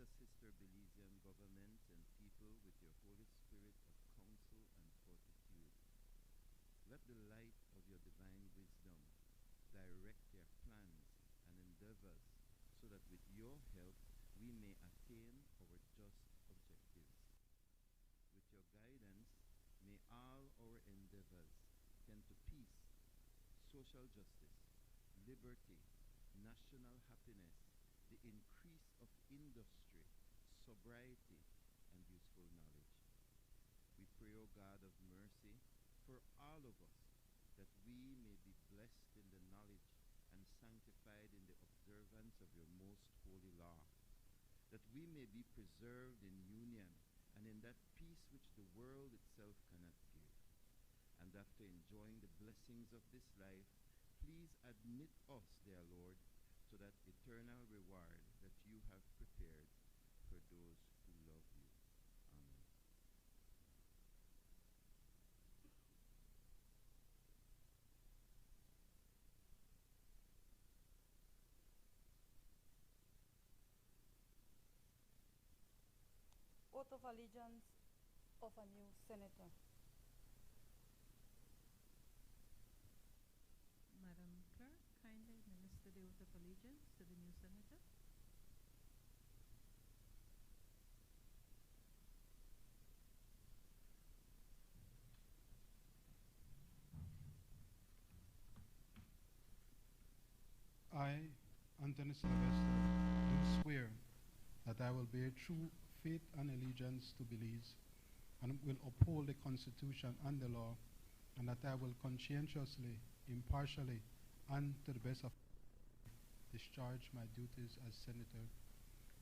assist our Belizean government and people with your Holy Spirit of counsel and fortitude. Let the light of your divine wisdom direct their plans and endeavors so that with your help we may attain our just objectives. With your guidance, may all our endeavors tend to peace, social justice, liberty, national happiness, the increase of industry, sobriety, and useful knowledge. We pray, O God of mercy, for all of us, that we may be blessed in the knowledge and sanctified in the observance of your most holy law, that we may be preserved in union and in that peace which the world itself cannot give. And after enjoying the blessings of this life, please admit us, dear Lord, to that eternal reward that you have prepared for those who love you. Amen. Oath of allegiance of a new senator. Madam Clerk, kindly administer the oath of allegiance to the new senator. I, Anthony Sylvester, do swear that I will bear true faith and allegiance to Belize, and will uphold the Constitution and the law, and that I will conscientiously, impartially, and to the best of discharge my duties as senator,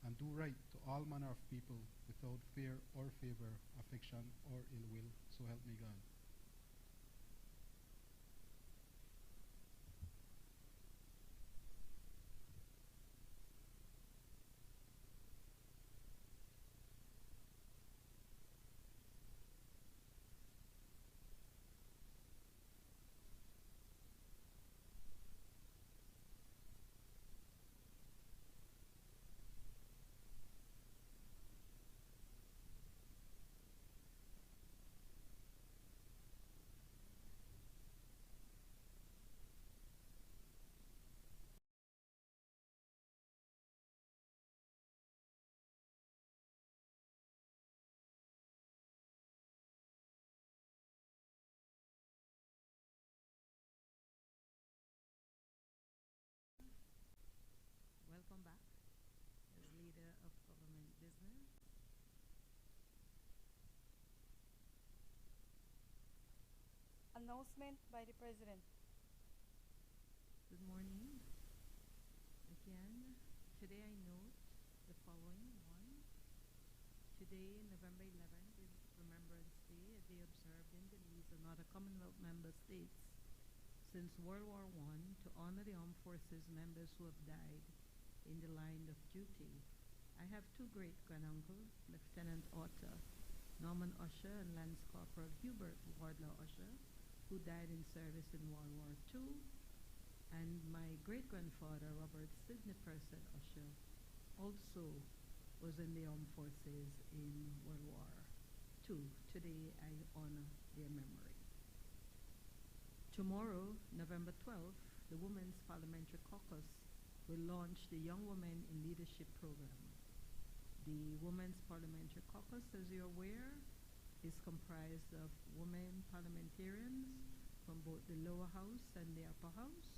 and do right to all manner of people without fear or favor, affection, or ill will. So help me God. Welcome back as leader of government business. Announcement by the President. Good morning. Again, today I note the following. One, today, November 11th, is Remembrance Day, a day observed in Belize and other Commonwealth member states since World War I to honor the armed forces members who have died in the line of duty. I have two great-granduncles, Lieutenant Otter Norman Usher and Lance Corporal Hubert Wardlaw Usher, who died in service in World War II, and my great-grandfather, Robert Sidney Purcell Usher, also was in the armed forces in World War II. Today, I honor their memory. Tomorrow, November 12th, the Women's Parliamentary Caucus will launch the Young Women in Leadership program. The Women's Parliamentary Caucus, as you're aware, is comprised of women parliamentarians from both the lower house and the upper house.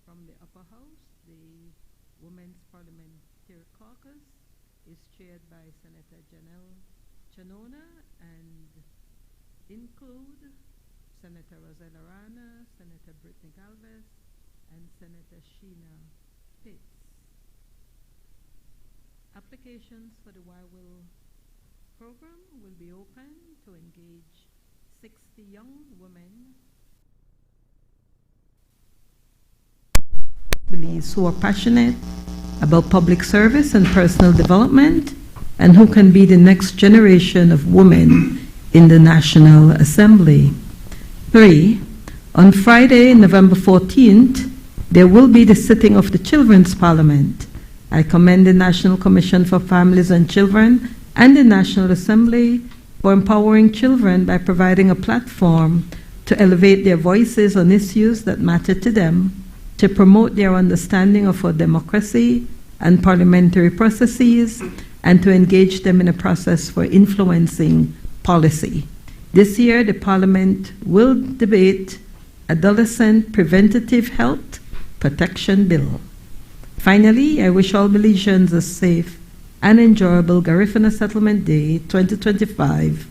From the upper house, the Women's Parliamentary Caucus is chaired by Senator Janelle Chanona and include Senator Rosella Rana, Senator Brittany Galvez, and Senator Sheena Pitts. Applications for the YWIL program will be open to engage 60 young women who are passionate about public service and personal development, and who can be the next generation of women in the National Assembly. 3, on Friday, November 14th, there will be the sitting of the Children's Parliament I commend the National Commission for Families and Children and the National Assembly for empowering children by providing a platform to elevate their voices on issues that matter to them, to promote their understanding of our democracy and parliamentary processes, and to engage them in a process for influencing policy. This year, the Parliament will debate Adolescent Preventative Health Protection Bill. Finally, I wish all Belizeans a safe and enjoyable Garifuna Settlement Day 2025,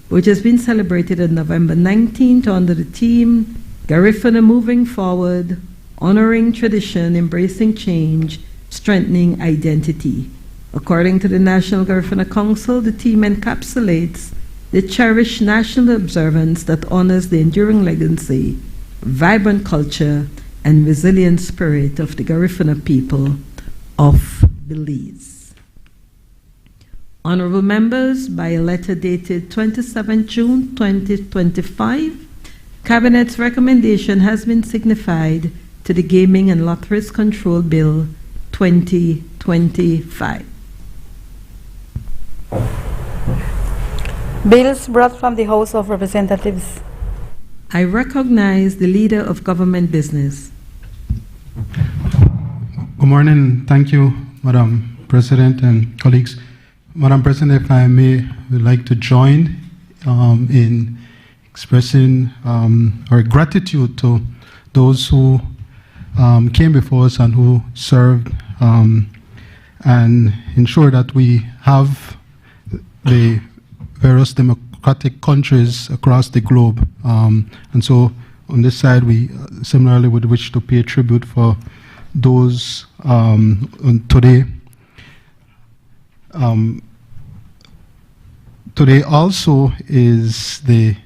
which has been celebrated on November 19th under the theme Garifuna Moving Forward, Honoring Tradition, Embracing Change, Strengthening Identity. According to the National Garifuna Council, the theme encapsulates the cherished national observance that honors the enduring legacy, vibrant culture, and resilient spirit of the Garifuna people of Belize. Honorable members, by a letter dated 27 June 2025, Cabinet's recommendation has been signified to the Gaming and Lotteries Control Bill 2025. Bills brought from the House of Representatives. I recognize the Leader of Government Business. Good morning. Thank you, Madam President and colleagues. Madam President, if I may, would like to join in expressing our gratitude to those who came before us and who served and ensure that we have the various democratic countries across the globe. And so on this side, we similarly would wish to pay tribute for those today. Today also is the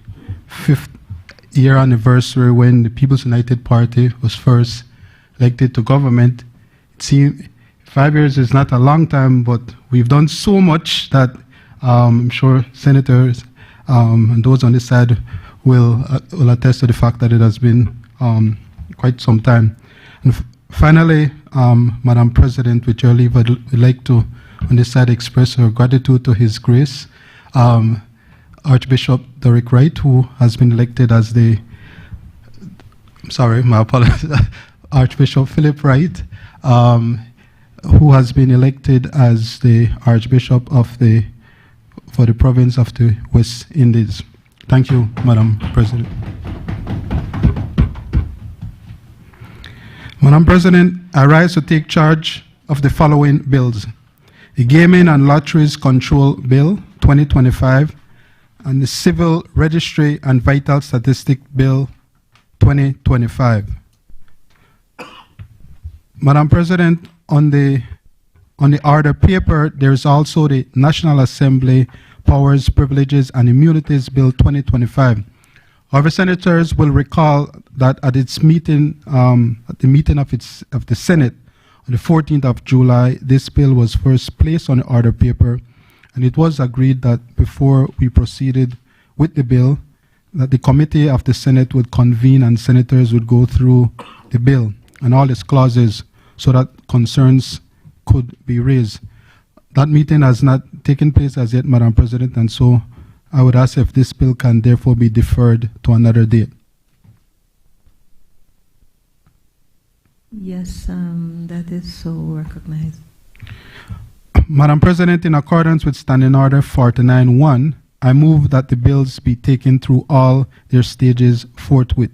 5th year anniversary when the People's United Party was first elected to government. It seems 5 years is not a long time, but we've done so much that I'm sure senators and those on this side will attest to the fact that it has been quite some time. And finally, Madam President, with your leave, I'd like to, on this side, express our gratitude to His Grace, Archbishop Derek Wright, who has been elected as the, sorry, my apologies, Archbishop Philip Wright, who has been elected as the Archbishop of for the province of the West Indies. Thank you, Madam President. Madam President, I rise to take charge of the following bills: the Gaming and Lotteries Control Bill 2025 and the Civil Registry and Vital Statistic Bill 2025. Madam President, on the order paper, there is also the National Assembly Powers, Privileges and Immunities Bill 2025. However, senators will recall that at its meeting, at the meeting of the Senate on the 14th of July, this bill was first placed on the order paper, and it was agreed that before we proceeded with the bill, that the committee of the Senate would convene and senators would go through the bill and all its clauses so that concerns could be raised. That meeting has not taken place as yet, Madam President, and so I would ask if this bill can therefore be deferred to another date. Yes, that is so recognized. Madam President, in accordance with Standing Order 49-1, I move that the bills be taken through all their stages forthwith.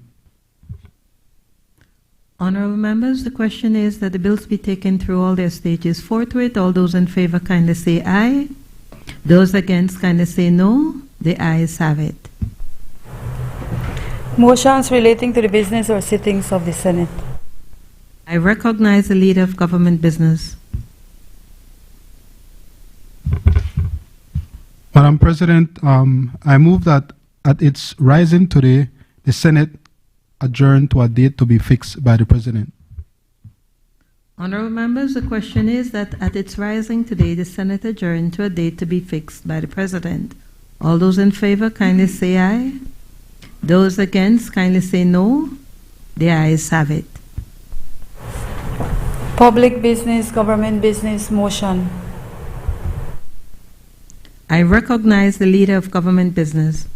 Honorable members, the question is that the bills be taken through all their stages forthwith. All those in favor kindly say aye. Those against kindly say no. The ayes have it. Motions relating to the business or sittings of the Senate. I recognize the Leader of Government Business. Madam President, I move that at its rising today, the Senate adjourn to a date to be fixed by the President. Honorable members, the question is that at its rising today, the Senate adjourn to a date to be fixed by the President. All those in favor kindly say aye. Those against kindly say no. The ayes have it. Public business, government business motion. I recognize the leader of government business.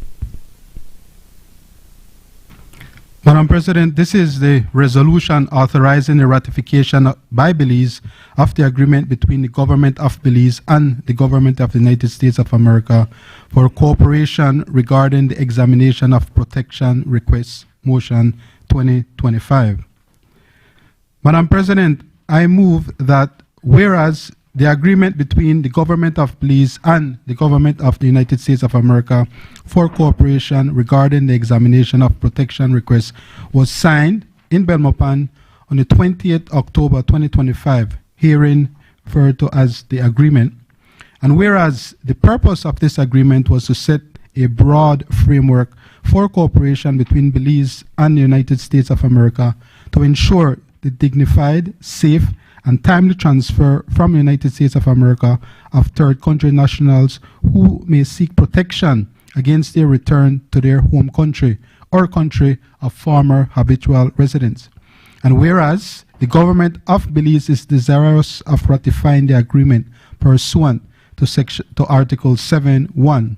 Madam President, this is the resolution authorizing the ratification by Belize of the agreement between the government of Belize and the government of the United States of America for cooperation regarding the examination of protection requests, motion 2025. Madam President, I move that whereas the agreement between the government of Belize and the government of the United States of America for cooperation regarding the examination of protection requests was signed in Belmopan on the 20th October 2025, herein referred to as the agreement. And whereas the purpose of this agreement was to set a broad framework for cooperation between Belize and the United States of America to ensure the dignified, safe, and timely transfer from the United States of America of third country nationals who may seek protection against their return to their home country or country of former habitual residence. And whereas the government of Belize is desirous of ratifying the agreement pursuant to Article 7.1,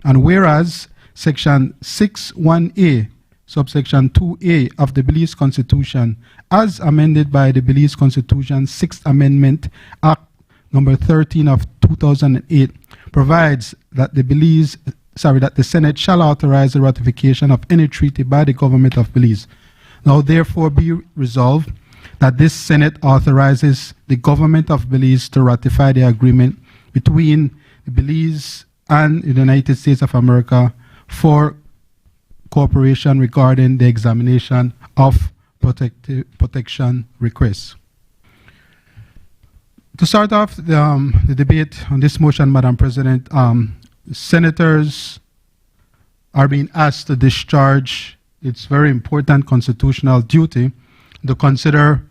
and whereas Section 6.1a subsection 2A of the Belize Constitution, as amended by the Belize Constitution 6th Amendment Act number 13 of 2008, provides that the Senate shall authorize the ratification of any treaty by the government of Belize. Now therefore be resolved that this Senate authorizes the government of Belize to ratify the agreement between Belize and the United States of America for cooperation regarding the examination of protection requests. To start off the debate on this motion, Madam President, senators are being asked to discharge its very important constitutional duty to consider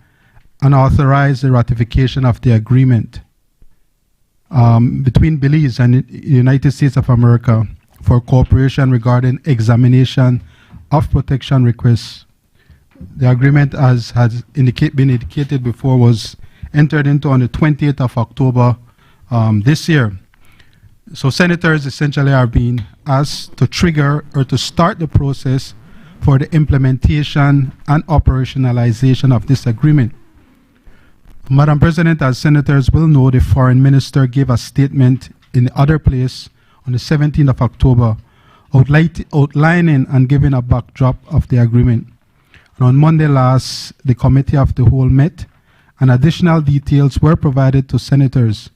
and authorize the ratification of the agreement between Belize and the United States of America for cooperation regarding examination of protection requests. The agreement, as has been indicated before, was entered into on the 20th of October this year. So senators essentially are being asked to trigger or to start the process for the implementation and operationalization of this agreement. Madam President, as senators will know, the foreign minister gave a statement in the other place on the 17th of October, outlining and giving a backdrop of the agreement. And on Monday last, the Committee of the Whole met, and additional details were provided to senators.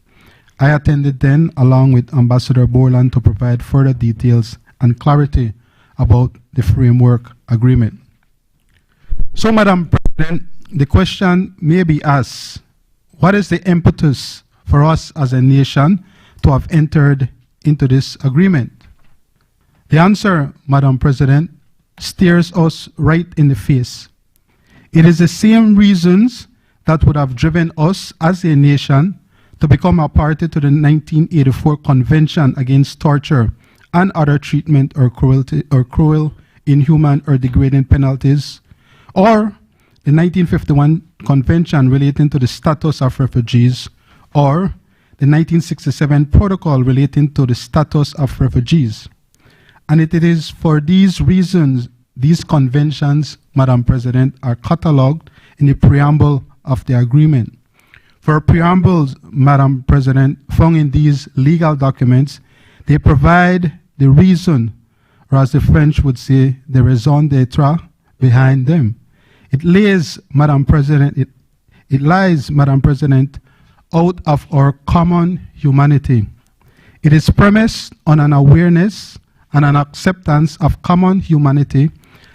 I attended then, along with Ambassador Borland, to provide further details and clarity about the framework agreement. So, Madam President, the question may be asked, what is the impetus for us as a nation to have entered into this agreement? The answer, Madam President, stares us right in the face. It is the same reasons that would have driven us as a nation to become a party to the 1984 Convention Against Torture and Other Treatment or Cruel, Inhuman, or Degrading Penalties, or the 1951 Convention relating to the status of refugees, or the 1967 Protocol relating to the status of refugees. And it is for these reasons these conventions, Madam President, are catalogued in the preamble of the agreement. For preambles, Madam President, found in these legal documents, they provide the reason, or as the French would say, the raison d'etre behind them. It lies, Madam President, out of our common humanity. It is premised on an awareness and an acceptance of common humanity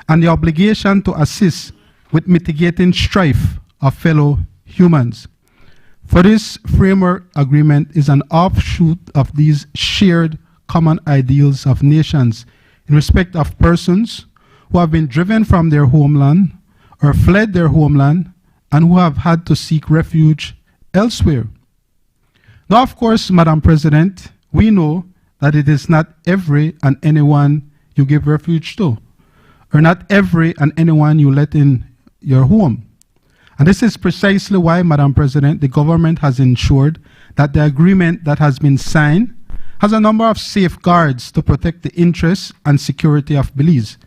and the obligation to assist with mitigating strife of fellow humans. For this framework agreement is an offshoot of these shared common ideals of nations in respect of persons who have been driven from their homeland or fled their homeland and who have had to seek refuge elsewhere. Now, of course, Madam President, we know that it is not every and anyone you give refuge to, or not every and anyone you let in your home. And this is precisely why, Madam President, the government has ensured that the agreement that has been signed has a number of safeguards to protect the interests and security of Belize,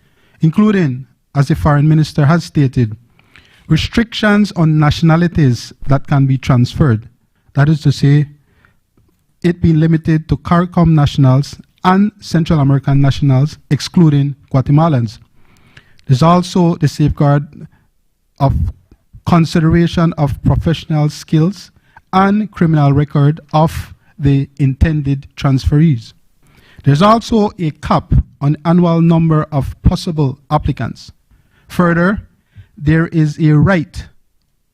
including, as the Foreign Minister has stated, restrictions on nationalities that can be transferred. That is to say, it being limited to CARICOM nationals and Central American nationals, excluding Guatemalans. There's also the safeguard of consideration of professional skills and criminal record of the intended transferees. There's also a cap on annual number of possible applicants. Further, there is a right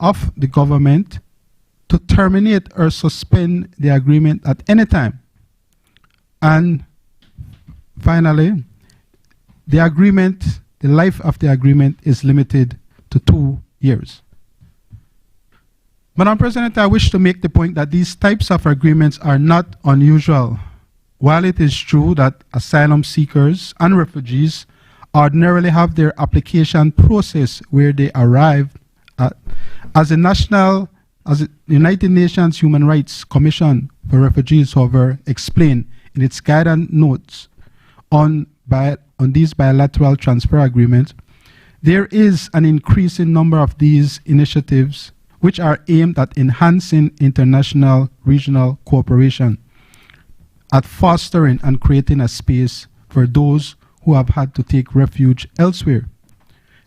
of the government to terminate or suspend the agreement at any time. And finally, the agreement, the life of the agreement is limited to 2 years. Madam President, I wish to make the point that these types of agreements are not unusual. While it is true that asylum seekers and refugees ordinarily have their application process where they arrive at, as the United Nations Human Rights Commission for Refugees, however, explained in its guidance notes on these bilateral transfer agreements, there is an increasing number of these initiatives which are aimed at enhancing international regional cooperation, at fostering and creating a space for those who have had to take refuge elsewhere.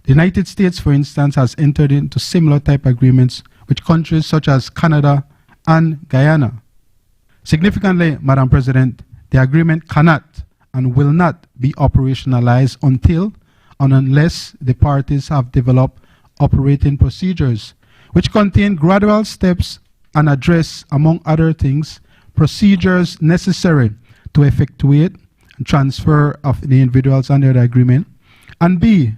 The United States, for instance, has entered into similar type agreements with countries such as Canada and Guyana. Significantly, Madam President, the agreement cannot and will not be operationalized until and unless the parties have developed operating procedures which contain gradual steps and address, among other things, procedures necessary to effectuate and transfer of the individuals under the agreement, and B,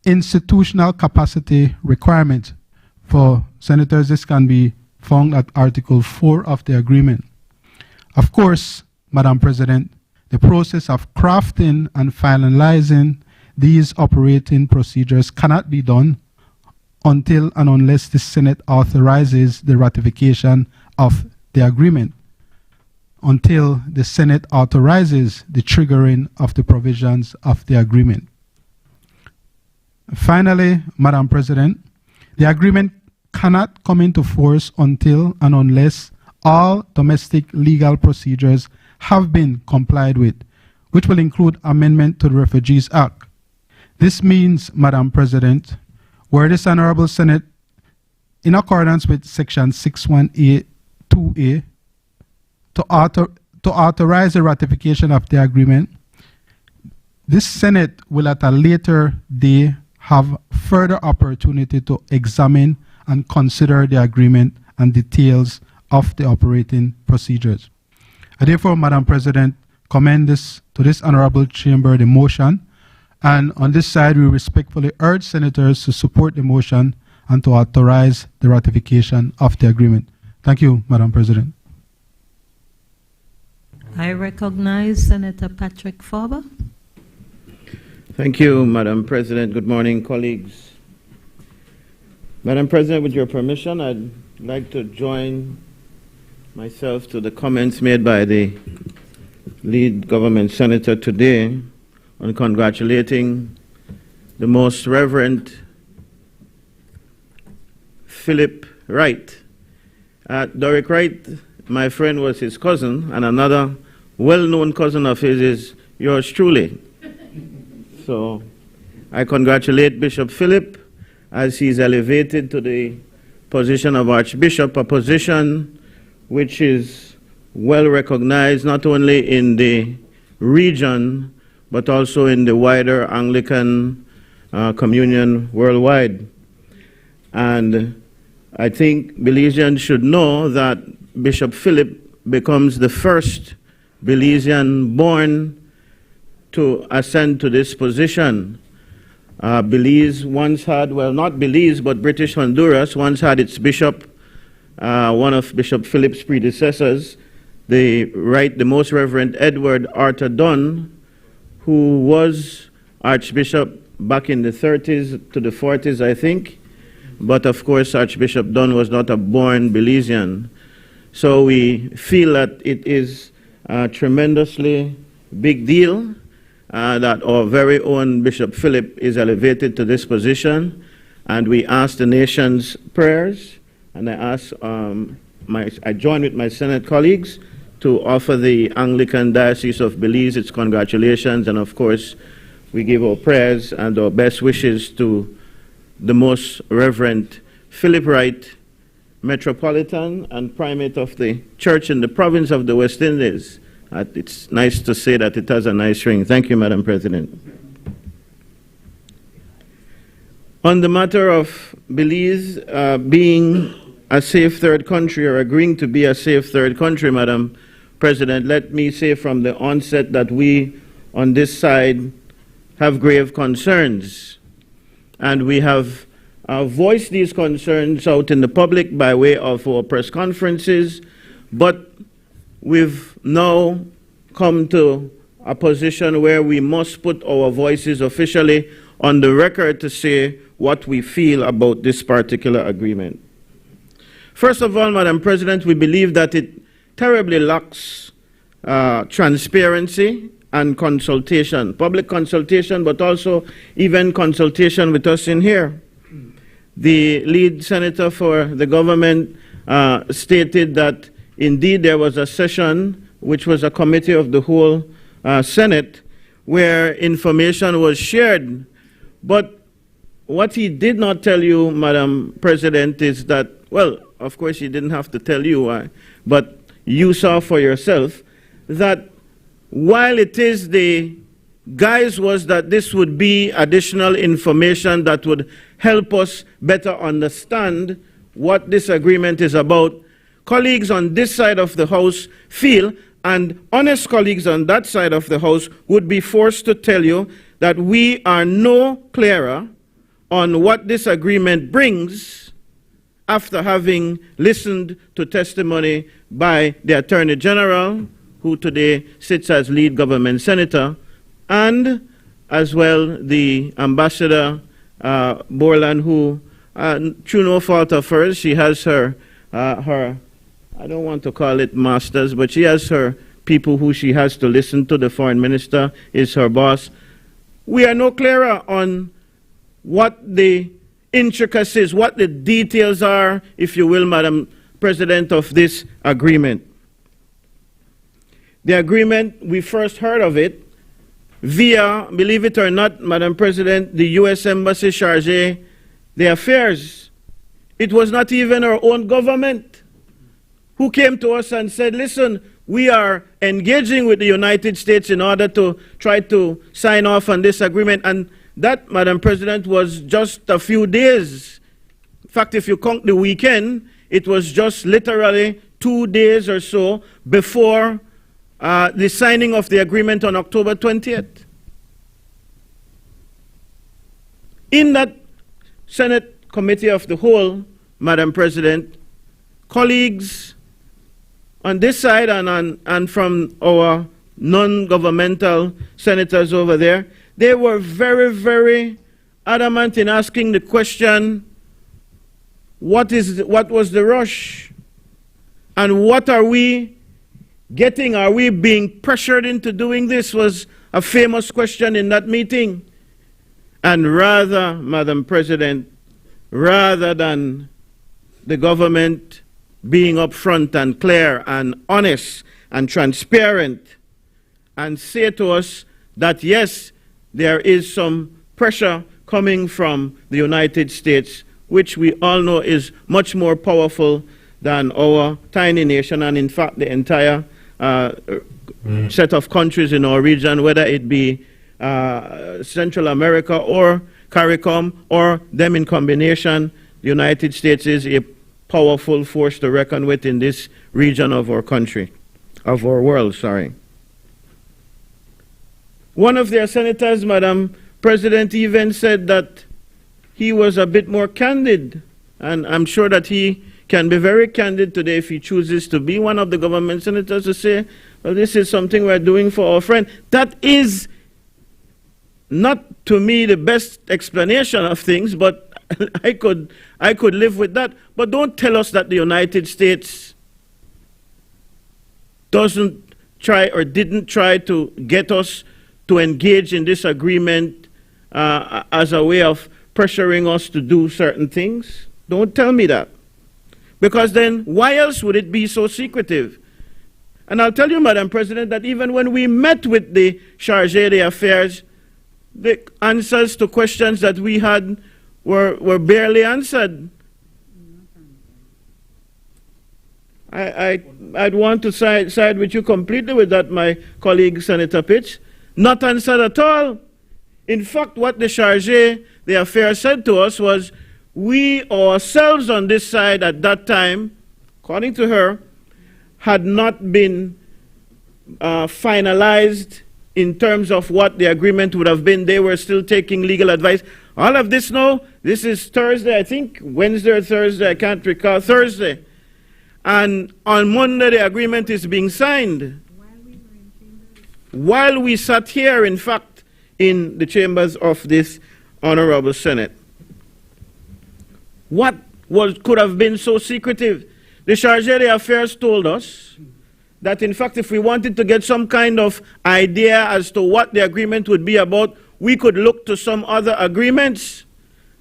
institutional capacity requirement. For senators, this can be found at Article 4 of the agreement. Of course, Madam President, the process of crafting and finalizing these operating procedures cannot be done until and unless the Senate authorizes the ratification of the agreement, until the Senate authorizes the triggering of the provisions of the agreement. Finally, Madam President, the agreement cannot come into force until and unless all domestic legal procedures have been complied with, which will include amendment to the Refugees Act. This means, Madam President, where this Honorable Senate, in accordance with Section 61A 2A, to authorize the ratification of the agreement, this Senate will at a later day have further opportunity to examine and consider the agreement and details of the operating procedures. I therefore, Madam President, commend this to this Honorable Chamber the motion, and on this side we respectfully urge senators to support the motion and to authorize the ratification of the agreement. Thank you, Madam President. I recognize Senator Patrick Farber. Thank you, Madam President. Good morning, colleagues. Madam President, with your permission, I'd like to join myself to the comments made by the lead government senator today on congratulating the Most Reverend Philip Wright. Doric Wright, my friend, was his cousin, and another well-known cousin of his is yours truly. So I congratulate Bishop Philip as he's elevated to the position of Archbishop, a position which is well recognized not only in the region but also in the wider Anglican communion worldwide. And I think Belizeans should know that Bishop Philip becomes the first Belizean born to ascend to this position. Belize once had, well, not Belize, but British Honduras once had its bishop, one of Bishop Philip's predecessors, the Most Reverend Edward Arthur Dunn, who was Archbishop back in the 30s to the 40s, I think, but of course Archbishop Dunn was not a born Belizean. So we feel that it is a tremendously big deal that our very own Bishop Philip is elevated to this position, and we ask the nation's prayers, and I join with my Senate colleagues to offer the Anglican Diocese of Belize its congratulations, and of course we give our prayers and our best wishes to the Most Reverend Philip Wright, Metropolitan and Primate of the Church in the province of the West Indies. It's nice to say that it has a nice ring. Thank you, Madam President. On the matter of Belize being a safe third country, or agreeing to be a safe third country, Madam President, let me say from the onset that we on this side have grave concerns. And we have voiced these concerns out in the public by way of our press conferences, but we've now come to a position where we must put our voices officially on the record to say what we feel about this particular agreement. First of all, Madam President, we believe that it terribly lacks transparency and consultation, public consultation, but also even consultation with us in here. The lead senator for the government stated that indeed there was a session, which was a committee of the whole Senate, where information was shared. But what he did not tell you, Madam President, is that, well, of course he didn't have to tell you, but you saw for yourself that while it is the guise was that this would be additional information that would help us better understand what this agreement is about, colleagues on this side of the House feel, and honest colleagues on that side of the House would be forced to tell you that we are no clearer on what this agreement brings after having listened to testimony by the Attorney General, who today sits as lead government senator, and as well the Ambassador Borland, who, through no fault of hers, she has her, I don't want to call it masters, but she has her people who she has to listen to. The foreign minister is her boss. We are no clearer on what the intricacies, what the details are, if you will, Madam President, of this agreement. The agreement, we first heard of it via, believe it or not, Madam President, the U.S. Embassy chargé d'affaires. It was not even our own government who came to us and said, listen, we are engaging with the United States in order to try to sign off on this agreement. And that, Madam President, was just a few days. In fact, if you count the weekend, it was just literally 2 days or so before the signing of the agreement on October 20th. In that Senate Committee of the Whole, Madam President, colleagues on this side and from our non-governmental senators over there, they were very, very adamant in asking the question, what was the rush? And what are we getting? Are we being pressured into doing this? Was a famous question in that meeting. And rather, Madam President, rather than the government being upfront and clear and honest and transparent and say to us that yes, there is some pressure coming from the United States, which we all know is much more powerful than our tiny nation, and in fact the entire set of countries in our region, whether it be Central America or CARICOM or them in combination. The United States is a powerful force to reckon with in this region of our country, of our world, sorry. One of their senators, Madam President, even said that he was a bit more candid, and I'm sure that he can be very candid today if he chooses to be one of the government senators to say, well, this is something we're doing for our friend. That is not, to me, the best explanation of things, but I could live with that. But don't tell us that the United States doesn't try or didn't try to get us to engage in this agreement as a way of pressuring us to do certain things. Don't tell me that. Because then why else would it be so secretive? And I'll tell you, Madam President, that even when we met with the Chargé d'Affaires, the answers to questions that we had were barely answered. I'd want to side with you completely with that, my colleague Senator Pitts. Not answered at all. In fact, what the Chargé d'Affaires said to us was, we ourselves on this side at that time, according to her, had not been finalized in terms of what the agreement would have been. They were still taking legal advice. All of this now, this is Thursday, I think, Wednesday or Thursday, I can't recall, Thursday. And on Monday, the agreement is being signed. While we sat here, in fact, in the chambers of this Honorable Senate. What could have been so secretive? The Chargé d'Affaires told us that, in fact, if we wanted to get some kind of idea as to what the agreement would be about, we could look to some other agreements.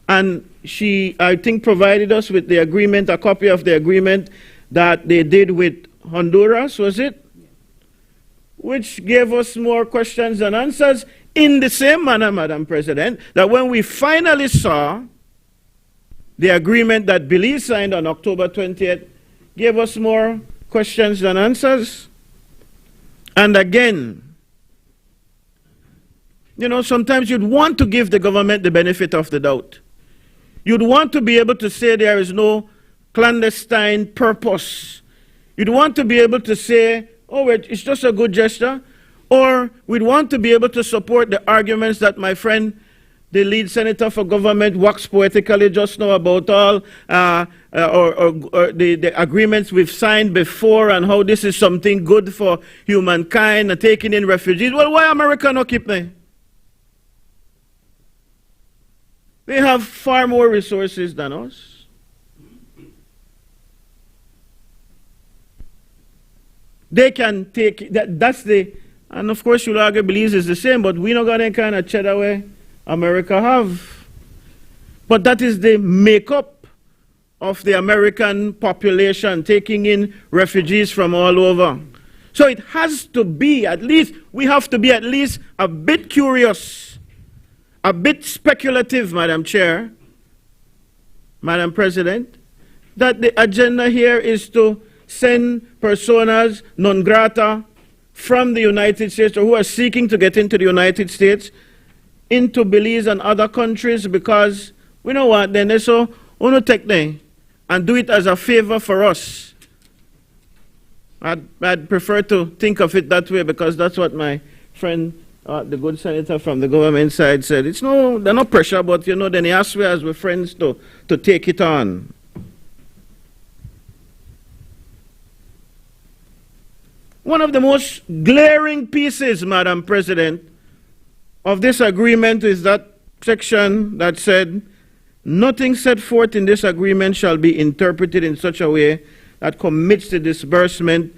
And she, I think, provided us with the agreement, a copy of the agreement that they did with Honduras, was it? Which gave us more questions than answers in the same manner, Madam President, that when we finally saw the agreement that Belize signed on October 20th, gave us more questions than answers. And again, you know, sometimes you'd want to give the government the benefit of the doubt. You'd want to be able to say there is no clandestine purpose. You'd want to be able to say, oh, it's just a good gesture. Or we'd want to be able to support the arguments that my friend, the lead senator for government, waxed poetically just now about all the agreements we've signed before and how this is something good for humankind and taking in refugees. Well, why America not keep me? They have far more resources than us. They can take, that's the, and of course you'll argue Belize is the same, but we not got any kind of cheddar way America have. But that is the makeup of the American population, taking in refugees from all over. So it has to be, at least, we have to be at least a bit curious, a bit speculative, Madam Chair, Madam President, that the agenda here is to send personas non grata from the United States or who are seeking to get into the United States into Belize and other countries, because we know what, then they so only take them and do it as a favor for us. I'd prefer to think of it that way, because that's what my friend, the good senator from the government side said. It's no, they're not pressure, but you know, then he asked me as we're friends to take it on. One of the most glaring pieces, Madam President, of this agreement is that section that said, nothing set forth in this agreement shall be interpreted in such a way that commits the disbursement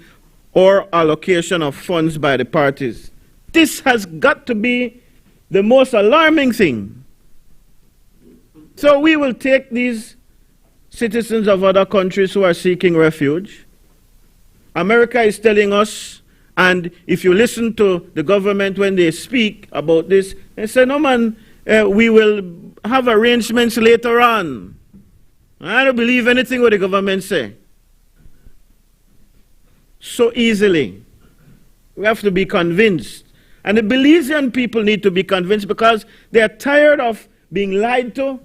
or allocation of funds by the parties. This has got to be the most alarming thing. So we will take these citizens of other countries who are seeking refuge. America is telling us, and if you listen to the government when they speak about this, they say, no man, we will have arrangements later on. I don't believe anything what the government say so easily. We have to be convinced. And the Belizean people need to be convinced, because they are tired of being lied to,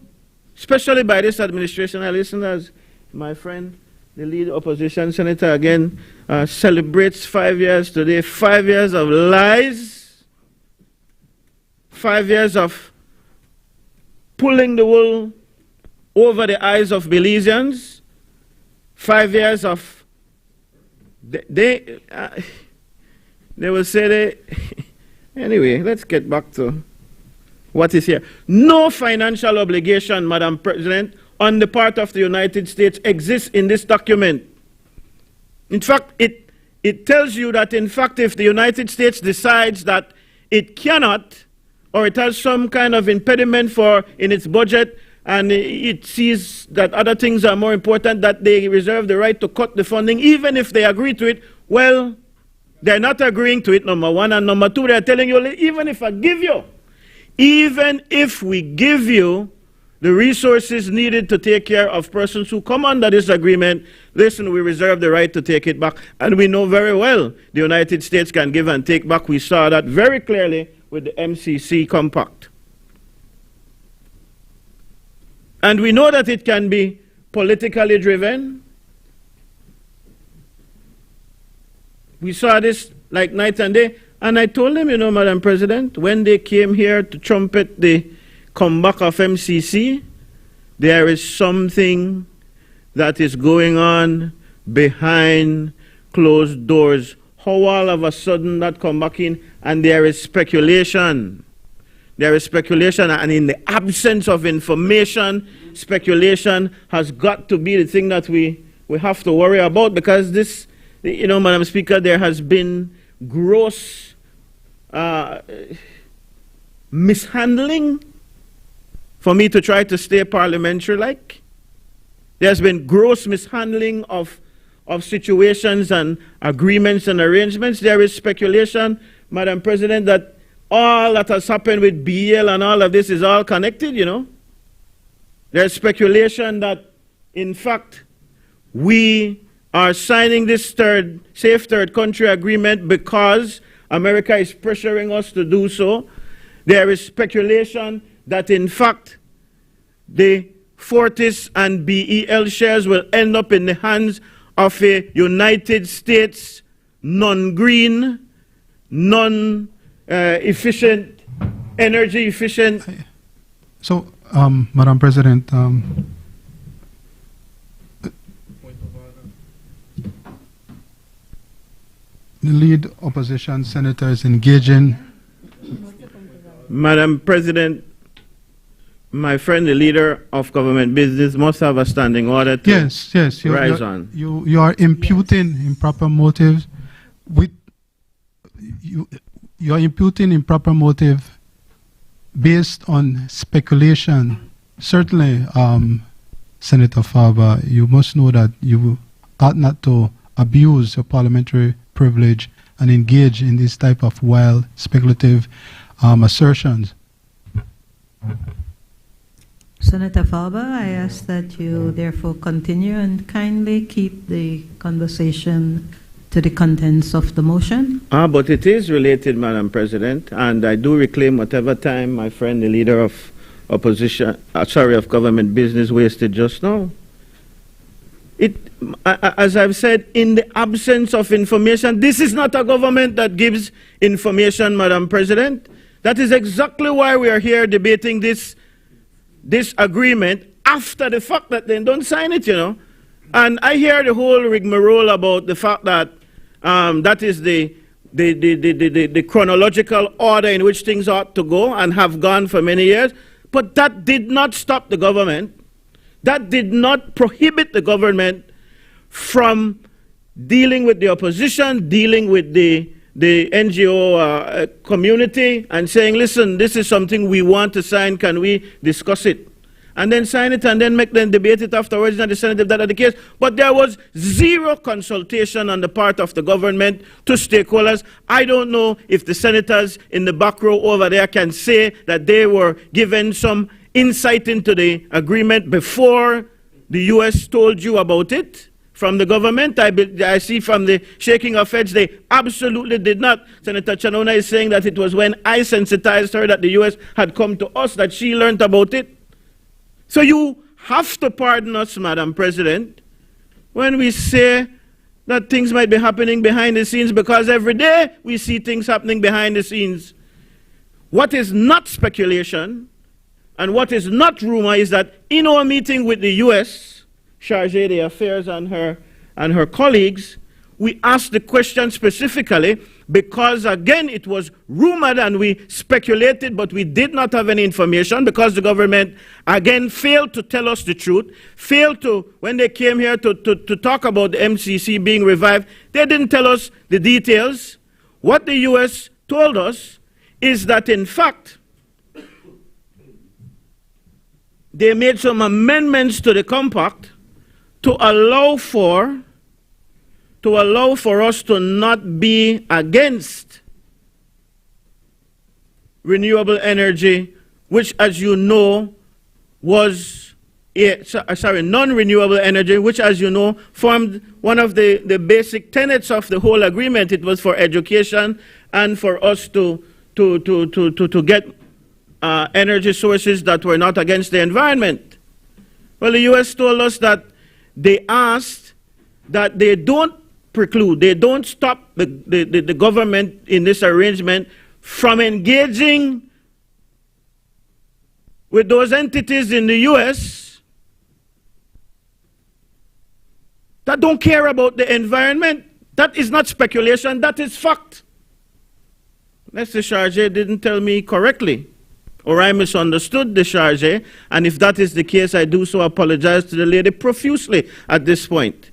especially by this administration. I listen as my friend, the lead opposition senator, again celebrates 5 years today. 5 years of lies. 5 years of pulling the wool over the eyes of Belizeans. 5 years of, they will say they, anyway, let's get back to what is here. No financial obligation, Madam President, on the part of the United States exists in this document. In fact, it tells you that, in fact, if the United States decides that it cannot, or it has some kind of impediment in its budget, and it sees that other things are more important, that they reserve the right to cut the funding, even if they agree to it. Well, they're not agreeing to it, number one. And number two, they're telling you, even if we give you the resources needed to take care of persons who come under this agreement, listen, we reserve the right to take it back. And we know very well the United States can give and take back. We saw that very clearly with the MCC Compact. And we know that it can be politically driven. We saw this like night and day. And I told them, you know, Madam President, when they came here to trumpet the comeback of MCC, there is something that is going on behind closed doors. How all of a sudden that come back in, and there is speculation. There is speculation, and in the absence of information, speculation has got to be the thing that we have to worry about, because this, you know, Madam Speaker, there has been gross mishandling, for me to try to stay parliamentary-like. There's been gross mishandling of situations and agreements and arrangements. There is speculation, Madam President, that all that has happened with BL and all of this is all connected, you know. There's speculation that, in fact, we are signing this safe third country agreement because America is pressuring us to do so. There is speculation that, in fact, the Fortis and BEL shares will end up in the hands of a United States non-green, non-efficient, energy efficient. So, Madam President, the lead opposition senator is engaging. Madam President, my friend, the leader of government business, must have a standing order to yes, rise on. You are imputing improper motives with you are imputing improper motive based on speculation. Certainly, Senator Faber, you must know that you ought not to abuse your parliamentary privilege and engage in this type of wild, speculative assertions. Senator Faber, I ask that you therefore continue and kindly keep the conversation to the contents of the motion. But it is related, Madam President, and I do reclaim whatever time my friend, the leader of opposition, of government business, wasted just now. As I've said, in the absence of information, this is not a government that gives information, Madam President. That is exactly why we are here debating this agreement after the fact that they don't sign it, you know. And I hear the whole rigmarole about the fact that that is the chronological order in which things ought to go and have gone for many years. But that did not stop the government. That did not prohibit the government from dealing with the opposition, dealing with the NGO community, and saying, listen, this is something we want to sign, can we discuss it? And then sign it and then make them debate it afterwards in the Senate if that are the case. But there was zero consultation on the part of the government to stakeholders. I don't know if the senators in the back row over there can say that they were given some insight into the agreement before the U.S. told you about it from the government. I see from the shaking of heads they absolutely did not. Senator Chanona is saying that it was when I sensitized her that the U.S. had come to us that she learned about it. So you have to pardon us, Madam President, when we say that things might be happening behind the scenes, because every day we see things happening behind the scenes. What is not speculation and what is not rumor is that in our meeting with the U.S. Chargé d'Affaires and her colleagues, we asked the question specifically because, again, it was rumored and we speculated, but we did not have any information because the government, again, failed to tell us the truth, failed to, when they came here to talk about the MCC being revived, they didn't tell us the details. What the U.S. told us is that, in fact, they made some amendments to the compact to allow for us to not be against renewable energy, which, as you know, was non-renewable energy, which, as you know, formed one of the basic tenets of the whole agreement. It was for education and for us to get energy sources that were not against the environment. Well, the U.S. told us that they asked that they don't preclude, they don't stop the government in this arrangement from engaging with those entities in the U.S. that don't care about the environment. That is not speculation, that is fact. Unless the charge didn't tell me correctly, or I misunderstood the charge, and if that is the case, I do so apologize to the lady profusely at this point.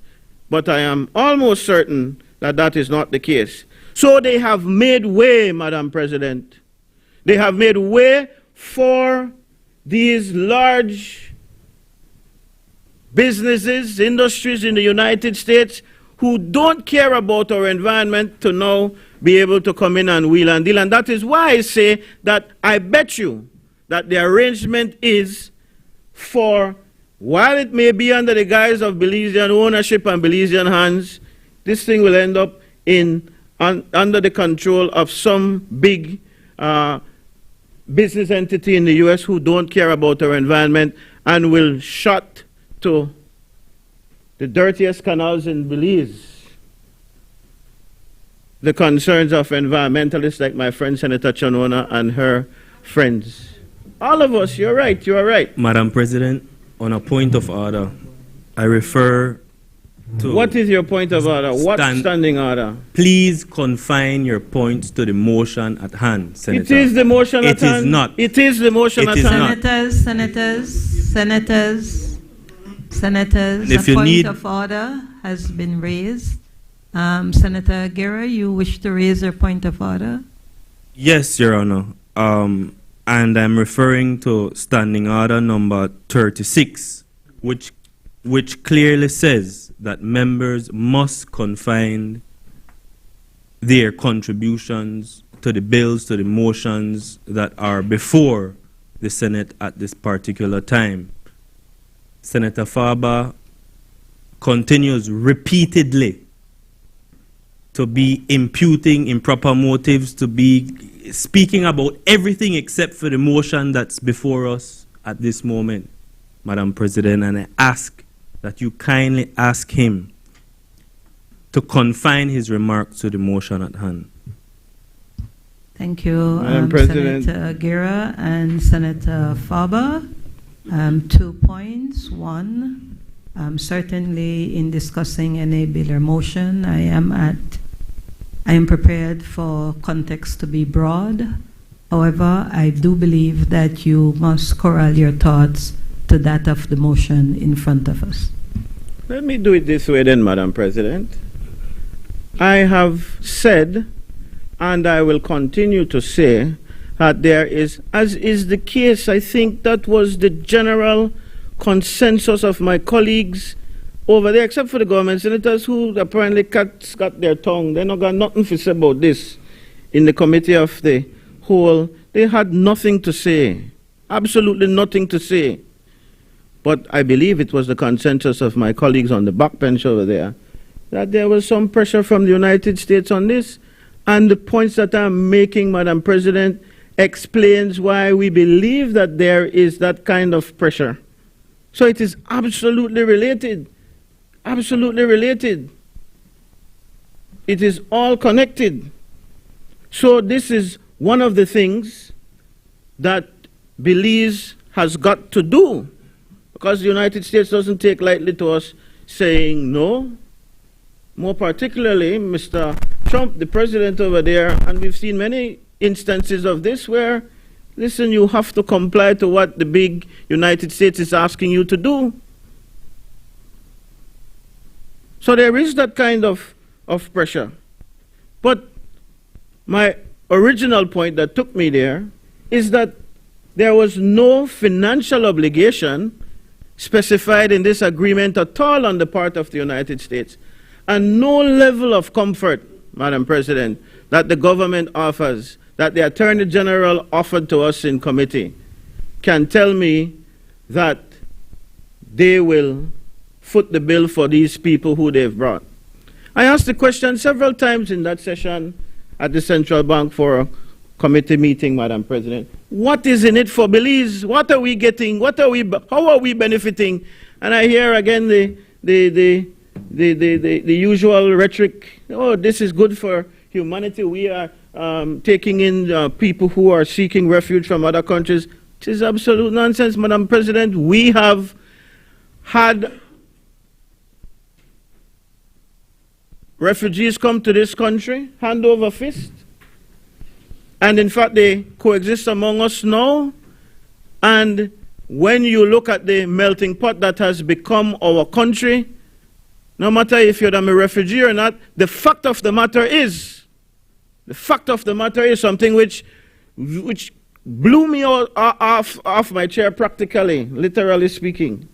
But I am almost certain that that is not the case. So they have made way, Madam President. They have made way for these large businesses, industries in the United States who don't care about our environment to now be able to come in and wheel and deal. And that is why I say that I bet you that the arrangement is for, while it may be under the guise of Belizean ownership and Belizean hands, this thing will end up under the control of some big business entity in the U.S. who don't care about our environment and will shut to the dirtiest canals in Belize the concerns of environmentalists like my friend Senator Chanona and her friends. All of us, you're right, you are right. Madam President, on a point of order, I refer to... What is your point of order? What standing order? Please confine your points to the motion at hand, Senator. It is the motion at hand. It is not. It is the motion at hand. Senators, if a you point need of order has been raised. Senator Guerra, you wish to raise your point of order? Yes, Your Honor. And I'm referring to Standing Order number 36, which clearly says that members must confine their contributions to the bills, to the motions that are before the Senate at this particular time. Senator Farber continues repeatedly to be imputing improper motives, to be speaking about everything except for the motion that's before us at this moment, Madam President, and I ask that you kindly ask him to confine his remarks to the motion at hand. Thank you, Madam President. Senator Guerra and Senator Farber. 2 points. One, certainly in discussing any bill or motion, I am prepared for context to be broad. However, I do believe that you must corral your thoughts to that of the motion in front of us. Let me do it this way then, Madam President. I have said, and I will continue to say, that there is, as is the case, I think that was the general consensus of my colleagues over there, except for the government senators who apparently got their tongue. They not got nothing to say about this in the committee of the whole. They had nothing to say, absolutely nothing to say. But I believe it was the consensus of my colleagues on the backbench over there that there was some pressure from the United States on this. And the points that I'm making, Madam President, explains why we believe that there is that kind of pressure. So it is absolutely related. Absolutely related. It is all connected. So this is one of the things that Belize has got to do, because the United States doesn't take lightly to us saying no. more particularly Mr. Trump, the president over there, and we've seen many instances of this where, listen, you have to comply to what the big United States is asking you to do. So there is that kind of pressure. But my original point that took me there is that there was no financial obligation specified in this agreement at all on the part of the United States, and no level of comfort, Madam President, that the government offers, that the Attorney General offered to us in committee, can tell me that they will foot the bill for these people who they've brought. I asked the question several times in that session at the Central Bank for a committee meeting, Madam President. What is in it for Belize? What are we getting? How are we benefiting? And I hear again the usual rhetoric. Oh, this is good for humanity. We are taking in people who are seeking refuge from other countries. It is absolute nonsense, Madam President. We have had refugees come to this country, hand over fist. And in fact, they coexist among us now. And when you look at the melting pot that has become our country, no matter if you're a refugee or not, the fact of the matter is something which blew me off my chair practically, literally speaking,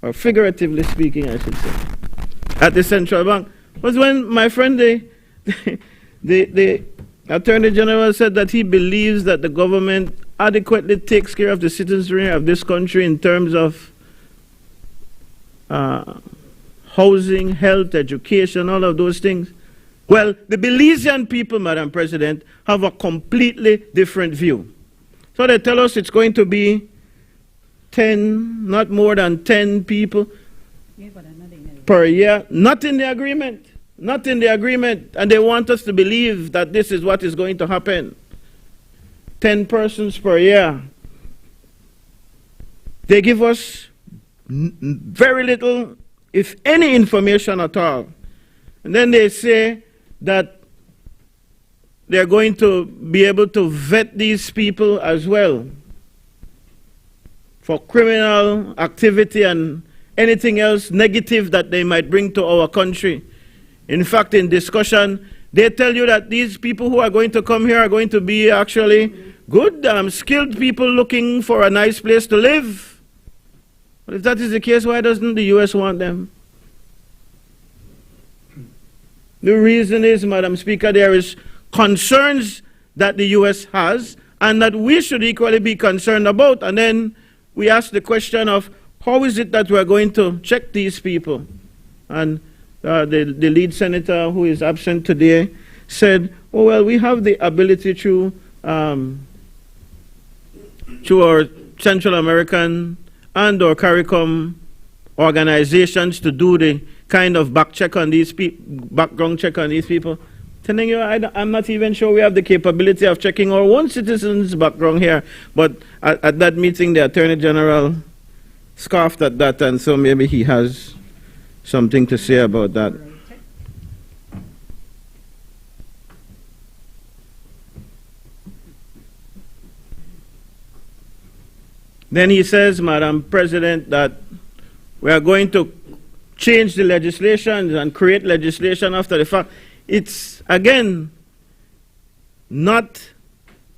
or figuratively speaking, I should say, at the Central Bank, was when my friend, the Attorney General, said that he believes that the government adequately takes care of the citizenry of this country in terms of housing, health, education, all of those things. Well, the Belizean people, Madam President, have a completely different view. So they tell us it's going to be 10, not more than 10 people per year. Not in the agreement. Not in the agreement. And they want us to believe that this is what is going to happen. 10 persons per year. They give us very little, if any, information at all. And then they say that they're going to be able to vet these people as well for criminal activity and anything else negative that they might bring to our country. In fact, in discussion, they tell you that these people who are going to come here are going to be actually good, skilled people looking for a nice place to live. But if that is the case, why doesn't the U.S. want them? The reason is, Madam Speaker, there is concerns that the U.S. has and that we should equally be concerned about. And then we ask the question of, how is it that we're going to check these people? And the lead senator, who is absent today, said, oh, well, we have the ability through our Central American and or CARICOM organizations to do the kind of background check on these people. Telling you, I'm not even sure we have the capability of checking our own citizens' background here. But at that meeting, the Attorney General scoffed at that, and so maybe he has something to say about that. Then he says, Madam President, that we are going to change the legislation and create legislation after the fact. It's, again, not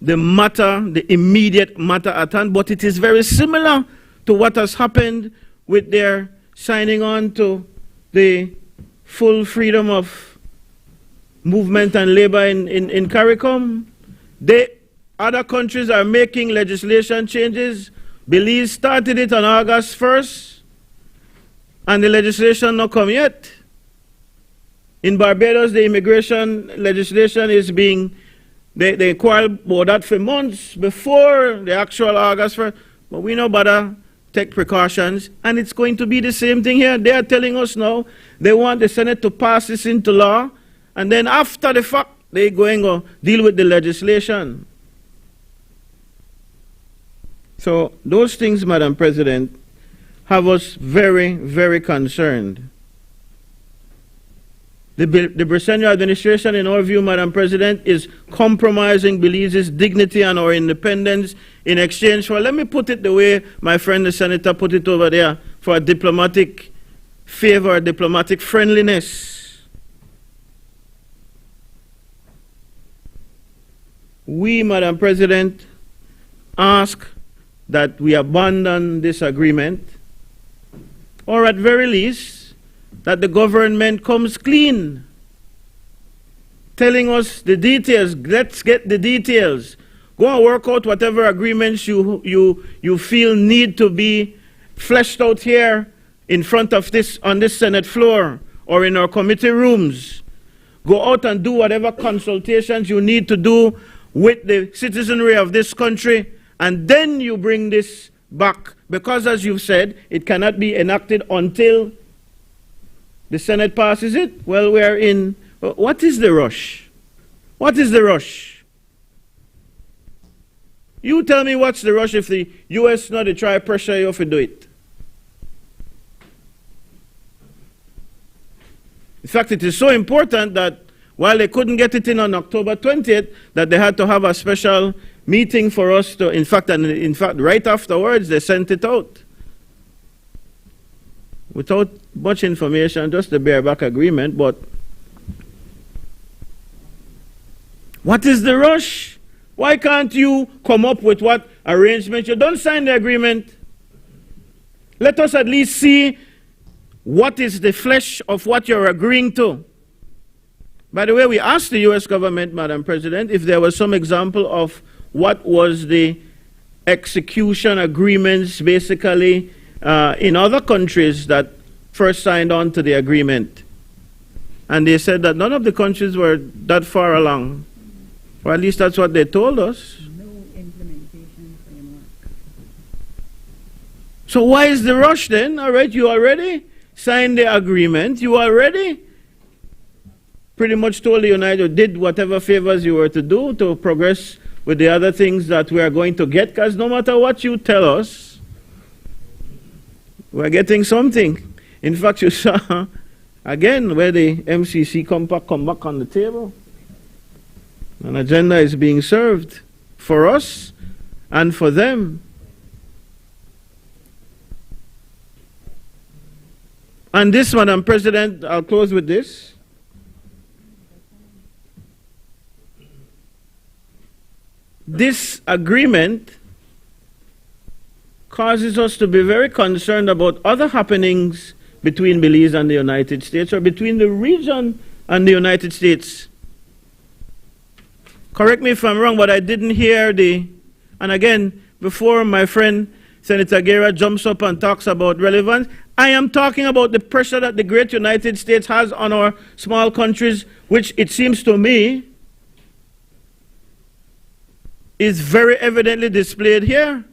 the matter, the immediate matter at hand, but it is very similar to what has happened with their signing on to the full freedom of movement and labor in CARICOM. Other countries are making legislation changes. Belize started it on August 1st, and the legislation not come yet. In Barbados, the immigration legislation is being, they quarrel about that for months before the actual August 1st, but we know better, take precautions, and it's going to be the same thing here. They are telling us now they want the Senate to pass this into law, and then after the fact, they're going to deal with the legislation. So those things, Madam President, have us very, very concerned. The Briceño administration, in our view, Madam President, is compromising Belize's dignity and our independence in exchange for, let me put it the way my friend the senator put it over there, for a diplomatic favor, a diplomatic friendliness. We, Madam President, ask that we abandon this agreement, or at very least, that the government comes clean, telling us the details. Let's get the details. Go and work out whatever agreements you feel need to be fleshed out here in front of this, on this Senate floor or in our committee rooms. Go out and do whatever consultations you need to do with the citizenry of this country, and then you bring this back. Because as you've said, it cannot be enacted until the Senate passes it. Well, we are in, what is the rush? What is the rush? You tell me what's the rush if the U.S. not to try pressure you to do it. In fact, it is so important that while they couldn't get it in on October 20th, that they had to have a special meeting for us to, in fact, right afterwards, they sent it out. Without much information, just the bareback agreement, but what is the rush? Why can't you come up with what arrangement? You don't sign the agreement. Let us at least see what is the flesh of what you're agreeing to. By the way, we asked the U.S. government, Madam President, if there was some example of what was the execution agreements basically in other countries that first signed on to the agreement. And they said that none of the countries were that far along. Or at least that's what they told us. No implementation framework. So why is the rush then? All right, you already signed the agreement. You already pretty much told the United, did whatever favors you were to do to progress with the other things that we are going to get, because no matter what you tell us, we're getting something. In fact, you saw, again, where the MCC compact come back on the table. An agenda is being served for us and for them. And this, Madam President, I'll close with this. This agreement causes us to be very concerned about other happenings between Belize and the United States, or between the region and the United States. Correct me if I'm wrong, but I didn't hear and again, before my friend Senator Guerra jumps up and talks about relevance, I am talking about the pressure that the great United States has on our small countries, which it seems to me is very evidently displayed here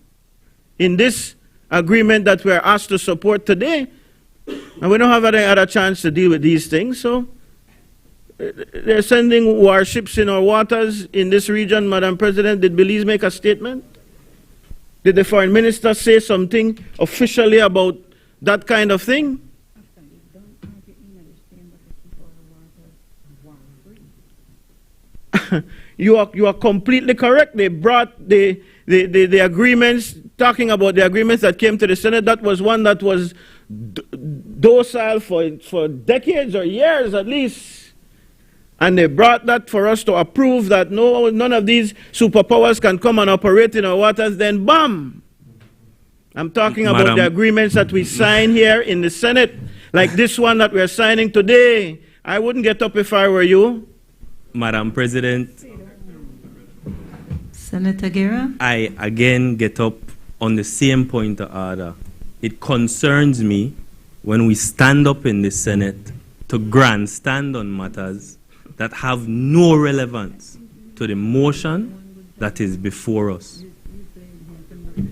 in this agreement that we are asked to support today. And we don't have any other chance to deal with these things. So they're sending warships in our waters in this region, Madam President. Did Belize make a statement? Did the foreign minister say something officially about that kind of thing? You are completely correct. They brought the agreements, talking about the agreements that came to the Senate. That was one that was docile for decades or years at least. And they brought that for us to approve that none of these superpowers can come and operate in our waters. Then bam! I'm talking about the agreements that we sign here in the Senate, like this one that we're signing today. I wouldn't get up if I were you. Madam President, Senator Guerra? I again get up on the same point of order. It concerns me when we stand up in the Senate to grandstand on matters that have no relevance to the motion that is before us.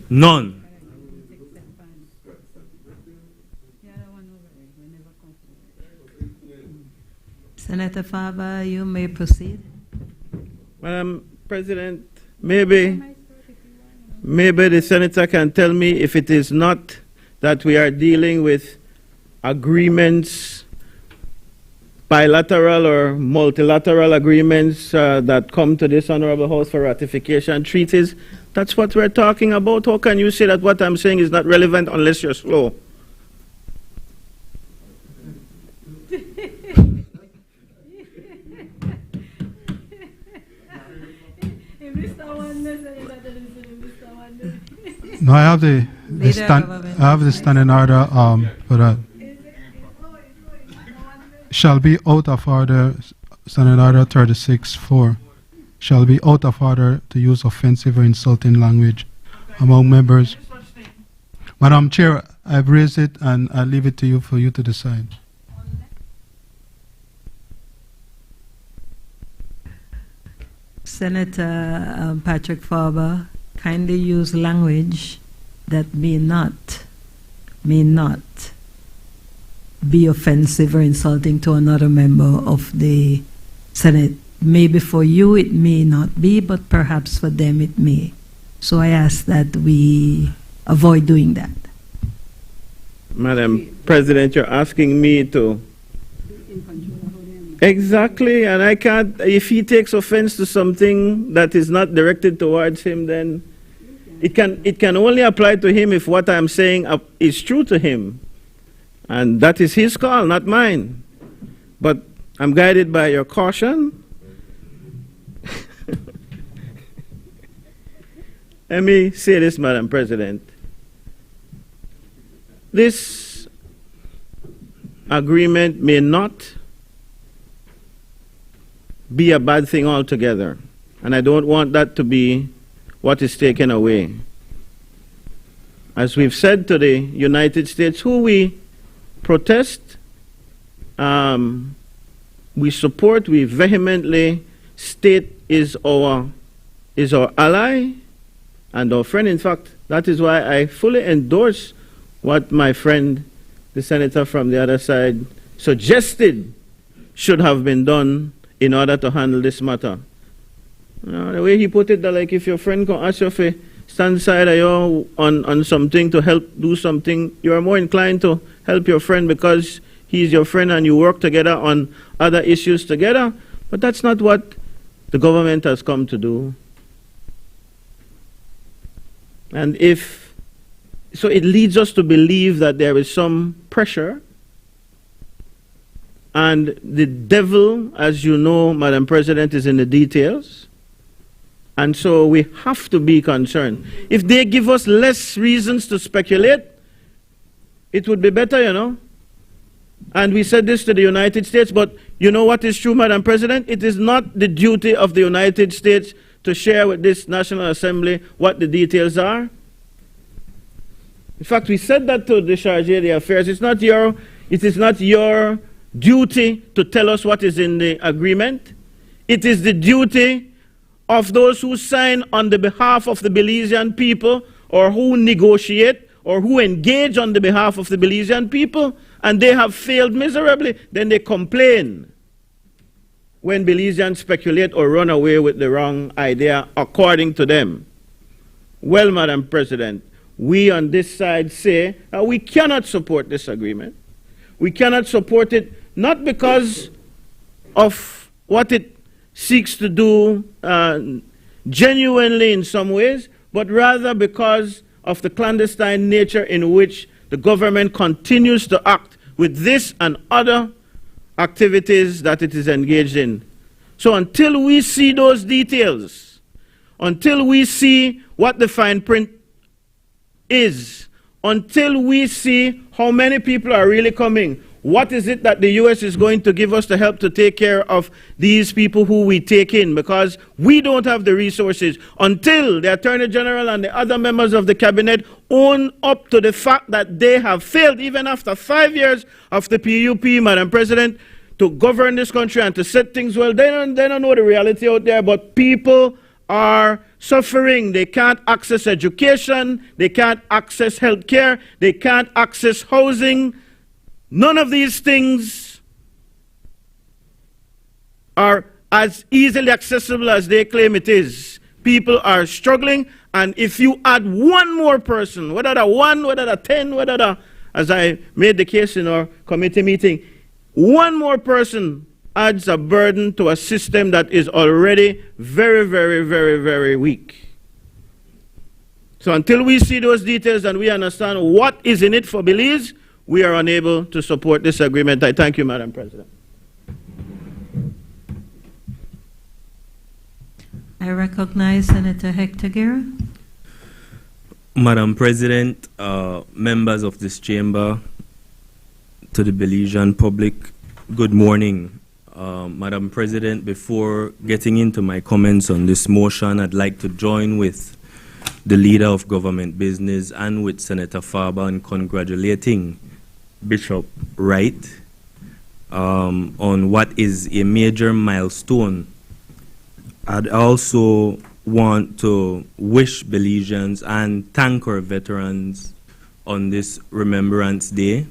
None. Senator Faber, you may proceed. Madam President, maybe the senator can tell me if it is not that we are dealing with agreements bilateral or multilateral agreements that come to this Honorable House for ratification, treaties. That's what we're talking about. How can you say that what I'm saying is not relevant unless you're slow? No, I have the standing order for that. Shall be out of order, standing order 36-4. Shall be out of order to use offensive or insulting language among members. Madam Chair, I've raised it and I leave it to you for you to decide. Senator Patrick Farber kindly use language that may not be offensive or insulting to another member of the Senate. Maybe for you it may not be, but perhaps for them it may. So I ask that we avoid doing that. Madam President, you're asking me to... Exactly, and I can't... If he takes offense to something that is not directed towards him, then it can only apply to him if what I'm saying is true to him. And that is his call, not mine. But I'm guided by your caution. Let me say this, Madam President. This agreement may not be a bad thing altogether, and I don't want that to be what is taken away. As we've said to the United States, who we protest, we support, we vehemently state is our ally and our friend. In fact, that is why I fully endorse what my friend, the senator from the other side, suggested should have been done in order to handle this matter. The way he put it, that like if your friend can ask you to stand side of you on something to help do something, you are more inclined to help your friend because he's your friend and you work together on other issues together. But that's not what the government has come to do. And so it leads us to believe that there is some pressure, and the devil, as you know, Madam President, is in the details. And so we have to be concerned. If they give us less reasons to speculate, it would be better, you know. And we said this to the United States, but you know what is true, Madam President? It is not the duty of the United States to share with this National Assembly what the details are. In fact, we said that to the Charge d'Affaires. It is not your duty to tell us what is in the agreement. It is the duty of those who sign on the behalf of the Belizean people, or who negotiate, or who engage on the behalf of the Belizean people, and they have failed miserably. Then they complain when Belizeans speculate or run away with the wrong idea according to them. Well, Madam President, we on this side say that we cannot support this agreement. We cannot support it not because of what it seeks to do genuinely in some ways, but rather because of the clandestine nature in which the government continues to act with this and other activities that it is engaged in. So until we see those details, until we see what the fine print is, until we see how many people are really coming, what is it that the U.S. is going to give us to help to take care of these people who we take in, because we don't have the resources, until the Attorney General and the other members of the cabinet own up to the fact that they have failed, even after 5 years of the PUP, Madam President, to govern this country and to set things well. They don't know the reality out there, but people are suffering. They can't access education, they can't access health care, they can't access housing. None of these things are as easily accessible as they claim it is. People are struggling, and if you add one more person, whether the 1, whether the 10, whether the, as I made the case in our committee meeting, One more person adds a burden to a system that is already very, very, very, very weak. So until we see those details and we understand what is in it for Belize, we are unable to support this agreement. I thank you, Madam President. I recognize Senator Hector Guerra. Madam President, members of this chamber, to the Belizean public, good morning. Madam President, before getting into my comments on this motion, I'd like to join with the leader of government business and with Senator Farber in congratulating Bishop Wright on what is a major milestone. I'd also want to wish Belizeans and thank our veterans on this Remembrance Day.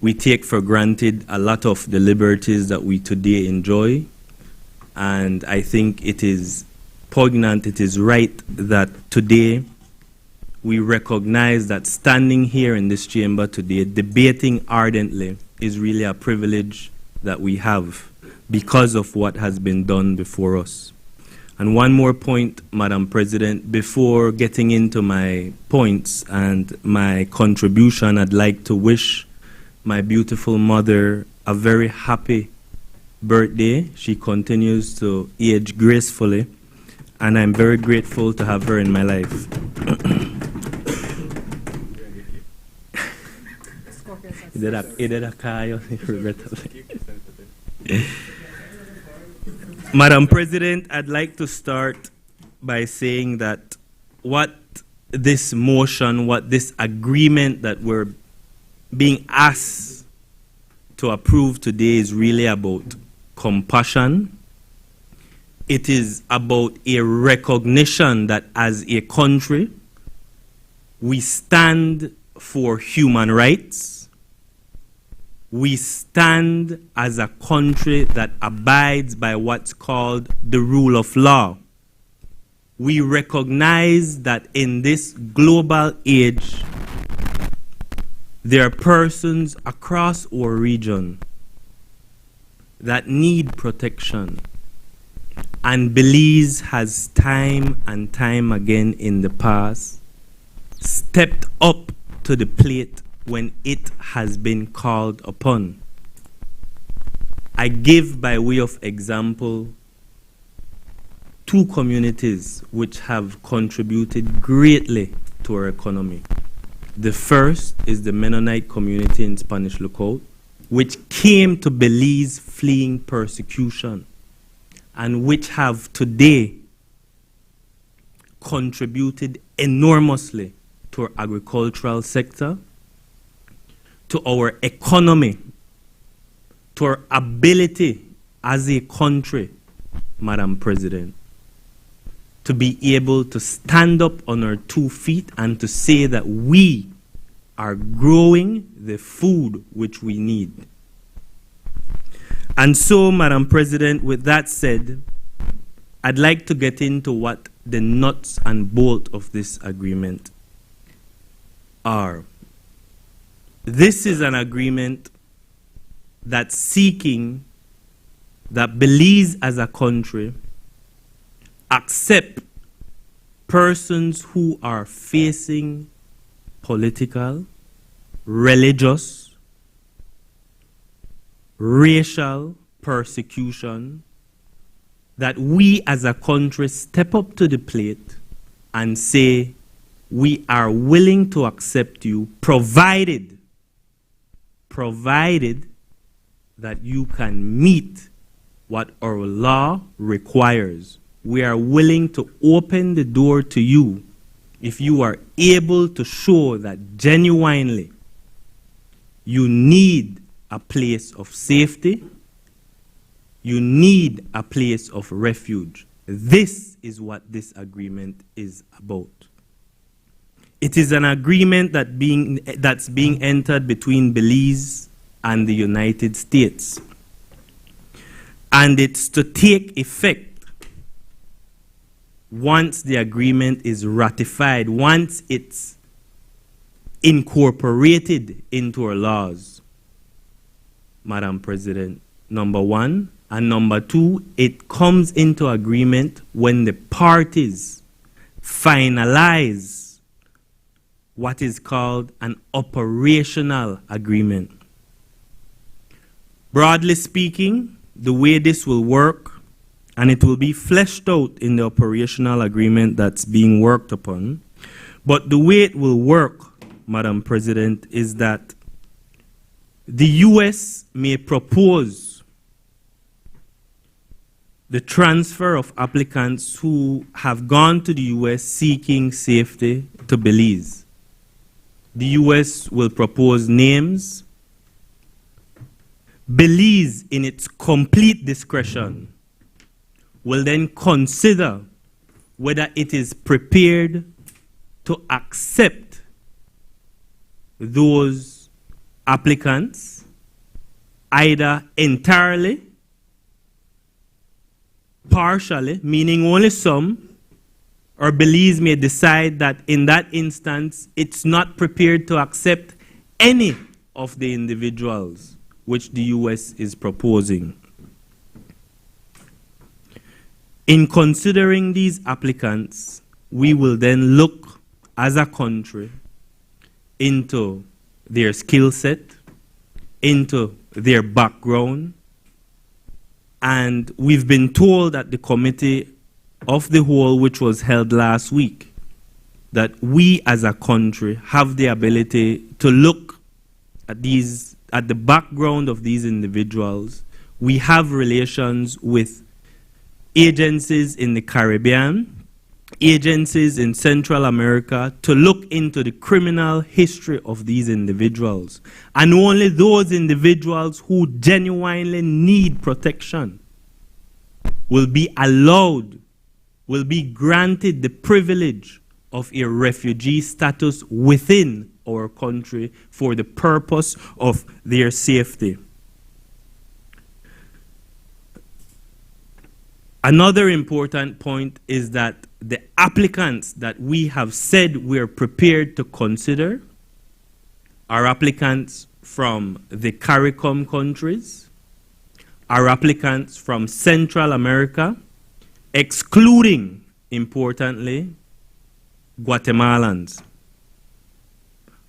We take for granted a lot of the liberties that we today enjoy, and I think it is poignant, it is right that today we recognize that standing here in this chamber today, debating ardently, is really a privilege that we have because of what has been done before us. And one more point, Madam President, before getting into my points and my contribution, I'd like to wish my beautiful mother a very happy birthday. She continues to age gracefully, and I'm very grateful to have her in my life. Madam President, I'd like to start by saying that what this motion, what this agreement that we're being asked to approve today is really about compassion. It is about a recognition that as a country, we stand for human rights. We stand as a country that abides by what's called the rule of law. We recognize that in this global age, there are persons across our region that need protection. And Belize has time and time again in the past stepped up to the plate when it has been called upon. I give by way of example two communities which have contributed greatly to our economy. The first is the Mennonite community in Spanish Lookout, which came to Belize fleeing persecution and which have today contributed enormously to our agricultural sector, to our economy, to our ability as a country, Madam President, to be able to stand up on our 2 feet and to say that we are growing the food which we need. And so, Madam President, with that said, I'd like to get into what the nuts and bolts of this agreement are. This is an agreement that's seeking that Belize as a country accept persons who are facing political, religious, racial persecution, that we as a country step up to the plate and say we are willing to accept you provided that you can meet what our law requires. We are willing to open the door to you if you are able to show that genuinely you need a place of safety, you need a place of refuge. This is what this agreement is about. It is an agreement that's being entered between Belize and the United States. And it's to take effect once the agreement is ratified, once it's incorporated into our laws. Madam President, number one. And number two, it comes into agreement when the parties finalize what is called an operational agreement. Broadly speaking, the way this will work, and it will be fleshed out in the operational agreement that's being worked upon, but the way it will work, Madam President, is that the U.S. may propose the transfer of applicants who have gone to the U.S. seeking safety to Belize. The U.S. will propose names. Belize, in its complete discretion, will then consider whether it is prepared to accept those applicants either entirely, partially, meaning only some, or Belize may decide that in that instance it's not prepared to accept any of the individuals which the U.S. is proposing. In considering these applicants, we will then look as a country into their skill set, into their background, and we've been told at the Committee of the Whole, which was held last week, that we as a country have the ability to look at the background of these individuals. We have relations with agencies in the Caribbean, agencies in Central America, to look into the criminal history of these individuals. And only those individuals who genuinely need protection will be allowed, will be granted the privilege of a refugee status within our country for the purpose of their safety. Another important point is that the applicants that we have said we're prepared to consider are applicants from the CARICOM countries, are applicants from Central America, excluding, importantly, Guatemalans.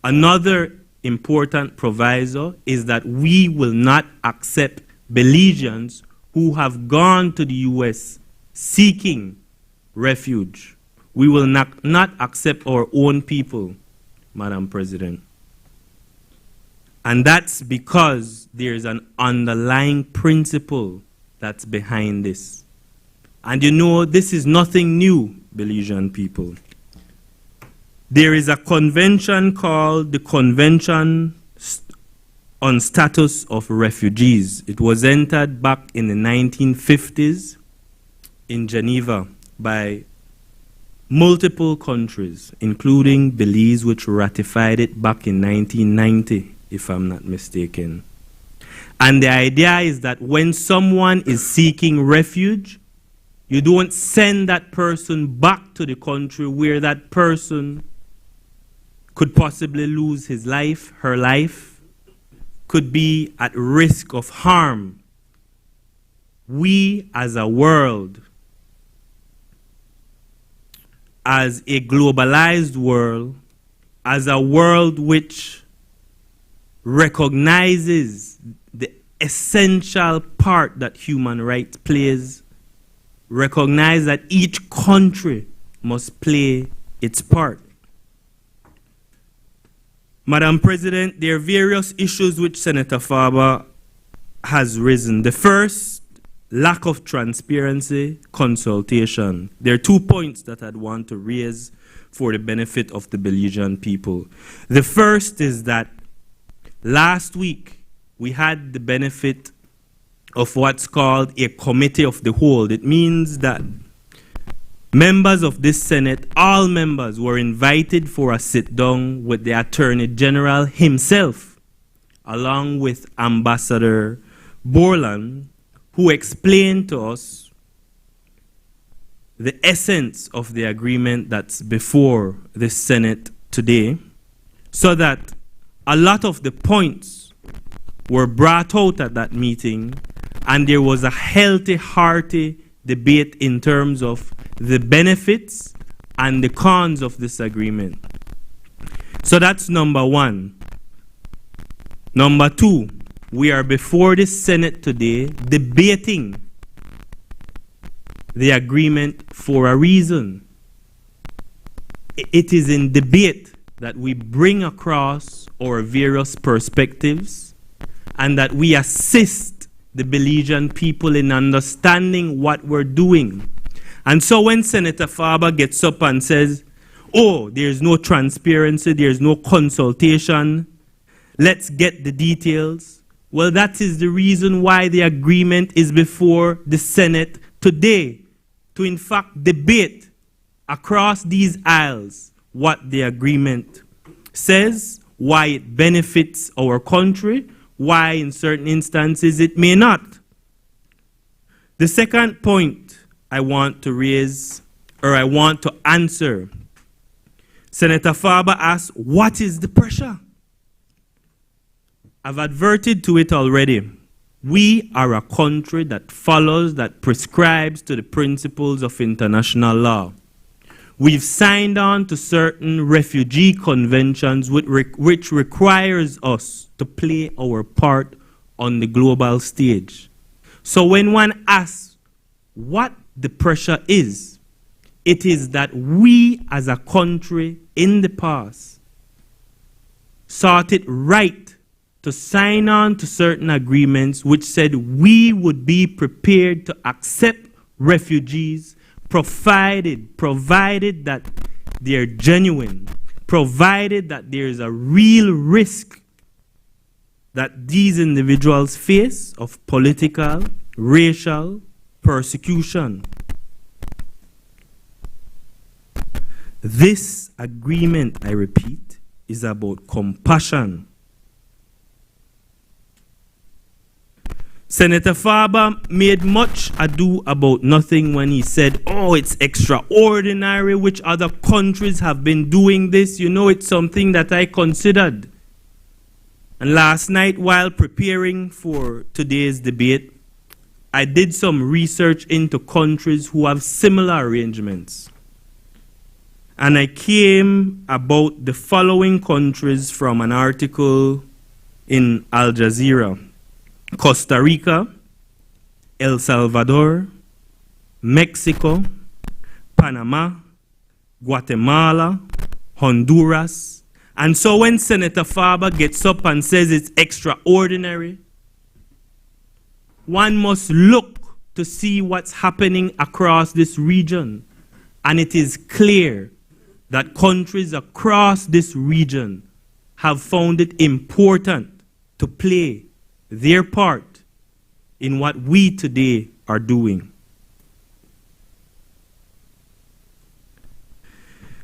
Another important proviso is that we will not accept Belizeans who have gone to the U.S. seeking refuge. We will not accept our own people, Madam President. And that's because there's an underlying principle that's behind this. And you know, this is nothing new, Belizean people. There is a convention called the Convention on Status of Refugees. It was entered back in the 1950s in Geneva by multiple countries, including Belize, which ratified it back in 1990, if I'm not mistaken. And the idea is that when someone is seeking refuge, you don't send that person back to the country where that person could possibly lose his life, her life, could be at risk of harm. We as a world, as a globalized world, as a world which recognizes the essential part that human rights plays, recognize that each country must play its part. Madam President, there are various issues which Senator Farber has risen. The first, lack of transparency, consultation. There are 2 points that I'd want to raise for the benefit of the Belizean people. The first is that last week we had the benefit of what's called a committee of the whole. It means that members of this Senate, all members, were invited for a sit-down with the Attorney General himself, along with Ambassador Borland, who explained to us the essence of the agreement that's before the Senate today, so that a lot of the points were brought out at that meeting, and there was a healthy, hearty debate in terms of the benefits and the cons of this agreement. So that's number one. Number two, we are before the Senate today debating the agreement for a reason. It is in debate that we bring across our various perspectives and that we assist the Belizean people in understanding what we're doing. And so when Senator Faber gets up and says, oh, there's no transparency, there's no consultation, let's get the details. Well, that is the reason why the agreement is before the Senate today, to in fact debate across these aisles what the agreement says, why it benefits our country, why in certain instances it may not. The second point I want to raise, or I want to answer, Senator Faber asked, what is the pressure? I've adverted to it already. We are a country that follows, that prescribes to the principles of international law. We've signed on to certain refugee conventions which requires us to play our part on the global stage. So when one asks what the pressure is, it is that we as a country in the past sought it right to sign on to certain agreements which said we would be prepared to accept refugees provided that they're genuine, provided that there's a real risk that these individuals face of political, racial persecution. This agreement, I repeat, is about compassion. Senator Faber made much ado about nothing when he said, oh, it's extraordinary which other countries have been doing this. You know, it's something that I considered. And last night, while preparing for today's debate, I did some research into countries who have similar arrangements. And I came about the following countries from an article in Al Jazeera: Costa Rica, El Salvador, Mexico, Panama, Guatemala, Honduras. And so when Senator Faber gets up and says it's extraordinary, one must look to see what's happening across this region. And it is clear that countries across this region have found it important to play their part in what we today are doing.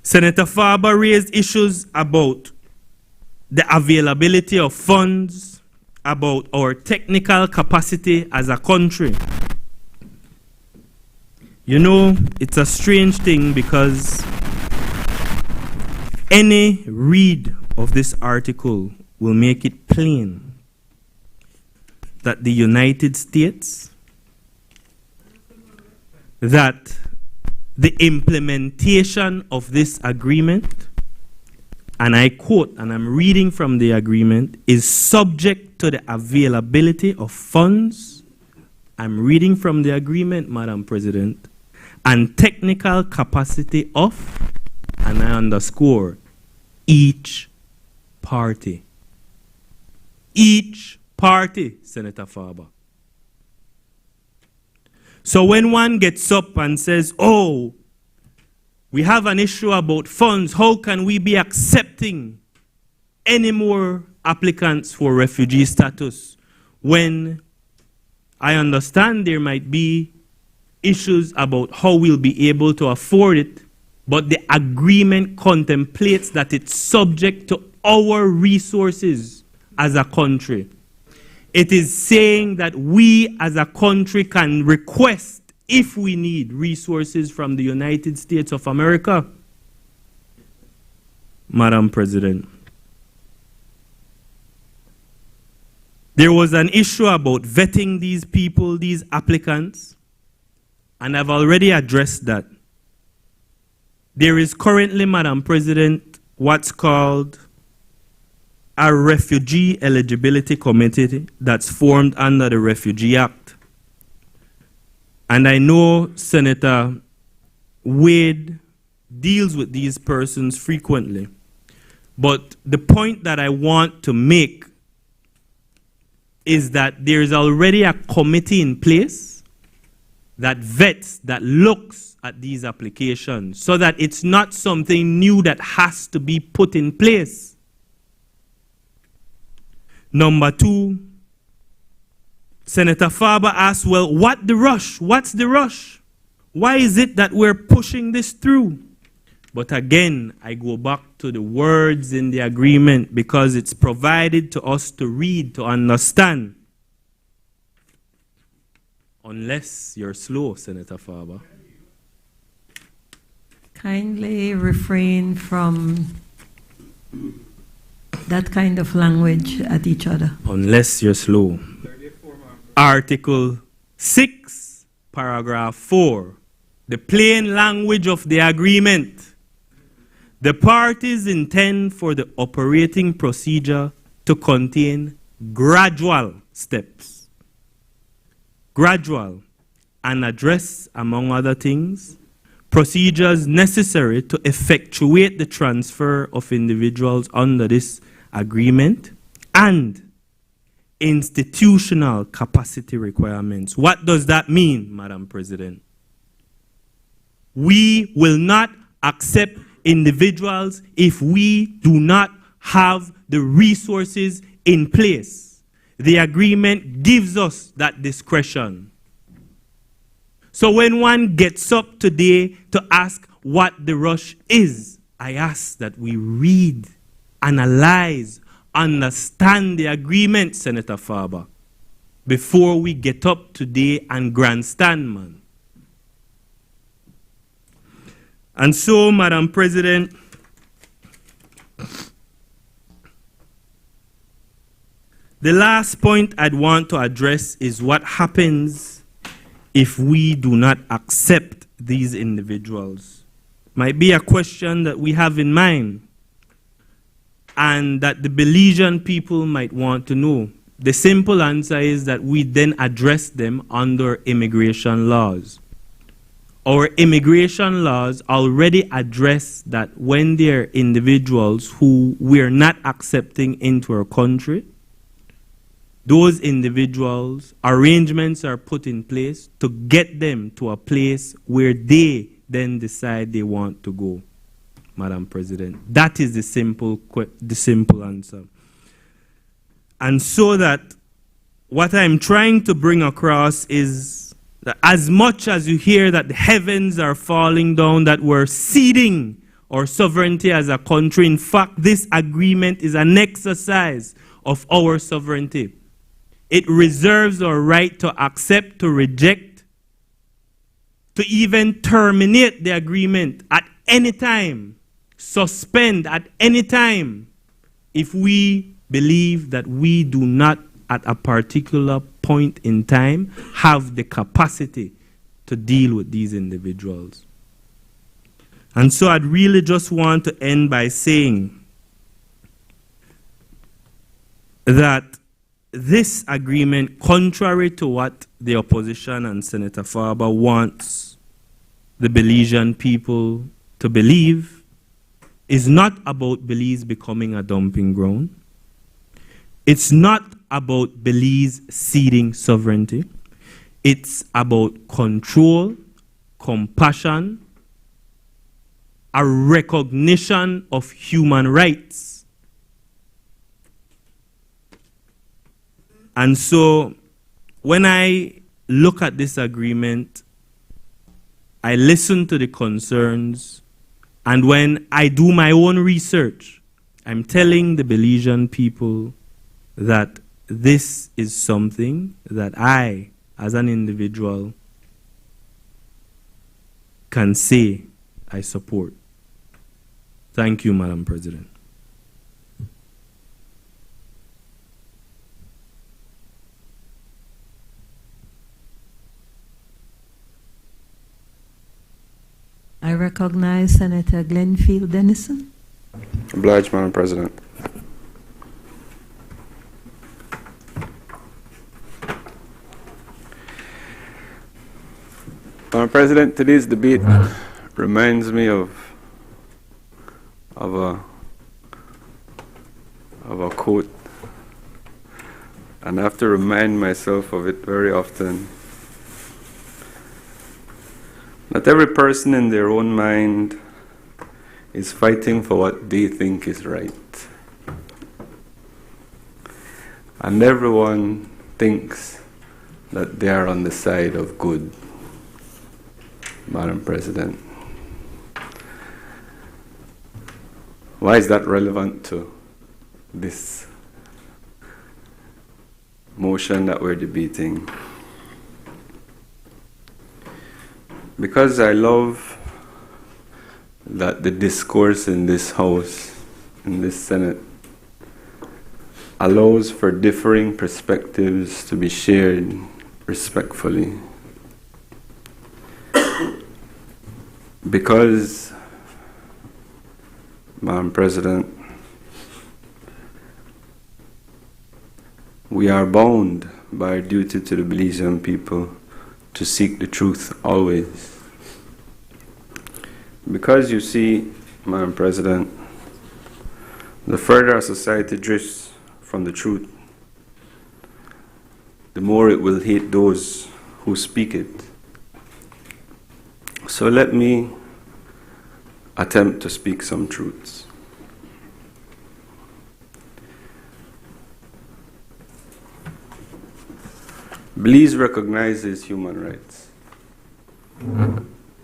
Senator Faber raised issues about the availability of funds, about our technical capacity as a country. You know, it's a strange thing because any read of this article will make it plain that the United States, that the implementation of this agreement, and I quote, and I'm reading from the agreement, is subject to the availability of funds. I'm reading from the agreement, Madam President, and technical capacity of, and I underscore, each party. Each party, Senator Faber. So when one gets up and says, oh, we have an issue about funds, how can we be accepting any more applicants for refugee status when I understand there might be issues about how we'll be able to afford it, but the agreement contemplates that it's subject to our resources as a country. It is saying that we as a country can request if we need resources from the United States of America. Madam President, There was an issue about vetting these people, these applicants, and I've already addressed that. There is currently, Madam President, what's called a Refugee Eligibility Committee that's formed under the Refugee Act. And I know Senator Wade deals with these persons frequently. But the point that I want to make is that there is already a committee in place that vets, that looks at these applications, so that it's not something new that has to be put in place. Number two, Senator Farber asked, well, what the rush? What's the rush? Why is it that we're pushing this through? But again, I go back to the words in the agreement because it's provided to us to read, to understand. Unless you're slow, Senator Farber. Kindly refrain from that kind of language at each other. Unless you're slow. Article 6, paragraph 4. The plain language of the agreement. The parties intend for the operating procedure to contain gradual steps. Gradual, and address, among other things, procedures necessary to effectuate the transfer of individuals under this agreement and institutional capacity requirements. What does that mean, Madam President? We will not accept individuals if we do not have the resources in place. The agreement gives us that discretion. So when one gets up today to ask what the rush is, I ask that we read, analyze, understand the agreement, Senator Farber, before we get up today and grandstand, man. And so, Madam President, the last point I'd want to address is what happens if we do not accept these individuals. Might be a question that we have in mind and that the Belizean people might want to know. The simple answer is that we then address them under immigration laws. Our immigration laws already address that when there are individuals who we're not accepting into our country, those individuals, arrangements are put in place to get them to a place where they then decide they want to go, Madam President. That is the simple answer. And so that what I'm trying to bring across is that as much as you hear that the heavens are falling down, that we're ceding our sovereignty as a country, in fact, this agreement is an exercise of our sovereignty. It reserves our right to accept, to reject, to even terminate the agreement at any time, suspend at any time, if we believe that we do not, at a particular point in time, have the capacity to deal with these individuals. And so I'd really just want to end by saying that this agreement, contrary to what the opposition and Senator Farber wants the Belizean people to believe, is not about Belize becoming a dumping ground. It's not about Belize ceding sovereignty. It's about control, compassion, a recognition of human rights. And so when I look at this agreement, I listen to the concerns, and when I do my own research, I'm telling the Belizean people that this is something that I, as an individual, can say I support. Thank you, Madam President. recognize Senator Glenfield Dennison. Obliged, Madam President. Madam President, today's debate reminds me of a quote, and I have to remind myself of it very often. Not every person in their own mind is fighting for what they think is right. And everyone thinks that they are on the side of good, Madam President. Why is that relevant to this motion that we're debating? Because I love that the discourse in this House, in this Senate, allows for differing perspectives to be shared respectfully. Because, Madam President, we are bound by our duty to the Belizean people to seek the truth always. Because you see, Madam President, the further our society drifts from the truth, the more it will hate those who speak it. So let me attempt to speak some truths. Belize recognizes human rights.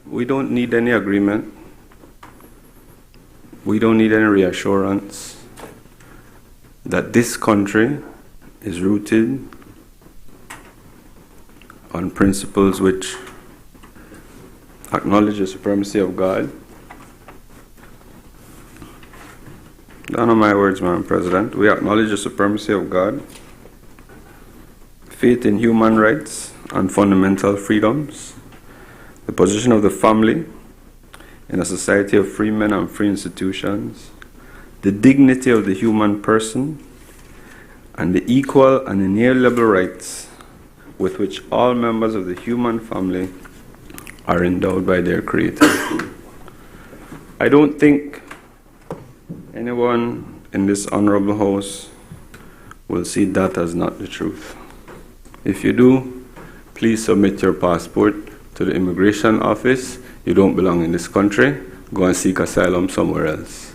We don't need any agreement. We don't need any reassurance that this country is rooted on principles which acknowledge the supremacy of God. None of my words, Madam President. We acknowledge the supremacy of God, faith in human rights and fundamental freedoms, the position of the family in a society of free men and free institutions, the dignity of the human person, and the equal and inalienable rights with which all members of the human family are endowed by their Creator. I don't think anyone in this honorable House will see that as not the truth. If you do, please submit your passport to the immigration office. You don't belong in this country. Go and seek asylum somewhere else.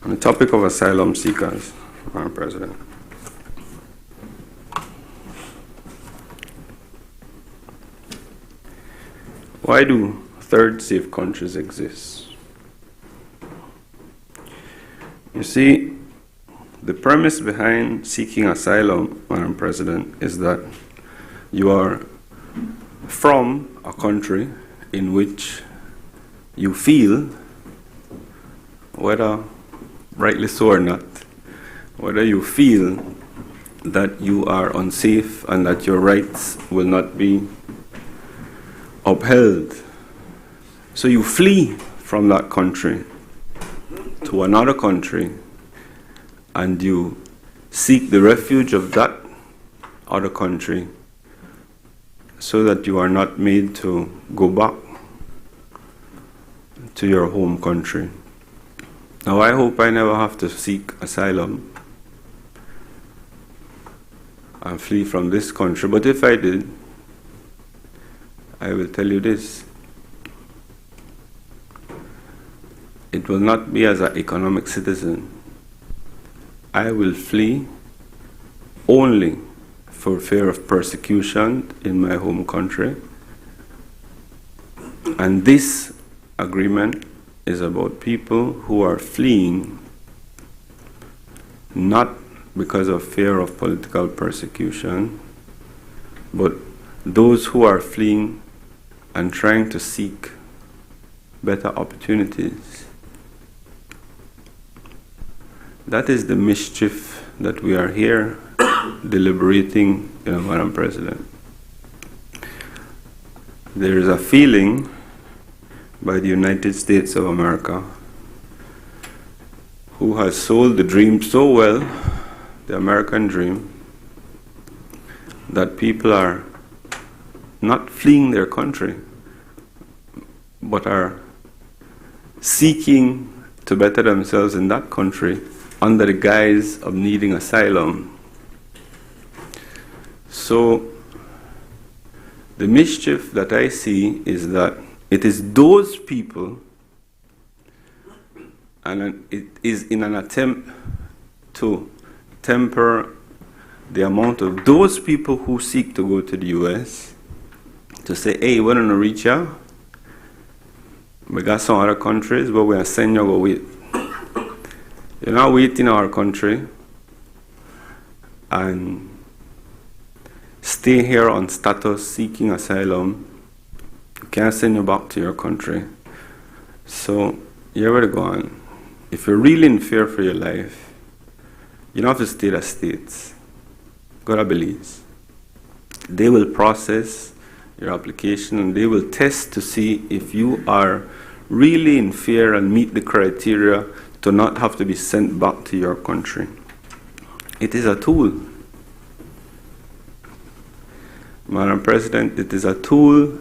On the topic of asylum seekers, Madam President, why do third safe countries exist? You see, the premise behind seeking asylum, Madam President, is that you are from a country in which you feel, whether rightly so or not, whether you feel that you are unsafe and that your rights will not be upheld. So you flee from that country to another country and you seek the refuge of that other country so that you are not made to go back to your home country. Now, I hope I never have to seek asylum and flee from this country, but if I did, I will tell you this. It will not be as an economic citizen. I will flee only for fear of persecution in my home country. And this agreement is about people who are fleeing not because of fear of political persecution, but those who are fleeing and trying to seek better opportunities. That is the mischief that we are here deliberating, Madam President. there is a feeling by the United States of America, who has sold the dream so well, the American dream, that people are not fleeing their country, but are seeking to better themselves in that country under the guise of needing asylum. So the mischief that I see is that it is those people, and it is in an attempt to temper the amount of those people who seek to go to the US, to say, hey, we're going to reach out. We got some other countries where we are sending you go wait. You're not waiting in our country and stay here on status seeking asylum. You can't send you back to your country. So you're where to go on. If you're really in fear for your life, you don't have to stay at States. Go to Belize. They will process your application and they will test to see if you are really in fear and meet the criteria to not have to be sent back to your country. It is a tool. Madam President, it is a tool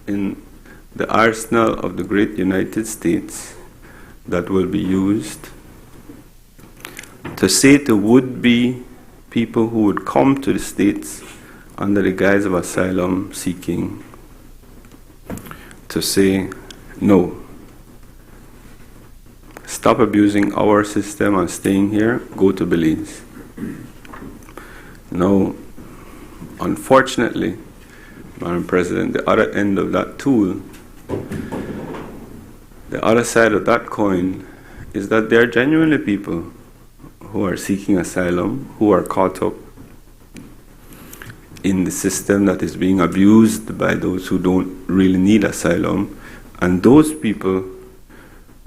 in the arsenal of the great United States that will be used to say to would-be people who would come to the States under the guise of asylum seeking, to say, no, stop abusing our system and staying here, go to Belize. Now, unfortunately, Madam President, the other end of that tool, the other side of that coin, is that there are genuinely people who are seeking asylum, who are caught up in the system that is being abused by those who don't really need asylum, and those people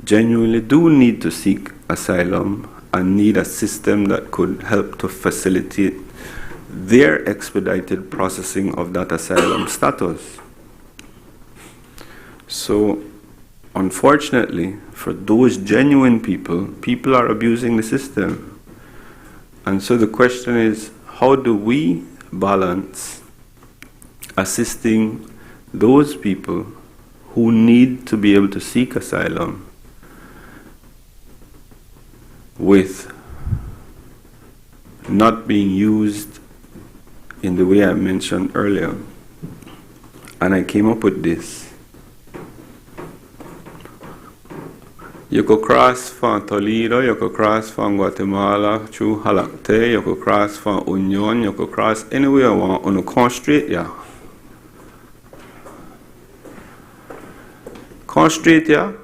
genuinely do need to seek asylum and need a system that could help to facilitate their expedited processing of that asylum status. So, unfortunately, for those genuine people, people are abusing the system. And so the question is, how do we balance assisting those people who need to be able to seek asylum with not being used in the way I mentioned earlier? And I came up with this. You could cross from Toledo, you could cross from Guatemala through Halacte, you could cross from Union, you could cross anywhere you want on a come straight here. Come straight here,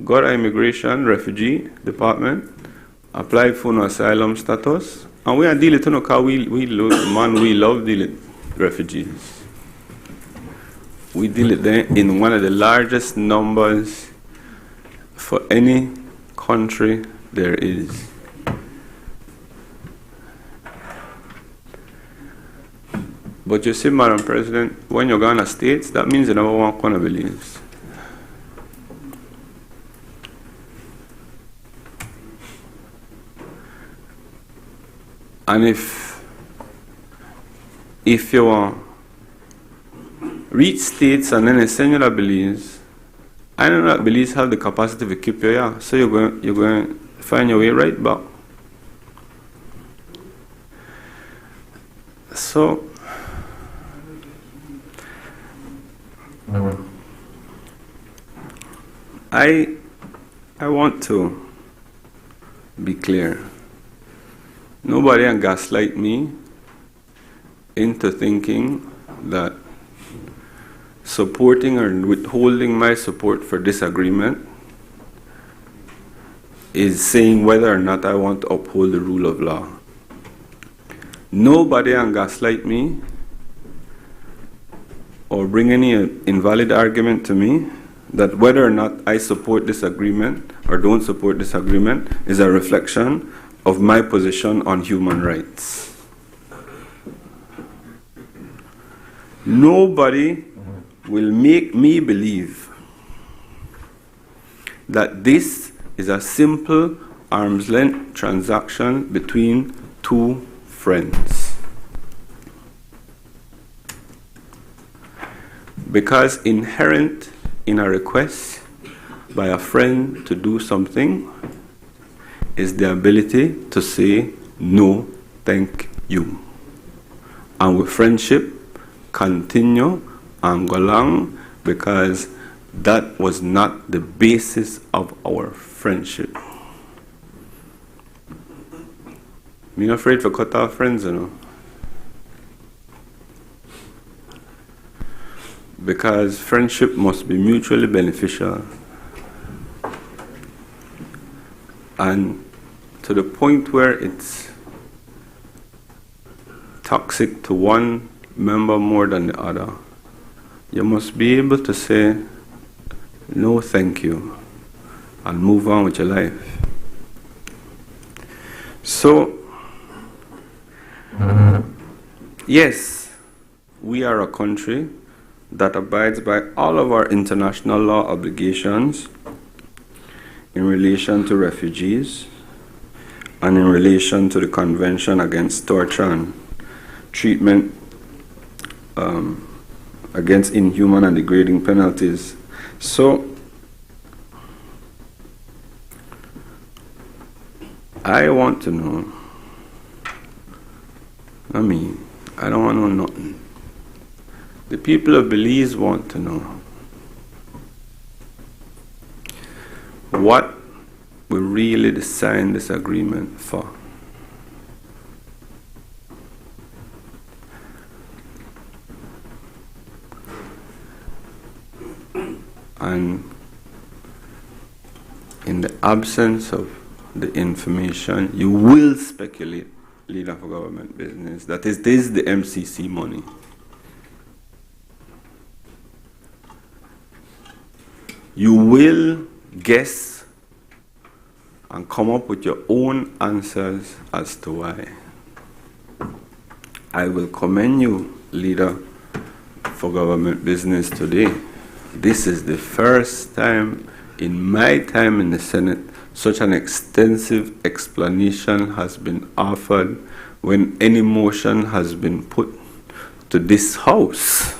go to Immigration, Refugee Department, apply for an asylum status, and we are dealing with because we love dealing with refugees. We deal with them in one of the largest numbers for any country there is. But you see, Madam President, when you're going to States, that means you never want to Belize. And if you want reach States and then they send you to Belize, I don't know that Belize have the capacity to keep you here, so you're going to find your way right back. So, I want to be clear. Nobody can gaslight me into thinking that supporting or withholding my support for this agreement is saying whether or not I want to uphold the rule of law. Nobody can gaslight me or bring any invalid argument to me that whether or not I support this agreement or don't support this agreement is a reflection of my position on human rights. Nobody will make me believe that this is a simple arm's length transaction between two friends. Because inherent in a request by a friend to do something is the ability to say no, thank you. And with friendship, continue and go along, because that was not the basis of our friendship. Me not afraid to cut off friends, you know. Because friendship must be mutually beneficial. And to the point where it's toxic to one member more than the other, you must be able to say no thank you and move on with your life. So, yes, we are a country that abides by all of our international law obligations in relation to refugees and in relation to the Convention Against Torture and Treatment against inhuman and degrading penalties. So, I want to know, I don't want to know nothing. The people of Belize want to know what we really signed this agreement for. And in the absence of the information, you will speculate, leader for government business, that this is the MCC money. You will guess and come up with your own answers as to why. I will commend you, leader for government business today. This is the first time in my time in the Senate such an extensive explanation has been offered when any motion has been put to this House.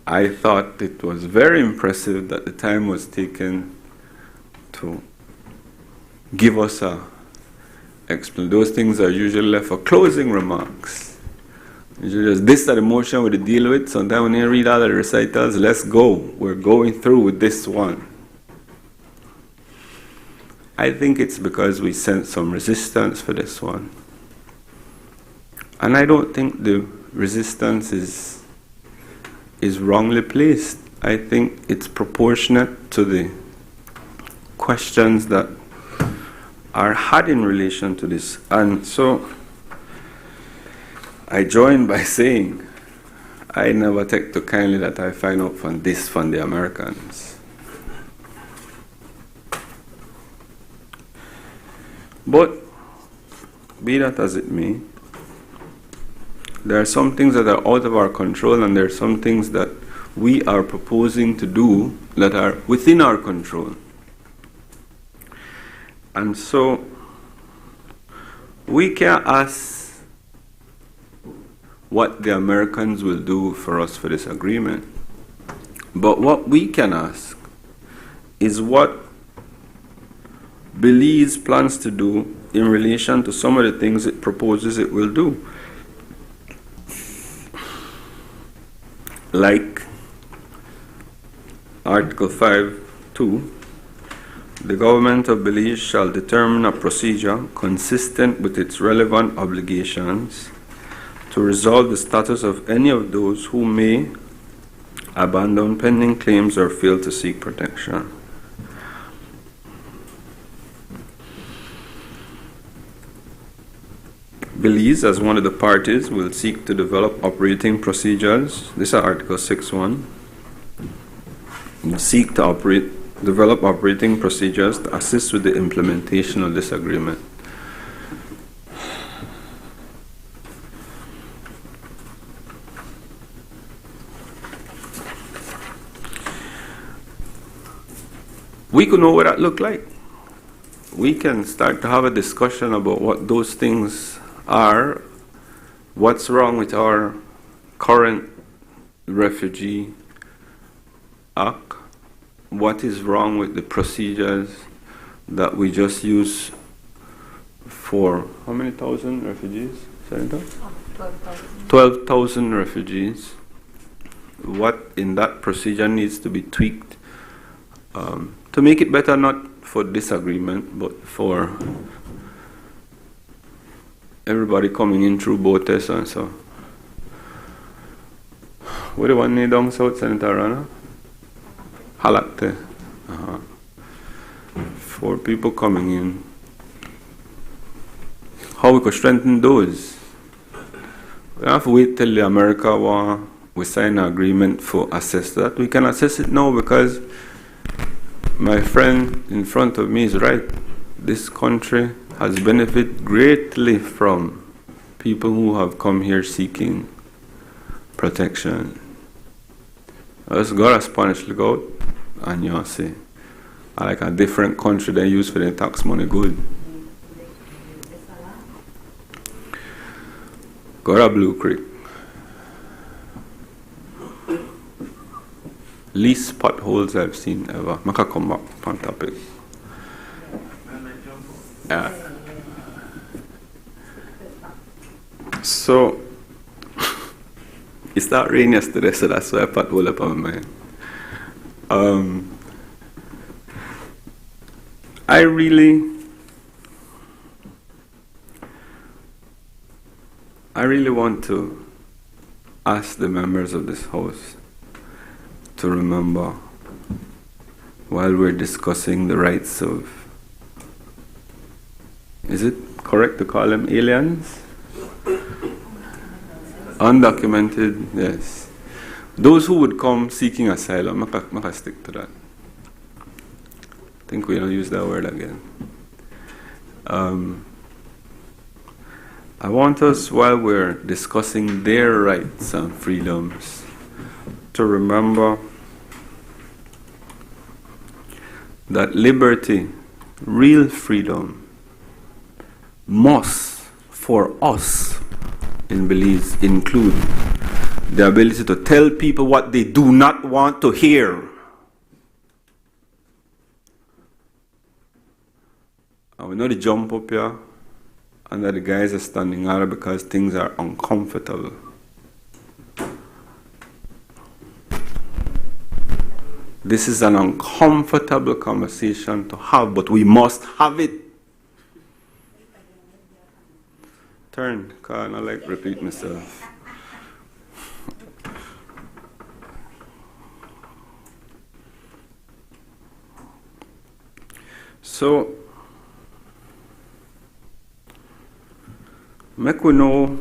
I thought it was very impressive that the time was taken to give us a explain. Those things are usually left for closing remarks. Usually just this is the motion we deal with. Sometimes when you read all the recitals, let's go. We're going through with this one. I think it's because we sent some resistance for this one. And I don't think the resistance is wrongly placed. I think it's proportionate to the questions that are had in relation to this. And so I join by saying I never take too kindly that I find out from this from the Americans. But be that as it may, there are some things that are out of our control, and there are some things that we are proposing to do that are within our control. And so we can't ask what the Americans will do for us for this agreement. But what we can ask is what Belize plans to do in relation to some of the things it proposes it will do. Like Article 5(2), the government of Belize shall determine a procedure consistent with its relevant obligations to resolve the status of any of those who may abandon pending claims or fail to seek protection. Belize, as one of the parties, will seek to develop operating procedures. This is Article 6(1). Seek to develop operating procedures to assist with the implementation of this agreement. we could know what that looked like. We can start to have a discussion about what those things are, what's wrong with our current refugee act, what is wrong with the procedures that we just use for how many thousand refugees? 12,000 refugees. What in that procedure needs to be tweaked to make it better, not for disagreement, but for everybody coming in through both tests and so. What do you want to down south, Senator Rana? Halakte. For people coming in. How we could strengthen those? We have to wait till the America we sign an agreement for assess that. We can assess it now because my friend in front of me is right. This country has benefited greatly from people who have come here seeking protection. Let's go to Spanish lookout and you see, I like a different country they use for their tax money good. Go to Blue Creek. Least potholes I've seen ever. I can come back on topic. Yeah. So, it started raining yesterday, so that's why I pothole up on my mind. I really want to ask the members of this House to remember, while we're discussing the rights of, is it correct to call them aliens? Undocumented, yes. Those who would come seeking asylum, I can stick to that. I think we don't use that word again. I want us, while we're discussing their rights and freedoms, to remember that liberty, real freedom, must, for us in Belize, include the ability to tell people what they do not want to hear. And we know the jump up here, and that the guys are standing out because things are uncomfortable. This is an uncomfortable conversation to have, but we must have it. Turn, because I like repeat myself. So, make we know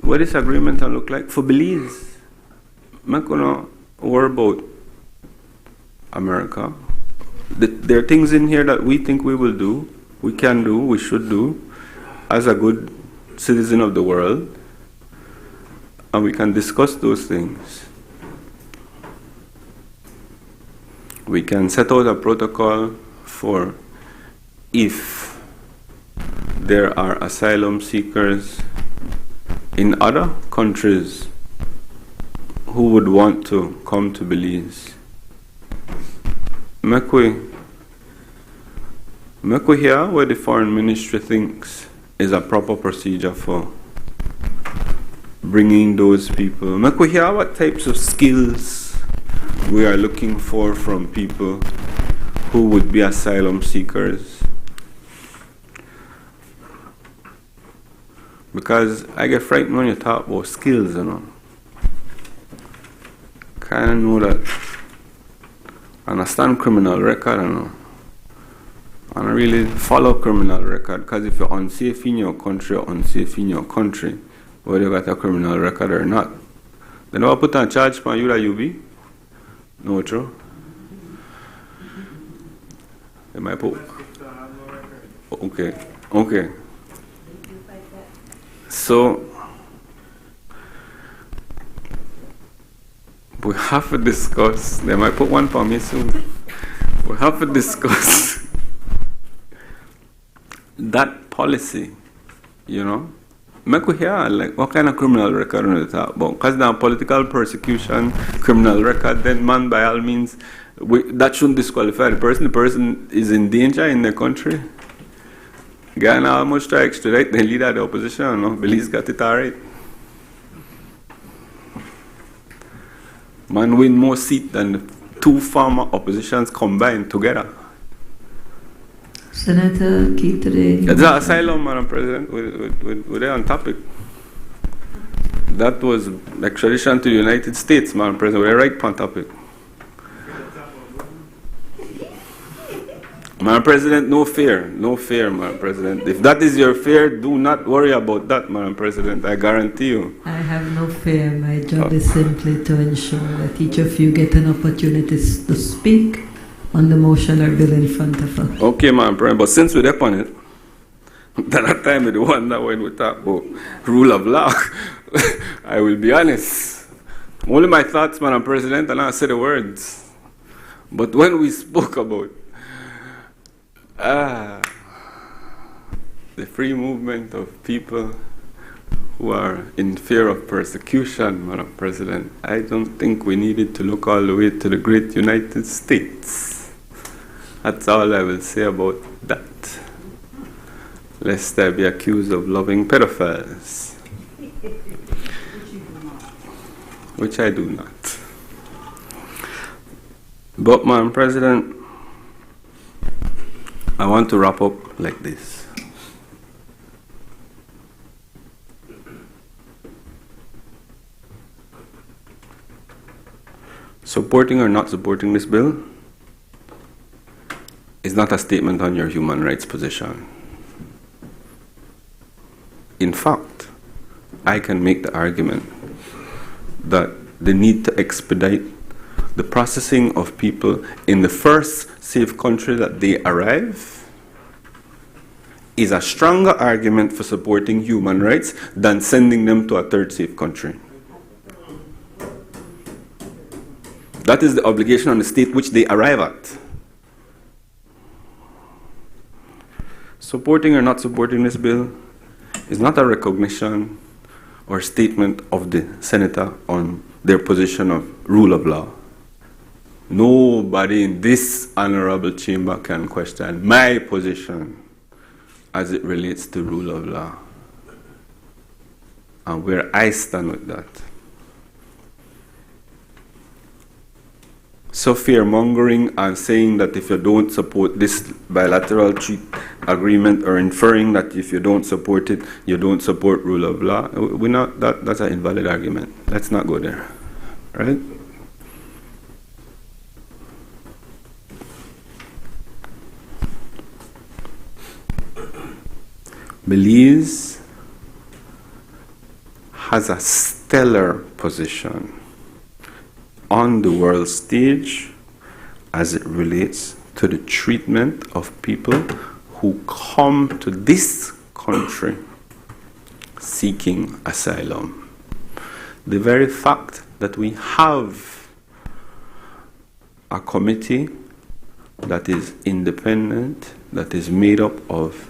what this agreement will look like for Belize. Make we know more about America. There are things in here that we think we will do, we can do, we should do, as a good citizen of the world, and we can discuss those things. We can set out a protocol for if there are asylum seekers in other countries who would want to come to Belize. Make we hear what the Foreign Ministry thinks is a proper procedure for bringing those people. Make we hear what types of skills we are looking for from people who would be asylum seekers. Because I get frightened when you talk about skills, you know. Kind of know that. Understand criminal record, you know. And I really follow criminal record, because if you're unsafe in your country, you're unsafe in your country, whether you got a criminal record or not. They never put a charge for you that you be? No, true? They might put. Okay. So, We have to discuss. They might put one for me soon. We have to discuss that policy, you know. Make we hear like what kind of criminal record we talk about? Because now political persecution, criminal record, then man by all means, that shouldn't disqualify the person. The person is in danger in their country. Ghana almost try to extradite the leader of the opposition. No, Belize got it all right. Man win more seats than the two former oppositions combined together. Senator, keep today. It's an asylum, Madam President. We're on topic. That was extradition to the United States, Madam President. We're right on topic. Madam President, no fear, Madam President. If that is your fear, do not worry about that, Madam President. I guarantee you. I have no fear. My job is simply to ensure that each of you get an opportunity to speak on the motion or bill in front of us. Okay, Madam President, but since we're upon it, that time is the one that when we talk about rule of law, I will be honest. Only my thoughts, Madam President, and I'll say the words. But when we spoke about the free movement of people who are in fear of persecution, Madam President, I don't think we needed to look all the way to the great United States. That's all I will say about that. Lest I be accused of loving pedophiles. Which I do not. But, Madam President, I want to wrap up like this. Supporting or not supporting this bill is not a statement on your human rights position. In fact, I can make the argument that the need to expedite the processing of people in the first safe country that they arrive is a stronger argument for supporting human rights than sending them to a third safe country. That is the obligation on the state which they arrive at. Supporting or not supporting this bill is not a recognition or statement of the senator on their position of rule of law. Nobody in this honorable chamber can question my position as it relates to rule of law and where I stand with that. So fear-mongering and saying that if you don't support this bilateral agreement or inferring that if you don't support it, you don't support rule of law, that's an invalid argument. Let's not go there, right? Belize has a stellar position on the world stage as it relates to the treatment of people who come to this country seeking asylum. The very fact that we have a committee that is independent, that is made up of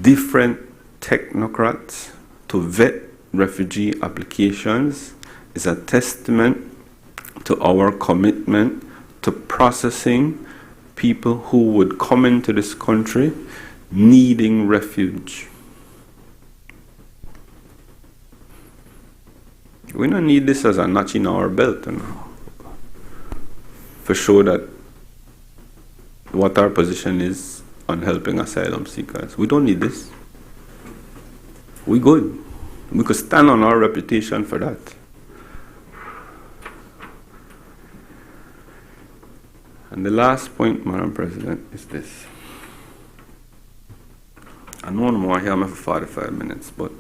different technocrats to vet refugee applications is a testament to our commitment to processing people who would come into this country needing refuge. We don't need this as a notch in our belt, for sure that what our position is on helping asylum seekers. We don't need this. We good. We could stand on our reputation for that. And the last point, Madam President, is this. I know I'm more here for 45 minutes, but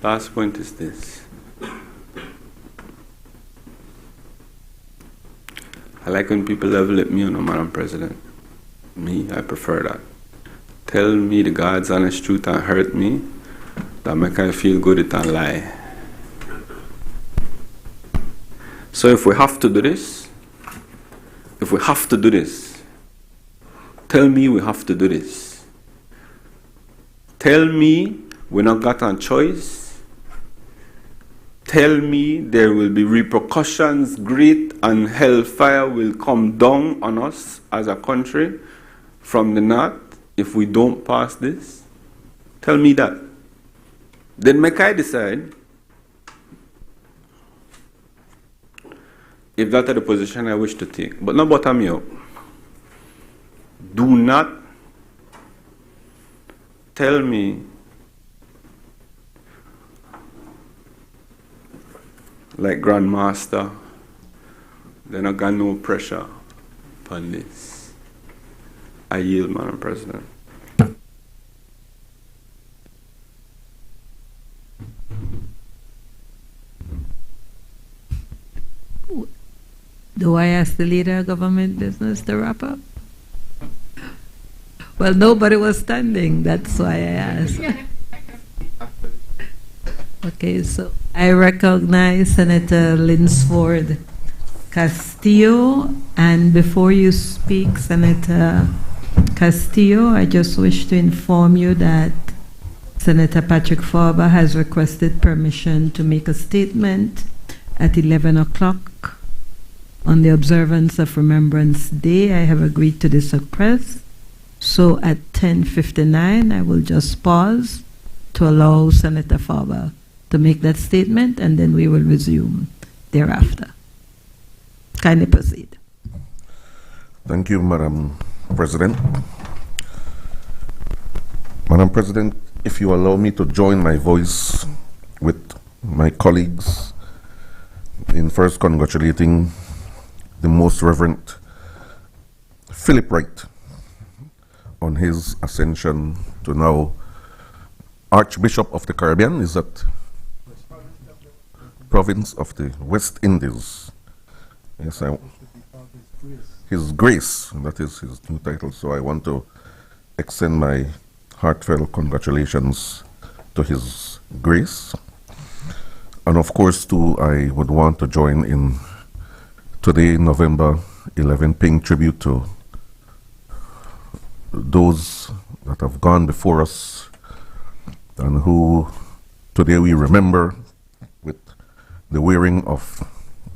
last point is this. I like when people level at me, Madam President. Me, I prefer that. Tell me the God's honest truth and hurt me, that make I feel good it and lie. So if we have to do this, tell me we have to do this. Tell me we not got a choice. Tell me there will be repercussions great and hellfire will come down on us as a country from the north if we don't pass this. Tell me that. Then make I decide if that is the position I wish to take. But not bottom me up. Do not tell me like Grandmaster, then I got no pressure upon this. I yield, Madam President. Do I ask the leader of government business to wrap up? Well, nobody was standing, that's why I asked. Okay, so I recognize Senator Linsford Castillo, and before you speak, Senator Castillo, I just wish to inform you that Senator Patrick Farber has requested permission to make a statement at 11 o'clock on the observance of Remembrance Day. I have agreed to this request. So at 10:59, I will just pause to allow Senator Farber to make that statement, and then we will resume thereafter. Kindly proceed. Thank you, Madam President. Madam President, if you allow me to join my voice with my colleagues in first congratulating the Most Reverend Philip Wright on his ascension to now Archbishop of the Caribbean, is that province of the West Indies. Yes, His Grace, that is his new title. So I want to extend my heartfelt congratulations to His Grace. And of course, too, I would want to join in today, November 11, paying tribute to those that have gone before us and who today we remember with the wearing of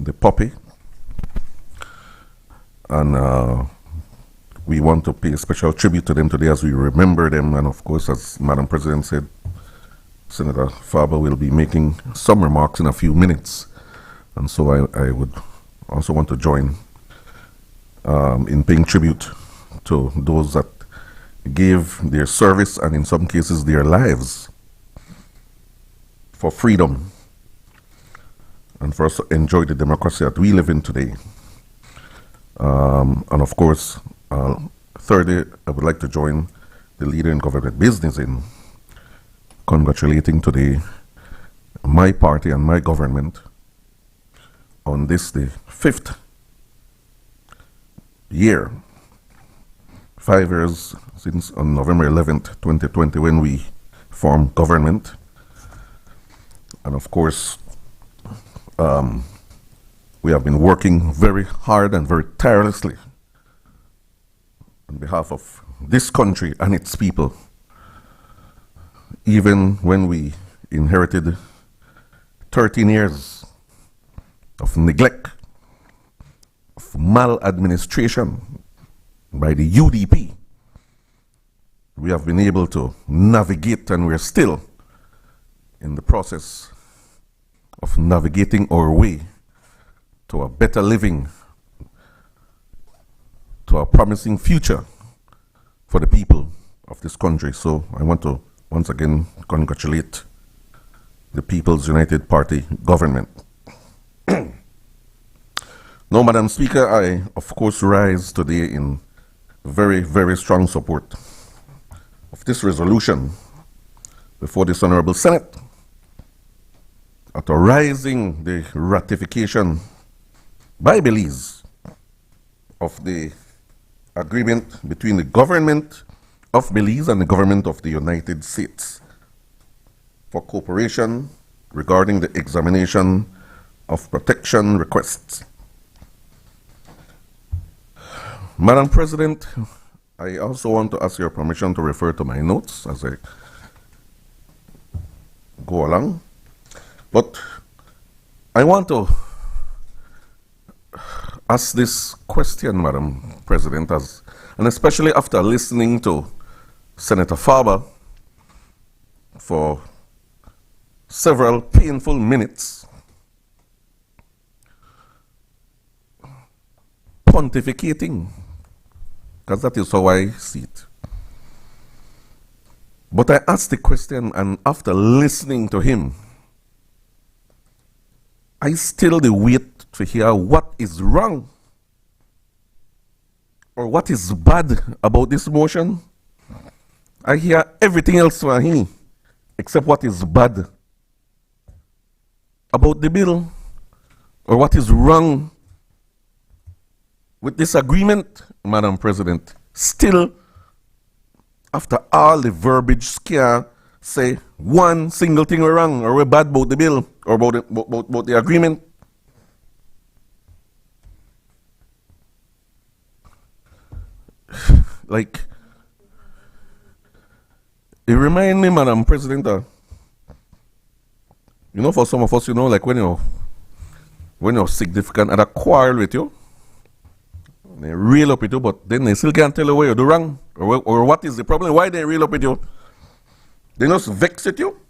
the poppy. And we want to pay special tribute to them today as we remember them. And of course, as Madam President said, Senator Farber will be making some remarks in a few minutes. And so I would also want to join in paying tribute to those that gave their service and in some cases their lives for freedom and for us to enjoy the democracy that we live in today. And of course, thirdly, I would like to join the leader in government business in congratulating today my party and my government on this, the 5th year, 5 years since on November 11th, 2020, when we formed government. And of course, we have been working very hard and very tirelessly on behalf of this country and its people, even when we inherited 13 years of neglect, of maladministration by the UDP. We have been able to navigate, and we're still in the process of navigating our way to a better living, to a promising future for the people of this country. So I want to once again congratulate the People's United Party government. Now, Madam Speaker, I of course rise today in very, very strong support of this resolution before this Honorable Senate, authorizing the ratification by Belize of the agreement between the government of Belize and the government of the United States for cooperation regarding the examination of protection requests. Madam President, I also want to ask your permission to refer to my notes as I go along. But I want to ask this question, Madam President, and especially after listening to Senator Faber for several painful minutes, pontificating, because that is how I see it. But I asked the question, and after listening to him, I still wait to hear what is wrong or what is bad about this motion. I hear everything else from him except what is bad about the bill or what is wrong with this agreement, Madam President. Still, after all the verbiage scare, say one single thing we're wrong or we're bad about the bill or about the agreement. Like, it reminds me, Madam President, you know, for some of us, you know, like when your significant other quarrel with you, they reel up with you, but then they still can't tell you what you do wrong or what is the problem, why they reel up with you. They just vex at you.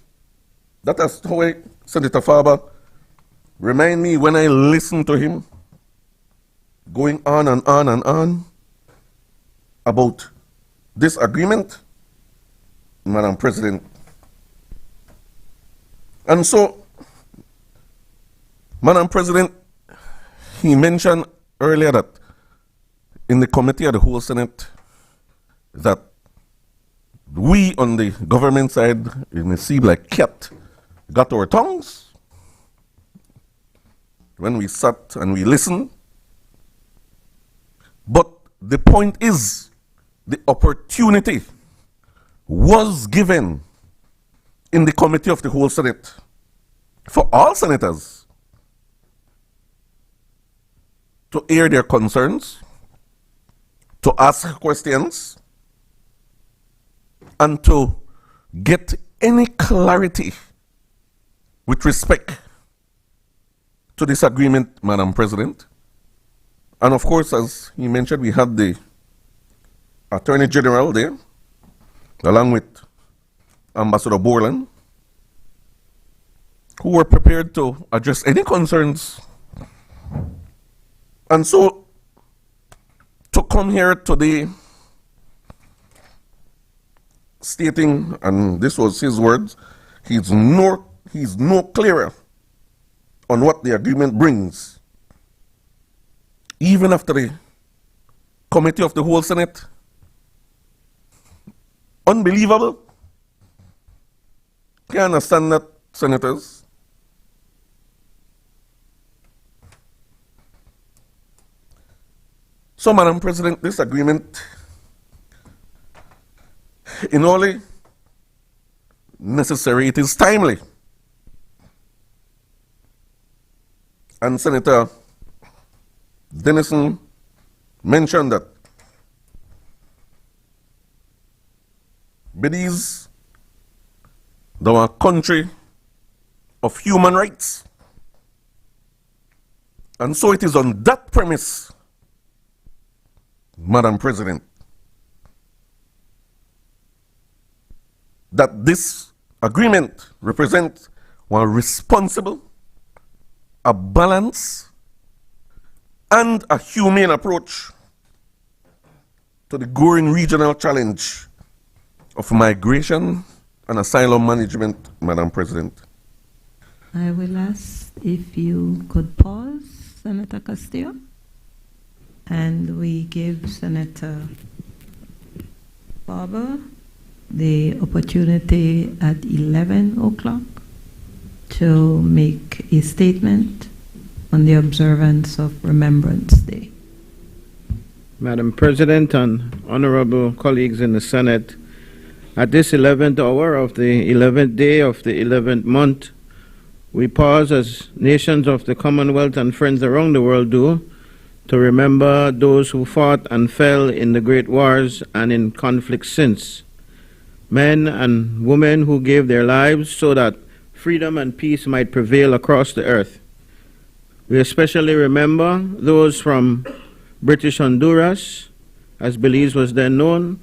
That is how Senator Faber remind me when I listen to him going on and on and on about this agreement, Madam President. And so, Madam President, he mentioned earlier that in the committee of the whole Senate that we on the government side, it may seem like cat got our tongues when we sat and we listened. But the point is, the opportunity was given in the committee of the whole Senate for all senators to air their concerns, to ask questions, and to get any clarity with respect to this agreement, Madam President. And of course, as he mentioned, we had the Attorney General there, along with Ambassador Borland, who were prepared to address any concerns. And so, to come here today stating, and this was his words, he's no clearer on what the agreement brings, even after the committee of the whole Senate. Unbelievable. Can you understand that, senators? So, Madam President, this agreement, in only necessary, it is timely. And Senator Denison mentioned that Belize, our country of human rights. And so it is on that premise, Madam President, that this agreement represents one responsible, a balanced, and a humane approach to the growing regional challenge of migration and asylum management, Madam President. I will ask if you could pause, Senator Castillo, and we give Senator Barber the opportunity at 11 o'clock to make a statement on the observance of Remembrance Day. Madam President and honorable colleagues in the Senate, at this 11th hour of the 11th day of the 11th month, we pause as nations of the Commonwealth and friends around the world do to remember those who fought and fell in the great wars and in conflicts since. Men and women who gave their lives so that freedom and peace might prevail across the earth. We especially remember those from British Honduras, as Belize was then known,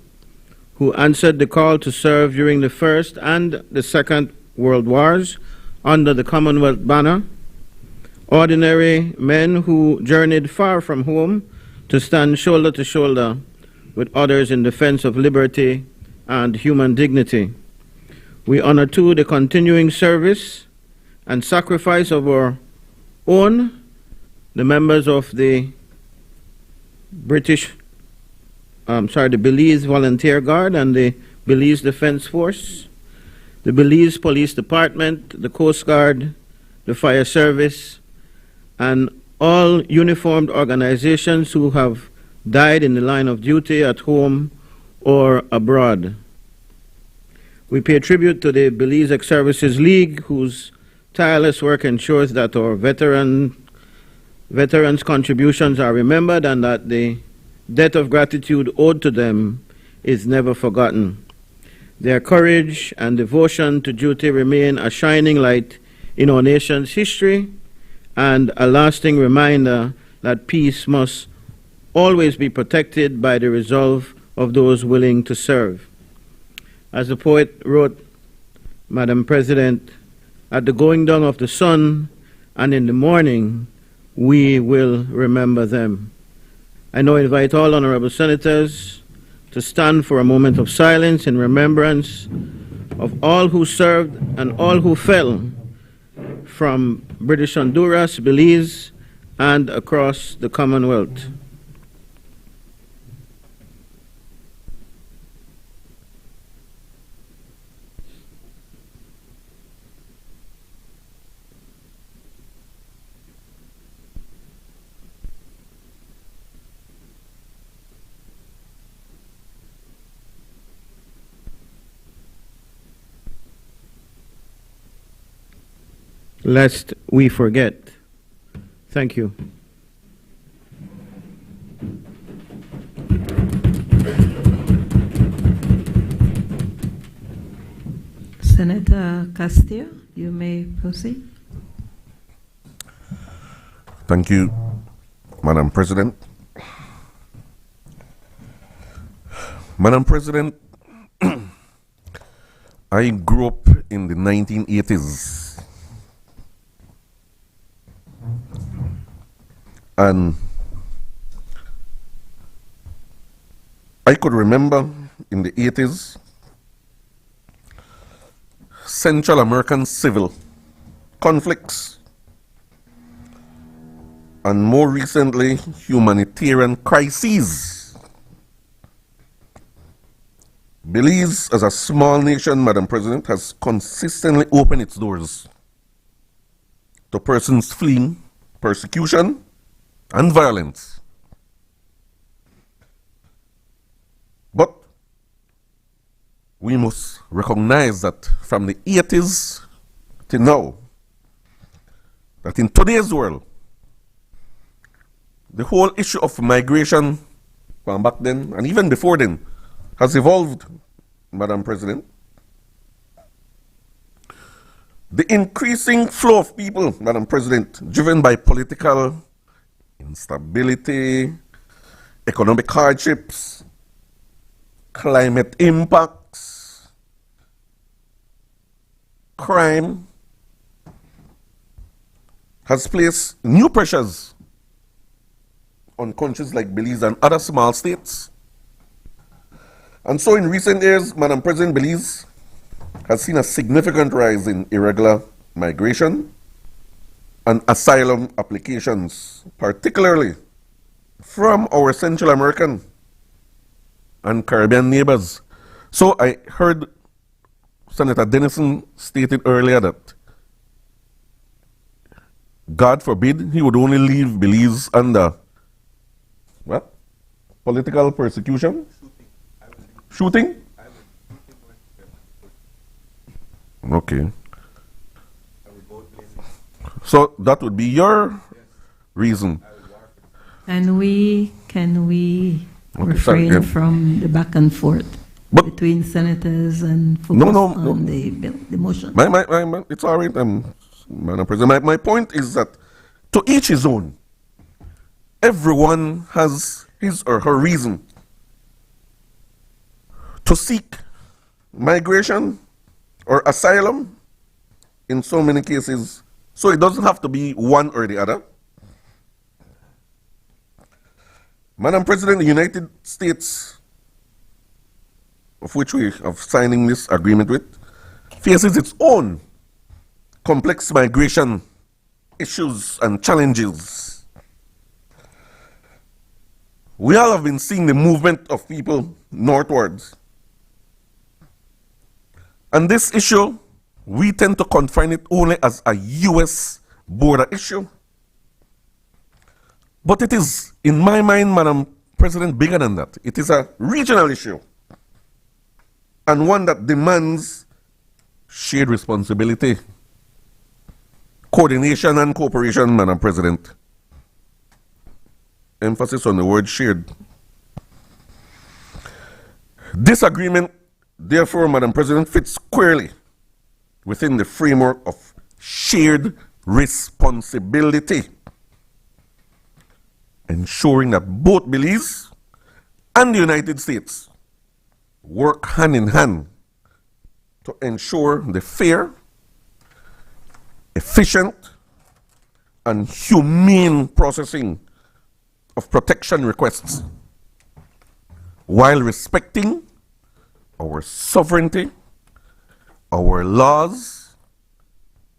who answered the call to serve during the First and the Second World Wars under the Commonwealth banner. Ordinary men who journeyed far from home to stand shoulder to shoulder with others in defense of liberty and human dignity. We honor too the continuing service and sacrifice of our own, the members of the the Belize Volunteer Guard and the Belize Defense Force, the Belize Police Department, the Coast Guard, the Fire Service, and all uniformed organizations who have died in the line of duty at home or abroad. We pay tribute to the Belize Ex-Services League, whose tireless work ensures that our veterans' contributions are remembered and that the debt of gratitude owed to them is never forgotten. Their courage and devotion to duty remain a shining light in our nation's history and a lasting reminder that peace must always be protected by the resolve of those willing to serve. As the poet wrote, Madam President, at the going down of the sun and in the morning, we will remember them. I now invite all honorable senators to stand for a moment of silence in remembrance of all who served and all who fell from British Honduras, Belize, and across the Commonwealth. Lest we forget. Thank you. Senator Castillo, you may proceed. Thank you, Madam President. Madam President, I grew up in the 1980s. And I could remember in the 80s Central American civil conflicts and more recently humanitarian crises. Belize, as a small nation, Madam President, has consistently opened its doors to persons fleeing persecution and violence. But we must recognize that from the 80s to now, that in today's world, the whole issue of migration from back then and even before then has evolved, Madam President. The increasing flow of people, Madam President, driven by political instability, economic hardships, climate impacts, crime, has placed new pressures on countries like Belize and other small states. And so in recent years, Madam President, Belize has seen a significant rise in irregular migration and asylum applications, particularly from our Central American and Caribbean neighbors. So I heard Senator Denison stated earlier that God forbid he would only leave Belize under what? Political persecution? Shooting? Okay. So that would be your reason. Can we Okay, refrain sorry, yeah. from the back and forth But between senators and focus no. on the bill, the motion? It's all right, Madam President. My point is that to each his own. Everyone has his or her reason to seek migration or asylum in so many cases. So it doesn't have to be one or the other. Madam President, the United States, of which we are signing this agreement with, faces its own complex migration issues and challenges. We all have been seeing the movement of people northwards. And this issue, we tend to confine it only as a U.S. border issue. But it is, in my mind, Madam President, bigger than that. It is a regional issue. And one that demands shared responsibility, coordination and cooperation, Madam President. Emphasis on the word shared. This agreement, therefore, Madam President, fits squarely within the framework of shared responsibility, ensuring that both Belize and the United States work hand in hand to ensure the fair, efficient, and humane processing of protection requests while respecting our sovereignty, our laws,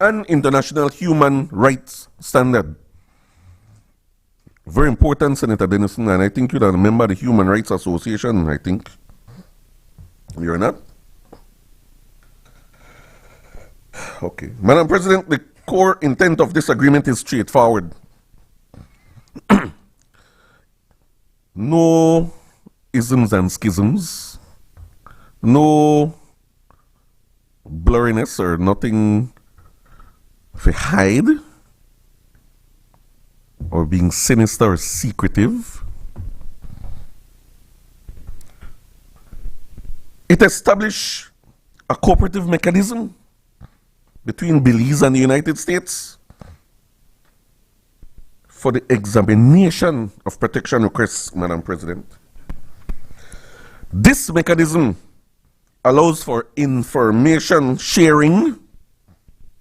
and international human rights standard. Very important, Senator Denison, and I think you're a member of the Human Rights Association, I think. You're not? Okay. Madam President, the core intent of this agreement is straightforward. No isms and schisms, no blurriness or nothing to hide or being sinister or secretive. It established a cooperative mechanism between Belize and the United States for the examination of protection requests, Madam President. This mechanism allows for information sharing,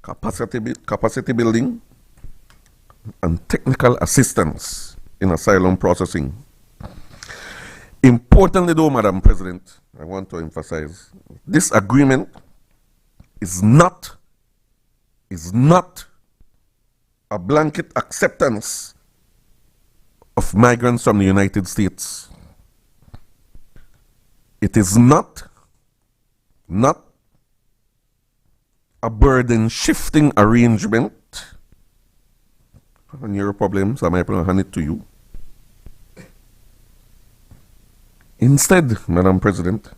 capacity building, and technical assistance in asylum processing. Importantly though, Madam President, I want to emphasize, this agreement is not a blanket acceptance of migrants from the United States. It is not a burden shifting arrangement. And your problems, I might hand it to you. Instead, Madam President,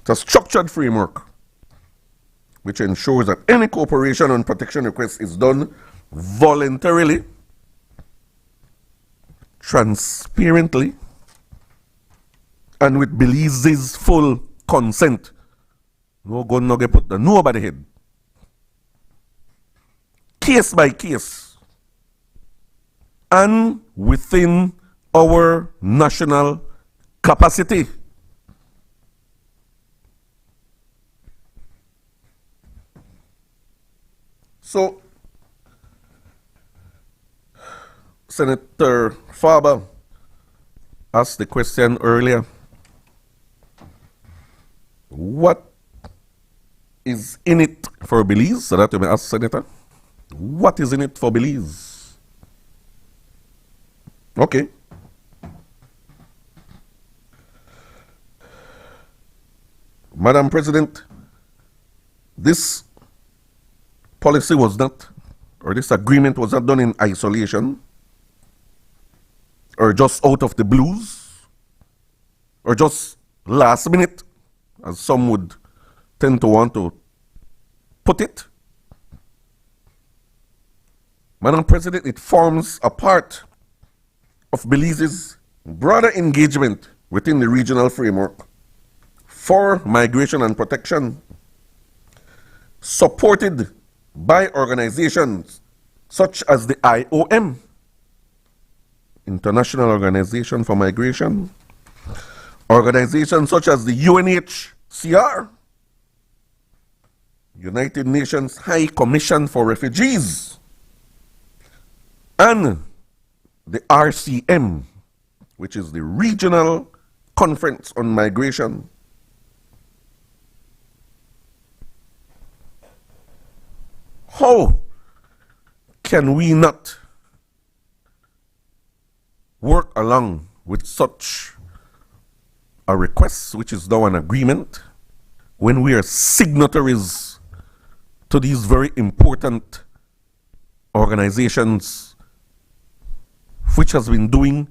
it's a structured framework which ensures that any cooperation on protection requests is done voluntarily, transparently, and with Belize's full consent. No gun, no get put the nobody head. Case by case. And within our national capacity. So, Senator Faber asked the question earlier, what is in it for Belize? So that you may ask, Senator. What is in it for Belize? Okay. Madam President, this policy was not, or this agreement was not done in isolation, or just out of the blues, or just last minute, as some would tend to want to put it. Madam President, it forms a part of Belize's broader engagement within the regional framework for migration and protection, supported by organizations such as the IOM, International Organization for Migration, organizations such as the UNHCR, United Nations High Commission for Refugees, and the RCM, which is the Regional Conference on Migration. How can we not work along with such a request, which is now an agreement, when we are signatories to these very important organizations which has been doing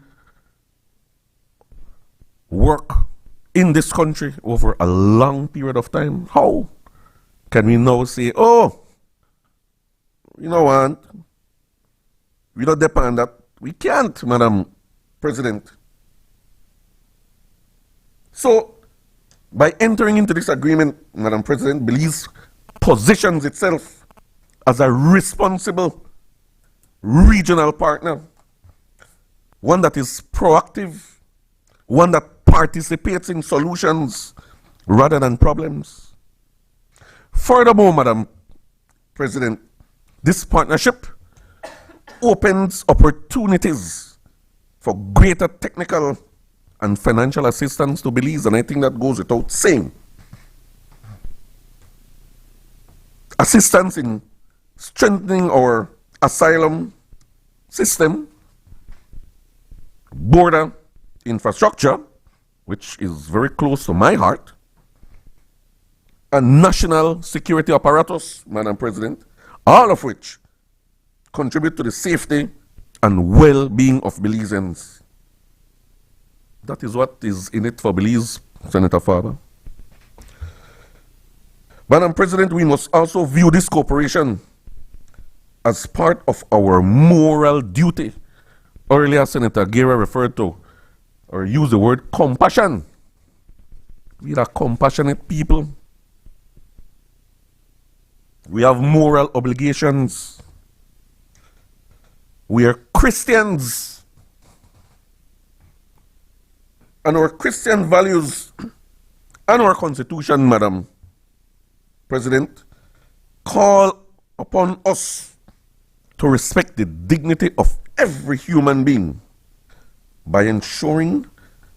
work in this country over a long period of time? How can we now say, oh, you know what, we don't depend on that? We can't, Madam President. So, by entering into this agreement, Madam President, Belize positions itself as a responsible regional partner, one that is proactive, one that participates in solutions rather than problems. Furthermore, Madam President, this partnership opens opportunities for greater technical and financial assistance to Belize, and I think that goes without saying. Assistance in strengthening our asylum system, border infrastructure, which is very close to my heart, and national security apparatus, Madam President, all of which contribute to the safety and well-being of Belizeans. That is what is in it for Belize, Senator Faber. Madam President, we must also view this cooperation as part of our moral duty. Earlier, Senator Guerra referred to or used the word compassion. We are compassionate people. We have moral obligations. We are Christians. And our Christian values and our Constitution, Madam President, call upon us to respect the dignity of every human being by ensuring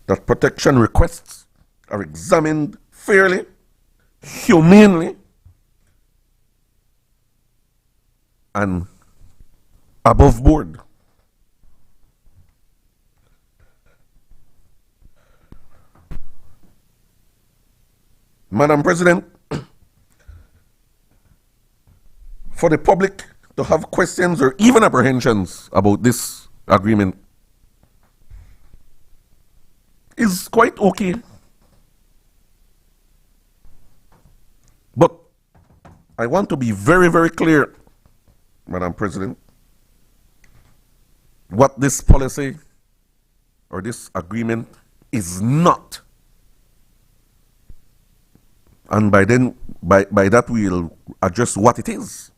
that protection requests are examined fairly, humanely, and above board. Madam President, for the public to have questions or even apprehensions about this agreement is quite okay. But I want to be very, very clear, Madam President, what this policy or this agreement is not. And by that we'll address what it is.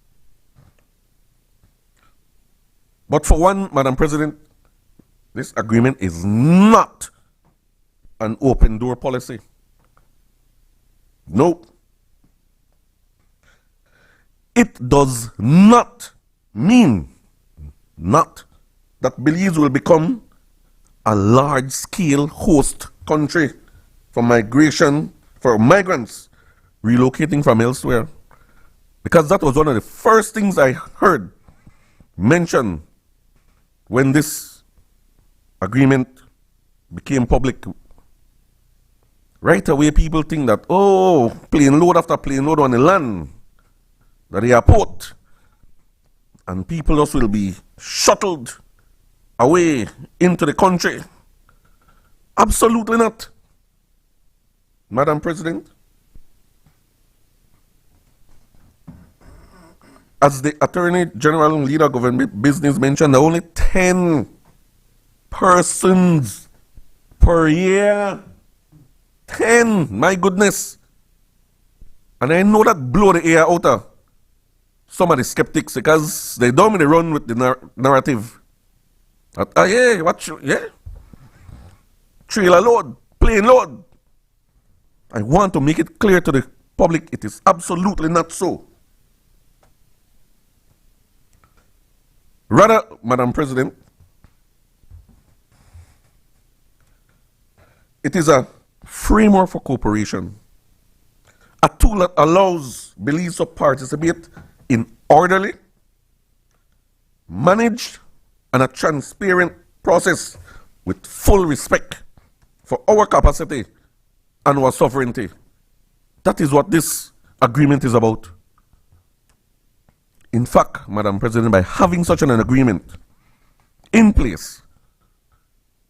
But for one, Madam President, this agreement is not an open door policy. Nope. It does not mean that Belize will become a large-scale host country for migration, for migrants relocating from elsewhere. Because that was one of the first things I heard mentioned when this agreement became public. Right away, people think that, oh, plane load after plane load on the land, the airport, and people just will be shuttled away into the country. Absolutely not. Madam President, as the Attorney General and Leader of Government Business mentioned, there are only 10 persons per year. 10, my goodness. And I know that blow the air out of some of the skeptics because they don't really run with the narrative. That, yeah, yeah. Trailer load, plane load. I want to make it clear to the public it is absolutely not so. Rather, Madam President, it is a framework for cooperation, a tool that allows Belize to participate in orderly, managed, and a transparent process with full respect for our capacity and our sovereignty. That is what this agreement is about. In fact, Madam President, by having such an agreement in place,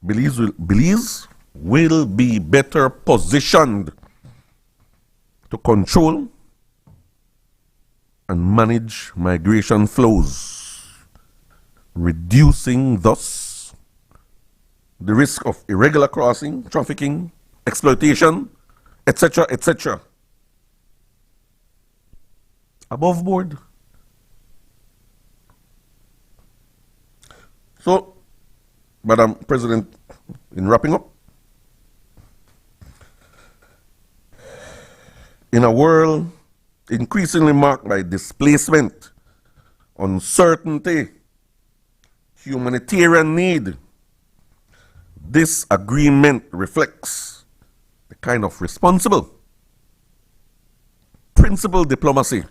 Belize will be better positioned to control and manage migration flows, reducing thus the risk of irregular crossing, trafficking, exploitation, etc., etc. Above board. So, Madam President, in wrapping up, in a world increasingly marked by displacement, uncertainty, humanitarian need, this agreement reflects the kind of responsible, principled diplomacy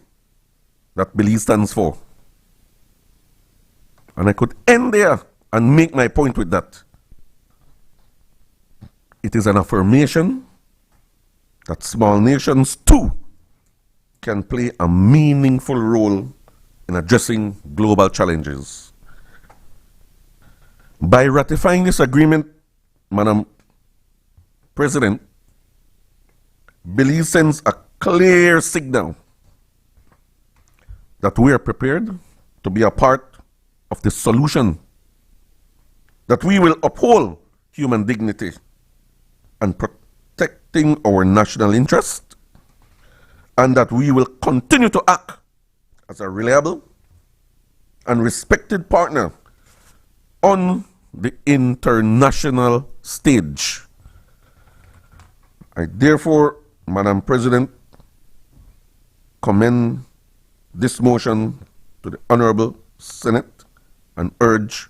that Belize stands for. And I could end there and make my point with that. It is an affirmation that small nations too can play a meaningful role in addressing global challenges. By ratifying this agreement, Madam President, Belize sends a clear signal that we are prepared to be a part of the solution, that we will uphold human dignity and protecting our national interest, and that we will continue to act as a reliable and respected partner on the international stage. I therefore, Madam President, commend this motion to the Honorable Senate and urge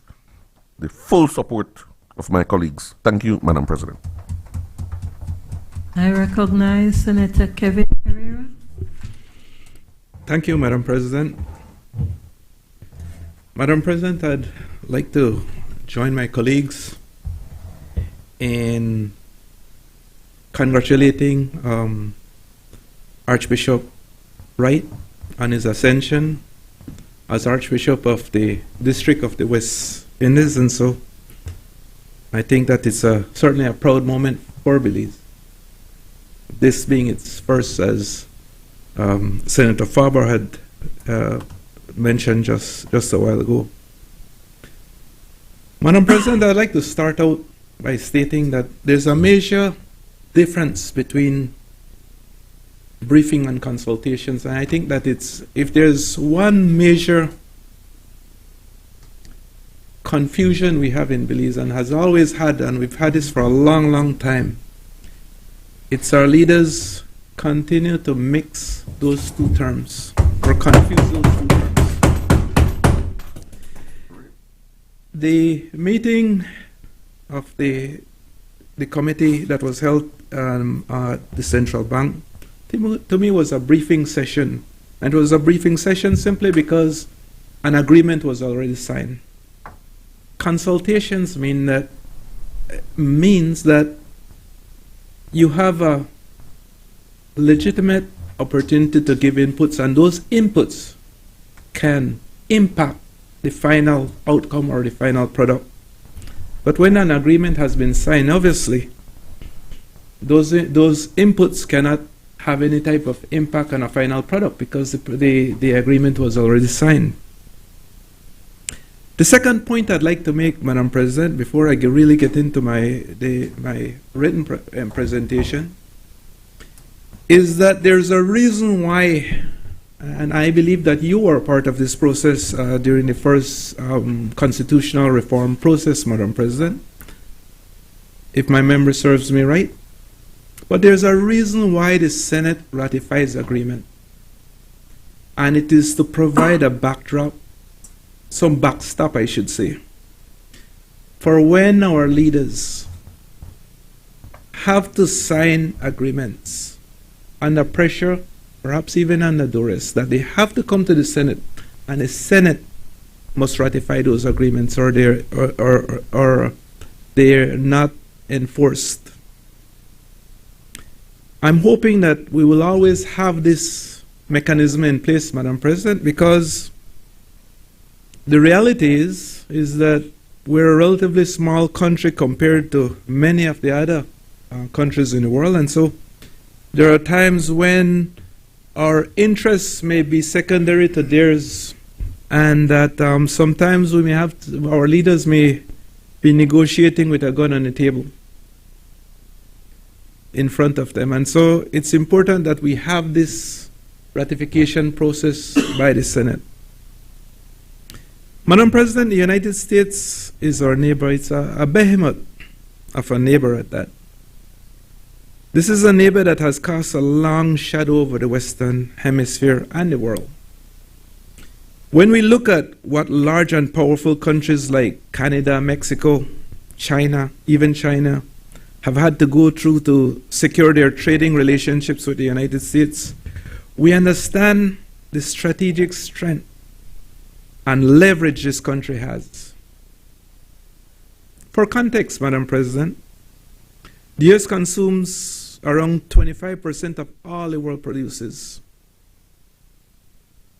the full support of my colleagues. Thank you, Madam President. I recognize Senator Kevin Pereira. Thank you, Madam President. Madam President, I'd like to join my colleagues in congratulating Archbishop Wright on his ascension as Archbishop of the District of the West Indies, and so I think that it's certainly a proud moment for Belize. This being its first, as Senator Faber had mentioned just a while ago. Madam President, I'd like to start out by stating that there's a major difference between briefing and consultations, and I think that if there's one major confusion we have in Belize, and has always had, and we've had this for a long, long time, it's our leaders continue to mix those two terms, or confuse those two terms. The meeting of the committee that was held at the Central Bank, to me, was a briefing session. And it was a briefing session simply because an agreement was already signed. Consultations means that you have a legitimate opportunity to give inputs, and those inputs can impact the final outcome or the final product. But when an agreement has been signed, obviously, those inputs cannot have any type of impact on a final product because the agreement was already signed. The second point I'd like to make, Madam President, before I really get into my written presentation, is that there's a reason why, and I believe that you were part of this process during the first constitutional reform process, Madam President, if my memory serves me right. But there's a reason why the Senate ratifies the agreement, and it is to provide a backdrop, some backstop, I should say, for when our leaders have to sign agreements under pressure, perhaps even under duress, that they have to come to the Senate, and the Senate must ratify those agreements, or they're not enforced. I'm hoping that we will always have this mechanism in place, Madam President, because the reality is that we're a relatively small country compared to many of the other countries in the world, and so there are times when our interests may be secondary to theirs, and that sometimes we may have our leaders may be negotiating with a gun on the table in front of them. And so it's important that we have this ratification process by the Senate. Madam President, the United States is our neighbor. It's a behemoth of a neighbor at that. This is a neighbor that has cast a long shadow over the Western Hemisphere and the world. When we look at what large and powerful countries like Canada, Mexico, China, even China, have had to go through to secure their trading relationships with the United States, we understand the strategic strength and leverage this country has. For context, Madam President, the U.S. consumes around 25% of all the world produces,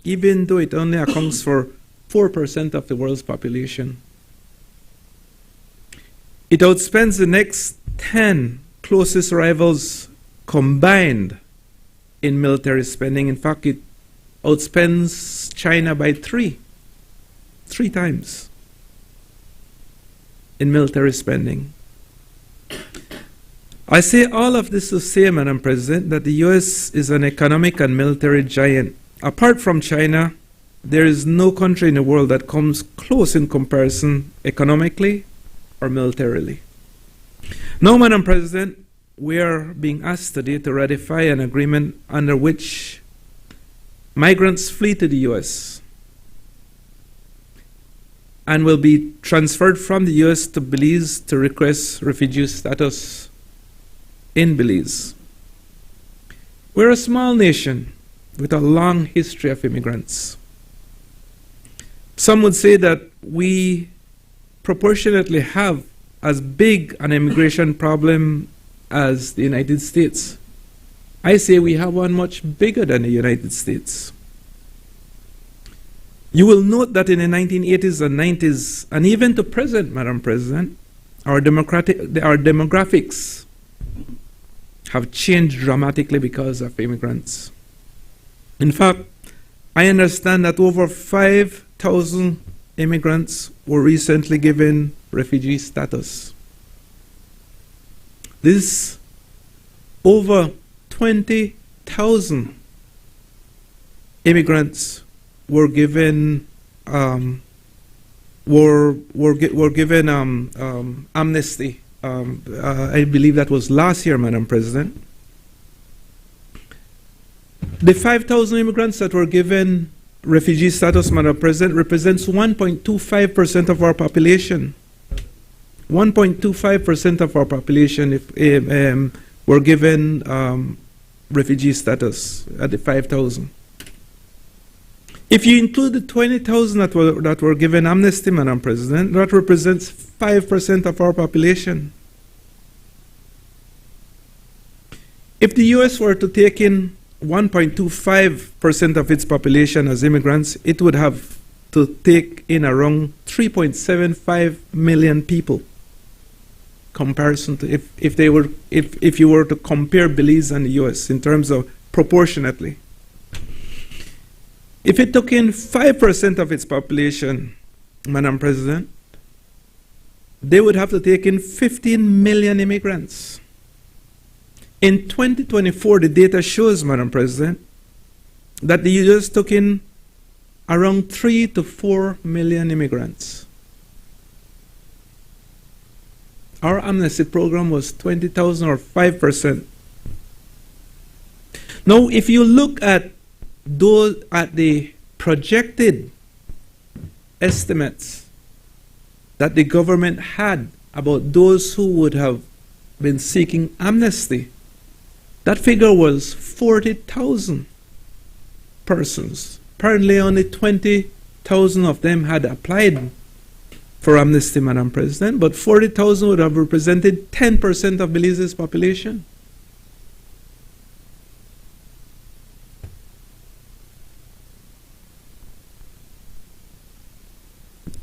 even though it only accounts for 4% of the world's population. It outspends the next 10 closest rivals combined in military spending. In fact, it outspends China by three times in military spending. I say all of this to say, Madam President, that the U.S. is an economic and military giant. Apart from China, there is no country in the world that comes close in comparison economically or militarily. Now, Madam President, we are being asked today to ratify an agreement under which migrants flee to the U.S. and will be transferred from the U.S. to Belize to request refugee status in Belize. We're a small nation with a long history of immigrants. Some would say that we proportionately have as big an immigration problem as the United States. I say we have one much bigger than the United States. You will note that in the 1980s and 90s, and even to present, Madam President, our demographics have changed dramatically because of immigrants. In fact, I understand that over 5,000 immigrants were recently given refugee status. This over 20,000 immigrants were given amnesty. I believe that was last year, Madam President. The 5,000 immigrants that were given refugee status, Madam President, represents 1.25% of our population. 1.25% of our population were given refugee status at the 5,000. If you include the 20,000 that were given amnesty, Madam President, that represents 5% of our population. If the U.S. were to take in 1.25% of its population as immigrants, it would have to take in around 3.75 million people. comparison to if you were to compare Belize and the US in terms of proportionately. If it took in 5% of its population, Madam President, they would have to take in 15 million immigrants. In 2024, the data shows, Madam President, that the US took in around 3 to 4 million immigrants. Our amnesty program was 20,000 or 5%. Now, if you look at the projected estimates that the government had about those who would have been seeking amnesty, that figure was 40,000 persons. Apparently only 20,000 of them had applied for amnesty, Madam President, but 40,000 would have represented 10% of Belize's population.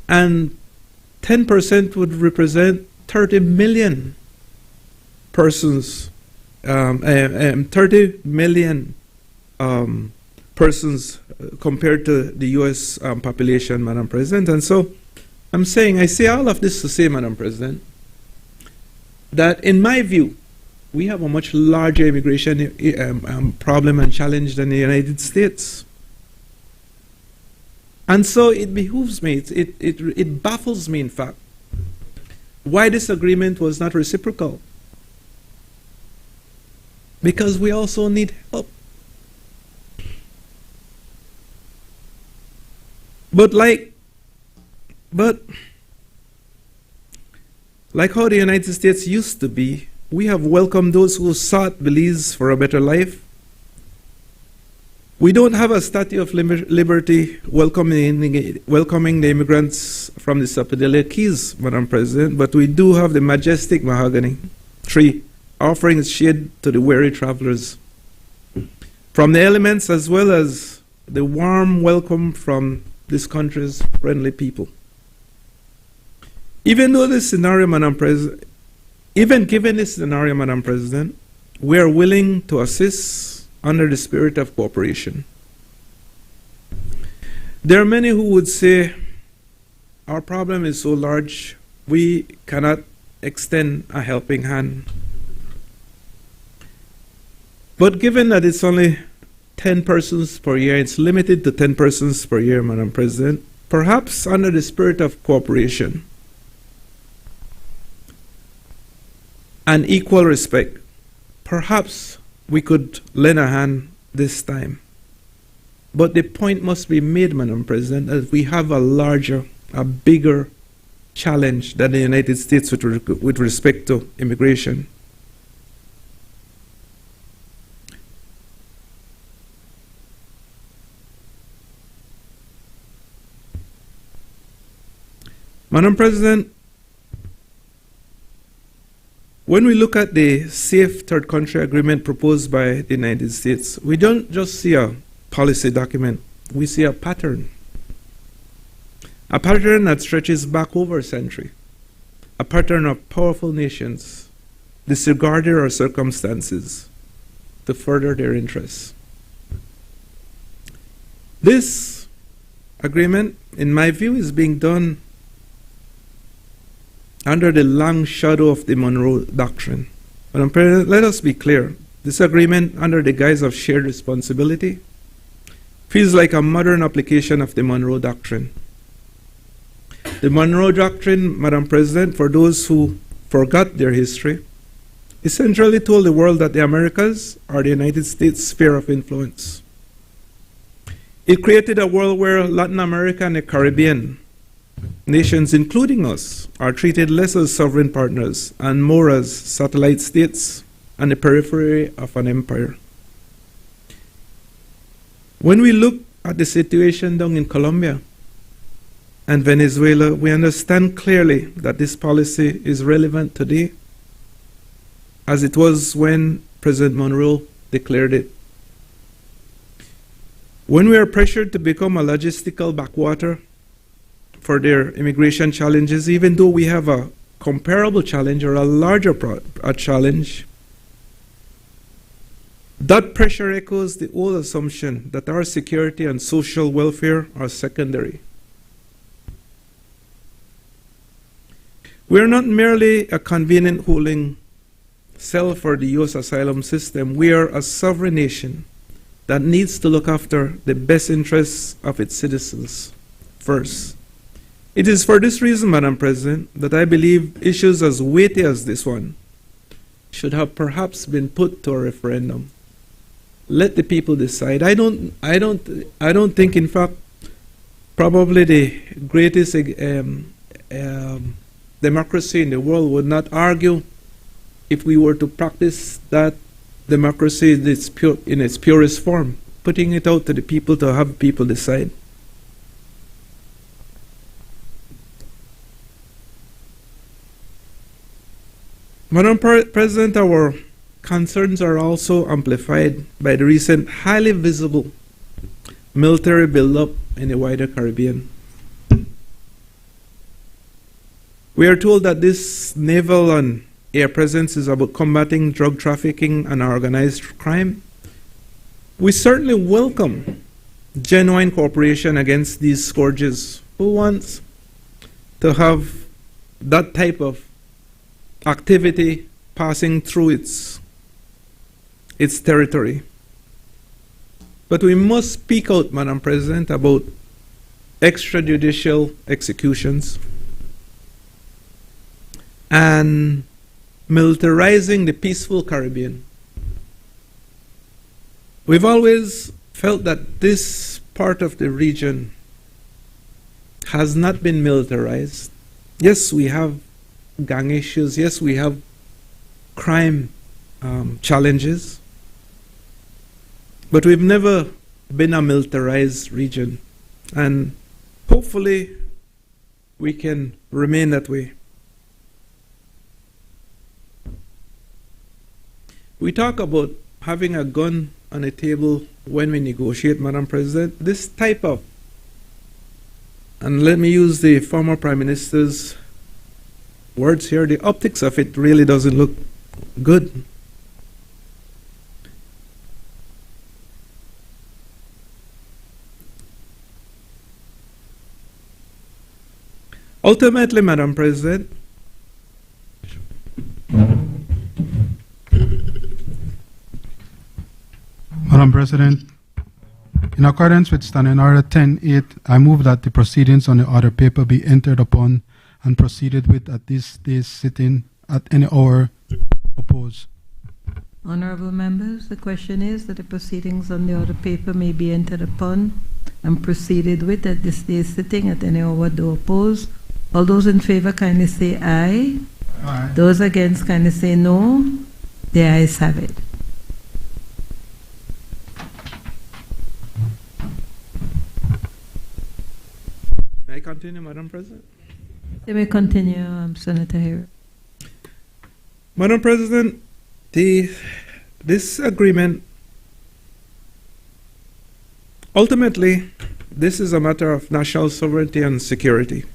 And 10% would represent 30 million persons, 30 million persons compared to the US population, Madam President. And so I say all of this to say, Madam President, that in my view, we have a much larger immigration problem and challenge than the United States. And so it behooves me, it baffles me, in fact, why this agreement was not reciprocal. Because we also need help. But like how the United States used to be, we have welcomed those who sought Belize for a better life. We don't have a Statue of Liberty welcoming the immigrants from the Sapodilla Keys, Madam President, but we do have the majestic mahogany tree offering shade to the weary travelers from the elements, as well as the warm welcome from this country's friendly people. Even though this scenario, Madam President, even given this scenario, Madam President, we are willing to assist under the spirit of cooperation. There are many who would say our problem is so large we cannot extend a helping hand. But given that it's only 10 persons per year, it's limited to 10 persons per year, Madam President, perhaps under the spirit of cooperation and equal respect, perhaps we could lend a hand this time. But the point must be made, Madam President, that we have a bigger challenge than the United States with respect to immigration. Madam President, when we look at the Safe Third Country Agreement proposed by the United States, we don't just see a policy document, we see a pattern. A pattern that stretches back over a century. A pattern of powerful nations disregarding our circumstances to further their interests. This agreement, in my view, is being done under the long shadow of the Monroe Doctrine. Madam President, let us be clear. This agreement, under the guise of shared responsibility, feels like a modern application of the Monroe Doctrine. The Monroe Doctrine, Madam President, for those who forgot their history, essentially told the world that the Americas are the United States' sphere of influence. It created a world where Latin America and the Caribbean nations, including us, are treated less as sovereign partners and more as satellite states on the periphery of an empire. When we look at the situation down in Colombia and Venezuela, we understand clearly that this policy is relevant today as it was when President Monroe declared it. When we are pressured to become a logistical backwater for their immigration challenges, even though we have a comparable challenge or a larger challenge, that pressure echoes the old assumption that our security and social welfare are secondary. We are not merely a convenient holding cell for the U.S. asylum system. We are a sovereign nation that needs to look after the best interests of its citizens first. It is for this reason, Madam President, that I believe issues as weighty as this one should have perhaps been put to a referendum. Let the people decide. I don't think, in fact, probably the greatest democracy in the world would not argue if we were to practice that democracy in its purest form, putting it out to the people to have people decide. Madam President, our concerns are also amplified by the recent highly visible military buildup in the wider Caribbean. We are told that this naval and air presence is about combating drug trafficking and organized crime. We certainly welcome genuine cooperation against these scourges. Who wants to have that type of activity passing through its territory? But we must speak out, Madam President, about extrajudicial executions and militarizing the peaceful Caribbean. We've always felt that this part of the region has not been militarized. Yes, we have gang issues. Yes, we have crime challenges. But we've never been a militarized region. And hopefully we can remain that way. We talk about having a gun on the table when we negotiate, Madam President. This type of, and let me use the former Prime Minister's words here, the optics of it really doesn't look good. Ultimately, Madam President, Madam President, in accordance with Standing Order 10.8, I move that the proceedings on the order paper be entered upon and proceeded with at this day's sitting at any hour opposed. Honorable members, the question is that the proceedings on the order paper may be entered upon and proceeded with at this day's sitting at any hour do oppose. All those in favor kindly say aye. Aye. Those against kindly say no. The ayes have it. may I continue, Madam President? They may continue, Senator Harris. Madam President, this agreement, ultimately, this is a matter of national sovereignty and security.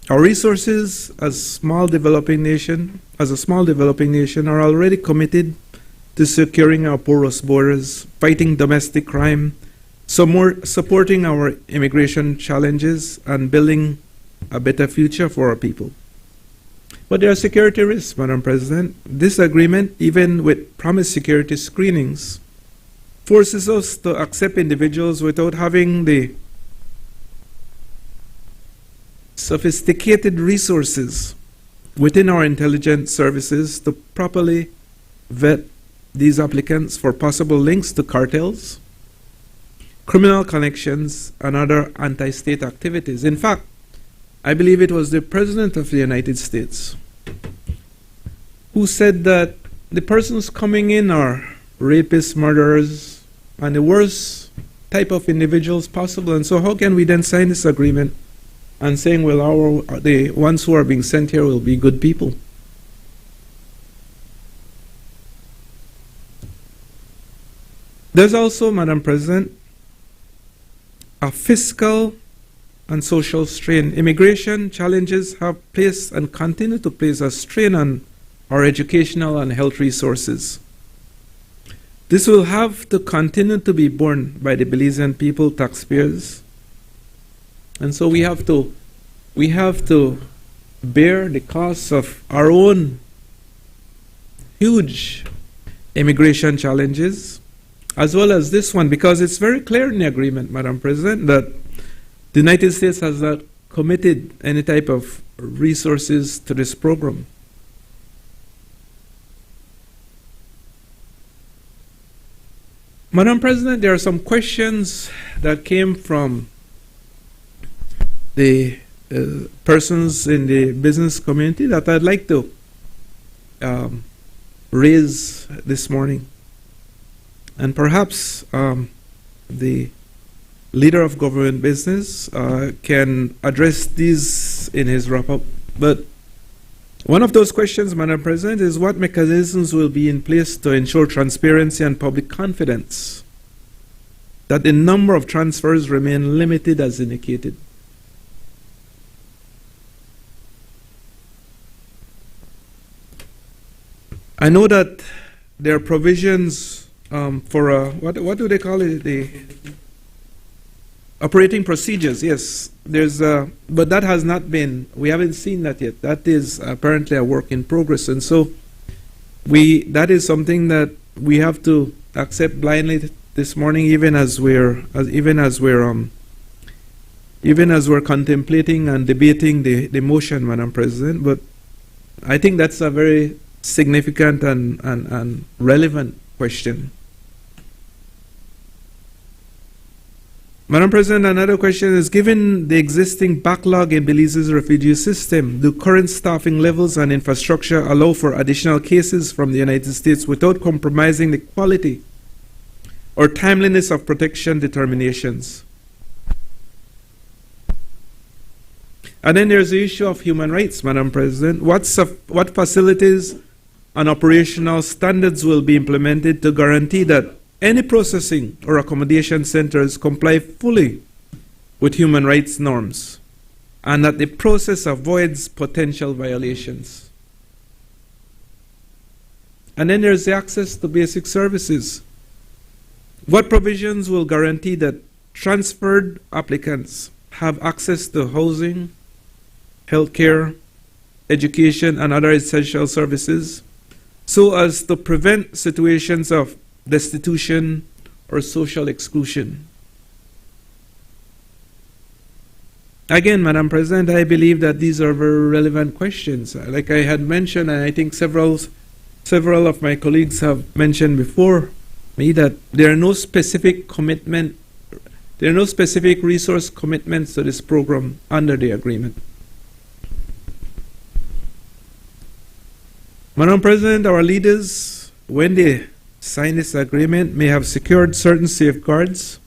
Our resources as a small developing nation, are already committed to securing our porous borders, fighting domestic crime, supporting our immigration challenges, and building a better future for our people. But there are security risks, Madam President. This agreement, even with promised security screenings, forces us to accept individuals without having the sophisticated resources within our intelligence services to properly vet these applicants for possible links to cartels, criminal connections, and other anti-state activities. In fact, I believe it was the President of the United States who said that the persons coming in are rapists, murderers, and the worst type of individuals possible. And so how can we then sign this agreement and saying, well, the ones who are being sent here will be good people? There's also, Madam President, a fiscal and social strain. Immigration challenges have placed and continue to place a strain on our educational and health resources. This will have to continue to be borne by the Belizean people, taxpayers. And so we have to bear the costs of our own huge immigration challenges, as well as this one, because it's very clear in the agreement, Madam President, that the United States has not committed any type of resources to this program. Madam President, there are some questions that came from the persons in the business community that I'd like to raise this morning. And perhaps the leader of government business can address these in his wrap-up. But one of those questions, Madam President, is what mechanisms will be in place to ensure transparency and public confidence that the number of transfers remain limited as indicated? I know that there are provisions for what do they call it? The operating procedures. Yes, there's but that has not been. We haven't seen that yet. That is apparently a work in progress, and so that is something that we have to accept blindly this morning, even as we're contemplating and debating the motion, Madam President. But I think that's a very significant and relevant question. Madam President, another question is, given the existing backlog in Belize's refugee system, do current staffing levels and infrastructure allow for additional cases from the United States without compromising the quality or timeliness of protection determinations? And then there's the issue of human rights, Madam President. What facilities and operational standards will be implemented to guarantee that any processing or accommodation centers comply fully with human rights norms and that the process avoids potential violations? And then there's the access to basic services. What provisions will guarantee that transferred applicants have access to housing, healthcare, education, and other essential services, so as to prevent situations of destitution or social exclusion? Again, Madam President, I believe that these are very relevant questions. Like I had mentioned, and I think several of my colleagues have mentioned before me, that there are no specific resource commitments to this program under the agreement. Madam President, our leaders, when they sign this agreement, may have secured certain safeguards,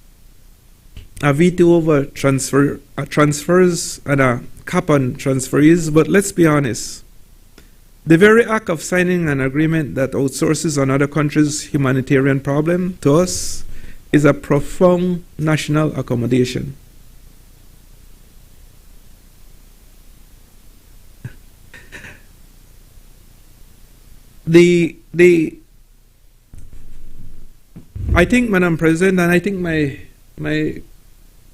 a veto over transfers and a cap on transferees, but let's be honest. The very act of signing an agreement that outsources another country's humanitarian problem to us is a profound national accommodation. I think, Madam President, and I think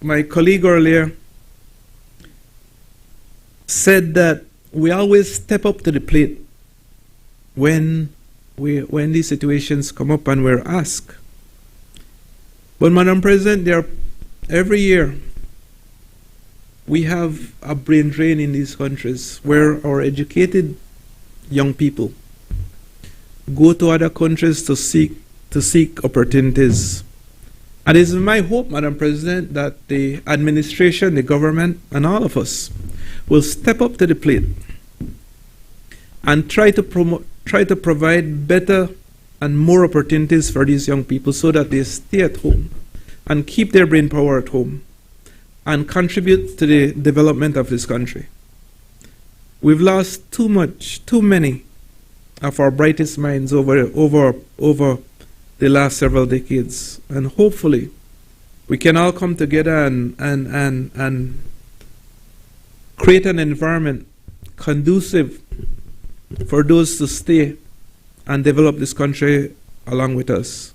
my colleague earlier said that we always step up to the plate when these situations come up and we're asked. But, Madam President, every year we have a brain drain in these countries where our educated young people go to other countries to seek opportunities. And it is my hope, Madam President, that the administration, the government, and all of us will step up to the plate and try to provide better and more opportunities for these young people so that they stay at home and keep their brain power at home and contribute to the development of this country. We've lost too many of our brightest minds over the last several decades, and hopefully we can all come together and create an environment conducive for those to stay and develop this country along with us.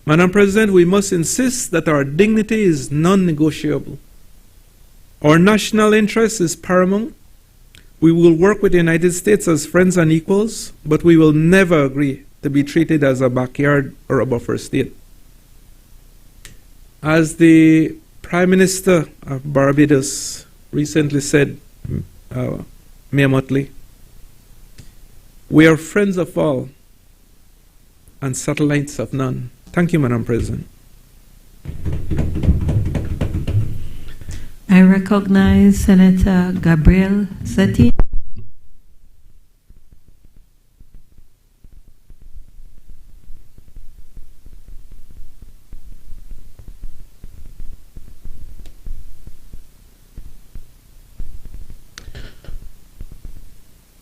Madam President, we must insist that our dignity is non-negotiable. Our national interest is paramount. We will work with the United States as friends and equals, but we will never agree to be treated as a backyard or a buffer state. As the Prime Minister of Barbados recently said, Mayor Motley, we are friends of all and satellites of none. Thank you, Madam President. I recognize Senator Gabriel Setti.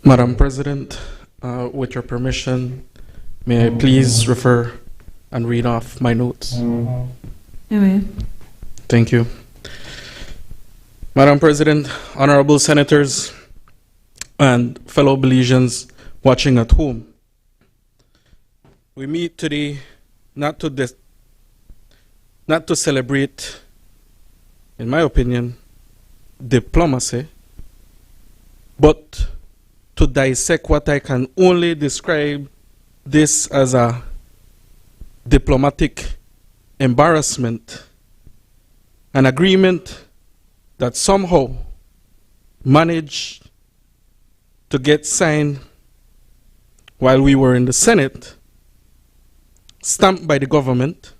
Madam President, with your permission, may I please refer and read off my notes? Amen. Thank you. Madam President, honorable senators, and fellow Belizeans watching at home, we meet today not to celebrate, in my opinion, diplomacy, but to dissect what I can only describe this as a diplomatic embarrassment, an agreement that somehow managed to get signed while we were in the Senate, stamped by the government,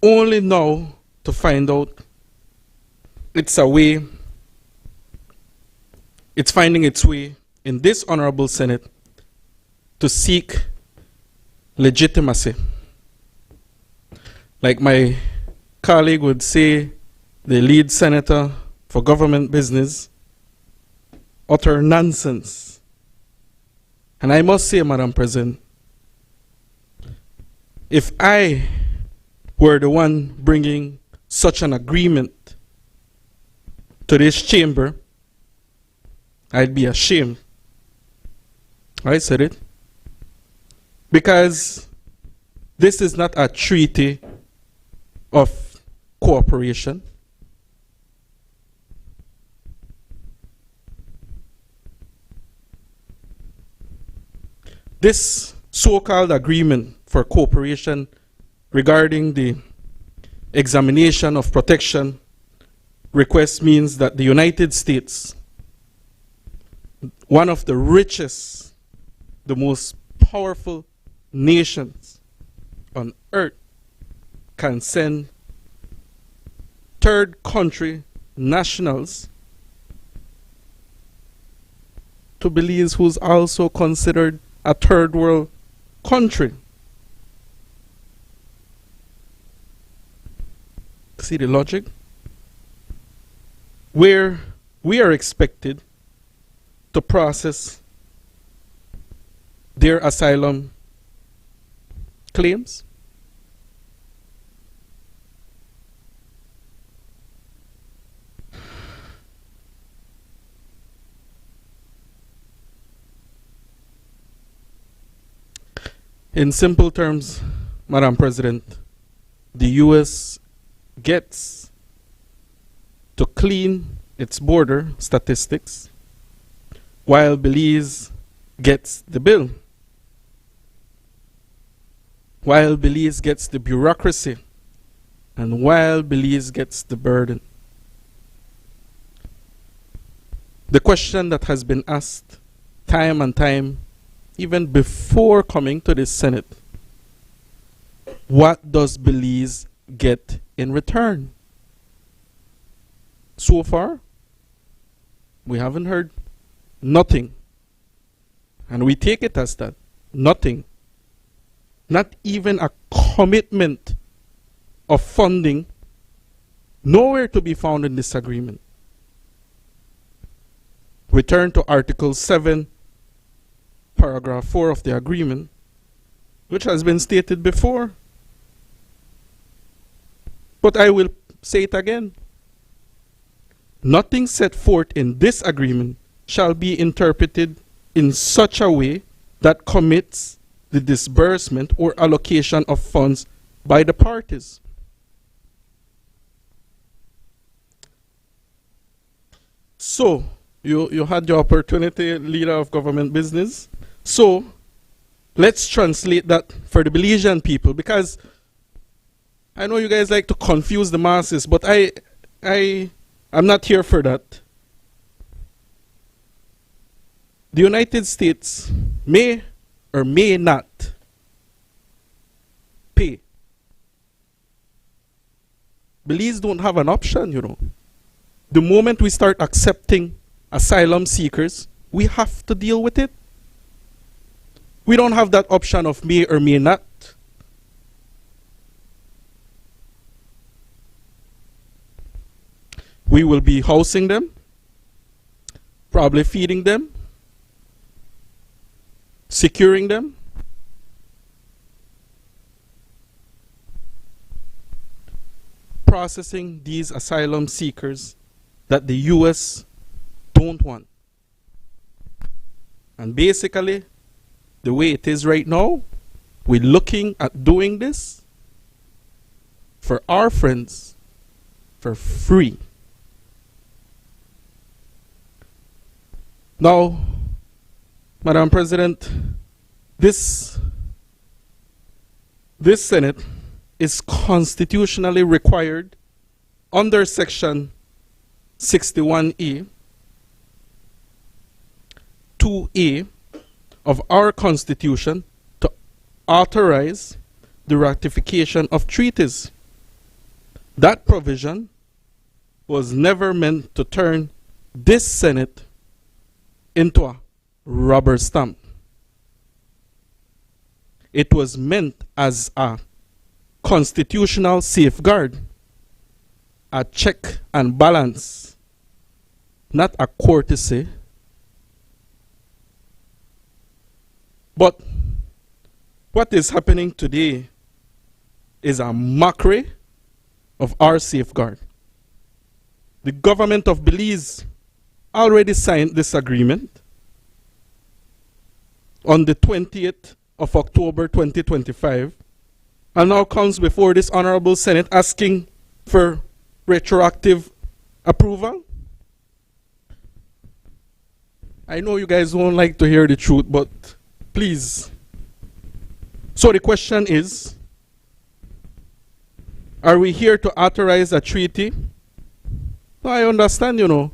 only now to find out it's finding its way in this honorable Senate to seek legitimacy. Like my colleague would say, the lead senator for government business, utter nonsense. And I must say, Madam President, if I were the one bringing such an agreement to this chamber, I'd be ashamed. I said it. Because this is not a treaty of cooperation. This so-called agreement for cooperation regarding the examination of protection requests means that the United States, one of the richest, the most powerful nations on earth, can send third country nationals to Belize, who's also considered a third world country. See the logic? Where we are expected to process their asylum claims. In simple terms, Madam President, the U.S. gets to clean its border statistics while Belize gets the bill. While Belize gets the bureaucracy, and while Belize gets the burden. The question that has been asked time and time, even before coming to this Senate, what does Belize get in return? So far, we haven't heard nothing. And we take it as that. Nothing. Not even a commitment of funding. Nowhere to be found in this agreement. Return to Article 7, Paragraph 4 of the agreement, which has been stated before. But I will say it again. nothing set forth in this agreement shall be interpreted in such a way that commits the disbursement or allocation of funds by the parties. So, you had your opportunity, leader of government business. So, let's translate that for the Belizean people, because I know you guys like to confuse the masses, but I'm not here for that. The United States may or may not pay. Belize don't have an option, you know. The moment we start accepting asylum seekers, we have to deal with it. We don't have that option of may or may not. We will be housing them, probably feeding them, securing them, processing these asylum seekers that the US don't want. And basically, the way it is right now, we're looking at doing this for our friends for free. Now, Madam President, this Senate is constitutionally required under Section 61E, 2A of our Constitution to authorize the ratification of treaties. That provision was never meant to turn this Senate into a rubber stamp. It was meant as a constitutional safeguard, a check and balance, not a courtesy. But what is happening today is a mockery of our safeguard. The government of Belize already signed this agreement on the 20th of October 2025, and now comes before this Honorable Senate asking for retroactive approval. I know you guys won't like to hear the truth, but please. So the question is, are we here to authorize a treaty? No, I understand, you know.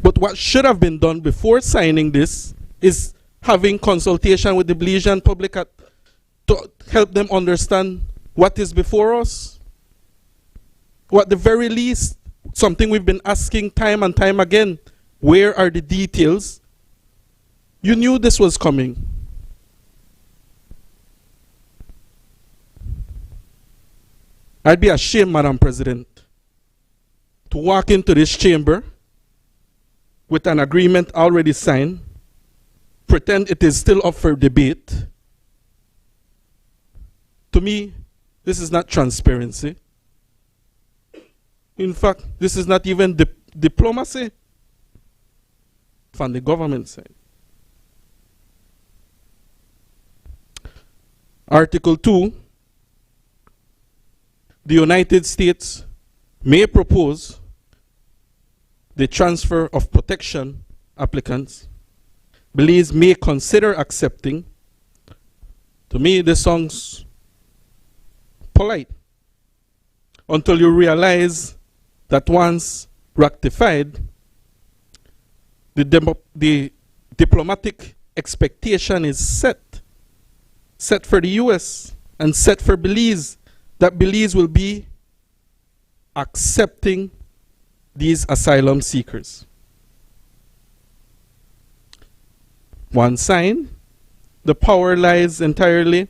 But what should have been done before signing this is having consultation with the Belizean public to help them understand what is before us. Or at the very least, something we've been asking time and time again, where are the details? You knew this was coming. I'd be ashamed, Madam President, to walk into this chamber with an agreement already signed, pretend it is still up for debate. To me, this is not transparency. In fact, this is not even diplomacy from the government side. Article 2, the United States may propose the transfer of protection applicants. Belize may consider accepting. To me, this sounds polite until you realize that once ratified, the diplomatic expectation is set for the US and set for Belize, that Belize will be accepting these asylum seekers. One sign, the power lies entirely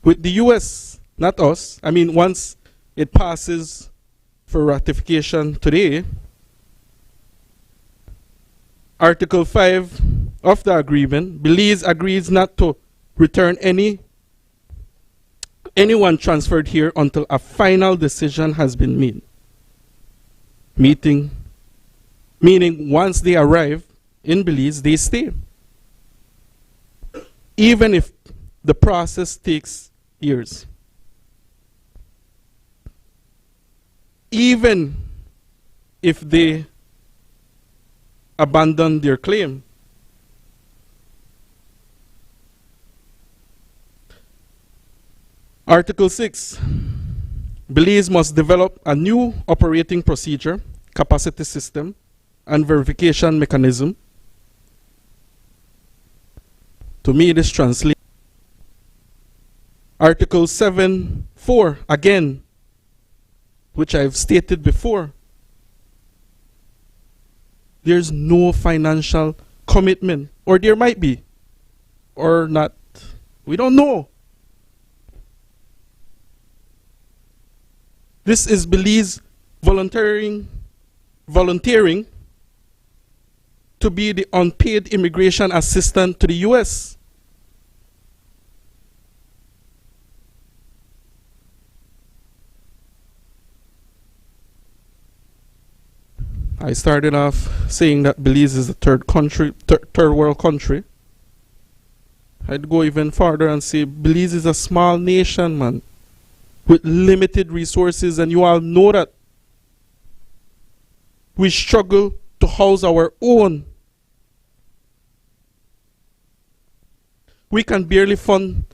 with the US, not us. I mean, once it passes for ratification today, Article 5 of the agreement, Belize agrees not to return any anyone transferred here until a final decision has been made. Meaning once they arrive in Belize, they stay. Even if the process takes years. Even if they abandon their claim. Article 6. Belize must develop a new operating procedure, capacity system, and verification mechanism. To me, this translates. Article 7.4, again, which I've stated before. There's no financial commitment, or there might be, or not. We don't know. This is Belize volunteering to be the unpaid immigration assistant to the US. I started off saying that Belize is a third world country. I'd go even farther and say Belize is a small nation, man, with limited resources, and you all know that. We struggle to house our own. We can barely fund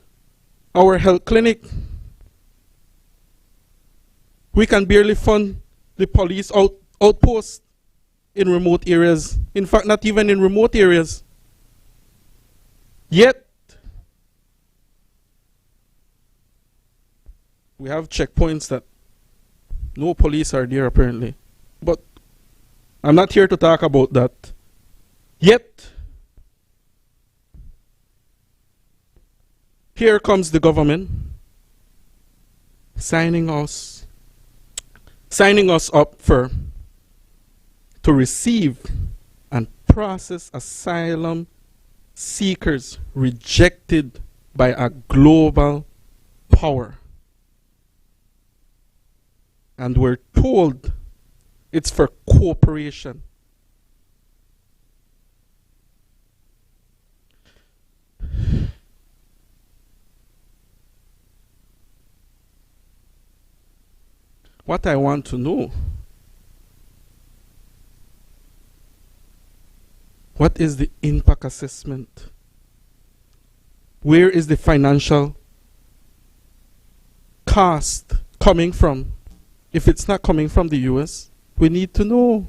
our health clinic. We can barely fund the police outpost in remote areas. In fact, not even in remote areas. Yet, we have checkpoints that no police are there apparently. But I'm not here to talk about that. Yet, here comes the government signing us up to receive and process asylum seekers rejected by a global power. And we're told it's for cooperation. What I want to know, what is the impact assessment? Where is the financial cost coming from? If it's not coming from the US, we need to know.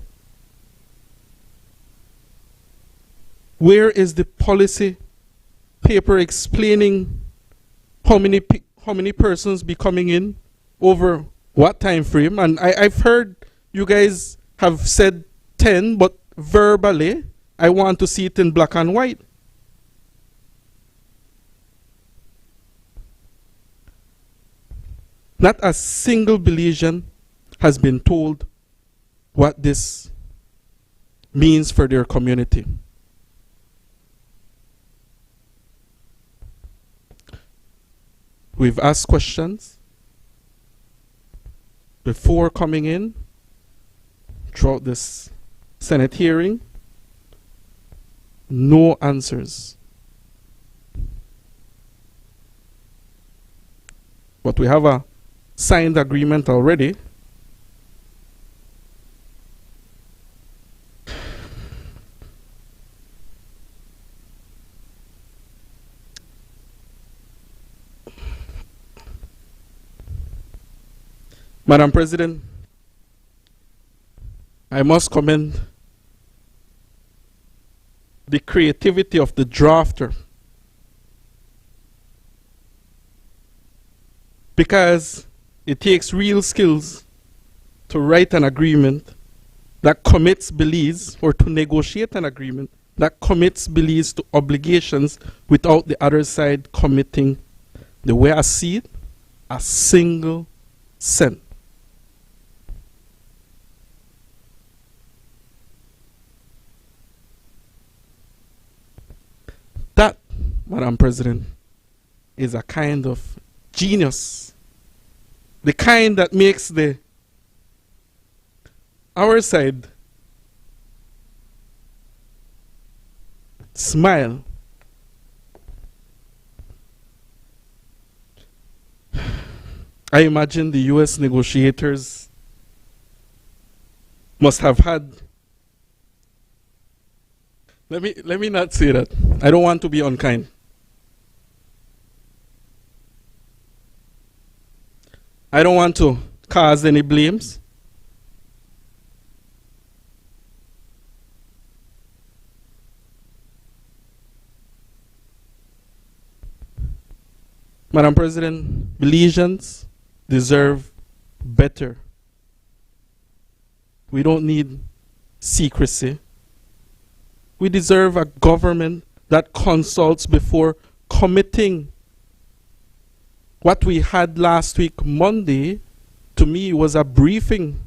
Where is the policy paper explaining how many persons be coming in over what time frame? And I've heard you guys have said 10, but verbally, I want to see it in black and white. Not a single Belizean has been told what this means for their community. We've asked questions before coming in throughout this Senate hearing. No answers. But we have a signed agreement already. Madam President, I must commend the creativity of the drafter, because it takes real skills to write an agreement that commits Belize, or to negotiate an agreement that commits Belize to obligations without the other side committing, the way I see it, a single cent. That, Madam President, is a kind of genius. The kind that makes our side smile. I imagine the US negotiators must have had, let me not say that. I don't want to be unkind. I don't want to cause any blames. Madam President, Belizeans deserve better. We don't need secrecy. We deserve a government that consults before committing. What we had last week, Monday, to me was a briefing.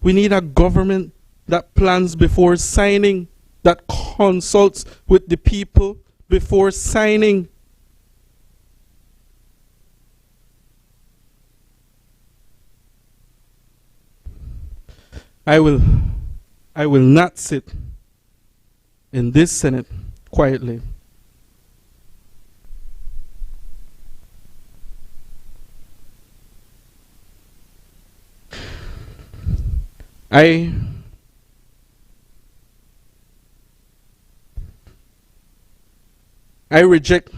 We need a government that plans before signing, that consults with the people before signing. I will not sit in this Senate quietly. I reject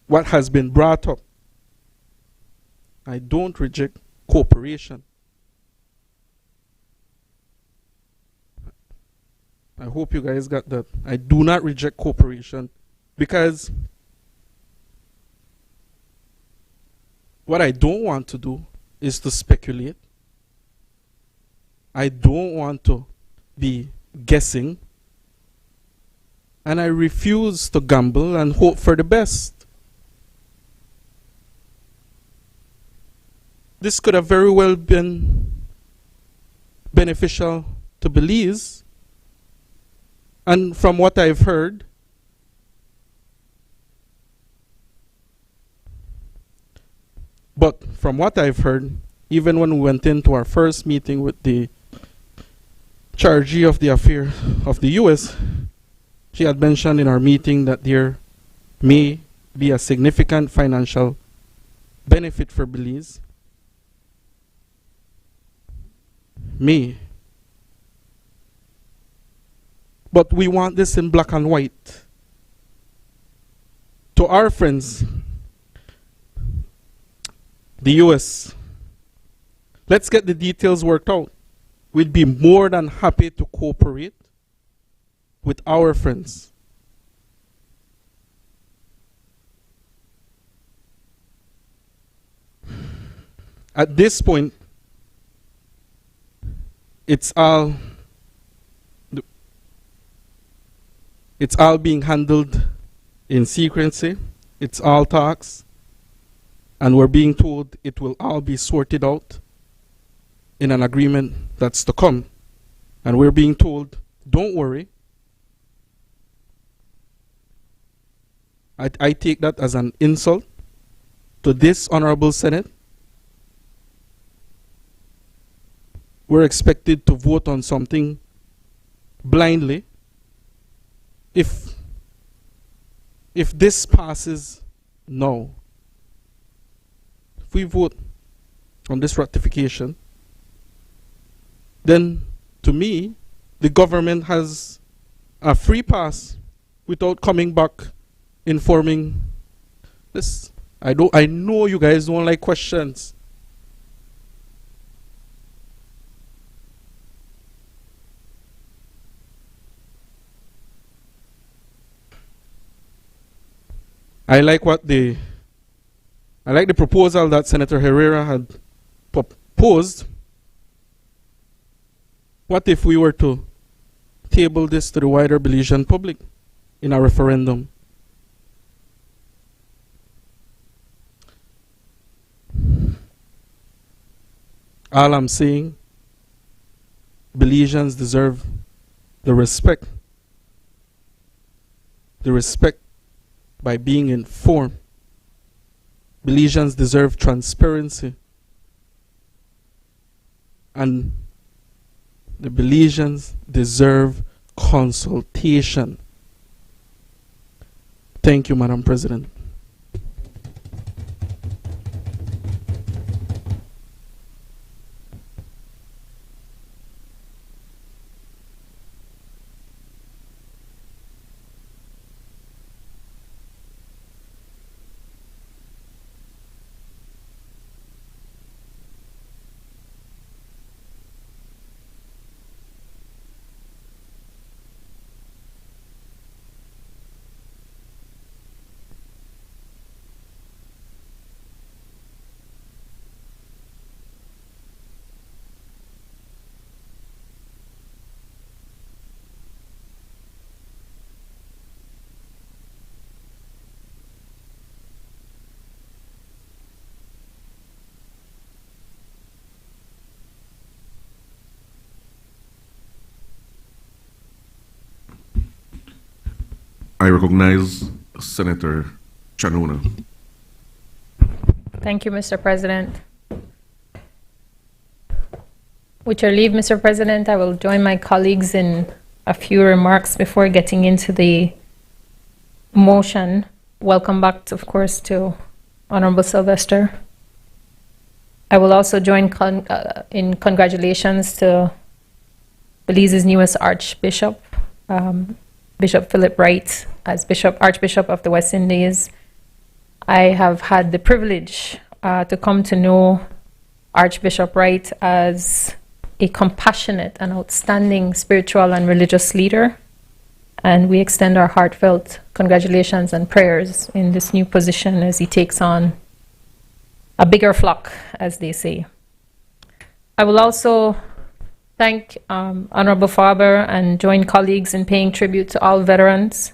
what has been brought up. I don't reject cooperation. I hope you guys got that. I do not reject cooperation because what I don't want to do is to speculate. I don't want to be guessing. And I refuse to gamble and hope for the best. This could have very well been beneficial to Belize. And from what I've heard, even when we went into our first meeting with the chargé of the affair of the US, she had mentioned in our meeting that there may be a significant financial benefit for Belize. May. But we want this in black and white. To our friends, the US, let's get the details worked out. We'd be more than happy to cooperate with our friends. At this point, it's all being handled in secrecy. It's all talks. And we're being told it will all be sorted out in an agreement that's to come. And we're being told, don't worry. I take that as an insult to this Honorable Senate. We're expected to vote on something blindly. If this passes now, if we vote on this ratification, then to me, the government has a free pass without coming back informing this. I know you guys don't like questions. I like the proposal that Senator Herrera had proposed. What if we were to table this to the wider Belizean public in a referendum? All I'm saying, Belizeans deserve the respect by being informed. Belizeans deserve transparency. And the Belizeans deserve consultation. Thank you, Madam President. I recognize Senator Chanona. Thank you, Mr. President. With your leave, Mr. President, I will join my colleagues in a few remarks before getting into the motion. Welcome back, of course, to Honorable Sylvester. I will also join in congratulations to Belize's newest Archbishop, Bishop Philip Wright, as Archbishop of the West Indies. I have had the privilege to come to know Archbishop Wright as a compassionate and outstanding spiritual and religious leader, and we extend our heartfelt congratulations and prayers in this new position as he takes on a bigger flock, as they say. I will also thank Honorable Faber and join colleagues in paying tribute to all veterans.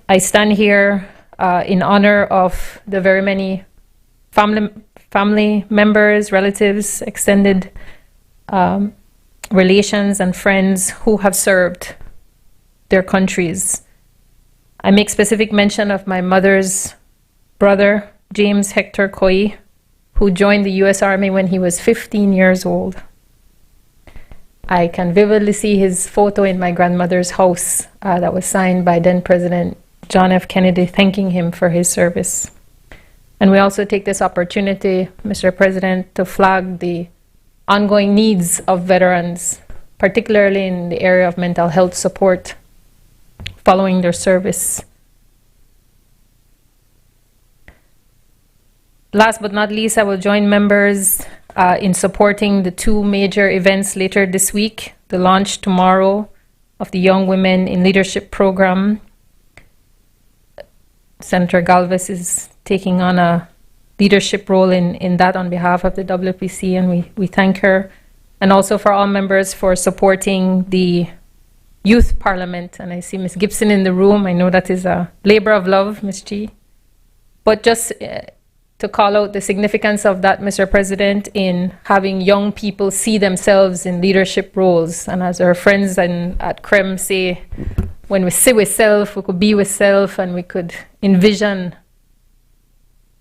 I stand here in honor of the very many family members, relatives, extended relations and friends who have served their countries. I make specific mention of my mother's brother, James Hector Coy, who joined the U.S. Army when he was 15 years old. I can vividly see his photo in my grandmother's house that was signed by then President John F. Kennedy, thanking him for his service. And we also take this opportunity, Mr. President, to flag the ongoing needs of veterans, particularly in the area of mental health support following their service. Last but not least, I will join members in supporting the two major events later this week, the launch tomorrow of the Young Women in Leadership program. Senator Galvez is taking on a leadership role in that on behalf of the WPC, and we thank her. And also for all members for supporting the Youth Parliament. And I see Ms. Gibson in the room. I know that is a labor of love, Ms. G. But just to call out the significance of that, Mr. President, in having young people see themselves in leadership roles. And as our friends at CREM say, when we sit with self, we could be with self, and we could envision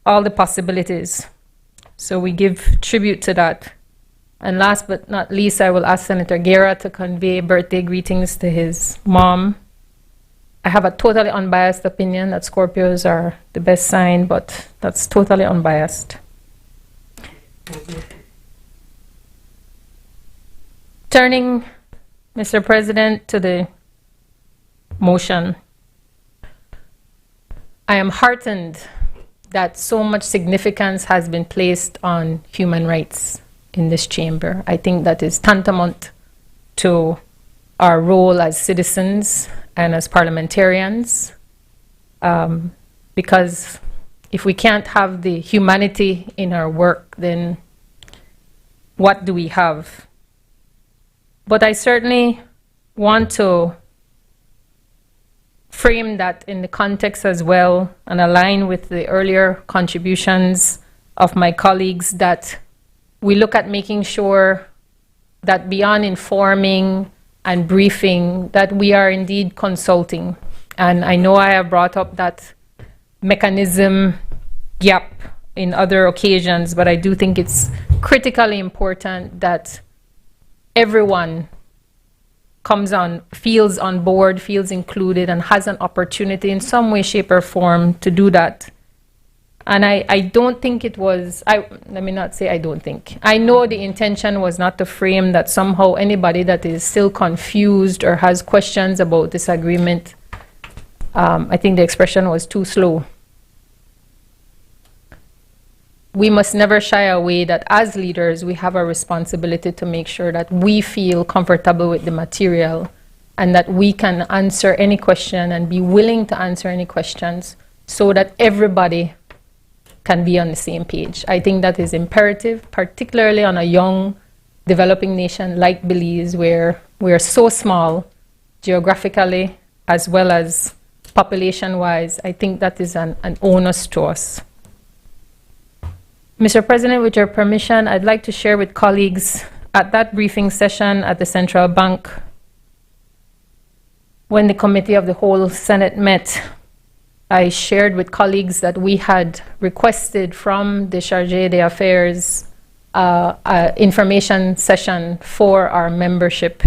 all the possibilities. So we give tribute to that. And last but not least, I will ask Senator Guerra to convey birthday greetings to his mom. I have a totally unbiased opinion that Scorpios are the best sign, but that's totally unbiased. Turning, Mr. President, to the motion. I am heartened that so much significance has been placed on human rights in this chamber. I think that is tantamount to our role as citizens and as parliamentarians, because if we can't have the humanity in our work, then what do we have? But I certainly want to frame that in the context as well and align with the earlier contributions of my colleagues, that we look at making sure that beyond informing and briefing that we are indeed consulting. And I know I have brought up that mechanism gap in other occasions, but I do think it's critically important that everyone feels on board, feels included, and has an opportunity in some way, shape, or form to do that. And I don't think it was, let me not say I don't think. I know the intention was not to frame that somehow anybody that is still confused or has questions about this agreement, I think the expression was too slow. We must never shy away that as leaders, we have a responsibility to make sure that we feel comfortable with the material and that we can answer any question and be willing to answer any questions so that everybody can be on the same page. I think that is imperative, particularly on a young, developing nation like Belize, where we are so small geographically as well as population-wise. I think that is an onus to us. Mr. President, with your permission, I'd like to share with colleagues at that briefing session at the Central Bank, when the Committee of the Whole Senate met, I shared with colleagues that we had requested from the Chargé d'Affaires information session for our membership.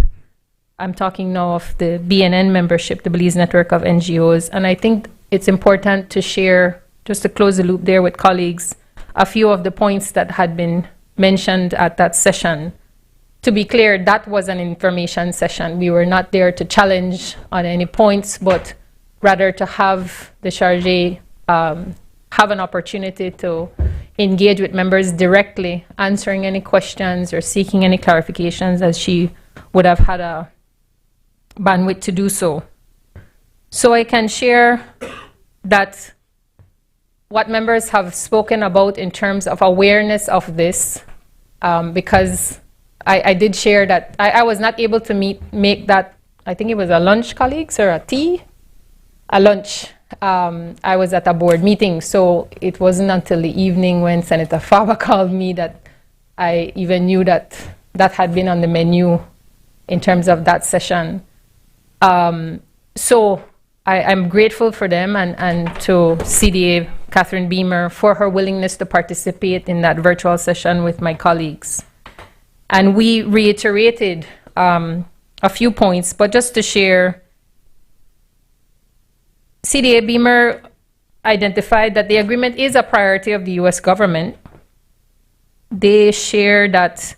I'm talking now of the BNN membership, the Belize Network of NGOs, and I think it's important to share, just to close the loop there with colleagues, a few of the points that had been mentioned at that session. To be clear, that was an information session. We were not there to challenge on any points, but rather to have the Chargé have an opportunity to engage with members directly, answering any questions or seeking any clarifications, as she would have had a bandwidth to do so. So I can share that what members have spoken about in terms of awareness of this, because I did share that I was not able to make that, I think it was a lunch, colleagues, or a tea? A lunch. I was at a board meeting, so it wasn't until the evening when Senator Faber called me that I even knew that that had been on the menu in terms of that session. So I'm grateful for them and to CDA Catherine Beamer for her willingness to participate in that virtual session with my colleagues. And we reiterated a few points, but just to share, CDA Beamer identified that the agreement is a priority of the US government. They share that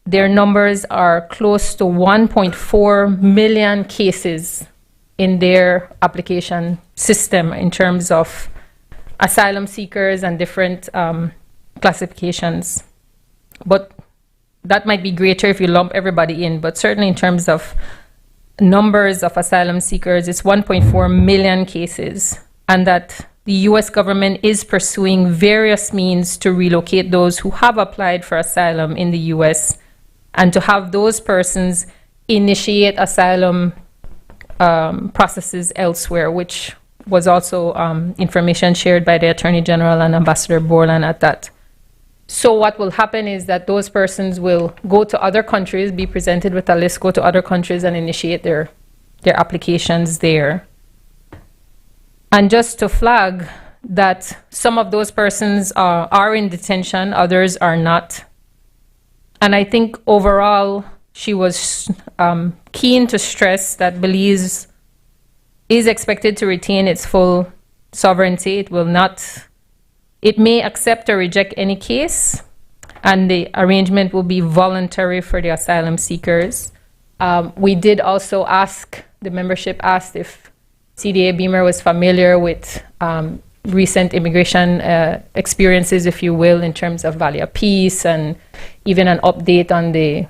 their numbers are close to 1.4 million cases in their application system in terms of asylum seekers and different classifications. But that might be greater if you lump everybody in, but certainly in terms of numbers of asylum seekers, it's 1.4 million cases, and that the US government is pursuing various means to relocate those who have applied for asylum in the US and to have those persons initiate asylum processes elsewhere, which was also information shared by the Attorney General and Ambassador Borland at that. So what will happen is that those persons will go to other countries, be presented with a list, go to other countries and initiate their applications there. And just to flag that some of those persons are in detention, others are not. And I think overall, she was keen to stress that Belize is expected to retain its full sovereignty. It may accept or reject any case, and the arrangement will be voluntary for the asylum seekers. We did also ask, the membership asked if CDA Beamer was familiar with recent immigration experiences, if you will, in terms of Valley of Peace, and even an update on the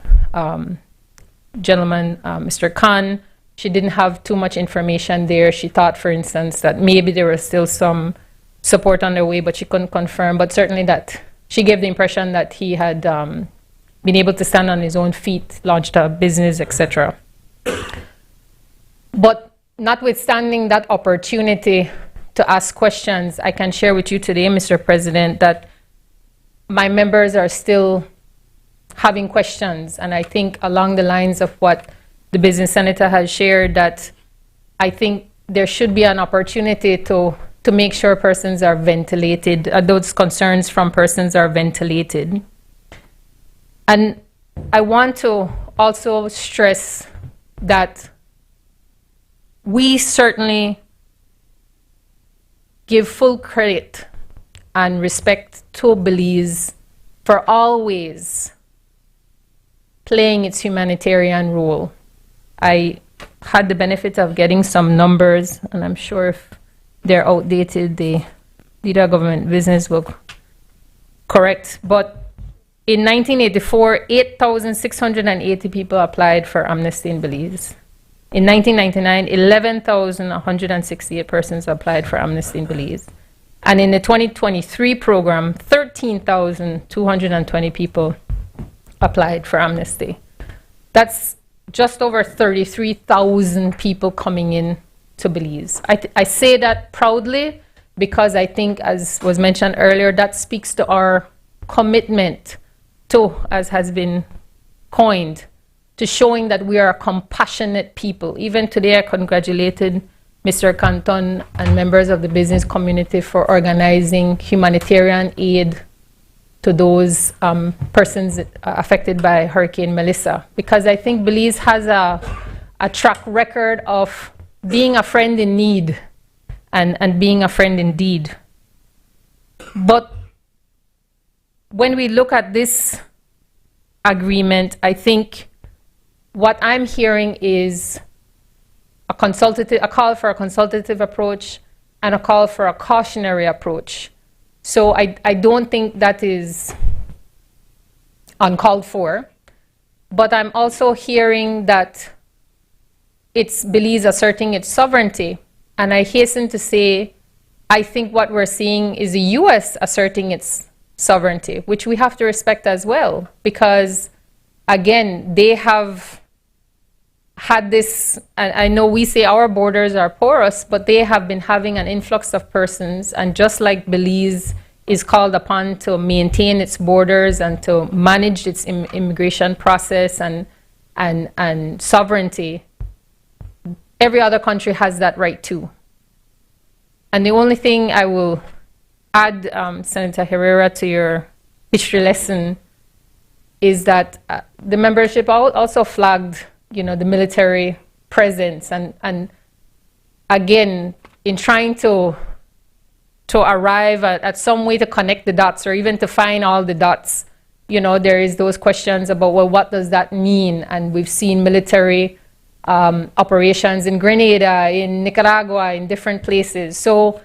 gentleman, Mr. Khan. She didn't have too much information there. She thought, for instance, that maybe there was still some support on their way, but she couldn't confirm. But certainly that she gave the impression that he had been able to stand on his own feet, launched a business, etc. But notwithstanding that opportunity to ask questions, I can share with you today, Mr. President, that my members are still having questions. And I think along the lines of what the business senator has shared, that I think there should be an opportunity to make sure persons are ventilated, those concerns from persons are ventilated. And I want to also stress that we certainly give full credit and respect to Belize for always playing its humanitarian role. I had the benefit of getting some numbers, and I'm sure if they're outdated, the leader of government business will correct. But in 1984, 8,680 people applied for amnesty in Belize. In 1999, 11,168 persons applied for amnesty in Belize. And in the 2023 program, 13,220 people applied for amnesty. That's just over 33,000 people coming in to Belize. I say that proudly because I think, as was mentioned earlier, that speaks to our commitment to, as has been coined, to showing that we are a compassionate people. Even today, I congratulated Mr. Canton and members of the business community for organizing humanitarian aid to those persons affected by Hurricane Melissa, because I think Belize has a track record of being a friend in need and being a friend indeed. But when we look at this agreement, I think what I'm hearing is a call for a consultative approach and a call for a cautionary approach. So I don't think that is uncalled for, but I'm also hearing that it's Belize asserting its sovereignty. And I hasten to say, I think what we're seeing is the US asserting its sovereignty, which we have to respect as well, because again, they have had this, and I know we say our borders are porous, but they have been having an influx of persons, and just like Belize is called upon to maintain its borders and to manage its immigration process and sovereignty, every other country has that right too. And the only thing I will add, Senator Herrera, to your history lesson is that the membership also flagged, the military presence, and again, in trying to arrive at some way to connect the dots, or even to find all the dots, there is those questions about, well, what does that mean? And we've seen military operations in Grenada, in Nicaragua, in different places. So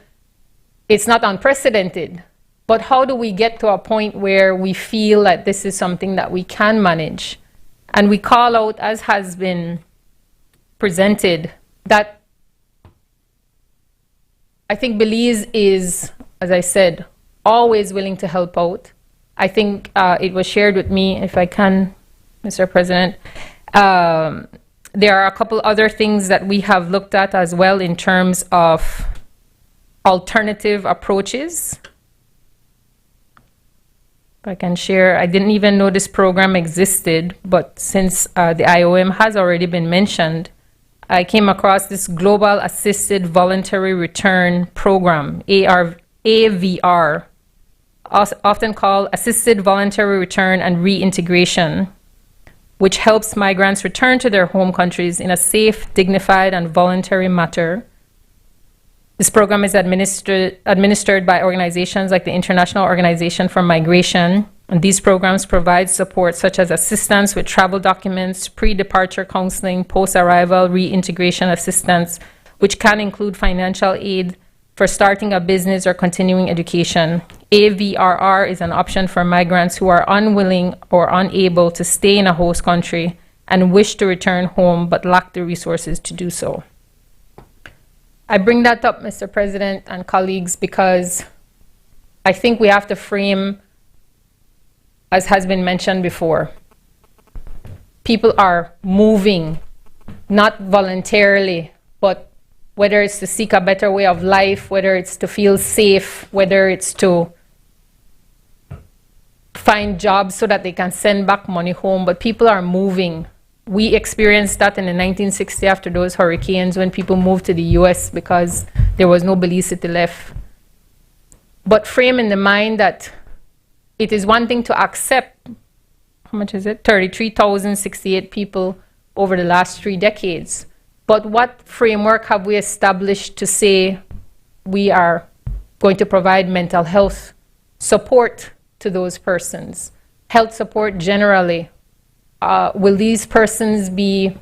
it's not unprecedented. But how do we get to a point where we feel that this is something that we can manage? And we call out, as has been presented, that I think Belize is, as I said, always willing to help out. I think it was shared with me, if I can, Mr. President. There are a couple other things that we have looked at as well in terms of alternative approaches. If I can share, I didn't even know this program existed, but since the IOM has already been mentioned, I came across this Global Assisted Voluntary Return Program, AVR, often called Assisted Voluntary Return and Reintegration, which helps migrants return to their home countries in a safe, dignified, and voluntary manner. This program is administered by organizations like the International Organization for Migration, and these programs provide support such as assistance with travel documents, pre-departure counseling, post-arrival reintegration assistance, which can include financial aid for starting a business or continuing education. AVRR is an option for migrants who are unwilling or unable to stay in a host country and wish to return home but lack the resources to do so. I bring that up, Mr. President and colleagues, because I think we have to frame, as has been mentioned before, people are moving, not voluntarily, but whether it's to seek a better way of life, whether it's to feel safe, whether it's to find jobs so that they can send back money home, but people are moving. We experienced that in the 1960s after those hurricanes when people moved to the US because there was no Belize city left. But frame in the mind that it is one thing to accept, how much is it? 33,068 people over the last 3 decades. But what framework have we established to say we are going to provide mental health support to those persons? Health support generally. Will these persons be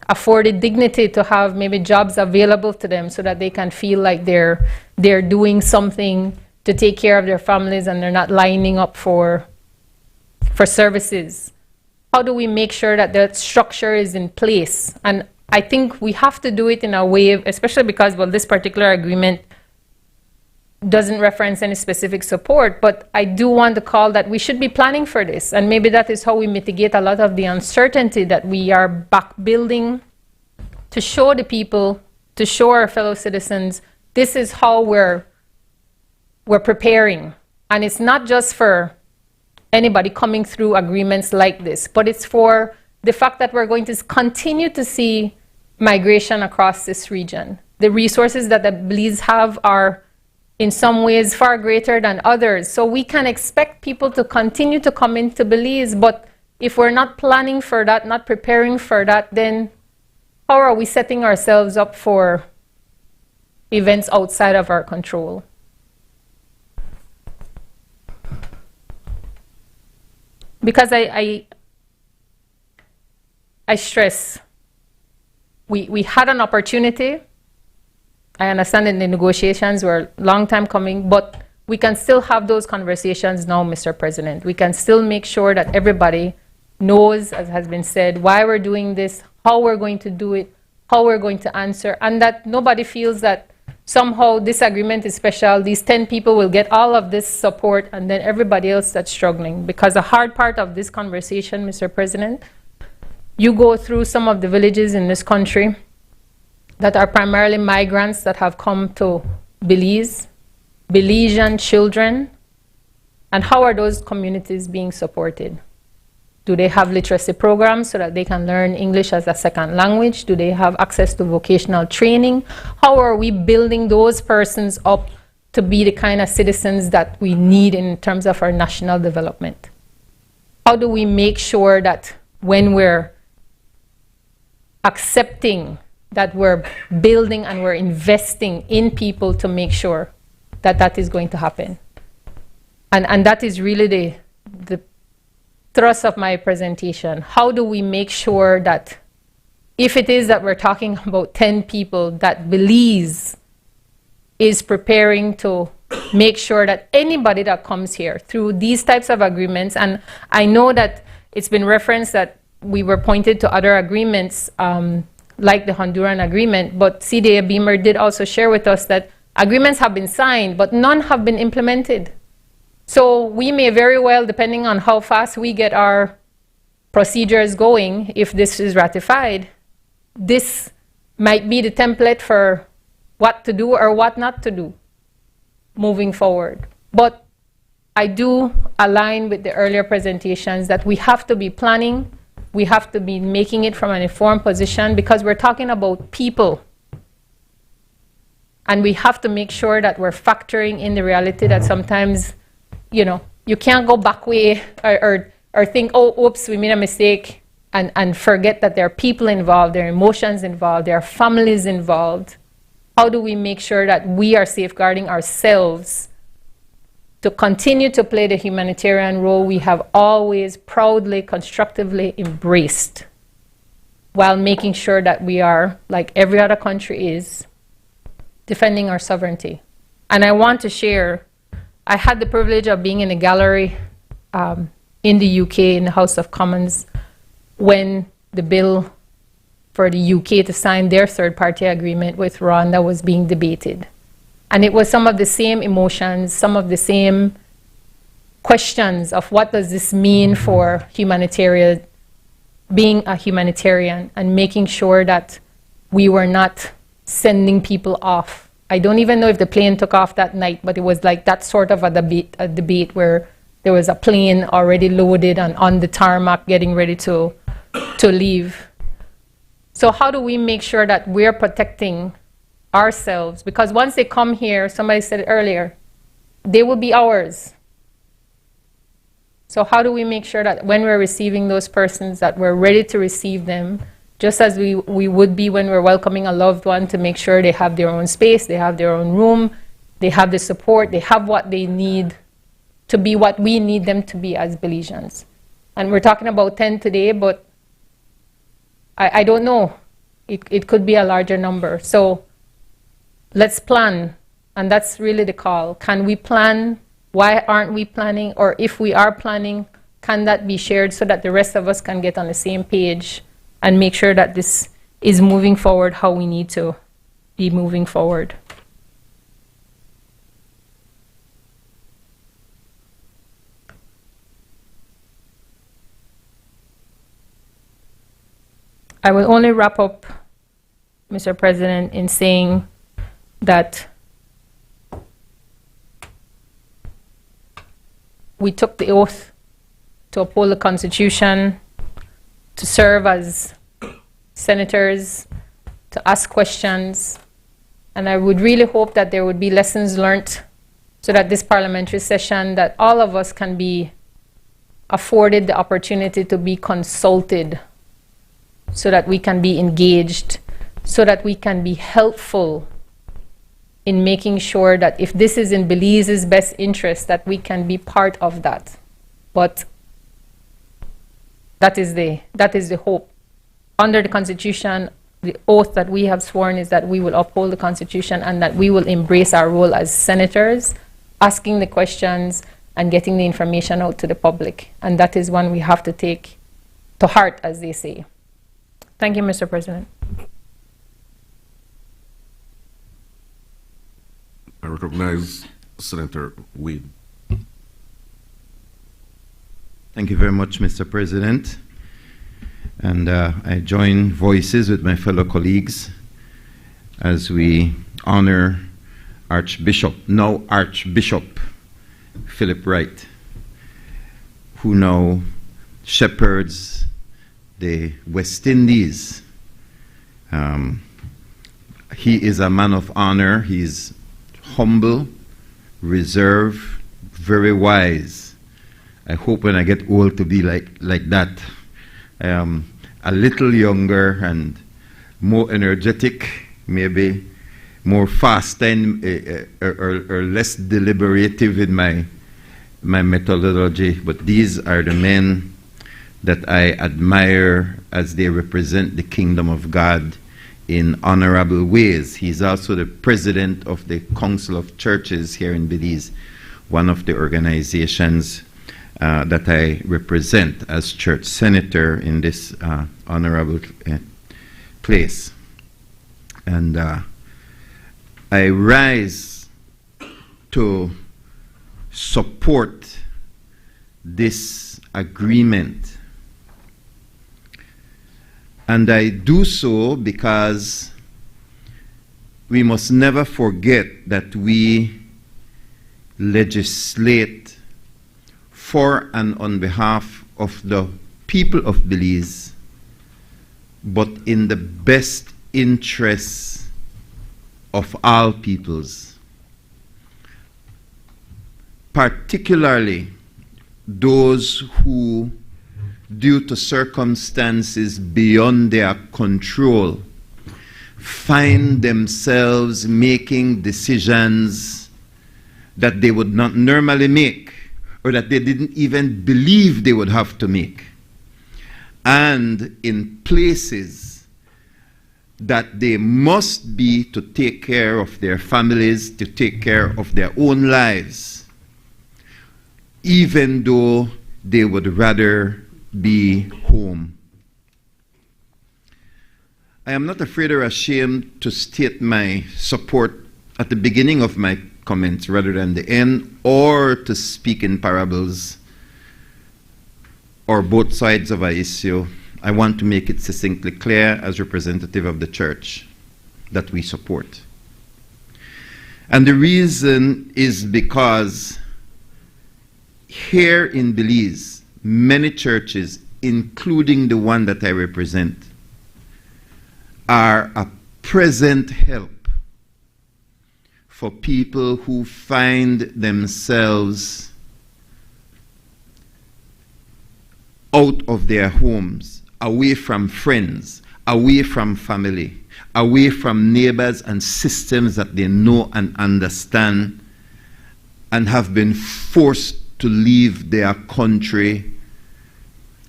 afforded dignity to have maybe jobs available to them so that they can feel like they're doing something to take care of their families and they're not lining up for services? How do we make sure that that structure is in place? And I think we have to do it in a way, especially because, well, this particular agreement doesn't reference any specific support, but I do want to call that we should be planning for this. And maybe that is how we mitigate a lot of the uncertainty that we are back building to show the people, to show our fellow citizens, this is how we're preparing. And it's not just for anybody coming through agreements like this, but it's for the fact that we're going to continue to see migration across this region. The resources that the Belize have are in some ways far greater than others. So we can expect people to continue to come into Belize, but if we're not planning for that, not preparing for that, then how are we setting ourselves up for events outside of our control? Because I stress, we had an opportunity. I understand that the negotiations were a long time coming, but we can still have those conversations now, Mr. President. We can still make sure that everybody knows, as has been said, why we're doing this, how we're going to do it, how we're going to answer, and that nobody feels that somehow this agreement is special. These 10 people will get all of this support, and then everybody else that's struggling. Because the hard part of this conversation, Mr. President, you go through some of the villages in this country that are primarily migrants that have come to Belize, Belizean children, and how are those communities being supported? Do they have literacy programs so that they can learn English as a second language? Do they have access to vocational training? How are we building those persons up to be the kind of citizens that we need in terms of our national development? How do we make sure that when we're accepting that we're building and we're investing in people to make sure that that is going to happen? And that is really the thrust of my presentation. How do we make sure that if it is that we're talking about 10 people, that Belize is preparing to make sure that anybody that comes here through these types of agreements, and I know that it's been referenced that we were pointed to other agreements like the Honduran agreement, but CDA Beamer did also share with us that agreements have been signed, but none have been implemented. So we may very well, depending on how fast we get our procedures going, if this is ratified, this might be the template for what to do or what not to do moving forward. But I do align with the earlier presentations that we have to be planning. We have to be making it from an informed position because we're talking about people. And we have to make sure that we're factoring in the reality that sometimes, you know, you can't go back way or think, oh, oops, we made a mistake, and forget that there are people involved, there are emotions involved, there are families involved. How do we make sure that we are safeguarding ourselves to continue to play the humanitarian role we have always proudly, constructively embraced, while making sure that we are, like every other country is, defending our sovereignty? And I want to share, I had the privilege of being in a gallery in the UK, in the House of Commons, when the bill for the UK to sign their third-party agreement with Rwanda was being debated. And it was some of the same emotions, some of the same questions of what does this mean for humanitarian, being a humanitarian, and making sure that we were not sending people off. I don't even know if the plane took off that night, but it was like that sort of a debate where there was a plane already loaded and on the tarmac getting ready to to leave. So how do we make sure that we're protecting ourselves? Because once they come here, somebody said it earlier, they will be ours. So how do we make sure that when we're receiving those persons that we're ready to receive them, just as we would be when we're welcoming a loved one, to make sure they have their own space, they have their own room, they have the support, they have what they need to be what we need them to be as Belizeans. And we're talking about 10 today, but I don't know. It could be a larger number. So let's plan. And that's really the call. Can we plan? Why aren't we planning? Or if we are planning, can that be shared so that the rest of us can get on the same page and make sure that this is moving forward how we need to be moving forward? I will only wrap up, Mr. President, in saying that we took the oath to uphold the Constitution, to serve as senators, to ask questions, and I would really hope that there would be lessons learned so that this parliamentary session, that all of us can be afforded the opportunity to be consulted, so that we can be engaged, so that we can be helpful in making sure that if this is in Belize's best interest, that we can be part of that. But that is the hope. Under the Constitution, the oath that we have sworn is that we will uphold the Constitution and that we will embrace our role as senators, asking the questions and getting the information out to the public. And that is one we have to take to heart, as they say. Thank you, Mr. President. I recognize Senator Wade. Thank you very much, Mr. President. And I join voices with my fellow colleagues as we honor now Archbishop Philip Wright, who now shepherds the West Indies. He is a man of honor. He's humble, reserved, very wise. I hope when I get old to be like that. A little younger and more energetic, maybe more fast and or less deliberative in my methodology. But these are the men that I admire as they represent the kingdom of God in honorable ways. He's also the president of the Council of Churches here in Belize, one of the organizations that I represent as church senator in this honorable place. And I rise to support this agreement. And I do so because we must never forget that we legislate for and on behalf of the people of Belize, but in the best interests of all peoples, particularly those who, due to circumstances beyond their control, find themselves making decisions that they would not normally make, or that they didn't even believe they would have to make. And in places that they must be to take care of their families, to take care of their own lives, even though they would rather be home. I am not afraid or ashamed to state my support at the beginning of my comments rather than the end, or to speak in parables or both sides of an issue. I want to make it succinctly clear as representative of the church that we support. And the reason is because here in Belize, many churches, including the one that I represent, are a present help for people who find themselves out of their homes, away from friends, away from family, away from neighbors and systems that they know and understand, and have been forced to leave their country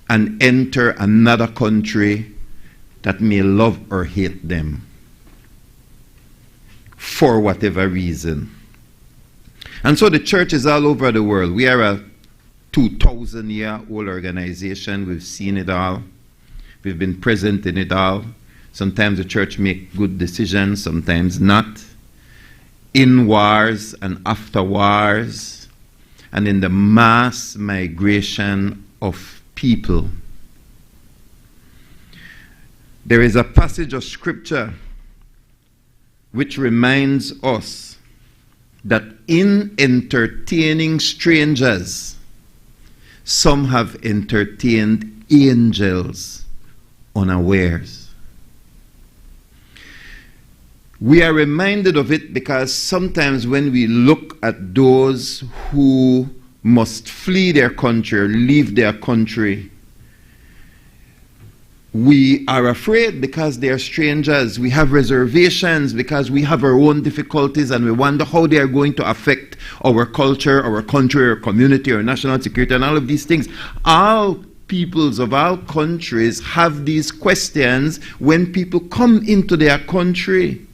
and enter another country that may love or hate them for whatever reason. And so the church is all over the world. We are a 2,000-year-old organization. We've seen it all. We've been present in it all. Sometimes the church makes good decisions, sometimes not. In wars and after wars, and in the mass migration of people. There is a passage of scripture which reminds us that in entertaining strangers, some have entertained angels unawares. We are reminded of it because sometimes when we look at those who must flee their country or leave their country, we are afraid because they are strangers. We have reservations because we have our own difficulties, and we wonder how they are going to affect our culture, our country, our community, our national security, and all of these things. All peoples of all countries have these questions when people come into their country.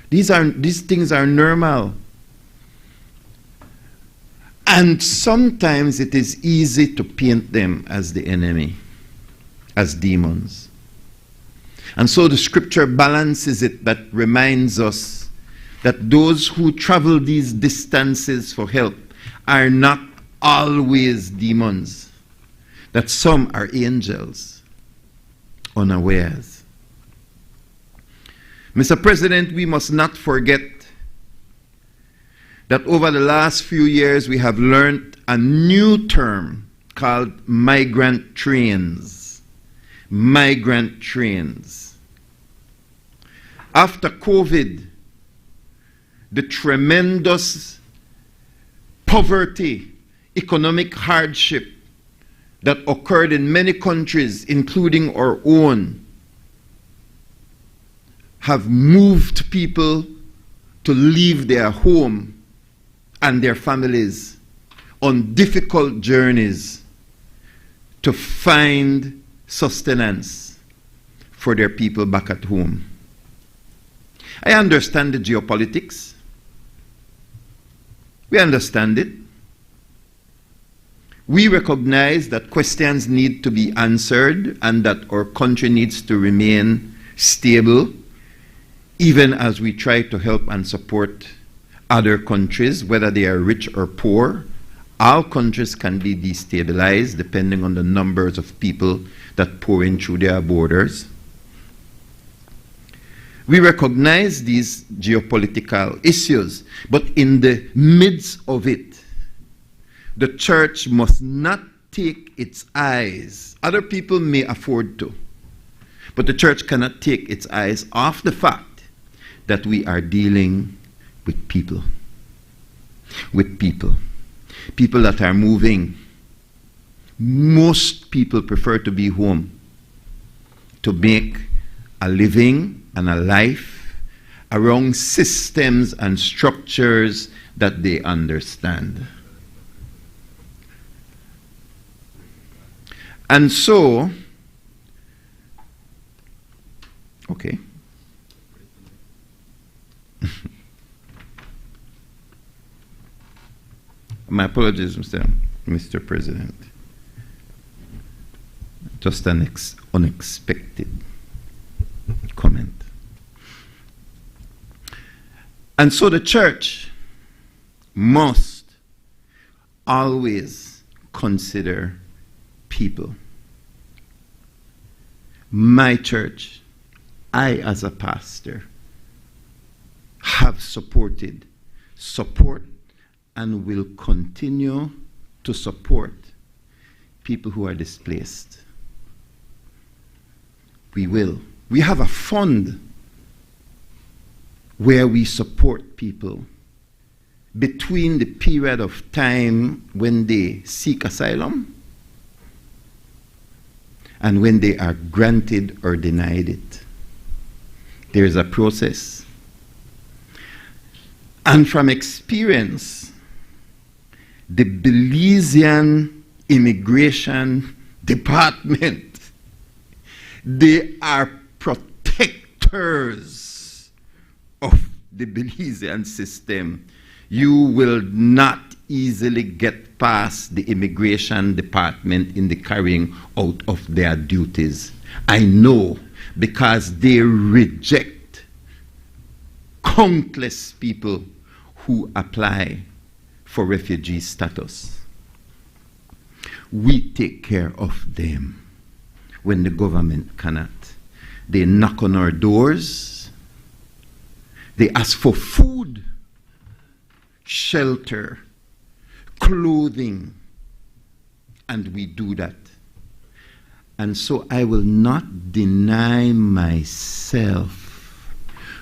These things are normal. And sometimes it is easy to paint them as the enemy, as demons. And so the scripture balances it, that reminds us that those who travel these distances for help are not always demons, that some are angels unawares. Mr. President, we must not forget that over the last few years we have learned a new term called migrant trains. Migrant trains. After COVID, the tremendous poverty, economic hardship that occurred in many countries, including our own, have moved people to leave their home and their families on difficult journeys to find sustenance for their people back at home. I understand the geopolitics. We understand it. We recognize that questions need to be answered and that our country needs to remain stable, even as we try to help and support other countries, whether they are rich or poor. All countries can be destabilized depending on the numbers of people that pour in through their borders. We recognize these geopolitical issues, but in the midst of it, the church must not take its eyes. Other people may afford to, but the church cannot take its eyes off the fact that we are dealing with people. With people. People that are moving. Most people prefer to be home to make a living and a life around systems and structures that they understand. And so, okay. My apologies, Mr. President. Just an unexpected comment. And so the church must always consider people. My church, I as a pastor, have support, and will continue to support people who are displaced, We will. We have a fund where we support people between the period of time when they seek asylum and when they are granted or denied it. There is a process. And from experience, the Belizean Immigration Department, they are protectors of the Belizean system. You will not easily get past the immigration department in the carrying out of their duties. I know, because they reject countless people who apply for refugee status. We take care of them when the government cannot. They knock on our doors. They ask for food, shelter, clothing, and we do that. And so I will not deny myself,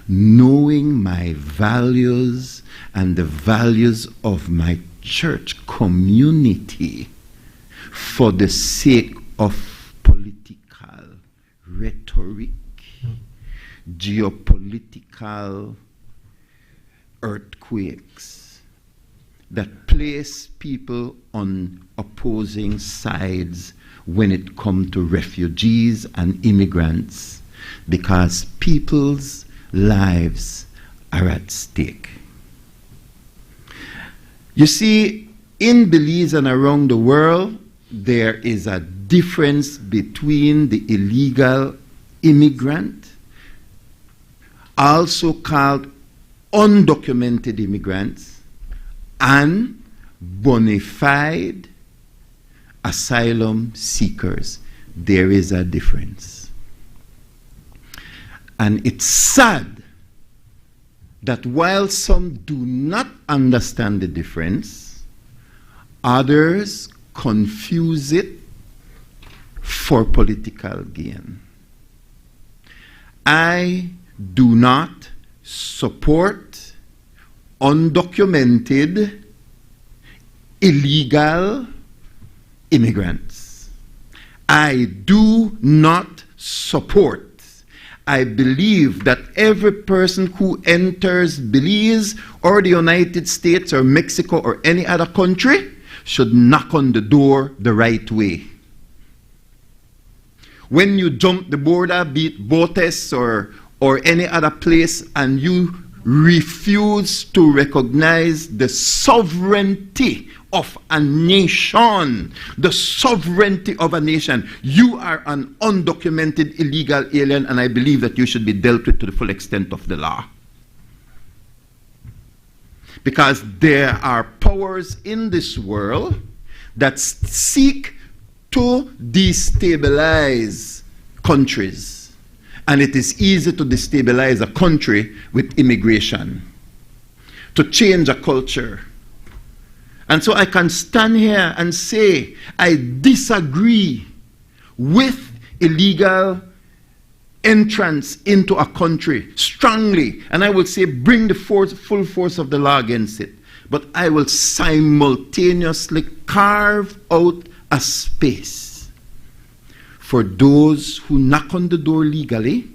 knowing my values and the values of my church community for the sake of political rhetoric, geopolitical earthquakes that place people on opposing sides when it comes to refugees and immigrants, because people's lives are at stake. You see, in Belize and around the world, there is a difference between the illegal immigrant, also called undocumented immigrants, and bona fide asylum seekers. There is a difference. And it's sad that while some do not understand the difference, others confuse it for political gain. I do not support undocumented, illegal immigrants. I do not support. I believe that every person who enters Belize or the United States or Mexico or any other country should knock on the door the right way. When you jump the border, be it Botes or any other place, and you refuse to recognize the sovereignty of a nation, the sovereignty of a nation, you are an undocumented illegal alien, and I believe that you should be dealt with to the full extent of the law. Because there are powers in this world that seek to destabilize countries. And it is easy to destabilize a country with immigration, to change a culture. And so I can stand here and say I disagree with illegal entrance into a country strongly, and I will say bring the full force of the law against it. But I will simultaneously carve out a space for those who knock on the door legally,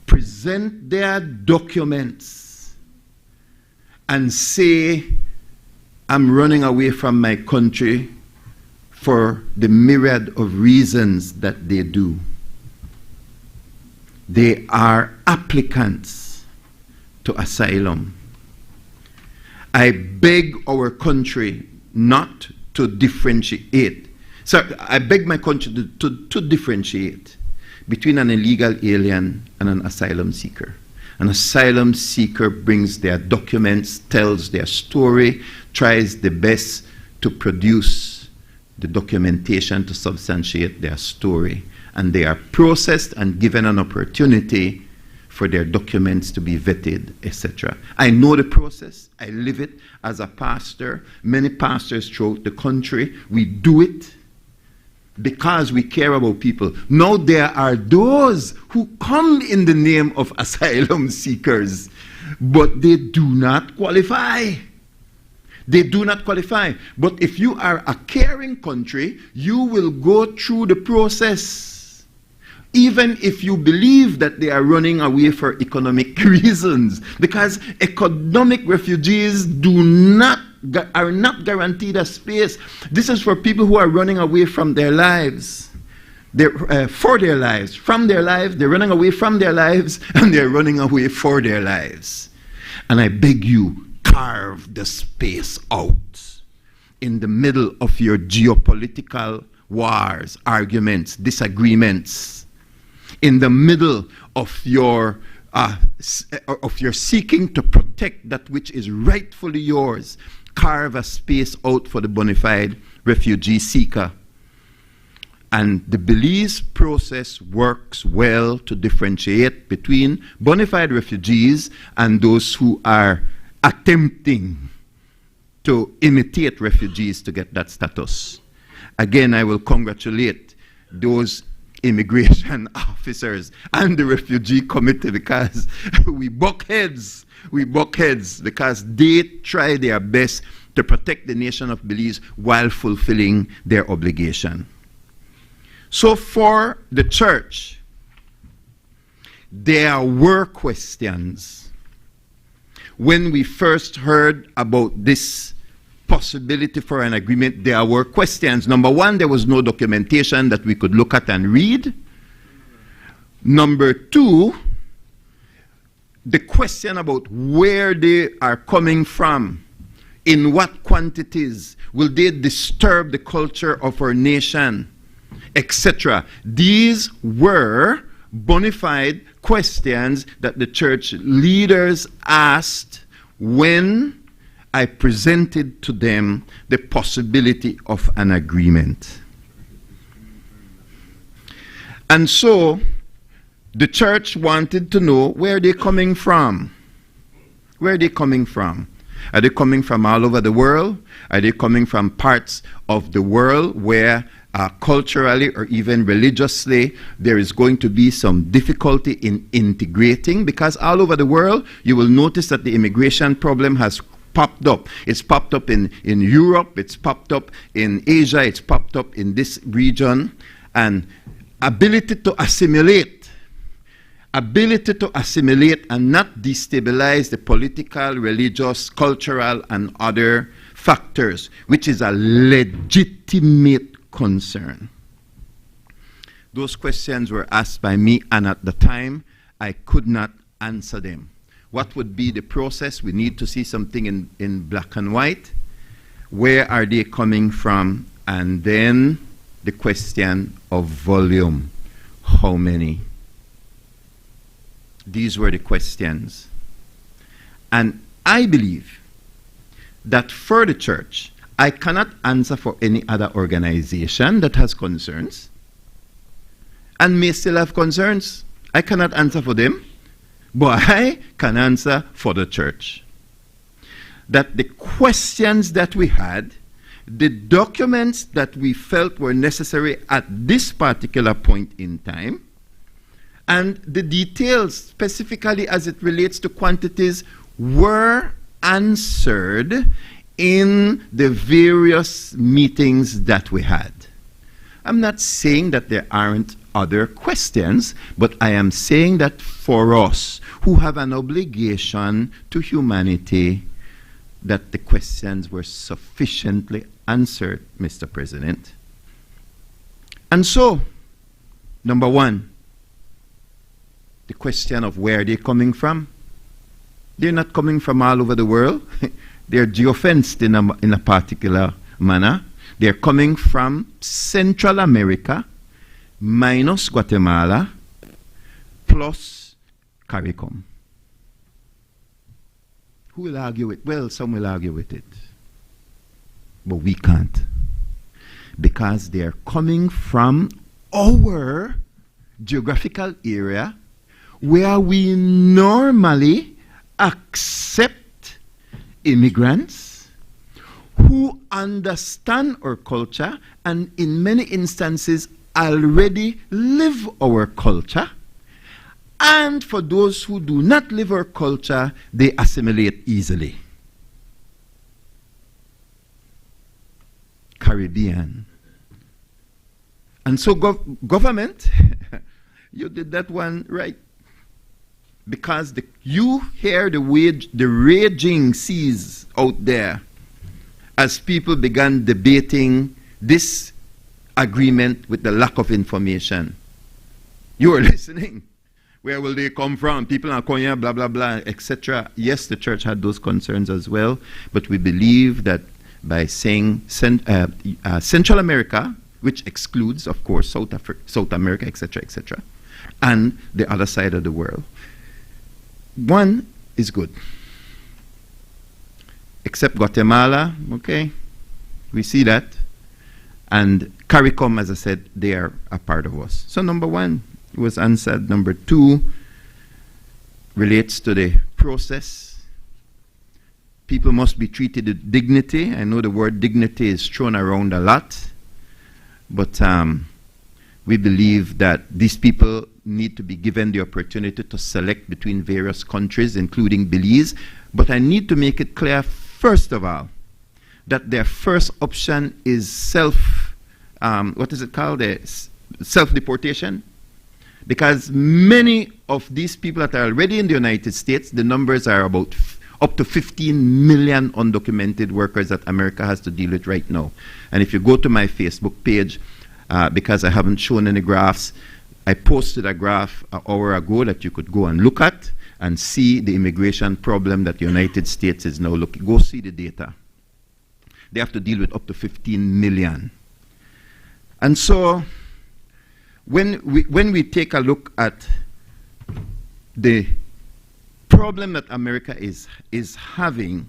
present their documents, and say, I'm running away from my country for the myriad of reasons that they do. They are applicants to asylum. I beg our country not to differentiate. So I beg my country to differentiate between an illegal alien and an asylum seeker. An asylum seeker brings their documents, tells their story, tries the best to produce the documentation to substantiate their story, and they are processed and given an opportunity for their documents to be vetted, etc. I know the process. I live it as a pastor. Many pastors throughout the country, we do it. because we care about people. Now there are those who come in the name of asylum seekers, but they do not qualify. They do not qualify. But if you are a caring country, you will go through the process. Even if you believe that they are running away for economic reasons. Because economic refugees are not guaranteed a space. This is for people who are running away from their lives. For their lives. From their lives, they're running away from their lives, and they're running away for their lives. And I beg you, carve the space out in the middle of your geopolitical wars, arguments, disagreements, in the middle of your seeking to protect that which is rightfully yours. Carve a space out for the bona fide refugee seeker. And the Belize process works well to differentiate between bona fide refugees and those who are attempting to imitate refugees to get that status. Again, I will congratulate those immigration officers and the refugee committee, because we buck heads because they try their best to protect the nation of Belize while fulfilling their obligation. So for the church, there were questions. When we first heard about this possibility for an agreement, there were questions. Number one, there was no documentation that we could look at and read. Number two, the question about where they are coming from, in what quantities, will they disturb the culture of our nation, etc. These were bona fide questions that the church leaders asked when I presented to them the possibility of an agreement. And so the church wanted to know where they're coming from. Where are they coming from? Are they coming from all over the world? Are they coming from parts of the world where culturally or even religiously there is going to be some difficulty in integrating? Because all over the world you will notice that the immigration problem has popped up. It's popped up in Europe, it's popped up in Asia, it's popped up in this region. And ability to assimilate and not destabilize the political, religious, cultural, and other factors, which is a legitimate concern. Those questions were asked by me, and at the time, I could not answer them. What would be the process? We need to see something in black and white. Where are they coming from? And then the question of volume. How many? These were the questions. And I believe that for the church, I cannot answer for any other organization that has concerns and may still have concerns. I cannot answer for them, but I can answer for the church. That the questions that we had, the documents that we felt were necessary at this particular point in time, and the details, specifically as it relates to quantities, were answered in the various meetings that we had. I'm not saying that there aren't other questions, but I am saying that for us, who have an obligation to humanity, that the questions were sufficiently answered, Mr. President. And so, number one, the question of where they're coming from. They're not coming from all over the world. They're geofenced in a particular manner. They're coming from Central America, minus Guatemala, plus CARICOM. Who will argue with? Well, some will argue with it. But we can't. Because they're coming from our geographical area where we normally accept immigrants who understand our culture and in many instances already live our culture. And for those who do not live our culture, they assimilate easily. Caribbean. And so government, you did that one right. Because you hear the raging seas out there as people began debating this agreement with the lack of information. You were listening. Where will they come from? People are coming here, blah, blah, blah, etc. Yes, the church had those concerns as well, but we believe that by saying Central America, which excludes, of course, South America, etc., etc., and the other side of the world, one is good. Except Guatemala, okay, we see that. And CARICOM, as I said, they are a part of us. So number one was answered. Number two relates to the process. People must be treated with dignity. I know the word dignity is thrown around a lot, but we believe that these people need to be given the opportunity to select between various countries, including Belize. But I need to make it clear, first of all, that their first option is self-deportation. Because many of these people that are already in the United States, the numbers are about up to 15 million undocumented workers that America has to deal with right now. And if you go to my Facebook page, because I haven't shown any graphs, I posted a graph an hour ago that you could go and look at and see the immigration problem that the United States is now looking. Go see the data. They have to deal with up to 15 million. And so when we take a look at the problem that America is having,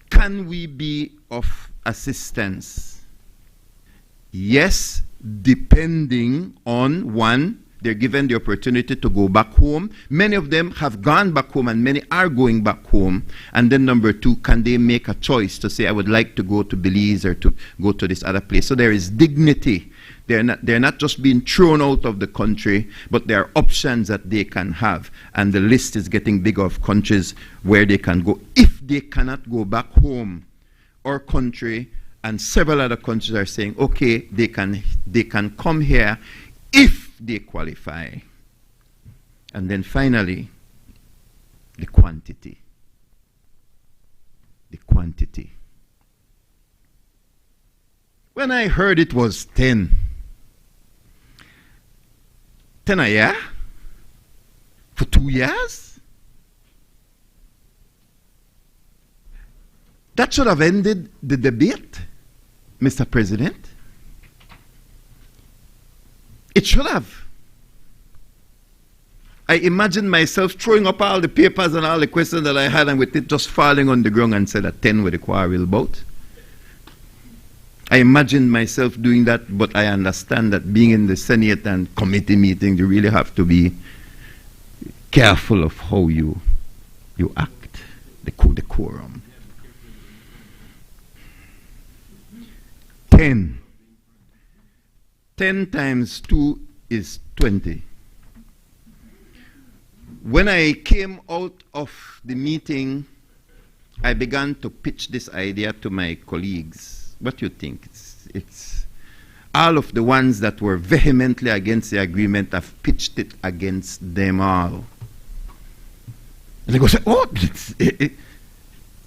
can we be of assistance? Yes, depending on, one, they're given the opportunity to go back home. Many of them have gone back home and many are going back home. And then number two, can they make a choice to say, I would like to go to Belize or to go to this other place? So there is dignity. They're not just being thrown out of the country, but there are options that they can have. And the list is getting bigger of countries where they can go. If they cannot go back home or country, and several other countries are saying, okay, they can come here if they qualify. And then finally, the quantity. The quantity. When I heard it was 10 a year? For 2 years? That should have ended the debate, Mr. President. It should have. I imagine myself throwing up all the papers and all the questions that I had and with it just falling on the ground and said, 10 with the quarrel about. I imagine myself doing that, but I understand that being in the Senate and committee meetings, you really have to be careful of how you act, the quorum. 10. 10 times 2 is 20. When I came out of the meeting, I began to pitch this idea to my colleagues. What do you think? It's all of the ones that were vehemently against the agreement, I've pitched it against them all. And they go say, oh,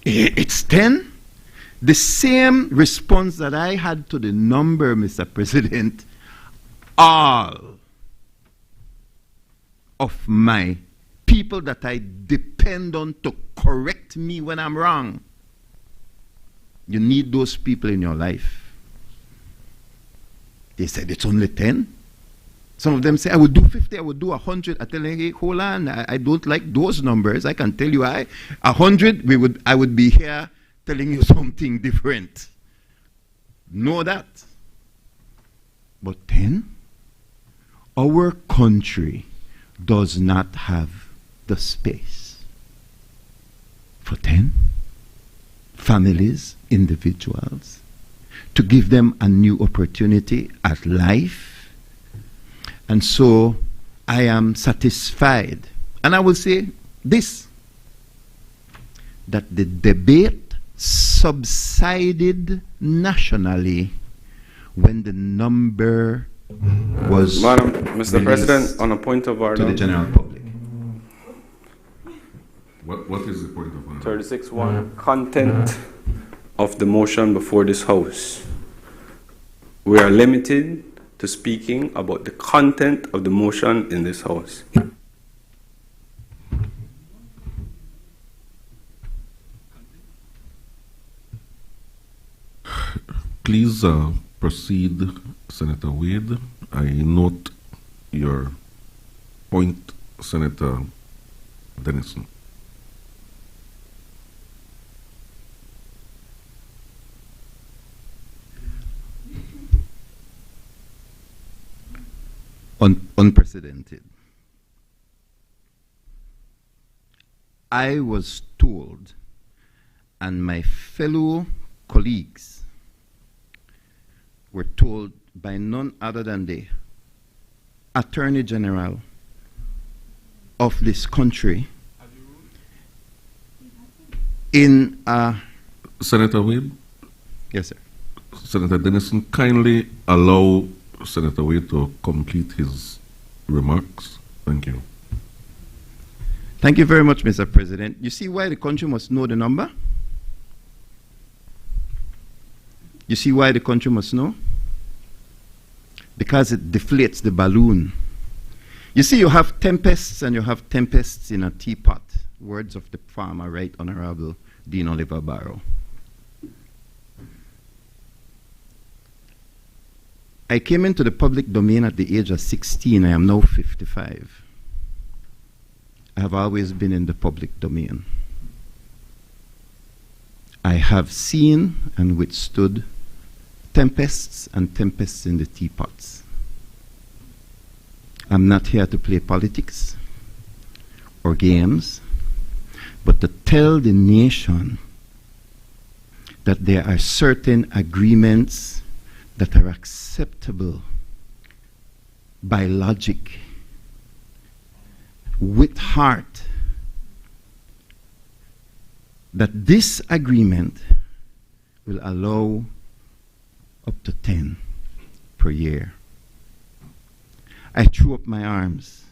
it's 10? The same response that I had to the number, Mr. President, all of my people that I depend on to correct me when I'm wrong. You need those people in your life. They said it's only 10. Some of them say, I would do 50, I would do 100. I tell them, hey, hold on, I don't like those numbers. I can tell you 100, I would be here telling you something different. Know that. But 10? Our country does not have the space for 10. families, individuals, to give them a new opportunity at life. And so I am satisfied. And I will say this, that the debate subsided nationally when the number was Mr. President, on a point of order. to the general public. What is the point of order? 36.1, content of the motion before this House. We are limited to speaking about the content of the motion in this House. Please proceed, Senator Wade. I note your point, Senator Denison. Unprecedented. I was told, and my fellow colleagues were told by none other than the Attorney General of this country in a... Senator Wade? Yes, sir. Senator Denison, kindly allow Senator Wade to complete his remarks. Thank you. Thank you very much, Mr. President. You see why the country must know the number? You see why the country must know? Because it deflates the balloon. You see, you have tempests and you have tempests in a teapot. Words of the farmer, Right Honorable Dean Oliver Barrow. I came into the public domain at the age of 16. I am now 55. I have always been in the public domain. I have seen and withstood tempests and tempests in the teapots. I'm not here to play politics or games, but to tell the nation that there are certain agreements that are acceptable by logic, with heart, that this agreement will allow up to 10 per year. I threw up my arms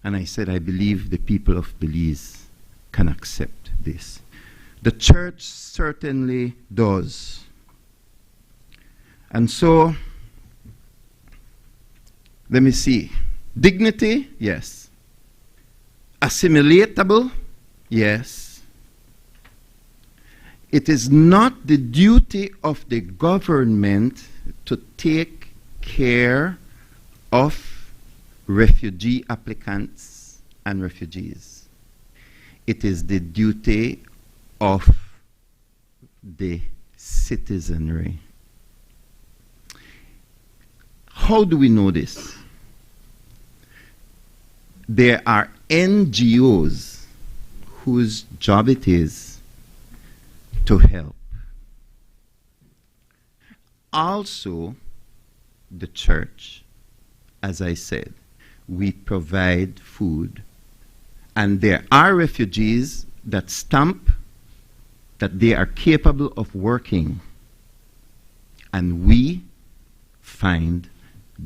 and I said, I believe the people of Belize can accept this. The church certainly does. And so, let me see. Dignity, yes. Assimilatable, yes. It is not the duty of the government to take care of refugee applicants and refugees. It is the duty of the citizenry. How do we know this? There are NGOs whose job it is to help. Also, the church, as I said, we provide food. And there are refugees that stamp that they are capable of working. And we find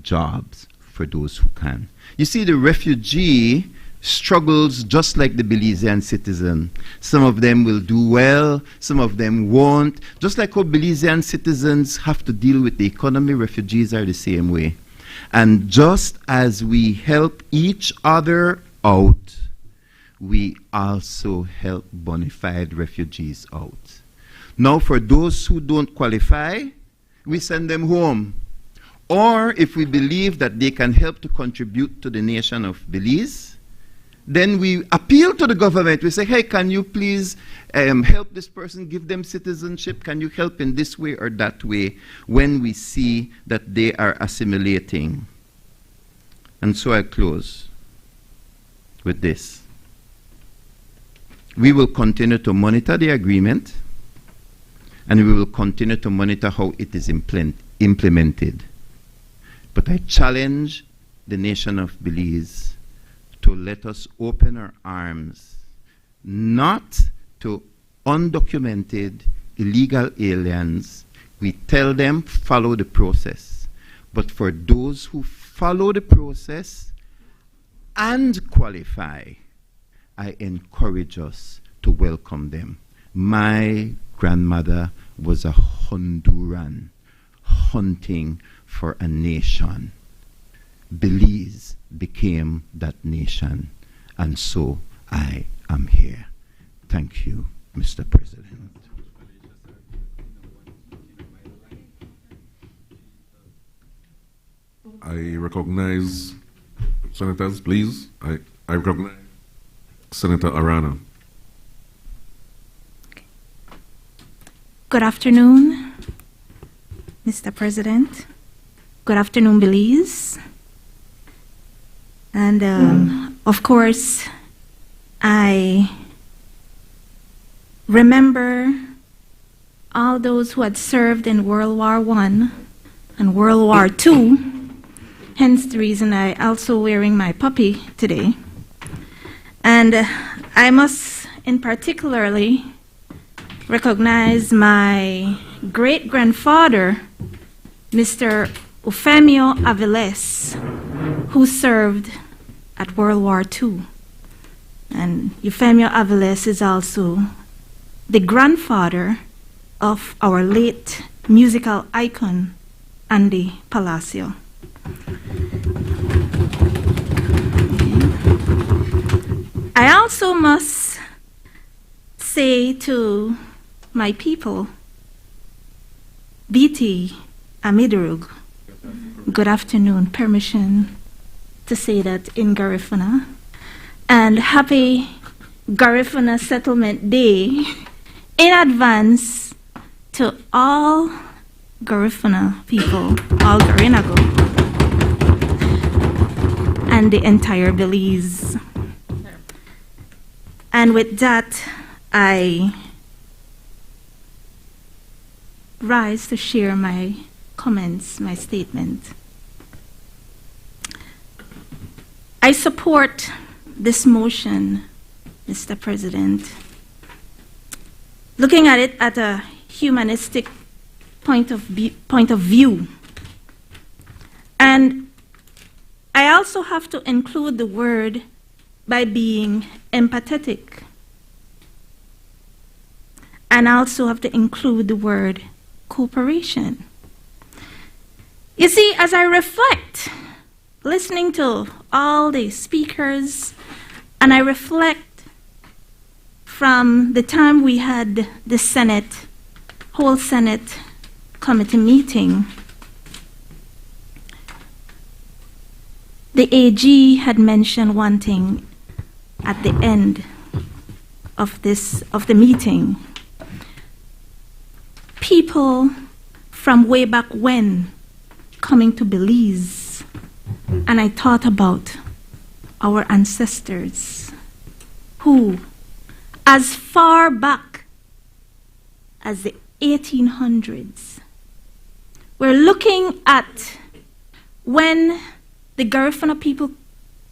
jobs for those who can. You see, the refugee struggles just like the Belizean citizen. Some of them will do well, some of them won't. Just like how Belizean citizens have to deal with the economy, refugees are the same way. And just as we help each other out, we also help bona fide refugees out. Now, for those who don't qualify, we send them home. Or if we believe that they can help to contribute to the nation of Belize, then we appeal to the government. We say, hey, can you please help this person, give them citizenship? Can you help in this way or that way when we see that they are assimilating? And so I close with this. We will continue to monitor the agreement. and we will continue to monitor how it is implemented. But I challenge the nation of Belize to let us open our arms, not to undocumented illegal aliens. We tell them follow the process. But for those who follow the process and qualify, I encourage us to welcome them. My grandmother was a Honduran hunting for a nation. Belize became that nation, and so I am here. Thank you, Mr. President. I recognize senators, please. I recognize Senator Arana. Good afternoon, Mr. President. Good afternoon, Belize. And of course, I remember all those who had served in World War I and World War II, hence the reason I also wearing my puppy today. And I must in particularly recognize my great-grandfather, Mr. Eufemio Aviles, who served at World War II. And Eufemio Aviles is also the grandfather of our late musical icon, Andy Palacio. I also must say to my people, BT Amidurug, good afternoon, permission to say that in Garifuna, and happy Garifuna Settlement Day in advance to all Garifuna people, all Garinago, and the entire Belize. And with that, I rise to share my comments, my statement. I support this motion, Mr. President, looking at it at a humanistic point of view. And I also have to include the word by being empathetic. And I also have to include the word cooperation. You see, as I reflect, listening to all the speakers, and I reflect from the time we had the Senate, whole Senate committee meeting, the AG had mentioned one thing at the end of the meeting. People from way back when coming to Belize, and I thought about our ancestors who, as far back as the 1800s, were looking at when the Garifuna people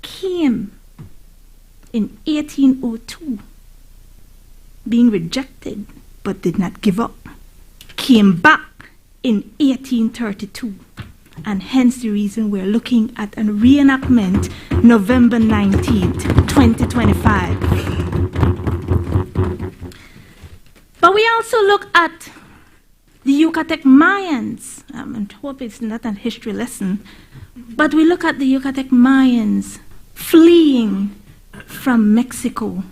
came in 1802, being rejected but did not give up, came back in 1832, and hence the reason we're looking at a reenactment November 19th, 2025. But we also look at the Yucatec Mayans. I hope it's not a history lesson, but we look at the Yucatec Mayans fleeing from Mexico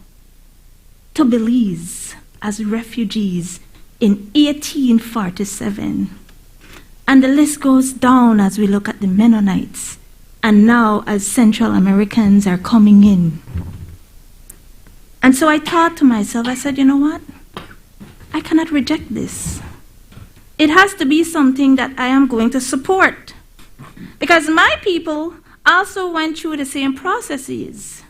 to Belize as refugees in 1847. And the list goes down as we look at the Mennonites, and now as Central Americans are coming in. And so I thought to myself, I said, you know what? I cannot reject this. It has to be something that I am going to support. Because my people also went through the same processes,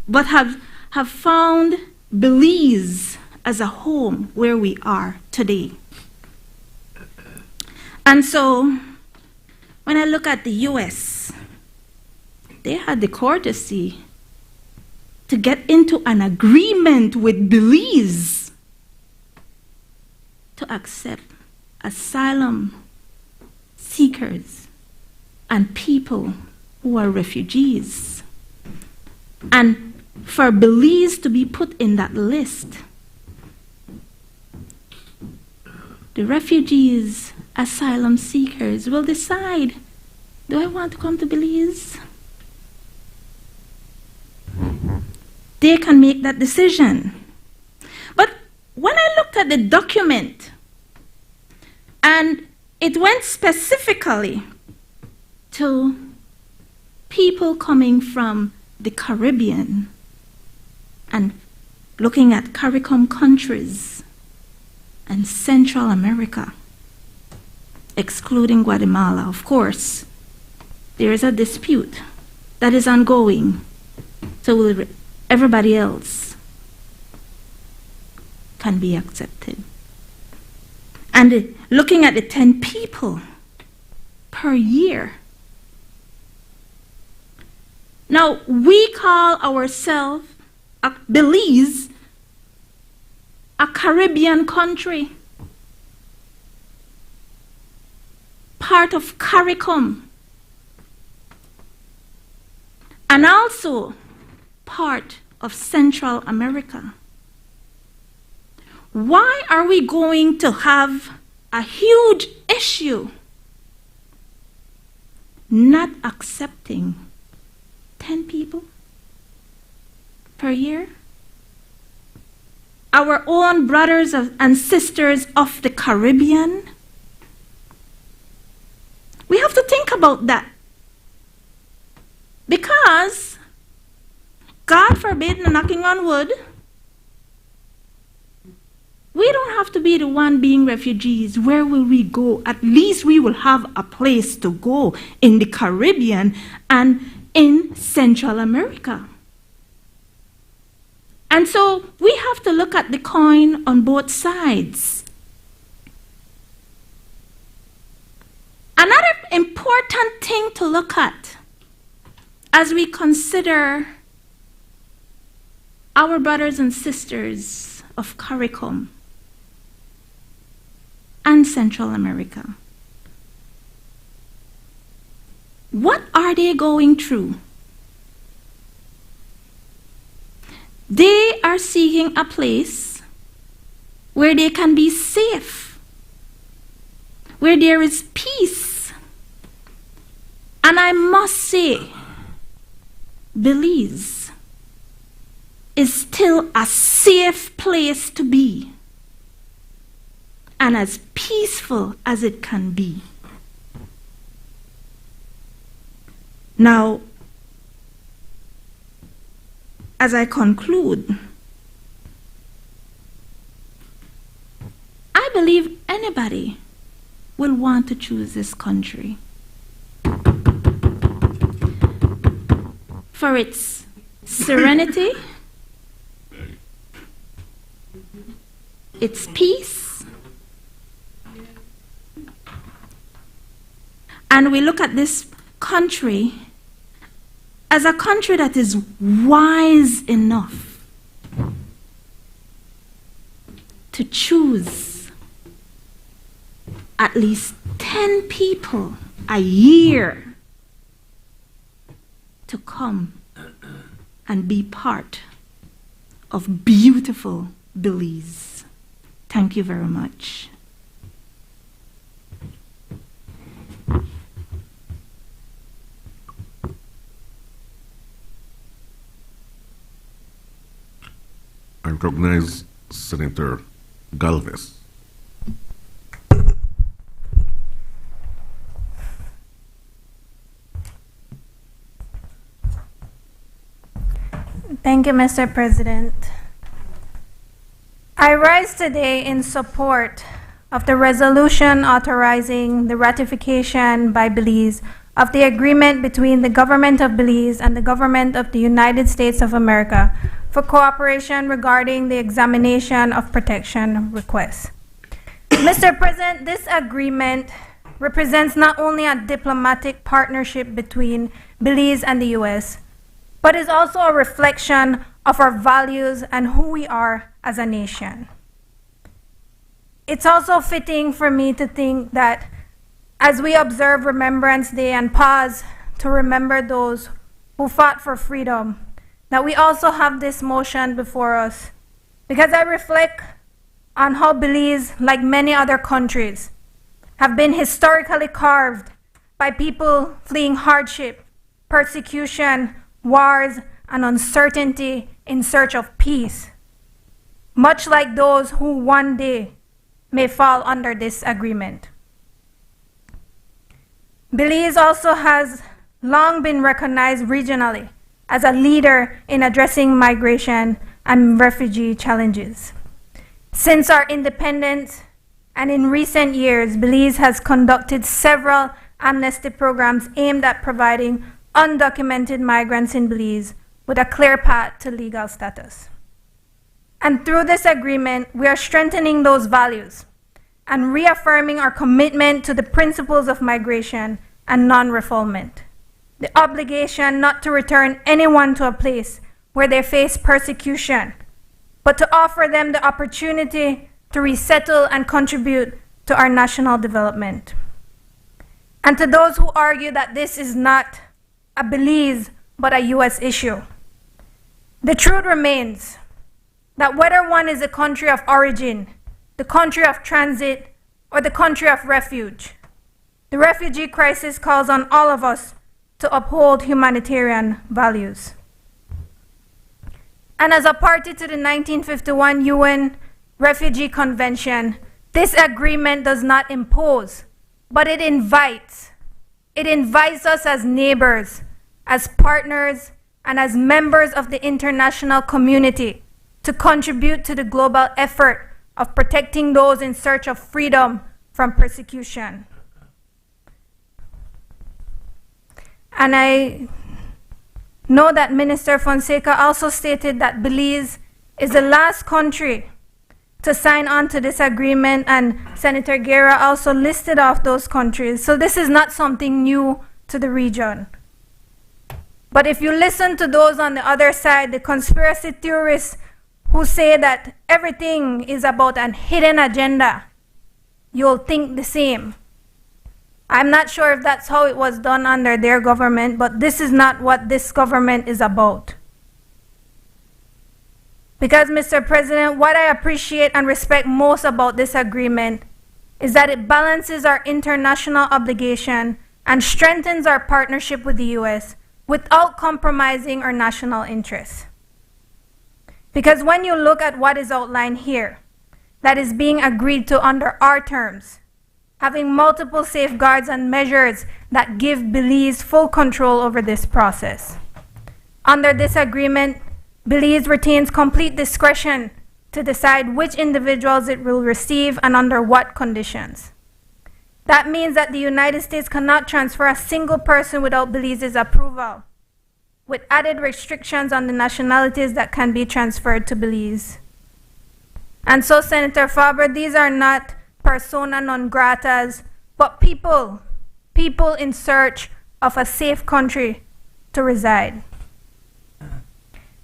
but have found Belize as a home where we are today. And so, when I look at the US, they had the courtesy to get into an agreement with Belize to accept asylum seekers and people who are refugees. And for Belize to be put in that list, the refugees, asylum seekers will decide, do I want to come to Belize? They can make that decision. But when I looked at the document, and it went specifically to people coming from the Caribbean and looking at CARICOM countries and Central America, excluding Guatemala, of course, there is a dispute that is ongoing. So everybody else can be accepted. And looking at the 10 people per year. Now, we call ourselves Belize a Caribbean country, part of CARICOM, and also part of Central America. Why are we going to have a huge issue not accepting 10 people per year? Our own brothers and sisters of the Caribbean? We have to think about that. Because, God forbid, knocking on wood, we don't have to be the one being refugees. Where will we go? At least we will have a place to go in the Caribbean and in Central America. And so we have to look at the coin on both sides. Another important thing to look at as we consider our brothers and sisters of CARICOM and Central America. What are they going through? They are seeking a place where they can be safe, where there is peace. And I must say, Belize is still a safe place to be and as peaceful as it can be. Now, as I conclude, I believe anybody will want to choose this country for its serenity, its peace, and we look at this country as a country that is wise enough to choose at least 10 people a year to come and be part of beautiful Belize. Thank you very much. I recognize Senator Galvez. Thank you, Mr. President. I rise today in support of the resolution authorizing the ratification by Belize of the agreement between the government of Belize and the government of the United States of America for cooperation regarding the examination of protection requests. Mr. President, this agreement represents not only a diplomatic partnership between Belize and the US, but is also a reflection of our values and who we are as a nation. It's also fitting for me to think that as we observe Remembrance Day and pause to remember those who fought for freedom, that we also have this motion before us. Because I reflect on how Belize, like many other countries, have been historically carved by people fleeing hardship, persecution, wars, and uncertainty in search of peace, much like those who one day may fall under this agreement. Belize also has long been recognized regionally as a leader in addressing migration and refugee challenges. Since our independence and in recent years, Belize has conducted several amnesty programs aimed at providing undocumented migrants in Belize with a clear path to legal status. And through this agreement, we are strengthening those values and reaffirming our commitment to the principles of migration and non-refoulement. The obligation not to return anyone to a place where they face persecution, but to offer them the opportunity to resettle and contribute to our national development. And to those who argue that this is not a Belize but a US issue, the truth remains that whether one is a country of origin, the country of transit, or the country of refuge, the refugee crisis calls on all of us to uphold humanitarian values. And as a party to the 1951 UN Refugee Convention, this agreement does not impose, but it invites. It invites us as neighbors, as partners, and as members of the international community to contribute to the global effort of protecting those in search of freedom from persecution. And I know that Minister Fonseca also stated that Belize is the last country to sign on to this agreement, and Senator Guerra also listed off those countries. So this is not something new to the region. But if you listen to those on the other side, the conspiracy theorists who say that everything is about an hidden agenda, you'll think the same. I'm not sure if that's how it was done under their government, but this is not what this government is about. Because, Mr. President, what I appreciate and respect most about this agreement is that it balances our international obligation and strengthens our partnership with the US without compromising our national interests. Because when you look at what is outlined here, that is being agreed to under our terms, having multiple safeguards and measures that give Belize full control over this process. Under this agreement, Belize retains complete discretion to decide which individuals it will receive and under what conditions. That means that the United States cannot transfer a single person without Belize's approval, with added restrictions on the nationalities that can be transferred to Belize. And so, Senator Faber, these are not persona non gratas, but people in search of a safe country to reside.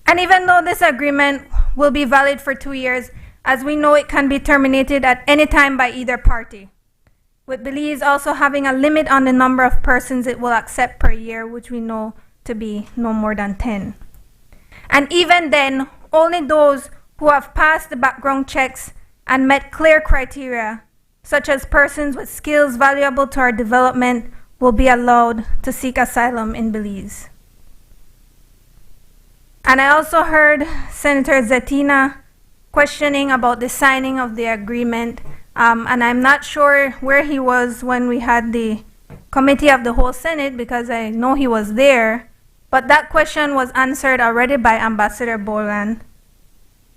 And even though this agreement will be valid for 2 years, as we know it can be terminated at any time by either party, with Belize also having a limit on the number of persons it will accept per year, which we know to be no more than 10. And even then, only those who have passed the background checks and met clear criteria, such as persons with skills valuable to our development, will be allowed to seek asylum in Belize. And I also heard Senator Zetina questioning about the signing of the agreement, and I'm not sure where he was when we had the Committee of the Whole Senate, because I know he was there, but that question was answered already by Ambassador Boland,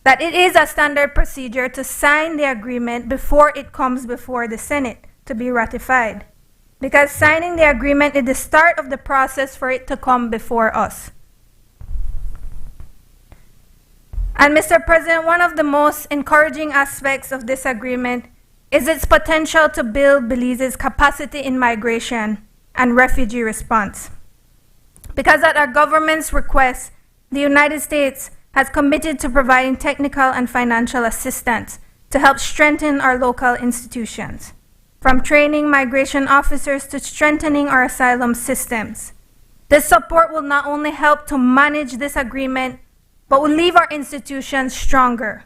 that it is a standard procedure to sign the agreement before it comes before the Senate to be ratified, because signing the agreement is the start of the process for it to come before us. And Mr. President, one of the most encouraging aspects of this agreement is its potential to build Belize's capacity in migration and refugee response. Because at our government's request, the United States has committed to providing technical and financial assistance to help strengthen our local institutions, from training migration officers to strengthening our asylum systems. This support will not only help to manage this agreement, but will leave our institutions stronger,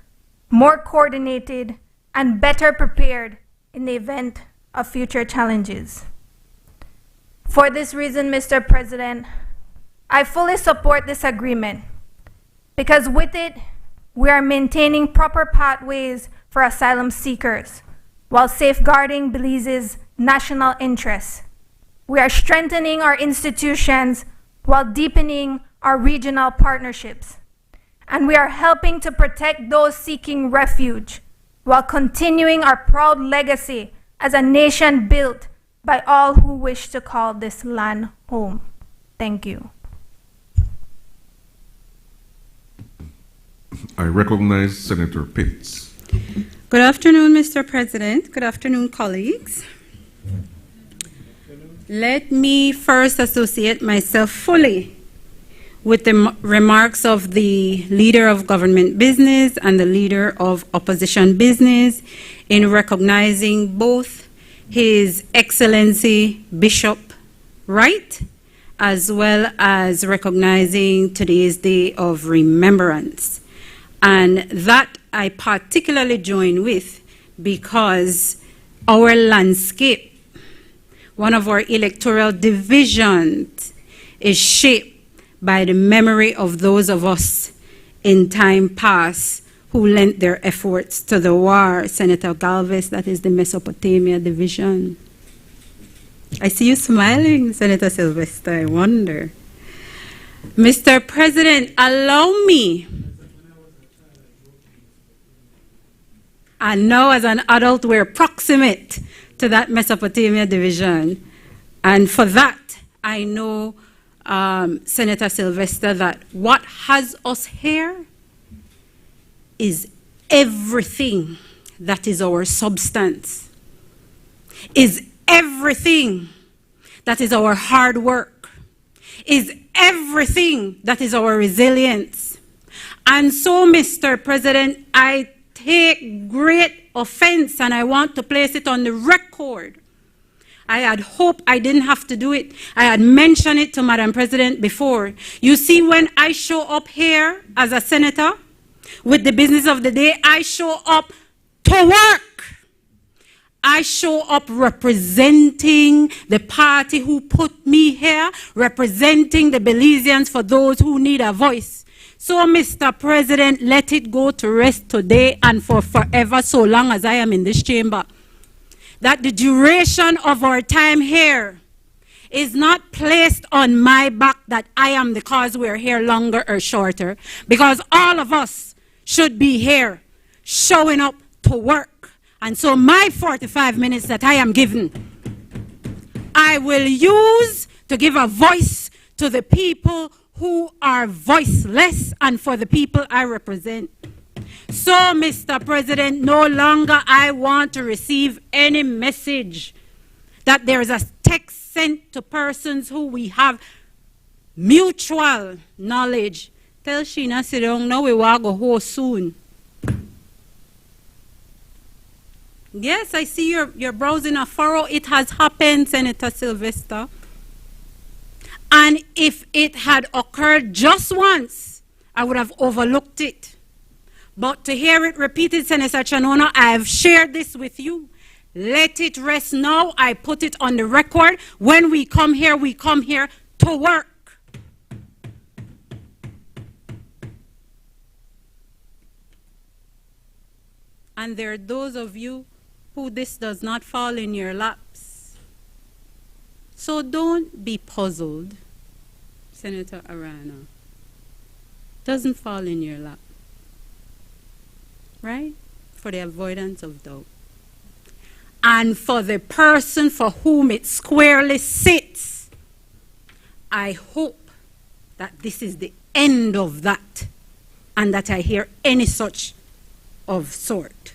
more coordinated, and better prepared in the event of future challenges. For this reason, Mr. President, I fully support this agreement, because with it, we are maintaining proper pathways for asylum seekers while safeguarding Belize's national interests. We are strengthening our institutions while deepening our regional partnerships. And we are helping to protect those seeking refuge while continuing our proud legacy as a nation built by all who wish to call this land home. Thank you. I recognize Senator Pitts. Good afternoon, Mr. President. Good afternoon, colleagues. Let me first associate myself fully with the remarks of the leader of government business and the leader of opposition business in recognizing both His Excellency Bishop Wright, as well as recognizing today's day of remembrance. And that I particularly join with because our landscape, one of our electoral divisions, is shaped by the memory of those of us in time past who lent their efforts to the war. Senator Galvez, that is the Mesopotamia division. I see you smiling, Senator Sylvester, I wonder. Mr. President, allow me, and now as an adult we're proximate to that Mesopotamia division, and for that I know, Senator Sylvester, that what has us here is everything that is our substance, is everything that is our hard work, is everything that is our resilience. And so, Mr. President, I take great offense, and I want to place it on the record. I had hoped I didn't have to do it. I had mentioned it to Madam President before. You see, when I show up here as a senator with the business of the day, I show up to work. I show up representing the party who put me here, representing the Belizeans for those who need a voice. So, Mr. President, let it go to rest today and for forever, so long as I am in this chamber, that the duration of our time here is not placed on my back, that I am the cause we're here longer or shorter, because all of us should be here showing up to work. And so my 45 minutes that I am given, I will use to give a voice to the people who are voiceless and for the people I represent. So, Mr. President, no longer I want to receive any message that there is a text sent to persons who we have mutual knowledge. Tell Sheena sit down now, we will go home soon. Yes, I see you're browsing a furrow. It has happened, Senator Sylvester. And if it had occurred just once, I would have overlooked it. But to hear it repeated, Senator Chanona, I have shared this with you. Let it rest now. I put it on the record. When we come here to work. And there are those of you who this does not fall in your laps. So don't be puzzled, Senator Arana. Doesn't fall in your lap. Right? For the avoidance of doubt. And for the person for whom it squarely sits, I hope that this is the end of that, and that I hear any such of sort.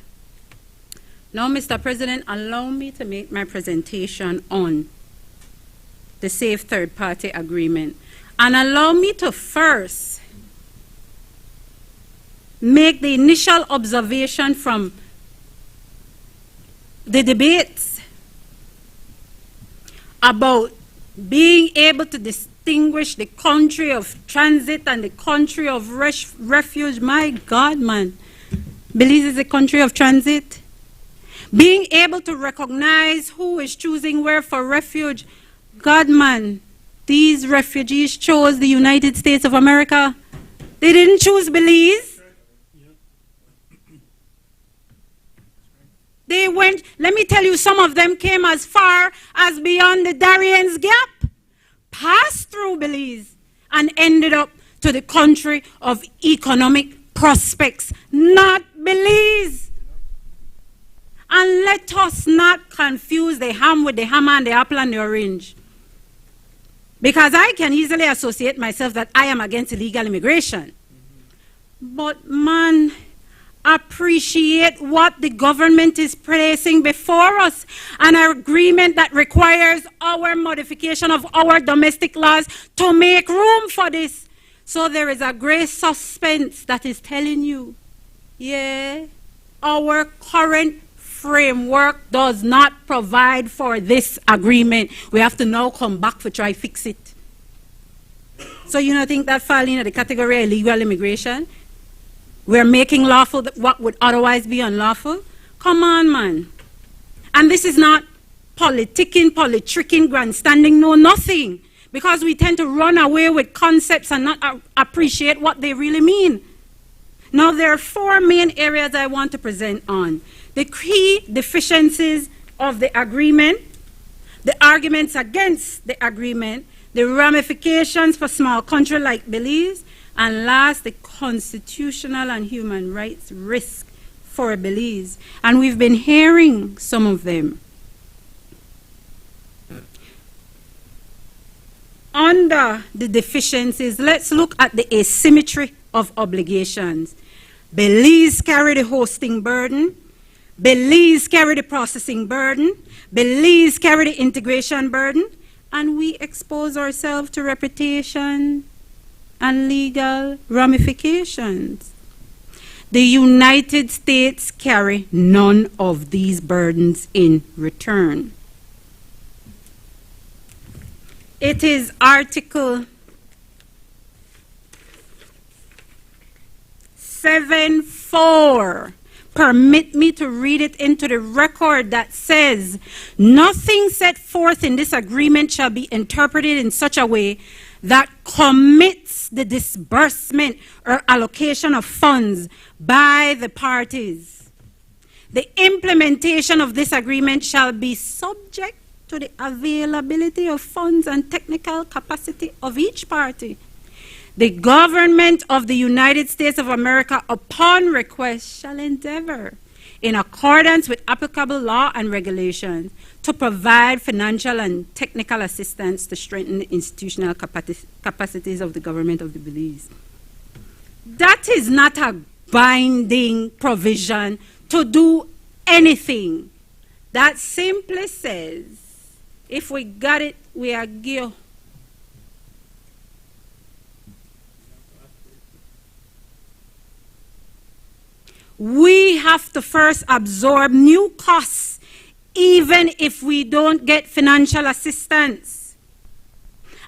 Now, Mr. President, allow me to make my presentation on the Safe Third Party Agreement. And allow me to first make the initial observation from the debates about being able to distinguish the country of transit and the country of refuge. My God, man. Belize is a country of transit. Being able to recognize who is choosing where for refuge. God, man, these refugees chose the United States of America. They didn't choose Belize. They went, let me tell you, some of them came as far as beyond the Darien's Gap, passed through Belize, and ended up to the country of economic prospects, not Belize. And let us not confuse the ham with the hammer and the apple and the orange. Because I can easily associate myself that I am against illegal immigration. But man, appreciate what the government is placing before us, an agreement that requires our modification of our domestic laws to make room for this. So there is a great suspense that is telling you, yeah, our current framework does not provide for this agreement. We have to now come back to try fix it. So you don't think that falls into the category of illegal immigration? We're making lawful what would otherwise be unlawful? Come on, man. And this is not politicking, politricking, grandstanding, no, nothing. Because we tend to run away with concepts and not appreciate what they really mean. Now, there are four main areas I want to present on. The key deficiencies of the agreement, the arguments against the agreement, the ramifications for small country like Belize, and last, the constitutional and human rights risk for Belize. And we've been hearing some of them. Under the deficiencies, let's look at the asymmetry of obligations. Belize carry the hosting burden. Belize carry the processing burden. Belize carry the integration burden. And we expose ourselves to reputation and legal ramifications. The United States carry none of these burdens in return. It is Article 7.4. Permit me to read it into the record that says, nothing set forth in this agreement shall be interpreted in such a way that commits the disbursement or allocation of funds by the parties. The implementation of this agreement shall be subject to the availability of funds and technical capacity of each party. The government of the United States of America, upon request, shall endeavor, in accordance with applicable law and regulations, to provide financial and technical assistance to strengthen the institutional capacities of the government of the Belize. That is not a binding provision to do anything. That simply says, if we got it, we are geared. We have to first absorb new costs, even if we don't get financial assistance.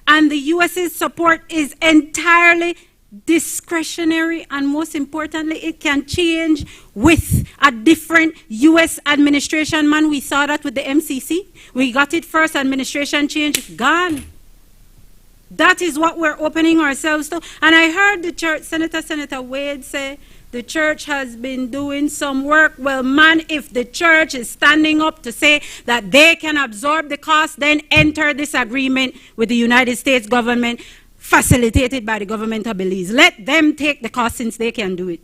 And the US's support is entirely discretionary, and most importantly, it can change with a different US administration. Man, we saw that with the MCC. We got it first, administration change, it's gone. That is what we're opening ourselves to. And I heard the church, Senator Wade say, the church has been doing some work. Well, man, if the church is standing up to say that they can absorb the cost, then enter this agreement with the United States government, facilitated by the government of Belize. Let them take the cost since they can do it.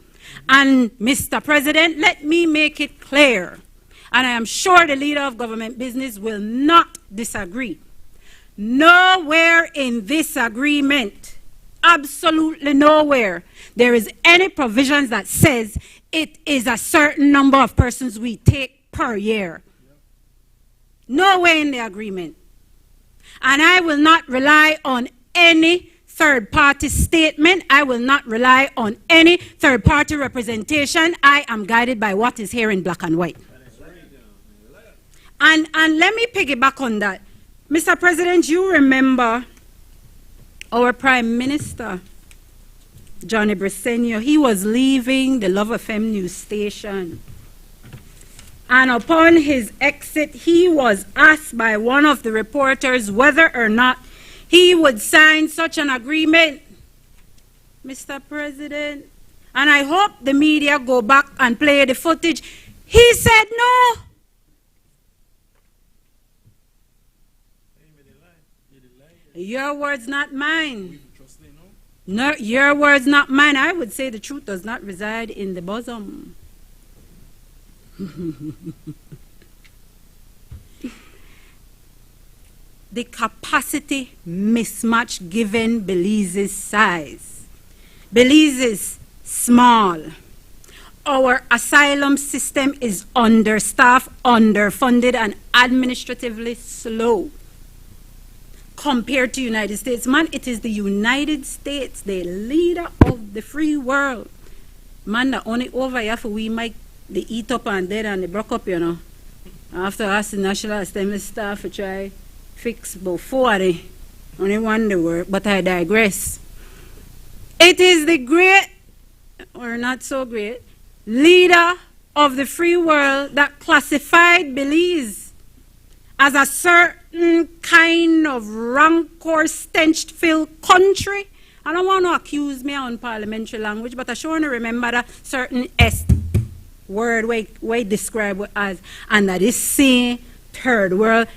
And Mr. President, let me make it clear, and I am sure the leader of government business will not disagree. Nowhere in this agreement, absolutely nowhere, there is any provisions that says it is a certain number of persons we take per year. Nowhere in the agreement. And I will not rely on any third-party statement. I will not rely on any third-party representation. I am guided by what is here in black and white. And let me piggyback on that. Mr. President, you remember our Prime Minister, Johnny Briceño. He was leaving the Love FM news station. And upon his exit, he was asked by one of the reporters whether or not he would sign such an agreement. Mr. President, and I hope the media go back and play the footage. He said no. Your words, not mine. No, your words, not mine. I would say the truth does not reside in the bosom. The capacity mismatch given Belize's size. Belize is small. Our asylum system is understaffed, underfunded, and administratively slow compared to United States. Man, it is the United States, the leader of the free world. Man, the only over here for we make the eat up and dead and the broke up, you know. After us, the National Assembly staff to try fix about 40. Only one the work, but I digress. It is the great, or not so great, leader of the free world that classified Belize as a certain kind of rancor stench-filled country. I don't want to accuse me on parliamentary language, but I sure want to remember that certain S word where it describe it as, and that is same third world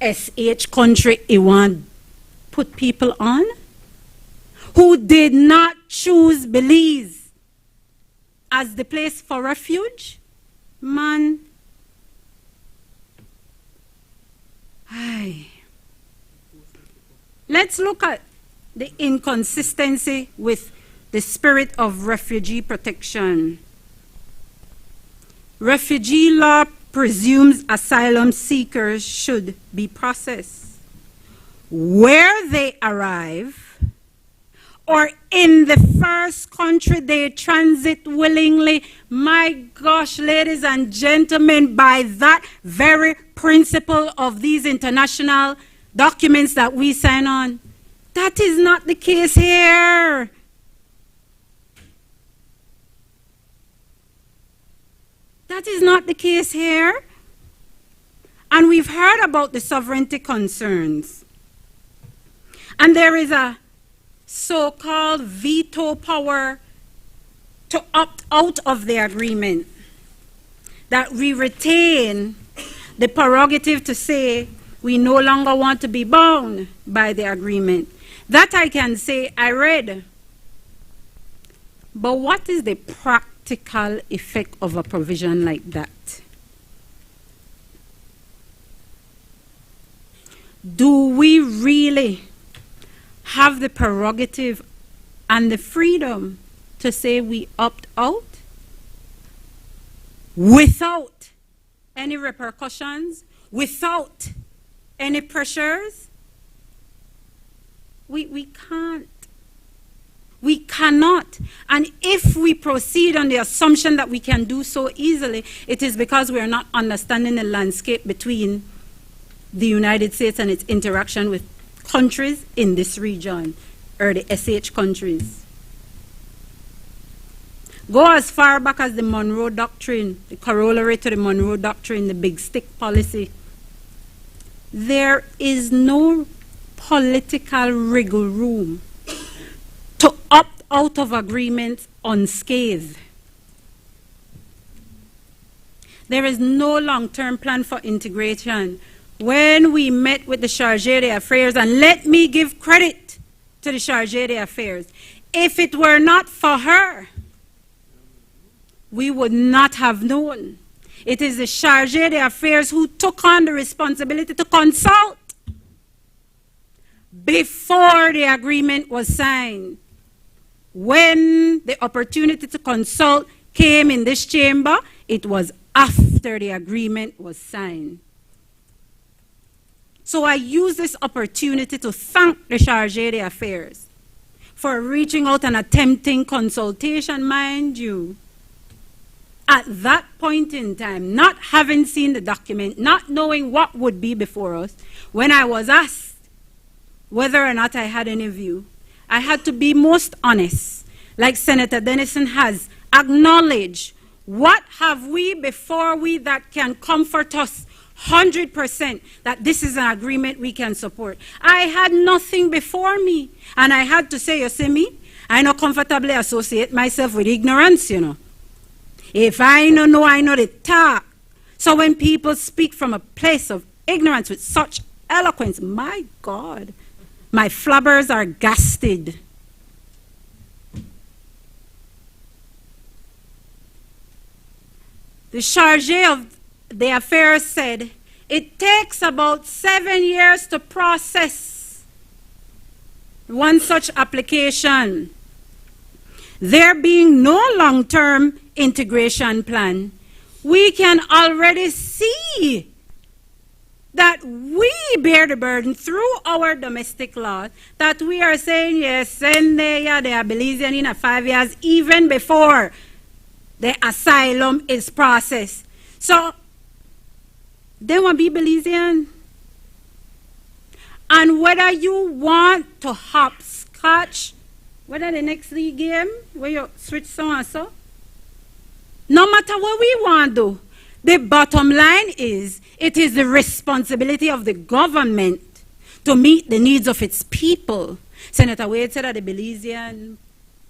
SH country it want put people on who did not choose Belize as the place for refuge. Man, let's look at the inconsistency with the spirit of refugee protection. Refugee law presumes asylum seekers should be processed where they arrive or in the first country they transit willingly. My gosh, ladies and gentlemen, by that very principle of these international documents that we sign on, that is not the case here. That is not the case here. And we've heard about the sovereignty concerns. And there is a so-called veto power to opt out of the agreement. That we retain the prerogative to say we no longer want to be bound by the agreement. That I can say I read. But what is the practical effect of a provision like that? Do we really have the prerogative and the freedom to say we opt out without any repercussions, without any pressures? We can't. We cannot. And if we proceed on the assumption that we can do so easily, it is because we are not understanding the landscape between the United States and its interaction with countries in this region, or the SH countries. Go as far back as the Monroe Doctrine, the corollary to the Monroe Doctrine, the big stick policy. There is no political wriggle room to opt out of agreements unscathed. There is no long-term plan for integration. When we met with the Chargé d'Affaires, and let me give credit to the Chargé d'Affaires, if it were not for her, we would not have known. It is the Chargé d'Affaires who took on the responsibility to consult before the agreement was signed. When the opportunity to consult came in this chamber, it was after after the agreement was signed. So I use this opportunity to thank the Chargé d'Affaires for reaching out and attempting consultation, mind you. At that point in time, not having seen the document, not knowing what would be before us, when I was asked whether or not I had any view, I had to be most honest, like Senator Dennison has acknowledged. What have we before we that can comfort us 100% that this is an agreement we can support? I had nothing before me, and I had to say, you see me, I not comfortably associate myself with ignorance, you know. If I don't know, I know the talk. So when people speak from a place of ignorance with such eloquence, my God, my flabbers are gasted. The Chargé of the Affairs said, it takes about 7 years to process one such application. There being no long-term integration plan, we can already see that we bear the burden through our domestic law, that we are saying, yes, send they are Belizean in 5 years, even before the asylum is processed. So, they want to be Belizean. And whether you want to hopscotch, whether the next league game, where you switch so and so, no matter what we want to do, the bottom line is, it is the responsibility of the government to meet the needs of its people. Senator Wade said that the Belizean,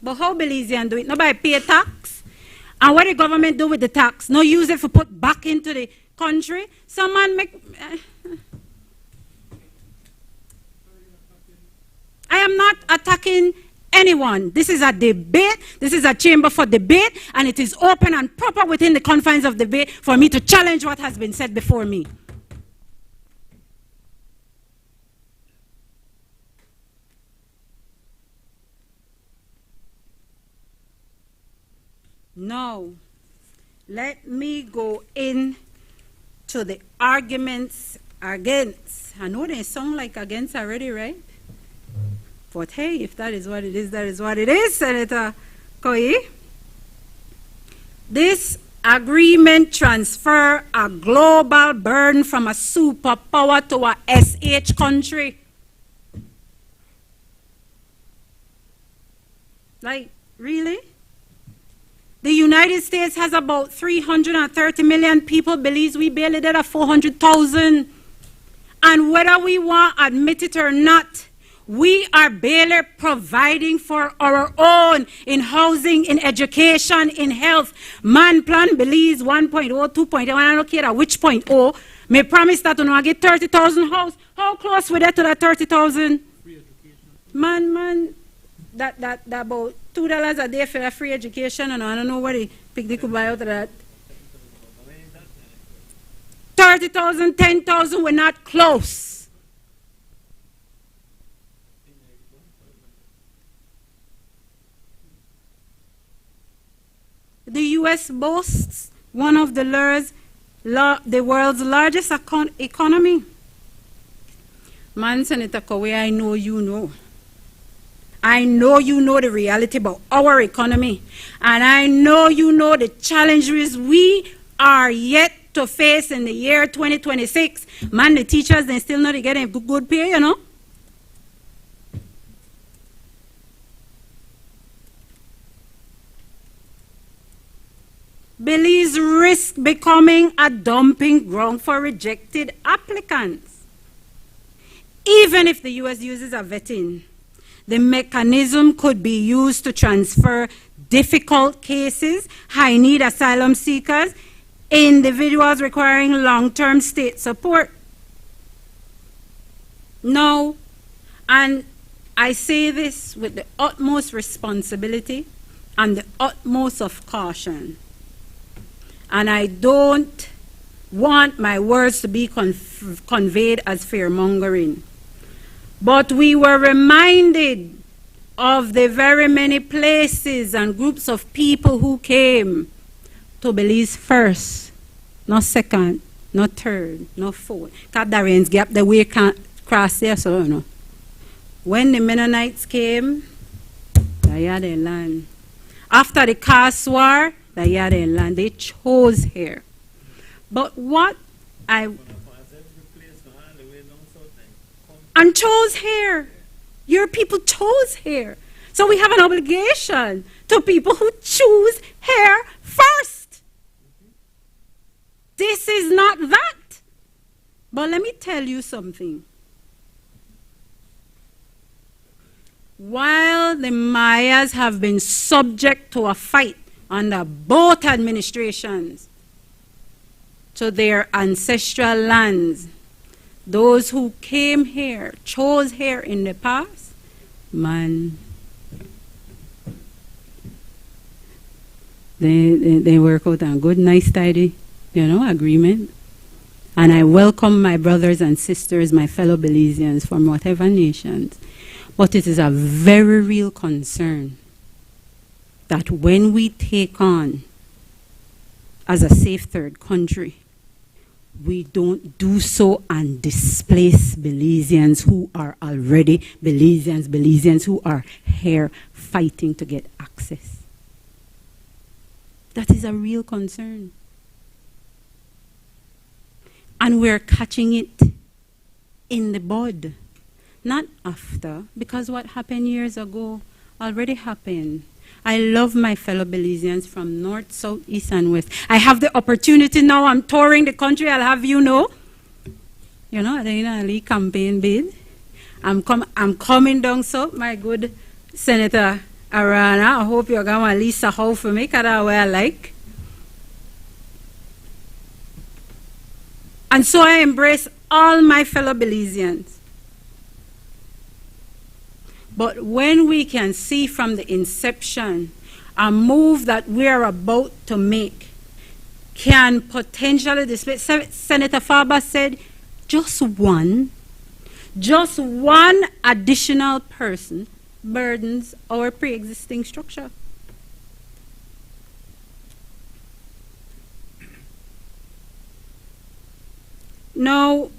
but how Belizean do it? Nobody pay tax. And what the government do with the tax? No use it for put back into the country. Some man make... I am not attacking anyone. This is a debate. This is a chamber for debate, and it is open and proper within the confines of debate for me to challenge what has been said before me. Now, let me go in to the arguments against. I know they sound like against already, right? But hey, if that is what it is, that is what it is, Senator Koi. This agreement transfer a global burden from a superpower to a SH country. Like, really? The United States has about 330 million people. Belize we barely did a 400,000. And whether we want to admit it or not, we are barely providing for our own in housing, in education, in health. Man plan Belize 1.0, 2.0, I don't care which point oh. May promise that when I get 30,000 house. How close we get to that 30,000? Man, that about $2 a day for a free education, and I don't know what they could buy out of that. 30,000, 10,000, we're not close. The U.S. boasts one of the world's largest economy. Man, Senator Kowe, I know you know. I know you know the reality about our economy. And I know you know the challenges we are yet to face in the year 2026. Man, the teachers, they still not getting good pay, you know. Belize risk becoming a dumping ground for rejected applicants. Even if the U.S. uses a vetting, the mechanism could be used to transfer difficult cases, high-need asylum seekers, individuals requiring long-term state support. No, and I say this with the utmost responsibility and the utmost of caution. And I don't want my words to be conveyed as fear-mongering. But we were reminded of the very many places and groups of people who came to Belize first, no second, no third, no fourth. Because the rains gap the way can't cross there, so you know. When the Mennonites came, they had their land. After the Caste War, they had their land. They chose here. But what I... And chose here. Your people chose here. So we have an obligation to people who choose here first. This is not that. But let me tell you something. While the Mayas have been subject to a fight under both administrations to their ancestral lands, those who came here, chose here in the past, man, they work out a good, nice, tidy, agreement. And I welcome my brothers and sisters, my fellow Belizeans from whatever nations. But it is a very real concern that when we take on as a safe third country, we don't do so and displace Belizeans who are already Belizeans who are here fighting to get access. That is a real concern. And we're catching it in the bud. Not after, because what happened years ago already happened. I love my fellow Belizeans from north, south, east, and west. I have the opportunity now. I'm touring the country. I'll have you know. The campaign bid. I'm coming down south, my good Senator Arana. I hope you're going to lease a house for me, because that's what I like. And so I embrace all my fellow Belizeans. But when we can see from the inception a move that we're about to make can potentially displace, Senator Faber said, just one additional person burdens our pre-existing structure. Now,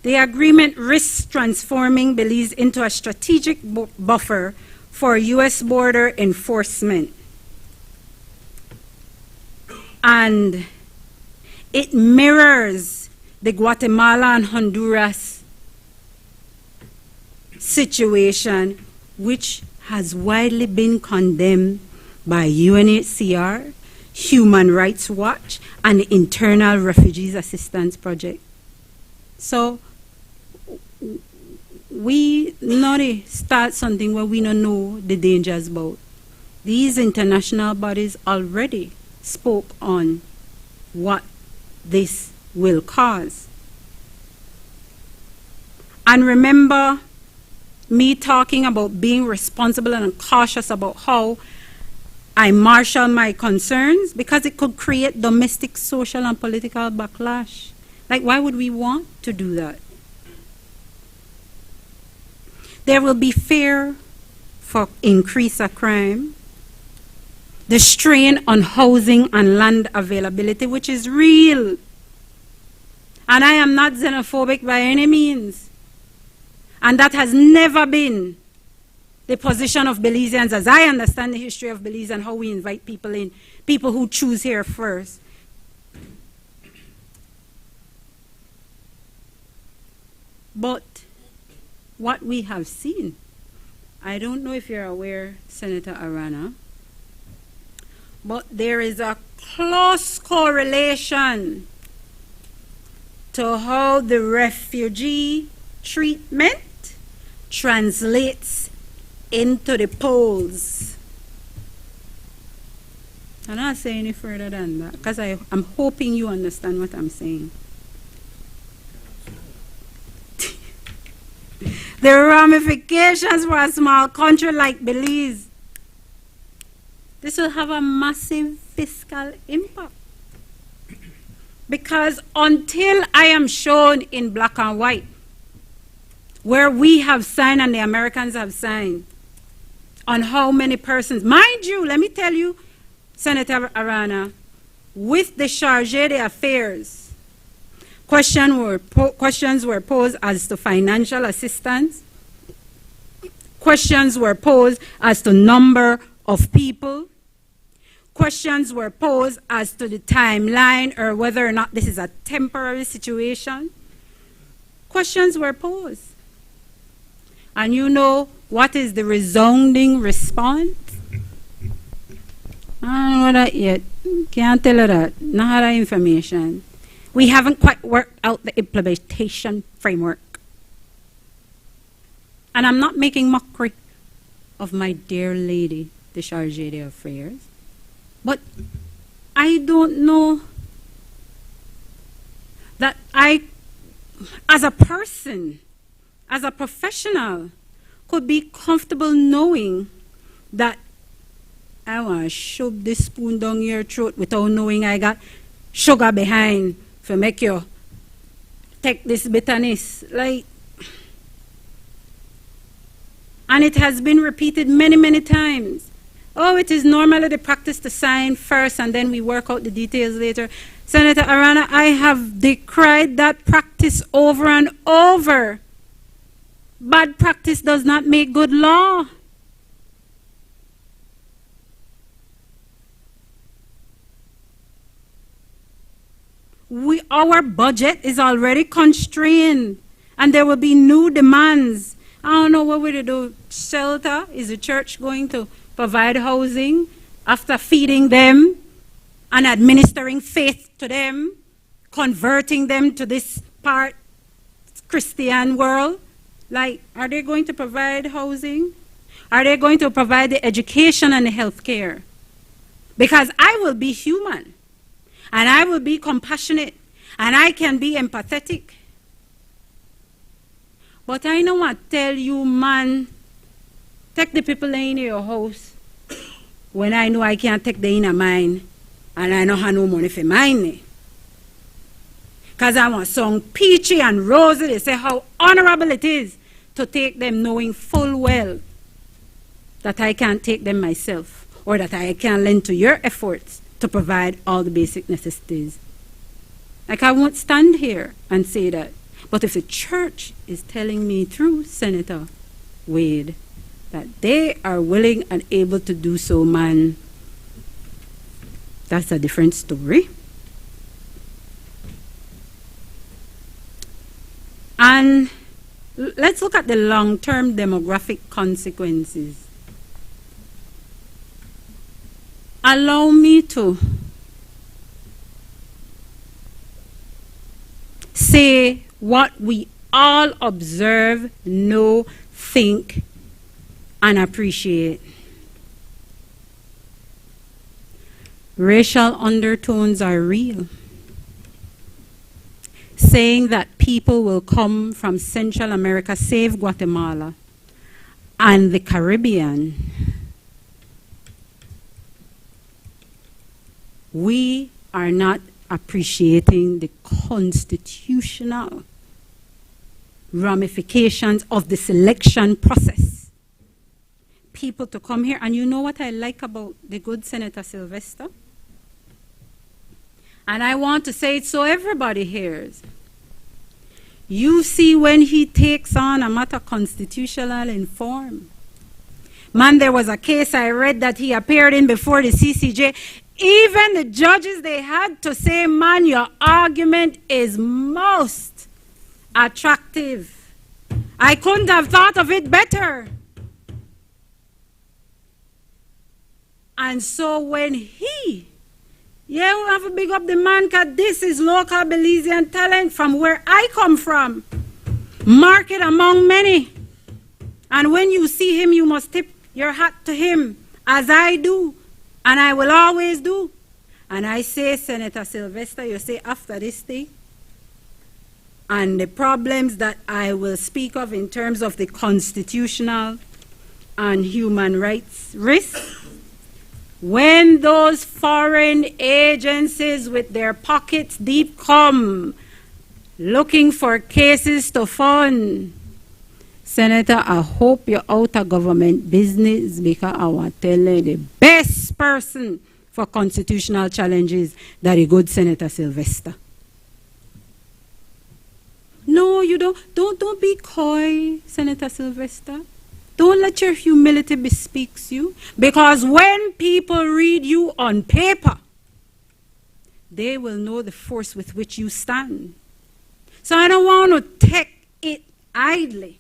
the agreement risks transforming Belize into a strategic buffer for U.S. border enforcement. And it mirrors the Guatemala and Honduras situation, which has widely been condemned by UNHCR, Human Rights Watch, and the Internal Refugees Assistance Project. So, we not start something where we don't know the dangers about. These international bodies already spoke on what this will cause. And remember me talking about being responsible and cautious about how I marshal my concerns, because it could create domestic, social, and political backlash. Like, why would we want to do that? There will be fear for increase of crime, the strain on housing and land availability, which is real. And I am not xenophobic by any means. And that has never been the position of Belizeans, as I understand the history of Belize and how we invite people in, people who choose here first. But what we have seen, I don't know if you're aware, Senator Arana, but there is a close correlation to how the refugee treatment translates into the polls. I'm not saying any further than that, because I'm hoping you understand what I'm saying. The ramifications for a small country like Belize, this will have a massive fiscal impact. Because until I am shown in black and white, where we have signed and the Americans have signed, on how many persons, mind you, let me tell you, Senator Arana, with the charge d'affaires, questions were posed as to financial assistance. Questions were posed as to number of people. Questions were posed as to the timeline or whether or not this is a temporary situation. Questions were posed. And you know what is the resounding response? I don't know that yet. Can't tell her that. Not have that information. We haven't quite worked out the implementation framework. And I'm not making mockery of my dear lady, the Charge d'Affaires. But I don't know that I, as a person, as a professional, could be comfortable knowing that I want to shove this spoon down your throat without knowing I got sugar behind to make you take this bitterness. Like, and it has been repeated many, many times. Oh, it is normally the practice to sign first and then we work out the details later. Senator Arana, I have decried that practice over and over. Bad practice does not make good law. Our budget is already constrained and there will be new demands. I don't know what we'll do. Shelter, is the church going to provide housing after feeding them and administering faith to them, converting them to this part Christian world? Like, are they going to provide housing? Are they going to provide the education and the health care? Because I will be human and I will be compassionate and I can be empathetic. But I know what tell you, man, take the people in your house when I know I can't take the in mine and I don't have no money for mine. Because I want song peachy and rosy, they say how honorable it is to take them knowing full well that I can't take them myself or that I can lend to your efforts to provide all the basic necessities. Like, I won't stand here and say that. But if the church is telling me through Senator Wade that they are willing and able to do so, man, that's a different story. And let's look at the long-term demographic consequences. Allow me to say what we all observe, know, think, and appreciate. Racial undertones are real. Saying that people will come from Central America, save Guatemala, and the Caribbean. We are not appreciating the constitutional ramifications of the selection process. People to come here, and you know what I like about the good Senator Sylvester? And I want to say it so everybody hears. You see, when he takes on a matter constitutional in form. Man, there was a case I read that he appeared in before the CCJ. Even the judges, they had to say, man, your argument is most attractive. I couldn't have thought of it better. And so when he, we have to big up the man, because this is local Belizean talent from where I come from. Market among many. And when you see him, you must tip your hat to him, as I do. And I will always do. And I say, Senator Sylvester, you say after this thing, and the problems that I will speak of in terms of the constitutional and human rights risks, when those foreign agencies with their pockets deep come looking for cases to fund, Senator, I hope you're out of government business, because I want to tell you the best person for constitutional challenges that a good Senator Sylvester. No, you don't be coy, Senator Sylvester. Don't let your humility bespeak you, because when people read you on paper, they will know the force with which you stand. So I don't want to take it idly.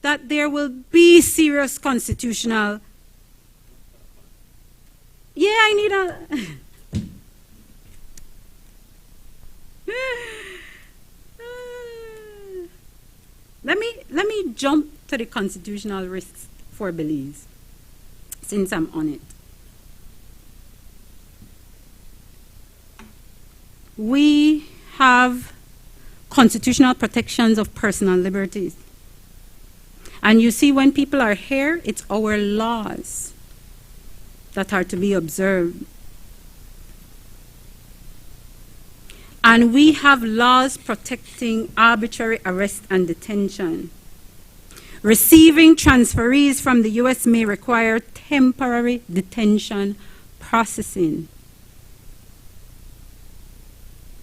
That there will be serious constitutional. Yeah, I need a. Let me jump to the constitutional risks for Belize, since I'm on it. We have constitutional protections of personal liberties. And you see, when people are here, it's our laws that are to be observed. And we have laws protecting arbitrary arrest and detention. Receiving transferees from the U.S. may require temporary detention processing.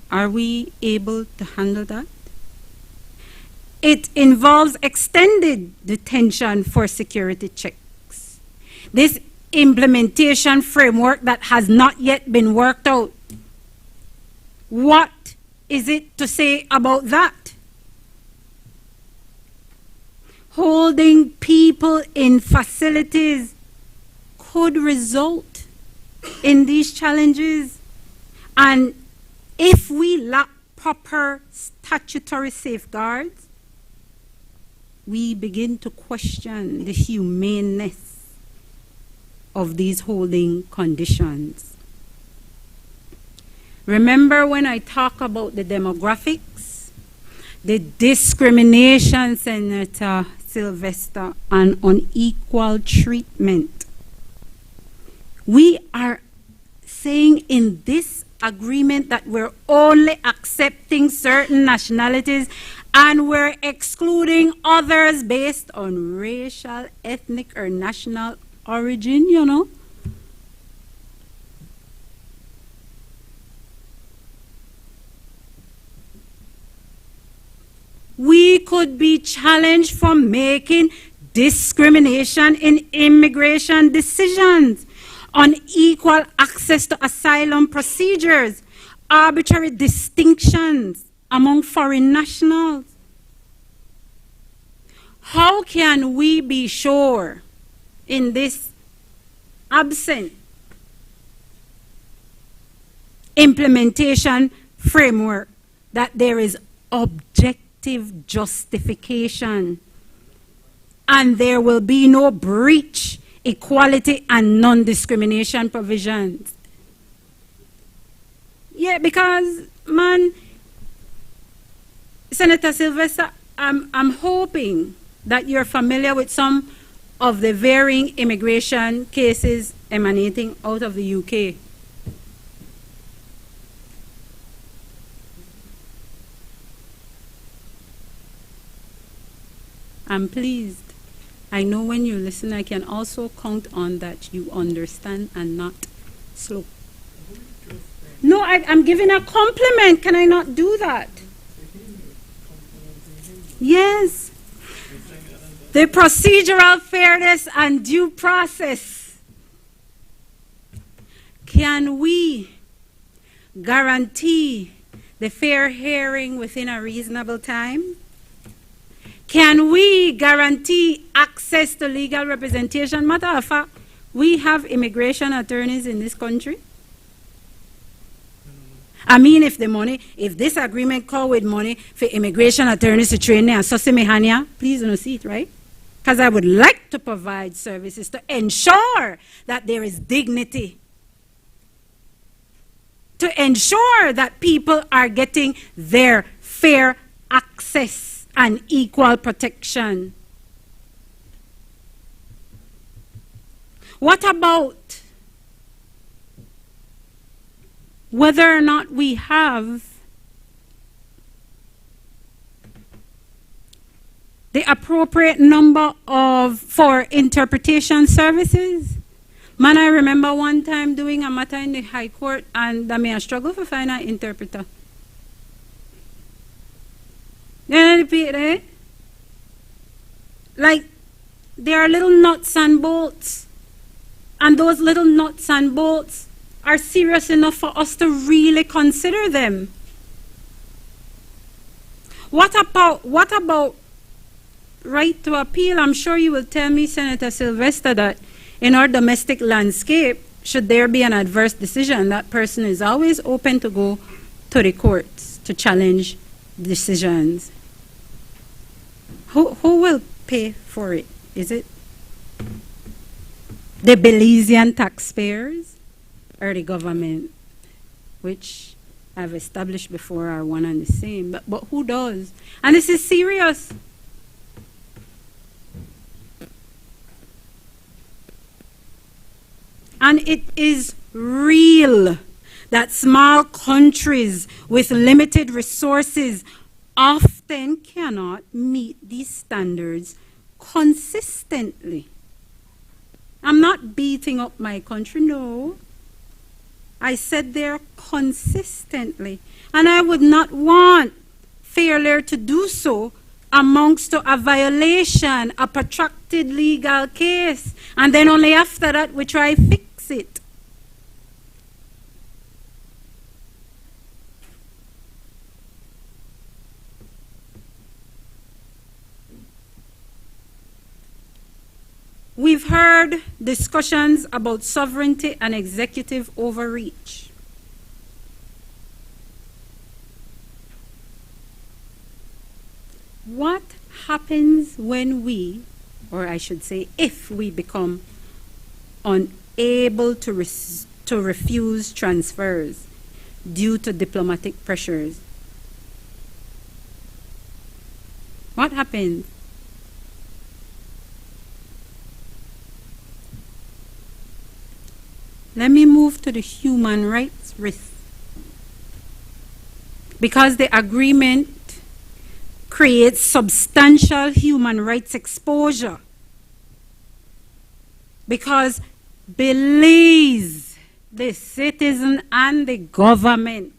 Are we able to handle that? It involves extended detention for security checks. This implementation framework that has not yet been worked out, what is it to say about that? Holding people in facilities could result in these challenges. And if we lack proper statutory safeguards, we begin to question the humaneness of these holding conditions. Remember when I talk about the demographics, the discrimination, Senator Sylvester, and unequal treatment. We are saying in this agreement that we're only accepting certain nationalities and we're excluding others based on racial, ethnic, or national origin, you know. We could be challenged for making discrimination in immigration decisions, unequal access to asylum procedures, arbitrary distinctions among foreign nationals. How can we be sure in this absent implementation framework that there is objective justification and there will be no breach, equality, and non-discrimination provisions? Yeah, because, man, Senator Sylvester, I'm hoping that you're familiar with some of the varying immigration cases emanating out of the UK. I'm pleased. I know when you listen, I can also count on that you understand and not slow. No, I'm giving a compliment. Can I not do that? Yes. The procedural fairness and due process. Can we guarantee the fair hearing within a reasonable time? Can we guarantee access to legal representation? Matter of fact, we have immigration attorneys in this country. I mean, if this agreement call with money for immigration attorneys to train there and Sosimehania, please don't see it, right? Because I would like to provide services to ensure that there is dignity, to ensure that people are getting their fair access and equal protection. What about whether or not we have . the appropriate number for interpretation services. Man, I remember one time doing a matter in the High Court, and I mean, I struggle to find an interpreter. Like, there are little nuts and bolts, and those little nuts and bolts are serious enough for us to really consider them. What about right to appeal? I'm sure you will tell me, Senator Sylvester, that in our domestic landscape, should there be an adverse decision, that person is always open to go to the courts to challenge decisions. Who will pay for it? Is it the Belizean taxpayers or the government, which I've established before are one and the same? But who does? And this is serious. And it is real that small countries with limited resources often cannot meet these standards consistently. I'm not beating up my country, no. I said they're consistently. And I would not want failure to do so amongst a violation, a protracted legal case, and then only after that we try to fix it. We've heard discussions about sovereignty and executive overreach. What happens when we, or I should say if we become unable to refuse transfers due to diplomatic pressures? What happens? Let me move to the human rights risk. Because the agreement creates substantial human rights exposure. Because Belize, the citizen and the government,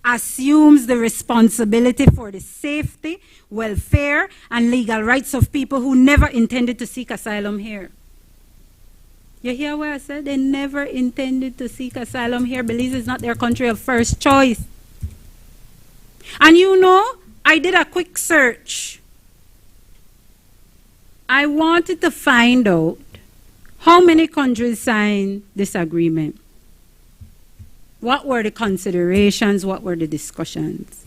assumes the responsibility for the safety, welfare, and legal rights of people who never intended to seek asylum here. You hear what I said? They never intended to seek asylum here. Belize is not their country of first choice. And you know, I did a quick search. I wanted to find out how many countries signed this agreement. What were the considerations? What were the discussions?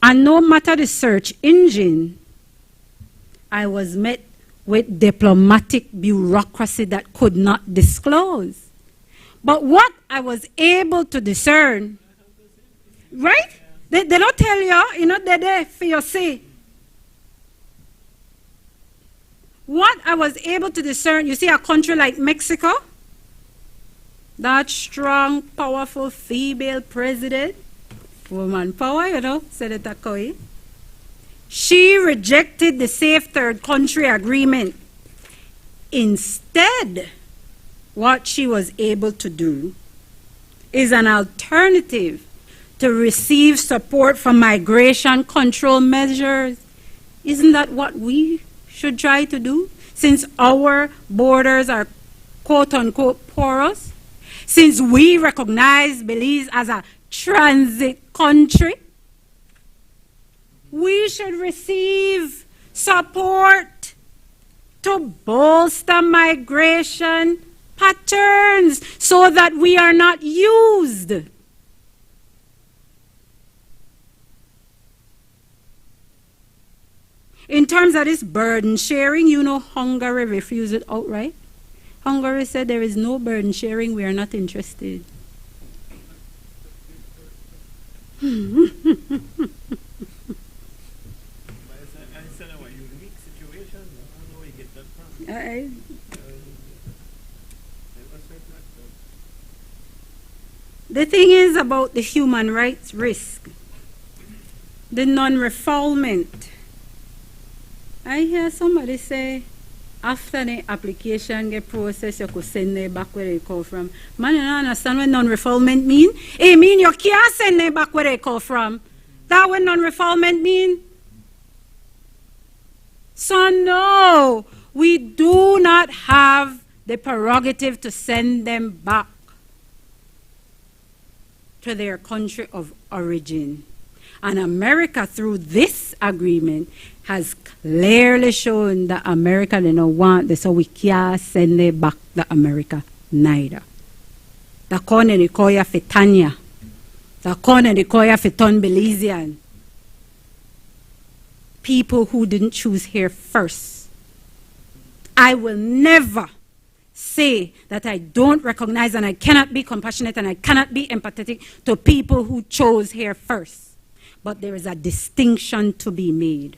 And no matter the search engine, I was met with diplomatic bureaucracy that could not disclose. But what I was able to discern, right? They don't tell you, they're there for your say. What I was able to discern, you see a country like Mexico, that strong, powerful female president, woman power, Senator Coy. She rejected the Safe Third Country Agreement. Instead, what she was able to do is an alternative to receive support for migration control measures. Isn't that what we should try to do? Since our borders are quote-unquote porous, since we recognize Belize as a transit country, we should receive support to bolster migration patterns so that we are not used. In terms of this burden sharing, Hungary refused it outright. Hungary said there is no burden sharing, we are not interested. The thing is about the human rights risk. the non-refoulement. I hear somebody say, after the application get processed, you could send it back where they come from. Man, you don't understand what non-refoulement mean? It mean you can't send it back where they come from. That what non-refoulement mean? So no, we do not have the prerogative to send them back to their country of origin. And America, through this agreement, has clearly shown that America they don't want this, so we can't send it back to America neither. The corner the koya for Tanya, the corner the koya for ton Belizean. People who didn't choose here first. I will never say that I don't recognize and I cannot be compassionate and I cannot be empathetic to people who chose here first. But there is a distinction to be made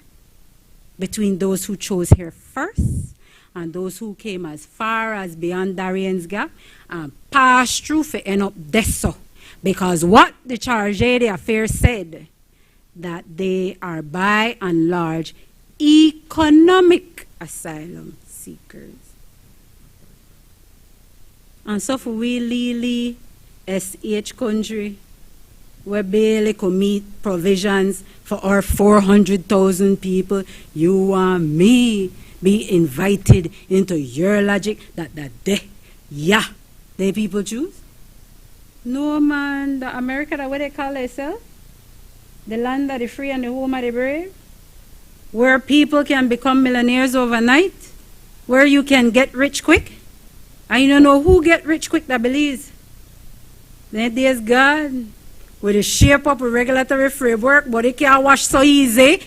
between those who chose here first and those who came as far as beyond Darien's Gap and passed through for end up deso. Because what the charge de affair said, that they are by and large economic asylum seekers. And so for we Lili SH country, we barely could meet provisions for our 400,000 people. You and me be invited into your logic that they people choose? No man, the America, that what they call themselves? The land of the free and the home of the brave? Where people can become millionaires overnight? Where you can get rich quick? I don't know who get rich quick that Belize. Then there's God with a shape up a regulatory framework, but it can't wash so easy.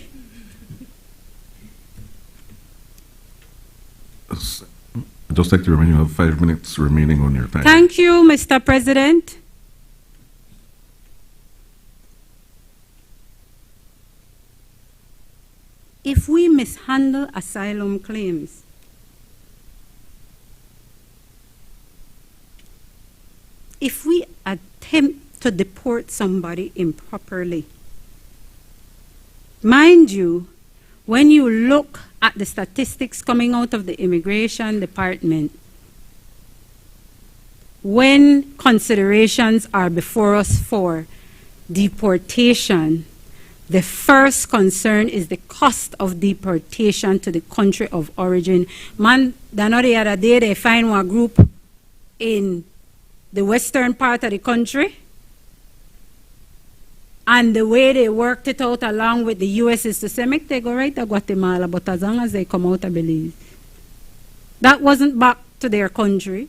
Just like to remind you, have 5 minutes remaining on your time. Thank you, Mr. President. If we mishandle asylum claims, if we attempt to deport somebody improperly, mind you, when you look at the statistics coming out of the Immigration Department, when considerations are before us for deportation, the first concern is the cost of deportation to the country of origin. Man, the other day they find one group in the western part of the country, and the way they worked it out along with the U.S. is to say, make they go right to Guatemala, but as long as they come out of Belize. That wasn't back to their country.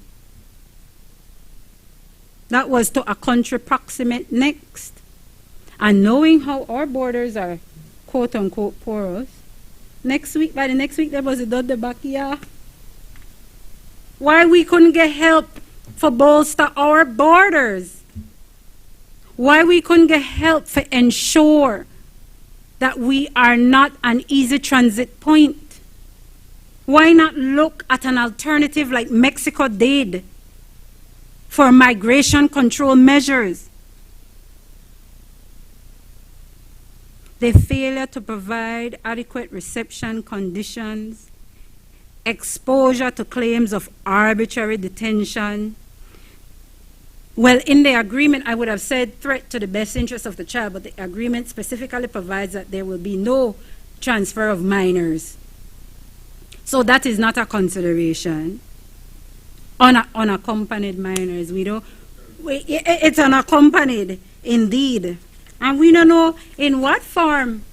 That was to a country proximate next. And knowing how our borders are quote-unquote porous, by the next week there was a dot the back here. Why we couldn't get help for bolster our borders? Why we couldn't get help for ensure that we are not an easy transit point? Why not look at an alternative like Mexico did for migration control measures? The failure to provide adequate reception conditions, exposure to claims of arbitrary detention. Well, in the agreement, I would have said threat to the best interest of the child, but the agreement specifically provides that there will be no transfer of minors. So that is not a consideration. Unaccompanied minors, it's unaccompanied, indeed. And we don't know in what form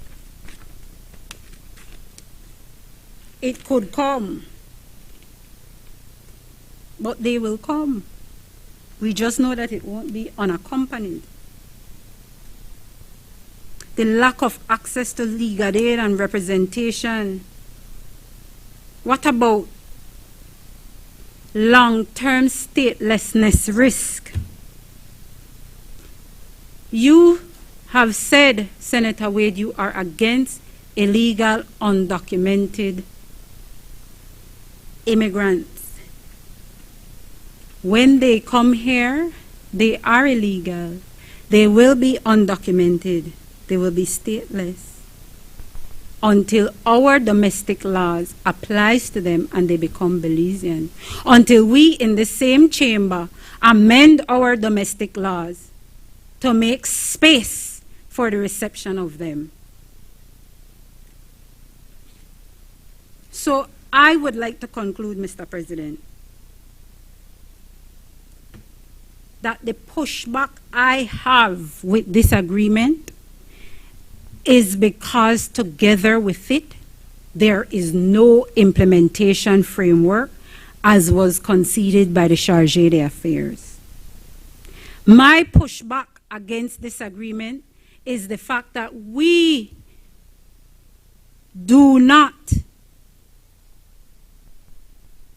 it could come. But they will come. We just know that it won't be unaccompanied. The lack of access to legal aid and representation. What about long-term statelessness risk? You have said, Senator Wade, you are against illegal, undocumented immigrants. When they come here, they are illegal. They will be undocumented. they will be stateless until our domestic laws applies to them and they become Belizean. Until we in the same chamber amend our domestic laws to make space for the reception of them. So I would like to conclude, Mr. President, that the pushback I have with this agreement is because together with it, there is no implementation framework as was conceded by the Chargé d'Affaires. My pushback against this agreement is the fact that we do not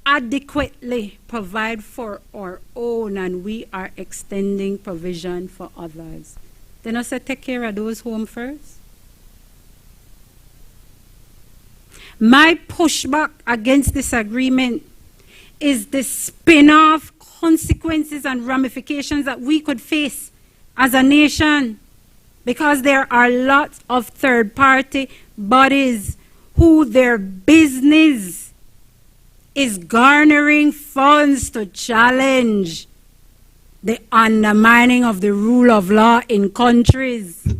adequately provide for our own, and we are extending provision for others. Then I say take care of those home first. My pushback against this agreement is the spin-off consequences and ramifications that we could face as a nation, because there are lots of third-party bodies who their business is garnering funds to challenge the undermining of the rule of law in countries.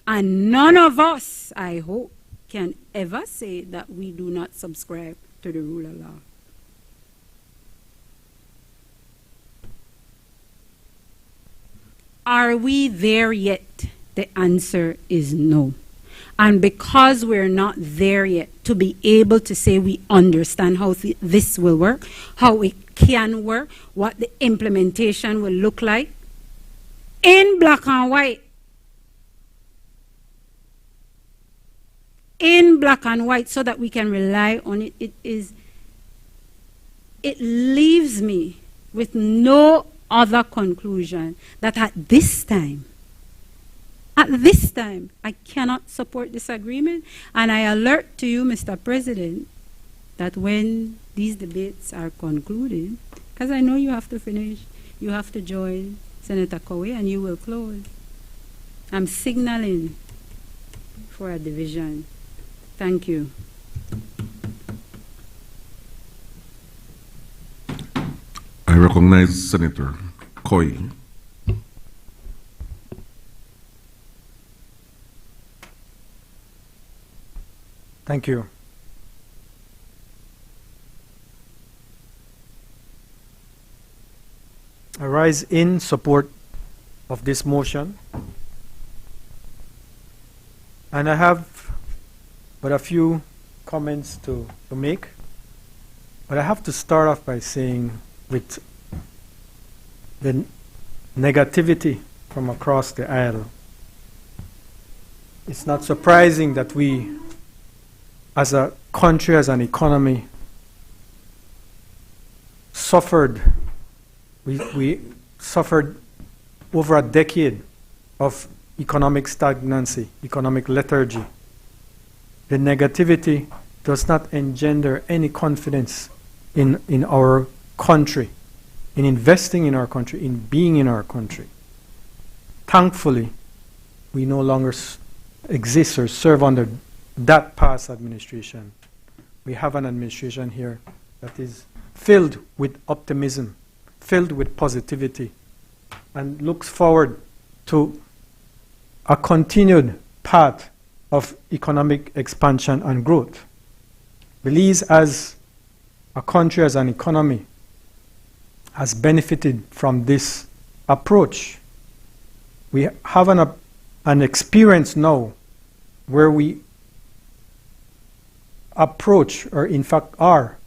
And none of us, I hope, can ever say that we do not subscribe to the rule of law. Are we there yet? The answer is no. And because we're not there yet to be able to say we understand how this will work, how it can work, what the implementation will look like, in black and white, so that we can rely on it, it leaves me with no other conclusion that at this time, I cannot support this agreement. And I alert to you, Mr. President, that when these debates are concluded, because I know you have to finish, you have to join Senator Cowie and you will close. I'm signaling for a division. Thank you. I recognize Senator Cowie. Thank you. I rise in support of this motion, and I have but a few comments to make. But I have to start off by saying, with the negativity from across the aisle, it's not surprising that we, as a country, as an economy, suffered. We suffered over a decade of economic stagnancy, economic lethargy. The negativity does not engender any confidence in our country, in investing in our country, in being in our country. Thankfully, we no longer exist or serve under that past administration. We have an administration here that is filled with optimism, filled with positivity, and looks forward to a continued path of economic expansion and growth. Belize, as a country, as an economy, has benefited from this approach. We have an experience now where we approach, or in fact are,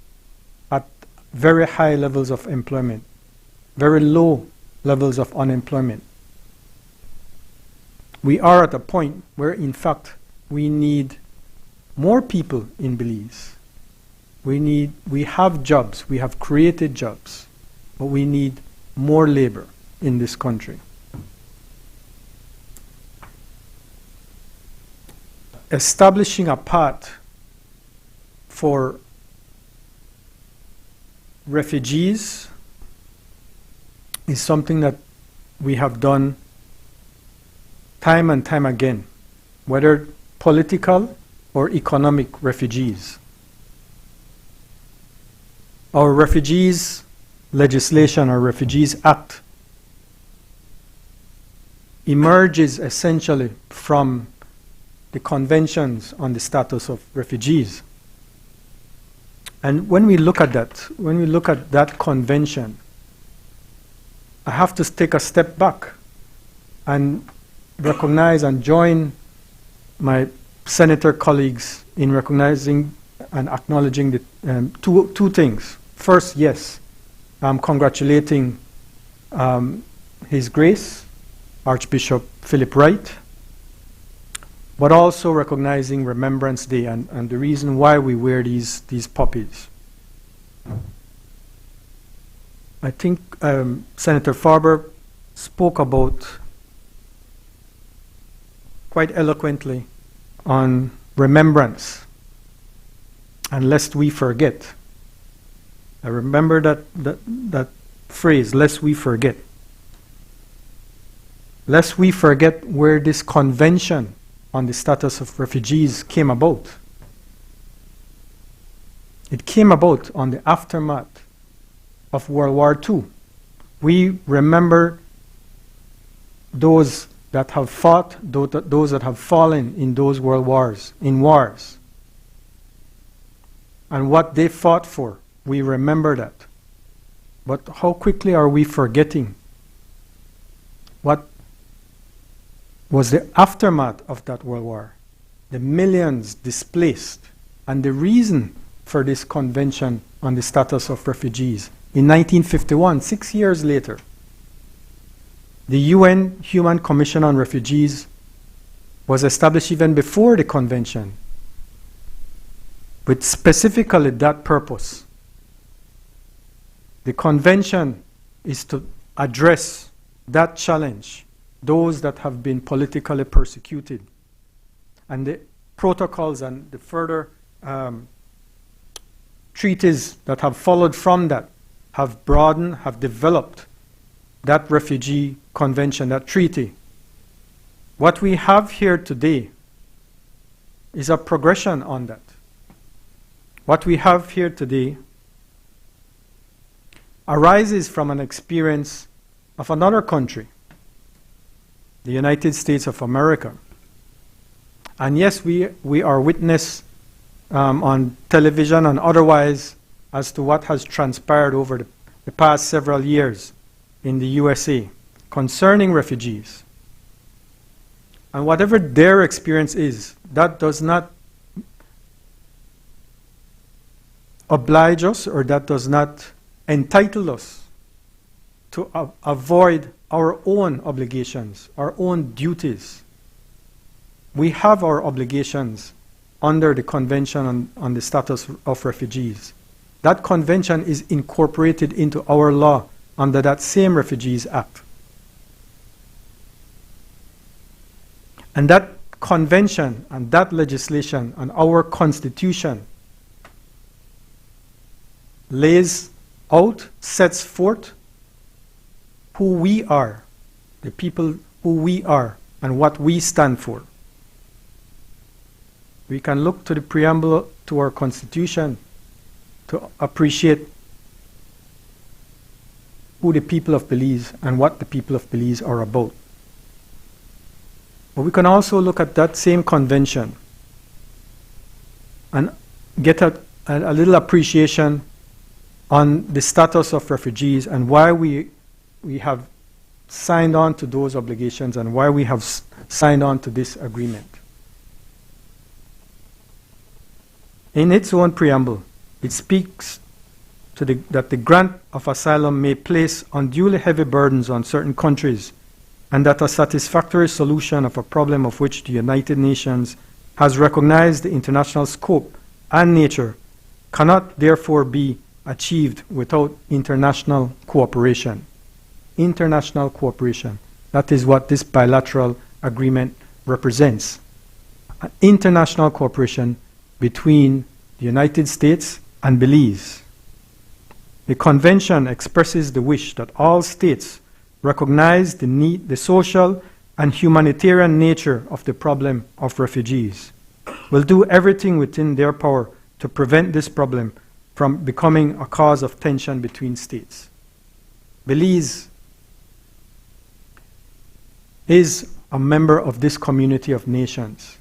at very high levels of employment, very low levels of unemployment. We are at a point where, in fact, we need more people in Belize. We have jobs, we have created jobs, but we need more labor in this country. Establishing a path for refugees is something that we have done time and time again, whether political or economic refugees. Our Refugees legislation, our Refugees Act, emerges essentially from the conventions on the status of refugees. And when we look at that convention, I have to take a step back and recognize and join my senator colleagues in recognizing and acknowledging the two things. First, yes, I'm congratulating His Grace, Archbishop Philip Wright, but also recognizing Remembrance Day and the reason why we wear these poppies. I think Senator Farber spoke about quite eloquently on remembrance, and lest we forget. I remember that phrase, lest we forget. Lest we forget where this convention on the status of refugees came about. It came about on the aftermath of World War II. We remember those that have fought, those that have fallen in those world wars, in wars. And what they fought for, we remember that. But how quickly are we forgetting what was the aftermath of that world war? The millions displaced, and the reason for this convention on the status of refugees. In 1951, 6 years later, the UN Human Commission on Refugees was established even before the convention, with specifically that purpose. The convention is to address that challenge, those that have been politically persecuted. And the protocols and the further treaties that have followed from that have broadened, have developed that refugee convention, that treaty. What we have here today is a progression on that. What we have here today arises from an experience of another country, the United States of America. And yes, we are witness on television and otherwise as to what has transpired over the past several years in the USA concerning refugees. And whatever their experience is, that does not oblige us, or that does not entitle us to avoid our own obligations, our own duties. We have our obligations under the Convention on the Status of Refugees. That convention is incorporated into our law under that same Refugees Act. And that convention and that legislation and our Constitution lays out, sets forth who we are, the people who we are, and what we stand for. We can look to the preamble to our Constitution to appreciate who the people of Belize and what the people of Belize are about. But we can also look at that same convention and get a little appreciation on the status of refugees and why we have signed on to those obligations and why we have signed on to this agreement. In its own preamble, it speaks to that the grant of asylum may place unduly heavy burdens on certain countries, and that a satisfactory solution of a problem of which the United Nations has recognized the international scope and nature cannot therefore be achieved without international cooperation. International cooperation. That is what this bilateral agreement represents. International cooperation between the United States and Belize. The convention expresses the wish that all states recognize the social, and humanitarian nature of the problem of refugees, will do everything within their power to prevent this problem from becoming a cause of tension between states. Belize is a member of this community of nations,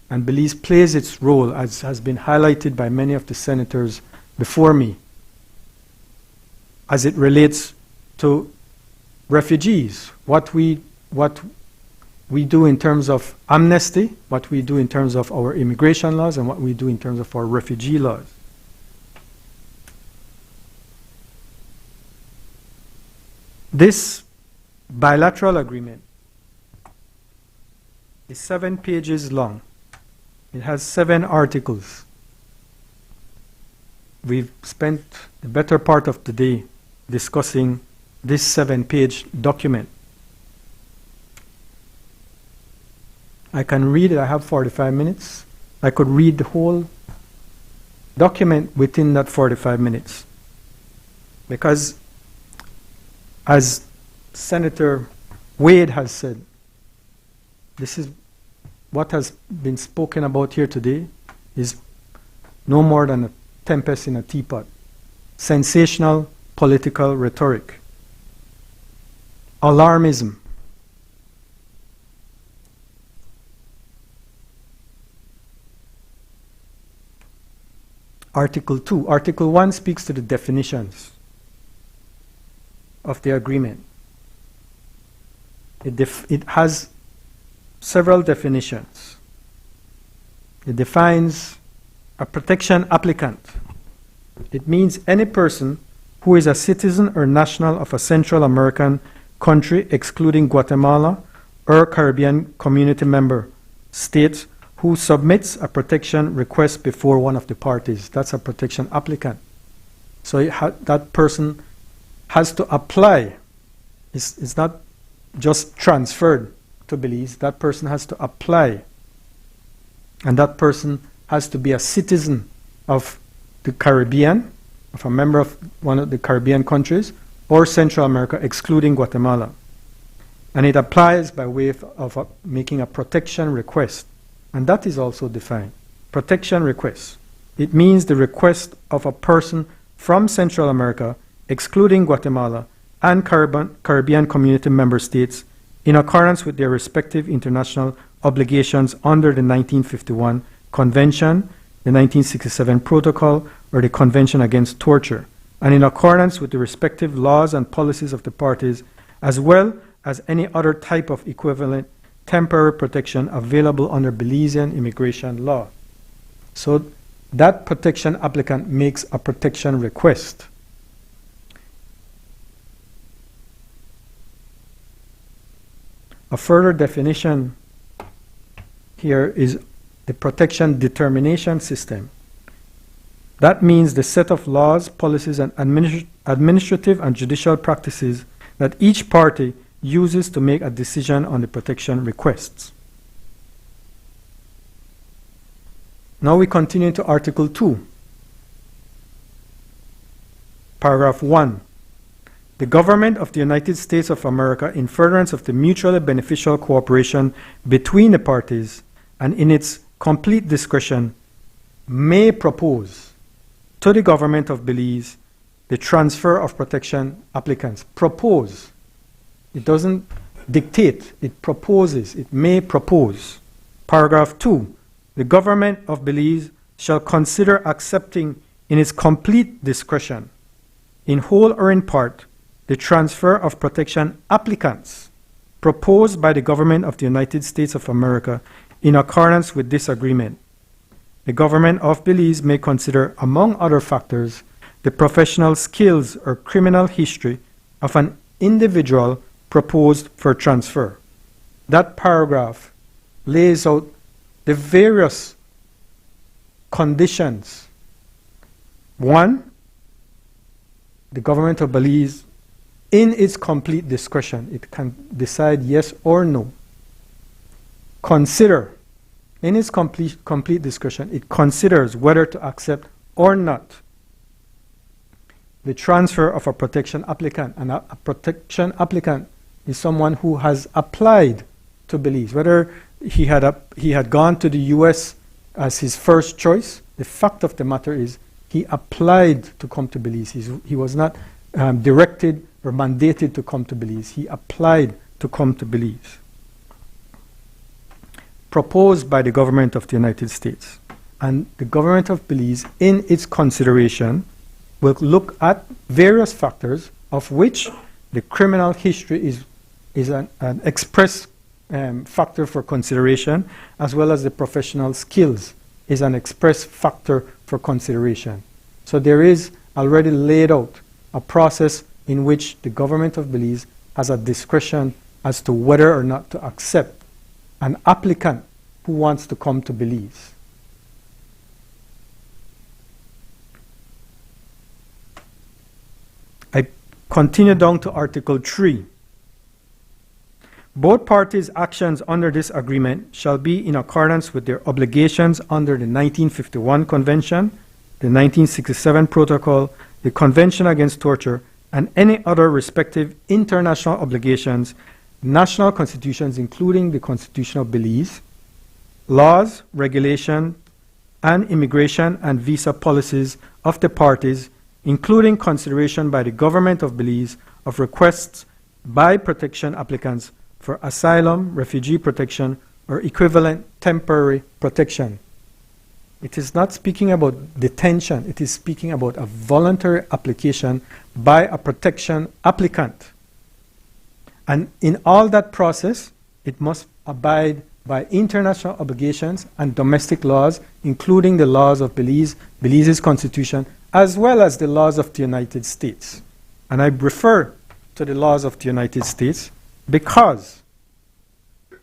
and Belize plays its role, as has been highlighted by many of the senators before me, as it relates to refugees, what we do in terms of amnesty, what we do in terms of our immigration laws, and what we do in terms of our refugee laws. This bilateral agreement is 7 pages long. It has 7 articles. We've spent the better part of the day discussing this 7-page document. I can read it. I have 45 minutes. I could read the whole document within that 45 minutes. Because, as Senator Wade has said, this is what has been spoken about here today is no more than a tempest in a teapot. Sensational political rhetoric. Alarmism. Article 2. Article 1 speaks to the definitions of the agreement. It has several definitions. It defines a protection applicant. It means any person who is a citizen or national of a Central American country, excluding Guatemala, or Caribbean community member state, who submits a protection request before one of the parties. That's a protection applicant. So that person has to apply. It's not just transferred to Belize. That person has to apply. And that person has to be a citizen of the Caribbean, of a member of one of the Caribbean countries, or Central America, excluding Guatemala. And it applies by way of making a protection request. And that is also defined. Protection request. It means the request of a person from Central America, excluding Guatemala, and Caribbean community member states, in accordance with their respective international obligations under the 1951 Convention, the 1967 Protocol, or the Convention Against Torture, and in accordance with the respective laws and policies of the parties, as well as any other type of equivalent temporary protection available under Belizean immigration law. So that protection applicant makes a protection request. A further definition here is the protection determination system. That means the set of laws, policies, and administrative and judicial practices that each party uses to make a decision on the protection requests. Now we continue to Article 2. Paragraph 1. The government of the United States of America, in furtherance of the mutually beneficial cooperation between the parties and in its complete discretion, may propose to the government of Belize the transfer of protection applicants. Propose. It doesn't dictate, it proposes, it may propose. Paragraph 2. The government of Belize shall consider accepting in its complete discretion, in whole or in part, the transfer of protection applicants proposed by the government of the United States of America in accordance with this agreement. The government of Belize may consider, among other factors, the professional skills or criminal history of an individual proposed for transfer. That paragraph lays out the various conditions. 1, the government of Belize, in its complete discretion, it can decide yes or no. Consider, in its complete discretion, it considers whether to accept or not the transfer of a protection applicant. And a protection applicant is someone who has applied to Belize. Whether he had gone to the US as his first choice, the fact of the matter is he applied to come to Belize. He was not directed or mandated to come to Belize. He applied to come to Belize. Proposed by the government of the United States. And the government of Belize, in its consideration, will look at various factors, of which the criminal history is an express factor for consideration, as well as the professional skills is an express factor for consideration. So there is already laid out a process in which the government of Belize has a discretion as to whether or not to accept an applicant who wants to come to Belize. I continue down to Article 3. Both parties' actions under this agreement shall be in accordance with their obligations under the 1951 Convention, the 1967 Protocol, the Convention Against Torture, and any other respective international obligations, national constitutions, including the Constitution of Belize, laws, regulations, and immigration and visa policies of the parties, including consideration by the government of Belize of requests by protection applicants for asylum, refugee protection, or equivalent temporary protection. It is not speaking about detention, it is speaking about a voluntary application by a protection applicant. And in all that process, it must abide by international obligations and domestic laws, including the laws of Belize, Belize's constitution, as well as the laws of the United States. And I refer to the laws of the United States because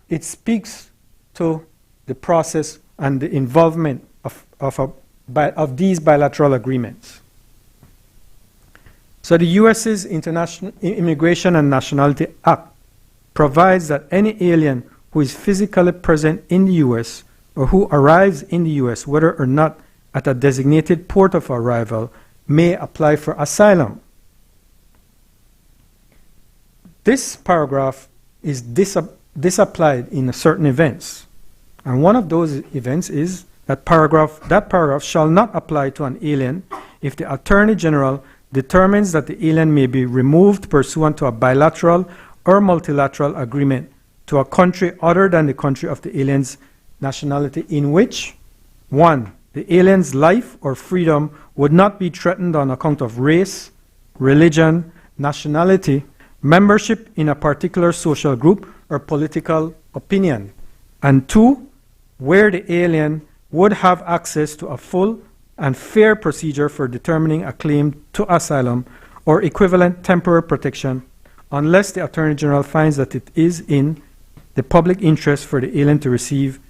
it speaks to the process and the involvement of these bilateral agreements. So the U.S.'s International Immigration and Nationality Act provides that any alien who is physically present in the U.S. or who arrives in the U.S., whether or not at a designated port of arrival, may apply for asylum. This paragraph is disapplied in certain events. And one of those events is that paragraph shall not apply to an alien if the Attorney General determines that the alien may be removed pursuant to a bilateral or multilateral agreement to a country other than the country of the alien's nationality in which, 1, the alien's life or freedom would not be threatened on account of race, religion, nationality, membership in a particular social group, or political opinion. And 2, where the alien would have access to a full and fair procedure for determining a claim to asylum or equivalent temporary protection unless the Attorney General finds that it is in the public interest for the alien to receive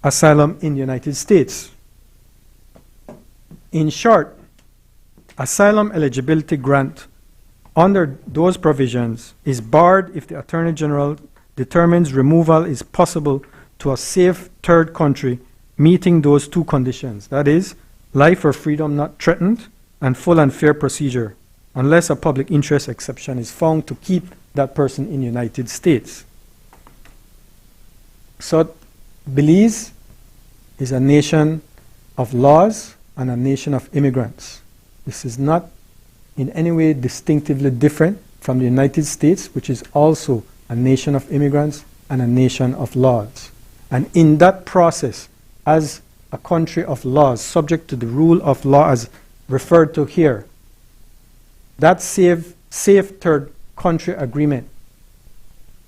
asylum in the United States. In short, asylum eligibility grant under those provisions is barred if the Attorney General determines removal is possible to a safe third country meeting those two conditions, that is, life or freedom not threatened and full and fair procedure, unless a public interest exception is found to keep that person in the United States. So Belize is a nation of laws and a nation of immigrants. This is not in any way distinctively different from the United States, which is also a nation of immigrants and a nation of laws. And in that process, as a country of laws, subject to the rule of law as referred to here, that safe third country agreement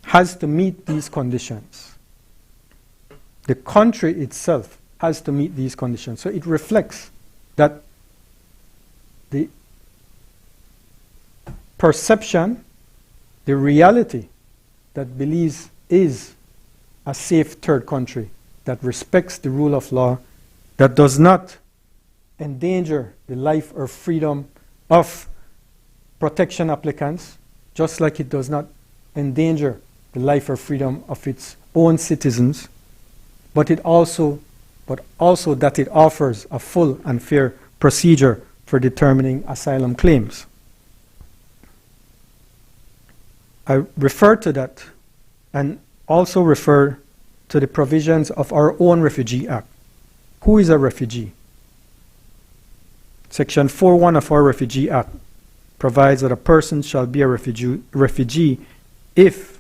has to meet these conditions. The country itself has to meet these conditions. So it reflects that the perception, the reality that Belize is a safe third country that respects the rule of law, that does not endanger the life or freedom of protection applicants, just like it does not endanger the life or freedom of its own citizens, but also that it offers a full and fair procedure for determining asylum claims. I refer to that and also refer to the provisions of our own Refugee Act. Who is a refugee? Section 4.1 of our Refugee Act provides that a person shall be a refugee if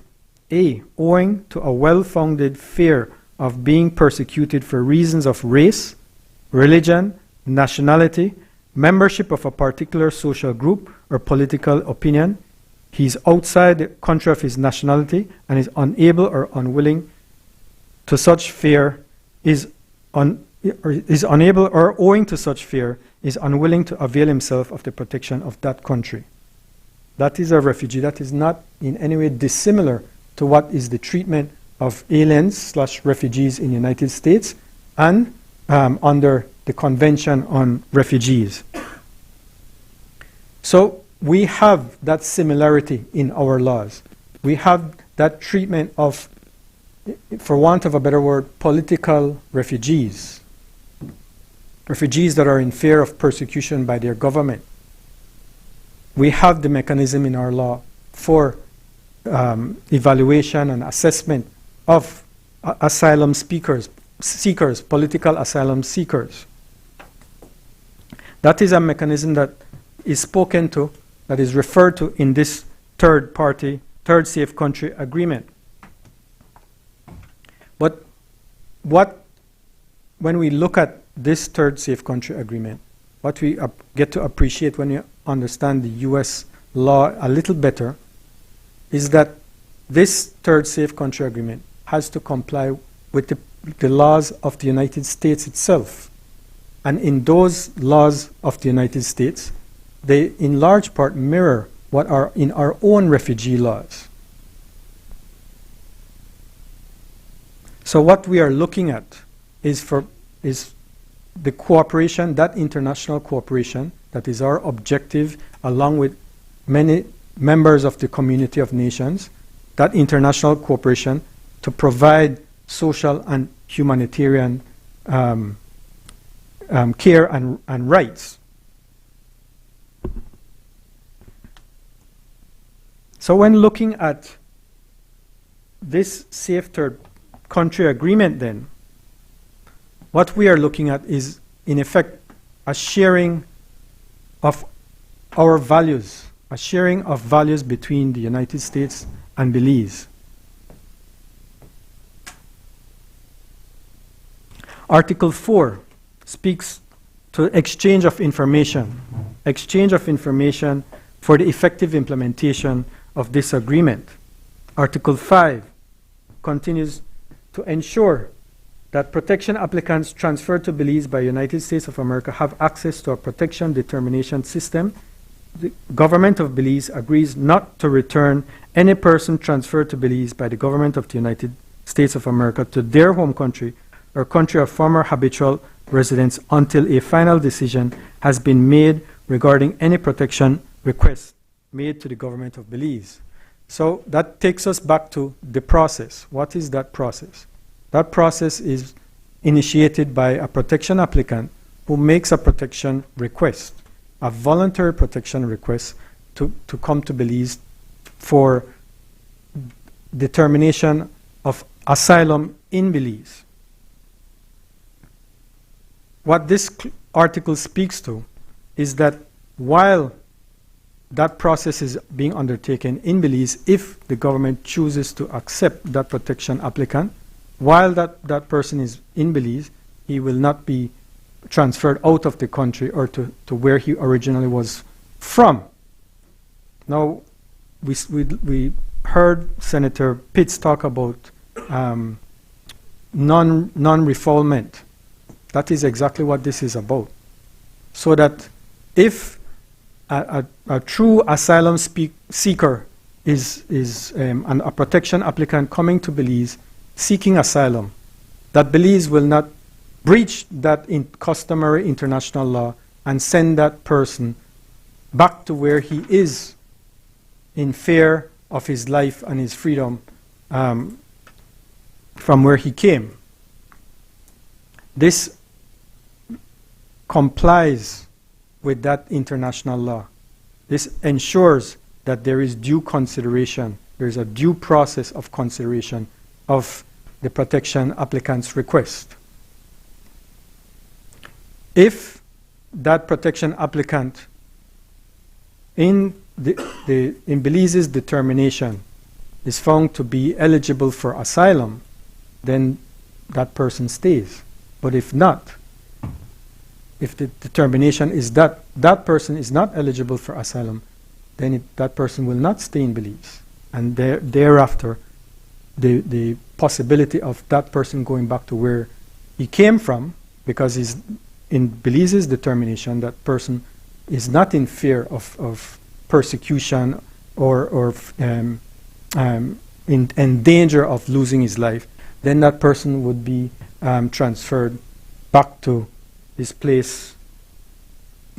A, owing to a well-founded fear of being persecuted for reasons of race, religion, nationality, membership of a particular social group or political opinion, he is outside the country of his nationality and is unable or unwilling to such fear, is unable or owing to such fear, is unwilling to avail himself of the protection of that country. That is a refugee. That is not in any way dissimilar to what is the treatment of aliens/refugees in the United States and under the Convention on Refugees. So we have that similarity in our laws. We have that treatment of, for want of a better word, political refugees. Refugees that are in fear of persecution by their government. We have the mechanism in our law for evaluation and assessment of asylum seekers, political asylum seekers. That is a mechanism that is spoken to, that is referred to in this third safe country agreement. But when we look at this third safe country agreement, what we get to appreciate when you understand the U.S. law a little better is that this third safe country agreement has to comply with the laws of the United States itself. And in those laws of the United States, they in large part mirror what are in our own refugee laws. So what we are looking at is the cooperation, that international cooperation, that is our objective, along with many members of the community of nations, that international cooperation to provide social and humanitarian care and rights. So when looking at this safe third country agreement then, what we are looking at is, in effect, a sharing of our values, a sharing of values between the United States and Belize. Article 4 speaks to exchange of information for the effective implementation of this agreement. Article 5 continues to ensure that protection applicants transferred to Belize by United States of America have access to a protection determination system. The government of Belize agrees not to return any person transferred to Belize by the government of the United States of America to their home country or country of former habitual residence until a final decision has been made regarding any protection request made to the government of Belize. So that takes us back to the process. What is that process? That process is initiated by a protection applicant who makes a protection request, a voluntary protection request to come to Belize for determination of asylum in Belize. What this article speaks to is that while that process is being undertaken in Belize, if the government chooses to accept that protection applicant, while that person is in Belize, he will not be transferred out of the country or to where he originally was from. Now, we heard Senator Pitts talk about non-refoulement. That is exactly what this is about. So that if a true asylum seeker is a protection applicant coming to Belize seeking asylum, that Belize will not breach that customary international law and send that person back to where he is in fear of his life and his freedom from where he came. This complies with that international law. This ensures that there is due consideration there's a due process of consideration of the protection applicant's request. If that protection applicant in Belize's determination is found to be eligible for asylum, then that person stays. But if not, if the determination is that that person is not eligible for asylum, then that person will not stay in Belize. And thereafter, the possibility of that person going back to where he came from, because he's in Belize's determination, that person is not in fear of persecution or in danger of losing his life, then that person would be transferred back to his place,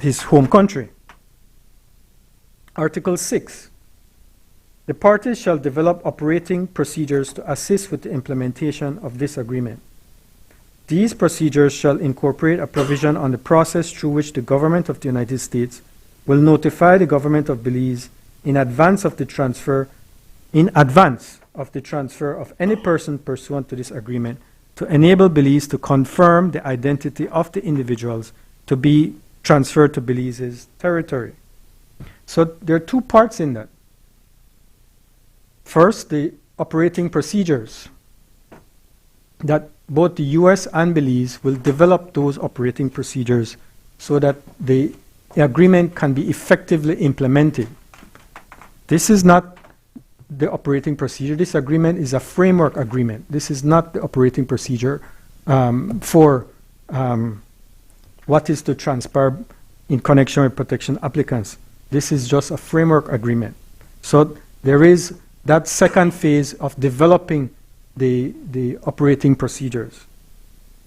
his home country. Article 6. The parties shall develop operating procedures to assist with the implementation of this agreement. These procedures shall incorporate a provision on the process through which the government of the United States will notify the government of Belize in advance of the transfer of any person pursuant to this agreement, to enable Belize to confirm the identity of the individuals to be transferred to Belize's territory. So there are two parts in that. First, the operating procedures, that both the US and Belize will develop those operating procedures so that the agreement can be effectively implemented. This is not the operating procedure. This agreement is a framework agreement. This is not the operating procedure for what is to transpire in connection with protection applicants. This is just a framework agreement. So there is that second phase of developing the operating procedures.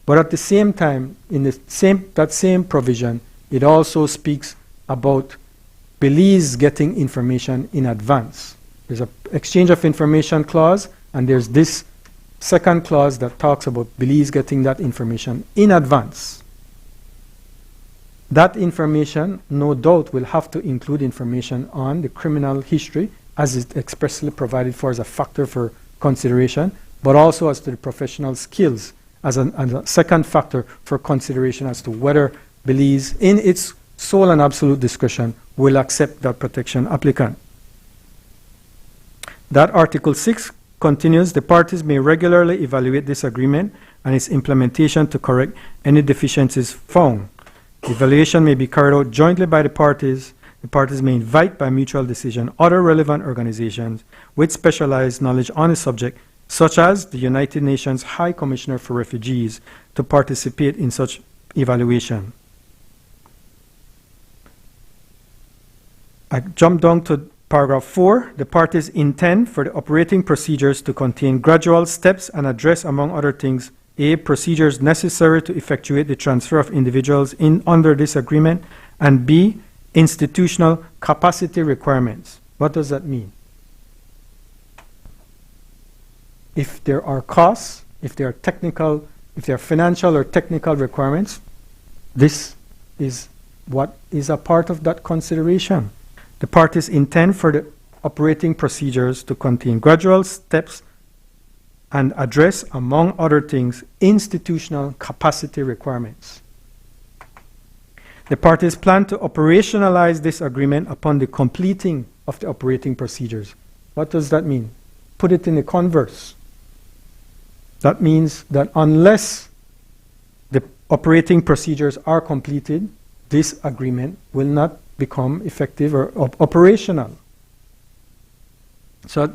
But at the same time, in that same provision, it also speaks about Belize getting information in advance. There's an exchange of information clause, and there's this second clause that talks about Belize getting that information in advance. That information, no doubt, will have to include information on the criminal history, as is expressly provided for as a factor for consideration, but also as to the professional skills as a second factor for consideration as to whether Belize, in its sole and absolute discretion, will accept that protection applicant. That Article 6 continues, the parties may regularly evaluate this agreement and its implementation to correct any deficiencies found. The evaluation may be carried out jointly by the parties. The parties may invite by mutual decision other relevant organizations with specialized knowledge on the subject, such as the United Nations High Commissioner for Refugees, to participate in such evaluation. I jump down to paragraph 4. The parties intend for the operating procedures to contain gradual steps and address, among other things, A, procedures necessary to effectuate the transfer of individuals under this agreement, and B, institutional capacity requirements. What does that mean? If there are costs, if there are financial or technical requirements, this is what is a part of that consideration. The parties intend for the operating procedures to contain gradual steps and address, among other things, institutional capacity requirements. The parties plan to operationalize this agreement upon the completing of the operating procedures. What does that mean? Put it in the converse. That means that unless the operating procedures are completed, this agreement will not become effective or operational. So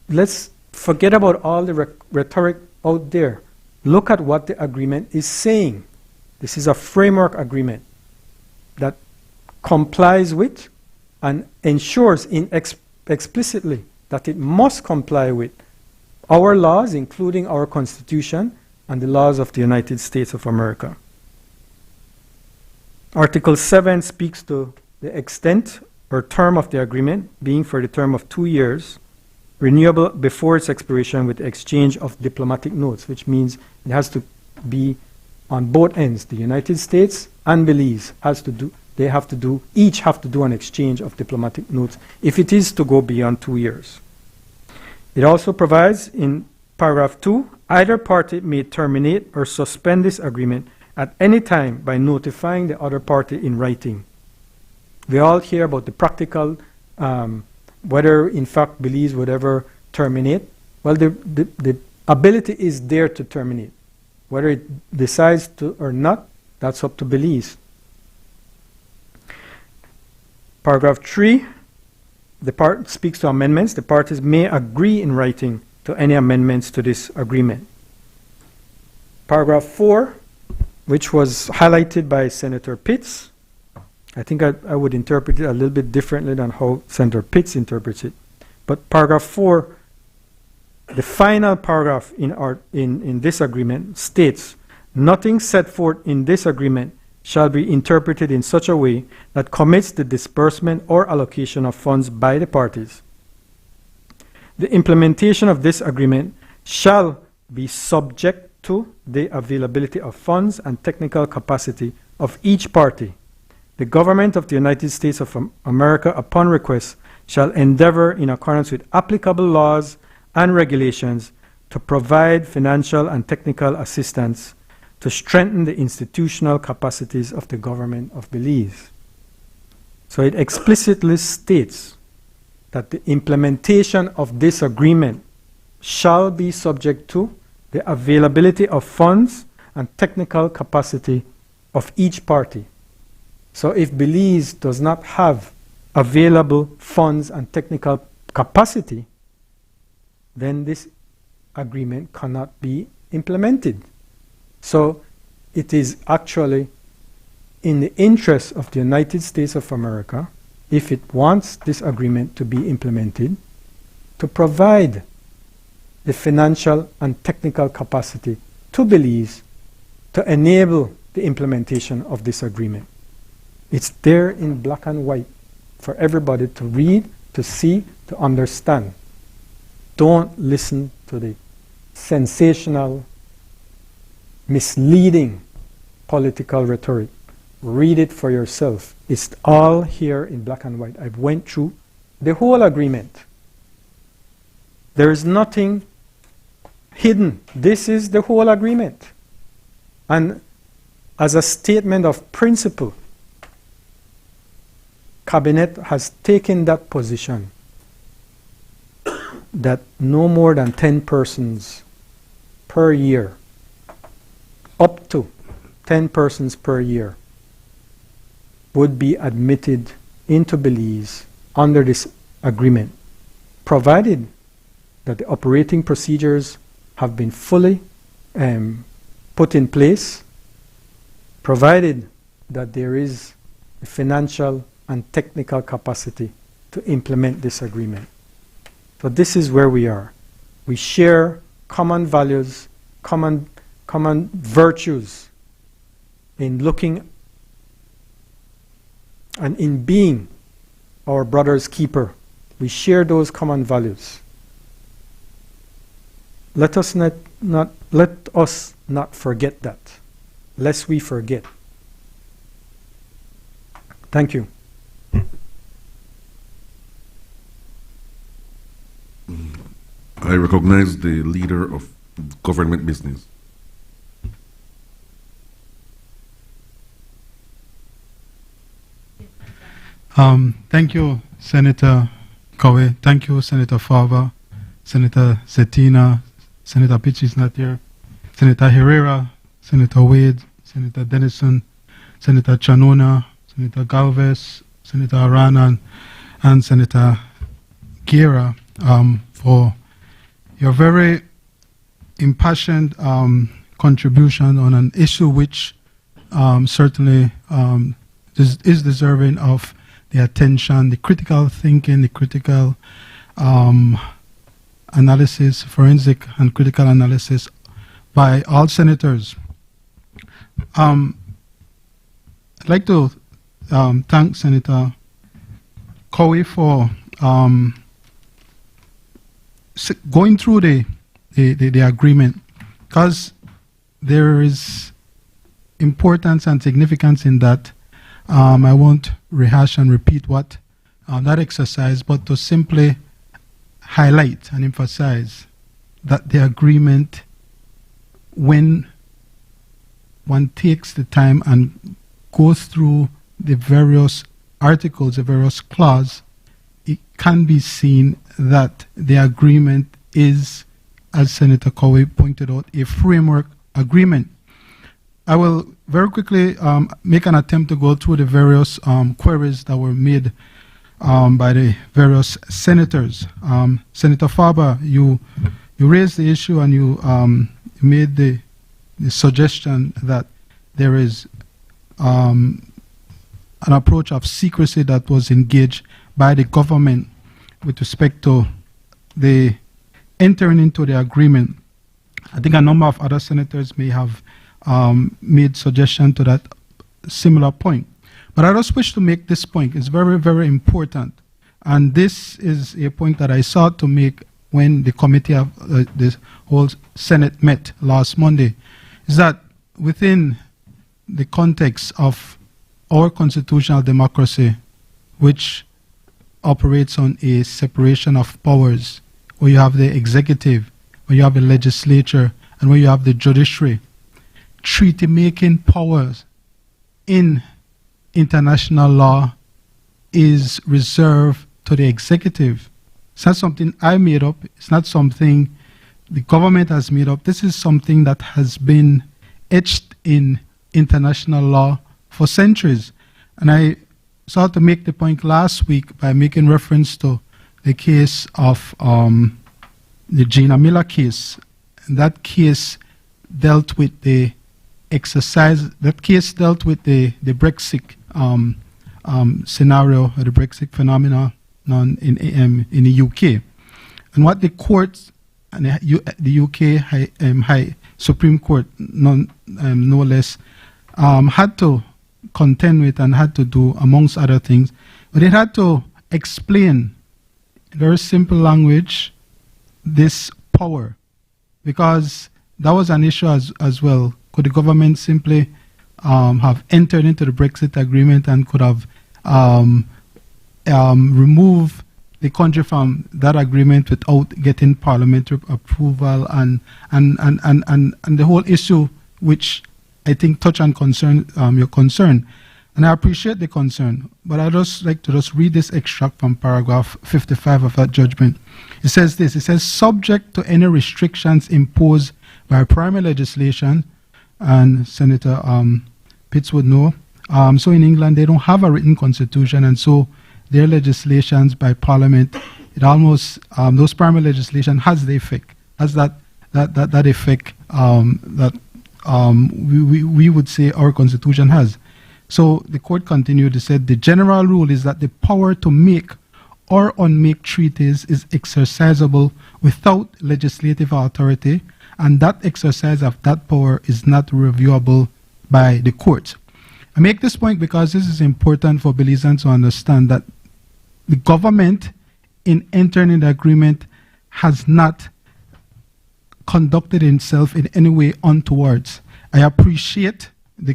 let's forget about all the rhetoric out there. Look at what the agreement is saying. This is a framework agreement that complies with and ensures explicitly that it must comply with our laws, including our Constitution and the laws of the United States of America. Article 7 speaks to the extent or term of the agreement being for the term of 2 years, renewable before its expiration with exchange of diplomatic notes, which means it has to be on both ends. The United States and Belize each have to do an exchange of diplomatic notes if it is to go beyond 2 years. It also provides in paragraph 2, either party may terminate or suspend this agreement at any time by notifying the other party in writing. We all hear about the practical, whether in fact Belize would ever terminate. Well, the ability is there to terminate. Whether it decides to or not, that's up to Belize. Paragraph 3, the part speaks to amendments. The parties may agree in writing to any amendments to this agreement. Paragraph 4, which was highlighted by Senator Pitts, I think I would interpret it a little bit differently than how Senator Pitts interprets it. But paragraph 4, the final paragraph in this agreement states, nothing set forth in this agreement shall be interpreted in such a way that commits the disbursement or allocation of funds by the parties. The implementation of this agreement shall be subject to the availability of funds and technical capacity of each party. The government of the United States of America, upon request, shall endeavor in accordance with applicable laws and regulations to provide financial and technical assistance to strengthen the institutional capacities of the government of Belize. So it explicitly states that the implementation of this agreement shall be subject to the availability of funds and technical capacity of each party. So if Belize does not have available funds and technical capacity, then this agreement cannot be implemented. So it is actually in the interest of the United States of America, if it wants this agreement to be implemented, to provide the financial and technical capacity to Belize to enable the implementation of this agreement. It's there in black and white for everybody to read, to see, to understand. Don't listen to the sensational, misleading political rhetoric. Read it for yourself. It's all here in black and white. I've went through the whole agreement. There is nothing hidden. This is the whole agreement. And as a statement of principle, Cabinet has taken that position that no more than 10 persons per year, up to 10 persons per year, would be admitted into Belize under this agreement, provided that the operating procedures have been fully put in place, provided that there is a financial and technical capacity to implement this agreement. So this is where we are. We share common values, common virtues in looking and in being our brother's keeper. We share those common values. Let us not forget that, lest we forget. Thank you. I recognize the leader of government business. Thank you, Senator Cowie. Thank you, Senator Farber, Senator Zetina, Senator Pitch is not here, Senator Herrera, Senator Wade, Senator Dennison, Senator Chanona, Senator Galvez, Senator Aranan, and Senator Guerra for your very impassioned contribution on an issue which certainly is deserving of the attention, the critical thinking, the critical analysis, forensic and critical analysis by all senators. I'd like to thank Senator Cowie for going through the agreement, because there is importance and significance in that. I won't rehash and repeat what that exercise, but to simply highlight and emphasize that the agreement, when one takes the time and goes through the various articles, the various clauses, it can be seen that the agreement is, as Senator Cowey pointed out, a framework agreement. I will very quickly make an attempt to go through the various queries that were made by the various senators. Senator Faber, you raised the issue and you made the suggestion that there is an approach of secrecy that was engaged by the government with respect to the entering into the agreement. I think a number of other senators may have made suggestion to that similar point. But I just wish to make this point. It's very, very important. And this is a point that I sought to make when the committee of the whole Senate met last Monday, is that within the context of our constitutional democracy, which operates on a separation of powers, where you have the executive, where you have the legislature, and where you have the judiciary, treaty-making powers in international law is reserved to the executive. It's not something I made up. It's not something the government has made up. This is something that has been etched in international law for centuries. And I sought to make the point last week by making reference to the case of the Gina Miller case. And that case dealt with the exercise, that case dealt with the Brexit scenario, or the Brexit phenomenon in the UK. And what the courts, and the UK High Supreme Court, no less, had to contend with and had to do, amongst other things, but it had to explain, in very simple language, this power, because that was an issue as well. Could the government simply have entered into the Brexit agreement and could have removed the country from that agreement without getting parliamentary approval, and the whole issue, which I think touch on your concern, and I appreciate the concern, but I'd just like to just read this extract from paragraph 55 of that judgment. It says this, it says, subject to any restrictions imposed by primary legislation, and Senator Pitts would know, so in England they don't have a written constitution, and so their legislations by parliament, it almost, those primary legislation has the effect, has that effect that we would say our constitution has. So the court continued, it said, the general rule is that the power to make or unmake treaties is exercisable without legislative authority, and that exercise of that power is not reviewable by the court. I make this point because this is important for Belizeans to understand that the government, in entering in the agreement, has not conducted itself in any way untoward. I appreciate the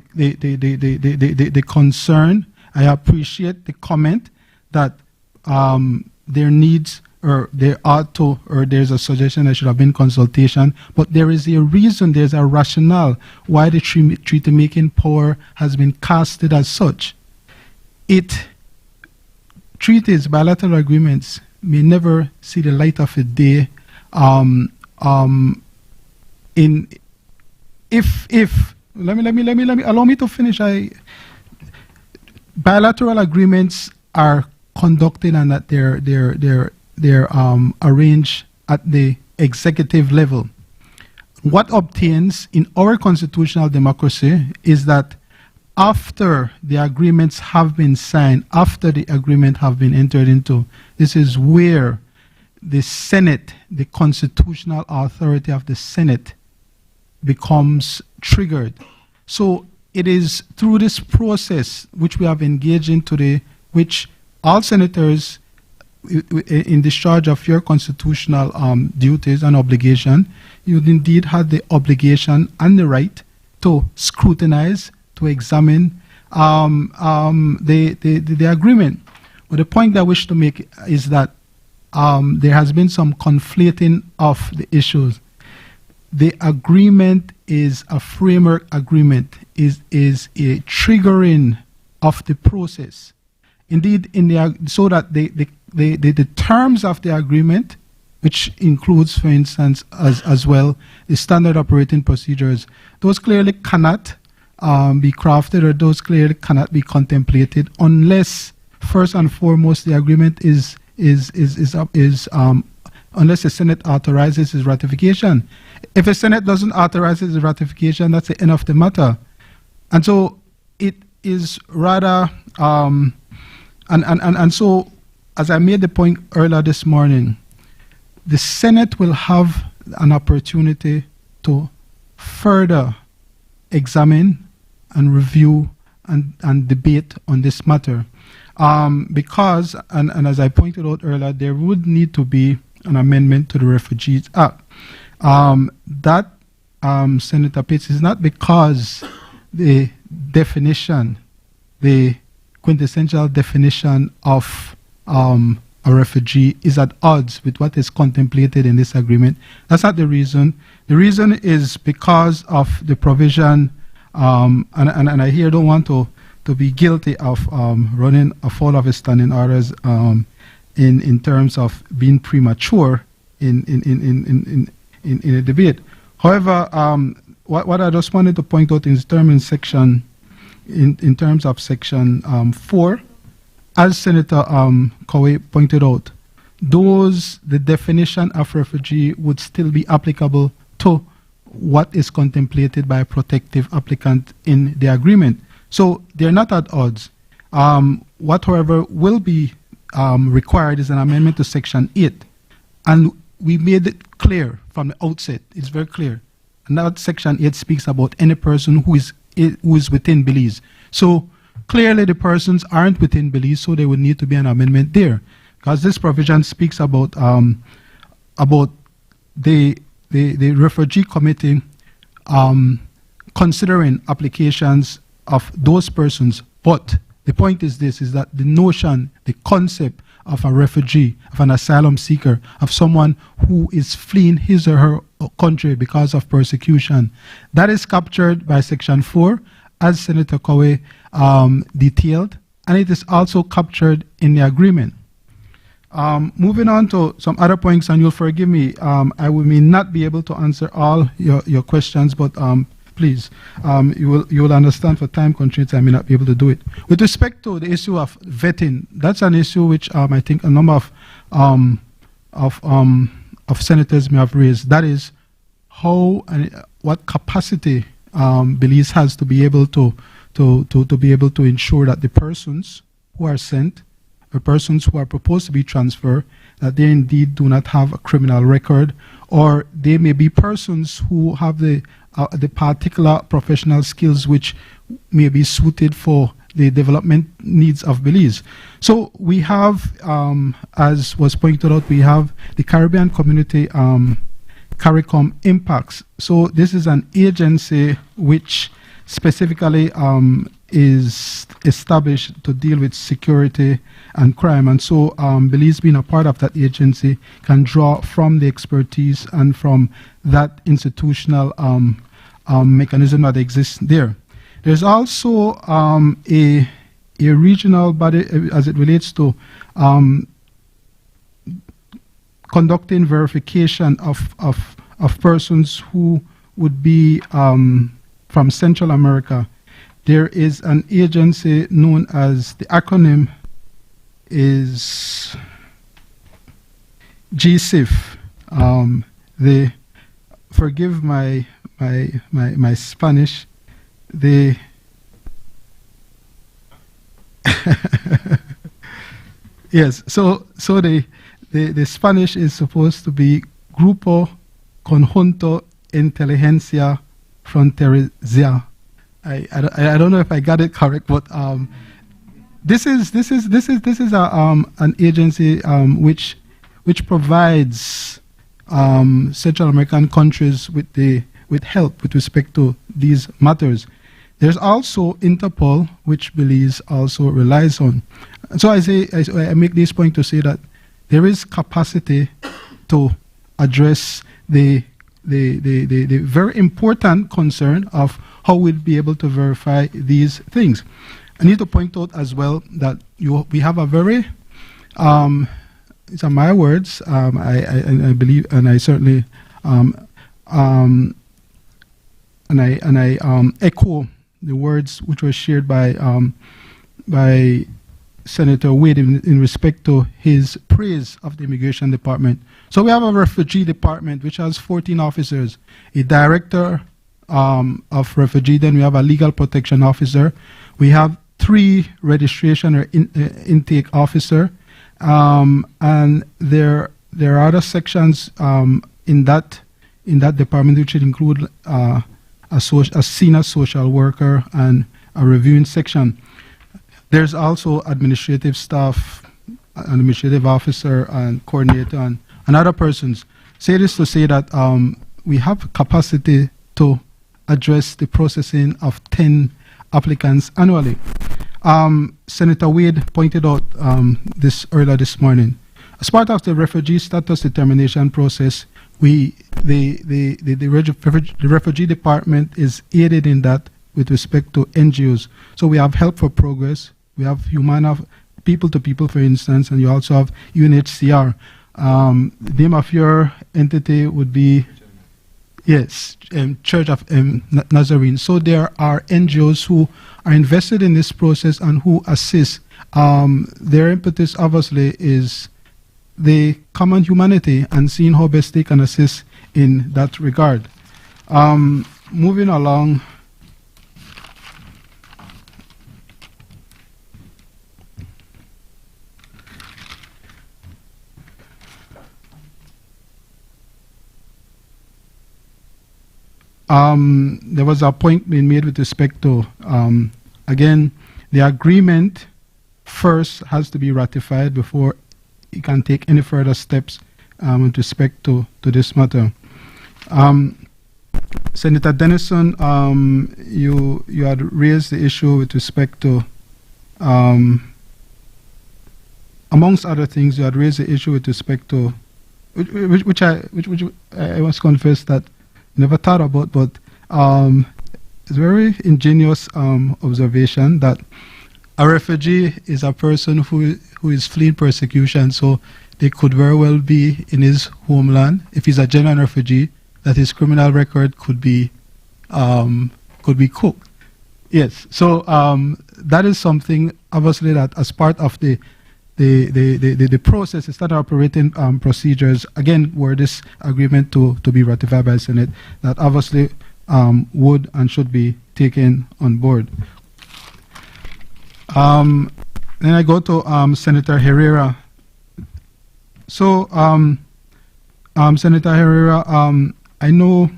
concern. I appreciate the comment that there needs, or there ought to, or there's a suggestion there should have been consultation, but there is a reason, there's a rationale why the treaty-making power has been casted as such. Treaties, bilateral agreements, may never see the light of a day let me allow me to finish. Bilateral agreements are conducted and that they're arranged at the executive level. What obtains in our constitutional democracy is that after the agreements have been signed, after the agreement have been entered into, this is where the Senate, the constitutional authority of the Senate, becomes triggered. So it is through this process which we have engaged in today, which all senators, in discharge of your constitutional duties and obligation, you indeed had the obligation and the right to scrutinize, to examine the agreement. But the point that I wish to make is that there has been some conflating of the issues. The agreement is a framework agreement, is a triggering of the process. Indeed, so that the terms of the agreement, which includes, for instance, as well, the standard operating procedures, those clearly cannot be crafted, or those clearly cannot be contemplated unless, first and foremost, the agreement unless the Senate authorizes its ratification. If the Senate doesn't authorize its ratification, that's the end of the matter. And so it is rather, and so, as I made the point earlier this morning, the Senate will have an opportunity to further examine and review and debate on this matter. Because, and as I pointed out earlier, there would need to be an amendment to the Refugees Act. That, Senator Pitts, is not because the definition, the quintessential definition of a refugee is at odds with what is contemplated in this agreement. That's not the reason. The reason is because of the provision, and I here don't want to be guilty of running afoul of his standing orders in terms of being premature in a debate. However, what I just wanted to point out in terms of section 4, as Senator Cowie pointed out, the definition of refugee would still be applicable to what is contemplated by a protective applicant in the agreement. So they're not at odds. What, however, will be required is an amendment to Section 8. And we made it clear from the outset, it's very clear. And that Section 8 speaks about any person who is within Belize. So clearly the persons aren't within Belize, so there would need to be an amendment there. Because this provision speaks about the refugee committee considering applications of those persons. But the point is this, is that the notion, the concept of a refugee, of an asylum seeker, of someone who is fleeing his or her country because of persecution, that is captured by Section 4, as Senator Cowie detailed, and it is also captured in the agreement. Moving on to some other points, and you'll forgive me, I may not be able to answer all your questions, but please, you will understand for time constraints I may not be able to do it. With respect to the issue of vetting, that's an issue which I think a number of senators may have raised. That is how and what capacity Belize has to be able to ensure that the persons who are sent, the persons who are proposed to be transferred, that they indeed do not have a criminal record, or they may be persons who have the particular professional skills which may be suited for the development needs of Belize. So we have, as was pointed out, we have the Caribbean Community CARICOM impacts. So this is an agency which specifically is established to deal with security and crime. And so Belize, being a part of that agency, can draw from the expertise and from that institutional mechanism that exists there. There's also a regional body as it relates to conducting verification of persons who would be from Central America. There is an agency known as, the acronym is GSIF. Forgive my Spanish. Yes, so the Spanish is supposed to be Grupo Conjunto Inteligencia Fronteriza. I don't know if I got it correct, but this is an agency which provides Central American countries with help with respect to these matters. There's also Interpol, which Belize also relies on. So I make this point to say that there is capacity to address the very important concern of how we'll be able to verify these things. I need to point out as well that we have a very, these are my words, I believe, and I certainly, and I echo the words which were shared by Senator Wade in respect to his praise of the Immigration Department. So we have a refugee department which has 14 officers, a director of refugee, then we have a legal protection officer, we have 3 registration or intake officer, and there are other sections in that department which include a senior social worker and a reviewing section. There's also administrative staff, an administrative officer and coordinator and other persons. Say this to say that we have capacity to address the processing of 10 applicants annually. Senator Wade pointed out this earlier this morning. As part of the refugee status determination process, the refugee department is aided in that with respect to NGOs. So we have Help for Progress, we have People to People, for instance, and you also have UNHCR. The name of your entity would be, yes, Church of Nazarene. So there are NGOs who are invested in this process and who assist. Their impetus obviously is the common humanity and seeing how best they can assist in that regard. Moving along. There was a point being made with respect to, again, the agreement first has to be ratified before you can take any further steps with respect to this matter. Senator Dennison, you had raised the issue with respect to, amongst other things, you had raised the issue with respect to, which I must confess that never thought about, but it's a very ingenious observation that a refugee is a person who is fleeing persecution, so they could very well be in his homeland. If he's a genuine refugee, that his criminal record could be cooked. Yes, so that is something obviously that as part of the process, the standard operating procedures, again, were this agreement to be ratified by the Senate, that obviously would and should be taken on board. Then I go to Senator Herrera. So, Senator Herrera, I know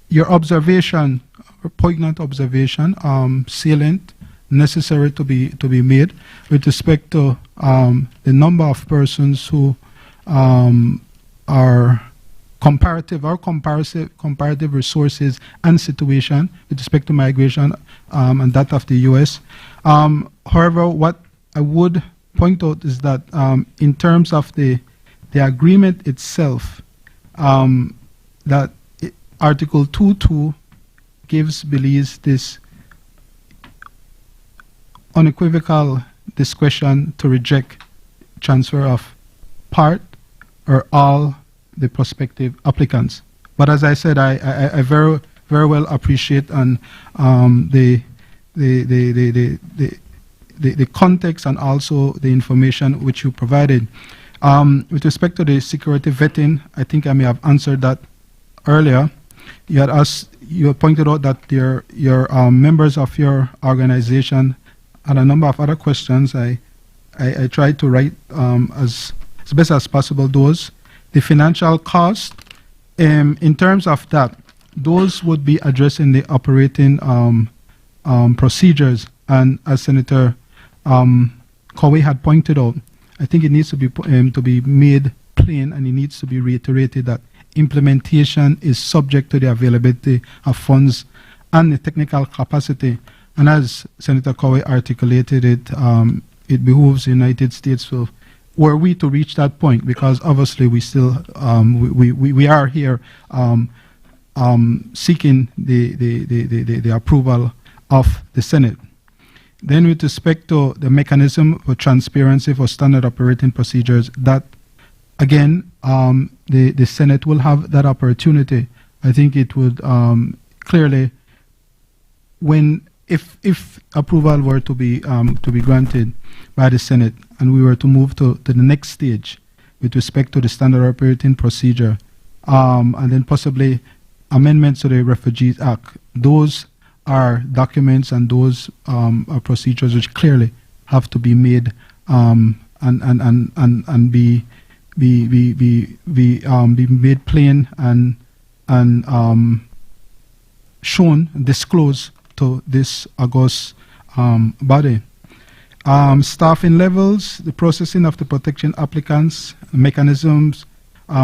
your observation, poignant observation, salient, necessary to be made with respect to the number of persons who are comparative resources and situation with respect to migration and that of the U.S. However, what I would point out is that in terms of the agreement itself, that Article 2.2 gives Belize this unequivocal discretion to reject transfer of part or all the prospective applicants. But as I said, I very well appreciate and the context and also the information which you provided. With respect to the security vetting, I think I may have answered that earlier. You had asked, you pointed out that your members of your organization had a number of other questions. I tried to write as best as possible those. The financial cost, in terms of that, those would be addressed in the operating procedures. And as Senator Coway had pointed out, I think it needs to be made plain, and it needs to be reiterated that implementation is subject to the availability of funds and the technical capacity. And as Senator Cowie articulated it, it behooves the United States to, were we to reach that point, because obviously we still, we are here seeking the approval of the Senate. Then with respect to the mechanism for transparency for standard operating procedures, that again, the Senate will have that opportunity. I think it would clearly, if approval were to be granted by the Senate, and we were to move to the next stage with respect to the standard operating procedure, and then possibly amendments to the Refugees Act, those are documents and those are procedures which clearly have to be made and be made plain and shown, disclosed to this august body. Staffing levels, the processing of the protection applicants, mechanisms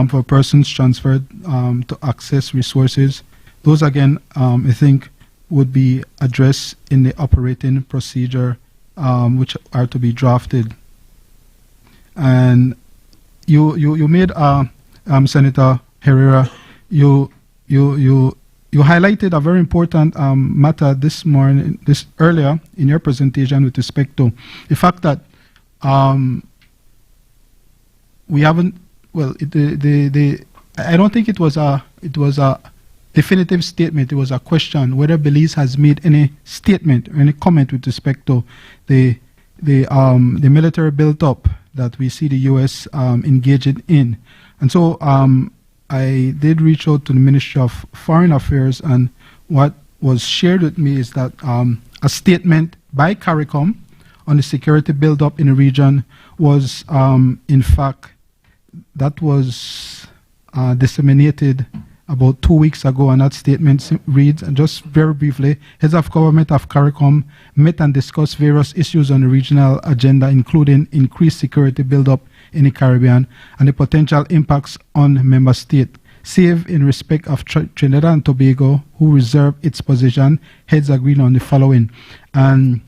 for persons transferred to access resources. Those again, I think, would be addressed in the operating procedure, which are to be drafted. And you made Senator Herrera, you highlighted a very important matter this earlier in your presentation with respect to the fact that we haven't. Well, I don't think it was a definitive statement. It was a question whether Belize has made any statement or any comment with respect to the military build-up that we see the U.S. engaging in. And so I did reach out to the Ministry of Foreign Affairs, and what was shared with me is that a statement by CARICOM on the security build-up in the region was, in fact, that was disseminated about 2 weeks ago, and that statement reads, and just very briefly, heads of government of CARICOM met and discussed various issues on the regional agenda, including increased security build-up in the Caribbean and the potential impacts on member states. Save in respect of Trinidad and Tobago, who reserve its position, heads agreed on the following. And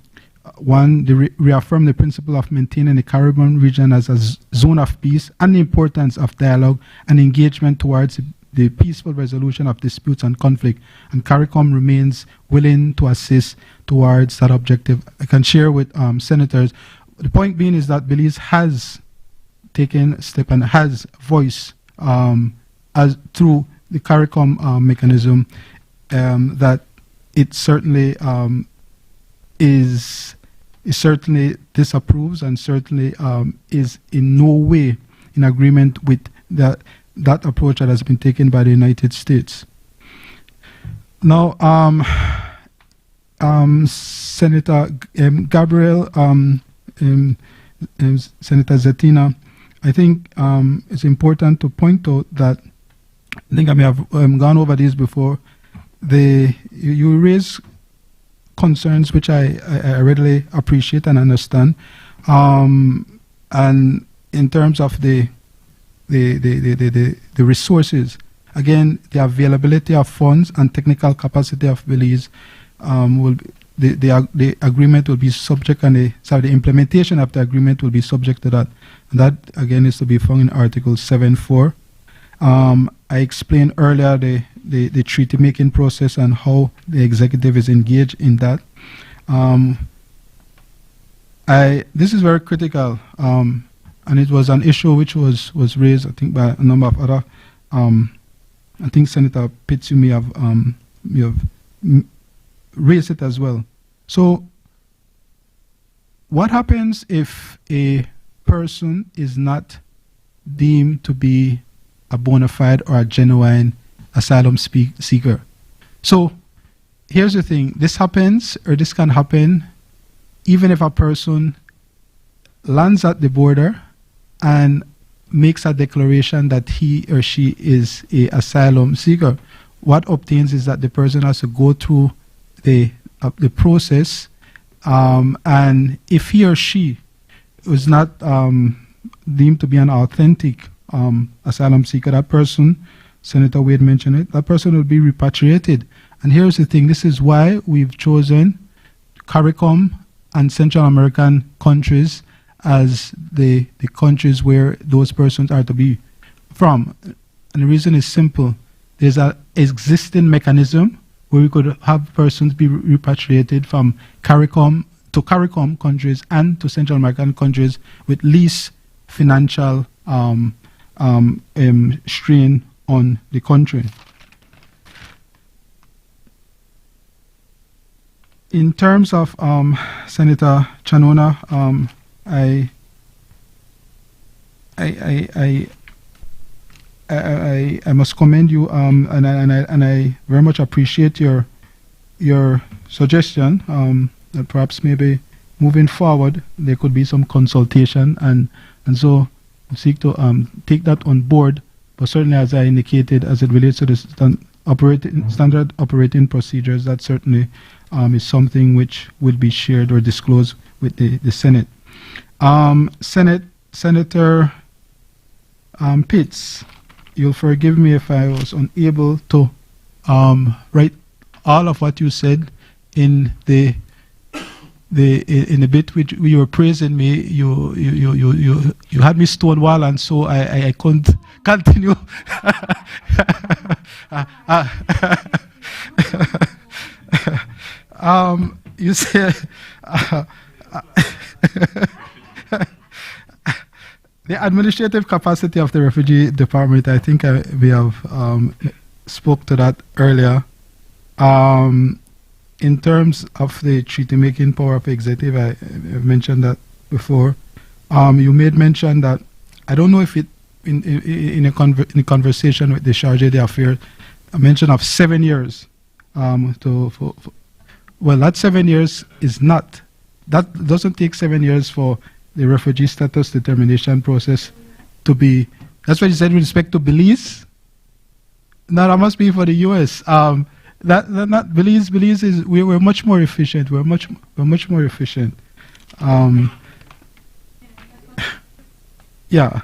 one, they reaffirm the principle of maintaining the Caribbean region as a zone of peace and the importance of dialogue and engagement towards the peaceful resolution of disputes and conflict. And CARICOM remains willing to assist towards that objective. I can share with senators. The point being is that Belize has taken a step and has voiced as through the CARICOM mechanism that it certainly is certainly disapproves and certainly is in no way in agreement with that approach that has been taken by the United States. Now, Senator Gabriel, Senator Zetina, I think it's important to point out that I think I may have gone over these before. You raise concerns which I readily appreciate and understand, and in terms of the resources, again, the availability of funds and technical capacity of Belize will be, the agreement will be subject, and the implementation of the agreement will be subject to that. And that again is to be found in Article 7.4. I explained earlier the treaty making process and how the executive is engaged in that. This is very critical, and it was an issue which was raised, I think, by a number of other. I think Senator Pitts, you may have raised it as well. So, what happens if a person is not deemed to be a bona fide or a genuine asylum seeker? So, here's the thing. This happens, or this can happen, even if a person lands at the border and makes a declaration that he or she is an asylum seeker. What obtains is that the person has to go through the process, and if he or she is not deemed to be an authentic asylum seeker, that person, Senator Wade mentioned it, that person will be repatriated. And here's the thing, this is why we've chosen CARICOM and Central American countries as the countries where those persons are to be from. And the reason is simple. There's an existing mechanism where we could have persons be repatriated from CARICOM to CARICOM countries and to Central American countries with least financial strain on the country. In terms of Senator Chanona, I must commend you, and I very much appreciate your suggestion that perhaps maybe moving forward there could be some consultation, and so we seek to take that on board. But certainly, as I indicated, as it relates to the standard operating procedures, that certainly is something which will be shared or disclosed with the Senate. Senator Pitts, you'll forgive me if I was unable to write all of what you said in the bit which you were praising me. You had me stonewall, and so I couldn't continue. You said the administrative capacity of the refugee department. I think we have spoke to that earlier. In terms of the treaty-making power of the executive, I've mentioned that before. You made mention that, I don't know if it in a conversation with the Chargé d'Affaires, a mention of 7 years. Well, that 7 years is not. That doesn't take 7 years for the refugee status determination process to be. That's what you said with respect to Belize. No, that must be for the U.S. That not Belize. Belize is we're much more efficient. We're much more efficient. Yeah.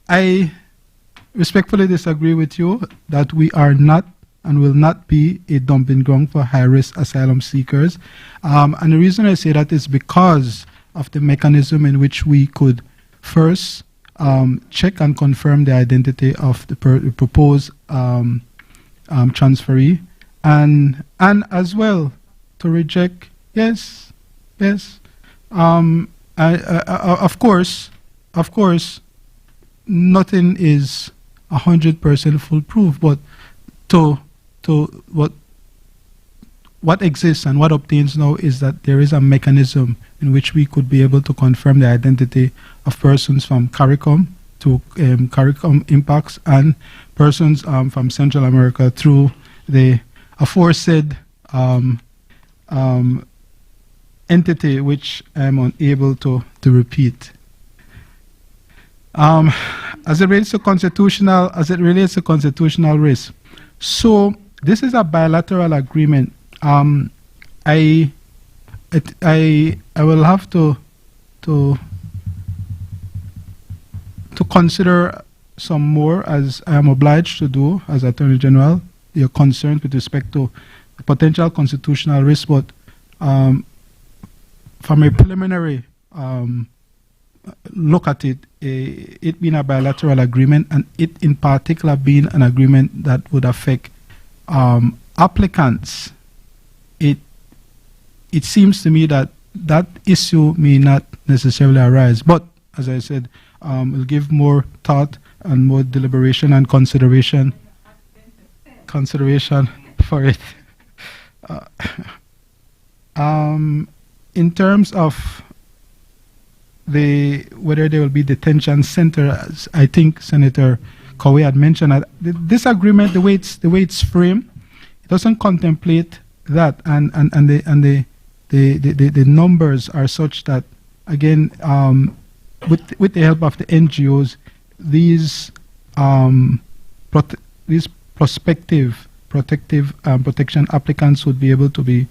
I respectfully disagree with you that we are not and will not be a dumping ground for high-risk asylum seekers. And the reason I say that is because of the mechanism in which we could first check and confirm the identity of the proposed transferee, and as well to reject. Yes. Of course, nothing is 100% foolproof, but to what exists and what obtains now is that there is a mechanism in which we could be able to confirm the identity of persons from CARICOM to CARICOM impacts and persons from Central America through the aforesaid entity which I'm unable to repeat. As it relates to constitutional risk, so this is a bilateral agreement. I will have to consider some more, as I am obliged to do as Attorney General, your concerns with respect to potential constitutional risk, but from a preliminary look at it, it being a bilateral agreement, and it in particular being an agreement that would affect applicants, it seems to me that that issue may not necessarily arise. But as I said, we'll give more thought and more deliberation and consideration for it. In terms of whether there will be detention centers, I think Senator Cowie had mentioned that this agreement, the way it's framed, it doesn't contemplate that, and the numbers are such that, again, with the help of the NGOs, these prospective protection applicants would be able to be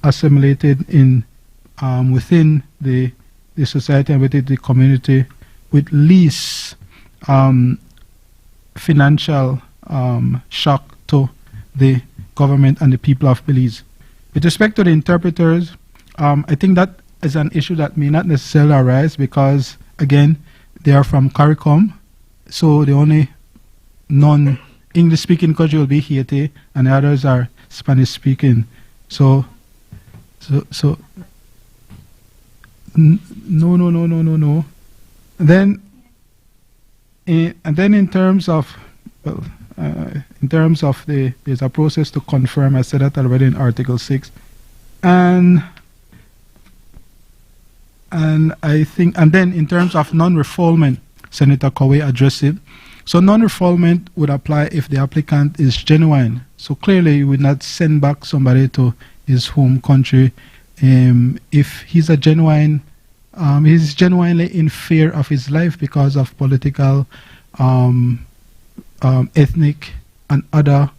assimilated in within the society and within the community with least financial shock to the government and the people of Belize. With respect to the interpreters, I think that is an issue that may not necessarily arise because, again, they are from CARICOM, so the only non-English speaking country will be Haiti, and the others are Spanish speaking. No. Then, in terms of, well, there's a process to confirm. I said that already in Article 6, and I think, and then in terms of non-refoulement, Senator Koway addressed it. So non-refoulement would apply if the applicant is genuine. So clearly, you would not send back somebody to his home country if he's a genuine. He's genuinely in fear of his life because of political, ethnic, and other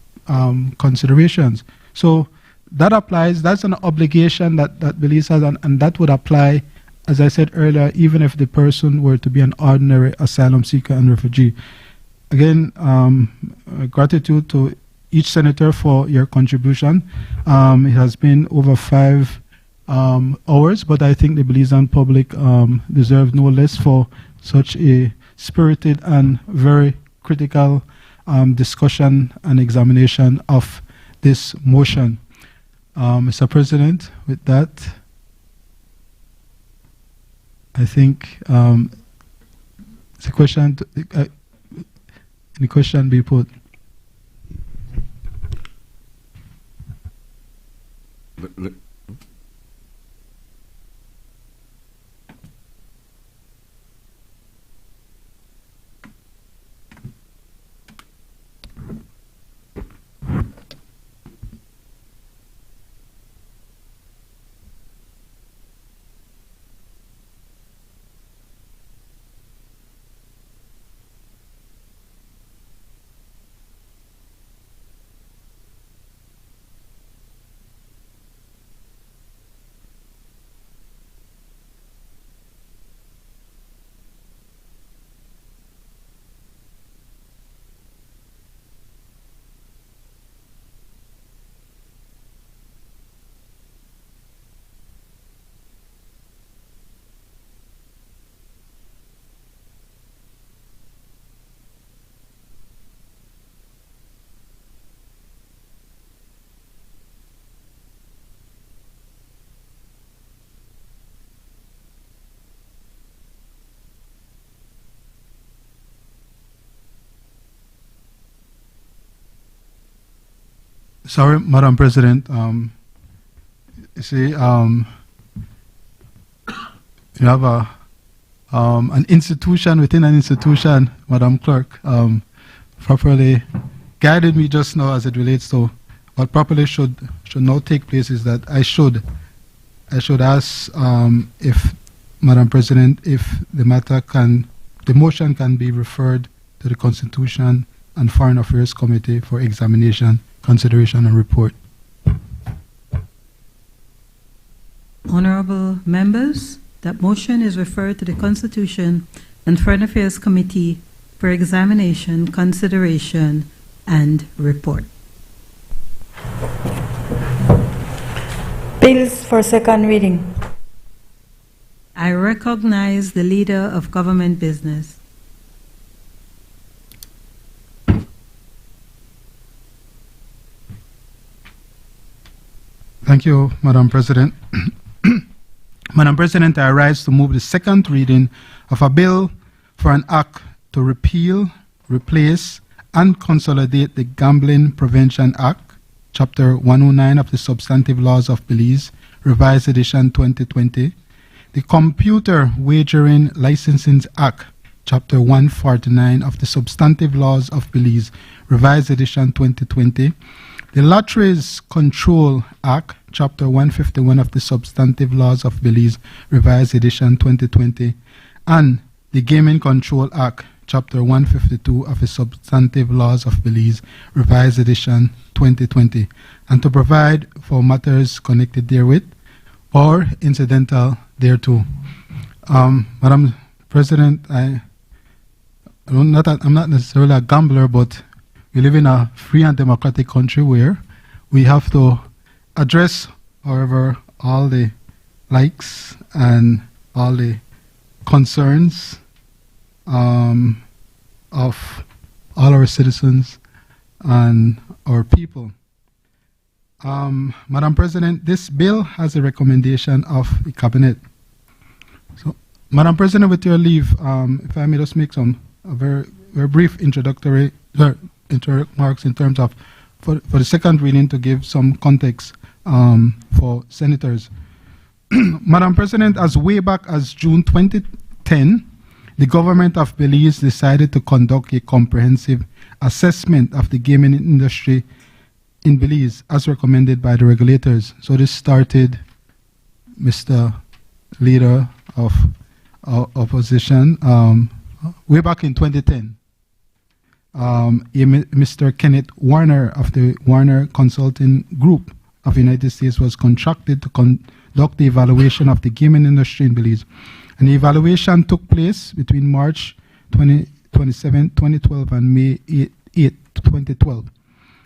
considerations. So that applies. That's an obligation that Belize has, and that would apply, as I said earlier, even if the person were to be an ordinary asylum seeker and refugee. Again, gratitude to each senator for your contribution. It has been over 5 hours, but I think the Belizean public deserve no less for such a spirited and very critical discussion and examination of this motion. Mr. President, with that, I think the question be put. Sorry, Madam President. You see, you have an institution within an institution, Madam Clerk, properly guided me just now as it relates to what properly should now take place is that I should ask if, Madam President, if the motion can be referred to the Constitution and Foreign Affairs Committee for examination, consideration, and report. Honorable members, that motion is referred to the Constitution and Foreign Affairs Committee for examination, consideration, and report. Bills for second reading. I recognize the Leader of Government Business. Thank you, Madam President. Madam President, I rise to move the second reading of a bill for an act to repeal, replace, and consolidate the Gambling Prevention Act, Chapter 109 of the Substantive Laws of Belize, Revised Edition 2020, the Computer Wagering Licensing Act, Chapter 149 of the Substantive Laws of Belize, Revised Edition 2020, the Lotteries Control Act, Chapter 151 of the Substantive Laws of Belize, Revised Edition 2020, and the Gaming Control Act, Chapter 152 of the Substantive Laws of Belize, Revised Edition 2020, and to provide for matters connected therewith or incidental thereto. Madam President, I'm not necessarily a gambler, but we live in a free and democratic country where we have to address However, all the likes and all the concerns of all our citizens and our people. Madam President, this bill has a recommendation of the Cabinet. So, Madam President, with your leave, if I may just make some very brief introductory remarks in terms of, for the second reading, to give some context for senators. Madam President, as way back as June 2010, the government of Belize decided to conduct a comprehensive assessment of the gaming industry in Belize as recommended by the regulators. So this started, Mr. Leader of Opposition, way back in 2010. Mr. Kenneth Warner of the Warner Consulting Group of the United States was contracted to conduct the evaluation of the gaming industry in Belize. And the evaluation took place between March 27, 2012 and May 8, 2012.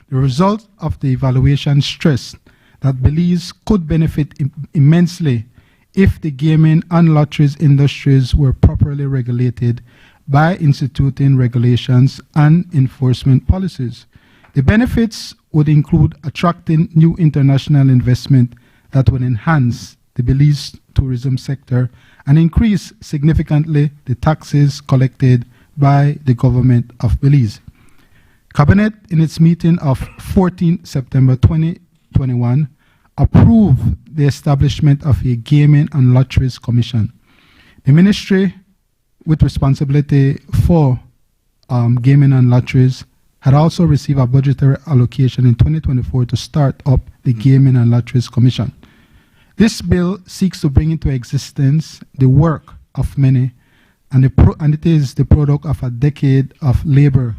The result of the evaluation stressed that Belize could benefit immensely if the gaming and lotteries industries were properly regulated by instituting regulations and enforcement policies. The benefits would include attracting new international investment that would enhance the Belize tourism sector and increase significantly the taxes collected by the government of Belize. Cabinet, in its meeting of 14 September 2021, approved the establishment of a Gaming and Lotteries Commission. The ministry with responsibility for gaming and lotteries had also received a budgetary allocation in 2024 to start up the Gaming and Lotteries Commission. This bill seeks to bring into existence the work of many, and it is the product of a decade of labor,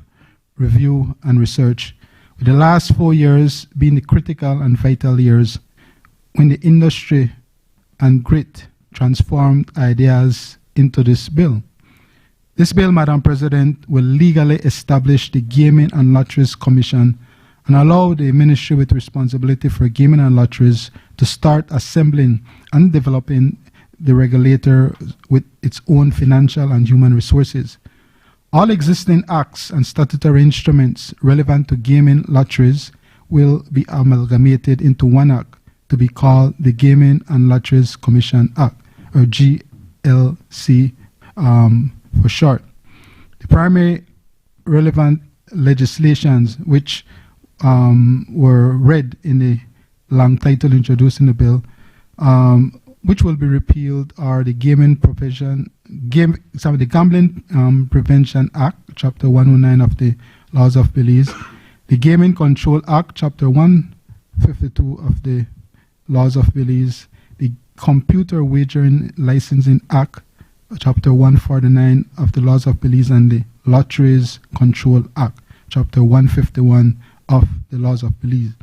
review, and research, with the last 4 years being the critical and vital years when the industry and grit transformed ideas into this bill. This bill, Madam President, will legally establish the Gaming and Lotteries Commission and allow the ministry with responsibility for gaming and lotteries to start assembling and developing the regulator with its own financial and human resources. All existing acts and statutory instruments relevant to gaming lotteries will be amalgamated into one act to be called the Gaming and Lotteries Commission Act, or GLC for short. The primary relevant legislations which were read in the long title introduced in the bill, which will be repealed, are the Gambling Prevention Act, Chapter 109 of the Laws of Belize, the Gaming Control Act, Chapter 152 of the Laws of Belize, the Computer Wagering Licensing Act, Chapter 149 of the Laws of Belize, and the Lotteries Control Act, Chapter 151 of the Laws of Belize.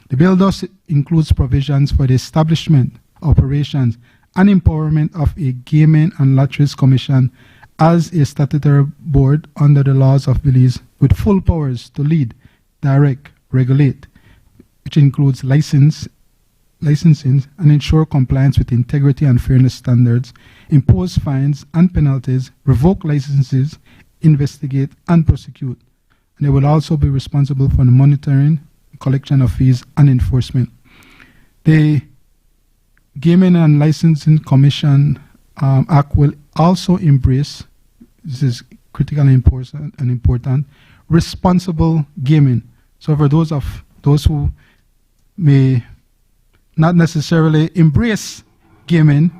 The bill thus includes provisions for the establishment, operations, and empowerment of a Gaming and Lotteries Commission as a statutory board under the Laws of Belize with full powers to lead, direct, regulate, which includes licensing and ensure compliance with integrity and fairness standards, impose fines and penalties, revoke licenses, investigate and prosecute. And they will also be responsible for the monitoring, collection of fees, and enforcement. The Gaming and Licensing Commission Act will also embrace, this is critically important, responsible gaming. So for those who may not necessarily embrace gaming,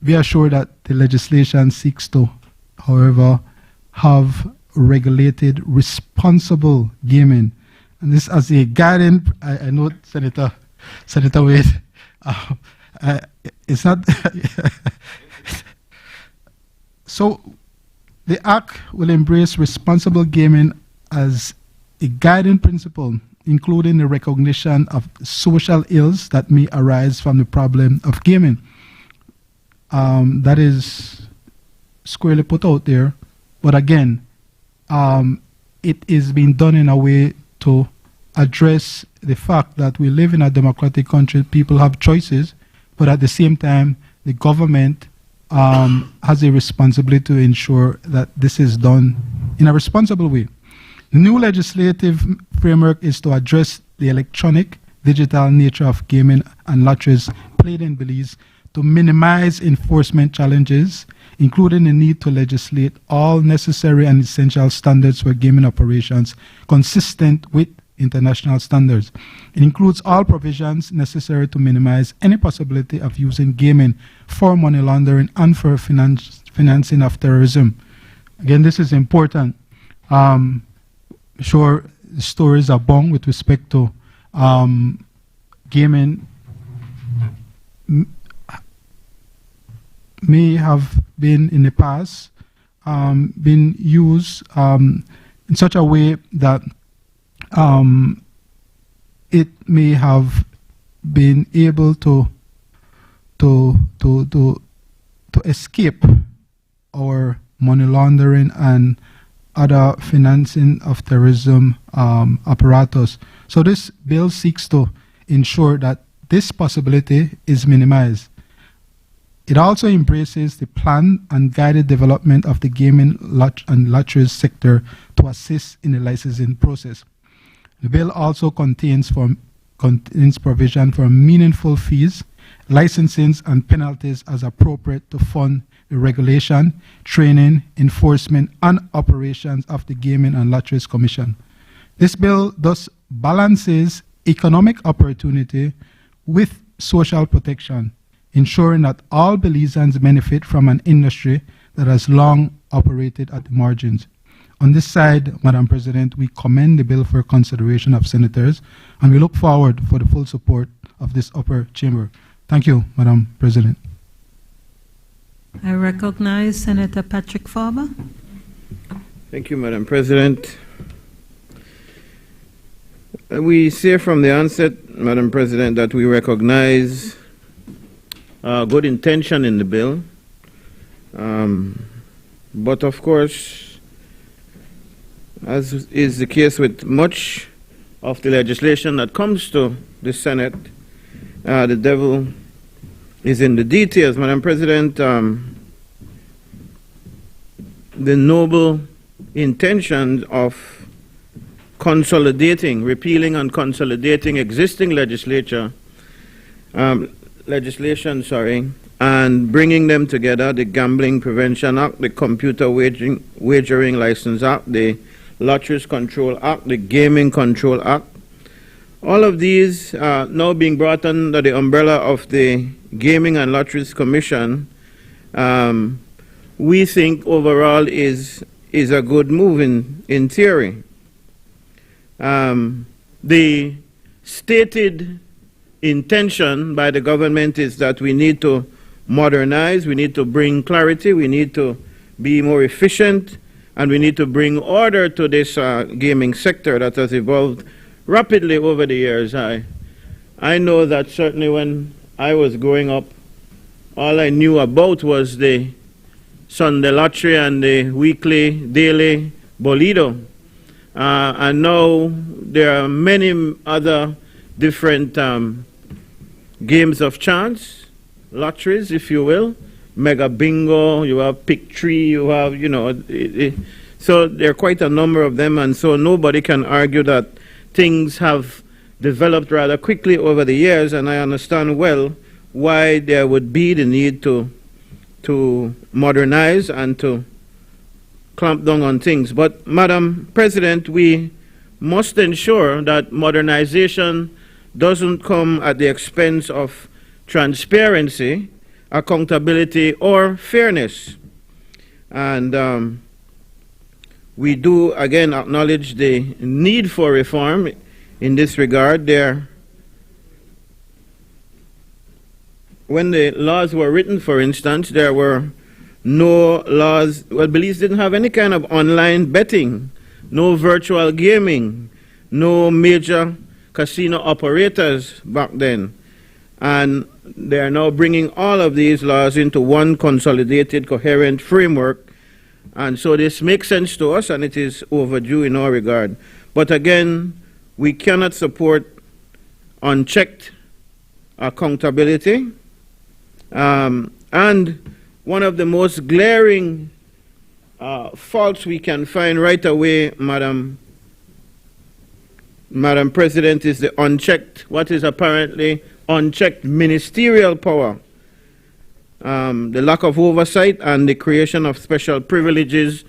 be assured that the legislation seeks to, however, have regulated responsible gaming. And this as a guiding, I know Senator Wade, it's not, so the Act will embrace responsible gaming as a guiding principle, including the recognition of social ills that may arise from the problem of gaming. That is squarely put out there, but again, it is being done in a way to address the fact that we live in a democratic country, people have choices, but at the same time, the government has a responsibility to ensure that this is done in a responsible way. The new legislative framework is to address the electronic, digital nature of gaming and lotteries played in Belize to minimize enforcement challenges, including the need to legislate all necessary and essential standards for gaming operations consistent with international standards. It includes all provisions necessary to minimize any possibility of using gaming for money laundering and for financing of terrorism. Again, this is important. Sure, the stories abound with respect to gaming may have been in the past been used in such a way that it may have been able to escape our money laundering and other financing of terrorism apparatus. So this bill seeks to ensure that this possibility is minimized. It also embraces the planned and guided development of the gaming and lotteries sector to assist in the licensing process. The bill also contains provision for meaningful fees, licensing, and penalties as appropriate to fund the regulation, training, enforcement, and operations of the Gaming and Lotteries Commission. This bill thus balances economic opportunity with social protection, ensuring that all Belizeans benefit from an industry that has long operated at the margins. On this side, Madam President, we commend the bill for consideration of senators, and we look forward for the full support of this upper chamber. Thank you, Madam President. I recognize Senator Patrick Farber. Thank you, Madam President. We say from the onset, Madam President, that we recognize good intention in the bill, but of course, as is the case with much of the legislation that comes to the Senate, the devil is in the details. Madam President, the noble intention of consolidating, repealing and consolidating existing legislation, and bringing them together, the Gambling Prevention Act, the Computer Wagering License Act, the Lotteries Control Act, the Gaming Control Act, all of these now being brought under the umbrella of the Gaming and Lotteries Commission, we think overall is a good move in theory. The stated intention by the government is that we need to modernize, we need to bring clarity, we need to be more efficient, and we need to bring order to this gaming sector that has evolved rapidly over the years. I know that certainly when I was growing up, all I knew about was the Sunday lottery and the weekly, daily Bolido. And now there are many other different games of chance, lotteries, if you will. Mega Bingo, you have Pick Tree, you have, so there are quite a number of them, and so nobody can argue that things have developed rather quickly over the years, and I understand well why there would be the need to modernize and to clamp down on things. But, Madam President, we must ensure that modernization doesn't come at the expense of transparency, accountability, or fairness. And we do, again, acknowledge the need for reform in this regard. When the laws were written, for instance, there were no laws. Well, Belize didn't have any kind of online betting, no virtual gaming, no major casino operators back then. And they are now bringing all of these laws into one consolidated, coherent framework. And so this makes sense to us, and it is overdue in our regard. But again, we cannot support unchecked accountability. And one of the most glaring faults we can find right away, Madam President, is the unchecked, what is apparently unchecked ministerial power. The lack of oversight and the creation of special privileges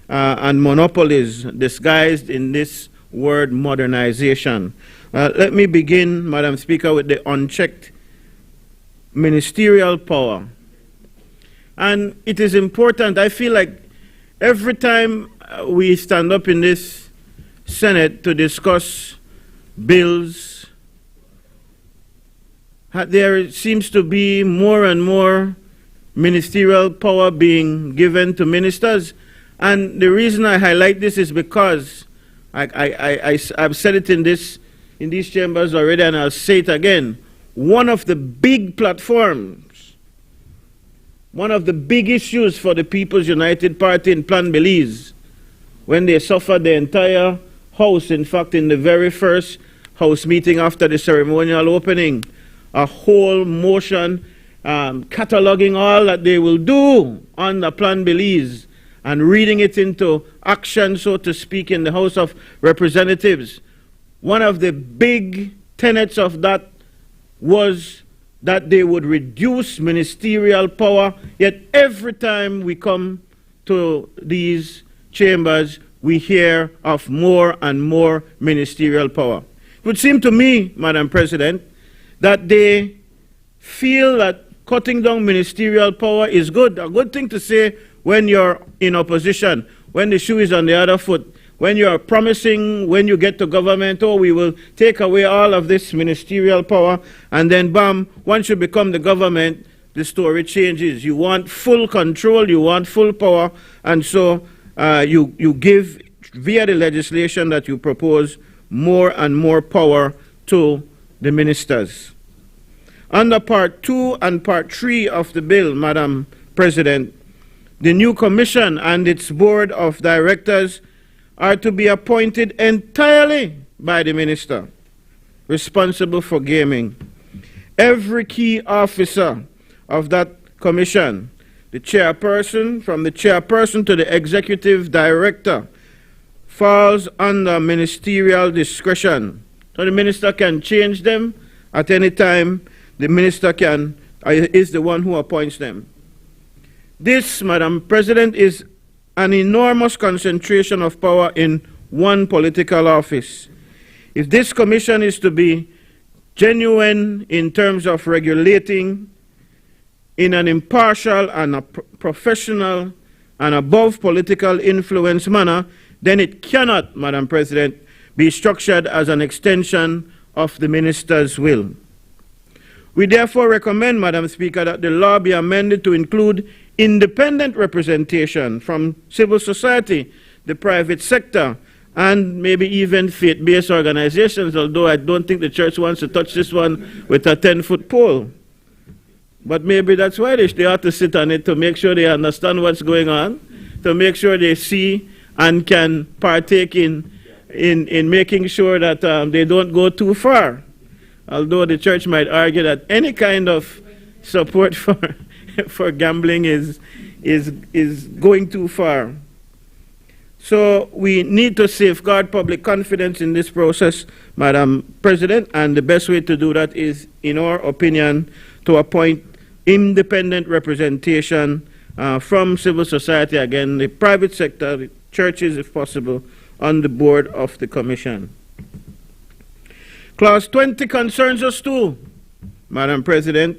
and monopolies disguised in this word modernization. Let me begin, Madam Speaker, with the unchecked ministerial power. And it is important, I feel like every time we stand up in this Senate to discuss bills, there seems to be more and more ministerial power being given to ministers. And the reason I highlight this is because I've said it in these chambers already, and I'll say it again. One of the big platforms, one of the big issues for the People's United Party in Plan Belize, when they suffered the entire House, in fact, in the very first House meeting after the ceremonial opening, a whole motion cataloging all that they will do on the Plan Belize and reading it into action, so to speak, in the House of Representatives. One of the big tenets of that was that they would reduce ministerial power, yet every time we come to these chambers, we hear of more and more ministerial power. It would seem to me, Madam President, that they feel that cutting down ministerial power is good, a good thing to say when you're in opposition, when the shoe is on the other foot, when you're promising, when you get to government, oh, we will take away all of this ministerial power, and then bam, once you become the government, the story changes. You want full control, you want full power, and so you give, via the legislation that you propose, more and more power to the ministers. Under Part 2 and Part 3 of the bill, Madam President, the new commission and its board of directors are to be appointed entirely by the minister responsible for gaming. Every key officer of that commission, the chairperson, from the chairperson to the executive director, falls under ministerial discretion. So the minister can change them at any time. The minister is the one who appoints them. This, Madam President, is an enormous concentration of power in one political office. If this commission is to be genuine in terms of regulating in an impartial and a professional and above political influence manner, then it cannot, Madam President, be structured as an extension of the minister's will. We therefore recommend, Madam Speaker, that the law be amended to include independent representation from civil society, the private sector, and maybe even faith-based organizations, although I don't think the church wants to touch this one with a 10-foot pole. But maybe that's why they ought to sit on it, to make sure they understand what's going on, to make sure they see and can partake in making sure that they don't go too far. Although the church might argue that any kind of support for gambling is going too far. So we need to safeguard public confidence in this process, Madam President, and the best way to do that is, in our opinion, to appoint independent representation from civil society, again, the private sector, the churches, if possible, on the board of the commission. Clause 20 concerns us too, Madam President.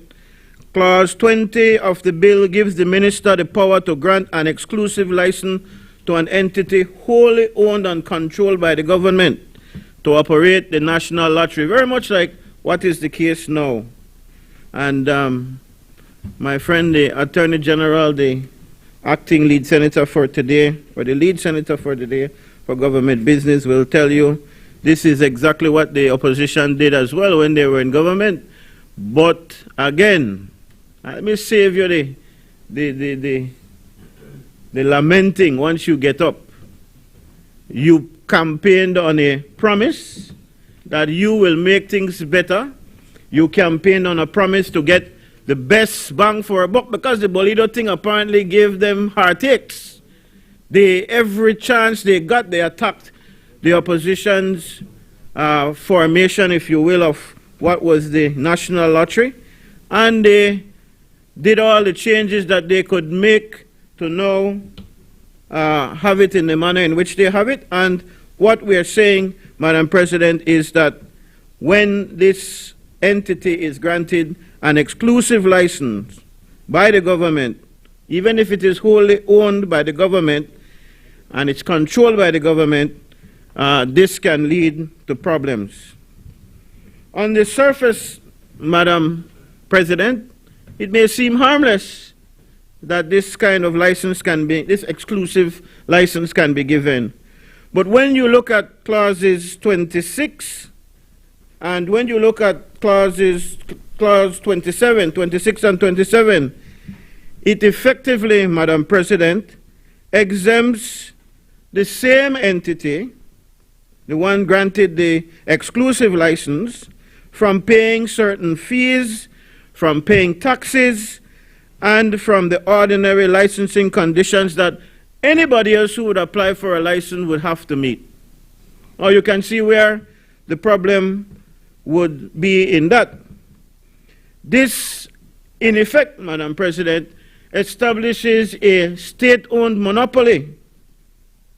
Clause 20 of the bill gives the minister the power to grant an exclusive license to an entity wholly owned and controlled by the government to operate the national lottery, very much like what is the case now. And my friend, the Attorney General, the acting lead senator for today, or the lead senator for today for government business, will tell you this is exactly what the opposition did as well when they were in government. But again, let me save you the lamenting once you get up. You campaigned on a promise, that you will make things better. You campaigned on a promise to get the best bang for a buck, because the Bolido thing apparently gave them heartaches. Every chance they got, they attacked the opposition's formation, if you will, of what was the national lottery, and they did all the changes that they could make to now have it in the manner in which they have it. And what we are saying, Madam President, is that when this entity is granted an exclusive license by the government, even if it is wholly owned by the government and it's controlled by the government, this can lead to problems. On the surface, Madam President, it may seem harmless that this kind of license can be, this exclusive license can be given. But when you look at clauses 26, and when you look at clause 27, 26 and 27, it effectively, Madam President, exempts the same entity, the one granted the exclusive license, from paying certain fees, from paying taxes, and from the ordinary licensing conditions that anybody else who would apply for a license would have to meet. Or you can see where the problem would be in that. This, in effect, Madam President, establishes a state-owned monopoly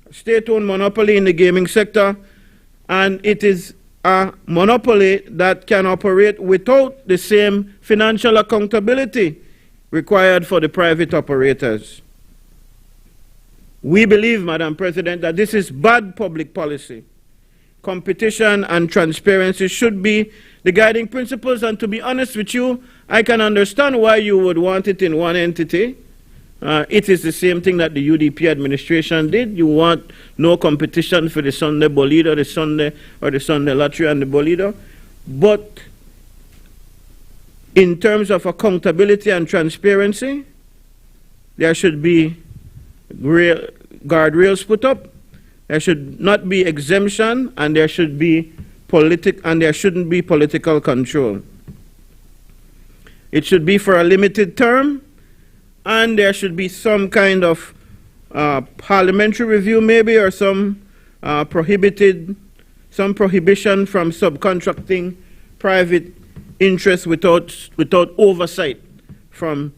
in the gaming sector, and it is a monopoly that can operate without the same financial accountability required for the private operators. We believe, Madam President, that this is bad public policy. Competition and transparency should be the guiding principles, and to be honest with you, I can understand why you would want it in one entity. It is the same thing that the UDP administration did. You want no competition for the Sunday Bolido, the Sunday Lottery and the Bolido. But in terms of accountability and transparency, there should be guardrails put up. There should not be exemption, and there should be there shouldn't be political control. It should be for a limited term, and there should be some kind of parliamentary review, maybe, or some prohibition from subcontracting private interests without oversight from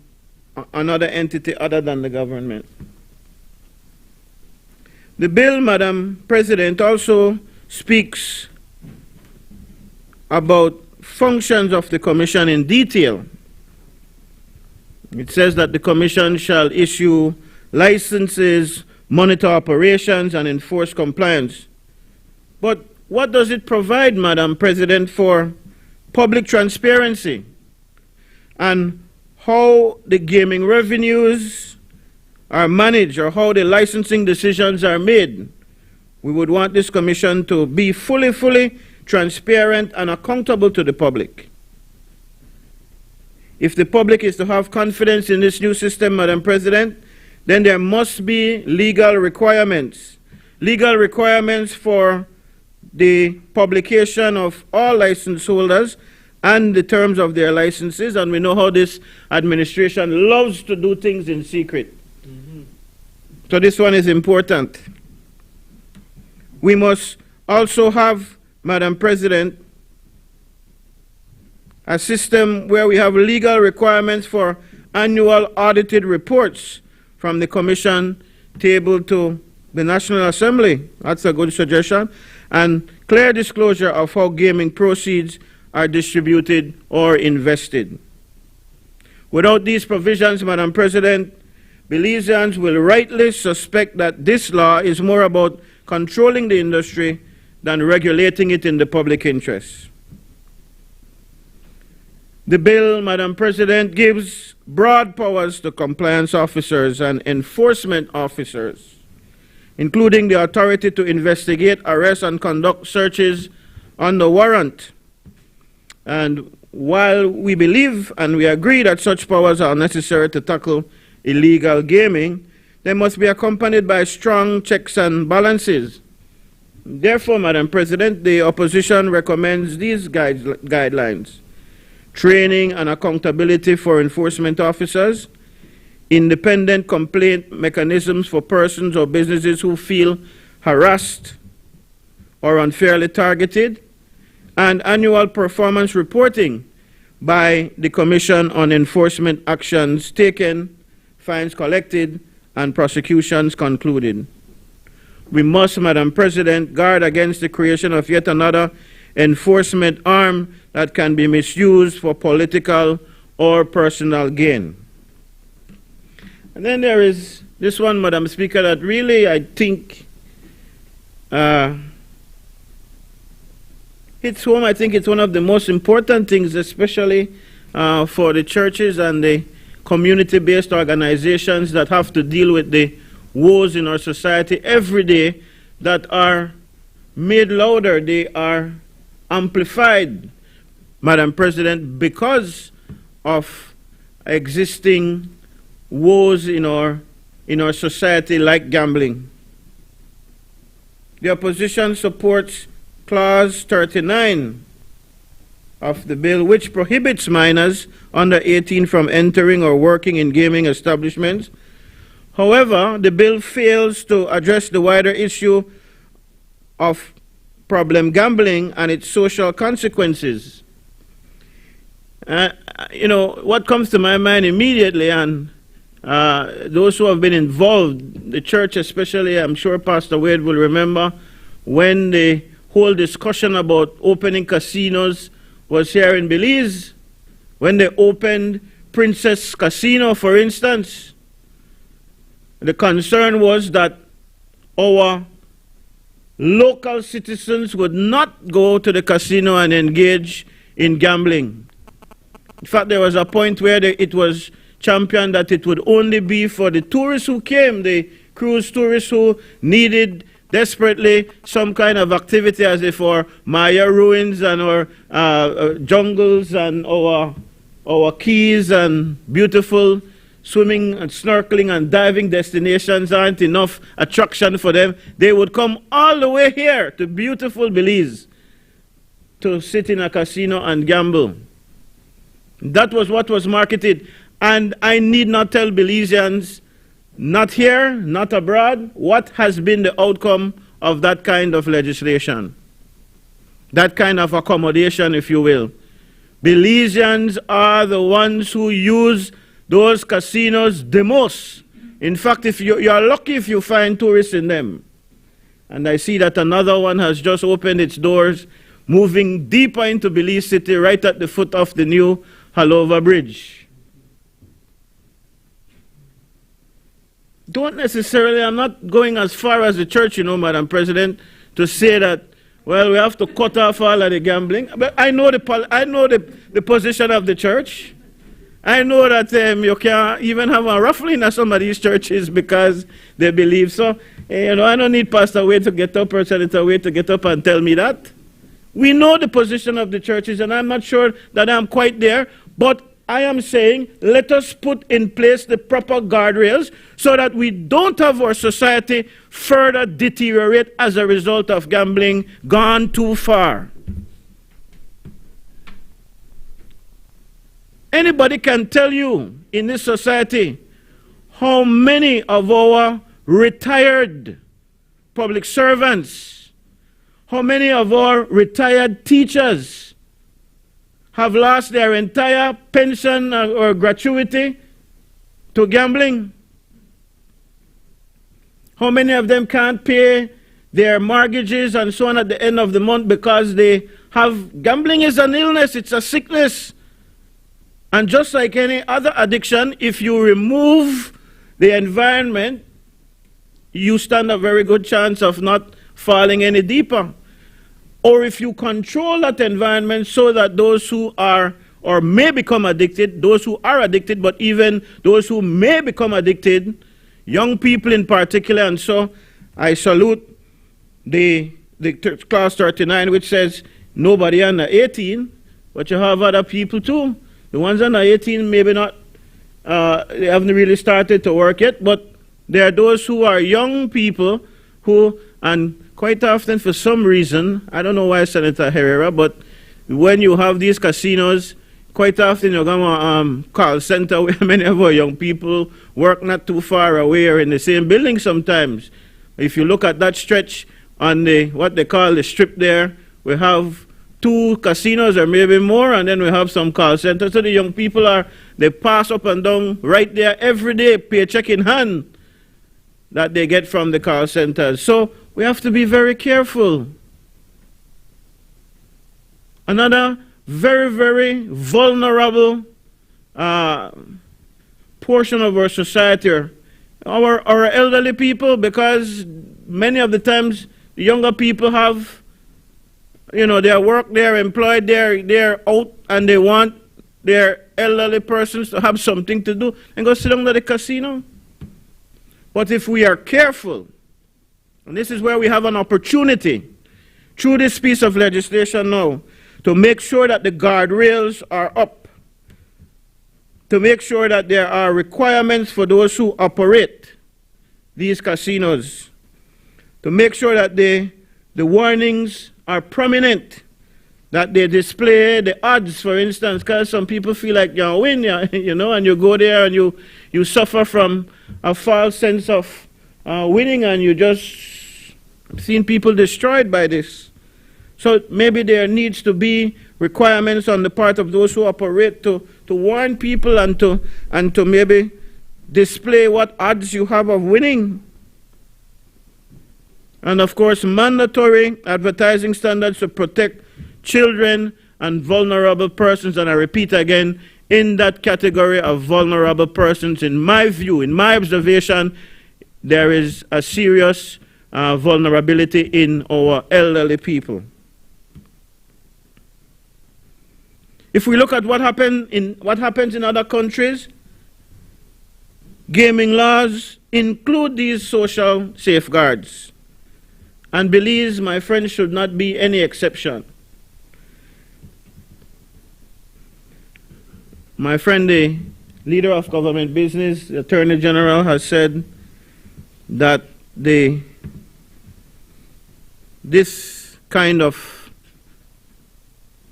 another entity other than the government. The bill, Madam President, also speaks about functions of the Commission in detail. It says that the Commission shall issue licenses, monitor operations, and enforce compliance. But what does it provide, Madam President, for public transparency and how the gaming revenues are managed or how the licensing decisions are made? We would want this Commission to be fully transparent and accountable to the public. If the public is to have confidence in this new system, Madam President, then there must be legal requirements for the publication of all license holders and the terms of their licenses, and we know how this administration loves to do things in secret. So this one is important. We must also have, Madam President, a system where we have legal requirements for annual audited reports from the Commission tabled to the National Assembly. That's a good suggestion. And clear disclosure of how gaming proceeds are distributed or invested. Without these provisions, Madam President, Belizeans will rightly suspect that this law is more about controlling the industry than regulating it in the public interest. The bill, Madam President, gives broad powers to compliance officers and enforcement officers, including the authority to investigate, arrest, and conduct searches under warrant. And while we believe and we agree that such powers are necessary to tackle illegal gaming, they must be accompanied by strong checks and balances. Therefore, Madam President, the opposition recommends these guidelines: training and accountability for enforcement officers, independent complaint mechanisms for persons or businesses who feel harassed or unfairly targeted, and annual performance reporting by the Commission on enforcement actions taken, fines collected, and prosecutions concluded. We must, Madam President, guard against the creation of yet another enforcement arm that can be misused for political or personal gain. And then there is this one, Madam Speaker, that really I think hits home. I think it's one of the most important things, especially for the churches and the community-based organizations that have to deal with the woes in our society every day that are made louder, they are amplified, Madam President, because of existing woes in our society like gambling. The opposition supports Clause 39 of the bill, which prohibits minors under 18 from entering or working in gaming establishments. However, the bill fails to address the wider issue of problem gambling and its social consequences. What comes to my mind immediately, and those who have been involved, the church especially, I'm sure Pastor Wade will remember, when the whole discussion about opening casinos was here in Belize, when they opened Princess Casino, for instance. The concern was that our local citizens would not go to the casino and engage in gambling. In fact, there was a point where it was championed that it would only be for the tourists who came, the cruise tourists who needed desperately some kind of activity, as if our Maya ruins and our jungles and our keys and beautiful swimming and snorkeling and diving destinations aren't enough attraction for them. They would come all the way here to beautiful Belize to sit in a casino and gamble. That was what was marketed. And I need not tell Belizeans, not here, not abroad, what has been the outcome of that kind of legislation, that kind of accommodation, if you will. Belizeans are the ones who use those casinos the most. In fact, if you're lucky if you find tourists in them. And I see that another one has just opened its doors, moving deeper into Belize City, right at the foot of the new Halova Bridge. Don't necessarily, I'm not going as far as the church, Madam President, to say that, well, we have to cut off all of the gambling. But I know the position of the church. I know that you can't even have a ruffling at some of these churches because they believe so. I don't need Pastor Wade to get up or Senator Wade to get up and tell me that. We know the position of the churches, and I'm not sure that I'm quite there, but I am saying let us put in place the proper guardrails so that we don't have our society further deteriorate as a result of gambling gone too far. Anybody can tell you in this society how many of our retired public servants, how many of our retired teachers have lost their entire pension or gratuity to gambling. How many of them can't pay their mortgages and so on at the end of the month because they have, gambling is an illness, it's a sickness. And just like any other addiction, if you remove the environment, you stand a very good chance of not falling any deeper. Or if you control that environment so that those who are or may become addicted, those who are addicted, but even those who may become addicted, young people in particular, and so I salute the Clause 39, which says nobody under 18, but you have other people too. The ones under 18 maybe not, they haven't really started to work yet, but there are those who are young people who, and quite often, for some reason, I don't know why, Senator Herrera, but when you have these casinos, quite often you're going to call center where many of our young people work not too far away or in the same building sometimes. If you look at that stretch on the what they call the strip there, we have 2 casinos or maybe more, and then we have some call centers. So the young people they pass up and down right there every day, paycheck in hand, that they get from the call centers. So we have to be very careful. Another very, very vulnerable portion of our society are our elderly people, because many of the times the younger people have, their work, they're employed, they're out, and they want their elderly persons to have something to do and go sit down at the casino. But if we are careful, and this is where we have an opportunity through this piece of legislation now, to make sure that the guardrails are up, to make sure that there are requirements for those who operate these casinos, to make sure that the warnings are prominent, that they display the odds, for instance, because some people feel like you'll win, and you go there and you suffer from a false sense of winning, and you just seen people destroyed by this. So maybe there needs to be requirements on the part of those who operate to warn people and to maybe display what odds you have of winning. And of course, mandatory advertising standards to protect children and vulnerable persons. And I repeat again, in that category of vulnerable persons, in my view, in my observation, there is a serious vulnerability in our elderly people. If we look at what happens in other countries, gaming laws include these social safeguards. And Belize, my friends, should not be any exception. My friend, the leader of government business, the Attorney General, has said that this kind of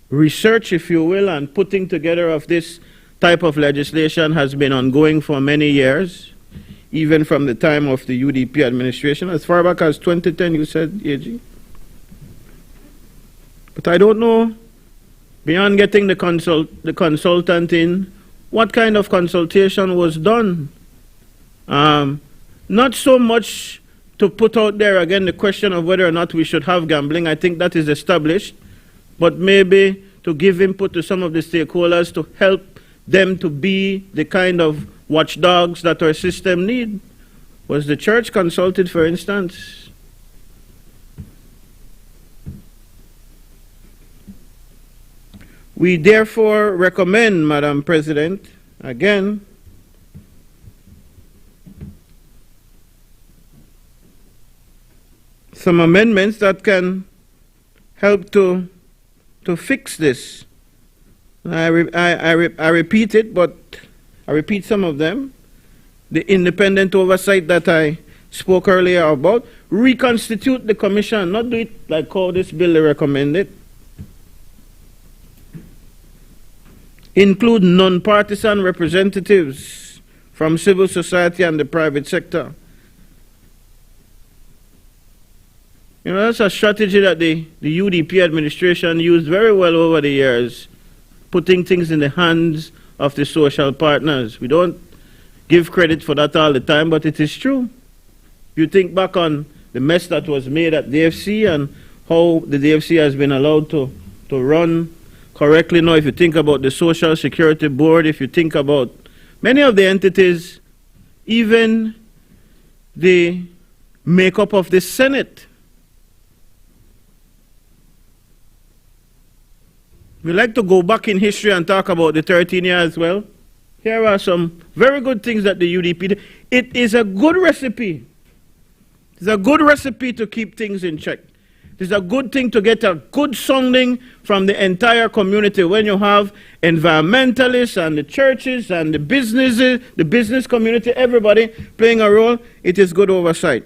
research, if you will, and putting together of this type of legislation has been ongoing for many years, even from the time of the UDP administration, as far back as 2010, you said, AG. But I don't know, beyond getting the consultant in, what kind of consultation was done. Not so much to put out there again the question of whether or not we should have gambling. I think that is established. But maybe to give input to some of the stakeholders to help them to be the kind of watchdogs that our system need. Was the church consulted, for instance? We therefore recommend, Madam President, again, some amendments that can help to fix this. I repeat it, but I repeat some of them. The independent oversight that I spoke earlier about. Reconstitute the commission, not do it like how this bill recommended. Include non-partisan representatives from civil society and the private sector. That's a strategy that the UDP administration used very well over the years, putting things in the hands of the social partners. We don't give credit for that all the time, but it is true. You think back on the mess that was made at DFC and how the DFC has been allowed to run correctly now. If you think about the Social Security Board, if you think about many of the entities, even the makeup of the Senate. We like to go back in history and talk about the 13 years as well. Here are some very good things that the UDP did. It is a good recipe. It's a good recipe to keep things in check. It's a good thing to get a good sounding from the entire community when you have environmentalists and the churches and the businesses, the business community, everybody playing a role. It is good oversight.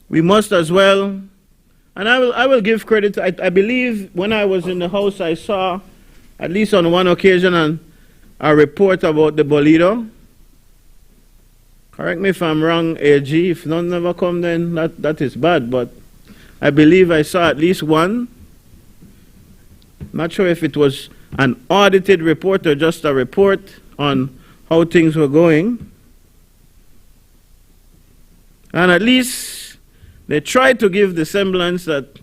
we must as well, and I will give credit. I believe when I was in the House, I saw, at least on one occasion, a report about the Bolido. Correct me if I'm wrong, AG. If none never come, then that is bad. But I believe I saw at least one. Not sure if it was an audited report or just a report on how things were going. And at least they tried to give the semblance that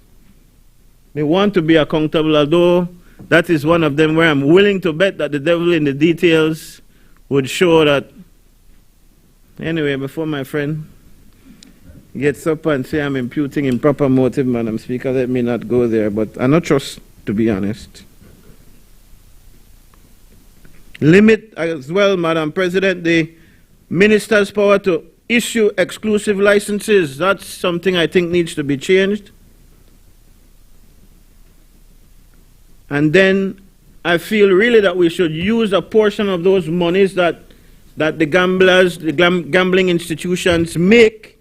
they want to be accountable, although that is one of them where I'm willing to bet that the devil in the details would show that. Anyway, before my friend gets up and say I'm imputing improper motive, Madam Speaker, let me not go there, but I not trust, to be honest. Limit as well, Madam President, the minister's power to issue exclusive licenses. That's something I think needs to be changed. And then I feel really that we should use a portion of those monies that the gamblers, the gambling institutions make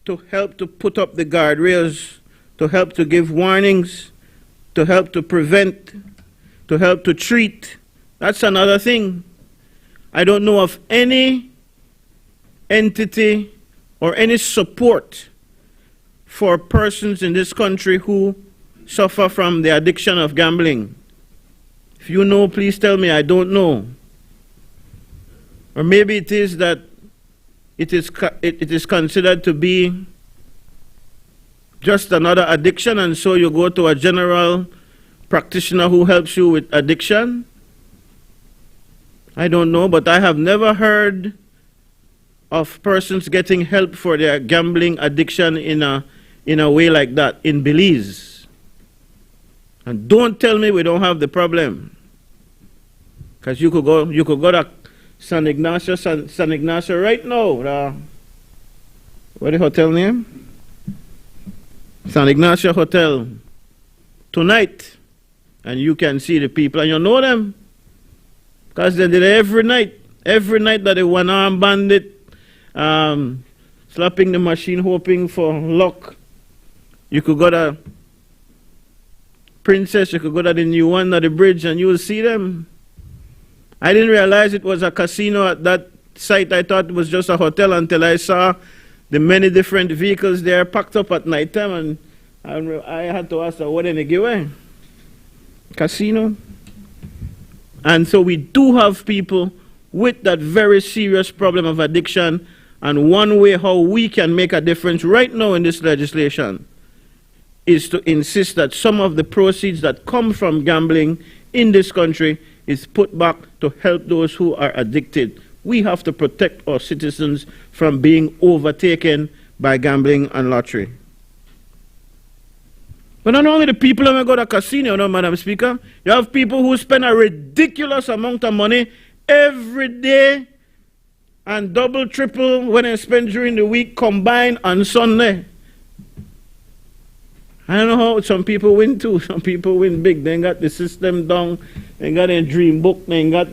to help to put up the guardrails, to help to give warnings, to help to prevent, to help to treat. That's another thing. I don't know of any entity or any support for persons in this country who suffer from the addiction of gambling. If you know, please tell me. I don't know. Or maybe it is that it is considered to be just another addiction, and so you go to a general practitioner who helps you with addiction. I don't know, but I have never heard of persons getting help for their gambling addiction in a way like that in Belize. And don't tell me we don't have the problem, because you could go to San Ignacio right now. What the hotel name? San Ignacio Hotel tonight, and you can see the people, and you know them, because they did it every night that a one-armed bandit slapping the machine hoping for luck. You could go to Princess, you could go to the new one at the bridge, and you will see them. I didn't realize it was a casino at that site. I thought it was just a hotel until I saw the many different vehicles there packed up at night time, and I had to ask, what did they give away? Casino? And so we do have people with that very serious problem of addiction, and one way how we can make a difference right now in this legislation is to insist that some of the proceeds that come from gambling in this country is put back to help those who are addicted. We have to protect our citizens from being overtaken by gambling and lottery. But not only the people who go to casino, no, Madam Speaker, you have people who spend a ridiculous amount of money every day and double, triple when they spend during the week combined on Sunday. I don't know how some people win too. Some people win big. They ain't got the system down. They ain't got their dream book. They ain't got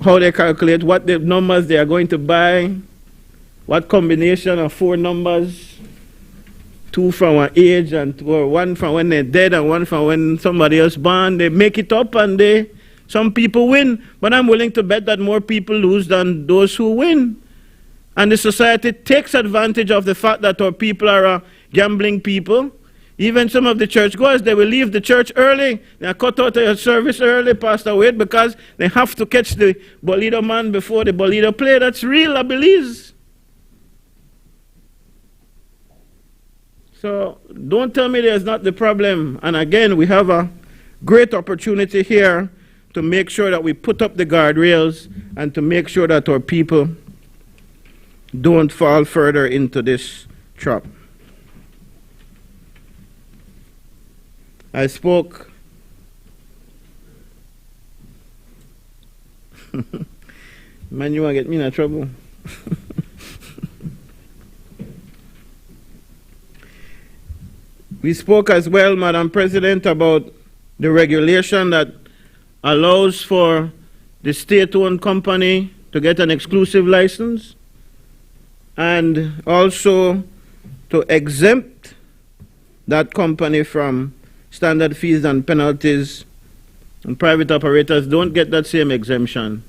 how they calculate what the numbers they are going to buy, what combination of 4 numbers, 2 from an age and or 1 from when they're dead and 1 from when somebody else born. They make it up, and some people win. But I'm willing to bet that more people lose than those who win. And the society takes advantage of the fact that our people are gambling people. Even some of the churchgoers, they will leave the church early. They are cut out of your service early, Pastor Wade, because they have to catch the Bolido man before the Bolido play. That's real, I believe. So don't tell me there's not the problem. And again, we have a great opportunity here to make sure that we put up the guardrails and to make sure that our people don't fall further into this trap. I spoke man, you want to get me in trouble. We spoke as well, Madam President, about the regulation that allows for the state-owned company to get an exclusive license, and also to exempt that company from standard fees and penalties, and private operators don't get that same exemption.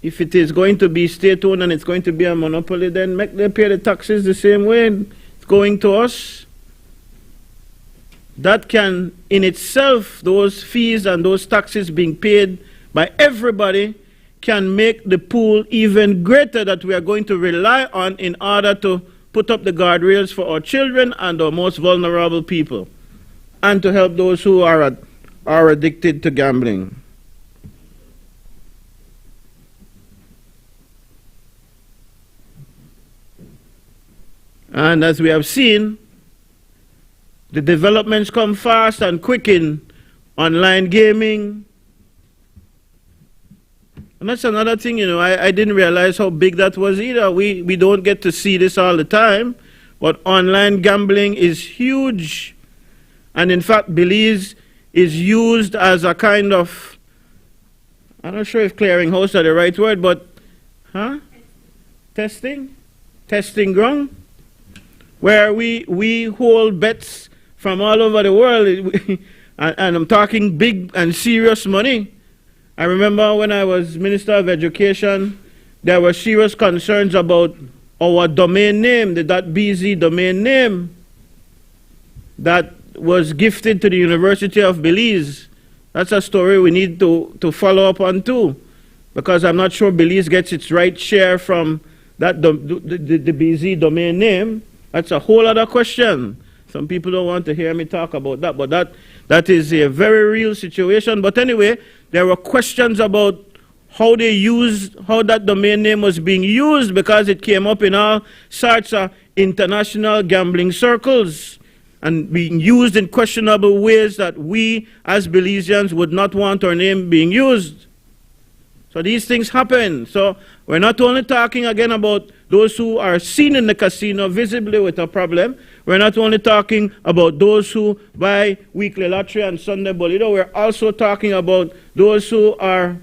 If it is going to be state-owned and it's going to be a monopoly, then make them pay the taxes the same way it's going to us. That can, in itself, those fees and those taxes being paid by everybody can make the pool even greater that we are going to rely on in order to put up the guardrails for our children and our most vulnerable people, and to help those who are addicted to gambling. And as we have seen, the developments come fast and quick in online gaming. And that's another thing, you know, I didn't realize how big that was either. We don't get to see this all the time, but online gambling is huge. And in fact, Belize is used as a kind of, I'm not sure if clearinghouse are the right word, but, testing ground, where we hold bets from all over the world, and I'm talking big and serious money. I remember when I was Minister of Education, there were serious concerns about our domain name, the .bz domain name that was gifted to the University of Belize. That's a story we need to follow up on too, because I'm not sure Belize gets its right share from that the BZ domain name. That's a whole other question. Some people don't want to hear me talk about that, but that is a very real situation. But anyway, there were questions about how that domain name was being used, because it came up in all sorts of international gambling circles and being used in questionable ways that we as Belizeans would not want our name being used. So these things happen. So we're not only talking again about those who are seen in the casino visibly with a problem. We're not only talking about those who buy weekly lottery and Sunday bolito. We're also talking about those who are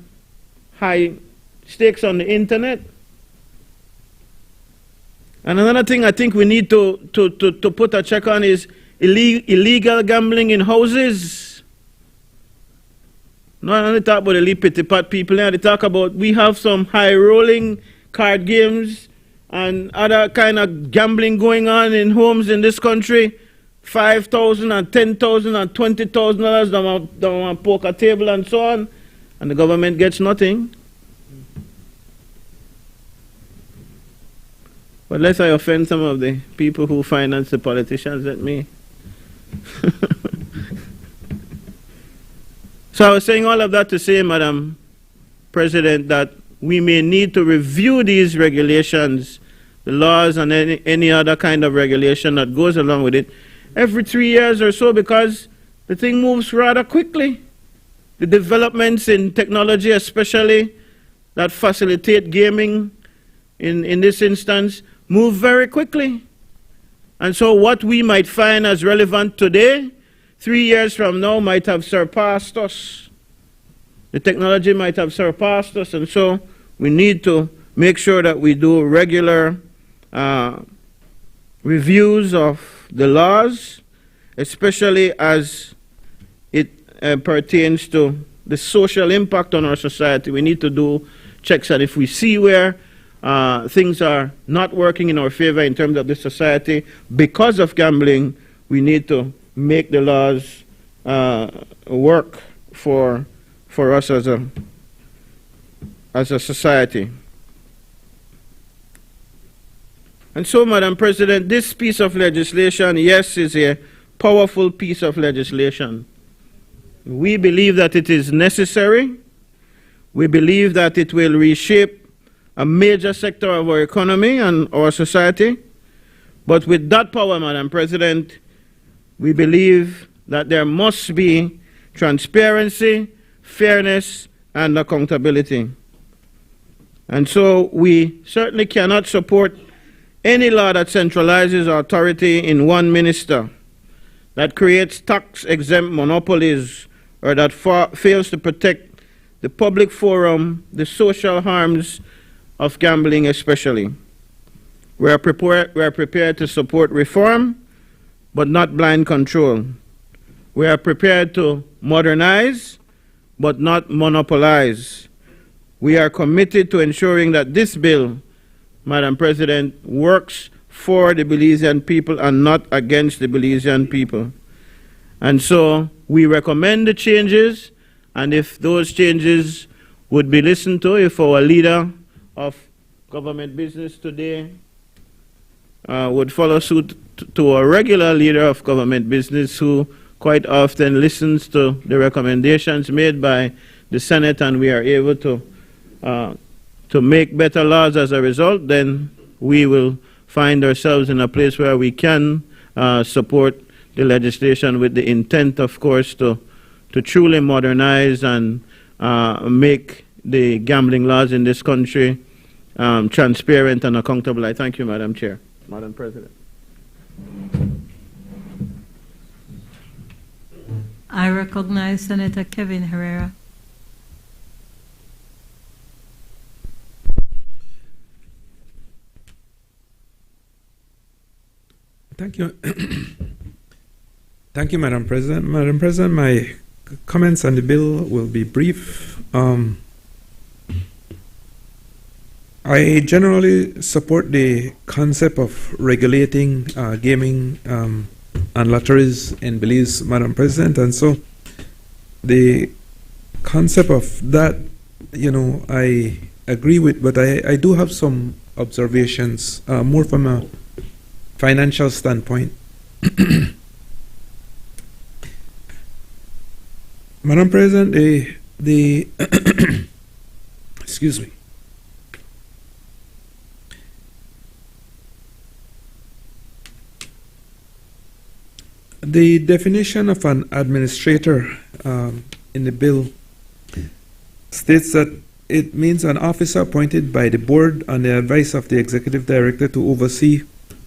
high stakes on the internet. And another thing I think we need to put a check on is illegal gambling in houses. Not only talk about the little petty pot people now, they talk about we have some high rolling card games and other kind of gambling going on in homes in this country. $5,000 and $10,000 and $20,000 down on poker table and so on, and the government gets nothing. But lest I offend some of the people who finance the politicians, let me. So I was saying all of that to say, Madam President, that we may need to review these regulations, the laws and any other kind of regulation that goes along with it, every 3 years or so, because the thing moves rather quickly. The developments in technology especially that facilitate gaming in this instance move very quickly. And so what we might find as relevant today, 3 years from now, might have surpassed us. The technology might have surpassed us, and so we need to make sure that we do regular reviews of the laws, especially as it pertains to the social impact on our society. We need to do checks, and if we see where things are not working in our favor in terms of this society because of gambling, we need to make the laws work for us as a society. And so, Madam President, this piece of legislation, yes, is a powerful piece of legislation. We believe that it is necessary. We believe that it will reshape a major sector of our economy and our society. But with that power, Madam President, we believe that there must be transparency, fairness, and accountability. And so we certainly cannot support any law that centralizes authority in one minister, that creates tax-exempt monopolies, or that fails to protect the public forum, the social harms of gambling especially. We are prepared to support reform, but not blind control. We are prepared to modernize, but not monopolize. We are committed to ensuring that this bill, Madam President, works for the Belizean people and not against the Belizean people. And so we recommend the changes, and if those changes would be listened to, if our leader of government business today would follow suit to a regular leader of government business who quite often listens to the recommendations made by the Senate, and we are able to make better laws as a result, then we will find ourselves in a place where we can support the legislation with the intent, of course, to truly modernize and make the gambling laws in this country transparent and accountable. I thank you, Madam Chair. Madam President. I recognize Senator Kevin Herrera. Thank you. Thank you, Madam President. Madam President, my comments on the bill will be brief. I generally support the concept of regulating gaming and lotteries in Belize, Madam President, and so the concept of that, I agree with, but I do have some observations, more from a financial standpoint. Madam President, the excuse me. The definition of an administrator in the bill states that it means an officer appointed by the board on the advice of the executive director to oversee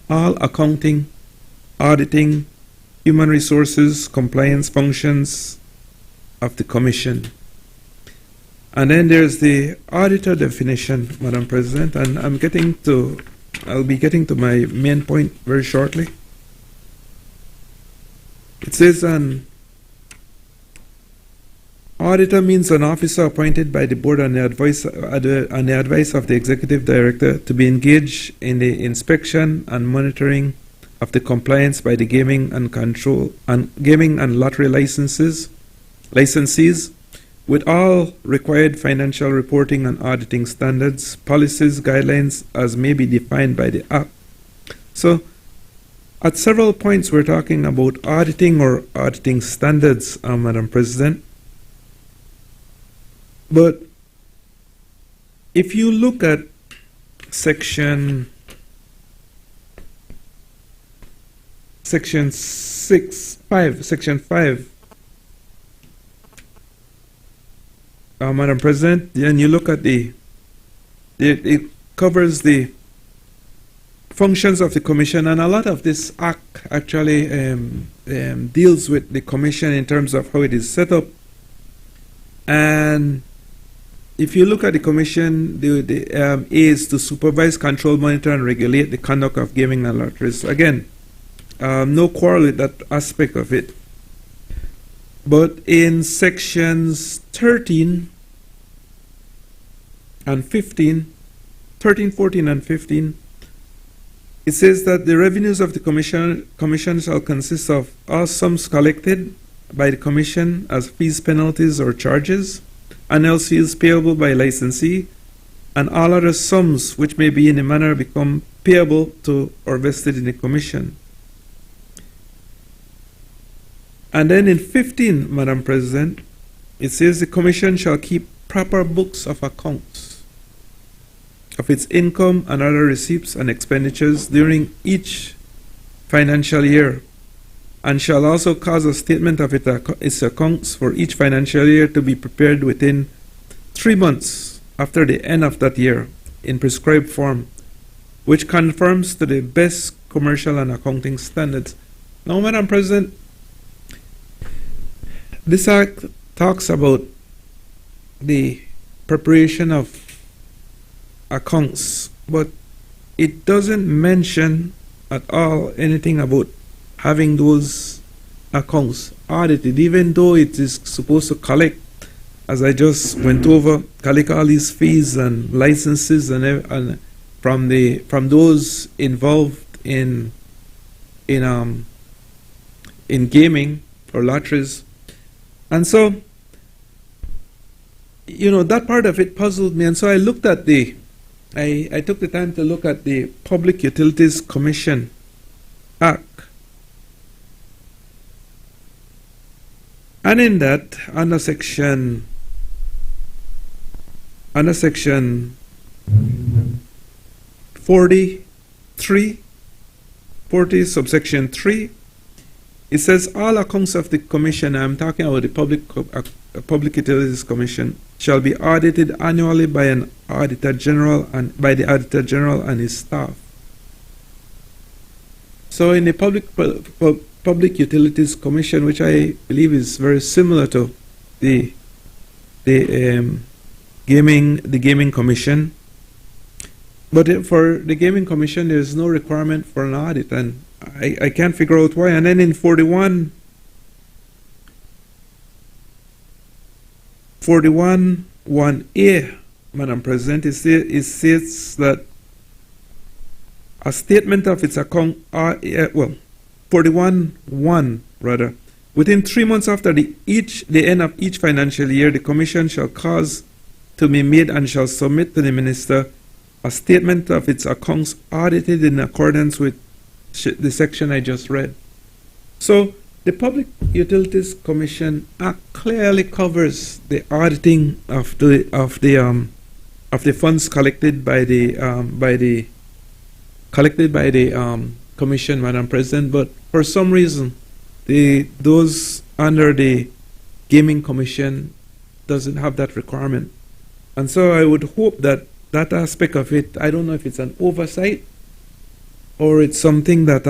all accounting, auditing, human resources, compliance functions of the commission. And then there's the auditor definition, Madam President, and I'll be getting to my main point very shortly. It says an auditor means an officer appointed by the board on the advice of the executive director to be engaged in the inspection and monitoring of the compliance by the gaming and lottery licensees with all required financial reporting and auditing standards, policies, guidelines as may be defined by the Act. So, at several points we're talking about auditing or auditing standards, Madam President. But if you look at section 5, Madam President, and you look at it covers the functions of the commission, and a lot of this act actually deals with the commission in terms of how it is set up. And if you look at the commission, the is to supervise, control, monitor, and regulate the conduct of gaming and lotteries. Again, no quarrel with that aspect of it. But in sections 13 and 15, 13, 14, and 15, it says that the revenues of the commission shall consist of all sums collected by the commission as fees, penalties, or charges, annual fees payable by licensee, and all other sums which may be in a manner become payable to or vested in the commission. And then in 15, Madam President, it says the commission shall keep proper books of accounts of its income and other receipts and expenditures during each financial year, and shall also cause a statement of its accounts for each financial year to be prepared within 3 months after the end of that year in prescribed form, which conforms to the best commercial and accounting standards. Now, Madam President, this act talks about the preparation of accounts, but it doesn't mention at all anything about having those accounts audited, even though it is supposed to collect, as I just went over, collect all these fees and licenses and from those involved in gaming or lotteries. And so, that part of it puzzled me, and so I looked at I took the time to look at the Public Utilities Commission Act. And in that, under section 40 subsection 3, it says all accounts of the commission, I'm talking about the Public Utilities Commission, shall be audited annually by an Auditor General and by the Auditor General and his staff. So in the Public Utilities Commission, which I believe is very similar to the Gaming Commission, but for the Gaming Commission, there is no requirement for an audit, and I can't figure out why. And then in 41(1)(a), Madam President, it states that a statement of its account, 41(1) rather, within 3 months after the end of each financial year, the Commission shall cause to be made and shall submit to the Minister a statement of its accounts audited in accordance with the section I just read. So the Public Utilities Commission Act clearly covers the auditing of the funds collected by the Commission, Madam President. But for some reason, those under the Gaming Commission doesn't have that requirement, and so I would hope that that aspect of it, I don't know if it's an oversight or it's something that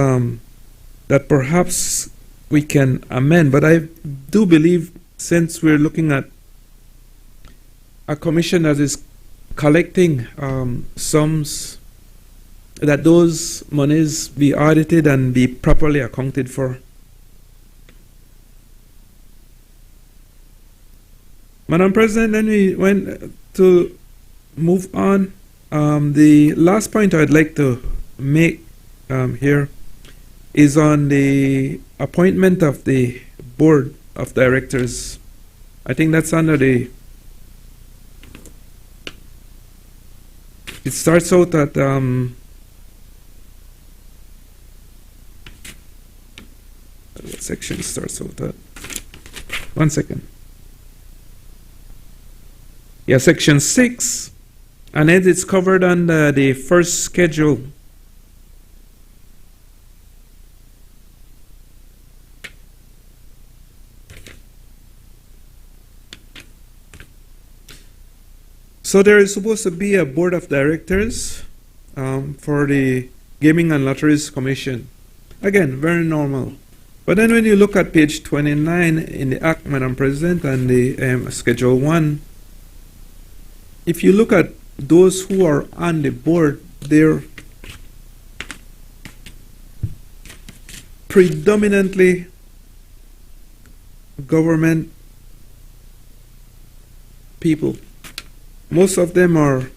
that perhaps we can amend. But I do believe, since we're looking at a commission that is collecting sums, that those monies be audited and be properly accounted for. Madam President, then we went to move on. The last point I'd like to make here is on the appointment of the board of directors. I think that's under the, it starts out at what section starts out at? 1 second. Yeah, section 6, and then it's covered under the first schedule. So there is supposed to be a board of directors for the Gaming and Lotteries Commission. Again, very normal. But then when you look at page 29 in the Act, Madam President, and the Schedule 1, if you look at those who are on the board, they're predominantly government people. Most of them are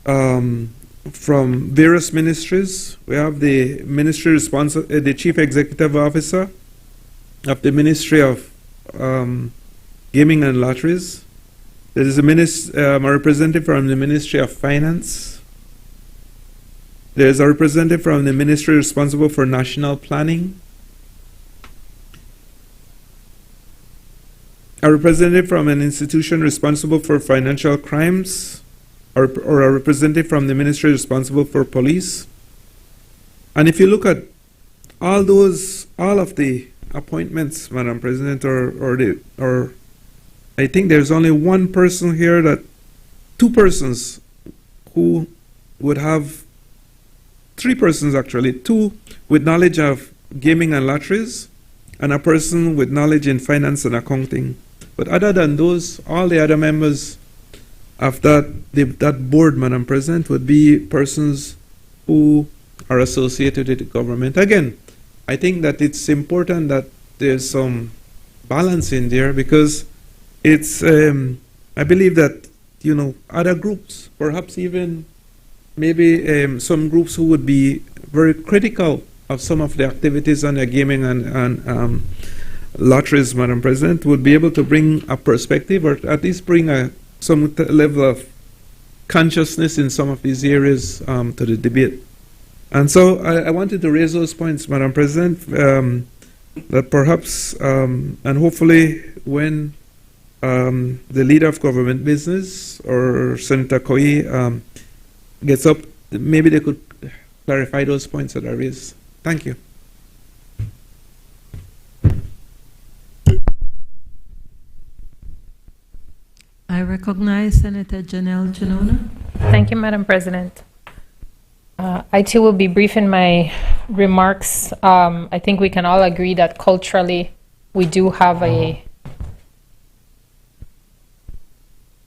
from various ministries. We have the ministry responsible, the chief executive officer of the Ministry of Gaming and Lotteries. There is a representative from the Ministry of Finance. There is a representative from the ministry responsible for national planning. A representative from an institution responsible for financial crimes, or a representative from the ministry responsible for police. And if you look at all of the appointments, Madam President, or I think there's only one person here, two persons who would have, three persons actually, two with knowledge of gaming and lotteries, and a person with knowledge in finance and accounting. But other than those, all the other members of that board, Madam President, would be persons who are associated with the government. Again, I think that it's important that there's some balance in there, because it's, I believe that, other groups, perhaps even maybe some groups who would be very critical of some of the activities on the gaming and lotteries, Madam President, would be able to bring a perspective, or at least bring some level of consciousness in some of these areas to the debate. And so I wanted to raise those points, Madam President, that perhaps, and hopefully when the leader of government business or Senator Koi gets up, maybe they could clarify those points that I raised. Thank you. I recognize Senator Janelle Janona. Thank you, Madam President. I too will be brief in my remarks. I think we can all agree that culturally we do have I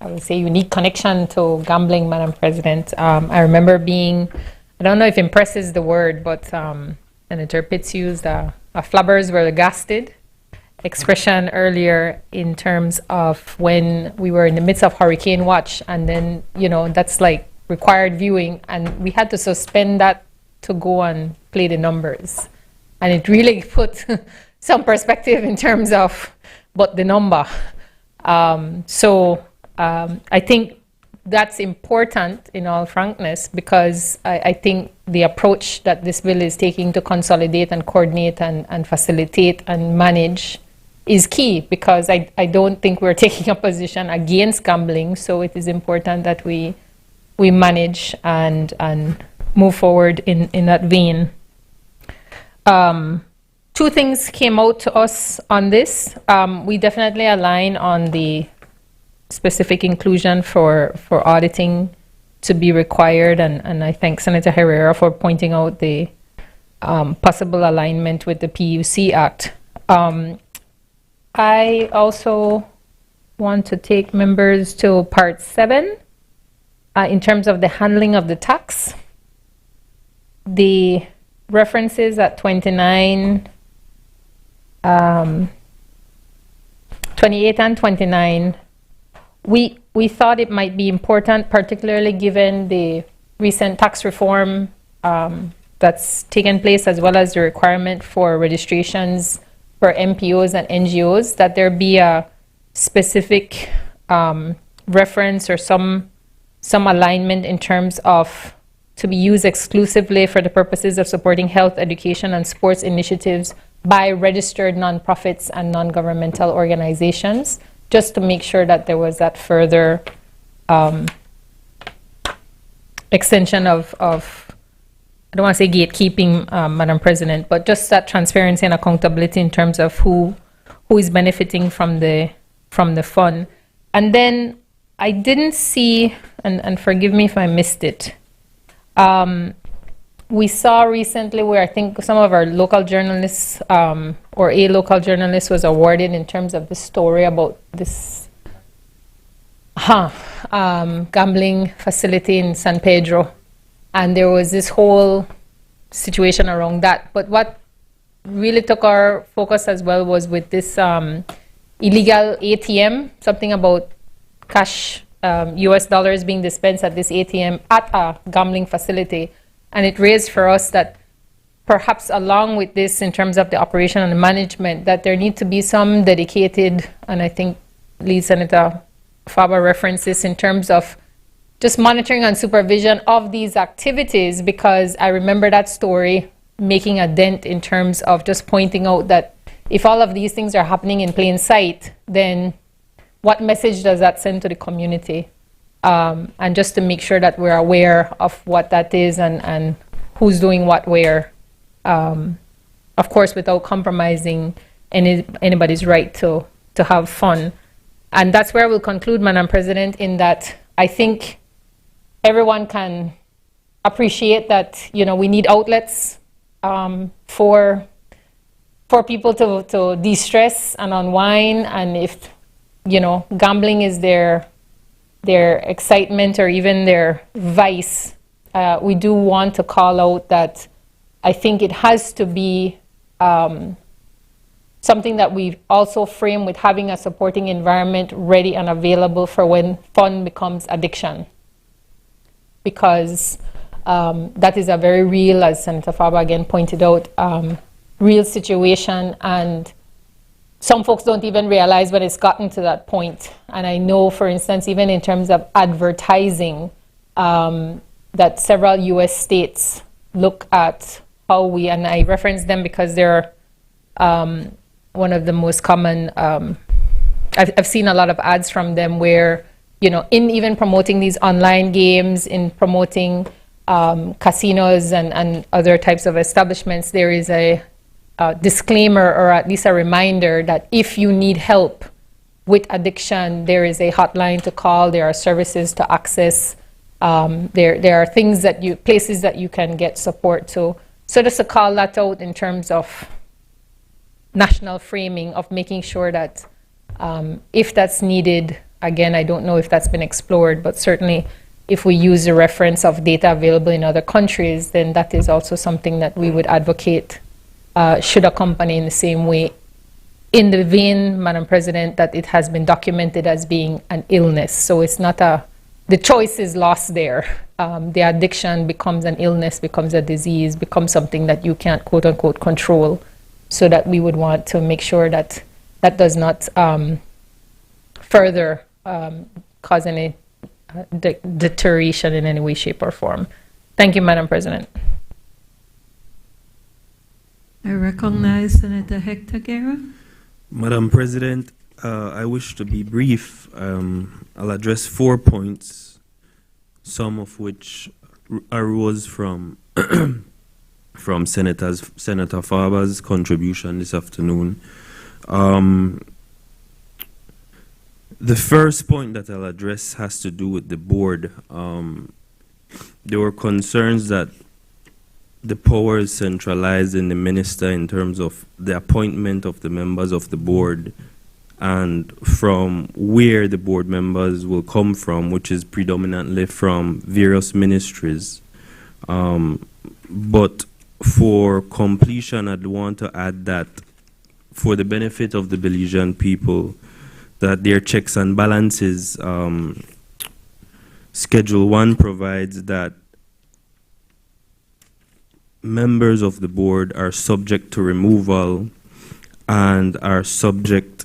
would say, unique connection to gambling, Madam President. I remember being, I don't know if impressed is the word, but Senator Pitts used a flabbers were gasted expression earlier in terms of when we were in the midst of hurricane watch, and then, that's like required viewing, and we had to suspend that to go and play the numbers. And it really put some perspective in terms of but the number. I think that's important, in all frankness, because I think the approach that this bill is taking to consolidate and coordinate and facilitate and manage is key, because I don't think we're taking a position against gambling. So it is important that we manage and move forward in that vein. Two things came out to us on this. We definitely align on the specific inclusion for auditing to be required, and I thank Senator Herrera for pointing out the possible alignment with the PUC Act. I also want to take members to Part 7 in terms of the handling of the tax. The references at 28 and 29, we thought it might be important, particularly given the recent tax reform that's taken place, as well as the requirement for registrations for MPOs and NGOs, that there be a specific reference or some alignment in terms of to be used exclusively for the purposes of supporting health, education, and sports initiatives by registered nonprofits and non-governmental organizations, just to make sure that there was that further extension of I don't want to say gatekeeping, Madam President, but just that transparency and accountability in terms of who is benefiting from the fund. And then I didn't see, and forgive me if I missed it, we saw recently where I think some of our local journalists, or a local journalist was awarded in terms of the story about this gambling facility in San Pedro. And there was this whole situation around that. But what really took our focus as well was with this illegal ATM, something about cash, US dollars being dispensed at this ATM at a gambling facility. And it raised for us that perhaps along with this, in terms of the operation and the management, that there need to be some dedicated, and I think Lead Senator Faber referenced this, in terms of just monitoring and supervision of these activities, because I remember that story making a dent in terms of just pointing out that if all of these things are happening in plain sight, then what message does that send to the community? And just to make sure that we're aware of what that is and who's doing what where, of course, without compromising anybody's right to have fun. And that's where we'll conclude, Madam President, in that I think everyone can appreciate that, we need outlets for people to de-stress and unwind. And if, gambling is their their excitement or even their vice, we do want to call out that I think it has to be something that we also frame with having a supporting environment ready and available for when fun becomes addiction. Because that is a very real, as Senator Farber again pointed out, real situation, and some folks don't even realize when it's gotten to that point. And I know, for instance, even in terms of advertising, that several US states look at how we, and I reference them because they're one of the most common, I've seen a lot of ads from them where, you know, in even promoting these online games, in promoting casinos and other types of establishments, there is a disclaimer or at least a reminder that if you need help with addiction, there is a hotline to call, there are services to access, there are things that places that you can get support to. So just to call that out in terms of national framing of making sure that if that's needed, again, I don't know if that's been explored, but certainly if we use the reference of data available in other countries, then that is also something that we would advocate should accompany in the same way, in the vein, Madam President, that it has been documented as being an illness. So it's not the choice is lost there. The addiction becomes an illness, becomes a disease, becomes something that you can't quote unquote control. So that we would want to make sure that that does not further cause any deterioration in any way, shape, or form. Thank you, Madam President. I recognize Senator Hector Guerra. Madam President, I wish to be brief. I'll address 4 points, some of which arose from from Senator Farber's contribution this afternoon. The first point that I'll address has to do with the board. There were concerns that the power is centralized in the minister in terms of the appointment of the members of the board and from where the board members will come from, which is predominantly from various ministries. But for completion, I'd want to add that for the benefit of the Belizean people, that their checks and balances, Schedule 1 provides that members of the board are subject to removal and are subject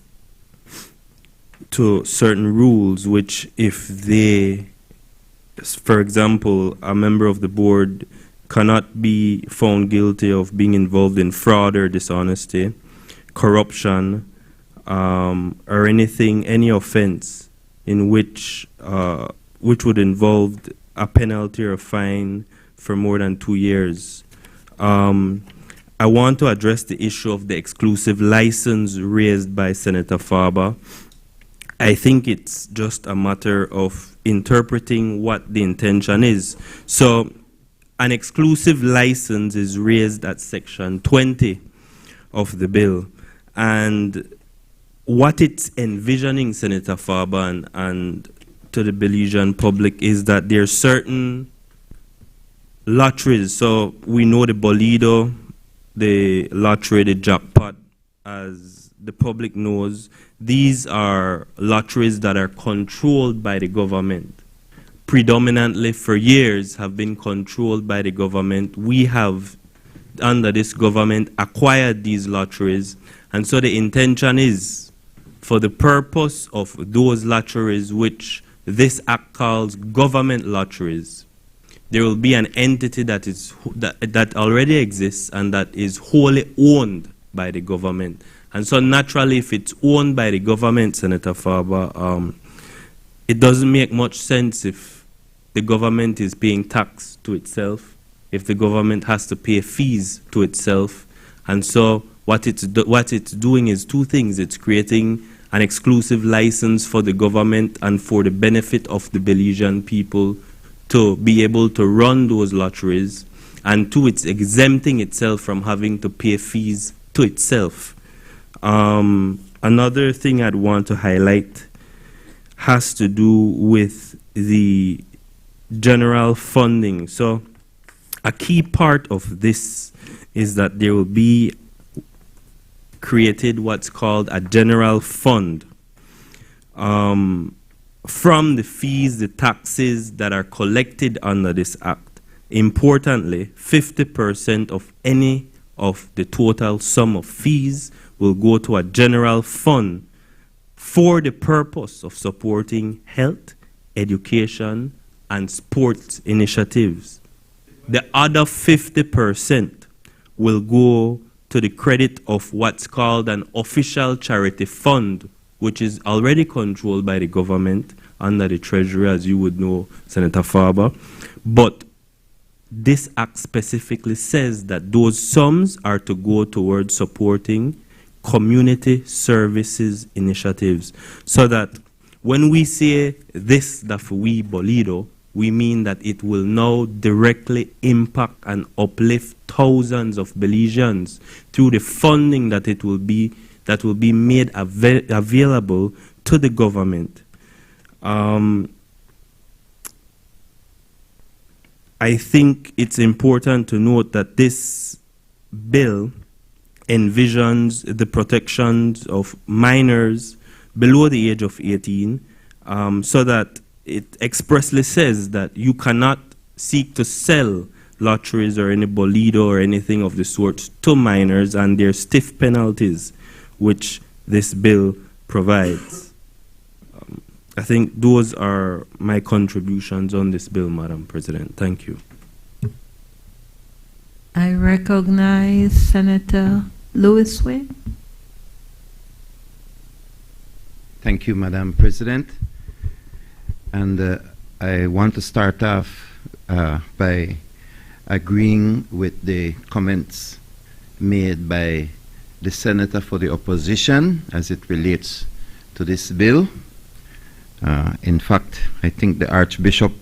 to certain rules, which if they, for example, a member of the board cannot be found guilty of being involved in fraud or dishonesty, corruption, or any offense in which would involve a penalty or a fine for more than 2 years. I want to address the issue of the exclusive license raised by Senator Farber. I think it's just a matter of interpreting what the intention is. So an exclusive license is raised at Section 20 of the bill. And what it's envisioning, Senator Farber, and to the Belizean public, is that there are certain lotteries. So we know the Bolido, the lottery, the jackpot, as the public knows. These are lotteries that are controlled by the government. Predominantly for years have been controlled by the government. We have, under this government, acquired these lotteries. And so the intention is, for the purpose of those lotteries which this act calls government lotteries, there will be an entity that already exists and that is wholly owned by the government. And so naturally, if it's owned by the government, Senator Farber, it doesn't make much sense if the government is paying tax to itself, if the government has to pay fees to itself. And so what it's doing is two things. It's creating an exclusive license for the government and for the benefit of the Belizean people to be able to run those lotteries. And two, it's exempting itself from having to pay fees to itself. Another thing I'd want to highlight, has to do with the general funding. So a key part of this is that there will be created what's called a general fund from the fees, the taxes that are collected under this act. Importantly, 50% of any of the total sum of fees will go to a general fund for the purpose of supporting health, education, and sports initiatives. The other 50% will go to the credit of what's called an official charity fund, which is already controlled by the government under the Treasury, as you would know, Senator Farber. But this act specifically says that those sums are to go towards supporting community services initiatives, so that when we say this, that for we Bolido, we mean that it will now directly impact and uplift thousands of Belizeans through the funding that will be made available to the government. I think it's important to note that this bill envisions the protections of minors below the age of 18, so that it expressly says that you cannot seek to sell lotteries or any bolido or anything of the sort to minors, and there are stiff penalties which this bill provides. I think those are my contributions on this bill, Madam President. Thank you. I recognize Senator Lewis Way. Thank you, Madam President. And I want to start off by agreeing with the comments made by the Senator for the opposition as it relates to this bill. In fact, I think the Archbishop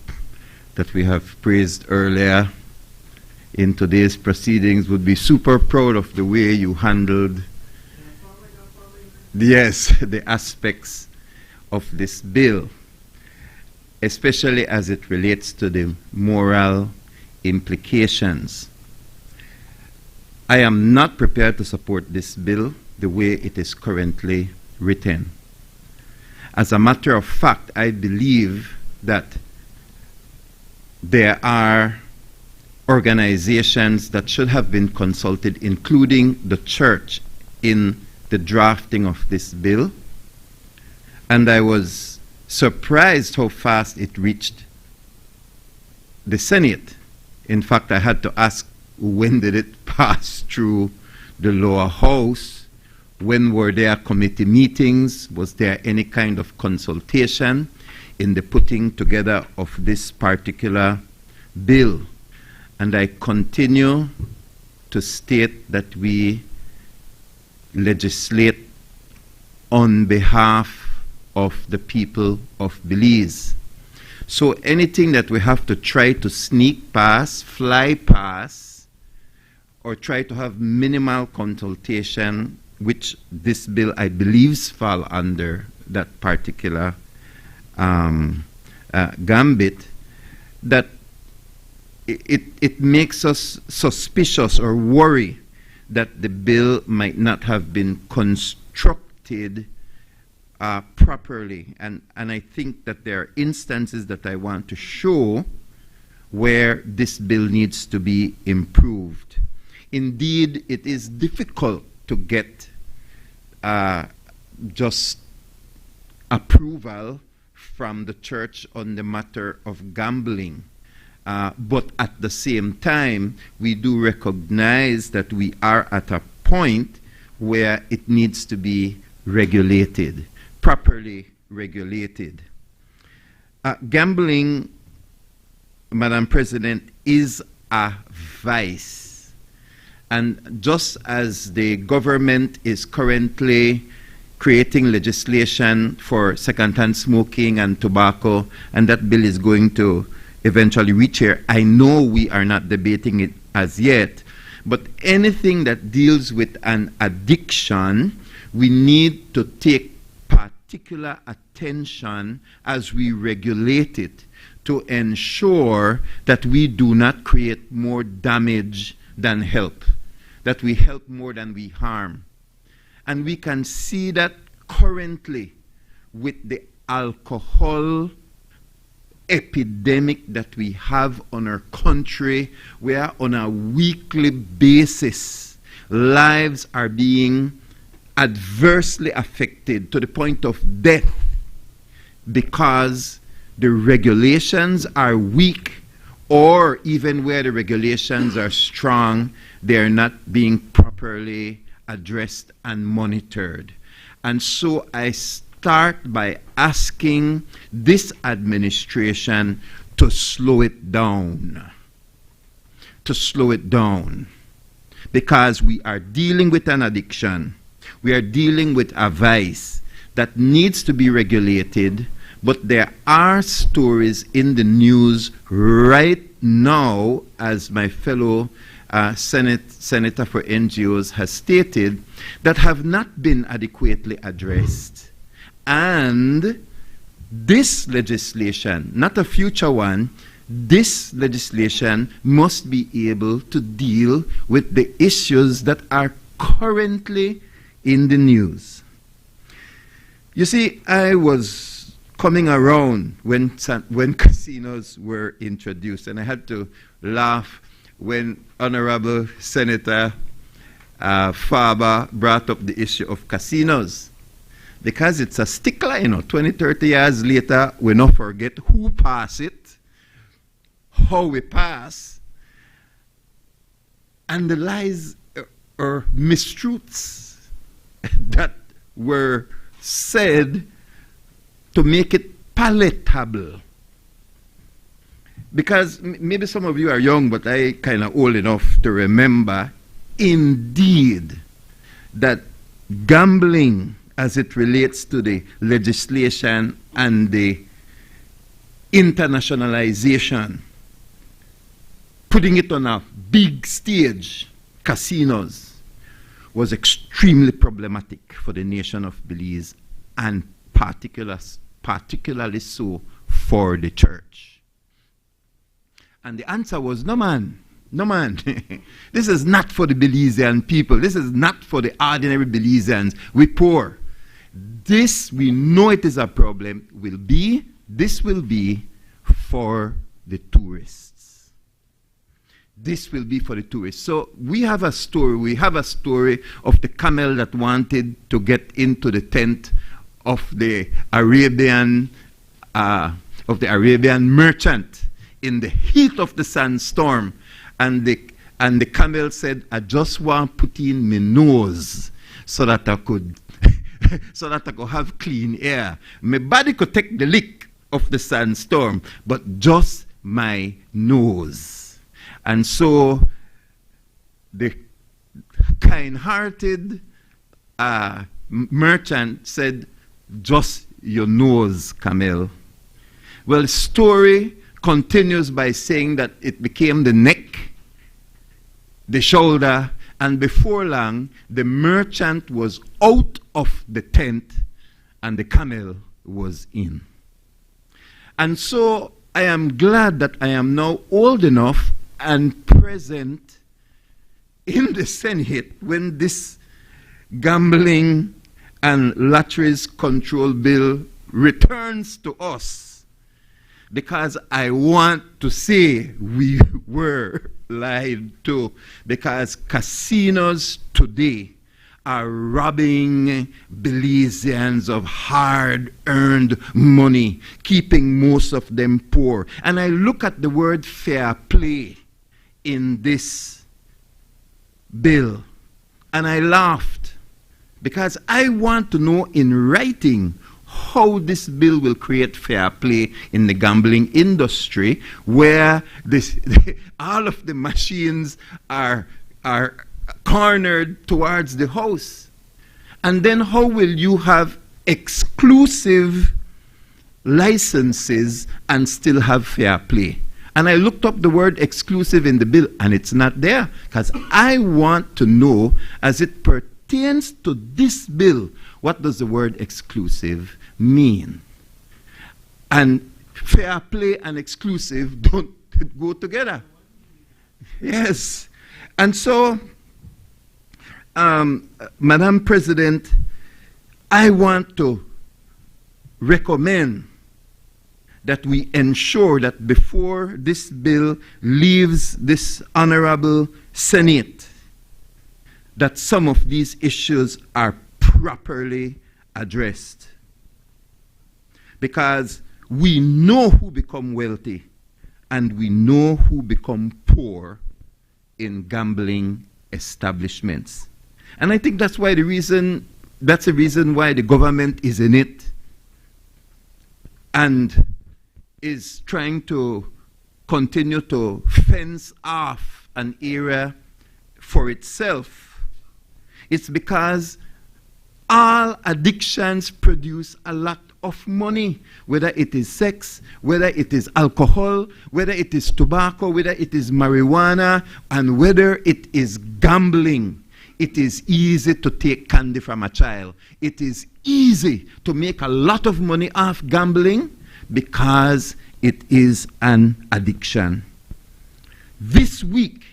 that we have praised earlier in today's proceedings would be super proud of the way you handled, yes, the aspects of this bill, especially as it relates to the moral implications. I am not prepared to support this bill the way it is currently written. As a matter of fact, I believe that there are organizations that should have been consulted, including the church, in the drafting of this bill. And I was surprised how fast it reached the Senate. In fact, I had to ask, when did it pass through the lower house? When were there committee meetings? Was there any kind of consultation in the putting together of this particular bill? And I continue to state that we legislate on behalf of the people of Belize. So anything that we have to try to sneak past, fly past, or try to have minimal consultation, which this bill, I believe, fall under that particular gambit, that it makes us suspicious or worry that the bill might not have been constructed properly. And I think that there are instances that I want to show where this bill needs to be improved. Indeed, it is difficult to get just approval from the church on the matter of gambling. But at the same time, we do recognize that we are at a point where it needs to be regulated, properly regulated. Gambling, Madam President, is a vice. And just as the government is currently creating legislation for secondhand smoking and tobacco, and that bill is going to eventually reach here, I know we are not debating it as yet, but anything that deals with an addiction, we need to take particular attention as we regulate it to ensure that we do not create more damage than help, that we help more than we harm. And we can see that currently with the alcohol epidemic that we have on our country, where on a weekly basis lives are being adversely affected to the point of death because the regulations are weak, or even where the regulations are strong, they're not being properly addressed and monitored. And so I start by asking this administration to slow it down. To slow it down. Because we are dealing with an addiction. We are dealing with a vice that needs to be regulated, but there are stories in the news right now, as my fellow Senator for NGOs has stated, that have not been adequately addressed. And this legislation, not a future one, this legislation must be able to deal with the issues that are currently in the news. You see, I was coming around when casinos were introduced, and I had to laugh when Honorable Senator Faber brought up the issue of casinos, because it's a stickler, 20, 30 years later, we not forget who passed it, how we pass, and the lies or mistruths that were said to make it palatable. Because maybe some of you are young, but I kind of old enough to remember, indeed, that gambling as it relates to the legislation and the internationalization, putting it on a big stage, casinos, was extremely problematic for the nation of Belize, and particularly so for the church. And the answer was, no man, no man. This is not for the Belizean people. This is not for the ordinary Belizeans. We poor. This, we know it is a problem, this will be for the tourists. This will be for the tourists. So we have a story of the camel that wanted to get into the tent of the Arabian merchant in the heat of the sandstorm, and the camel said, I just want to put in my nose so that I could so that I could have clean air. My body could take the lick of the sandstorm, but just my nose. And so the kind-hearted merchant said, just your nose, camel. Well, the story continues by saying that it became the neck, the shoulder, and before long, the merchant was out of the tent and the camel was in. And so I am glad that I am now old enough and present in the Senate when this gambling and lotteries control bill returns to us, because I want to say we were lied to, because casinos today are robbing Belizeans of hard-earned money, keeping most of them poor. And I look at the word fair play in this bill, and I laughed, because I want to know in writing how this bill will create fair play in the gambling industry, where all of the machines are cornered towards the house. And then how will you have exclusive licenses and still have fair play? And I looked up the word exclusive in the bill, and it's not there, because I want to know, as it pertains pertains to this bill, what does the word exclusive mean? And fair play and exclusive don't go together. Yes. And so, Madam President, I want to recommend that we ensure that before this bill leaves this honorable Senate, that some of these issues are properly addressed. Because we know who become wealthy and we know who become poor in gambling establishments. And I think that's the reason why the government is in it and is trying to continue to fence off an area for itself. It's because all addictions produce a lot of money, whether it is sex, whether it is alcohol, whether it is tobacco, whether it is marijuana, and whether it is gambling. It is easy to take candy from a child. It is easy to make a lot of money off gambling because it is an addiction. This week,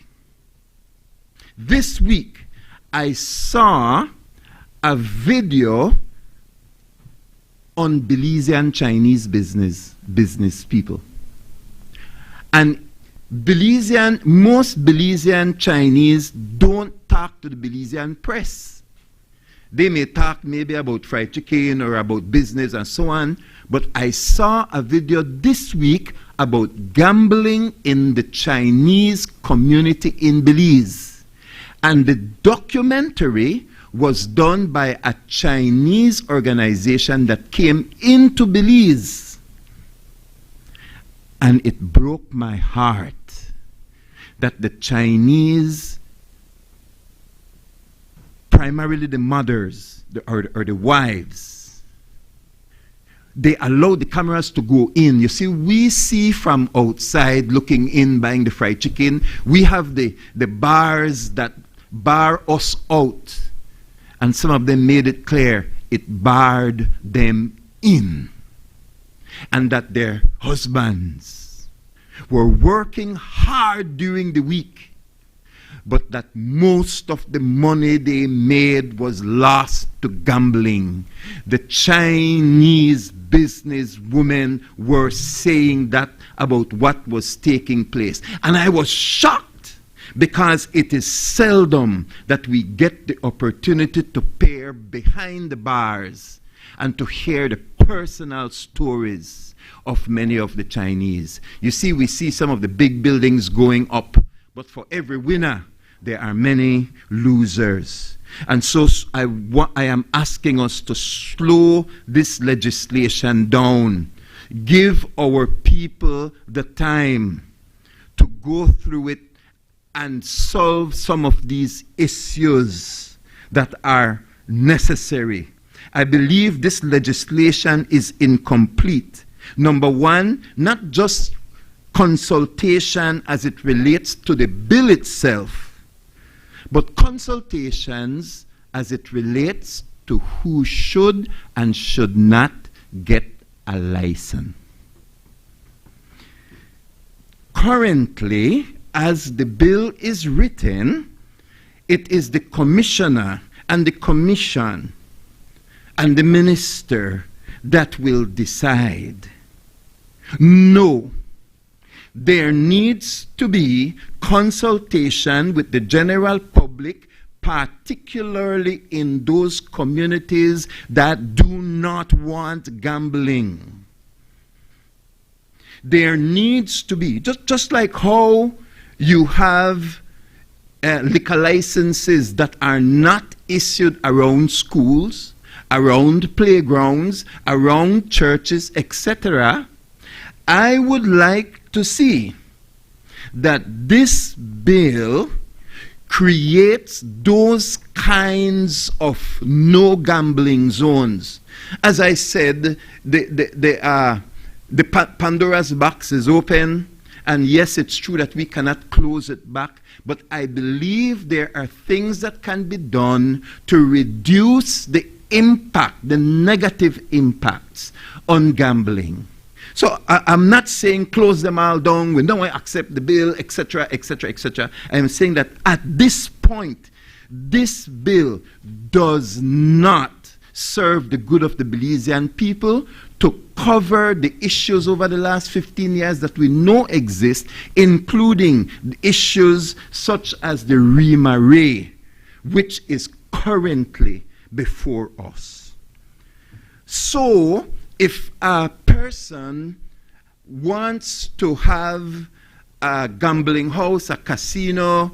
I saw a video on Belizean Chinese business people. And most Belizean Chinese don't talk to the Belizean press. They may talk maybe about fried chicken or about business and so on, but I saw a video this week about gambling in the Chinese community in Belize. And the documentary was done by a Chinese organization that came into Belize. And it broke my heart that the Chinese, primarily the mothers or the wives, they allow the cameras to go in. You see, we see from outside looking in, buying the fried chicken. We have the bars that bar us out. And some of them made it clear it barred them in. And that their husbands were working hard during the week, but that most of the money they made was lost to gambling. The Chinese businesswomen were saying that about what was taking place. And I was shocked, because it is seldom that we get the opportunity to peer behind the bars and to hear the personal stories of many of the Chinese. You see, we see some of the big buildings going up, but for every winner, there are many losers. And so I am asking us to slow this legislation down. Give our people the time to go through it and solve some of these issues that are necessary. I believe this legislation is incomplete. Number one, not just consultation as it relates to the bill itself, but consultations as it relates to who should and should not get a license. Currently, as the bill is written, it is the commissioner and the commission and the minister that will decide. No, there needs to be consultation with the general public, particularly in those communities that do not want gambling. There needs to be, just like how you have liquor licenses that are not issued around schools, around playgrounds, around churches, etc. I would like to see that this bill creates those kinds of no gambling zones. As I said, the Pandora's box is open, And yes, it's true that we cannot close it back, but I believe there are things that can be done to reduce the impact, the negative impacts on gambling. So I'm not saying close them all down, we don't want to accept the bill, etc., etc., etc. I'm saying that at this point, this bill does not serve the good of the Belizean people to cover the issues over the last 15 years that we know exist, including the issues such as the remarriage, which is currently before us. So, if a person wants to have a gambling house, a casino,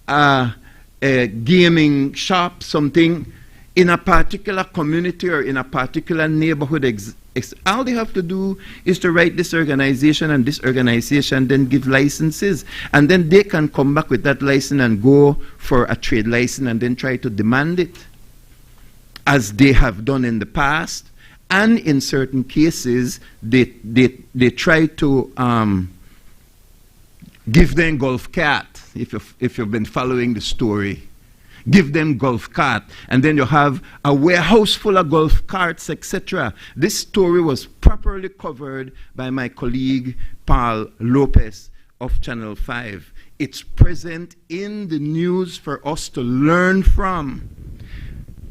a gaming shop, something in a particular community or in a particular neighborhood, all they have to do is to write this organization, and this organization then give licenses. And then they can come back with that license and go for a trade license and then try to demand it, as they have done in the past. And in certain cases, they try to give them golf cart, if you've been following the story. Give them golf cart, and then you have a warehouse full of golf carts, etc. This story was properly covered by my colleague, Paul Lopez of Channel 5. It's present in the news for us to learn from,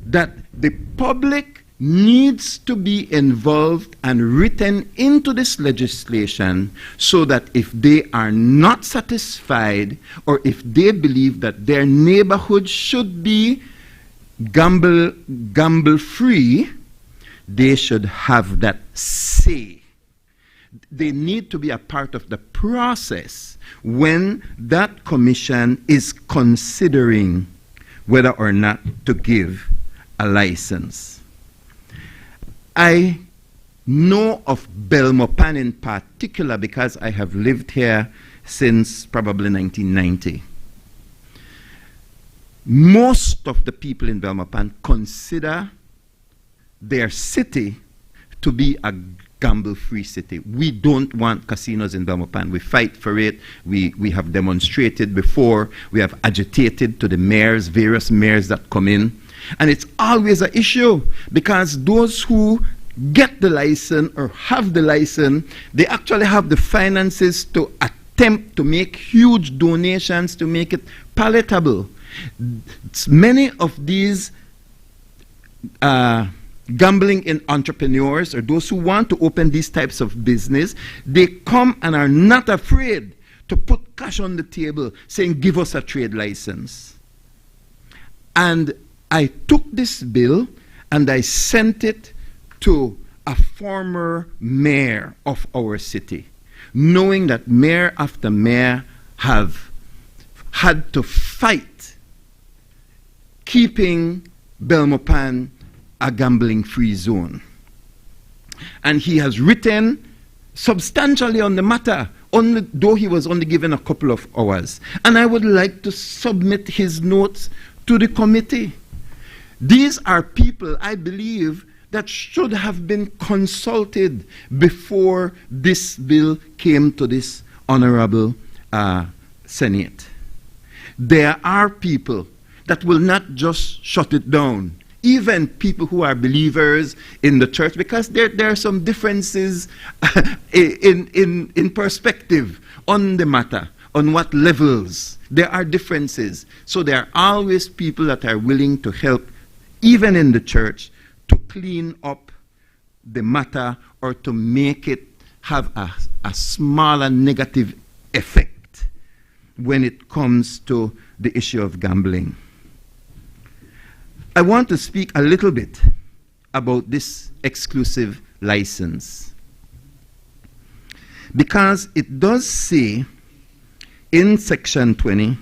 that the public needs to be involved and written into this legislation, so that if they are not satisfied, or if they believe that their neighborhood should be gamble free, they should have that say. They need to be a part of the process when that commission is considering whether or not to give a license. I know of Belmopan in particular because I have lived here since probably 1990. Most of the people in Belmopan consider their city to be a gamble-free city. We don't want casinos in Belmopan. We fight for it. We have demonstrated before. We have agitated to the mayors, various mayors that come in. And it's always an issue, because those who get the license or have the license, they actually have the finances to attempt to make huge donations to make it palatable. Many of these gambling in entrepreneurs, or those who want to open these types of business, they come and are not afraid to put cash on the table saying, give us a trade license. And I took this bill and I sent it to a former mayor of our city, knowing that mayor after mayor have had to fight keeping Belmopan a gambling-free zone. And he has written substantially on the matter, though he was only given a couple of hours. And I would like to submit his notes to the committee. These are people, I believe, that should have been consulted before this bill came to this honorable Senate. There are people that will not just shut it down, even people who are believers in the church, because there are some differences in perspective on the matter, on what levels. There are differences. So there are always people that are willing to help, even in the church, to clean up the matter or to make it have a smaller negative effect when it comes to the issue of gambling. I want to speak a little bit about this exclusive license, because it does say in section 20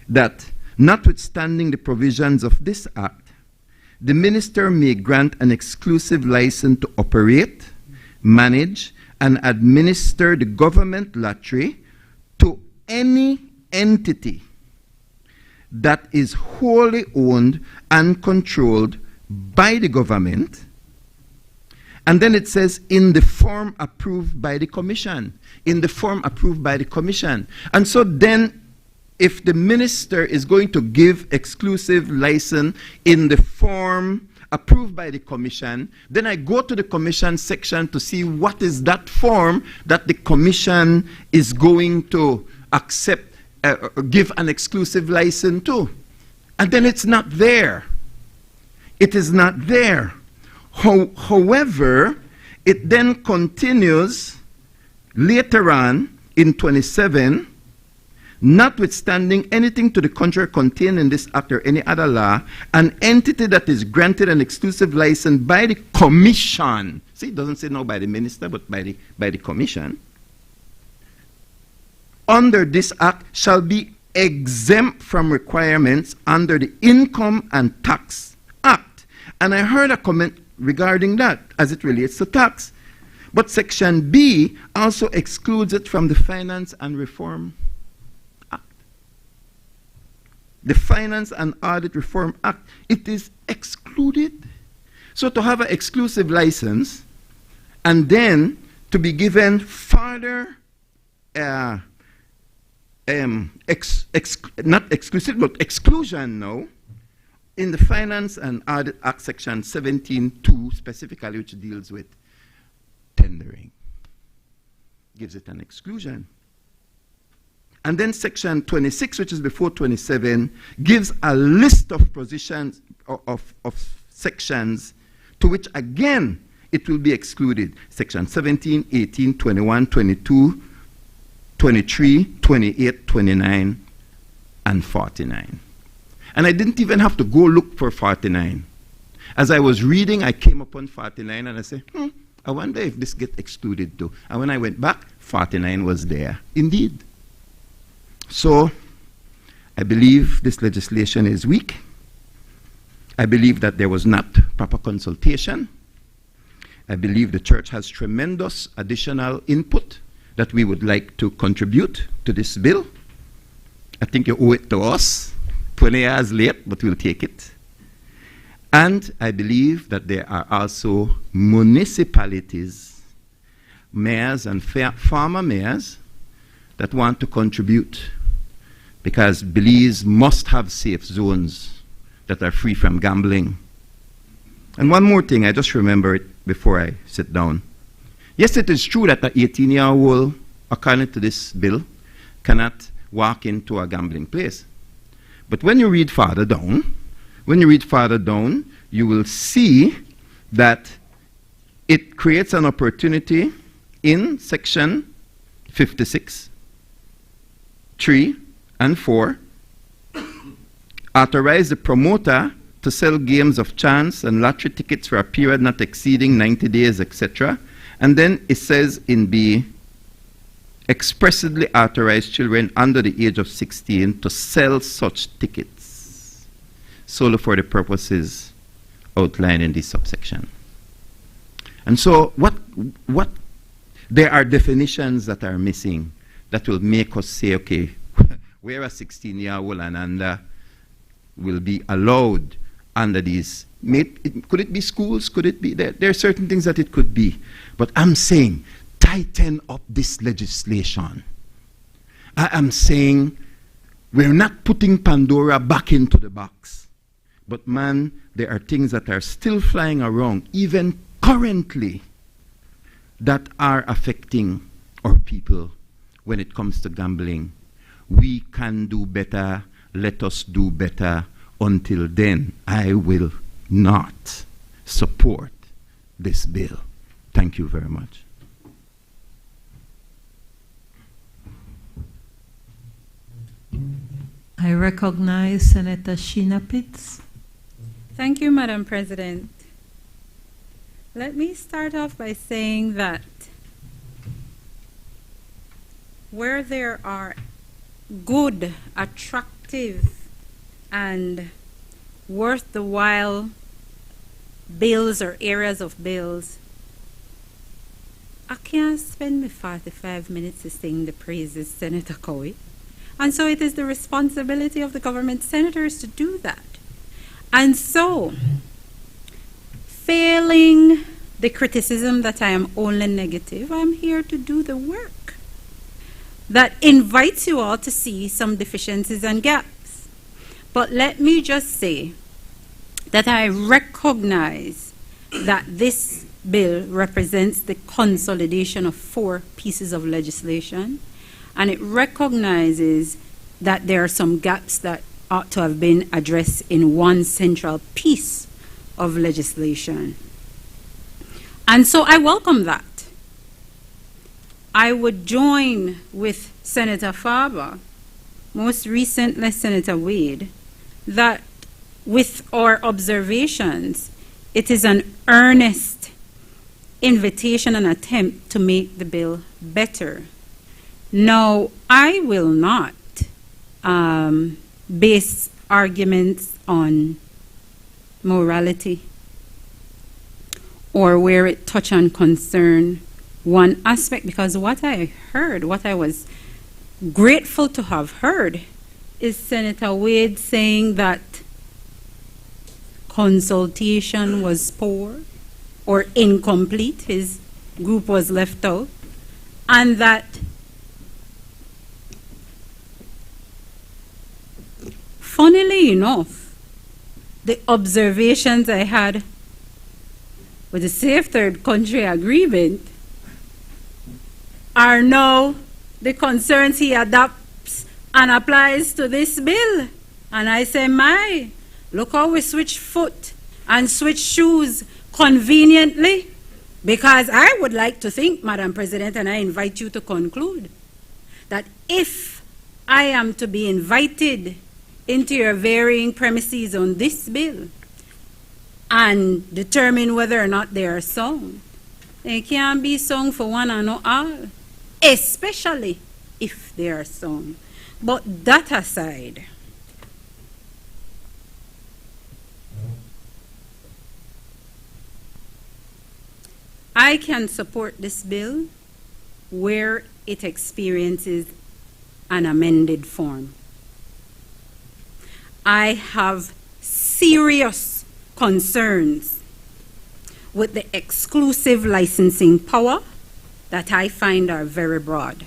that notwithstanding the provisions of this act, the minister may grant an exclusive license to operate, manage, and administer the government lottery to any entity that is wholly owned and controlled by the government And then it says, in the form approved by the commission. In the form approved by the commission. And so then, if the minister is going to give exclusive license in the form approved by the commission, then I go to the commission section to see what is that form that the commission is going to accept, give an exclusive license to. And then it's not there. It is not there. However, it then continues later on in 27, notwithstanding anything to the contrary contained in this act or any other law, an entity that is granted an exclusive license by the commission, see, it doesn't say no by the minister, but by the commission, under this act shall be exempt from requirements under the Income and Tax Act. And I heard a comment regarding that as it relates to tax. But Section B also excludes it from the Finance and Reform Act. The Finance and Audit Reform Act, it is excluded. So to have an exclusive license and then to be given further, not exclusive, but exclusion now, in the Finance and Audit Act Section 17.2 specifically, which deals with tendering, gives it an exclusion. And then Section 26, which is before 27, gives a list of positions, of sections to which, again, it will be excluded. Section 17, 18, 21, 22, 23, 28, 29, and 49. And I didn't even have to go look for 49. As I was reading, I came upon 49 and I said, I wonder if this gets excluded too. And when I went back, 49 was there. Indeed. So, I believe this legislation is weak. I believe that there was not proper consultation. I believe the church has tremendous additional input that we would like to contribute to this bill. I think you owe it to us. 20 years late, but we'll take it. And I believe that there are also municipalities, mayors and former mayors that want to contribute, because Belize must have safe zones that are free from gambling. And one more thing, I just remember it before I sit down. Yes, it is true that an 18-year-old, according to this bill, cannot walk into a gambling place. But when you read farther down, you will see that it creates an opportunity in Section 56, 3 and 4, authorize the promoter to sell games of chance and lottery tickets for a period not exceeding 90 days, etc. And then it says in B, expressly authorize children under the age of 16 to sell such tickets solely for the purposes outlined in this subsection. And so what there are definitions that are missing that will make us say, okay, where a 16-year-old and under will be allowed under these. Could it be schools? Could it be there? There are certain things that it could be. But I'm saying, tighten up this legislation. I am saying, we're not putting Pandora back into the box. But man, there are things that are still flying around, even currently, that are affecting our people when it comes to gambling. We can do better. Let us do better. Until then, I will not support this bill. Thank you very much. I recognize Senator Sheena Pitts. Thank you, Madam President. Let me start off by saying that where there are good, attractive, and worth the while bills or areas of bills, I can't spend my 45 minutes to sing the praises, Senator Cowie. And so it is the responsibility of the government senators to do that. And so, failing the criticism that I am only negative. I'm here to do the work that invites you all to see some deficiencies and gaps. But let me just say that I recognize that this bill represents the consolidation of 4 pieces of legislation, and it recognizes that there are some gaps that ought to have been addressed in one central piece of legislation. And so I welcome that. I would join with Senator Farber, most recently Senator Wade, that with our observations, it is an earnest invitation and attempt to make the bill better. Now, I will not base arguments on morality or where it touch on concern one aspect, because what I heard, what I was grateful to have heard, is Senator Wade saying that consultation was poor or incomplete, his group was left out, and that funnily enough, the observations I had with the Safe Third Country Agreement are now the concerns he adopts and applies to this bill. And I say, my, look how we switch foot and switch shoes conveniently, because I would like to think, Madam President, and I invite you to conclude, that if I am to be invited into your varying premises on this bill and determine whether or not they are sound, they can't be sound for one and not all, especially if they are sound. But that aside, I can support this bill where it experiences an amended form. I have serious concerns with the exclusive licensing power that I find are very broad.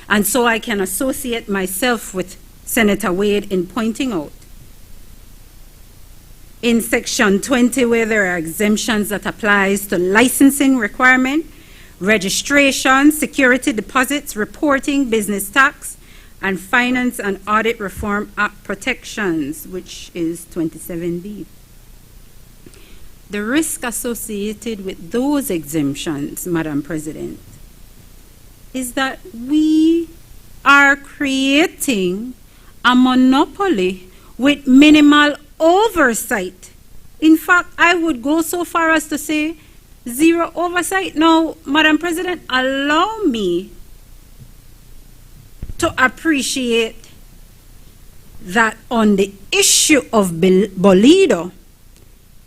And so I can associate myself with Senator Wade in pointing out in Section 20, where there are exemptions that applies to licensing requirement, registration, security deposits, reporting, business tax, and Finance and Audit Reform Act protections, which is 27B. The risk associated with those exemptions, Madam President, is that we are creating a monopoly with minimal oversight. In fact, I would go so far as to say zero oversight. Now, Madam President, allow me to appreciate that on the issue of Bolido,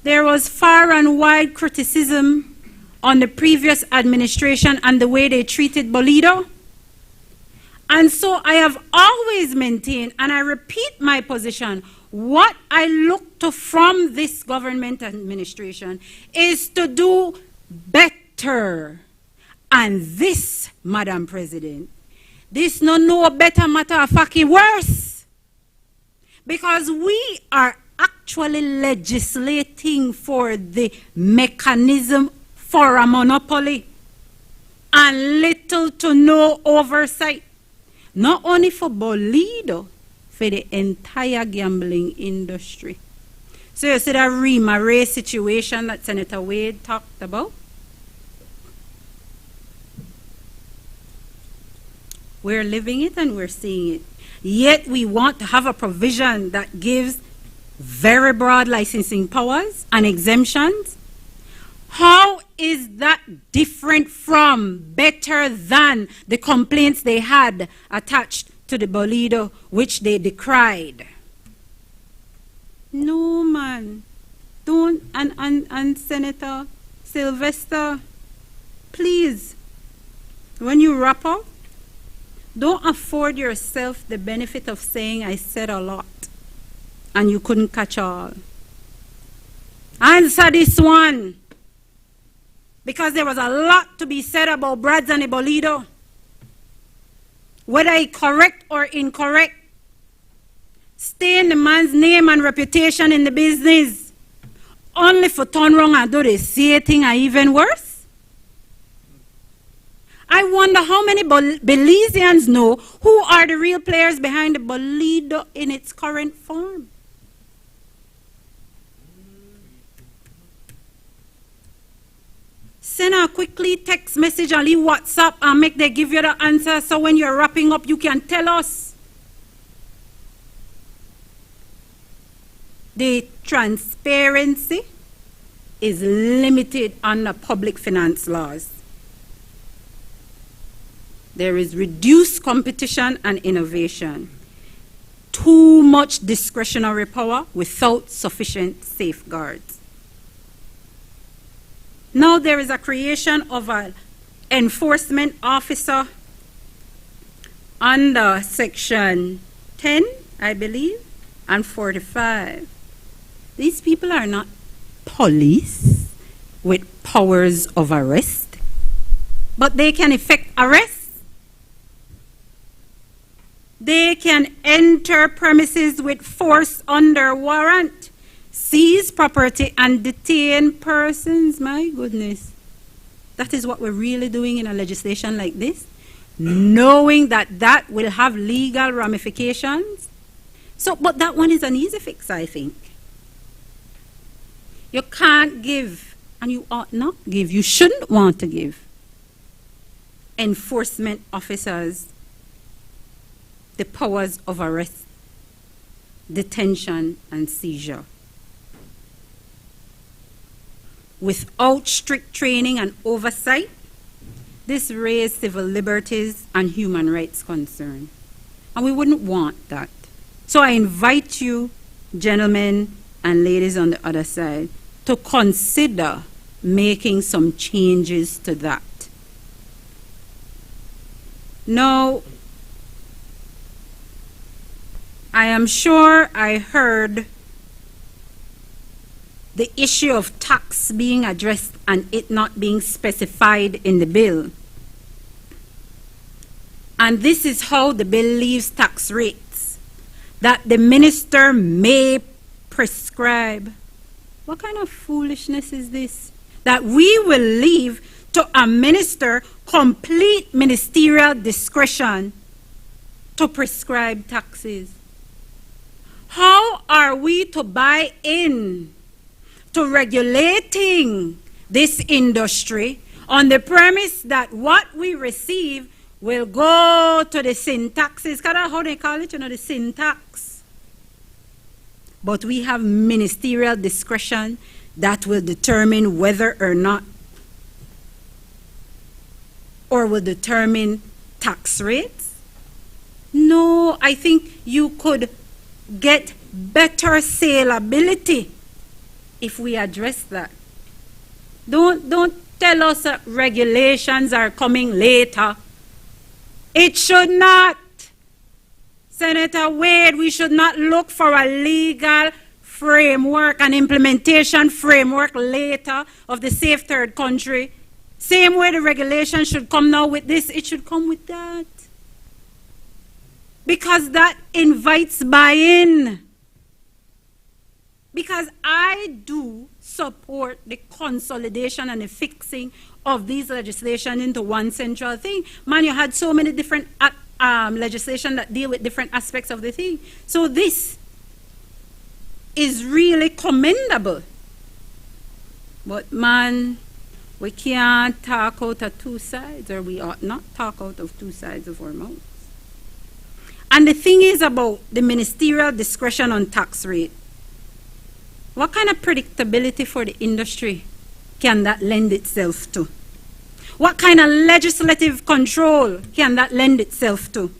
there was far and wide criticism on the previous administration and the way they treated Bolido. And so I have always maintained, and I repeat my position, what I look to from this government administration is to do better. And this, Madam President, this no better matter of fucking worse. Because we are actually legislating for the mechanism for a monopoly and little to no oversight. Not only for Bolido, for the entire gambling industry. So you see that Rima Ray situation that Senator Wade talked about? We're living it and we're seeing it. Yet we want to have a provision that gives very broad licensing powers and exemptions. How is that different from, better than the complaints they had attached to the Bolido, which they decried? No, man. Don't, and Senator Sylvester, please, when you wrap up, don't afford yourself the benefit of saying I said a lot and you couldn't catch all. Answer this one. because there was a lot to be said about Brads and Ibolido. Whether it's correct or incorrect, stain the man's name and reputation in the business, only for turn wrong and do the same thing or even worse. I wonder how many Belizeans know who are the real players behind the Bolido in its current form. Send a quickly text message or leave WhatsApp and make them give you the answer, so when you're wrapping up you can tell us. The transparency is limited under public finance laws. There is reduced competition and innovation. Too much discretionary power without sufficient safeguards. Now there is a creation of an enforcement officer under Section 10, I believe, and 45. These people are not police with powers of arrest, but they can effect arrests. They can enter premises with force under warrant, seize property and detain persons. My goodness. That is what we're really doing in a legislation like this, knowing that that will have legal ramifications. So, but that one is an easy fix, I think. You can't give, and you ought not give, you shouldn't want to give enforcement officers the powers of arrest, detention, and seizure. Without strict training and oversight, this raises civil liberties and human rights concerns. And we wouldn't want that. So I invite you, gentlemen and ladies on the other side, to consider making some changes to that. Now, I am sure I heard the issue of tax being addressed and it not being specified in the bill. And this is how the bill leaves tax rates that the minister may prescribe. What kind of foolishness is this? That we will leave to a minister complete ministerial discretion to prescribe taxes. How are we to buy in to regulating this industry on the premise that what we receive will go to the sin taxes? How they call it, the sin tax. But we have ministerial discretion that will determine whether or not, or will determine tax rates. No, I think you could get better saleability if we address that. Don't tell us that regulations are coming later. It should not. Senator Wade, we should not look for a legal framework, an implementation framework later of the Safe Third Country. Same way the regulation should come now with this, it should come with that. Because that invites buy-in. Because I do support the consolidation and the fixing of these legislation into one central thing. Man, you had so many different legislation that deal with different aspects of the thing. So this is really commendable. But man, we can't talk out of two sides, or we ought not talk out of two sides of our mouths. And the thing is about the ministerial discretion on tax rate. What kind of predictability for the industry can that lend itself to? What kind of legislative control can that lend itself to?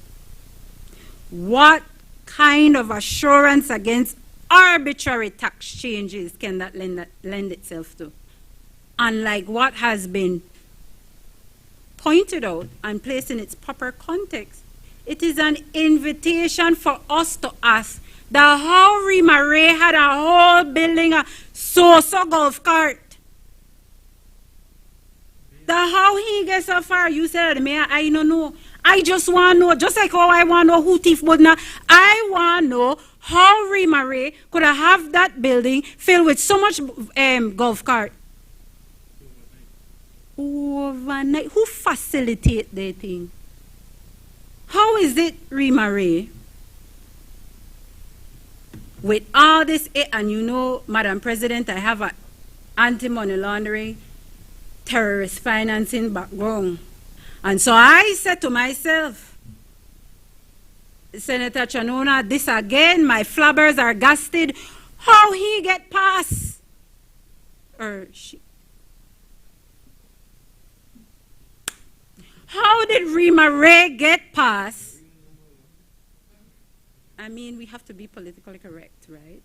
What kind of assurance against arbitrary tax changes can that lend itself to? Unlike what has been pointed out and placed in its proper context, it is an invitation for us to ask that how Rima Ray had a whole building, a so-so golf cart. That how he gets so far, you said, Mayor, I don't know. I just want to know, just like how I want to know who thief Budna, I want to know how Rimare could have that building filled with so much golf cart. Overnight. Who facilitate the thing? How is it, Rimare? With all this, and you know, Madam President, I have an anti-money laundering, terrorist financing background. And so I said to myself, Senator Chanona, this again, my flabbers are gasted. How he get past? Or she. How did Rima Ray get past? I mean, we have to be politically correct, right?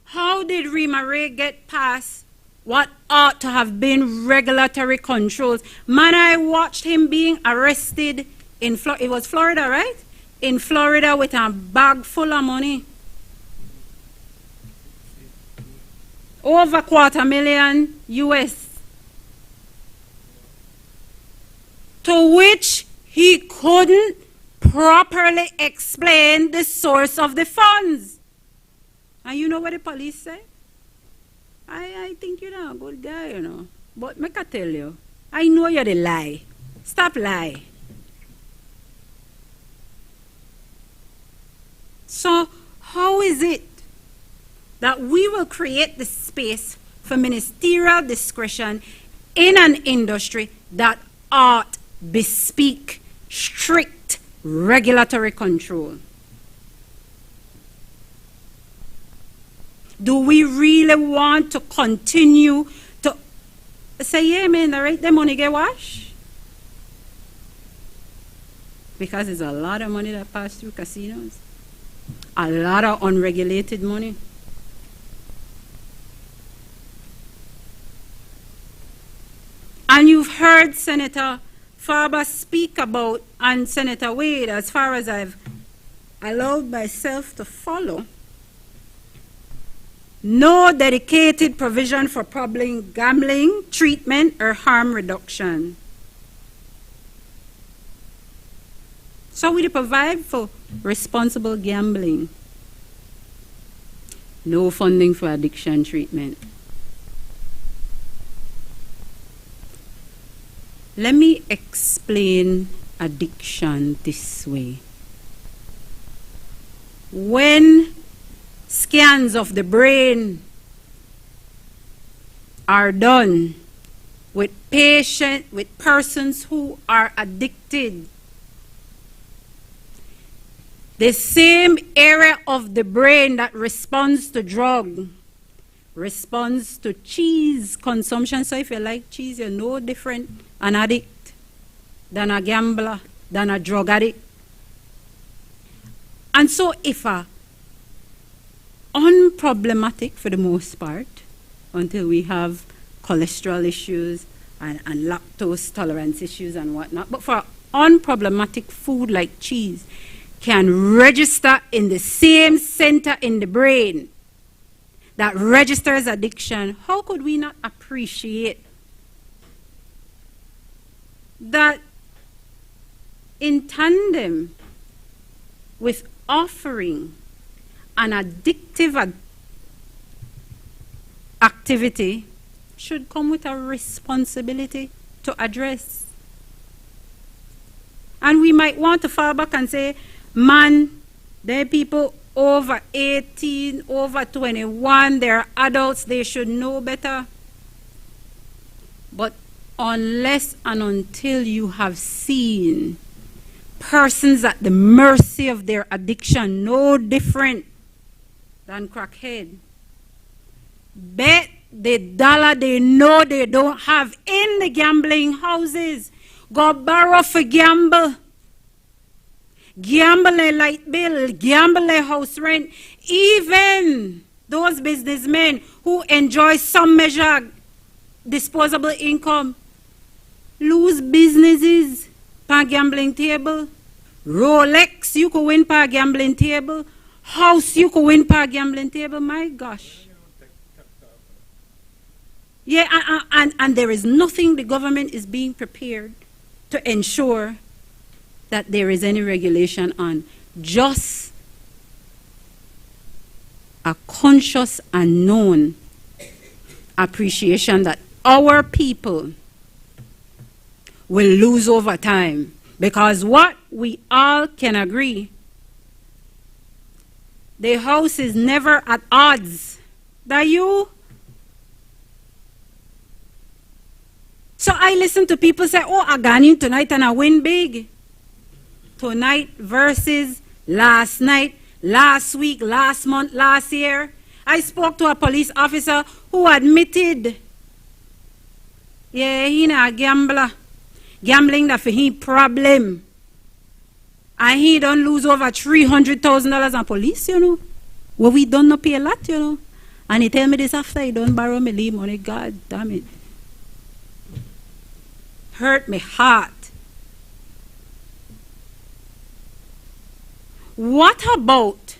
How did Rima Ray get past what ought to have been regulatory controls? Man, I watched him being arrested in it was Florida, right? In Florida with a bag full of money. Over $250,000 US. To which he couldn't properly explain the source of the funds. And you know what the police say? I think you're a good guy, you know. But make I tell you, I know you're the lie. Stop lie. So how is it that we will create the space for ministerial discretion in an industry that ought bespeak strict regulatory control? Do we really want to continue to say, yeah, man, the right, the money get washed? Because there's a lot of money that pass through casinos. A lot of unregulated money. And you've heard Senator Farber speak about, and Senator Wade, as far as I've allowed myself to follow, no dedicated provision for problem gambling, treatment, or harm reduction. So we provide for responsible gambling. No funding for addiction treatment. Let me explain addiction this way. When scans of the brain are done with persons who are addicted, the same area of the brain that responds to drug responds to cheese consumption. So if you like cheese, you're no different an addict than a gambler, than a drug addict. And so if a unproblematic for the most part, until we have cholesterol issues and lactose tolerance issues and whatnot, but for unproblematic food like cheese can register in the same center in the brain that registers addiction, how could we not appreciate that in tandem with offering an addictive activity should come with a responsibility to address? And we might want to fall back and say, man, there are people over 18, over 21, they're adults, they should know better. But unless and until you have seen persons at the mercy of their addiction, no different than crackhead, bet the dollar they know they don't have in the gambling houses, go borrow for gamble. Gamble a light bill, gamble a house rent. Even those businessmen who enjoy some measure disposable income lose businesses per gambling table. Rolex you could win per gambling table. House you could win per gambling table. My gosh. Yeah, and there is nothing the government is being prepared to ensure that there is any regulation on. Just a conscious and known appreciation that our people will lose over time. Because what we all can agree, the house is never at odds. That you? So I listen to people say, oh, I got in tonight and I win big. Tonight versus last night, last week, last month, last year. I spoke to a police officer who admitted, yeah, he a gambler. Gambling that for him problem. And he don't lose over $300,000 on police, you know. Well, we don't know pay a lot, you know. And he tell me this after he don't borrow me leave money. God damn it. Hurt me heart. What about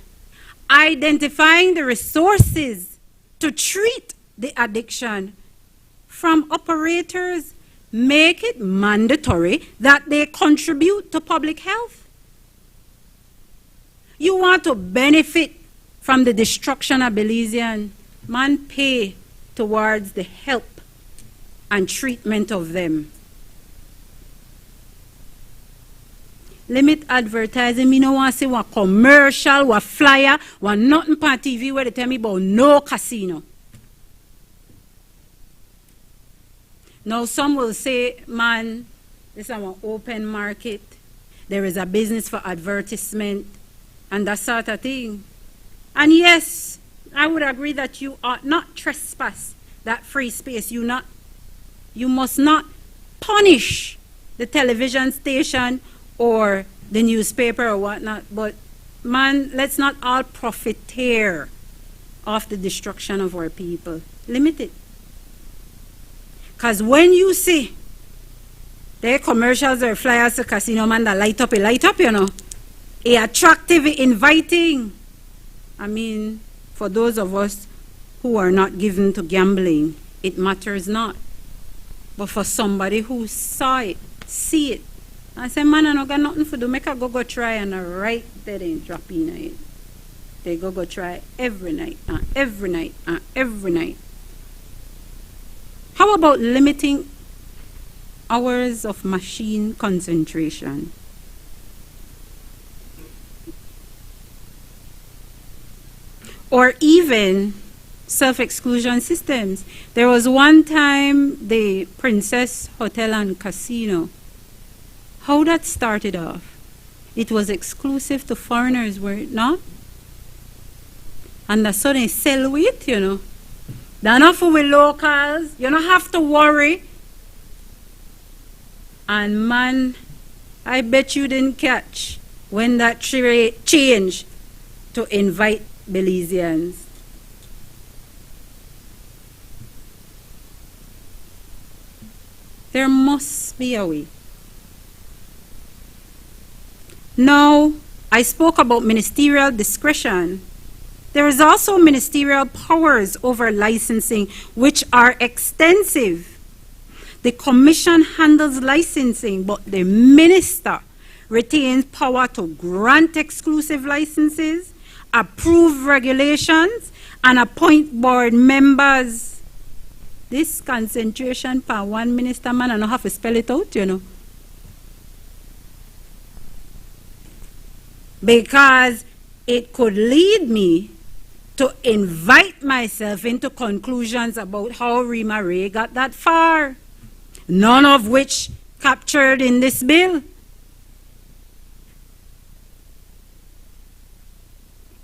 identifying the resources to treat the addiction from operators? Make it mandatory that they contribute to public health. You want to benefit from the destruction of Belizean, man, pay towards the help and treatment of them. Limit advertising. Me no want to see one commercial, one flyer, one nothing on TV where they tell me about no casino. Now some will say, man, this is an open market. There is a business for advertisement and that sort of thing. And yes, I would agree that you ought not trespass that free space. You must not punish the television station or the newspaper or whatnot. But man, let's not all profiteer off the destruction of our people. Limit it. Because when you see the commercials or flyers to casino, man, that light up, you know. Attractive, inviting. I mean, for those of us who are not given to gambling, it matters not. But for somebody who saw it, see it, I say, man, I don't got nothing to do. Make a go try and right there they ain't drop in it. They go try every night, every night, every night. How about limiting hours of machine concentration? Or even self-exclusion systems. There was one time the Princess Hotel and Casino. How that started off? It was exclusive to foreigners, were it not? And that's how they sell it, you know. They're not for we locals. You don't have to worry. And man, I bet you didn't catch when that changed to invite Belizeans. There must be a way. Now, I spoke about ministerial discretion. There is also ministerial powers over licensing, which are extensive. The commission handles licensing, but the minister retains power to grant exclusive licenses, approve regulations, and appoint board members. This concentration per one minister, man, I don't have to spell it out, you know. Because it could lead me to invite myself into conclusions about how Rima Ray got that far, none of which captured in this bill.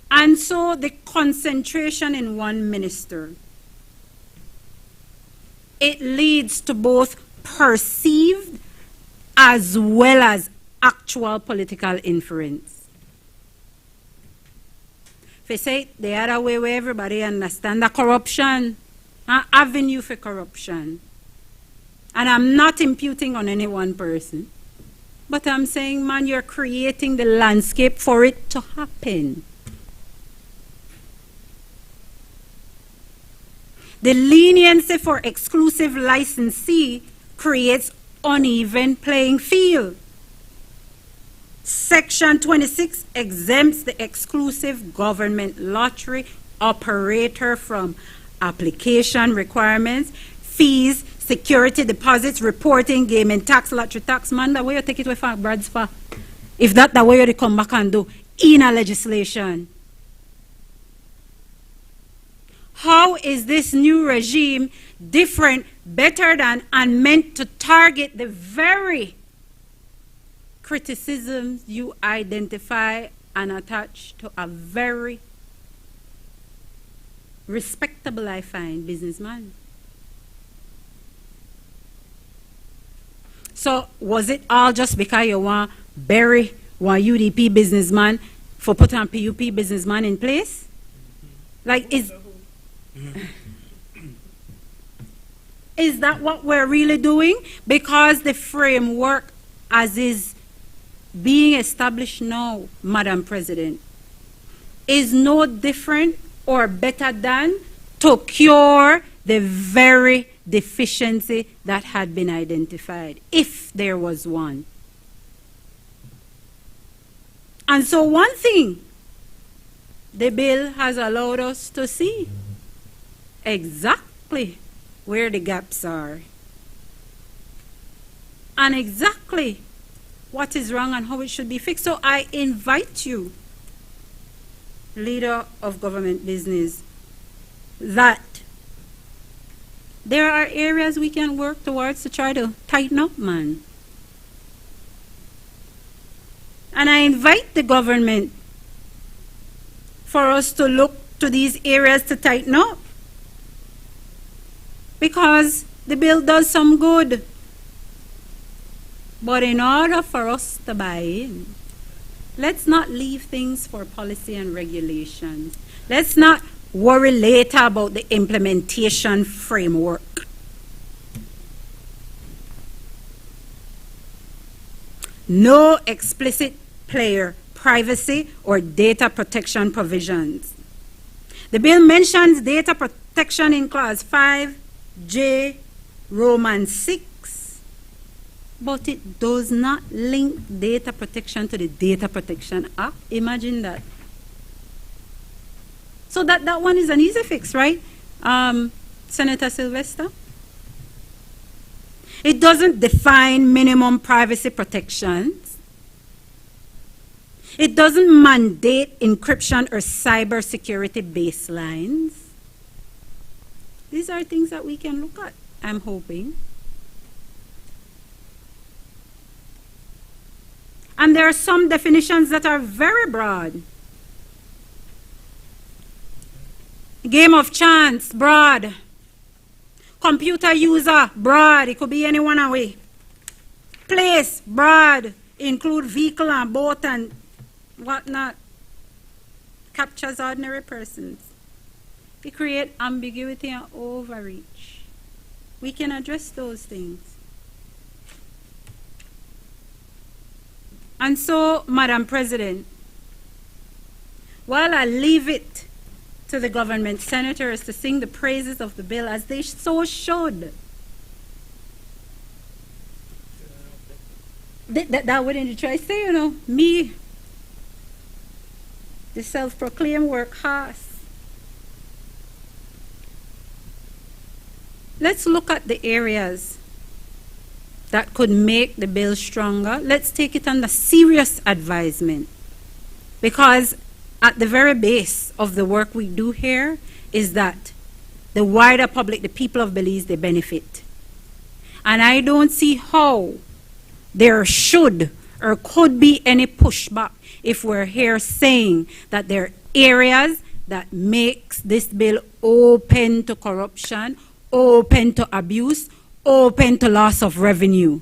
And so the concentration in one minister, it leads to both perceived as well as actual political inference. If you say it the other way where everybody understands the corruption, an avenue for corruption. And I'm not imputing on any one person, but I'm saying, man, you're creating the landscape for it to happen. The leniency for exclusive licensee creates uneven playing field. Section 26 exempts the exclusive government lottery operator from application requirements, fees, security deposits, reporting, gaming tax, lottery tax. Man, that way you take it away from Brad's for. If that the way you come back and do in a legislation. How is this new regime different, better than, and meant to target the very criticisms you identify and attach to a very respectable, I find, businessman? So was it all just because you want bury one UDP businessman for put on PUP businessman in place? Like, is that what we're really doing? Because the framework as is being established now, Madam President, is no different or better than to cure the very deficiency that had been identified, if there was one. And so one thing the bill has allowed us to see exactly where the gaps are and exactly what is wrong and how it should be fixed. So I invite you, leader of government business, that there are areas we can work towards to try to tighten up, man. And I invite the government for us to look to these areas to tighten up, because the bill does some good. But in order for us to buy in, let's not leave things for policy and regulations. Let's not worry later about the implementation framework. No explicit player privacy or data protection provisions. The bill mentions data protection in Clause 5J, Roman 6, but it does not link data protection to the Data Protection Act. Imagine that. So that one is an easy fix, right, Senator Sylvester? It doesn't define minimum privacy protections. It doesn't mandate encryption or cybersecurity baselines. These are things that we can look at, I'm hoping. And there are some definitions that are very broad. Game of chance, broad. Computer user, broad. It could be anyone away. Place, broad. Include vehicle and boat and whatnot. Captures ordinary persons. It creates ambiguity and overreach. We can address those things. And so, Madam President, while I leave it to the government senators to sing the praises of the bill as they so should, that wouldn't try to say, you know, me, the self-proclaimed workhorse. Let's look at the areas that could make the bill stronger. Let's take it under serious advisement, because at the very base of the work we do here is that the wider public, the people of Belize, they benefit. And I don't see how there should or could be any pushback if we're here saying that there are areas that makes this bill open to corruption, open to abuse, open to loss of revenue.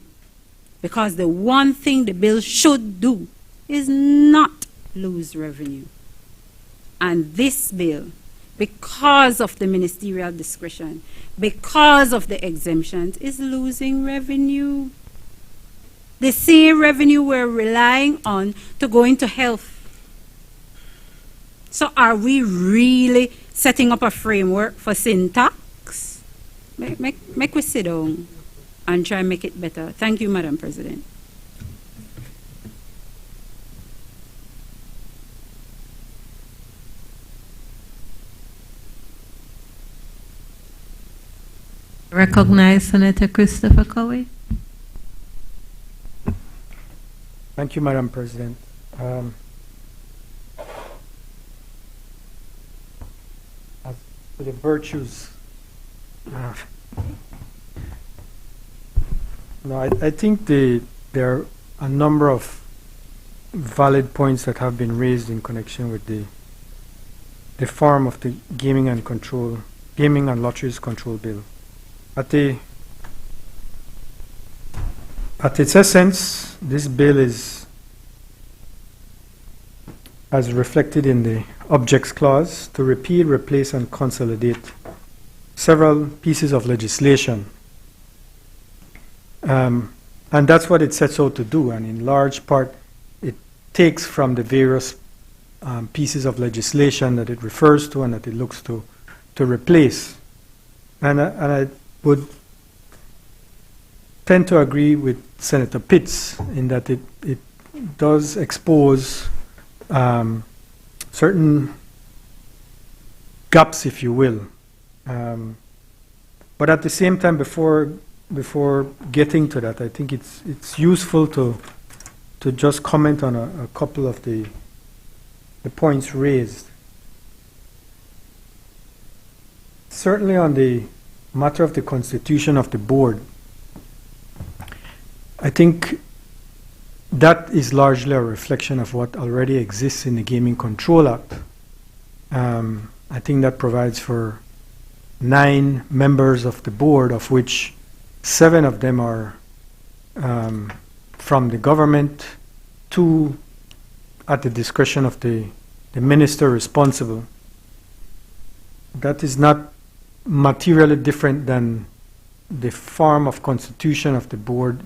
Because the one thing the bill should do is not lose revenue. And this bill, because of the ministerial discretion, because of the exemptions, is losing revenue. The same revenue we're relying on to go into health. So are we really setting up a framework for sin tax? Make we sit down and try and make it better. Thank you, Madam President. Recognize Senator Christopher Cowie. Thank you, Madam President. As to the virtues, no, I think there are a number of valid points that have been raised in connection with the form of the Gaming and Lotteries Control Bill. At its essence, this bill is, as reflected in the Objects Clause, to repeal, replace, and consolidate several pieces of legislation. And that's what it sets out to do, and in large part, it takes from the various pieces of legislation that it refers to and that it looks to replace. And I would tend to agree with Senator Pitts in that it does expose certain gaps, if you will. But at the same time, before getting to that, I think it's useful to just comment on a couple of the points raised. Certainly on the matter of the constitution of the board, I think that is largely a reflection of what already exists in the Gaming Control Act. I think that provides for 9 members of the board, of which 7 of them are from the government, 2 at the discretion of the minister responsible. That is not materially different than the form of constitution of the board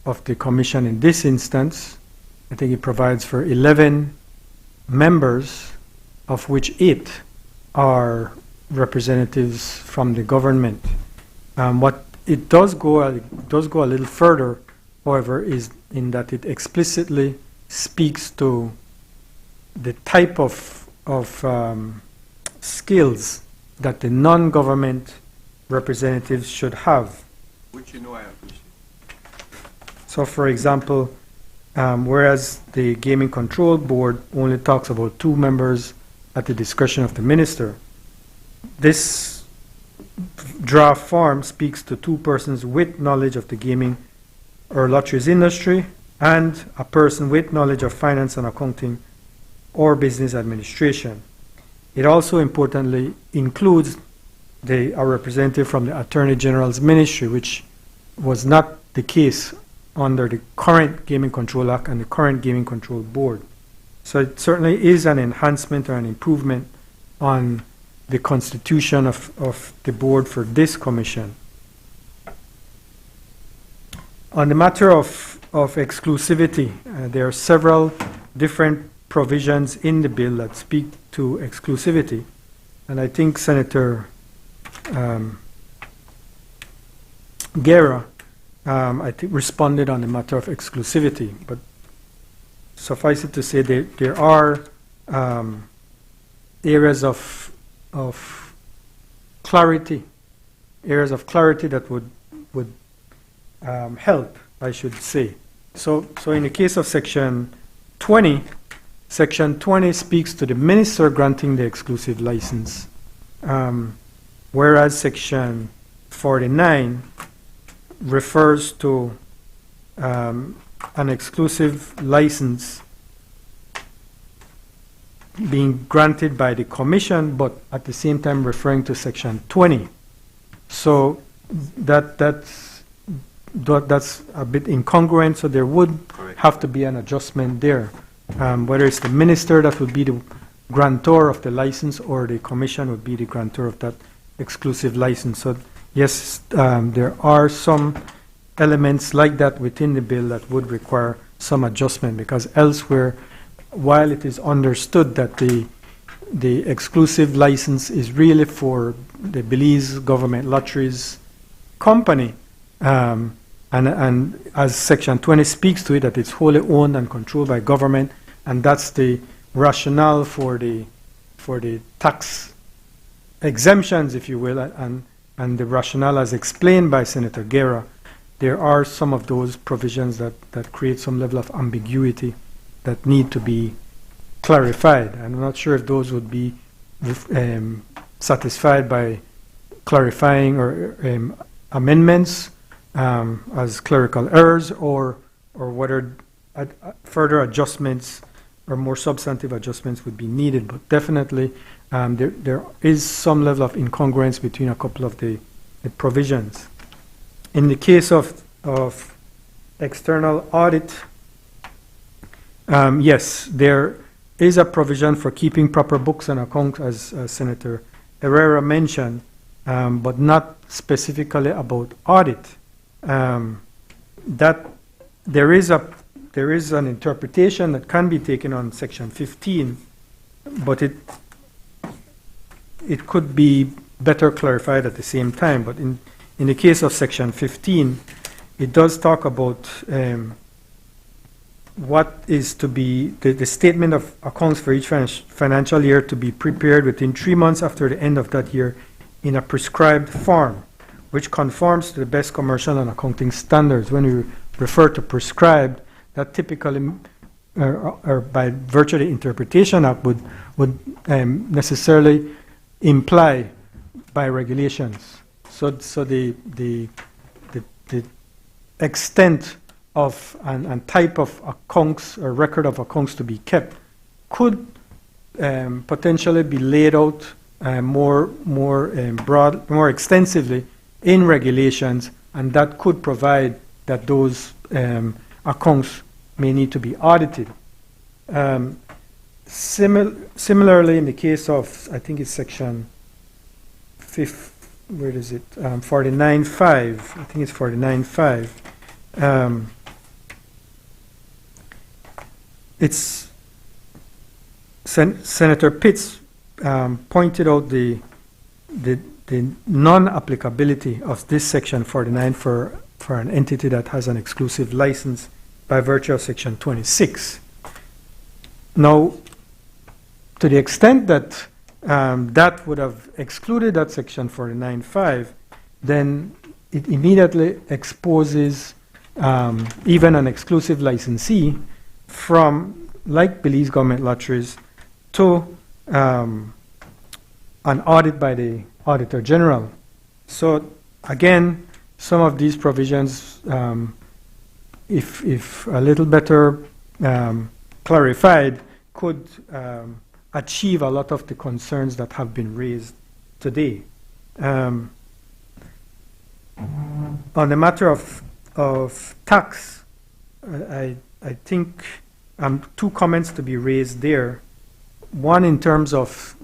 of the commission in this instance. I think it provides for 11 members, of which 8 are representatives from the government. What it does go a little further, however, is in that it explicitly speaks to the type of skills that the non-government representatives should have. Which I appreciate. So, for example, whereas the Gaming Control Board only talks about 2 members at the discretion of the minister, this draft form speaks to 2 persons with knowledge of the gaming or lotteries industry and a person with knowledge of finance and accounting or business administration. It also importantly includes a representative from the Attorney General's Ministry, which was not the case under the current Gaming Control Act and the current Gaming Control Board. So it certainly is an enhancement or an improvement on the constitution of the board for this commission. On the matter of exclusivity, there are several different provisions in the bill that speak to exclusivity, and I think Senator Guerra I think responded on the matter of exclusivity, but suffice it to say that there are areas of clarity, that would help, I should say. So in the case of Section 20, Section 20 speaks to the minister granting the exclusive license, whereas Section 49 refers to an exclusive license being granted by the commission, but at the same time referring to Section 20. So that's a bit incongruent, so there would have to be an adjustment there. Whether it's the minister that would be the grantor of the license or the commission would be the grantor of that exclusive license. So yes, there are some elements like that within the bill that would require some adjustment, because elsewhere, while it is understood that the exclusive license is really for the Belize Government Lotteries Company. And as Section 20 speaks to it, that it's wholly owned and controlled by government, and that's the rationale for the tax exemptions, if you will, and the rationale as explained by Senator Guerra. There are some of those provisions that create some level of ambiguity that need to be clarified. I'm not sure if those would be satisfied by clarifying or amendments as clerical errors, or whether further adjustments or more substantive adjustments would be needed. But definitely there is some level of incongruence between a couple of the provisions. In the case of external audit, yes, there is a provision for keeping proper books and accounts, as Senator Herrera mentioned, but not specifically about audit. That there is an interpretation that can be taken on Section 15, but it could be better clarified at the same time. But in the case of Section 15, it does talk about what is to be the statement of accounts for each financial year to be prepared within 3 months after the end of that year in a prescribed form, which conforms to the best commercial and accounting standards. When we refer to prescribed, that typically, or by virtue of the Interpretation Act, would necessarily imply by regulations. So the extent of and type of accounts or record of accounts to be kept could potentially be laid out more extensively in regulations, and that could provide that those accounts may need to be audited. Similarly, in the case of, I think it's Section 49.5, I think it's 49.5. It's Senator Pitts pointed out the non-applicability of this Section 49 for an entity that has an exclusive license by virtue of Section 26. Now, to the extent that that would have excluded that Section 49.5, then it immediately exposes even an exclusive licensee from, like Belize Government Lotteries, to an audit by the Auditor General. So again, some of these provisions, if a little better clarified, could achieve a lot of the concerns that have been raised today. On the matter of tax, I think two comments to be raised there. One, in terms of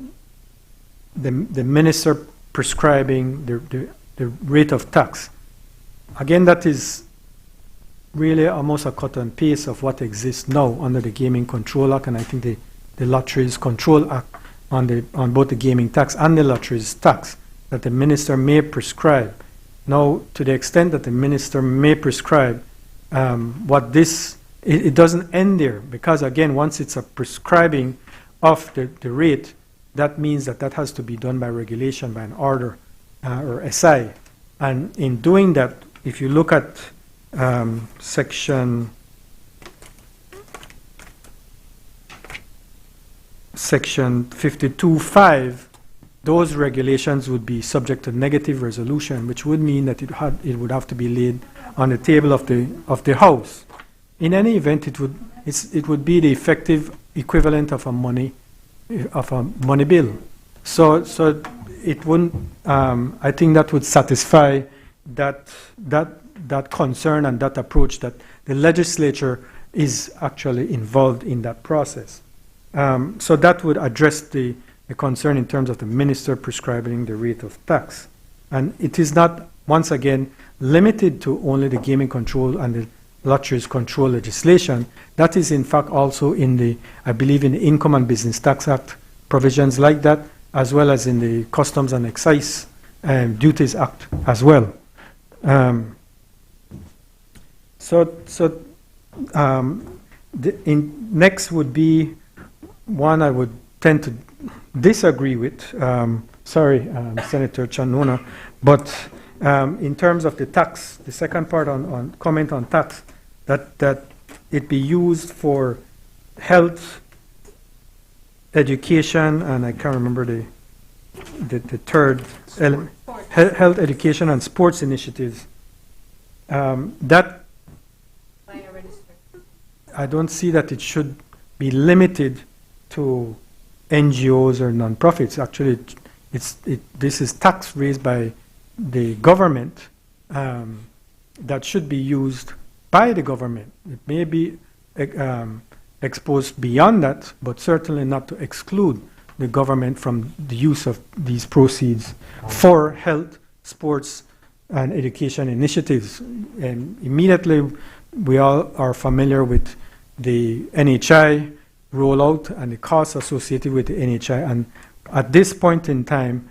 the minister prescribing the rate of tax. Again, that is really almost a cut and paste of what exists now under the Gaming Control Act, and I think the Lotteries Control Act on both the gaming tax and the lotteries tax, that the minister may prescribe. Now, to the extent that the minister may prescribe, it doesn't end there, because again, once it's a prescribing of the rate, that means that has to be done by regulation, by an order or SI. And in doing that, if you look at Section 52.5, those regulations would be subject to negative resolution, which would mean that it would have to be laid on the table of the House. In any event, it would be the effective equivalent of a money bill. So it wouldn't. I think that would satisfy that concern and that approach, that the legislature is actually involved in that process. So that would address the concern in terms of the minister prescribing the rate of tax. And it is not, once again, limited to only the gaming control and the lotteries control legislation. That is in fact also in I believe in the Income and Business Tax Act, provisions like that, as well as in the Customs and Excise Duties Act as well. Next would be one I would tend to disagree with. Sorry, Senator Chanona, but in terms of the tax, the second part on comment on tax, that it be used for health, education, and I can't remember the third element, health, education, and sports initiatives. That I don't see that it should be limited to NGOs or non-profits. Actually, this is tax raised by the government that should be used by the government. It may be exposed beyond that, but certainly not to exclude the government from the use of these proceeds for health, sports, and education initiatives. And immediately, we all are familiar with the NHI rollout and the costs associated with the NHI. And at this point in time,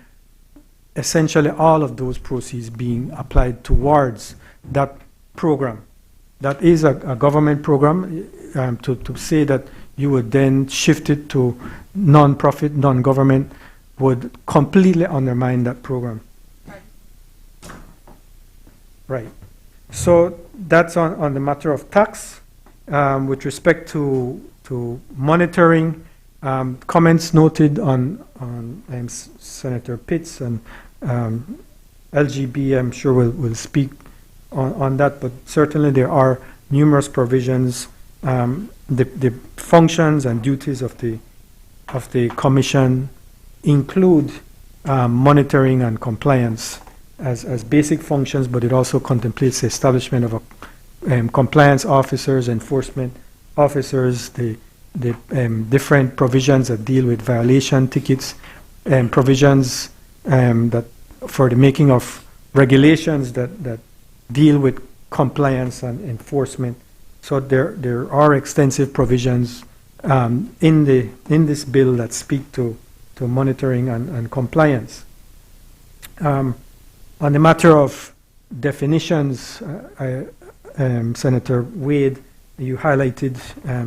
essentially all of those proceeds being applied towards that program. That is a government program. To say that you would then shift it to non-profit, non-government would completely undermine that program. Right. So that's on the matter of tax. With respect to monitoring, comments noted on Senator Pitts and LGB, I'm sure will speak on that, but certainly there are numerous provisions. The functions and duties of the commission include monitoring and compliance as basic functions, but it also contemplates the establishment of compliance officers, enforcement officers, the different provisions that deal with violation tickets, and provisions that for the making of regulations that deal with compliance and enforcement. So there are extensive provisions in this bill that speak to monitoring and compliance. On the matter of definitions, Senator Wade, you highlighted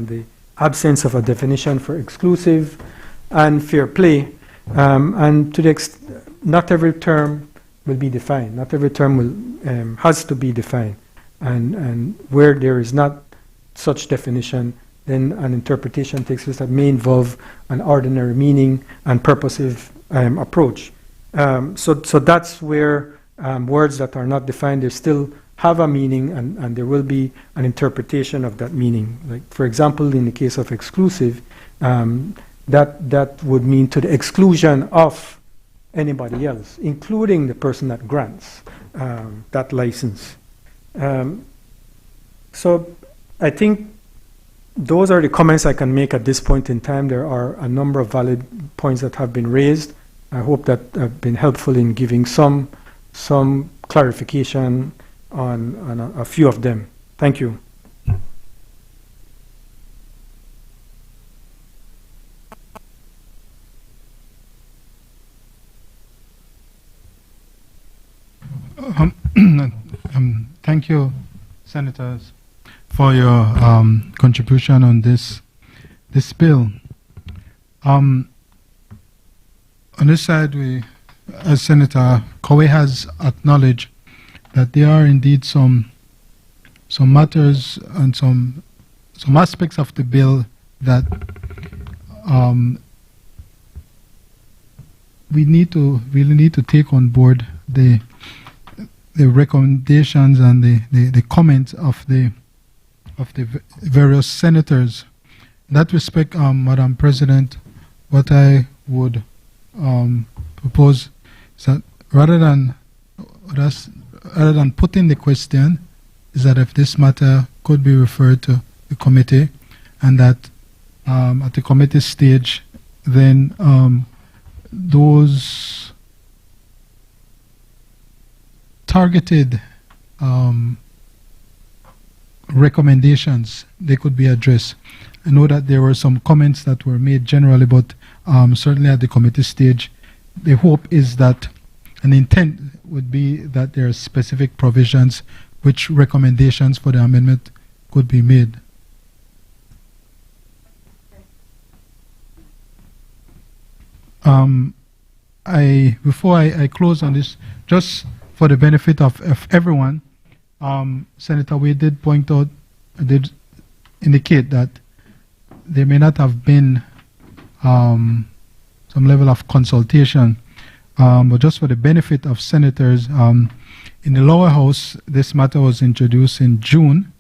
the absence of a definition for exclusive and fair play, and to the not every term will be defined. Not every term will has to be defined, and where there is not such definition, then an interpretation takes place that may involve an ordinary meaning and purposive approach. So that's where words that are not defined, they still have a meaning, and there will be an interpretation of that meaning. Like, for example, in the case of exclusive, that would mean to the exclusion of anybody else, including the person that grants that license. So I think those are the comments I can make at this point in time. There are a number of valid points that have been raised. I hope that I've been helpful in giving some clarification on a few of them. Thank you. Thank you, Senators, for your contribution on this bill. On this side, as Senator Kowe has acknowledged, that there are indeed some matters and some aspects of the bill that we really need to take on board the recommendations and the comments of the various senators. In that respect, Madam President, what I would propose is that rather than putting the question, is that if this matter could be referred to the committee, and that at the committee stage, then those targeted recommendations, they could be addressed. I know that there were some comments that were made generally, but certainly at the committee stage, the hope is that an intent would be that there are specific provisions which recommendations for the amendment could be made. Before I close on this, just for the benefit of everyone, Senator Wade did point out, did indicate that there may not have been some level of consultation, but just for the benefit of senators, in the lower house, this matter was introduced in June,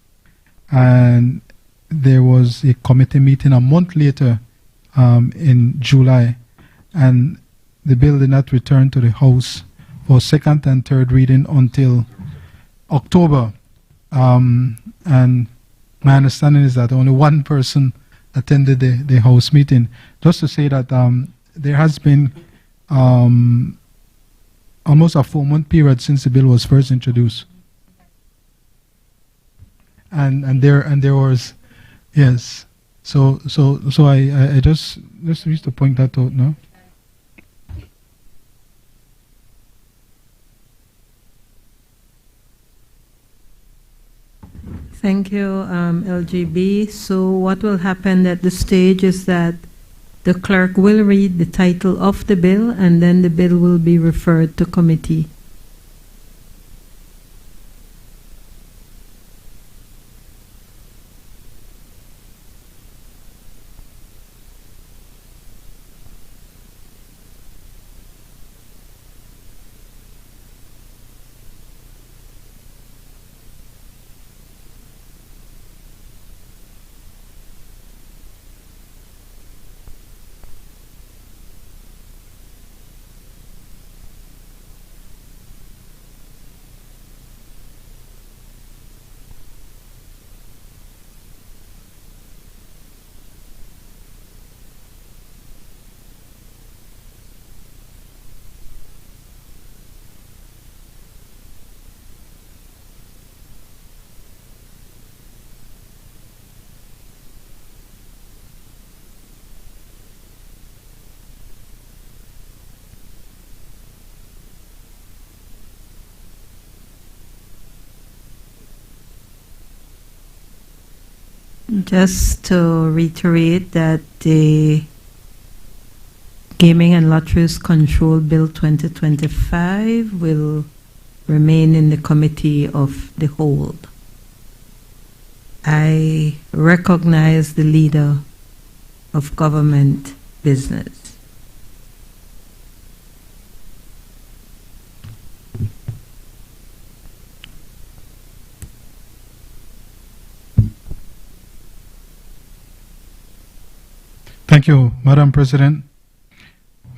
and there was a committee meeting a month later in July, and the bill did not return to the House for second and third reading until October. And my understanding is that only one person attended the House meeting. Just to say that there has been almost a 4-month period since the bill was first introduced. And there was, yes. So I just used to point that out now. Thank you, LGB. So what will happen at this stage is that the clerk will read the title of the bill, and then the bill will be referred to committee. Just to reiterate that the Gaming and Lotteries Control Bill 2025 will remain in the Committee of the Whole. I recognize the Leader of Government Business. Thank you, Madam President.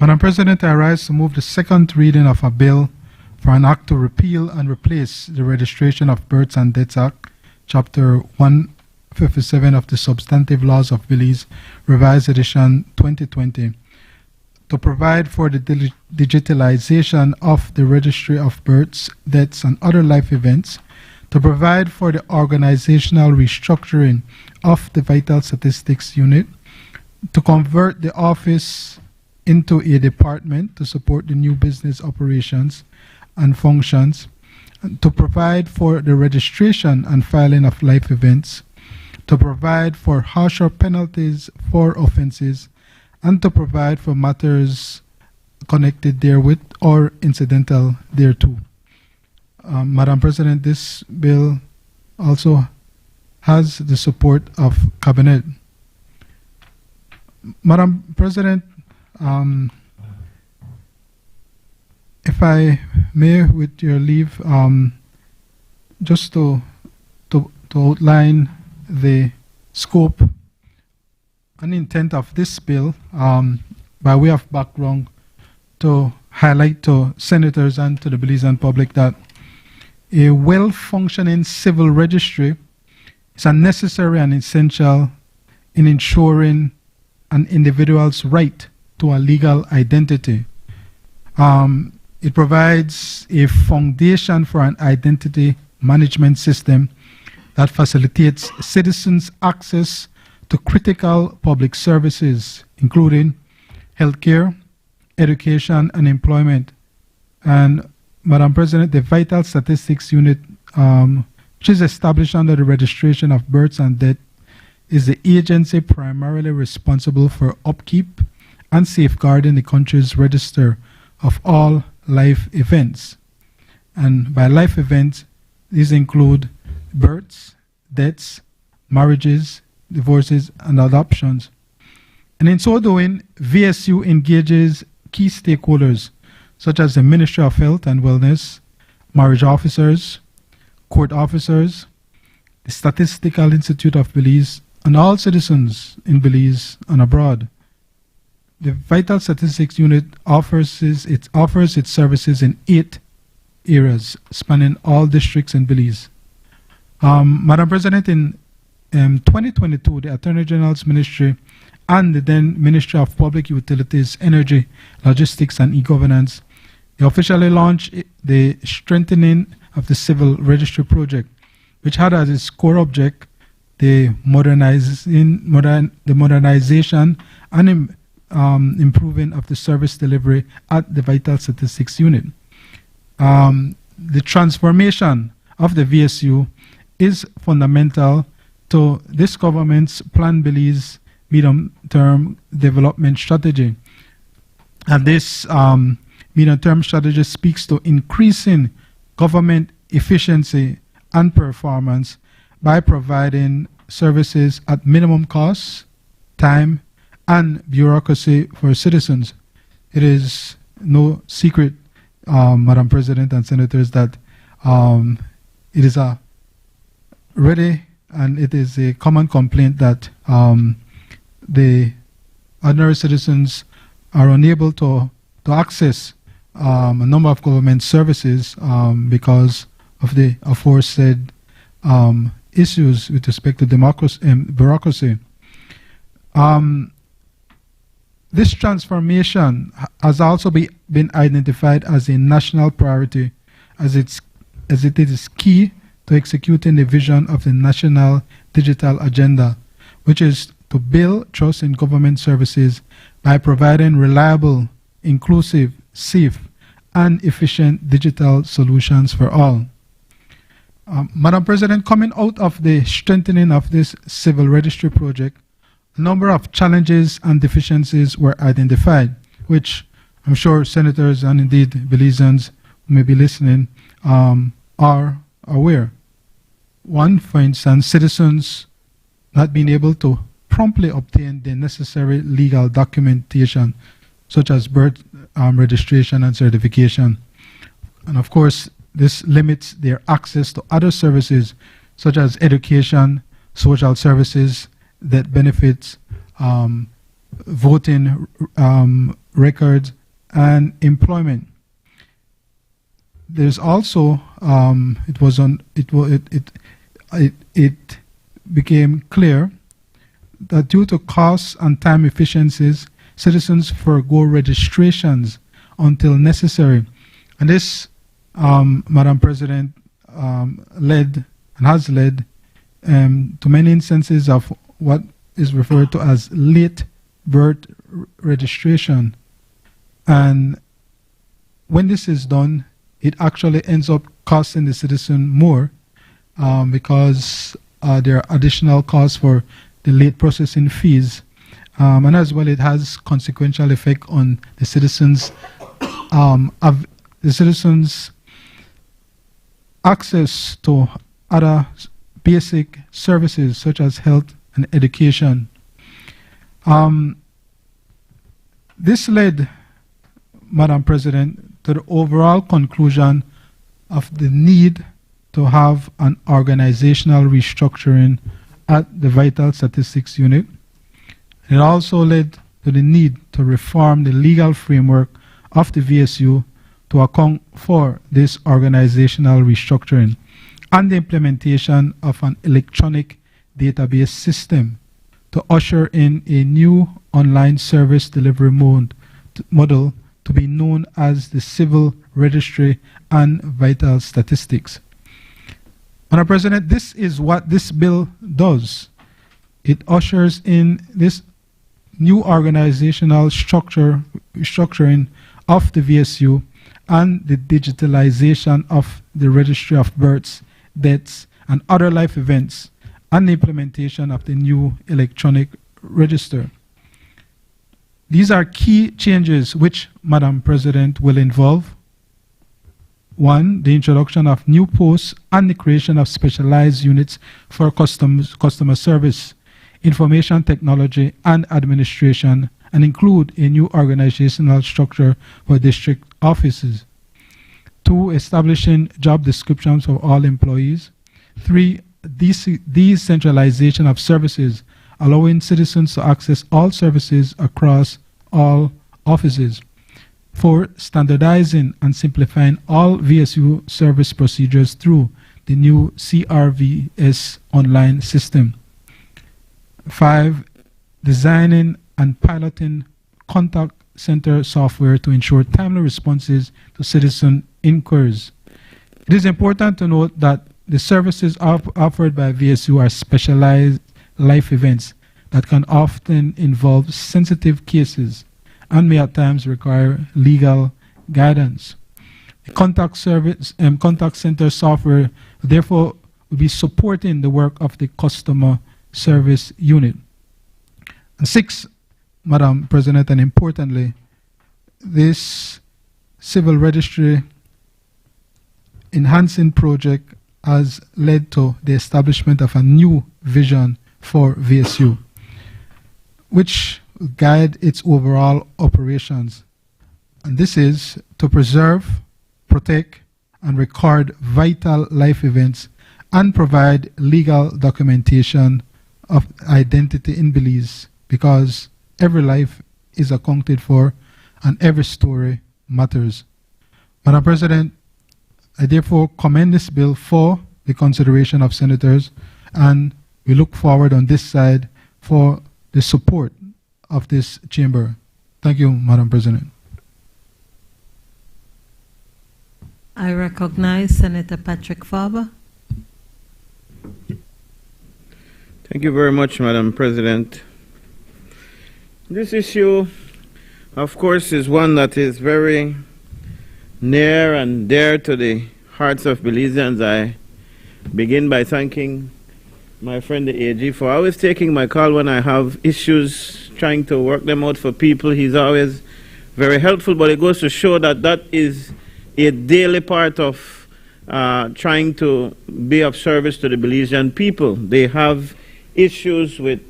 Madam President, I rise to move the second reading of a bill for an act to repeal and replace the Registration of Births and Deaths Act, Chapter 157 of the Substantive Laws of Belize, Revised Edition 2020, to provide for the digitalization of the Registry of Births, Deaths, and other life events, to provide for the organizational restructuring of the Vital Statistics Unit, to convert the office into a department to support the new business operations and functions, and to provide for the registration and filing of life events, to provide for harsher penalties for offenses, and to provide for matters connected therewith or incidental thereto. Madam President, this bill also has the support of Cabinet. Madam President, if I may, with your leave, just to outline the scope and intent of this bill, by way of background, to highlight to senators and to the Belizean public that a well-functioning civil registry is a necessary and essential in ensuring an individual's right to a legal identity. It provides a foundation for an identity management system that facilitates citizens' access to critical public services, including healthcare, education, and employment. And Madam President, the Vital Statistics Unit, which is established under the registration of births and death, is the agency primarily responsible for upkeep and safeguarding the country's register of all life events. And by life events, these include births, deaths, marriages, divorces, and adoptions. And in so doing, VSU engages key stakeholders such as the Ministry of Health and Wellness, marriage officers, court officers, the Statistical Institute of Belize, and all citizens in Belize and abroad. The Vital Statistics Unit offers its services in 8 areas, spanning all districts in Belize. Madam President, in 2022, the Attorney General's Ministry and the then Ministry of Public Utilities, Energy, Logistics, and E-Governance, they officially launched the Strengthening of the Civil Registry Project, which had as its core object the modernization and improving of the service delivery at the Vital Statistics Unit. The transformation of the VSU is fundamental to this government's Plan Belize medium-term development strategy. And this medium-term strategy speaks to increasing government efficiency and performance by providing services at minimum cost, time, and bureaucracy for citizens. It is no secret, Madam President and Senators, that it is a ready and it is a common complaint that the ordinary citizens are unable to access a number of government services because of the aforesaid issues with respect to bureaucracy. This transformation has also been identified as a national priority, as it is key to executing the vision of the National Digital Agenda, which is to build trust in government services by providing reliable, inclusive, safe, and efficient digital solutions for all. Madam President, coming out of the strengthening of this civil registry project, a number of challenges and deficiencies were identified, which I'm sure senators and indeed Belizeans who may be listening are aware. One, for instance, citizens not being able to promptly obtain the necessary legal documentation, such as birth registration and certification. And of course, this limits their access to other services, such as education, social services, that benefits, voting records, and employment. There's also it became clear that due to costs and time efficiencies, citizens forego registrations until necessary, and this, Madam President, led and has led to many instances of what is referred to as late birth registration. And when this is done, it actually ends up costing the citizen more because there are additional costs for the late processing fees. And as well, it has consequential effect on the citizens' access to other basic services such as health and education. This led, Madam President, to the overall conclusion of the need to have an organizational restructuring at the Vital Statistics Unit. It also led to the need to reform the legal framework of the VSU to account for this organizational restructuring and the implementation of an electronic database system to usher in a new online service delivery model to be known as the Civil Registry and Vital Statistics. Madam President, this is what this bill does. It ushers in this new organizational structuring of the VSU, and the digitalization of the registry of births, deaths, and other life events, and the implementation of the new electronic register. These are key changes which, Madam President, will involve: 1, the introduction of new posts and the creation of specialized units for customer service, information technology, and administration, and include a new organizational structure for district offices. 2, establishing job descriptions for all employees. 3, decentralization of services, allowing citizens to access all services across all offices. 4, standardizing and simplifying all VSU service procedures through the new CRVS online system. 5, designing and piloting contact center software to ensure timely responses to citizen inquiries. It is important to note that the services offered by VSU are specialized life events that can often involve sensitive cases and may at times require legal guidance. The contact center software, therefore, will be supporting the work of the customer service unit. And 6, Madam President, and importantly, this civil registry enhancing project has led to the establishment of a new vision for VSU, which will guide its overall operations. And this is to preserve, protect, and record vital life events and provide legal documentation of identity in Belize, because every life is accounted for and every story matters. Madam President, I therefore commend this bill for the consideration of senators, and we look forward on this side for the support of this chamber. Thank you, Madam President. I recognize Senator Patrick Faber. Thank you very much, Madam President. This issue, of course, is one that is very near and dear to the hearts of Belizeans. I begin by thanking my friend the AG for always taking my call when I have issues, trying to work them out for people. He's always very helpful, but it goes to show that that is a daily part of trying to be of service to the Belizean people. They have issues with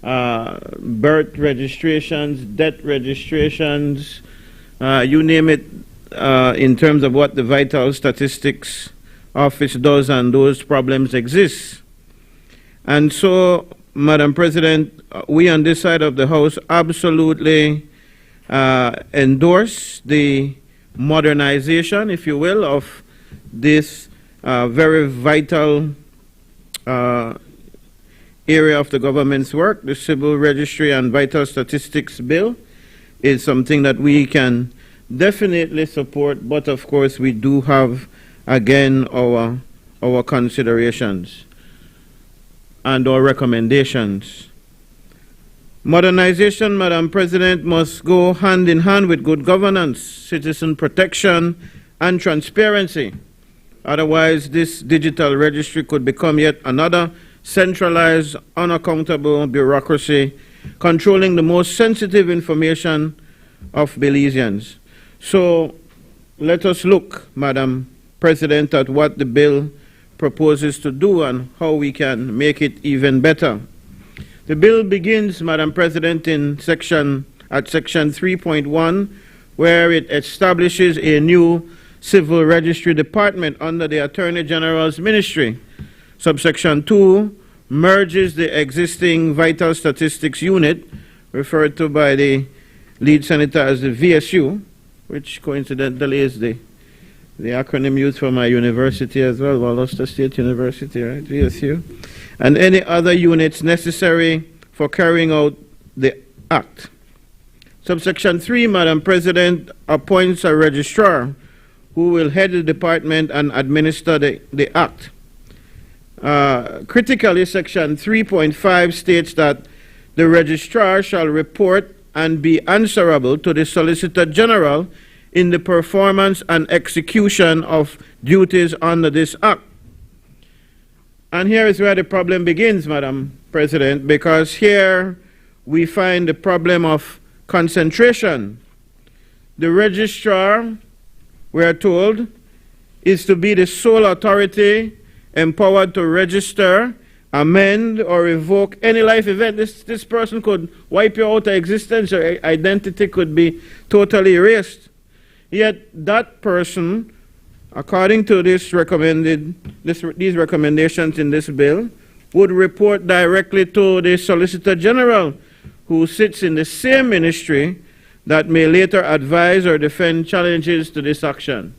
birth registrations, death registrations, you name it, in terms of what the Vital Statistics Office does, and those problems exist. And so, Madam President, we on this side of the House absolutely endorse the modernization, if you will, of this very vital area of the government's work. The Civil Registry and Vital Statistics Bill is something that we can definitely support, but of course we do have, again, our considerations and our recommendations. Modernization, Madam President, must go hand in hand with good governance, citizen protection, and transparency. Otherwise, this digital registry could become yet another centralized, unaccountable bureaucracy controlling the most sensitive information of Belizeans. So let us look, Madam President, at what the bill proposes to do and how we can make it even better. The bill begins, Madam President, at section 3.1, where it establishes a new civil registry department under the Attorney General's ministry. Subsection 2 merges the existing Vital Statistics Unit, referred to by the lead senator as the VSU, which coincidentally is the acronym used for my university as well, Walloster State University, right, VSU, and any other units necessary for carrying out the Act. Subsection 3, Madam President, appoints a registrar who will head the department and administer the Act. Critically, Section 3.5 states that the registrar shall report and be answerable to the Solicitor General in the performance and execution of duties under this Act. And here is where the problem begins, Madam President, because here we find the problem of concentration. The registrar, we are told, is to be the sole authority empowered to register, amend, or revoke any life event. This person could wipe you out of existence, your identity could be totally erased. Yet that person, according to these recommendations in this bill, would report directly to the Solicitor General, who sits in the same ministry that may later advise or defend challenges to this action.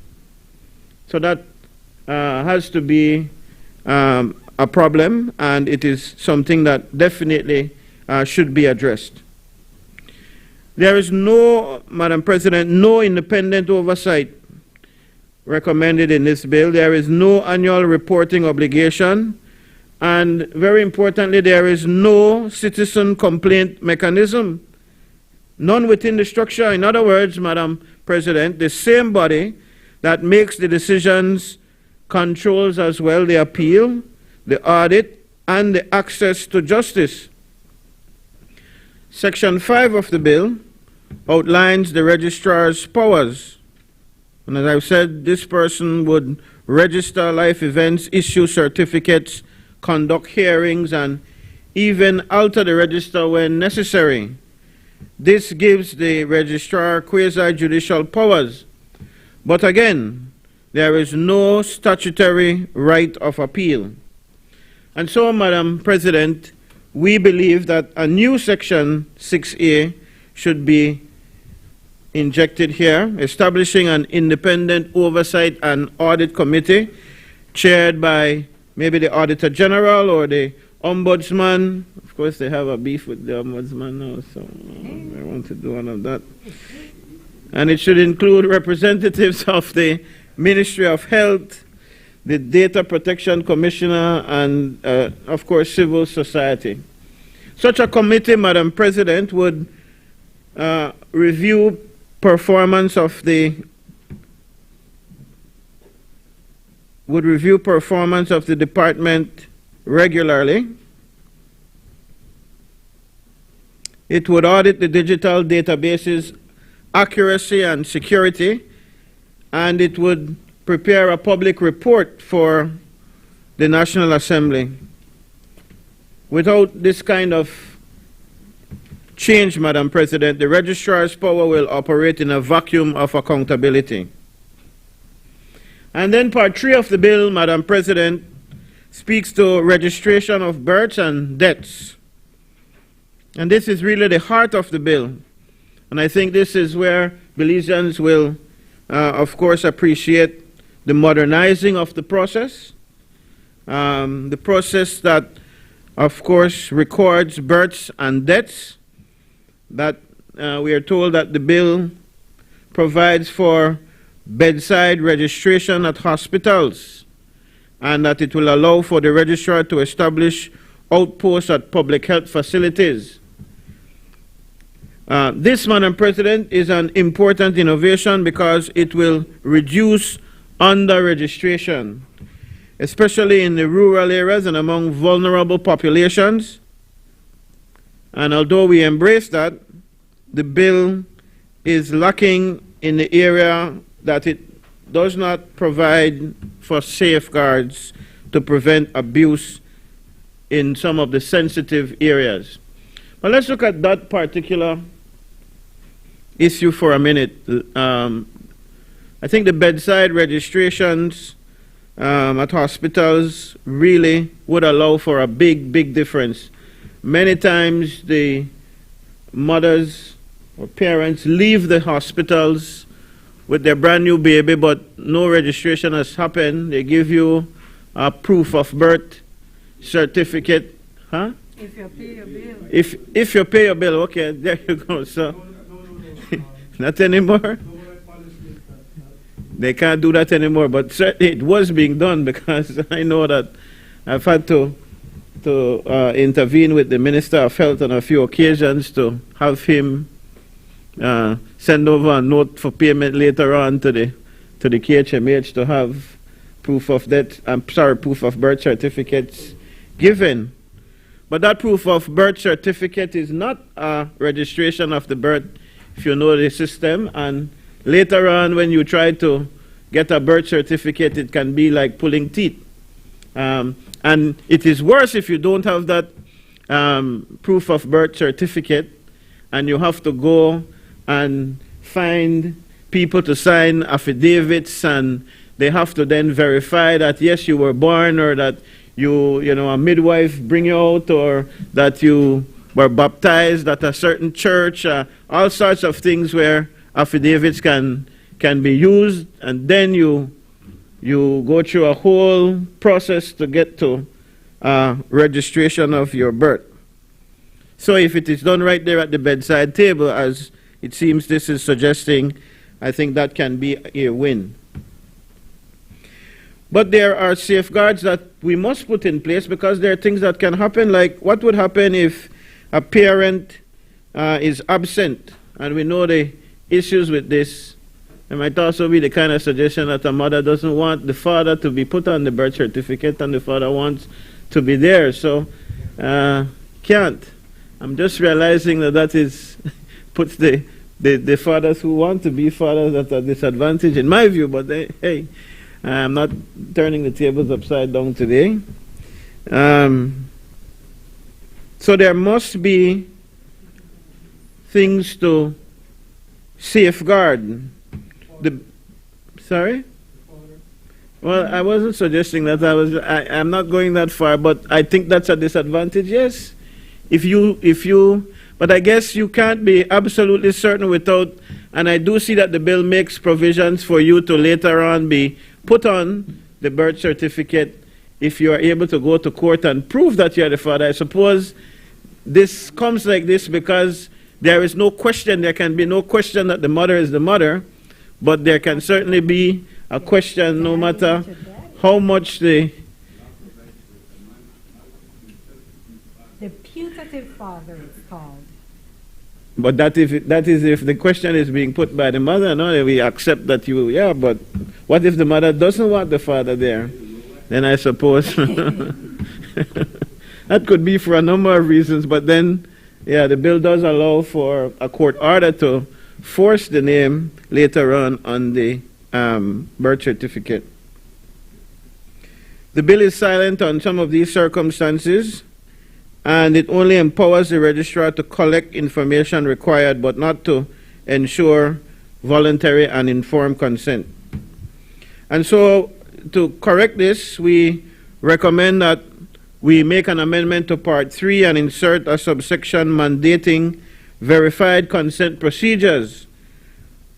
So that has to be a problem, and it is something that definitely should be addressed. There is no, Madam President, no independent oversight recommended in this bill. There is no annual reporting obligation, and very importantly, there is no citizen complaint mechanism. None within the structure. In other words, Madam President, the same body that makes the decisions controls as well the appeal, the audit, and the access to justice. Section 5 of the bill outlines the registrar's powers. And as I've said, this person would register life events, issue certificates, conduct hearings, and even alter the register when necessary. This gives the registrar quasi-judicial powers. But again, there is no statutory right of appeal. And so, Madam President, we believe that a new Section 6A should be injected here, establishing an independent oversight and audit committee chaired by maybe the Auditor General or the Ombudsman. Of course, they have a beef with the Ombudsman now, so I want to do one of that. And it should include representatives of the Ministry of Health, the Data Protection Commissioner, and, of course, civil society. Such a committee, Madam President, would review performance of the department regularly. It would audit the digital databases accuracy and security, and it would prepare a public report for the National Assembly. Without this kind of change, Madam President, the registrar's power will operate in a vacuum of accountability. And then Part 3 of the bill, Madam President, speaks to registration of births and deaths. And this is really the heart of the bill. And I think this is where Belizeans will, of course, appreciate the modernizing of the process that, of course, records births and deaths, that we are told that the bill provides for bedside registration at hospitals, and that it will allow for the registrar to establish outposts at public health facilities. This, Madam President, is an important innovation because it will reduce under-registration, especially in the rural areas and among vulnerable populations. And although we embrace that, the bill is lacking in the area that it does not provide for safeguards to prevent abuse in some of the sensitive areas. But let's look at that particular issue for a minute. I think the bedside registrations at hospitals really would allow for a big difference. Many times the mothers or parents leave the hospitals with their brand new baby, but no registration has happened. They give you a proof of birth certificate. Huh? If you pay your bill. If you pay your bill, okay, there you go. So, not anymore? They can't do that anymore, but certainly it was being done, because I know that I've had to intervene with the Minister of Health on a few occasions to have him send over a note for payment later on to the KHMH to have proof of birth certificates given. But that proof of birth certificate is not a registration of the birth, if you know the system. And later on, when you try to get a birth certificate, it can be like pulling teeth. And it is worse if you don't have that proof of birth certificate and you have to go and find people to sign affidavits, and they have to then verify that yes, you were born, or that a midwife bring you out, or that you were baptized at a certain church, all sorts of things where affidavits can be used, and then you go through a whole process to get to registration of your birth. So if it is done right there at the bedside table, as it seems this is suggesting, I think that can be a win. But there are safeguards that we must put in place, because there are things that can happen, like what would happen if a parent is absent, and we know the issues with this. It might also be the kind of suggestion that a mother doesn't want the father to be put on the birth certificate, and the father wants to be there, so can't. I'm just realizing that is puts the fathers who want to be fathers at a disadvantage, in my view, but hey, I'm not turning the tables upside down today. So there must be things to safeguard. Sorry? Well, I wasn't suggesting that. I'm not going that far, but I think that's a disadvantage, yes. But I guess you can't be absolutely certain without, and I do see that the bill makes provisions for you to later on be put on the birth certificate if you are able to go to court and prove that you are the father. I suppose this comes like this because there is no question, there can be no question that the mother is the mother, but there can certainly be a question no matter how much the putative father is called. But that is if the question is being put by the mother, no, we accept that but what if the mother doesn't want the father there? Then I suppose that could be for a number of reasons, but then, the bill does allow for a court order to force the name later on the birth certificate. The bill is silent on some of these circumstances, and it only empowers the registrar to collect information required, but not to ensure voluntary and informed consent. And so, to correct this, we recommend that we make an amendment to Part 3 and insert a subsection mandating verified consent procedures.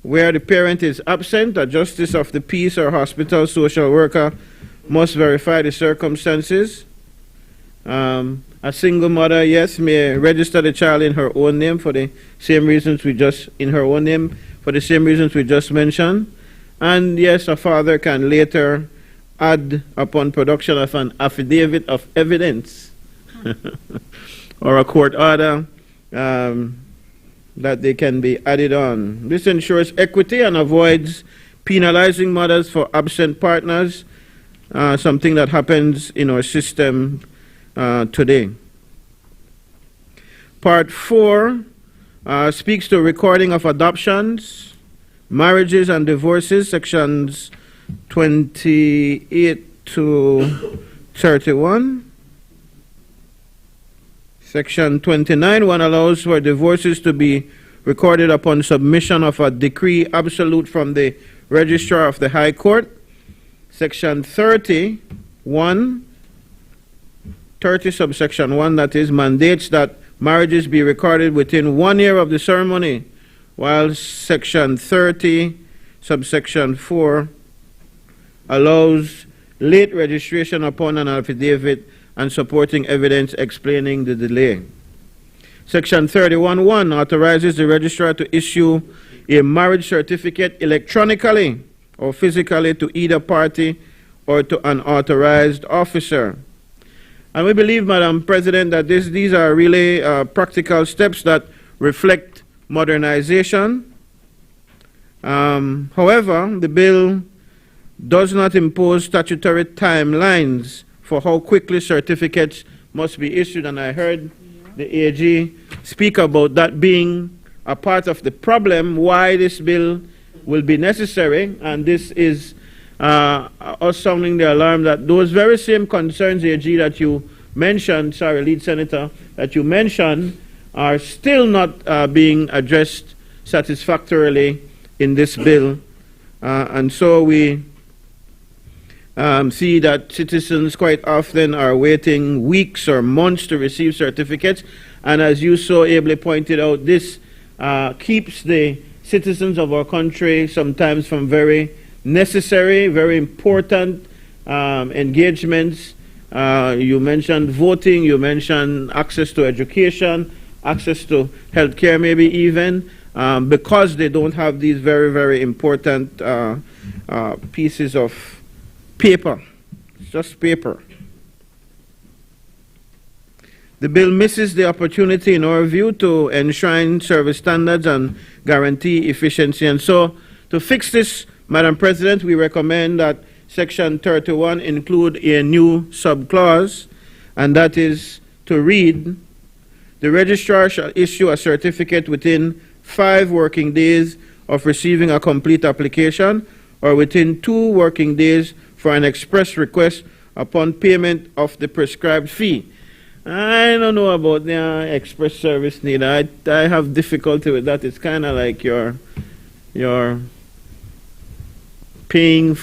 Where the parent is absent, a justice of the peace or hospital social worker must verify the circumstances. A single mother, yes, may register the child in her own name for the same reasons we just mentioned. And yes, a father can later add, upon production of an affidavit of evidence or a court order, that they can be added on. This ensures equity and avoids penalizing mothers for absent partners, something that happens in our system today. Part 4 speaks to recording of adoptions, marriages and divorces, sections 28 to 31. Section 29, allows for divorces to be recorded upon submission of a decree absolute from the registrar of the High Court. Section 30 subsection 1, that is, mandates that marriages be recorded within 1 year of the ceremony, while Section 30 subsection 4 allows late registration upon an affidavit and supporting evidence explaining the delay. Section 31(1) authorizes the registrar to issue a marriage certificate electronically or physically to either party or to an authorized officer. And we believe, Madam President, that these are really practical steps that reflect modernization. However, the bill does not impose statutory timelines for how quickly certificates must be issued, and I heard the AG speak about that being a part of the problem, why this bill will be necessary, and this is us sounding the alarm that those very same concerns, AG, that you mentioned, sorry, Lead Senator, that you mentioned, are still not being addressed satisfactorily in this bill. And so we see that citizens quite often are waiting weeks or months to receive certificates. And as you so ably pointed out, this keeps the citizens of our country sometimes from very necessary, very important engagements. You mentioned voting, you mentioned access to education, access to health care maybe even, because they don't have these very, very important pieces of paper. It's just paper. The bill misses the opportunity, in our view, to enshrine service standards and guarantee efficiency. And so, to fix this, Madam President, we recommend that Section 31 include a new subclause, and that is to read, the registrar shall issue a certificate within 5 working days of receiving a complete application, or within 2 working days for an express request upon payment of the prescribed fee. I don't know about the express service need. I have difficulty with that. It's kind of like you're paying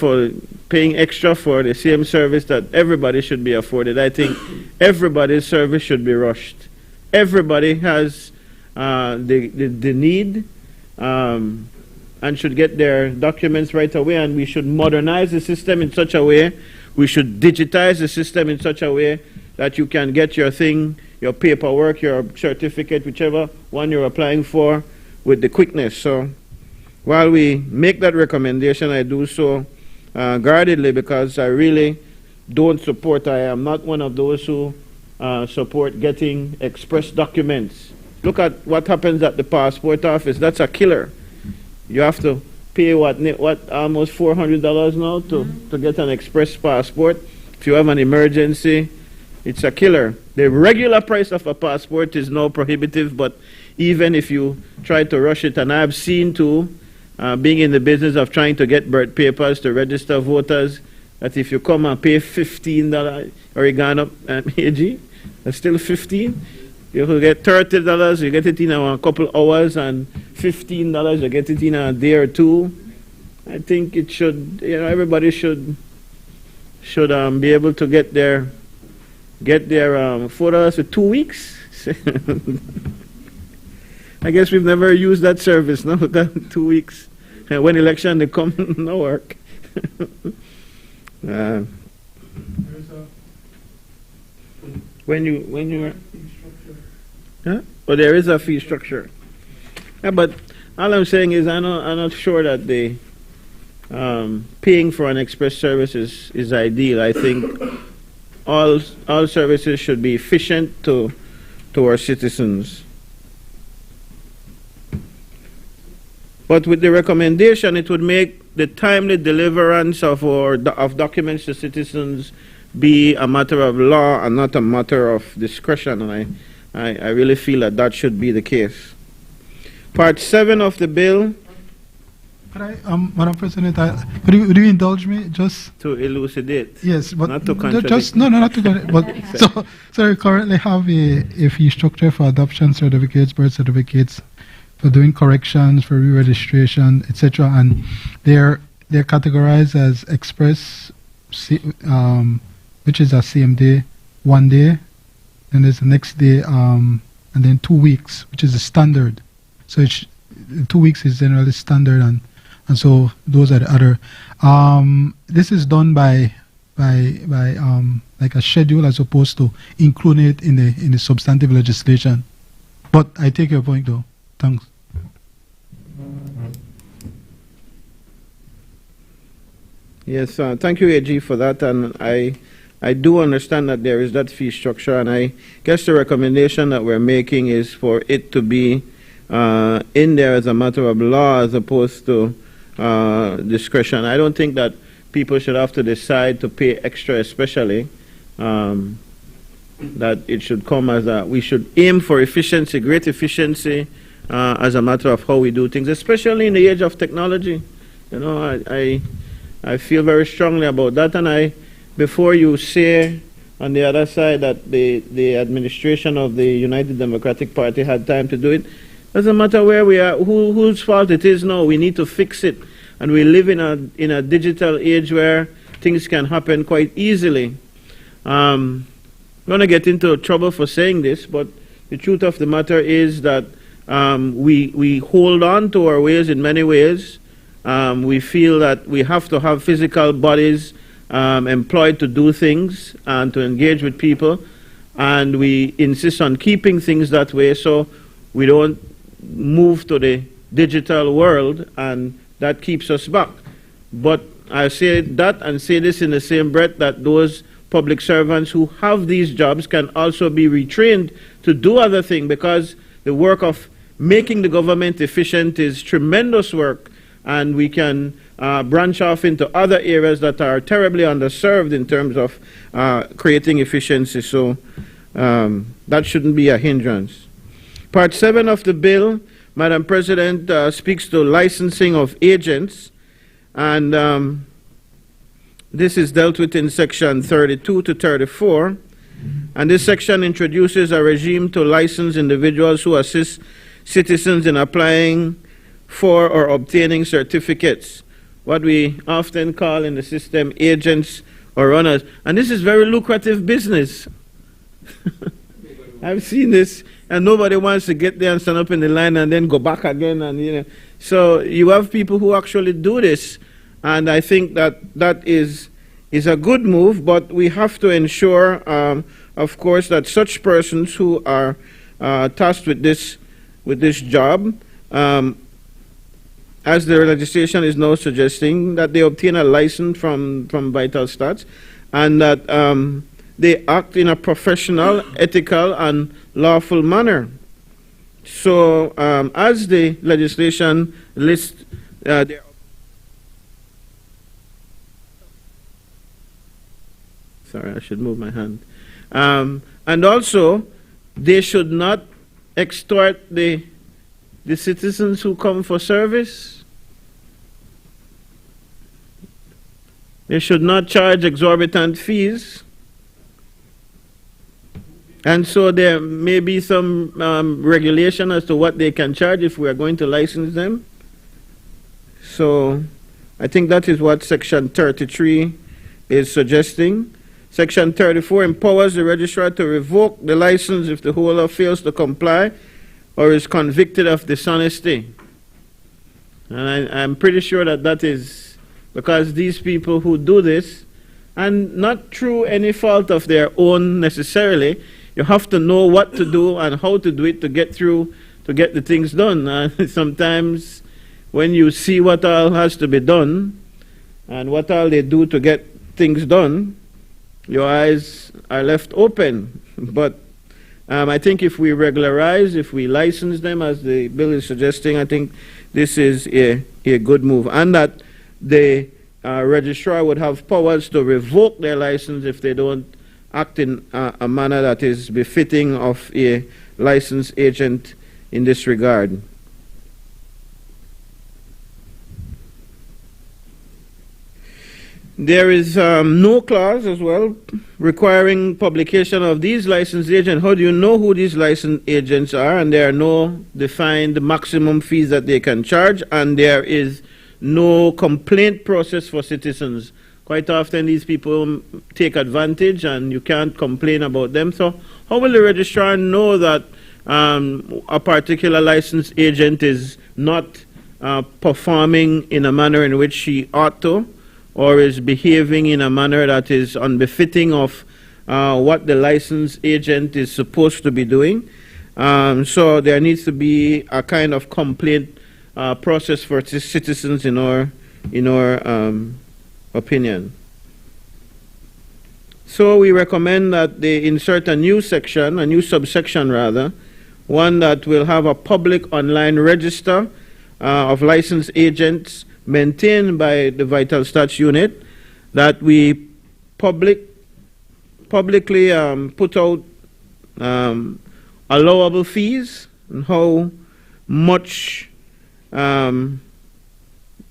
extra for the same service that everybody should be afforded. I think everybody's service should be rushed. Everybody has the need and should get their documents right away, and we should modernize the system in such a way, we should digitize the system in such a way that you can get your thing, your paperwork, your certificate, whichever one you're applying for, with the quickness. So while we make that recommendation, I do so guardedly, because I really don't support, I am not one of those who support getting express documents. Look at what happens at the passport office. That's a killer. You have to pay what almost $400 now to get an express passport. If you have an emergency, it's a killer. The regular price of a passport is now prohibitive, but even if you try to rush it, and I've seen too, being in the business of trying to get birth papers to register voters, that if you come and pay $15, or you gone up, AG, that's still $15. You will get $30, you get it in a couple hours, and $15, you get it in a day or two. I think it should, everybody should be able to get their $4 for 2 weeks. I guess we've never used that service, no, that 2 weeks. When election they come, no work. When you huh? Well, there is a fee structure. Yeah, but all I'm saying is I'm not sure that the paying for an express service is ideal. I think all services should be efficient to our citizens. But with the recommendation, it would make the timely deliverance of documents to citizens be a matter of law and not a matter of discretion. And I really feel that should be the case. Part 7 of the bill. Madam President, would you indulge me just to elucidate? Yes, but not to contradict. Not to contradict. But so we currently have a fee structure for adoption certificates, birth certificates, for doing corrections, for re-registration, etc. And they're categorized as express, which is a same day, 1 day, then there's the next day, and then 2 weeks, which is the standard. So 2 weeks is generally standard, and so those are the other. This is done by like a schedule as opposed to including it in the substantive legislation. But I take your point though. Thanks. Yes, thank you, AG, for that, and I I do understand that there is that fee structure, and I guess the recommendation that we're making is for it to be in there as a matter of law as opposed to discretion. I don't think that people should have to decide to pay extra, especially that it should come as we should aim for efficiency, great efficiency, as a matter of how we do things, especially in the age of technology. You know, I feel very strongly about that, and before you say on the other side that the administration of the United Democratic Party had time to do it, doesn't matter where we are, whose fault it is now, we need to fix it. And we live in a digital age where things can happen quite easily. I'm going to get into trouble for saying this, but the truth of the matter is that we hold on to our ways in many ways. We feel that we have to have physical bodies employed to do things and to engage with people, and we insist on keeping things that way so we don't move to the digital world, and that keeps us back. But I say that and say this in the same breath, that those public servants who have these jobs can also be retrained to do other things, because the work of making the government efficient is tremendous work, and we can branch off into other areas that are terribly underserved in terms of creating efficiency. So that shouldn't be a hindrance. Part 7 of the bill, Madam President, speaks to licensing of agents, and this is dealt with in section 32 to 34. And this section introduces a regime to license individuals who assist citizens in applying for or obtaining certificates, what we often call in the system agents or runners. And this is very lucrative business. I've seen this, and nobody wants to get there and stand up in the line and then go back again. And so you have people who actually do this, and I think that that is a good move. But we have to ensure, of course, that such persons who are tasked with this job, as the legislation is now suggesting, that they obtain a license from Vital Stats, and that they act in a professional, ethical, and lawful manner. So, as the legislation lists sorry, I should move my hand. And also, they should not extort the citizens who come for service. They should not charge exorbitant fees. And so there may be some regulation as to what they can charge if we are going to license them. So I think that is what Section 33 is suggesting. Section 34 empowers the registrar to revoke the license if the holder fails to comply or is convicted of dishonesty. And I'm pretty sure that that is because these people who do this, and not through any fault of their own necessarily, you have to know what to do and how to do it to get the things done. Sometimes when you see what all has to be done and what all they do to get things done, your eyes are left open. But I think if we regularize, if we license them as the bill is suggesting, I think this is a good move. And that the registrar would have powers to revoke their license if they don't act in a manner that is befitting of a licensed agent in this regard. There is no clause as well requiring publication of these licensed agents. How do you know who these licensed agents are? And there are no defined maximum fees that they can charge, and there is no complaint process for citizens. Quite often these people take advantage and you can't complain about them. So how will the registrar know that a particular licensed agent is not performing in a manner in which she ought to, or is behaving in a manner that is unbefitting of what the licensed agent is supposed to be doing? So there needs to be a kind of complaint process for citizens in our opinion. So we recommend that they insert a new section, a new subsection rather, one that will have a public online register of licensed agents maintained by the Vital Stats Unit, that we publicly put out allowable fees and how much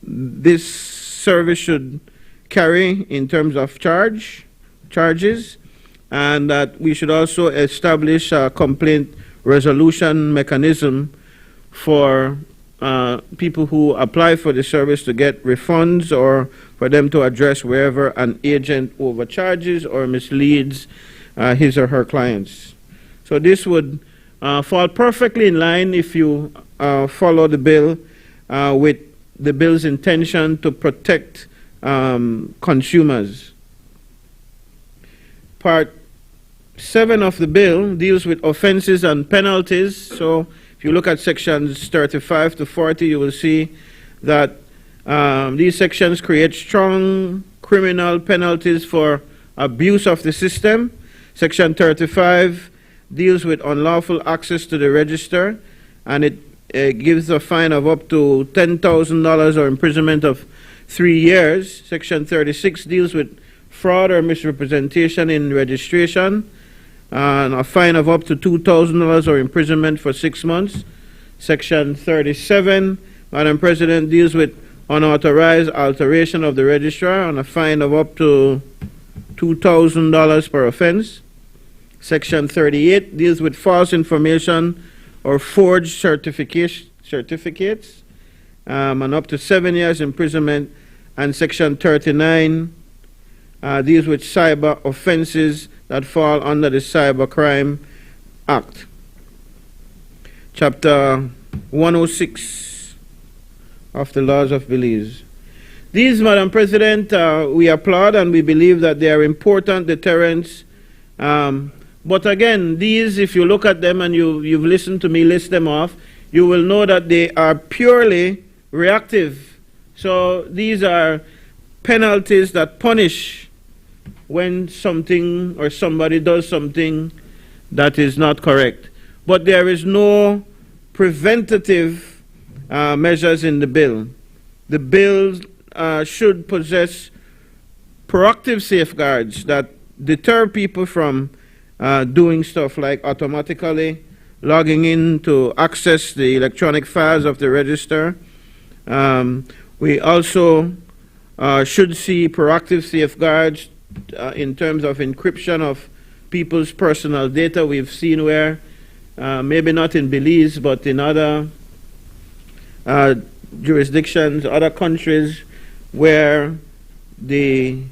this service should carry in terms of charges, and that we should also establish a complaint resolution mechanism for people who apply for the service to get refunds, or for them to address wherever an agent overcharges or misleads his or her clients. So this would fall perfectly in line, if you follow the bill, with the bill's intention to protect consumers. Part 7 of the bill deals with offenses and penalties. So if you look at sections 35 to 40, you will see that these sections create strong criminal penalties for abuse of the system. Section 35 deals with unlawful access to the register, and it gives a fine of up to $10,000 or imprisonment of 3 years. Section 36 deals with fraud or misrepresentation in registration, and a fine of up to $2,000 or imprisonment for 6 months. Section 37, Madam President, deals with unauthorized alteration of the registrar, and a fine of up to $2,000 per offense. Section 38 deals with false information or forged certificates, and up to 7 years imprisonment. And Section 39 deals with cyber offenses that fall under the Cybercrime Act. Chapter 106 of the laws of Belize. These, Madam President, we applaud, and we believe that they are important deterrents. But again, these, if you look at them and you've listened to me list them off, you will know that they are purely reactive. So these are penalties that punish when something or somebody does something that is not correct. But there is no preventative measures in the bill. The bill should possess proactive safeguards that deter people from doing stuff like automatically logging in to access the electronic files of the register. We also should see proactive safeguards in terms of encryption of people's personal data. We've seen where, maybe not in Belize, but in other jurisdictions, other countries, where the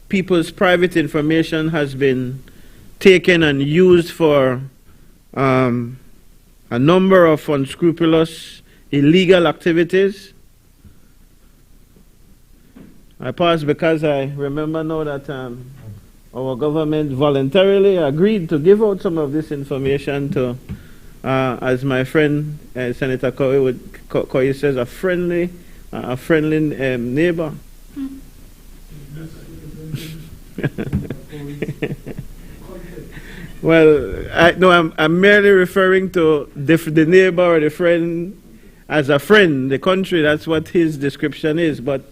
people's private information has been taken and used for a number of unscrupulous, illegal activities. I pause because I remember now that our government voluntarily agreed to give out some of this information to, as my friend Senator Coy says, a friendly neighbor. Well, I'm merely referring to the neighbor or the friend as a friend, the country. That's what his description is. But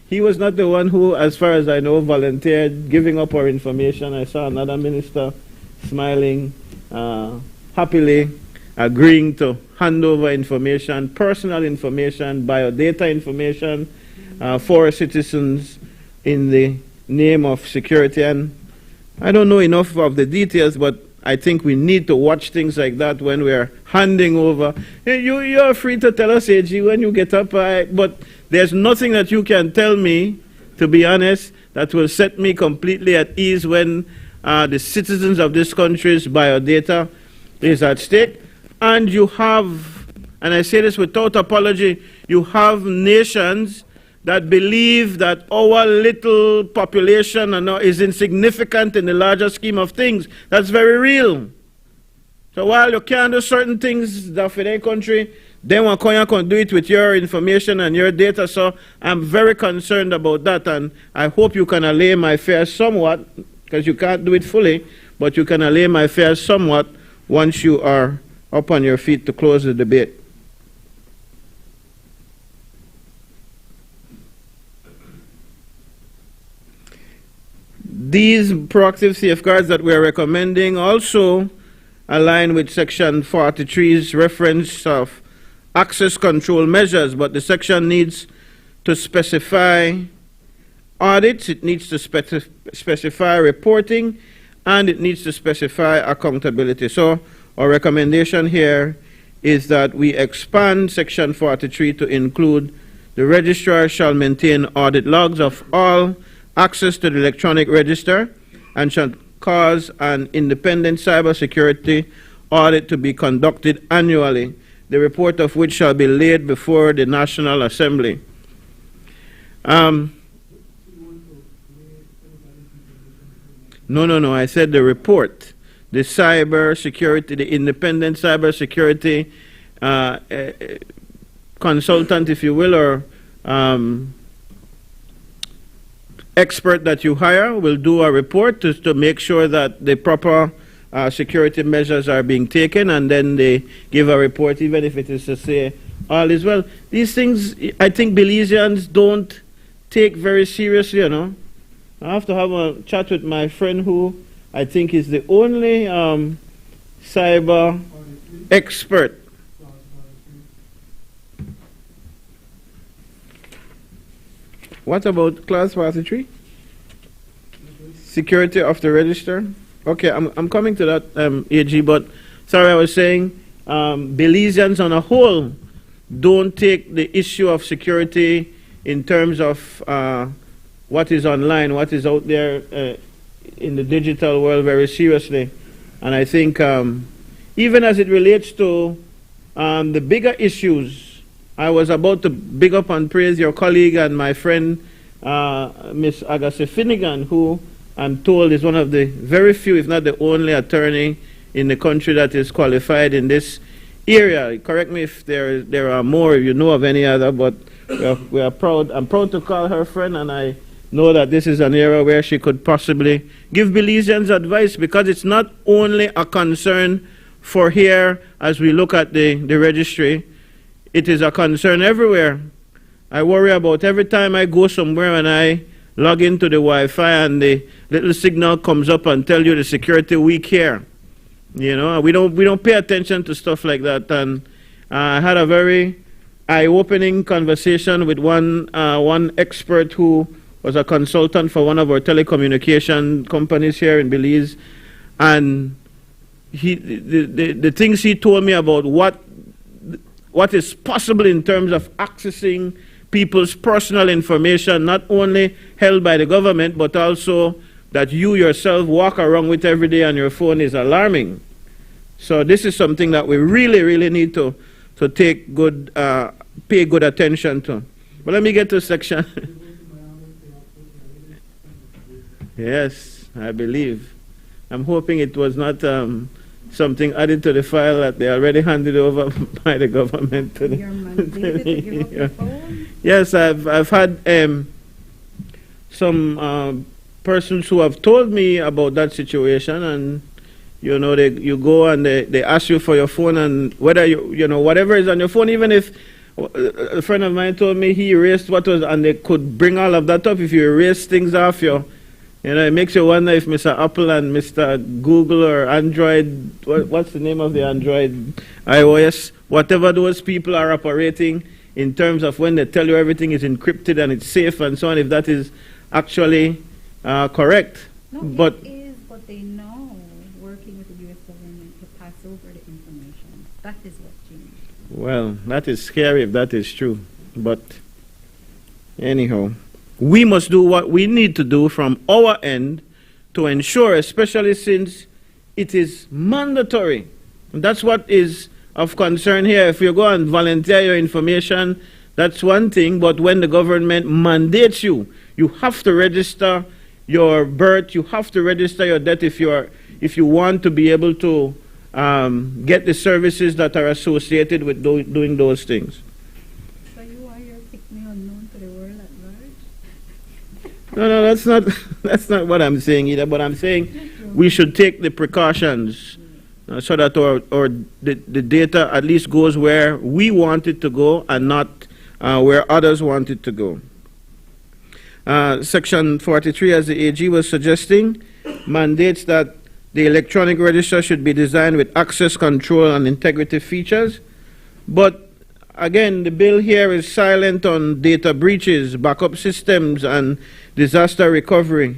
he was not the one who, as far as I know, volunteered giving up our information. I saw another minister smiling, happily agreeing to hand over information, personal information, biodata information for citizens in the name of security. And I don't know enough of the details, but I think we need to watch things like that when we are handing over. You're free to tell us, AG, when you get up, but there's nothing that you can tell me, to be honest, that will set me completely at ease when the citizens of this country's biodata is at stake. And you have, and I say this without apology, you have nations that believe that our little population is insignificant in the larger scheme of things. That's very real. So while you can't do certain things that for their country, then one can do it with your information and your data. So I'm very concerned about that, and I hope you can allay my fears somewhat, because you can't do it fully, but you can allay my fears somewhat once you are up on your feet to close the debate. These proactive safeguards that we are recommending also align with Section 43's reference of access control measures, but the section needs to specify audits, it needs to specify reporting, and it needs to specify accountability. So our recommendation here is that we expand Section 43 to include the registrar shall maintain audit logs of all access to the electronic register and shall cause an independent cybersecurity audit to be conducted annually, the report of which shall be laid before the National Assembly. No, I said the report. The cyber security, the independent cyber security consultant, if you will, or expert that you hire will do a report to make sure that the proper security measures are being taken, and then they give a report, even if it is to say all is well. These things, I think Belizeans don't take very seriously, you know. I have to have a chat with my friend who I think is the only cyber expert. What about clause 43? Security of the register? Okay, I'm coming to that, AG, but sorry, I was saying Belizeans on a whole don't take the issue of security in terms of what is online, what is out there in the digital world very seriously. And I think even as it relates to the bigger issues, I was about to big up and praise your colleague and my friend, Miss Agassi Finnegan, who I'm told is one of the very few, if not the only attorney in the country that is qualified in this area. Correct me if there are more, if you know of any other, but we are proud. I'm proud to call her friend, and I know that this is an area where she could possibly give Belizeans advice, because it's not only a concern for here as we look at the registry, it is a concern everywhere. I worry about every time I go somewhere and I log into the Wi-Fi and the little signal comes up and tell you the security weak here. You know, we don't pay attention to stuff like that. And I had a very eye-opening conversation with one expert who was a consultant for one of our telecommunication companies here in Belize, and the things he told me about what is possible in terms of accessing people's personal information, not only held by the government, but also that you yourself walk around with every day on your phone, is alarming. So this is something that we really, really need to take good, pay good attention to. But let me get to section. Yes, I believe. I'm hoping it was not something added to the file that they already handed over by the government to the Yes, I've had some persons who have told me about that situation, and you know, you go and they ask you for your phone, and whether you know whatever is on your phone, even if a friend of mine told me he erased what was, and they could bring all of that up. If you erase things off your, you know, it makes you wonder if Mr. Apple and Mr. Google or Android, what's the name of the Android, iOS, whatever those people are operating in terms of when they tell you everything is encrypted and it's safe and so on, if that is actually correct. No, but it is, but they know, working with the U.S. government, to pass over the information. That is what changed. Well, that is scary if that is true. But anyhow, we must do what we need to do from our end to ensure, especially since it is mandatory. And that's what is of concern here. If you go and volunteer your information, that's one thing, but when the government mandates you, you have to register your birth, you have to register your death if you want to be able to get the services that are associated with doing those things. So you are your pick-me unknown to the world at large? No, that's not that's not what I'm saying either. But I'm saying we should take the precautions so that the data at least goes where we want it to go and not where others want it to go. Section 43, as the AG was suggesting, mandates that the electronic register should be designed with access control and integrity features. But again, the bill here is silent on data breaches, backup systems, and disaster recovery.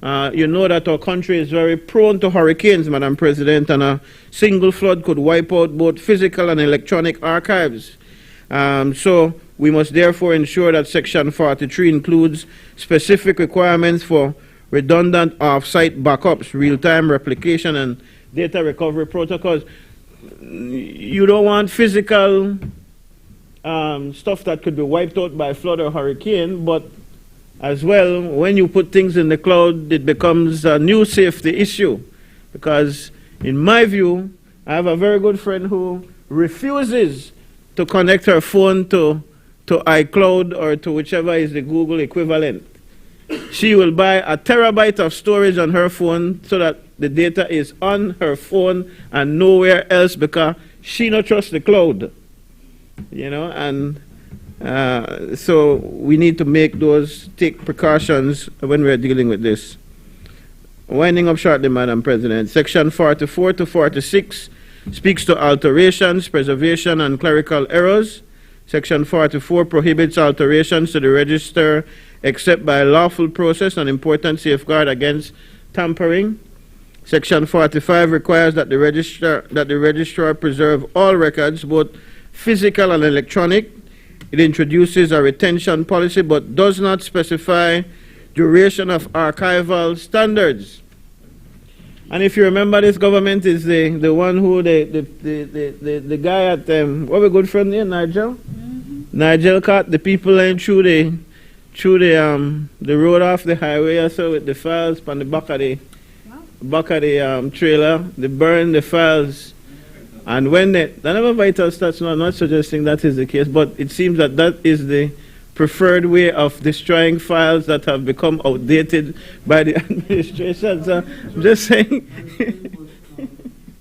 You know that our country is very prone to hurricanes, Madam President, and a single flood could wipe out both physical and electronic archives. So we must therefore ensure that Section 43 includes specific requirements for redundant off-site backups, real-time replication, and data recovery protocols. You don't want physical stuff that could be wiped out by flood or hurricane, but as well, when you put things in the cloud, it becomes a new safety issue. Because in my view, I have a very good friend who refuses to connect her phone to iCloud or to whichever is the Google equivalent. She will buy a terabyte of storage on her phone so that the data is on her phone and nowhere else because she not trusts the cloud. You know, and so we need to take precautions when we're dealing with this. Winding up shortly, Madam President, Section 44 to 46 speaks to alterations, preservation, and clerical errors. Section 44 prohibits alterations to the register except by a lawful process and important safeguard against tampering. Section 45 requires that the registrar preserve all records, both physical and electronic. It introduces a retention policy but does not specify duration of archival standards. And if you remember, this government is the one who the guy at what a good friend here, Nigel. Nigel caught the people in through the road off the highway or so with the files on the back of the trailer. They burned the files. And when they never vital stats, no, I'm not suggesting that is the case, but it seems that that is the preferred way of destroying files that have become outdated by the administration. So I'm just saying.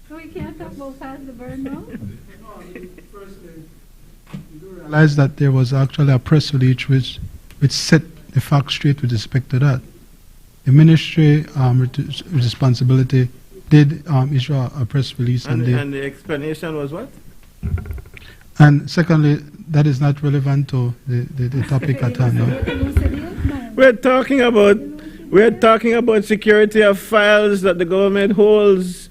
So we can't talk about files that burn now? I realized that there was actually a press release which set the facts straight with respect to that. The ministry responsibility did issue a press release. And the explanation was what? And secondly, that is not relevant to the topic at hand. No. We're talking about security of files that the government holds.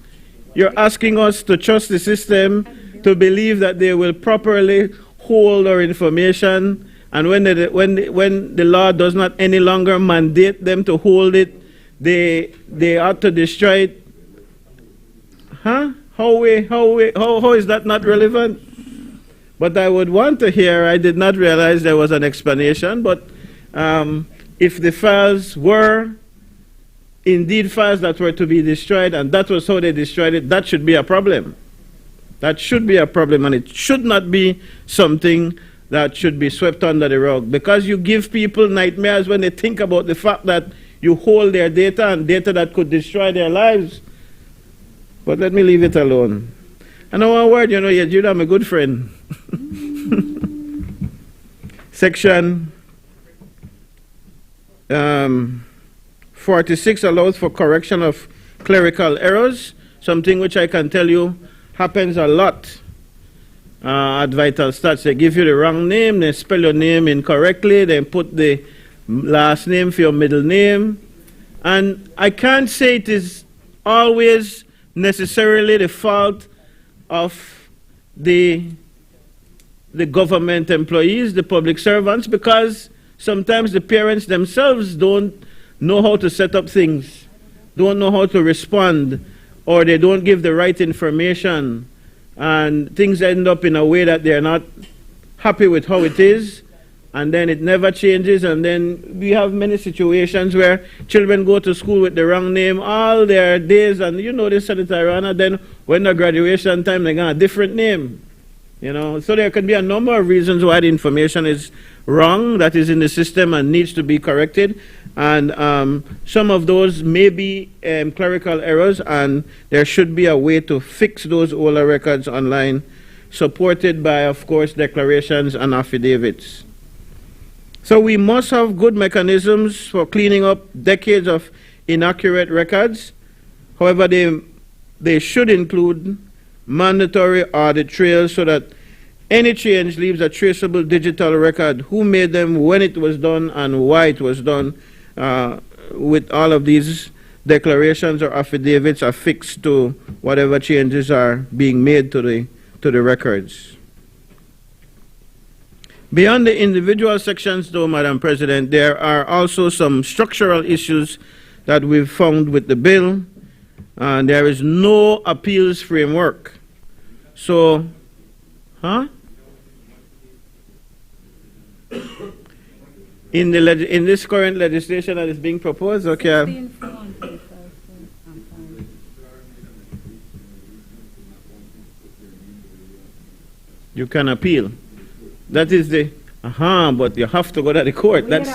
You're asking us to trust the system, to believe that they will properly hold our information, and when the law does not any longer mandate them to hold it, they ought to destroy it. Huh? How is that not relevant? But I would want to hear, I did not realize there was an explanation, but if the files were indeed files that were to be destroyed, and that was how they destroyed it, that should be a problem. That should be a problem, and it should not be something that should be swept under the rug. Because you give people nightmares when they think about the fact that you hold their data and data that could destroy their lives. But let me leave it alone. And one word, you know, Judah, I'm a good friend. Section 46 allows for correction of clerical errors, something which I can tell you happens a lot at Vital Stats. They give you the wrong name, they spell your name incorrectly, they put the last name for your middle name. And I can't say it is always necessarily the fault of the government employees, the public servants, because sometimes the parents themselves don't know how to set up things, don't know how to respond, or they don't give the right information, and things end up in a way that they're not happy with how it is, and then it never changes, and then we have many situations where children go to school with the wrong name all their days, and you know this, Senator Rana, then when the graduation time, they got a different name. You know, so there could be a number of reasons why the information is wrong, that is in the system and needs to be corrected. And some of those may be clerical errors, and there should be a way to fix those older records online, supported by, of course, declarations and affidavits. So we must have good mechanisms for cleaning up decades of inaccurate records. However, they should include mandatory audit trails so that any change leaves a traceable digital record, who made them, when it was done, and why it was done. With all of these declarations or affidavits affixed to whatever changes are being made to the records. Beyond the individual sections, though, Madam President, there are also some structural issues that we've found with the bill. There is no appeals framework. So, in this current legislation that is being proposed, okay. You can appeal. That is the but you have to go to the court. That's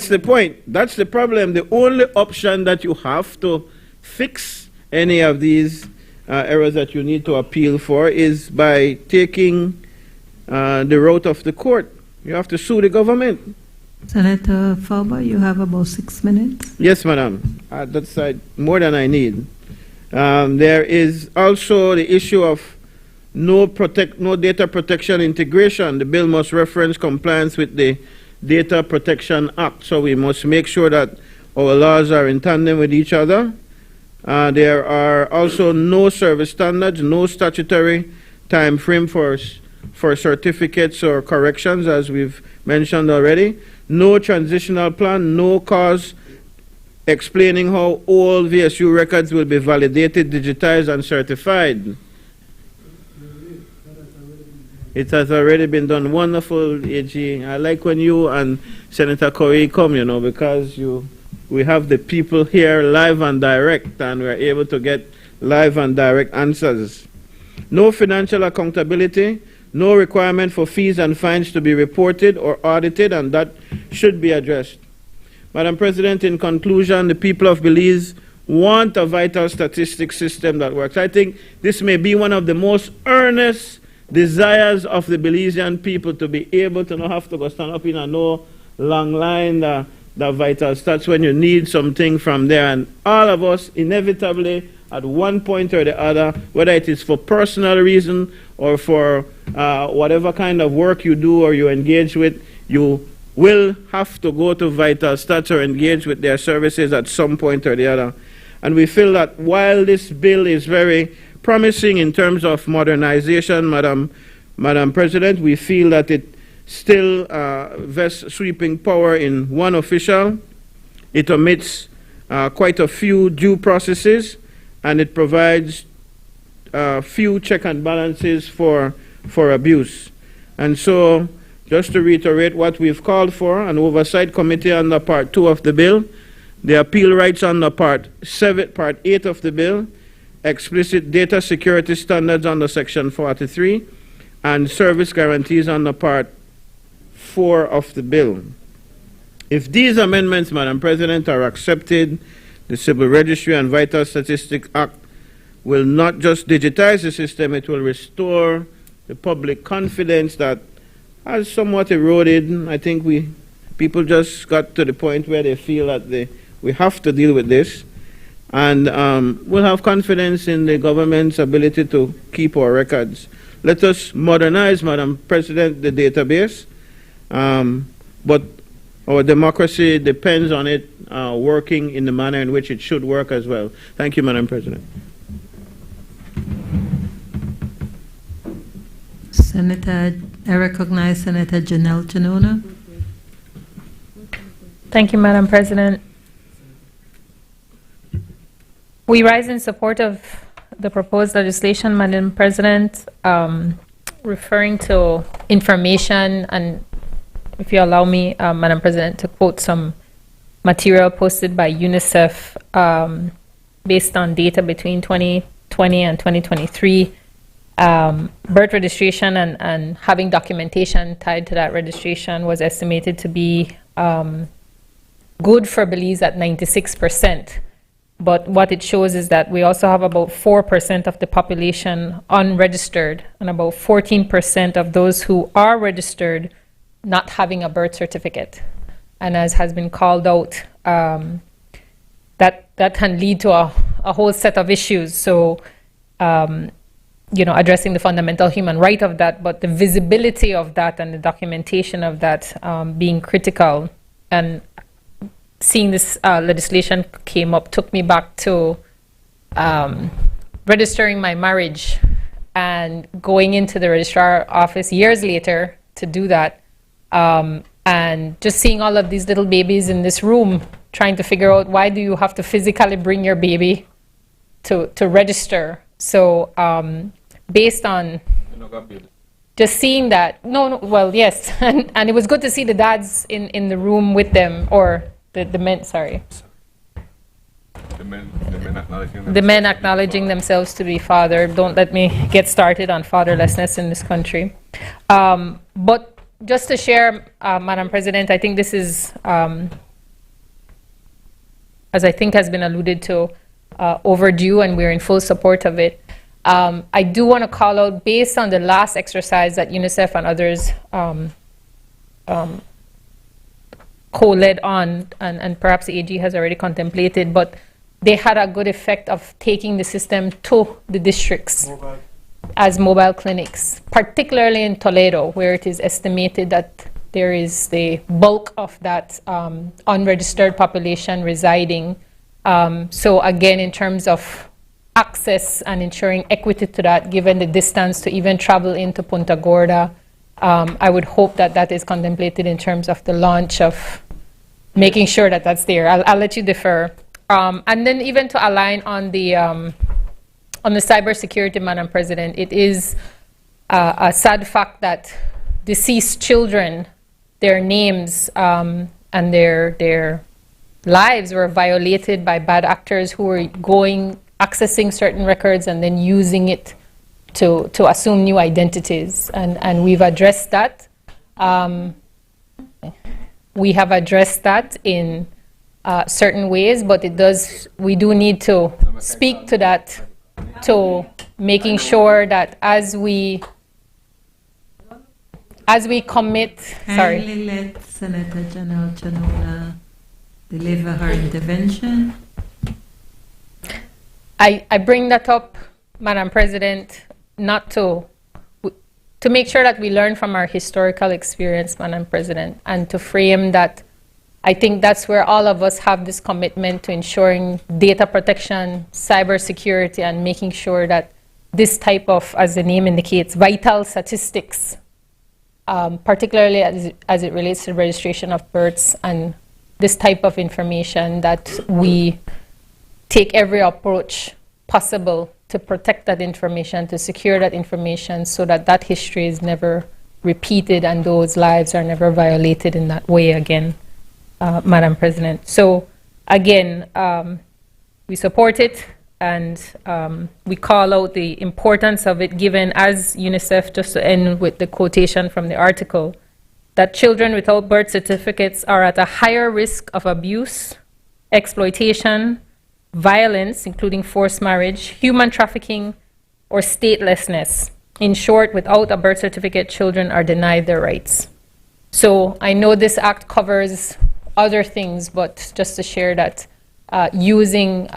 the point. That's the problem. The only option that you have to fix any of these errors that you need to appeal for is by taking the route of the court. You have to sue the government. Senator Faber, you have about 6 minutes. Yes, madam. That's more than I need. There is also the issue of no data protection integration. The bill must reference compliance with the Data Protection Act. So we must make sure that our laws are in tandem with each other. There are also no service standards, no statutory time frame for certificates or corrections, as we've mentioned already. No transitional plan, no cause explaining how all VSU records will be validated, digitized, and certified. It has already been done. Wonderful, AG. I like when you and Senator Corey come, because we have the people here live and direct, and we're able to get live and direct answers. No financial accountability, no requirement for fees and fines to be reported or audited, and that should be addressed. Madam President, in conclusion, the people of Belize want a vital statistics system that works. I think this may be one of the most earnest desires of the Belizean people, to be able to not have to go stand up in a no long line, the vital stats when you need something from there. And all of us inevitably at one point or the other, whether it is for personal reason or for whatever kind of work you do or you engage with, you will have to go to vital stats or engage with their services at some point or the other. And we feel that while this bill is very promising in terms of modernization, Madam President, we feel that it still vests sweeping power in one official. It omits quite a few due processes, and it provides few check and balances for abuse. And so, just to reiterate what we've called for, an oversight committee under Part 2 of the bill, the appeal rights under Part 8 of the bill, explicit data security standards under Section 43, and service guarantees under Part 4 of the bill. If these amendments, Madam President, are accepted, the Civil Registry and Vital Statistics Act will not just digitize the system, it will restore the public confidence that has somewhat eroded. I think people just got to the point where they feel that we have to deal with this. And we'll have confidence in the government's ability to keep our records. Let us modernize, Madam President, the database. But our democracy depends on it working in the manner in which it should work as well. Thank you, Madam President. I recognize Senator Janelle Janona. Thank you, Madam President. We rise in support of the proposed legislation, Madam President, referring to information, and if you allow me, Madam President, to quote some material posted by UNICEF based on data between 2020 and 2023. Birth registration and having documentation tied to that registration was estimated to be good for Belize at 96%. But what it shows is that we also have about 4% of the population unregistered, and about 14% of those who are registered not having a birth certificate. And as has been called out, that can lead to a whole set of issues. So, addressing the fundamental human right of that, but the visibility of that and the documentation of that being critical. And seeing this legislation came up took me back to registering my marriage and going into the registrar office years later to do that, and just seeing all of these little babies in this room trying to figure out why do you have to physically bring your baby to register. So based on just seeing that, well, yes, and it was good to see the dads in the room with them, or the men, sorry. The men acknowledging themselves to be father. Don't let me get started on fatherlessness in this country. But just to share, Madam President, I think this is, as I think has been alluded to, overdue, and we're in full support of it. I do want to call out, based on the last exercise that UNICEF and others co-led on, and perhaps the AG has already contemplated, but they had a good effect of taking the system to the districts as mobile clinics, particularly in Toledo, where it is estimated that there is the bulk of that unregistered population residing. So again, in terms of access and ensuring equity to that, given the distance to even travel into Punta Gorda, I would hope that that is contemplated in terms of the launch of making sure that that's there. I'll let you defer. And then even to align on the cybersecurity, Madam President, it is a sad fact that deceased children, their names and their lives were violated by bad actors who were accessing certain records and then using it to assume new identities, and we've addressed that. We have addressed that in certain ways, but we do need to speak to that, to making sure that as we commit. Kindly let Senator Janelle Chanola deliver her intervention. I bring that up, Madam President, not to make sure that we learn from our historical experience, Madam President, and to frame that. I think that's where all of us have this commitment to ensuring data protection, cybersecurity, and making sure that this type of, as the name indicates, vital statistics, particularly as it relates to the registration of births and this type of information, that we take every approach possible to protect that information, to secure that information, so that that history is never repeated and those lives are never violated in that way again, Madam President. So again, we support it, and we call out the importance of it, given, as UNICEF, just to end with the quotation from the article, that children without birth certificates are at a higher risk of abuse, exploitation, violence, including forced marriage, human trafficking, or statelessness. In short, without a birth certificate, children are denied their rights. So I know this act covers other things, but just to share that using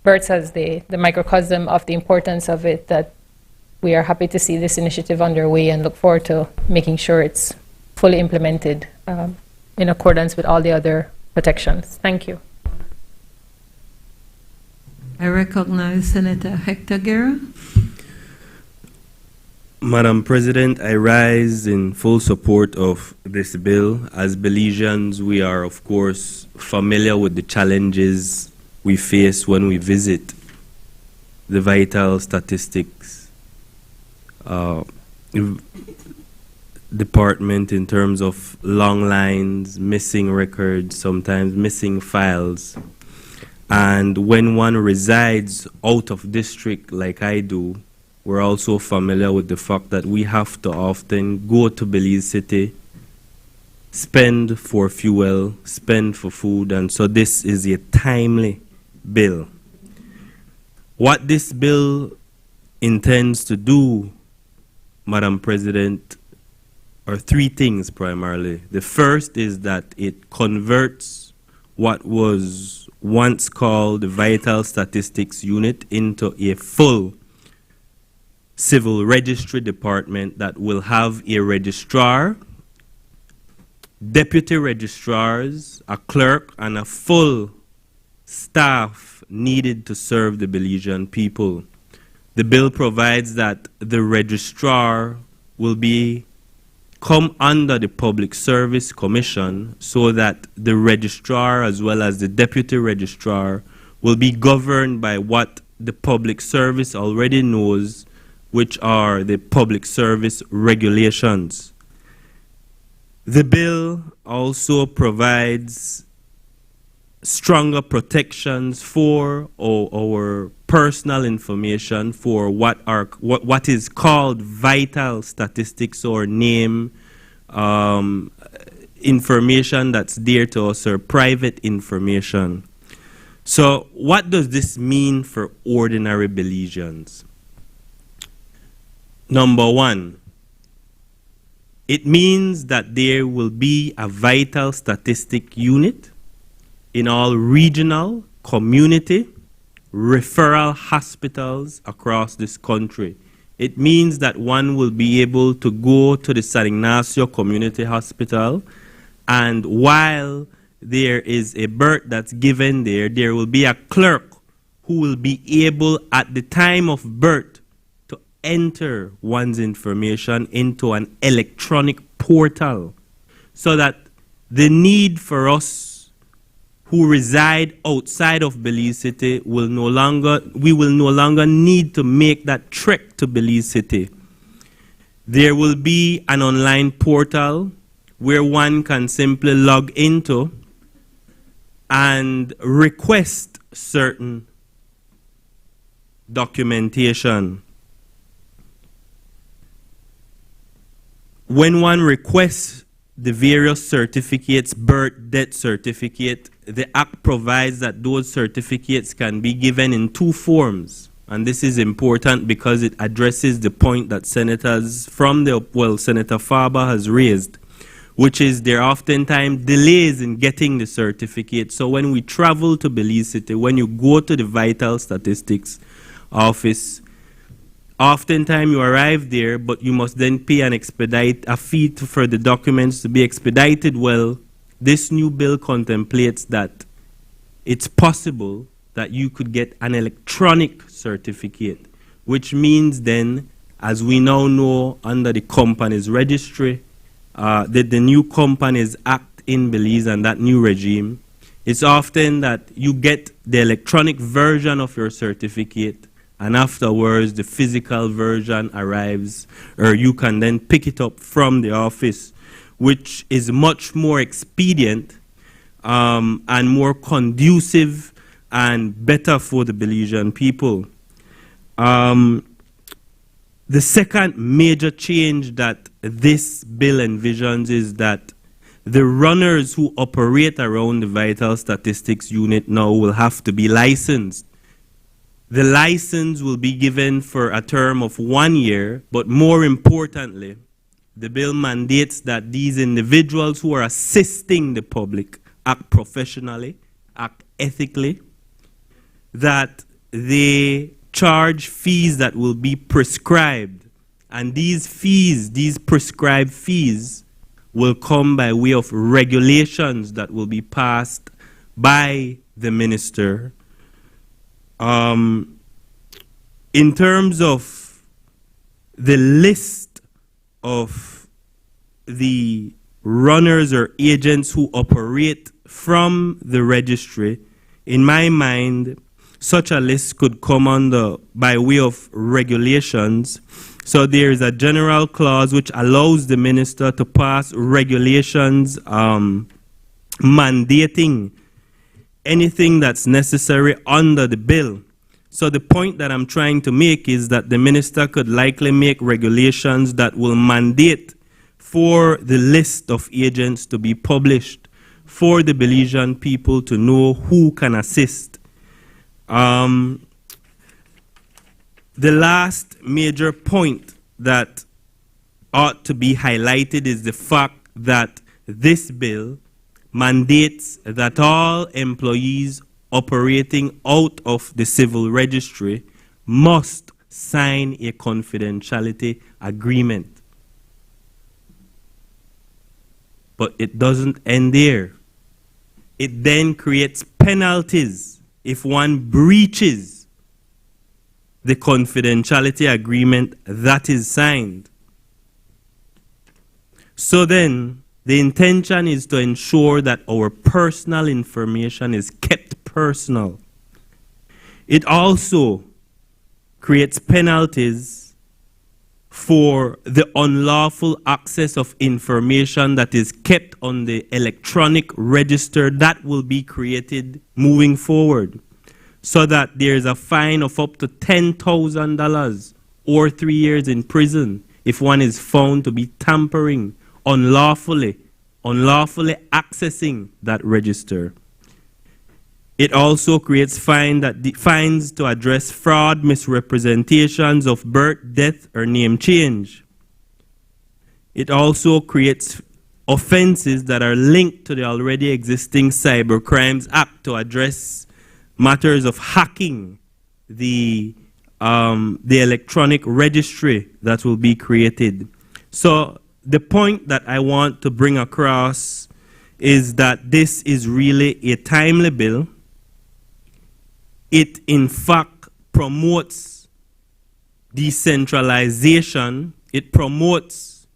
births as the microcosm of the importance of it, that we are happy to see this initiative underway and look forward to making sure it's fully implemented in accordance with all the other protections. Thank you. I recognize Senator Hector Guerra. Madam President, I rise in full support of this bill. As Belizeans, we are, of course, familiar with the challenges we face when we visit the vital statistics department in terms of long lines, missing records, sometimes missing files. And when one resides out of district like I do, we're also familiar with the fact that we have to often go to Belize City spend for fuel, spend for food, and so this is a timely bill. What this bill intends to do, Madam President, are three things primarily. The first is that it converts what was once called the Vital Statistics Unit into a full civil registry department that will have a registrar, deputy registrars, a clerk, and a full staff needed to serve the Belizean people. The bill provides that the registrar will come under the Public Service Commission, so that the registrar as well as the deputy registrar will be governed by what the public service already knows, which are the public service regulations. The bill also provides stronger protections for our personal information, for what is called vital statistics or name information that's dear to us, or private information. So what does this mean for ordinary Belizeans? Number one, it means that there will be a vital statistic unit in all regional, community, referral hospitals across this country. It means that one will be able to go to the San Ignacio Community Hospital, and while there is a birth that's given there, there will be a clerk who will be able at the time of birth to enter one's information into an electronic portal, so that the need for us who reside outside of Belize City we will no longer need to make that trek to Belize City. There will be an online portal where one can simply log into and request certain documentation. When one requests the various certificates, birth, death certificate, the Act provides that those certificates can be given in two forms. And this is important because it addresses the point that senators from Senator Farber has raised, which is there are oftentimes delays in getting the certificate. So when we travel to Belize City, when you go to the Vital Statistics Office, oftentimes you arrive there, but you must then pay a fee for the documents to be expedited. Well, this new bill contemplates that it's possible that you could get an electronic certificate, which means then, as we now know under the Companies Registry, the new Companies Act in Belize and that new regime, it's often that you get the electronic version of your certificate, and afterwards the physical version arrives, or you can then pick it up from the office, which is much more expedient and more conducive and better for the Belizean people. The second major change that this bill envisions is that the runners who operate around the Vital Statistics Unit now will have to be licensed. The license will be given for a term of 1 year, but more importantly, the bill mandates that these individuals who are assisting the public act professionally, act ethically, that they charge fees that will be prescribed. And these fees, these prescribed fees, will come by way of regulations that will be passed by the minister. In terms of the list of the runners or agents who operate from the registry, in my mind, such a list could come under by way of regulations. So there is a general clause which allows the minister to pass regulations mandating anything that's necessary under the bill. So the point that I'm trying to make is that the minister could likely make regulations that will mandate for the list of agents to be published, for the Belizean people to know who can assist. The last major point that ought to be highlighted is the fact that this bill mandates that all employees operating out of the civil registry must sign a confidentiality agreement. But it doesn't end there. It then creates penalties if one breaches the confidentiality agreement that is signed. So then, the intention is to ensure that our personal information is kept personal. It also creates penalties for the unlawful access of information that is kept on the electronic register that will be created moving forward, so that there is a fine of up to $10,000 or 3 years in prison if one is found to be tampering unlawfully accessing that register. It also creates fines to address fraud, misrepresentations of birth, death, or name change. It also creates offenses that are linked to the already existing Cyber Crimes Act to address matters of hacking the electronic registry that will be created. So the point that I want to bring across is that this is really a timely bill. It, in fact, promotes decentralization. It promotes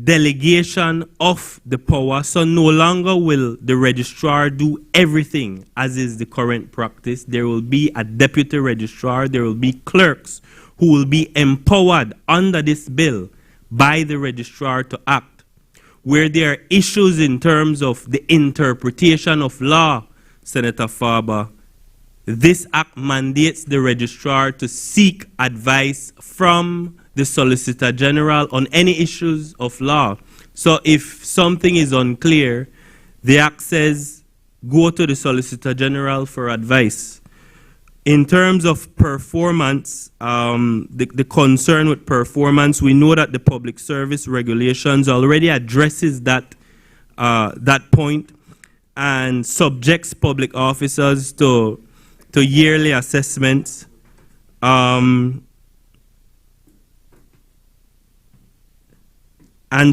delegation of the power. So no longer will the registrar do everything, as is the current practice. There will be a deputy registrar. There will be clerks who will be empowered under this bill by the registrar to act. Where there are issues in terms of the interpretation of law, Senator Farber, this act mandates the registrar to seek advice from the Solicitor General on any issues of law. So if something is unclear, the act says go to the Solicitor General for advice. In terms of performance, the concern with performance, we know that the Public Service Regulations already addresses that point and subjects public officers to yearly assessments. And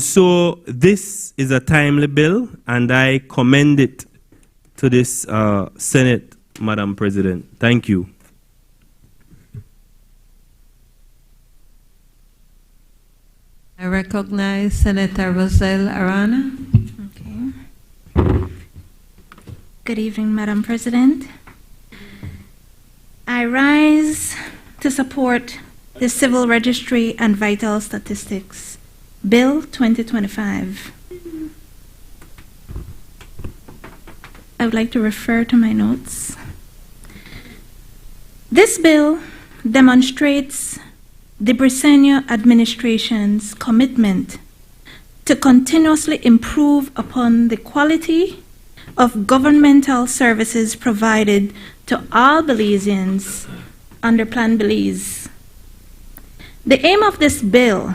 so this is a timely bill, and I commend it to this Senate, Madam President. Thank you. I recognize Senator Roselle Arana. Okay. Good evening, Madam President. I rise to support the Civil Registry and Vital Statistics Bill 2025. I would like to refer to my notes. This bill demonstrates the Briceño administration's commitment to continuously improve upon the quality of governmental services provided to all Belizeans under Plan Belize. The aim of this bill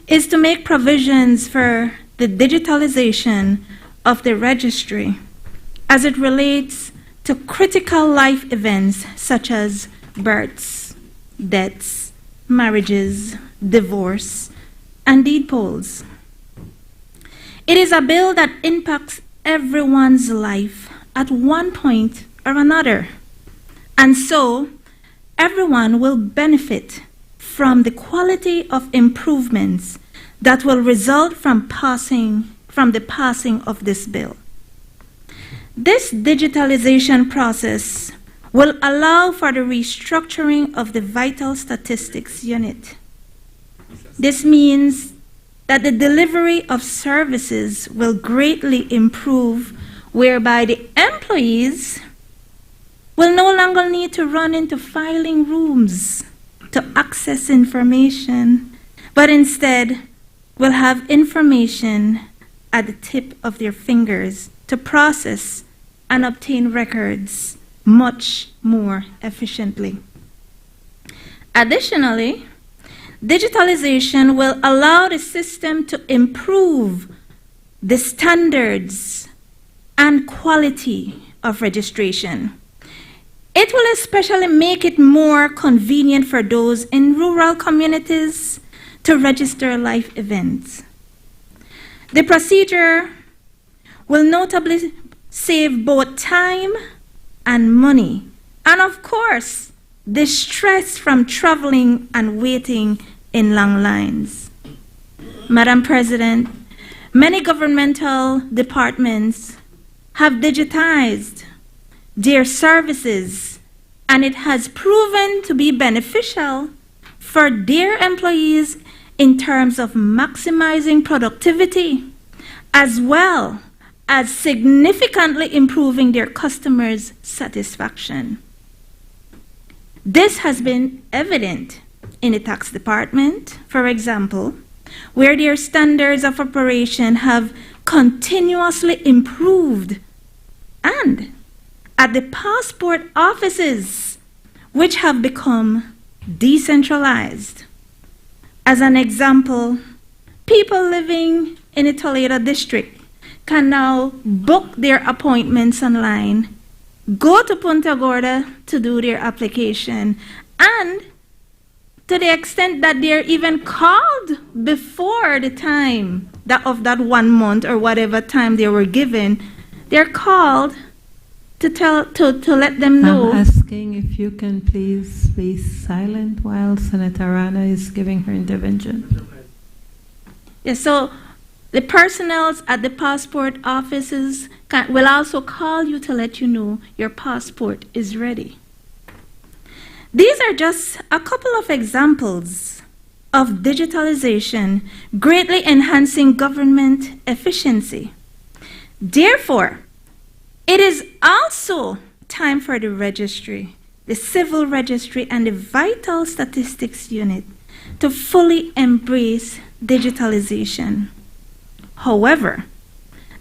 is to make provisions for the digitalization of the registry as it relates to critical life events such as births, deaths, marriages, divorce, and deed polls. It is a bill that impacts everyone's life at one point or another, and so everyone will benefit from the quality of improvements that will result from the passing of this bill. This digitalization process will allow for the restructuring of the Vital Statistics Unit. This means that the delivery of services will greatly improve, whereby the employees will no longer need to run into filing rooms to access information but instead will have information at the tip of their fingers to process and obtain records much more efficiently. Additionally, digitalization will allow the system to improve the standards and quality of registration. It will especially make it more convenient for those in rural communities to register life events. The procedure will notably save both time and money, and of course, the stress from traveling and waiting in long lines. Madam President, many governmental departments have digitized their services, and it has proven to be beneficial for their employees in terms of maximizing productivity, as well as significantly improving their customers' satisfaction. This has been evident in the tax department, for example, where their standards of operation have continuously improved, and at the passport offices, which have become decentralized. As an example, people living in the Toledo district can now book their appointments online, go to Punta Gorda to do their application, and to the extent that they're even called before the time of that 1 month or whatever time they were given, they're called to let them know. I'm asking if you can please be silent while Senator Rana is giving her intervention. Yes, so the personnel at the passport offices will also call you to let you know your passport is ready. These are just a couple of examples of digitalization greatly enhancing government efficiency. Therefore, it is also time for the registry, the civil registry, and the vital statistics unit to fully embrace digitalization. However,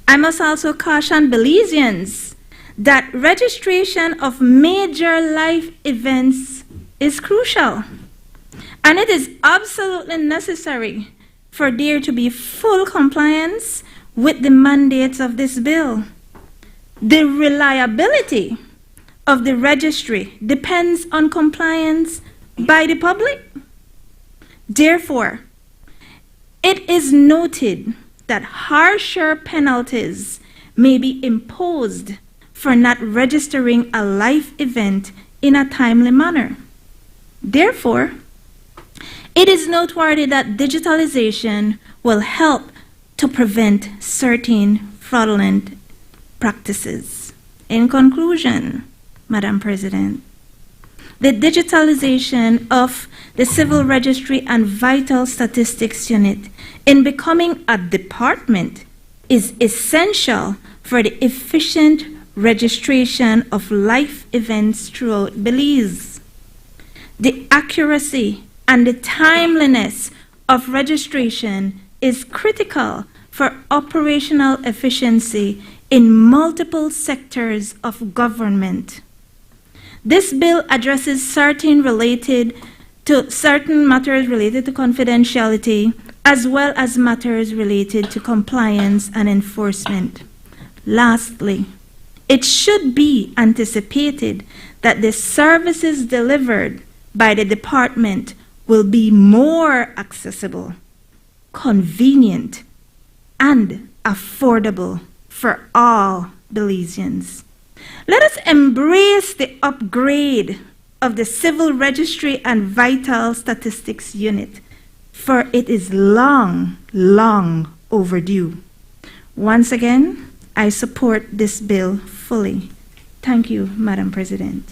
I must also caution Belizeans that registration of major life events is crucial, and it is absolutely necessary for there to be full compliance with the mandates of this bill. The reliability of the registry depends on compliance by the public. Therefore, it is noted that harsher penalties may be imposed for not registering a life event in a timely manner. Therefore, it is noteworthy that digitalization will help to prevent certain fraudulent practices. In conclusion, Madam President, the digitalization of the Civil Registry and Vital Statistics Unit in becoming a department is essential for the efficient registration of life events throughout Belize. The accuracy and the timeliness of registration is critical for operational efficiency in multiple sectors of government. This bill addresses certain matters related to confidentiality, as well as matters related to compliance and enforcement. Lastly, it should be anticipated that the services delivered by the department will be more accessible, convenient, and affordable for all Belizeans. Let us embrace the upgrade of the Civil Registry and Vital Statistics Unit, for it is long, long overdue. Once again, I support this bill fully. Thank you, Madam President.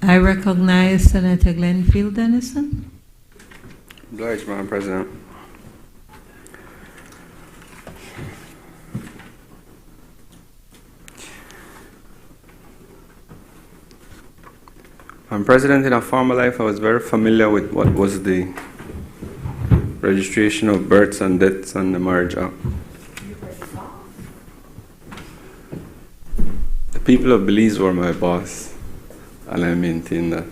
I recognize Senator Glenfield Dennison. Obliged, Madam President. I'm president in a former life. I was very familiar with what was the registration of births and deaths and the Marriage Act. The people of Belize were my boss, and I maintain that.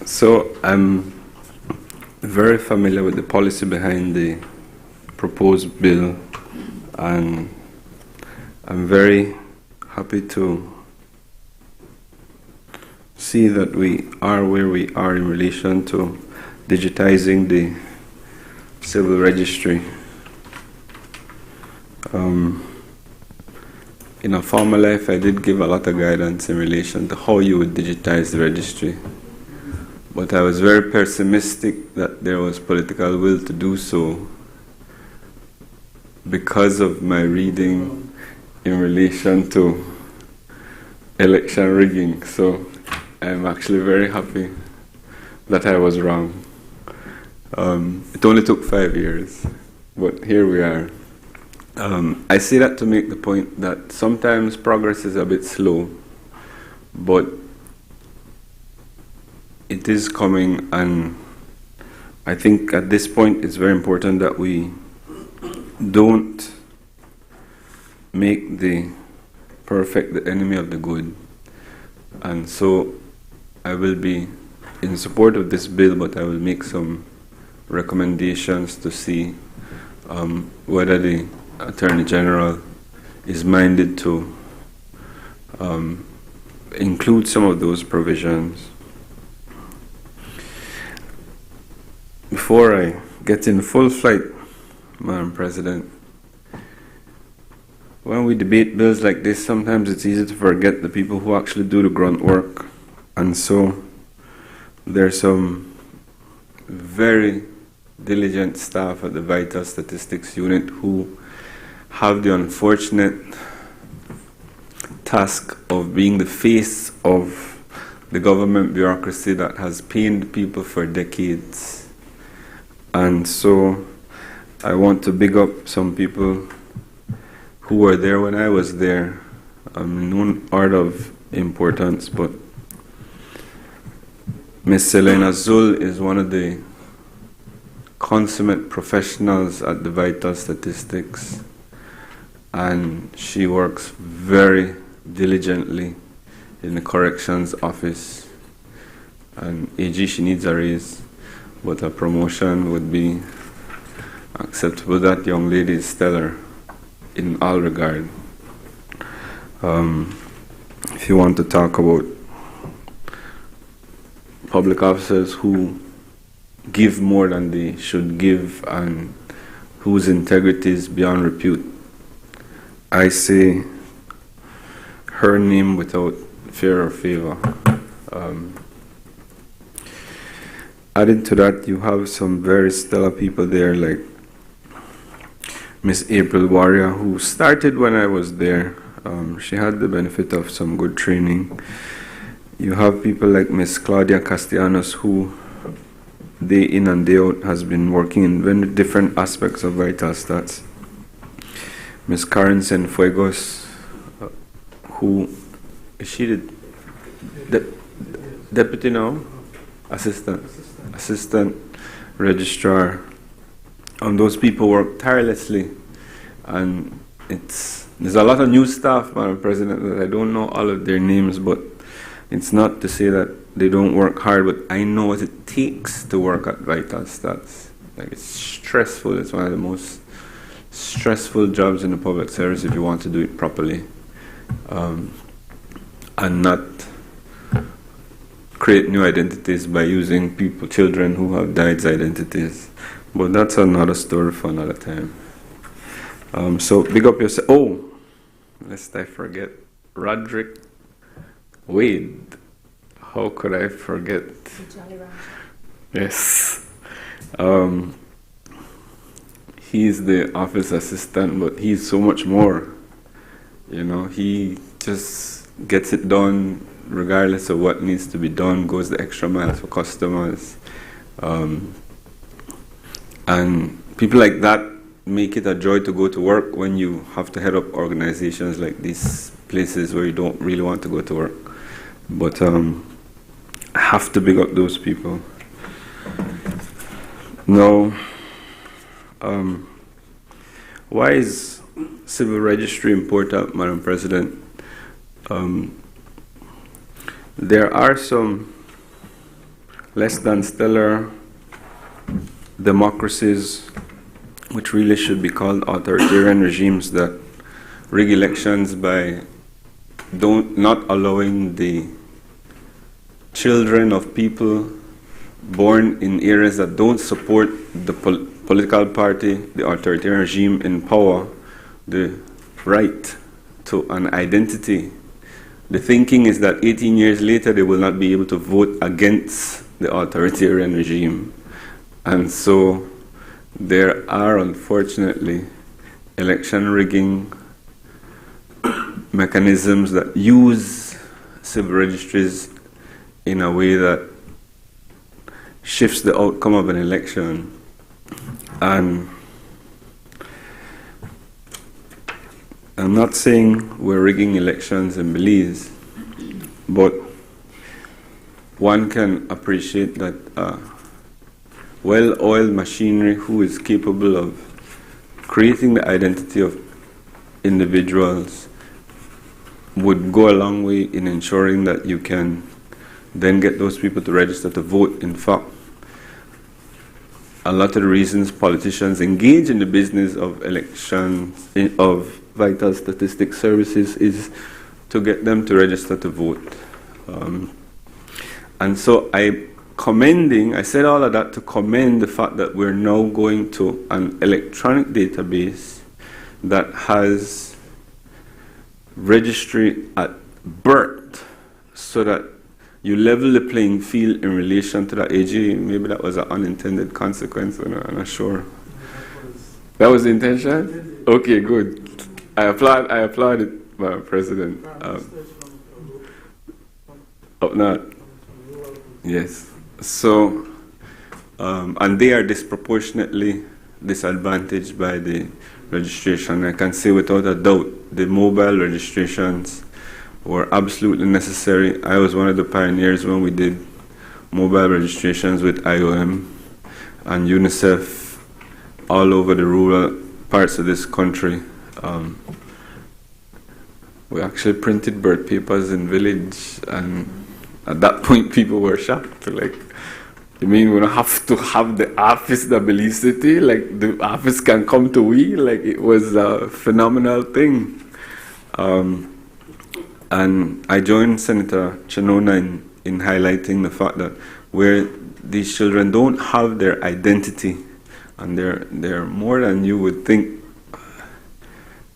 So I'm very familiar with the policy behind the proposed bill, and I'm very happy to see that we are where we are in relation to digitizing the civil registry. In a former life, I did give a lot of guidance in relation to how you would digitize the registry. But I was very pessimistic that there was political will to do so because of my reading in relation to election rigging. So I'm actually very happy that I was wrong. It only took 5 years, but here we are. I say that to make the point that sometimes progress is a bit slow, but it is coming, and I think at this point it's very important that we don't make the perfect the enemy of the good. And so I will be in support of this bill, but I will make some recommendations to see whether the Attorney General is minded to include some of those provisions. Before I get in full flight, Madam President, when we debate bills like this, sometimes it's easy to forget the people who actually do the grunt work. And so there's some very diligent staff at the Vital Statistics Unit who have the unfortunate task of being the face of the government bureaucracy that has pained people for decades. And so I want to big up some people who were there when I was there, no order of importance, but Ms. Selena Zul is one of the consummate professionals at the Vital Statistics, and she works very diligently in the corrections office. And AG, she needs a raise, but a promotion would be acceptable. That young lady is stellar in all regard. If you want to talk about public officers who give more than they should give and whose integrity is beyond repute, I say her name without fear or favor. Added to that, you have some very stellar people there, like Miss April Warrior, who started when I was there. She had the benefit of some good training. You have people like Miss Claudia Castellanos, who day in and day out has been working in very different aspects of Vital Stats. Miss Karen Cienfuegos, who is she the deputy now? Assistant registrar. And those people work tirelessly, and there's a lot of new staff, Madam President, that I don't know all of their names, but it's not to say that they don't work hard, but I know what it takes to work at Vital Stats. Like, it's stressful. It's one of the most stressful jobs in the public service if you want to do it properly, and not create new identities by using children who have died identities. But that's another story for another time. So big up yourself. Oh, lest I forget, Roderick Wade. How could I forget? Yes. He's the office assistant, but he's so much more. You know, he just gets it done regardless of what needs to be done, goes the extra mile for customers. And people like that make it a joy to go to work when you have to head up organizations like these places where you don't really want to go to work. But I have to big up those people. Now, why is civil registry important, Madam President? There are some less than stellar democracies which really should be called authoritarian regimes that rig elections by not allowing the children of people born in areas that don't support the political party, the authoritarian regime in power, the right to an identity. The thinking is that 18 years later they will not be able to vote against the authoritarian regime. And so there are, unfortunately, election rigging mechanisms that use civil registries in a way that shifts the outcome of an election. And I'm not saying we're rigging elections in Belize, but one can appreciate that well-oiled machinery who is capable of creating the identity of individuals would go a long way in ensuring that you can then get those people to register to vote. In fact, a lot of the reasons politicians engage in the business of elections, of vital statistics services, is to get them to register to vote. And so I said all of that to commend the fact that we're now going to an electronic database that has registry at birth, so that you level the playing field in relation to that AG. Maybe that was an unintended consequence, I'm not sure. That was the intention? Okay, good. I applaud it, Madam President. Up north. Yes. So, and they are disproportionately disadvantaged by the registration. I can say without a doubt the mobile registrations were absolutely necessary. I was one of the pioneers when we did mobile registrations with IOM and UNICEF all over the rural parts of this country. We actually printed birth papers in village, and at that point people were shocked. Like, you mean we don't have to have the office in Belize City? Like, the office can come to we? Like, it was a phenomenal thing. And I joined Senator Chanona in highlighting the fact that where these children don't have their identity, and they're more than you would think,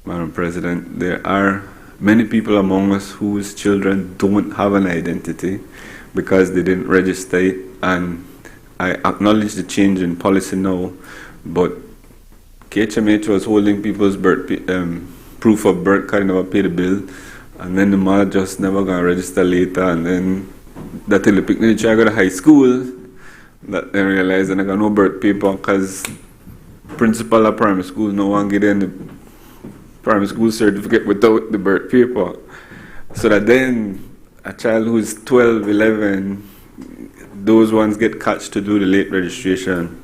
Madam President, there are many people among us whose children don't have an identity because they didn't register it. And I acknowledge the change in policy now, but KHMH was holding people's proof of birth card, never paid the bill, and then the mother just never gonna register later, and then that till the picnic try go to high school, that then realize that I got no birth paper because principal of primary school no one get in the primary school certificate without the birth paper. So that then a child who is 12, 11, those ones get catched to do the late registration.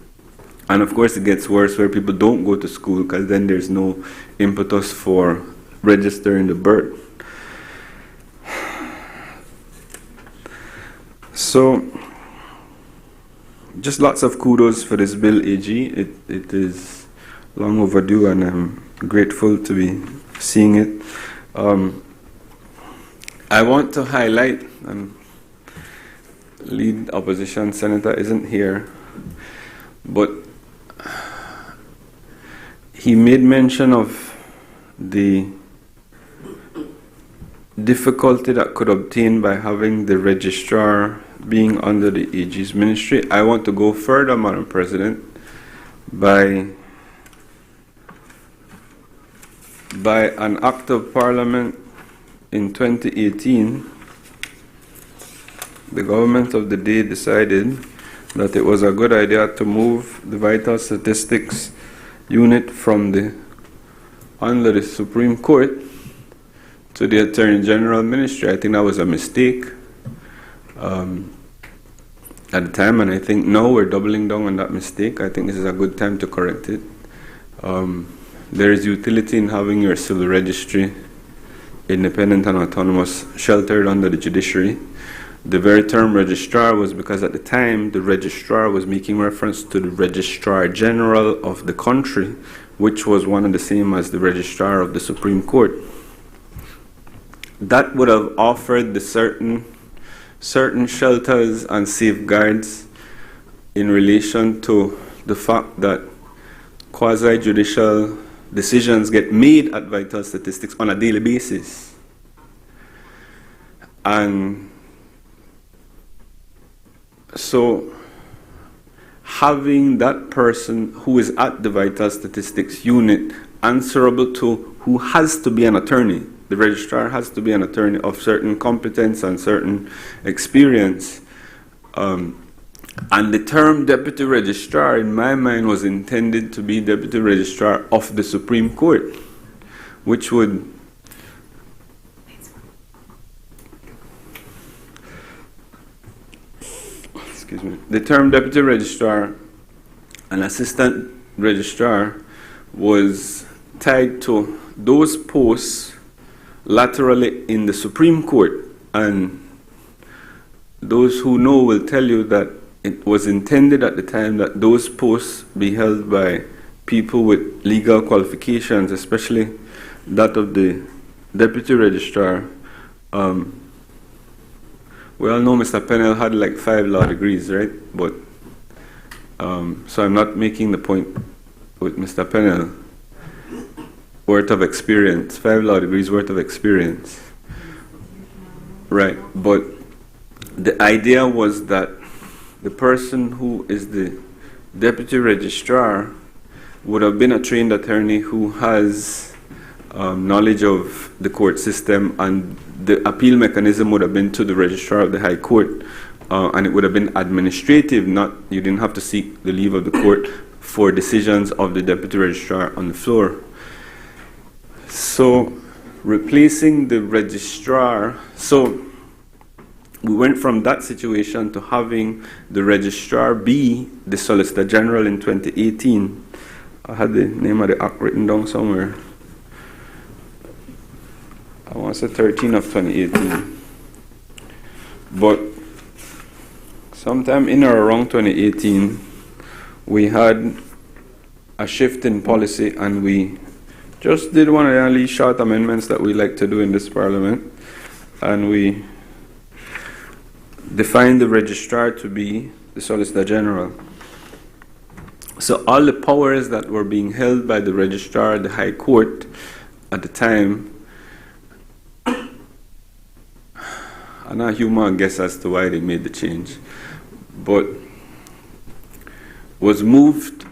And of course it gets worse where people don't go to school because then there's no impetus for registering the birth. So, just lots of kudos for this bill, AG. It is long overdue, and I'm grateful to be seeing it. I want to highlight, and lead opposition senator isn't here, but he made mention of the difficulty that could obtain by having the registrar being under the AG's ministry. I want to go further, Madam President, by an act of Parliament in 2018, the government of the day decided that it was a good idea to move the vital statistics unit from under the Supreme Court to the Attorney General Ministry. I think that was a mistake at the time, and I think now we're doubling down on that mistake. I think this is a good time to correct it. There is utility in having your civil registry independent and autonomous, sheltered under the judiciary. The very term registrar was because at the time the registrar was making reference to the Registrar General of the country, which was one and the same as the Registrar of the Supreme Court. That would have offered the certain shelters and safeguards in relation to the fact that quasi-judicial decisions get made at Vital Statistics on a daily basis. And so having that person who is at the Vital Statistics unit answerable to who has to be an attorney, the registrar has to be an attorney of certain competence and certain experience. And the term deputy registrar, in my mind, was intended to be deputy registrar of the Supreme Court, which would the term deputy registrar and assistant registrar was tied to those posts laterally in the Supreme Court, and those who know will tell you that it was intended at the time that those posts be held by people with legal qualifications, especially that of the deputy registrar. We all know Mr. Pennell had like 5 law degrees, right? But so I'm not making the point with Mr. Pennell. Worth of experience, 5 law degrees worth of experience, right? But the idea was that the person who is the deputy registrar would have been a trained attorney who has knowledge of the court system, and the appeal mechanism would have been to the registrar of the High Court, and it would have been administrative, not you didn't have to seek the leave of the court for decisions of the deputy registrar on the floor. So replacing the registrar, so we went from that situation to having the registrar be the Solicitor General in 2018. I had the name of the act written down somewhere. I want to say 13 of 2018. But sometime in or around 2018, we had a shift in policy, and we just did one of the only short amendments that we like to do in this Parliament, and we defined the registrar to be the Solicitor General. So all the powers that were being held by the registrar at the High Court at the time, I'm not human guess as to why they made the change, but was moved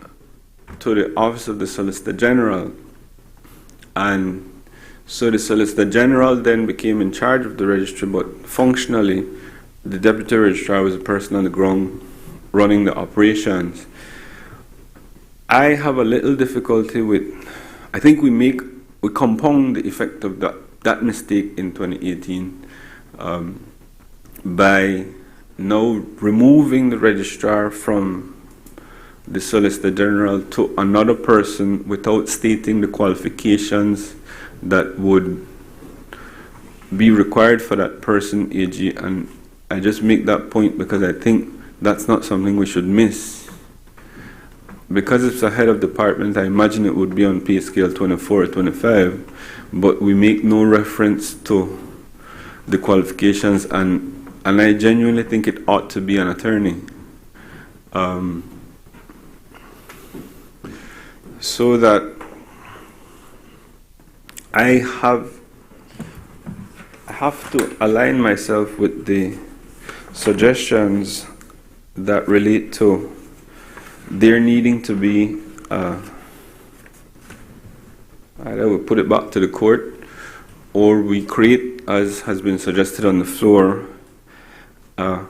to the office of the Solicitor General. And so the Solicitor General then became in charge of the registry, but functionally the Deputy Registrar was the person on the ground running the operations. I have a little difficulty with, I think we compound the effect of that mistake in 2018 by now removing the registrar from the Solicitor General to another person without stating the qualifications that would be required for that person, AG. And I just make that point because I think that's not something we should miss. Because it's a head of department, I imagine it would be on pay scale 24 or 25, but we make no reference to the qualifications, and I genuinely think it ought to be an attorney. So that I have to align myself with the suggestions that relate to there needing to be either we put it back to the court, or we create, as has been suggested on the floor, a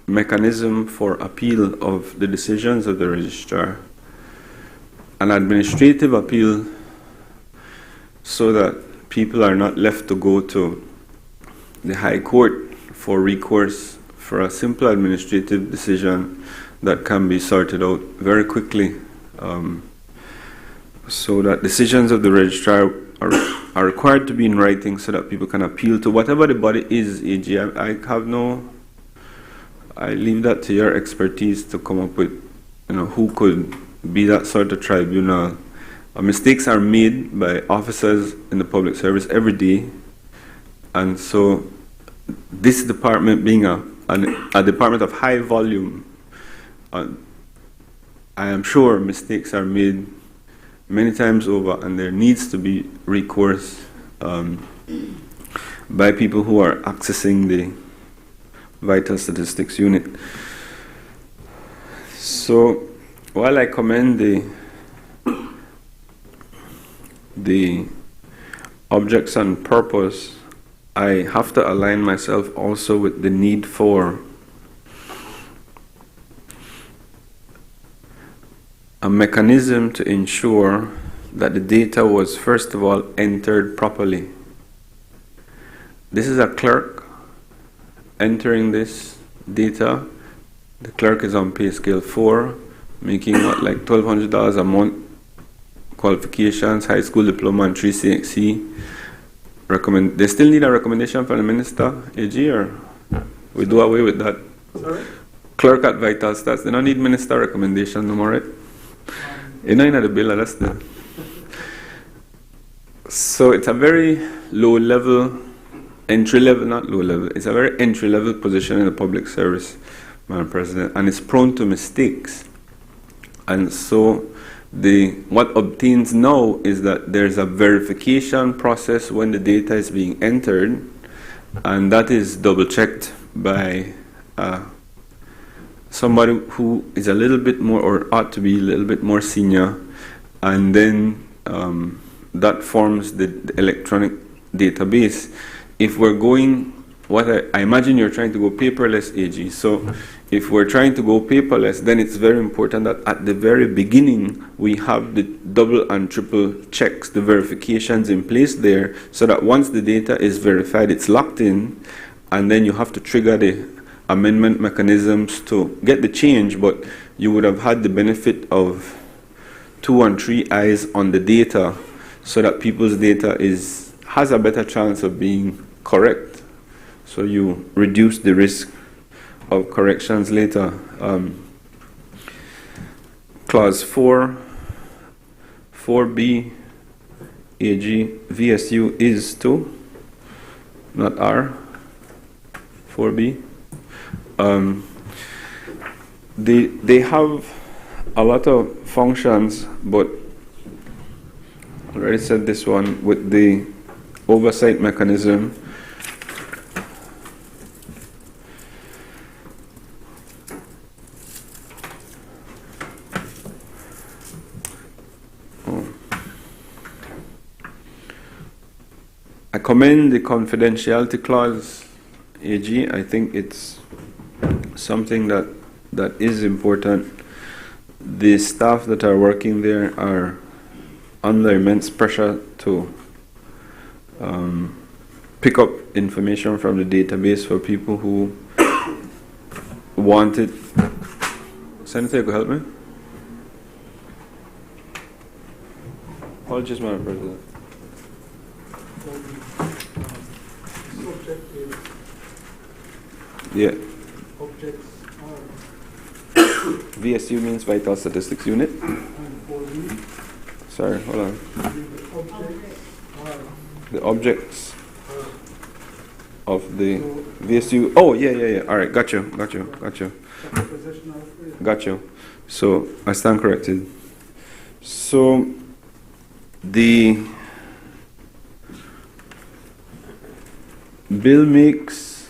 mechanism for appeal of the decisions of the registrar. an administrative appeal so that people are not left to go to the High Court for recourse for a simple administrative decision that can be sorted out very quickly, so that decisions of the registrar are required to be in writing so that people can appeal to whatever the body is. AG, I leave that to your expertise to come up with, who could be that sort of tribunal. Mistakes are made by officers in the public service every day, and so this department being a department of high volume, I am sure mistakes are made many times over, and there needs to be recourse by people who are accessing the vital statistics unit. So while I commend the objects and purpose, I have to align myself also with the need for a mechanism to ensure that the data was first of all entered properly. This is a clerk entering this data. The clerk is on pay scale 4, making like $1,200 a month, qualifications, high school diploma and 3 CXC. They still need a recommendation from the minister, AG, or we do away with that? Sorry? Clerk at Vital Stats, they don't need minister recommendation no more, right? You know, in the bill, that's the. So it's a very low level, entry level, not low level, it's a very entry level position in the public service, Madam President, and it's prone to mistakes. And so what obtains now is that there's a verification process when the data is being entered, and that is double checked by somebody who is a little bit more, or ought to be a little bit more senior, and then that forms the electronic database. If we're going, I imagine you're trying to go paperless, AG, so if we're trying to go paperless, then it's very important that at the very beginning we have the double and triple checks, the verifications in place there, so that once the data is verified, it's locked in, and then you have to trigger the amendment mechanisms to get the change, but you would have had the benefit of 2 and 3 eyes on the data, so that people's data has a better chance of being correct. So you reduce the risk of corrections later. Clause 4B, AG, VSU is to, not R, 4B. They have a lot of functions, but I already said this one with the oversight mechanism. I commend the confidentiality clause, AG. I think it's something that is important. The staff that are working there are under immense pressure to pick up information from the database for people who want it. Senator, you could help me? Apologies, Madam President. Yeah. Objects VSU means Vital Statistics Unit. Sorry, hold on. The objects of the VSU. Oh, yeah. All right, got you. So I stand corrected. So the bill makes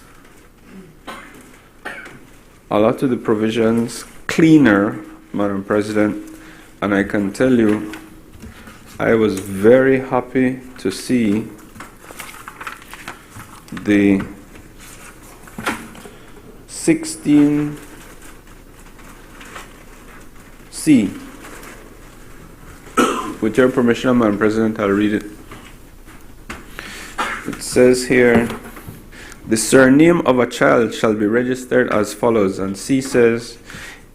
a lot of the provisions cleaner, Madam President, and I can tell you I was very happy to see the 16C with your permission, Madam President, I'll read it. It says here, the surname of a child shall be registered as follows, and C says,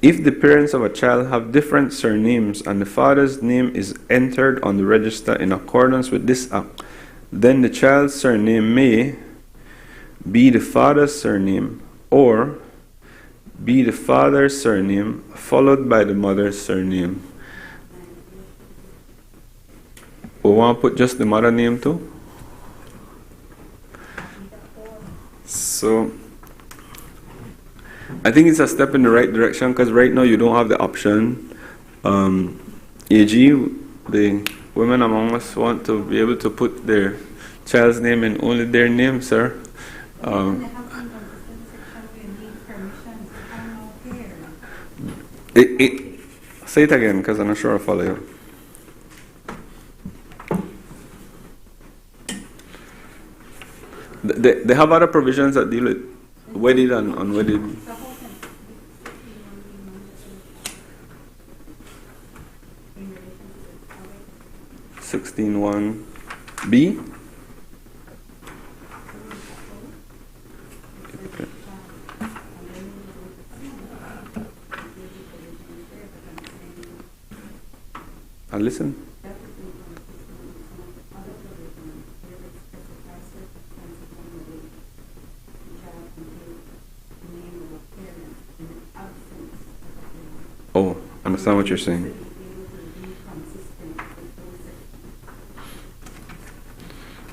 if the parents of a child have different surnames and the father's name is entered on the register in accordance with this act, then the child's surname may be the father's surname or be the father's surname followed by the mother's surname. We want to put just the mother name too? So I think it's a step in the right direction because right now you don't have the option. AG, the women among us want to be able to put their child's name in only their name, sir. Say it again because I'm not sure I follow you. They have other provisions that deal with wedded and unwedded. (16.1)(b). Okay. And listen. Oh, understand what you're saying.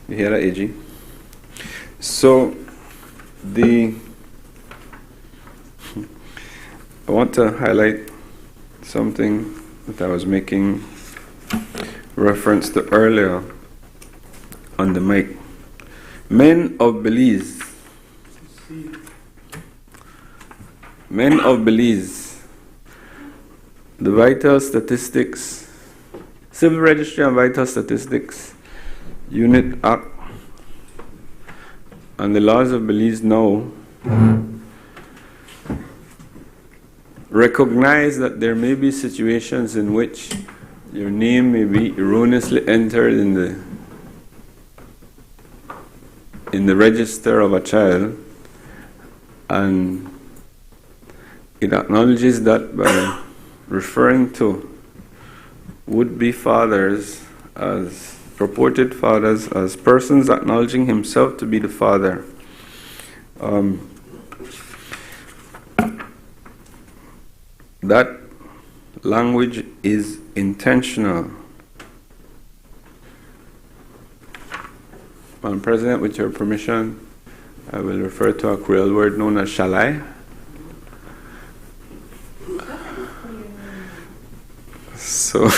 You hear that, AG? So, I want to highlight something that I was making reference to earlier on the mic. Men of Belize. Men of Belize. The vital statistics, Civil Registry and Vital Statistics Unit Act and the laws of Belize now recognize that there may be situations in which your name may be erroneously entered in the register of a child, and it acknowledges that by referring to would-be fathers as purported fathers as persons acknowledging himself to be the father. That language is intentional. Madam President, with your permission, I will refer to a Creole word known as shalai. So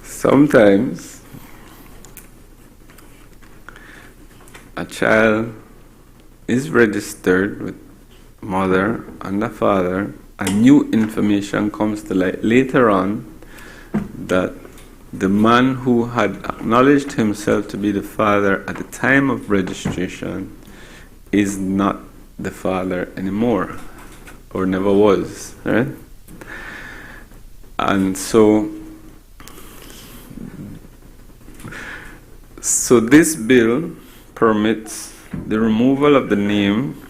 sometimes a child is registered with mother and the father, and new information comes to light later on that the man who had acknowledged himself to be the father at the time of registration is not the father anymore, or never was, right? And so this bill permits the removal of the name,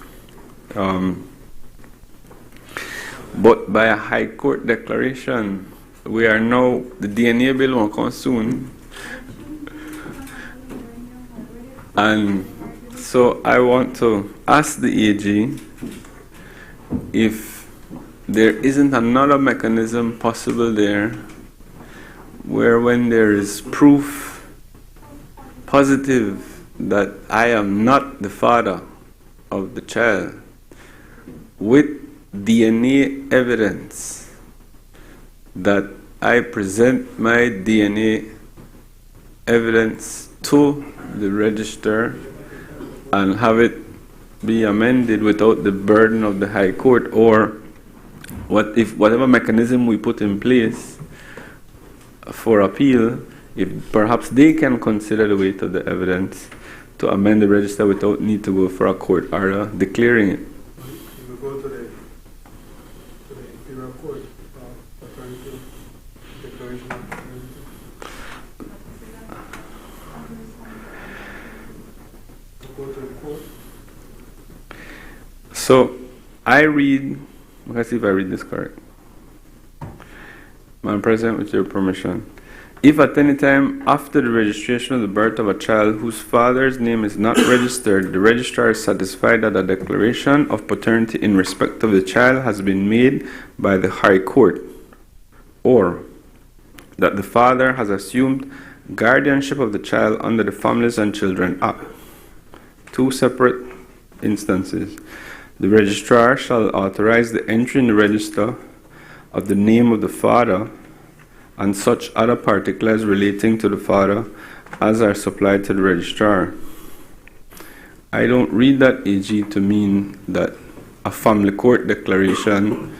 but by a High Court declaration. We are now, the DNA bill will come soon, and so I want to ask the AG if there isn't another mechanism possible there where when there is proof positive that I am not the father of the child, with DNA evidence, that I present my DNA evidence to the register and have it be amended without the burden of the High Court, or whatever mechanism we put in place for appeal, if perhaps they can consider the weight of the evidence to amend the register without need to go for a court order declaring it. superior court, paternity, declaration of paternity. Go to the court. So I read, let's see if I read this correct. Madam President, with your permission. If at any time after the registration of the birth of a child whose father's name is not registered, the registrar is satisfied that a declaration of paternity in respect of the child has been made by the High Court, or that the father has assumed guardianship of the child under the Families and Children Act, two separate instances, the registrar shall authorize the entry in the register of the name of the father and such other particulars relating to the father as are supplied to the registrar. I don't read that, AG, to mean that a family court declaration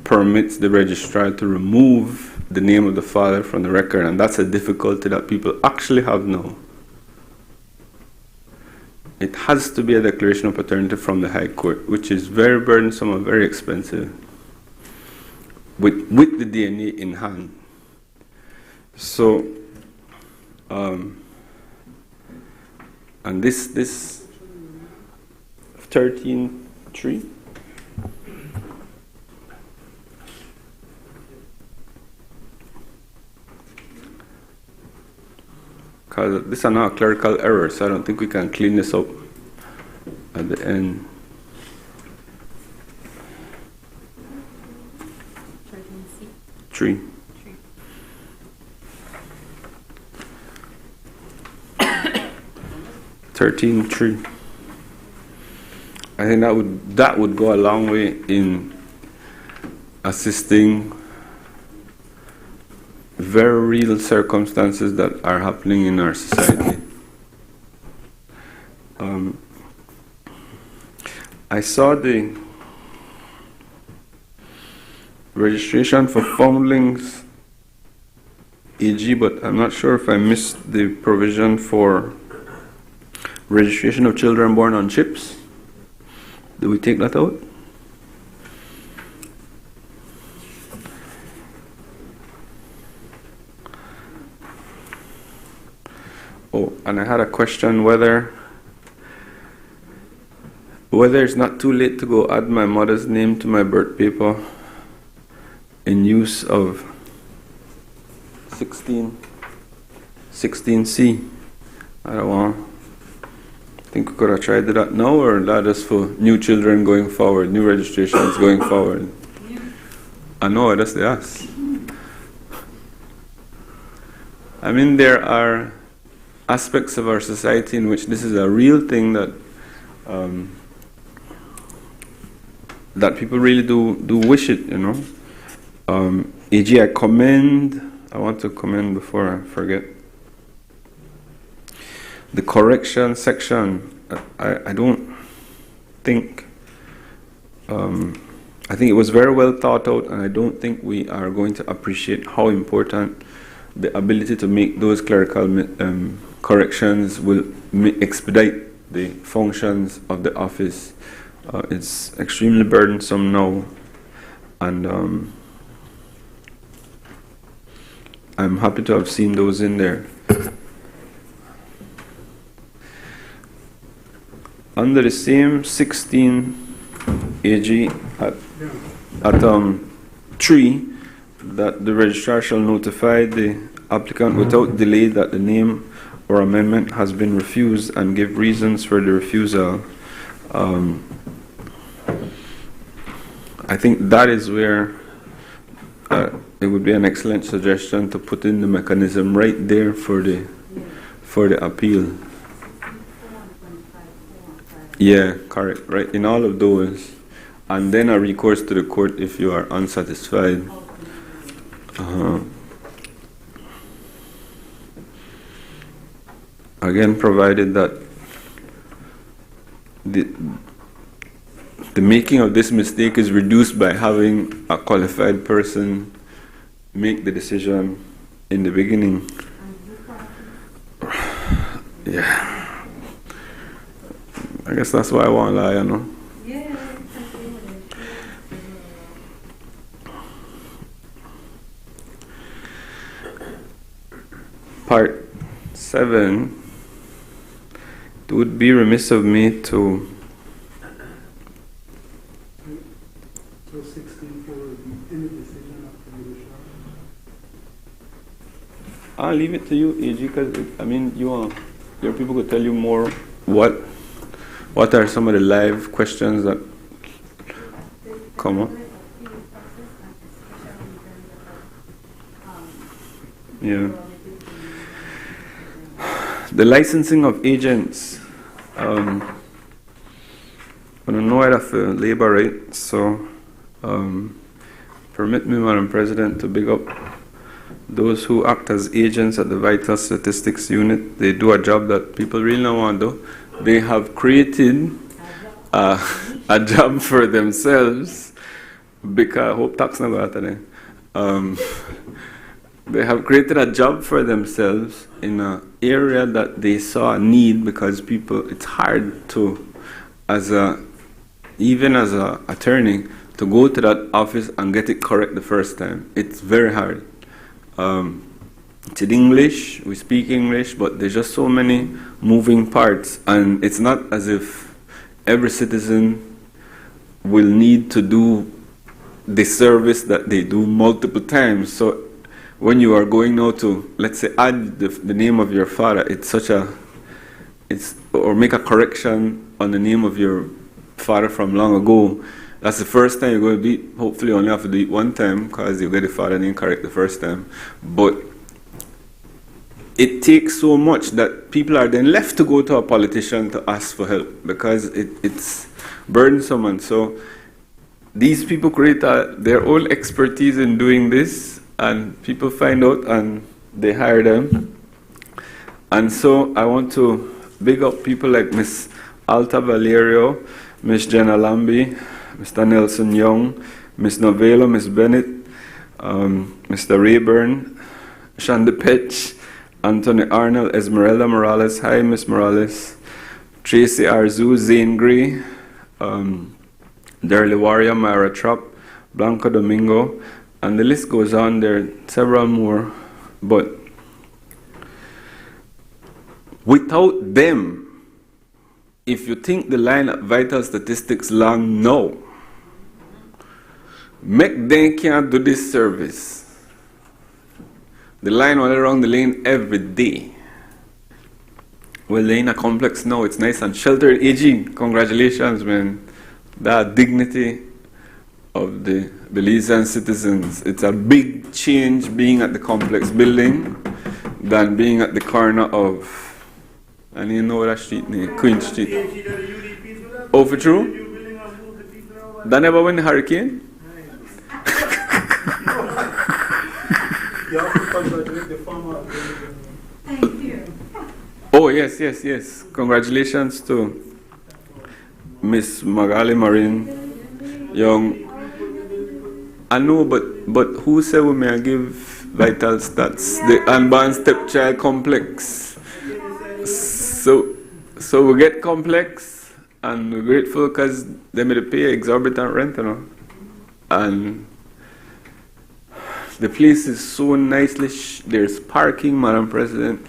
permits the registrar to remove the name of the father from the record, and that's a difficulty that people actually have now. It has to be a declaration of paternity from the High Court, which is very burdensome and very expensive, with the DNA in hand. So, and this 13.3. Because this is not a clerical error, so I don't think we can clean this up at the end. Three. 13.3. I think that would go a long way in assisting very real circumstances that are happening in our society. I saw the registration for foundlings AG, but I'm not sure if I missed the provision for registration of children born on ships. Do we take that out? Oh, and I had a question whether it's not too late to go add my mother's name to my birth paper in use of 16C. I don't want. I think we could have tried that now, or that is for new children going forward, new registrations going forward. I know, that's the ask. I mean, there are aspects of our society in which this is a real thing that that people really do wish it, you know. AG, I want to commend before I forget. The correction section, I don't think, I think it was very well thought out, and I don't think we are going to appreciate how important the ability to make those clerical corrections will expedite the functions of the office. It's extremely burdensome now, and I'm happy to have seen those in there. Under the same 16 AG at 3, that the registrar shall notify the applicant without delay that the name or amendment has been refused and give reasons for the refusal. I think that is where it would be an excellent suggestion to put in the mechanism right there for the appeal. Yeah, correct. Right in all of those, and then a recourse to the court if you are unsatisfied. Again, provided that the making of this mistake is reduced by having a qualified person make the decision in the beginning. Yeah. I guess that's why I won't lie, you know. Part 7, it would be remiss of me to I'll leave it to you, AG, because I mean, your people could tell you more. What are some of the live questions that come up? Yeah. The licensing of agents. I don't know I'd have to labor rate, so permit me, Madam President, to big up those who act as agents at the Vital Statistics Unit. They do a job that people really don't want to do. They have created a job for themselves because I hope tax not go out today. They have created a job for themselves in an area that they saw a need, because people, it's hard to, even as an attorney, to go to that office and get it correct the first time. It's very hard. It's in English, we speak English, but there's just so many moving parts, and it's not as if every citizen will need to do the service that they do multiple times. So when you are going now to, let's say, add the name of your father, or make a correction on the name of your father from long ago, that's the first time you're going to do it. Hopefully you only have to do it one time, because you get the father name correct the first time. But it takes so much that people are then left to go to a politician to ask for help, because it's burdensome. And so these people create their own expertise in doing this, and people find out and they hire them. And so I want to big up people like Miss Alta Valerio, Miss Jenna Lamby, Mr. Nelson Young, Miss Novello, Miss Bennett, Mr. Rayburn, Shanda Petch, Anthony Arnold, Esmeralda Morales, hi Miss Morales, Tracy Arzu, Zane Gray, Darley Warrior, Myra Trapp, Blanca Domingo, and the list goes on. There are several more, but without them, if you think the line at Vital Statistics long, no. Make them can't do this service. The line all around the lane every day. Well, they're in a complex now. It's nice and sheltered. AG, congratulations, man. That dignity of the Belizean citizens. It's a big change being at the complex building than being at the corner of, and you know that street name, Queen Street. Oh, for true? That never went the hurricane? Oh, yes. Congratulations to Miss Magali Marin Young. I know, but who said we may give Vital Stats? The unborn stepchild complex. So we get complex, and we're grateful because they made pay exorbitant rent, you know. And the place is so nicely, there's parking, Madam President.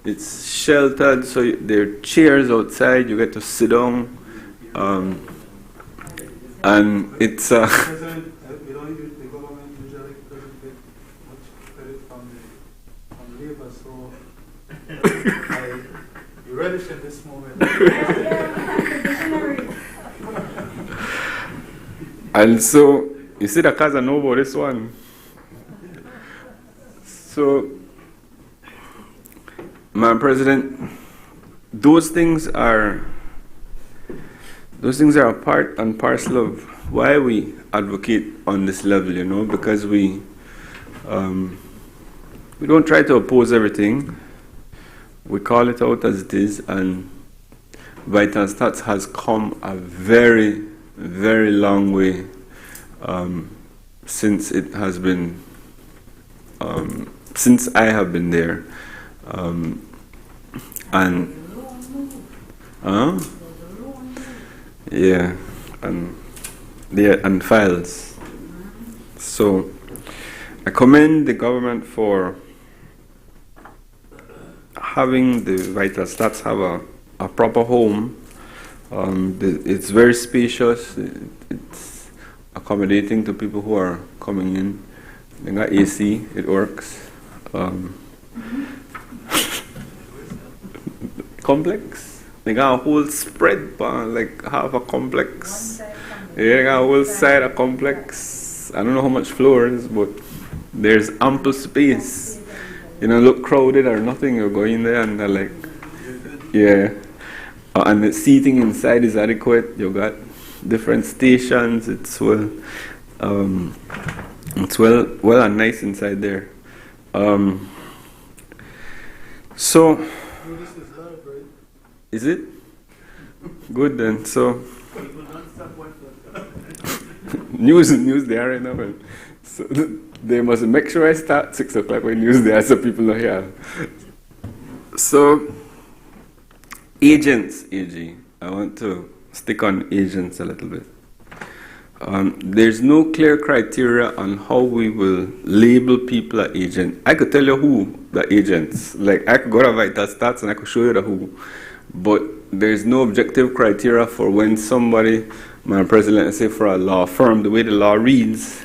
It's sheltered, so there are chairs outside, you get to sit down. And it's President, the government usually doesn't get much credit from labor, so I relish in this moment. And so, you see the cars are know about this one. So, Madam President, those things are a part and parcel of why we advocate on this level, you know, because we don't try to oppose everything. We call it out as it is, and Vital Stats has come a very, very long way since it has been, since I have been there. And files. So I commend the government for having the Vital Stats have a proper home. It's very spacious. It's accommodating to people who are coming in. They got AC. It works. Complex. They got a whole spread, like half a complex. Yeah, they got a whole side of complex. I don't know how much floors, but there's ample space. You know, look crowded or nothing. You go in there and they're like, yeah. And the seating inside is adequate. You got different stations. It's well and nice inside there. So. Is it? Good then. So news there right now. So they must make sure I start 6 o'clock when news there so people know here. So agents, AG. I want to stick on agents a little bit. There's no clear criteria on how we will label people as agents. I could tell you who the agents. Like I could go to Vital Stats and I could show you the who. But there's no objective criteria for when somebody, Madam President, let's say for a law firm, the way the law reads,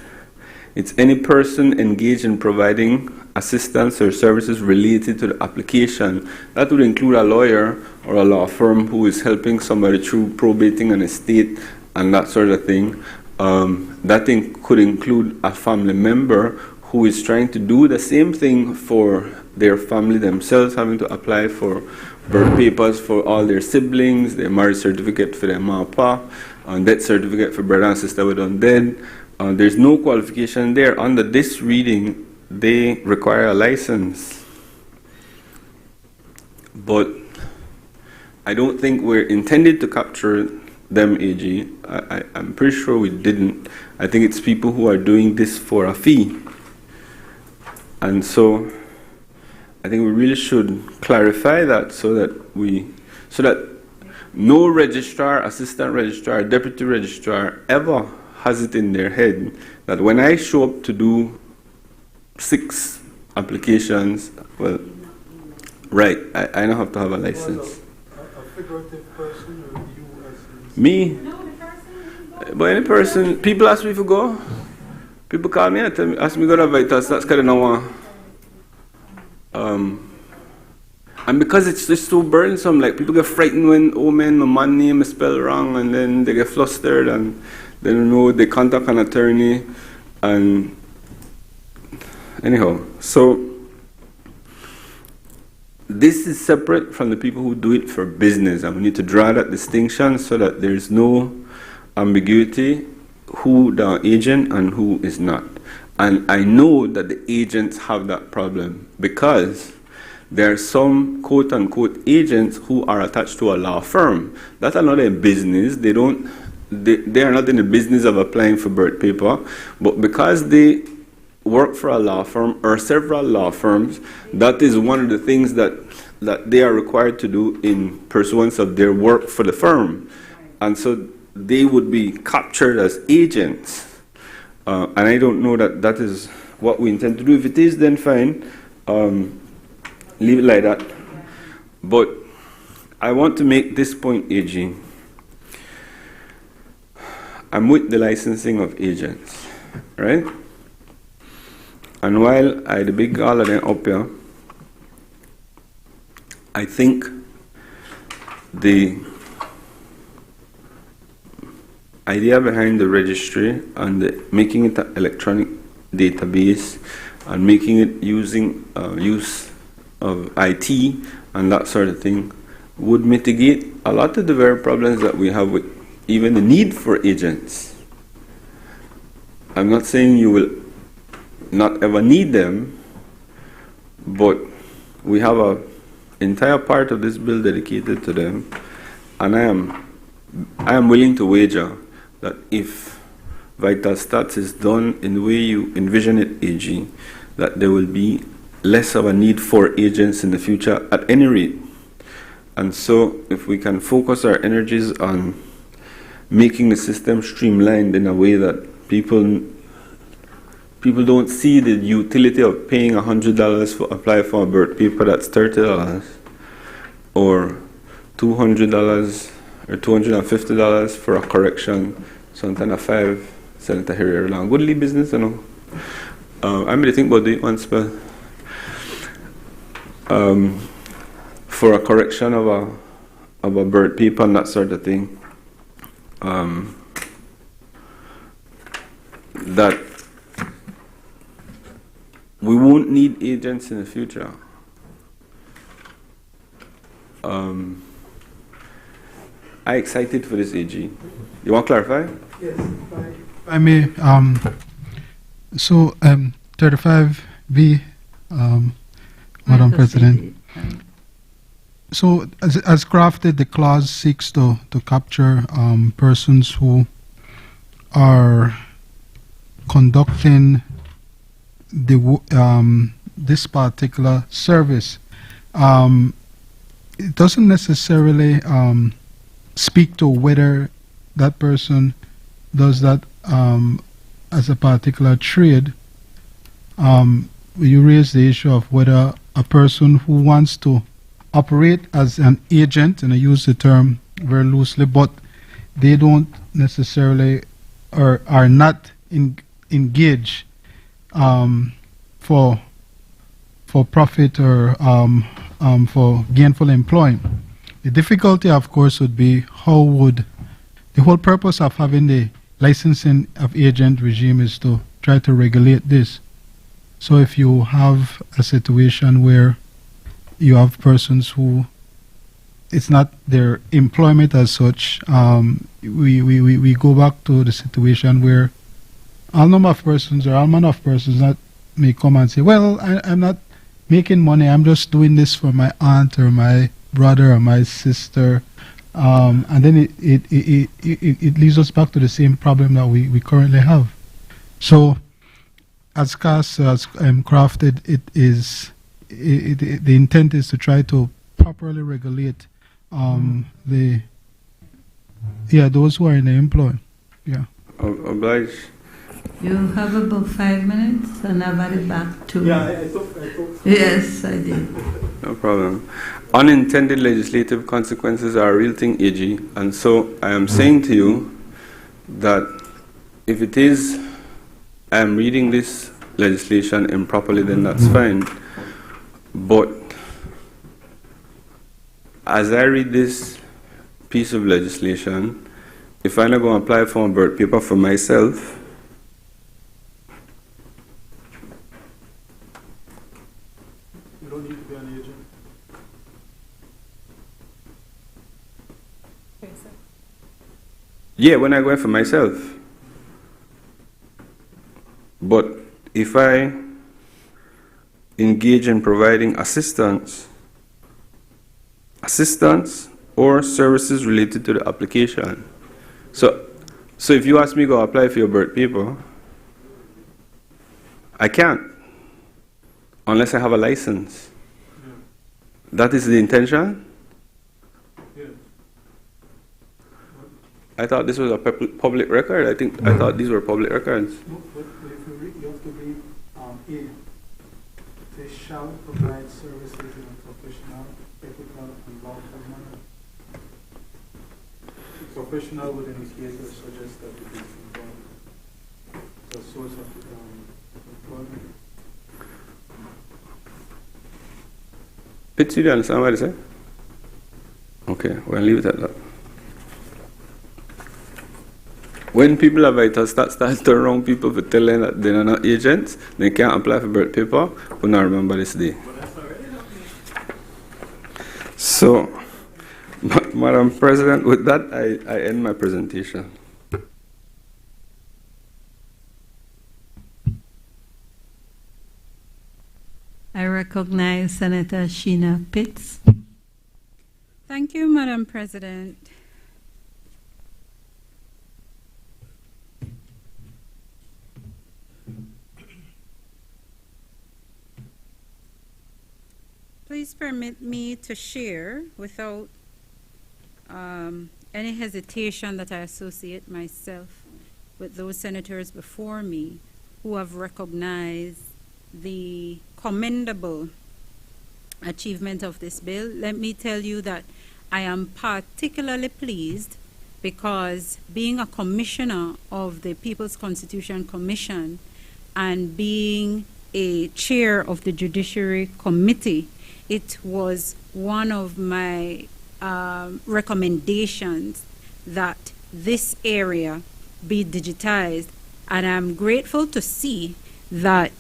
it's any person engaged in providing assistance or services related to the application. That would include a lawyer or a law firm who is helping somebody through probating an estate and that sort of thing. That thing could include a family member who is trying to do the same thing for their family themselves, having to apply for birth papers for all their siblings, their marriage certificate for their mom and pa, and death certificate for brother and sister who are dead. There's no qualification there. Under this reading, they require a license. But I don't think we're intended to capture them, AG. I'm pretty sure we didn't. I think it's people who are doing this for a fee. And so I think we really should clarify that so that no registrar, assistant registrar, deputy registrar ever has it in their head that when I show up to do 6 applications, well, right, I don't have to have a license. A figurative person or you as Me? But any person, people ask me to go. People call me and tell me, ask me to go to Vital Stats because they don't want. And because it's just so burdensome, like people get frightened when, oh man, my man name is spelled wrong, and then they get flustered and they don't know, they contact an attorney, and anyhow, so this is separate from the people who do it for business, and we need to draw that distinction so that there's no ambiguity who the agent and who is not. And I know that the agents have that problem because there are some quote-unquote agents who are attached to a law firm. That are not a business. They are not in the business of applying for birth paper, but because they work for a law firm or several law firms, that is one of the things that they are required to do in pursuance of their work for the firm. And so they would be captured as agents. And I don't know that that is what we intend to do. If it is, then fine. Leave it like that. But I want to make this point, AG. I'm with the licensing of agents, right? And while I the big all of them up here, I think the idea behind the registry and making it an electronic database and making it using use of IT and that sort of thing would mitigate a lot of the very problems that we have with even the need for agents. I'm not saying you will not ever need them, but we have an entire part of this bill dedicated to them, and I am willing to wager that if Vital Stats is done in the way you envision it, AG, that there will be less of a need for agents in the future at any rate. And so if we can focus our energies on making the system streamlined in a way that people don't see the utility of paying $100 for apply for a birth paper that's $30, or $200 or $250 for a correction, something 5 Senator Harrier Long. Good lead business, you know. I really think about it once, but for a correction of a birth paper and that sort of thing, that we won't need agents in the future. I'm excited for this AG. You want to clarify? Yes, if I may. So, 35B, Madam President. So, as crafted, the clause seeks to capture persons who are conducting this particular service. It doesn't necessarily speak to whether that person does that as a particular trade. You raise the issue of whether a person who wants to operate as an agent, and I use the term very loosely, but they don't necessarily or are not engaged for profit or for gainful employment. The difficulty, of course, would be how would the whole purpose of having the licensing of agent regime is to try to regulate this. So if you have a situation where you have persons who it's not their employment as such, we go back to the situation where all number of persons or all manner of persons that may come and say, well, I'm not making money, I'm just doing this for my aunt or my brother or my sister, and then it leads us back to the same problem that we currently have. So as CAS has crafted, the intent is to try to properly regulate those who are in the employ. Yeah. Oblige. You have about 5 minutes, and I've added back to. Yeah, I thought. Yes, I did. No problem. Unintended legislative consequences are a real thing, AG, and so I am saying to you that if it is, I am reading this legislation improperly, then that's fine. But as I read this piece of legislation, if I'm not going to apply for a birth paper for myself, You don't need to be an agent. yeah, when I go for myself. But if I engage in providing assistance or services related to the application. So if you ask me to go apply for your birth paper, I can't unless I have a license. Yeah. That is the intention? Yeah. I thought this was a public record. I thought these were public records. No, but if you read, you have to read A. They shall provide services in a professional, ethical, and lawful manner. Professional would indicate or suggest that it is involved. It's a source of employment. Pitch, you understand what I say? Okay, we'll leave it at that. When people are vital start to around people for telling that they're not agents, they can't apply for birth paper, we not remember this day. So, Madam President, with that, I end my presentation. I recognize Senator Sheena Pitts. Thank you, Madam President. Please permit me to share without any hesitation that I associate myself with those senators before me who have recognized the commendable achievement of this bill. Let me tell you that I am particularly pleased because being a commissioner of the People's Constitution Commission and being a chair of the Judiciary Committee, it was one of my recommendations that this area be digitized, and I'm grateful to see that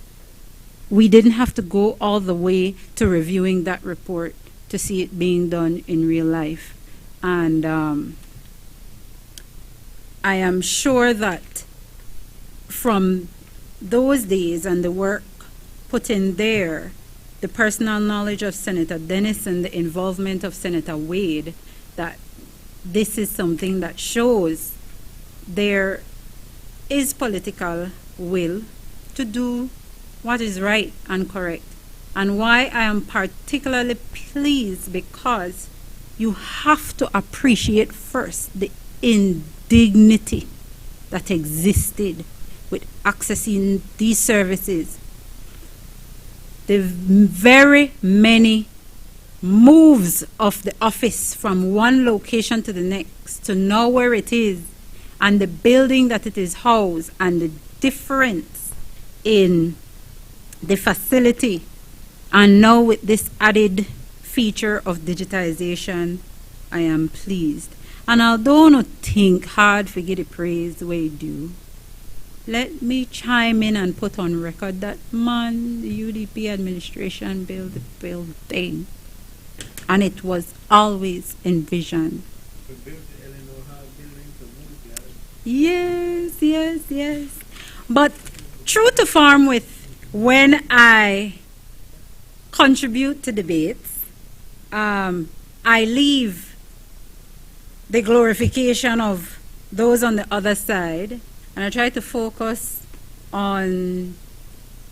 we didn't have to go all the way to reviewing that report to see it being done in real life. And I am sure that from those days and the work put in there, the personal knowledge of Senator Dennis and the involvement of Senator Wade, that this is something that shows there is political will to do what is right and correct. And why I am particularly pleased, because you have to appreciate first the indignity that existed with accessing these services. The very many moves of the office from one location to the next to know where it is and the building that it is housed and the difference in the facility, and now with this added feature of digitization, I am pleased. And although not think hard for get the praise we do, let me chime in and put on record that, man, the UDP administration built the building, and it was always envisioned. Yes, yes, yes. But true to form with, when I contribute to debates, I leave the glorification of those on the other side, and I try to focus on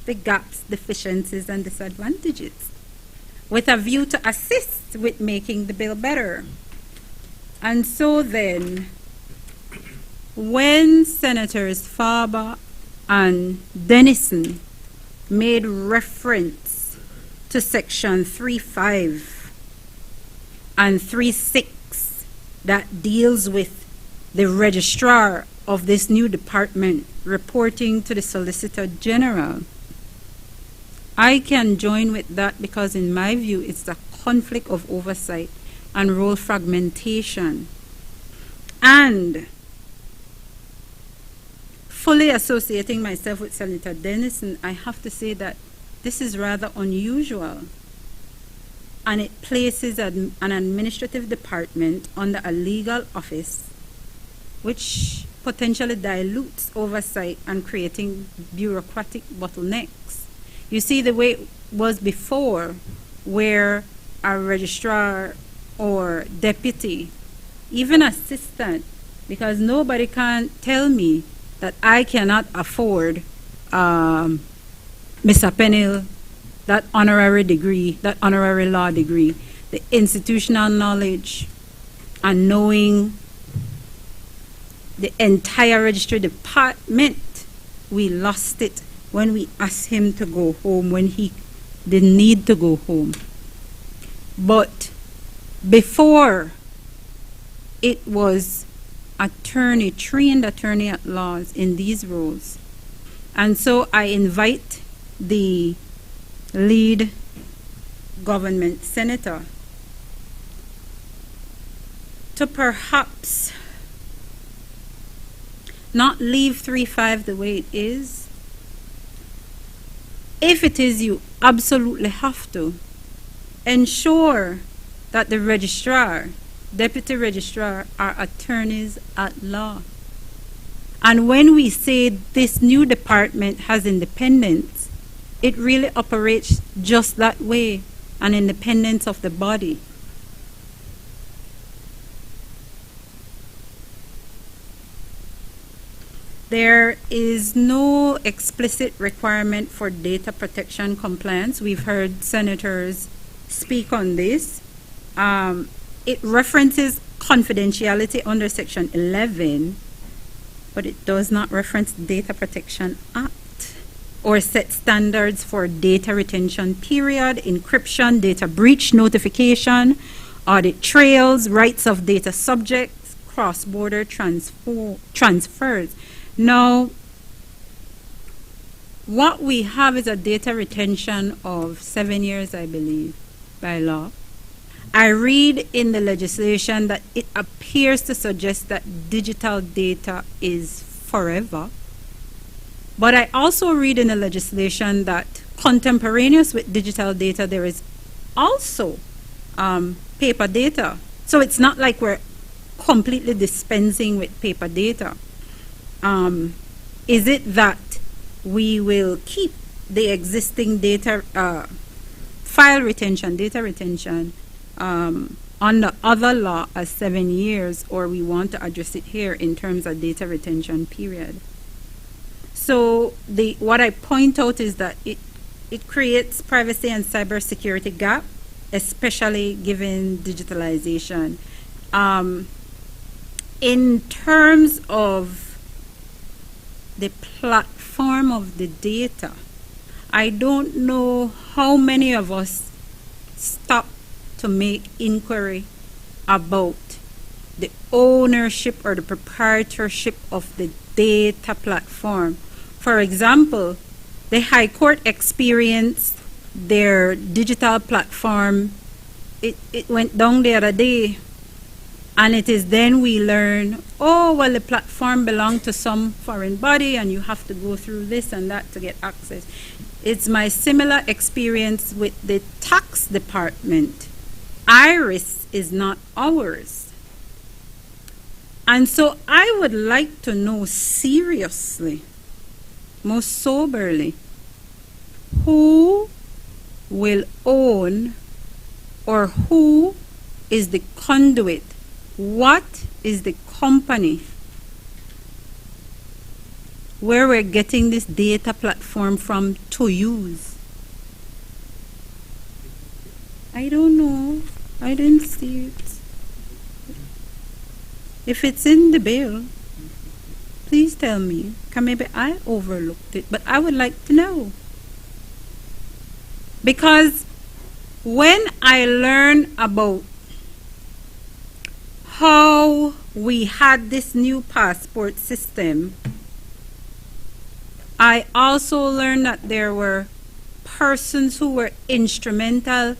the gaps, deficiencies, and disadvantages with a view to assist with making the bill better. And so then, when Senators Farber and Dennison made reference to Section 3.5 and 3.6 that deals with the registrar of this new department reporting to the Solicitor General, I can join with that because in my view it's a conflict of oversight and role fragmentation. And fully associating myself with Senator Dennison, I have to say that this is rather unusual, and it places an administrative department under a legal office, which potentially dilutes oversight and creating bureaucratic bottlenecks. You see, the way it was before, where a registrar or deputy, even assistant, because nobody can tell me that I cannot afford Mr. Pennell, that honorary degree, that honorary law degree, the institutional knowledge and knowing the entire registry department. We lost it when we asked him to go home, when he didn't need to go home. But before, it was attorney, trained attorney at laws in these roles. And so I invite the lead government senator to perhaps not leave 3.5 the way it is. If it is, you absolutely have to ensure that the registrar, deputy registrar, are attorneys at law. And when we say this new department has independence, it really operates just that way, an independence of the body. There is no explicit requirement for data protection compliance. We've heard senators speak on this. It references confidentiality under Section 11, but it does not reference Data Protection Act. or set standards for data retention period, encryption, data breach notification, audit trails, rights of data subjects, cross-border transfers. Now, what we have is a data retention of 7 years, I believe, by law. I read in the legislation that it appears to suggest that digital data is forever. But I also read in the legislation that contemporaneous with digital data, there is also paper data. So it's not like we're completely dispensing with paper data. Is it that we will keep the existing data, file retention, data retention, under other law as 7 years, or we want to address it here in terms of data retention period? So what I point out is that it creates privacy and cybersecurity gap, especially given digitalization. In terms of the platform of the data, I don't know how many of us stop to make inquiry about the ownership or the proprietorship of the data platform. For example, the High Court experienced their digital platform. It went down the other day, and it is then we learn, oh, well, the platform belonged to some foreign body and you have to go through this and that to get access. It's my similar experience with the tax department. IRIS is not ours. And so I would like to know seriously, most soberly, who will own or who is the conduit? What is the company where we're getting this data platform from to use? I don't know. I didn't see it. If it's in the bill, please tell me. Maybe I overlooked it, but I would like to know. Because when I learn about how we had this new passport system, I also learned that there were persons who were instrumental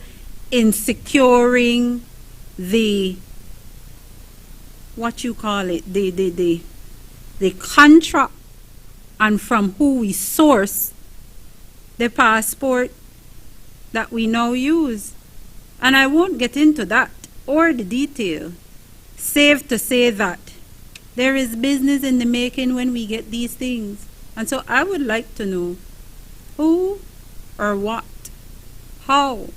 in securing the, what you call it, the contract, and from who we source the passport that we now use. And I won't get into that or the detail, save to say that there is business in the making when we get these things. And so I would like to know who or what, how,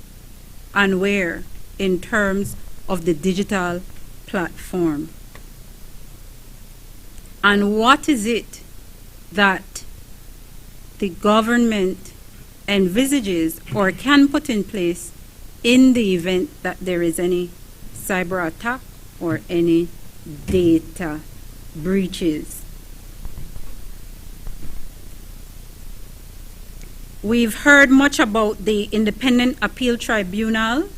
and where in terms of the digital platform. And what is it that the government envisages or can put in place in the event that there is any cyber attack or any data breaches? We've heard much about the Independent Appeal Tribunal.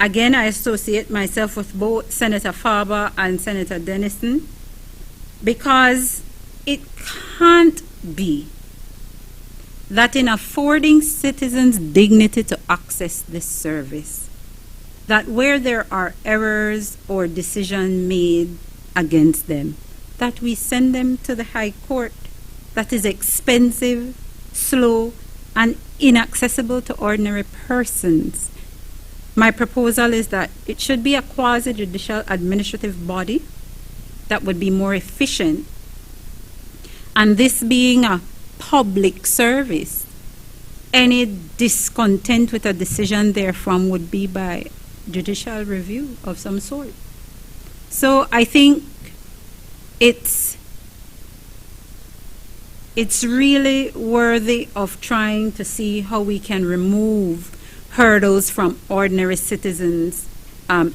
Again, I associate myself with both Senator Farber and Senator Dennison, because it can't be that in affording citizens dignity to access this service, that where there are errors or decisions made against them, that we send them to the High Court. That is expensive, slow, and inaccessible to ordinary persons. My proposal is that it should be a quasi-judicial administrative body that would be more efficient, and this being a public service, any discontent with a decision therefrom would be by judicial review of some sort. So I think it's really worthy of trying to see how we can remove hurdles from ordinary citizens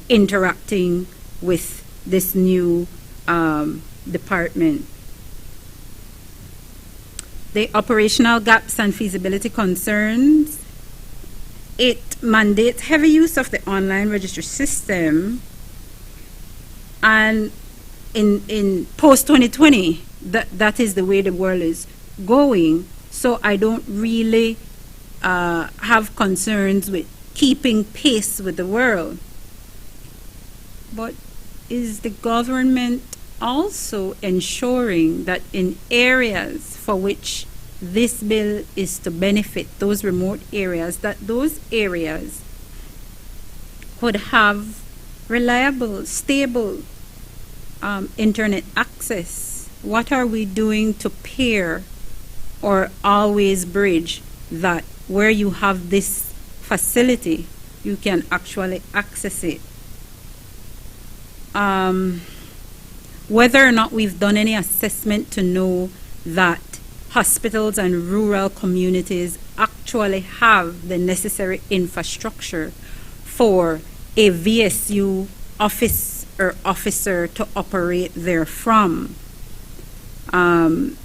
interacting with this new department. the operational gaps and feasibility concerns. It mandates heavy use of the online registry system, and in post-2020, that is the way the world is going. So I don't really have concerns with keeping pace with the world. But is the government also ensuring that in areas for which this bill is to benefit, those remote areas, that those areas could have reliable, stable internet access? What are we doing to pair or always bridge that where you have this facility, you can actually access it? Whether or not we've done any assessment to know that hospitals and rural communities actually have the necessary infrastructure for a VSU office or officer to operate therefrom. And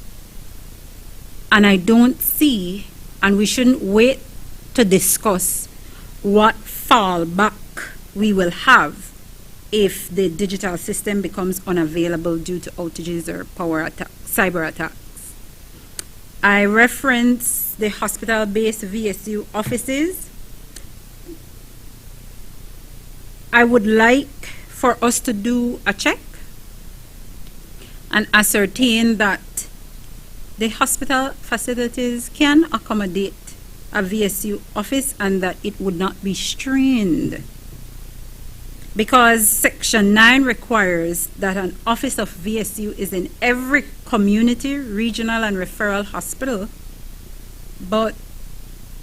I don't see, and we shouldn't wait to discuss what fallback we will have if the digital system becomes unavailable due to outages or cyber attacks. I reference the hospital-based VSU offices. I would like for us to do a check and ascertain that the hospital facilities can accommodate a VSU office and that it would not be strained. Because Section 9 requires that an office of VSU is in every community, regional, and referral hospital. But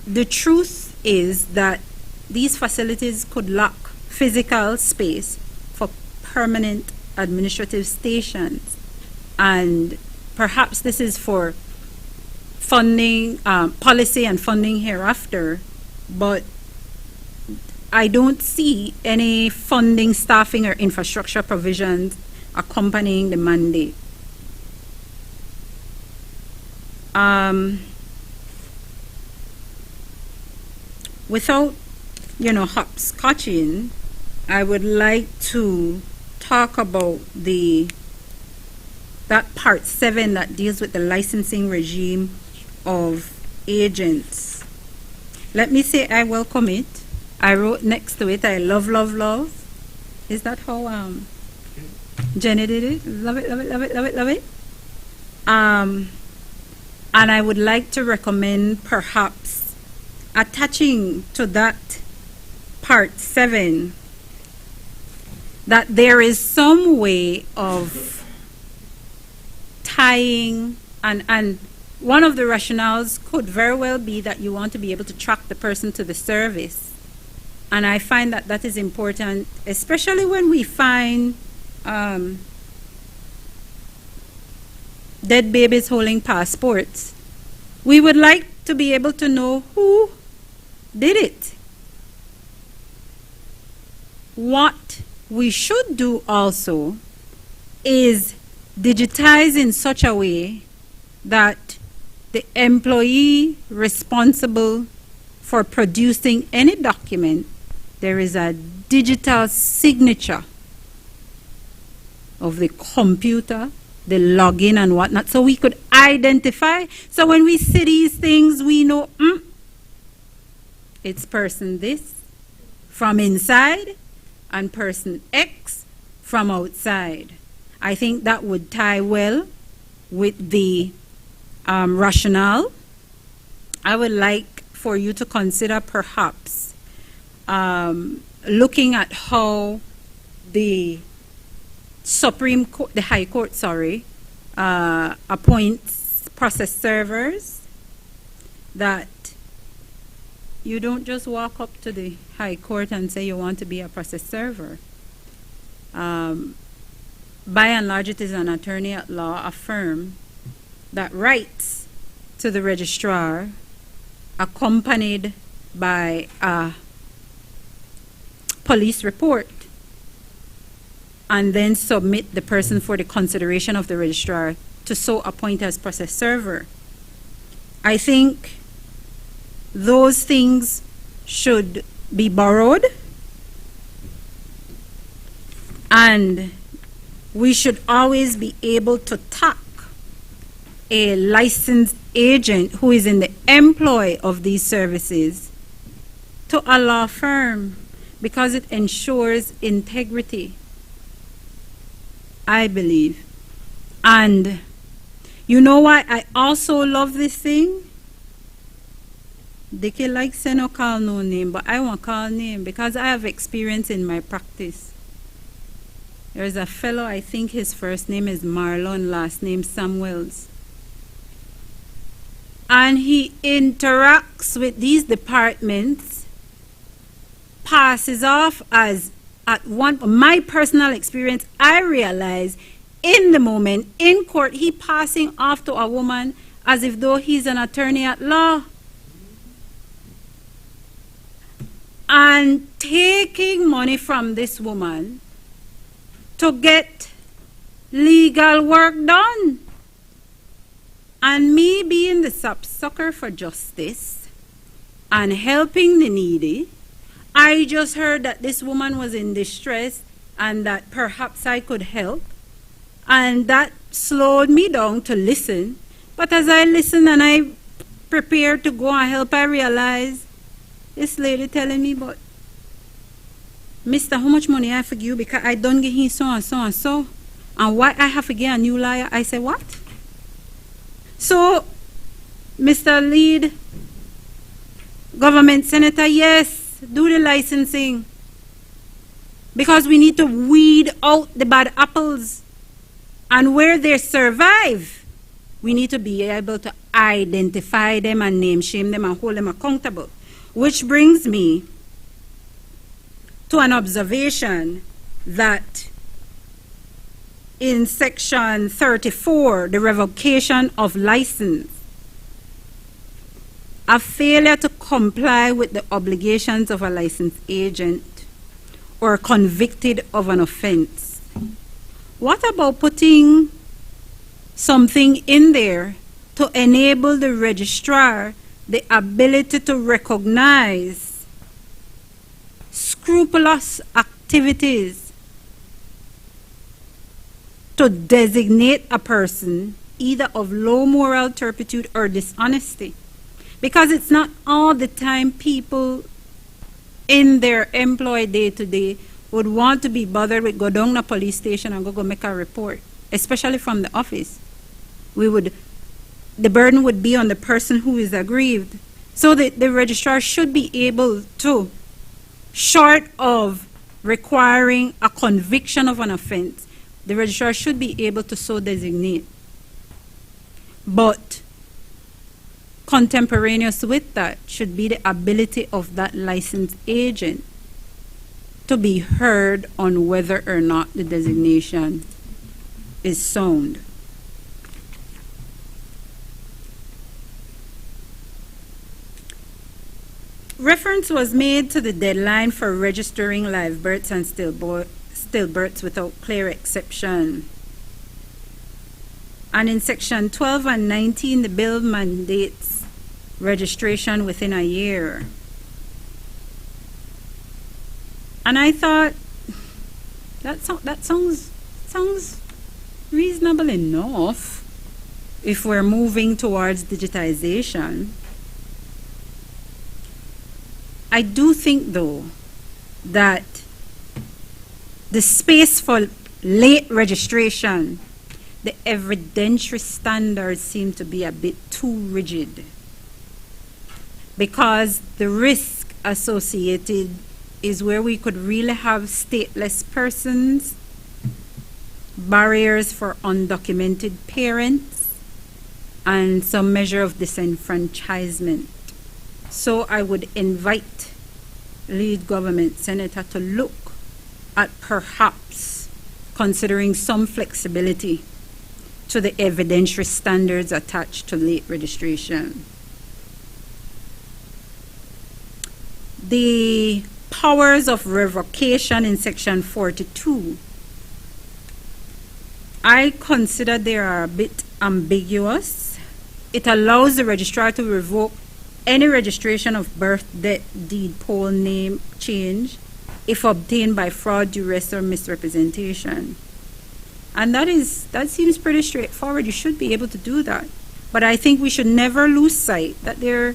the truth is that these facilities could lack physical space for permanent administrative stations. And perhaps this is for funding, policy and funding hereafter, but I don't see any funding, staffing, or infrastructure provisions accompanying the mandate. Without, hopscotching, I would like to talk about that part 7 that deals with the licensing regime of agents. Let me say I welcome it. I wrote next to it, I love, love, love. Is that how Jenny did it? Love it, love it, love it, love it, love it. And I would like to recommend perhaps attaching to that part 7 that there is some way of tying, and one of the rationales could very well be that you want to be able to track the person to the service. And I find that that is important, especially when we find dead babies holding passports. We would like to be able to know who did it. What we should do also is digitize in such a way that the employee responsible for producing any document, there is a digital signature of the computer, the login and whatnot, so we could identify. So when we see these things, we know, it's person this from inside and person X from outside. I think that would tie well with the rationale. I would like for you to consider perhaps looking at how the Supreme Court, the High Court, appoints process servers, that you don't just walk up to the High Court and say you want to be a process server. By and large, it is an attorney at law, a firm, that writes to the registrar accompanied by a police report, and then submit the person for the consideration of the registrar to so appoint as process server. I think those things should be borrowed, and we should always be able to tack a licensed agent who is in the employ of these services to a law firm, because it ensures integrity, I believe. And you know why I also love this thing? They can like say no call no name, but I won't call name because I have experience in my practice. There's a fellow, I think his first name is Marlon, last name Samuels. And he interacts with these departments, passes off as, at one, my personal experience, I realize in the moment, in court, he passing off to a woman as if though he's an attorney at law. And taking money from this woman to get legal work done. And me being the sucker for justice and helping the needy, I just heard that this woman was in distress and that perhaps I could help. And that slowed me down to listen. But as I listened and I prepared to go and help, I realized this lady telling me, but Mister, how much money I have to give you because I don't give him so and so and so. And why I have to get a new lawyer? I said, what? So, Mr. Lead, government senator, yes, do the licensing. Because we need to weed out the bad apples. And where they survive, we need to be able to identify them and name shame them and hold them accountable. Which brings me to an observation that in section 34, the revocation of license, a failure to comply with the obligations of a licensed agent or convicted of an offense. What about putting something in there to enable the registrar the ability to recognize scrupulous activities to designate a person either of low moral turpitude or dishonesty? Because it's not all the time people in their employ day to day would want to be bothered with go down to police station and go make a report, especially from the office. The burden would be on the person who is aggrieved. So the registrar should be able to, short of requiring a conviction of an offense, the registrar should be able to so designate. But contemporaneous with that should be the ability of that licensed agent to be heard on whether or not the designation is sound. Reference was made to the deadline for registering live births and stillbirths without clear exception. And in section 12 and 19, the bill mandates registration within a year. And I thought, that sounds reasonable enough if we're moving towards digitization. I do think, though, that the space for late registration, the evidentiary standards seem to be a bit too rigid, because the risk associated is where we could really have stateless persons, barriers for undocumented parents, and some measure of disenfranchisement. So I would invite lead government senator to look at perhaps considering some flexibility to the evidentiary standards attached to late registration. The powers of revocation in section 42, I consider they are a bit ambiguous, it allows the registrar to revoke any registration of birth, death, deed, poll, name change if obtained by fraud, duress, or misrepresentation. And that seems pretty straightforward. You should be able to do that. But I think we should never lose sight that there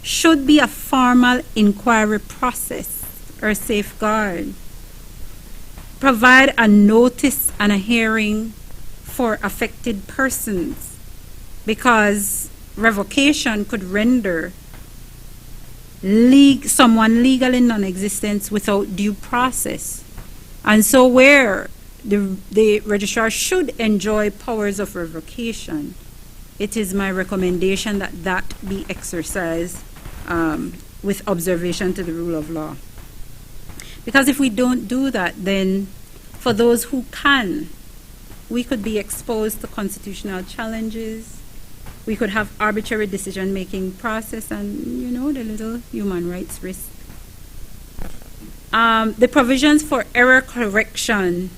should be a formal inquiry process or safeguard. Provide a notice and a hearing for affected persons, because revocation could render someone legally non-existent without due process. And so where the registrar should enjoy powers of revocation, it is my recommendation that that be exercised with observation to the rule of law. Because if we don't do that, then for those who can, we could be exposed to constitutional challenges. We could have arbitrary decision-making process and, the little human rights risk. The provisions for error correction.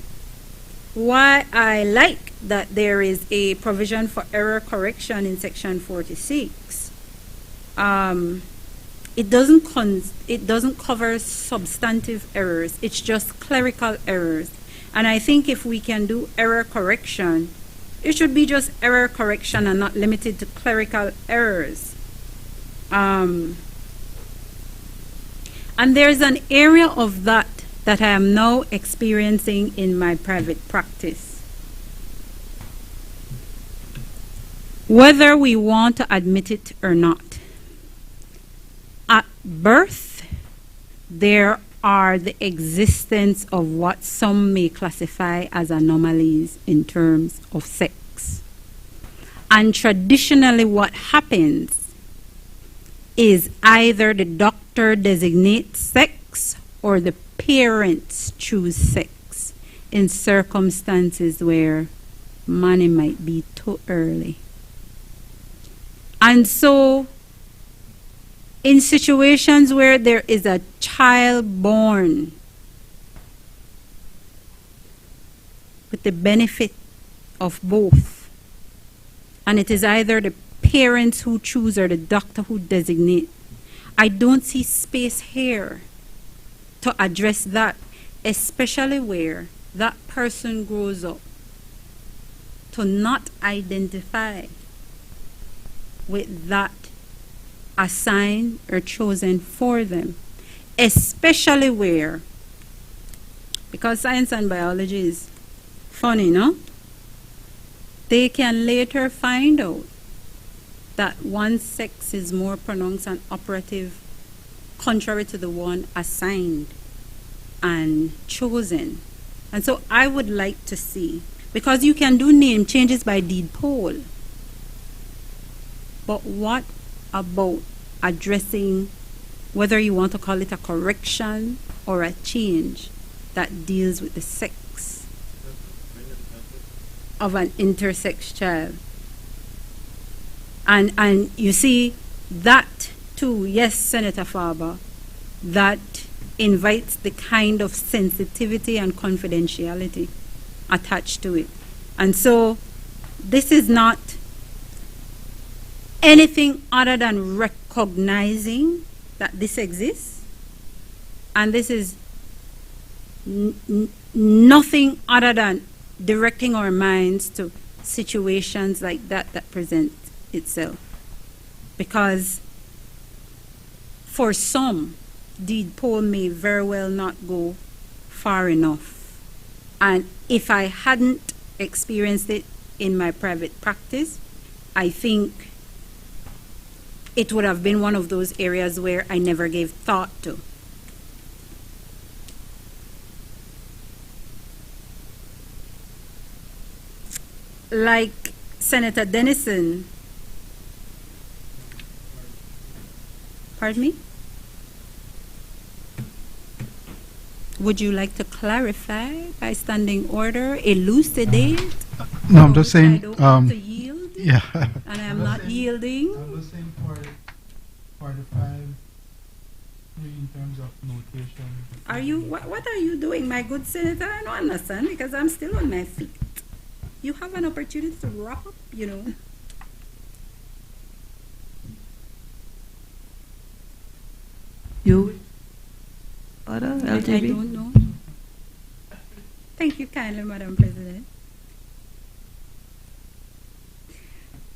Why I like that there is a provision for error correction in section 46. It doesn't cover substantive errors. It's just clerical errors. And I think if we can do error correction, it should be just error correction and not limited to clerical errors. And there's an area of that I am now experiencing in my private practice. Whether we want to admit it or not, at birth, there are the existence of what some may classify as anomalies in terms of sex. And traditionally what happens is either the doctor designates sex or the parents choose sex in circumstances where money might be too early. And so in situations where there is a child born with the benefit of both, and it is either the parents who choose or the doctor who designate, I don't see space here to address that, especially where that person grows up to not identify with that assigned or chosen for them, especially where, because science and biology is funny, no? They can later find out that one sex is more pronounced and operative contrary to the one assigned and chosen. And so I would like to see, because you can do name changes by deed poll, but what about addressing whether you want to call it a correction or a change that deals with the sex of an intersex child? And you see, that too, yes, Senator Farber, that invites the kind of sensitivity and confidentiality attached to it. And so this is not anything other than recognizing that this exists, and this is nothing other than directing our minds to situations like that present itself. Because for some, deed poll may very well not go far enough. And if I hadn't experienced it in my private practice, I think it would have been one of those areas where I never gave thought to. Like Senator Dennison, pardon me? Would you like to clarify by standing order, elucidate? No, I'm just saying. I don't want to yield. Yeah. And I am not yielding. I'm just saying for the 5, in terms of notation. Are you? What are you doing, my good senator? I don't understand, because I'm still on my feet. You have an opportunity to wrap up, you know. You? Other I LGB? don't know. Thank you kindly, Madam President.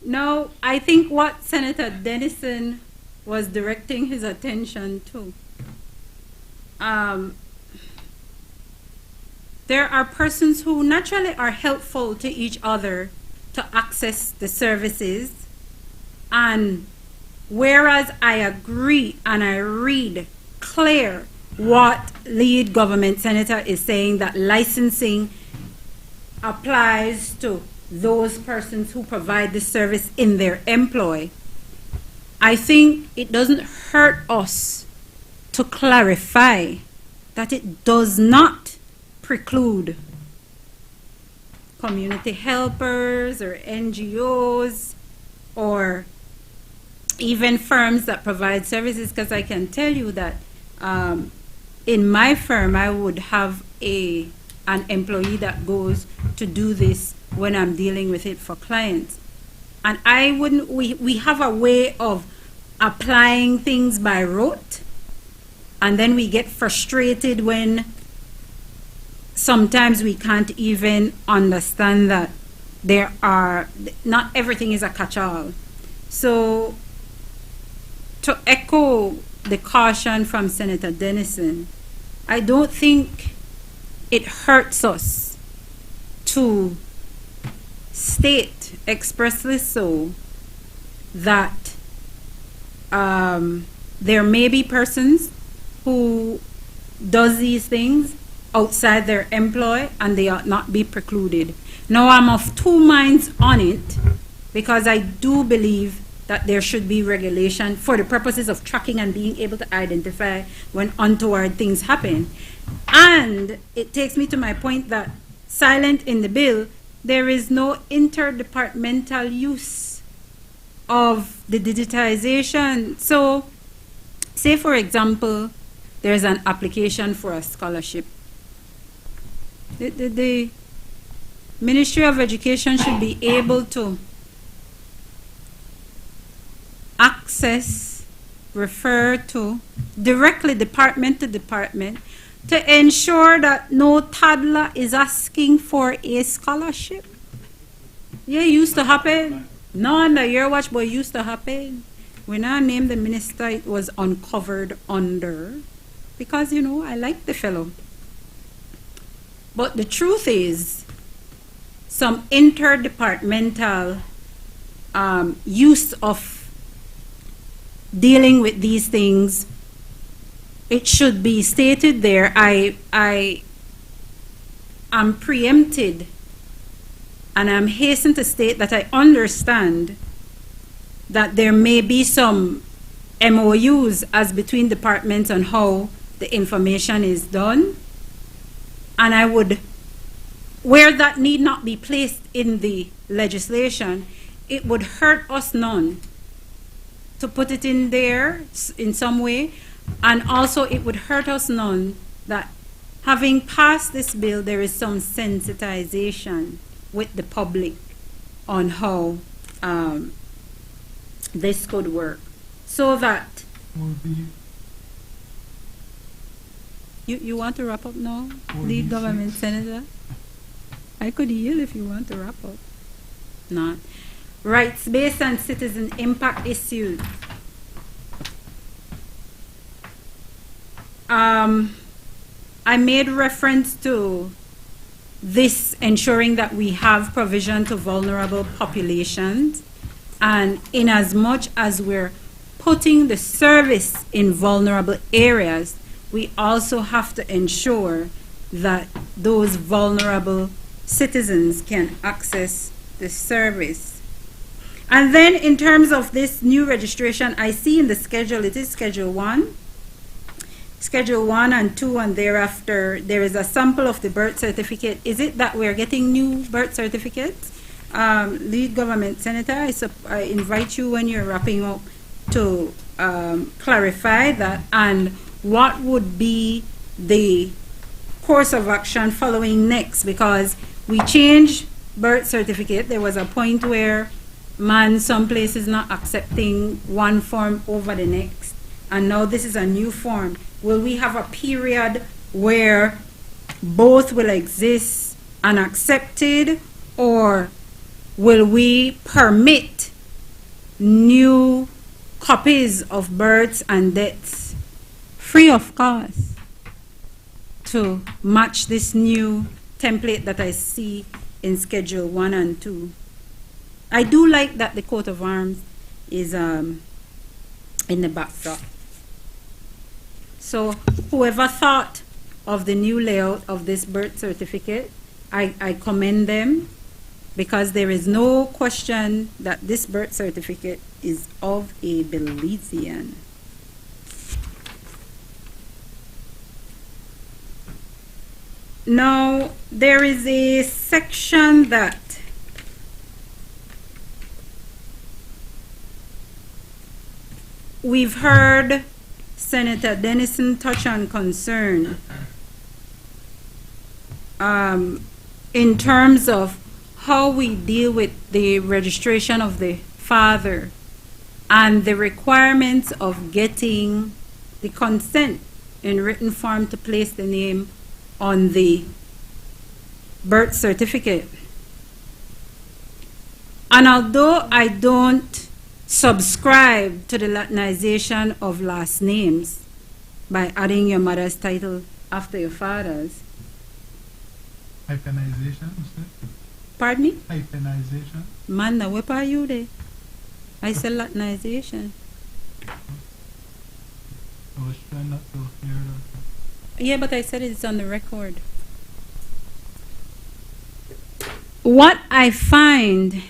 Now, I think what Senator Dennison was directing his attention to, there are persons who naturally are helpful to each other to access the services, and whereas I agree and I read clear what lead government senator is saying, that licensing applies to those persons who provide the service in their employ, I think it doesn't hurt us to clarify that it does not preclude community helpers or NGOs or even firms that provide services, because I can tell you that in my firm I would have an employee that goes to do this when I'm dealing with it for clients. And we have a way of applying things by rote, and then we get frustrated when sometimes we can't even understand that not everything is a catch-all. So to echo the caution from Senator Dennison, I don't think it hurts us to state expressly so that there may be persons who does these things outside their employ and they ought not be precluded. Now, I'm of two minds on it, because I do believe that there should be regulation for the purposes of tracking and being able to identify when untoward things happen. And it takes me to my point that silent in the bill, there is no interdepartmental use of the digitization. So, say for example, there's an application for a scholarship. The Ministry of Education should be able to access, refer to, directly department to department, to ensure that no toddler is asking for a scholarship. Yeah, it used to happen. No under your watch, but it used to happen. When I named the minister, it was uncovered under, because, you know, I like the fellow. But the truth is, some interdepartmental use of dealing with these things, it should be stated there. I am preempted, and I'm hastened to state that I understand that there may be some MOUs as between departments on how the information is done, and I would, where that need not be placed in the legislation, it would hurt us none to put it in there in some way. And also it would hurt us none that having passed this bill, there is some sensitization with the public on how this could work. So that you want to wrap up now, lead government senator? I could yield if you want to wrap up. Not. Rights-based and citizen impact issues. I made reference to this ensuring that we have provision to vulnerable populations, and in as much as we're putting the service in vulnerable areas, we also have to ensure that those vulnerable citizens can access the service. And then in terms of this new registration, I see in the schedule, it is Schedule 1. Schedule 1 and 2, and thereafter there is a sample of the birth certificate. Is it that we're getting new birth certificates? Lead government senator, I invite you when you're wrapping up to clarify that, and what would be the course of action following next, because we changed birth certificate. There was a point where some places not accepting one form over the next. and now this is a new form, will we have a period where both will exist and accepted, or will we permit new copies of births and deaths free of cost to match this new template that I see in Schedule 1 and 2? I do like that the coat of arms is in the backdrop. So whoever thought of the new layout of this birth certificate, I commend them, because there is no question that this birth certificate is of a Belizean. Now, there is a section that we've heard Senator Dennison touch on concern in terms of how we deal with the registration of the father and the requirements of getting the consent in written form to place the name on the birth certificate. And although I don't subscribe to the Latinization of last names by adding your mother's title after your father's. Hyphenization, Pardon me? Hyphenization. Man, now where are you there? I said Latinization. I was trying not to hear that. Yeah, but I said it's on the record. What I find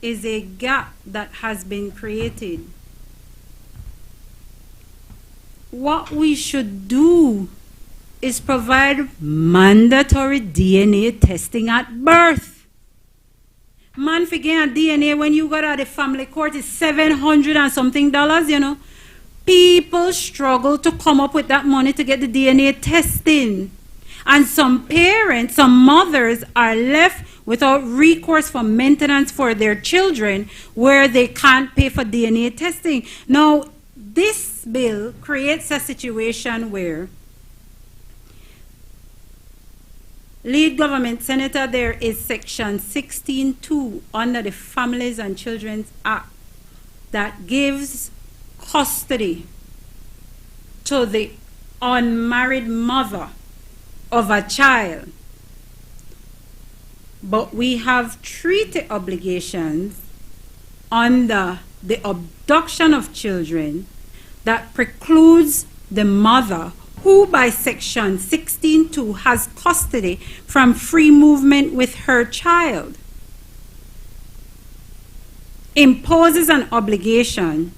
is a gap that has been created. What we should do is provide mandatory DNA testing at birth. Man, forget DNA when you got out of the family court is $700 and something, you know. People struggle to come up with that money to get the DNA testing. And some parents, some mothers are left without recourse for maintenance for their children where they can't pay for DNA testing. Now, this bill creates a situation where lead government senator, there is section 16(2) under the Families and Children's Act that gives custody to the unmarried mother of a child. But we have treaty obligations under the abduction of children that precludes the mother, who by section 16(2) has custody, from free movement with her child. Imposes an obligation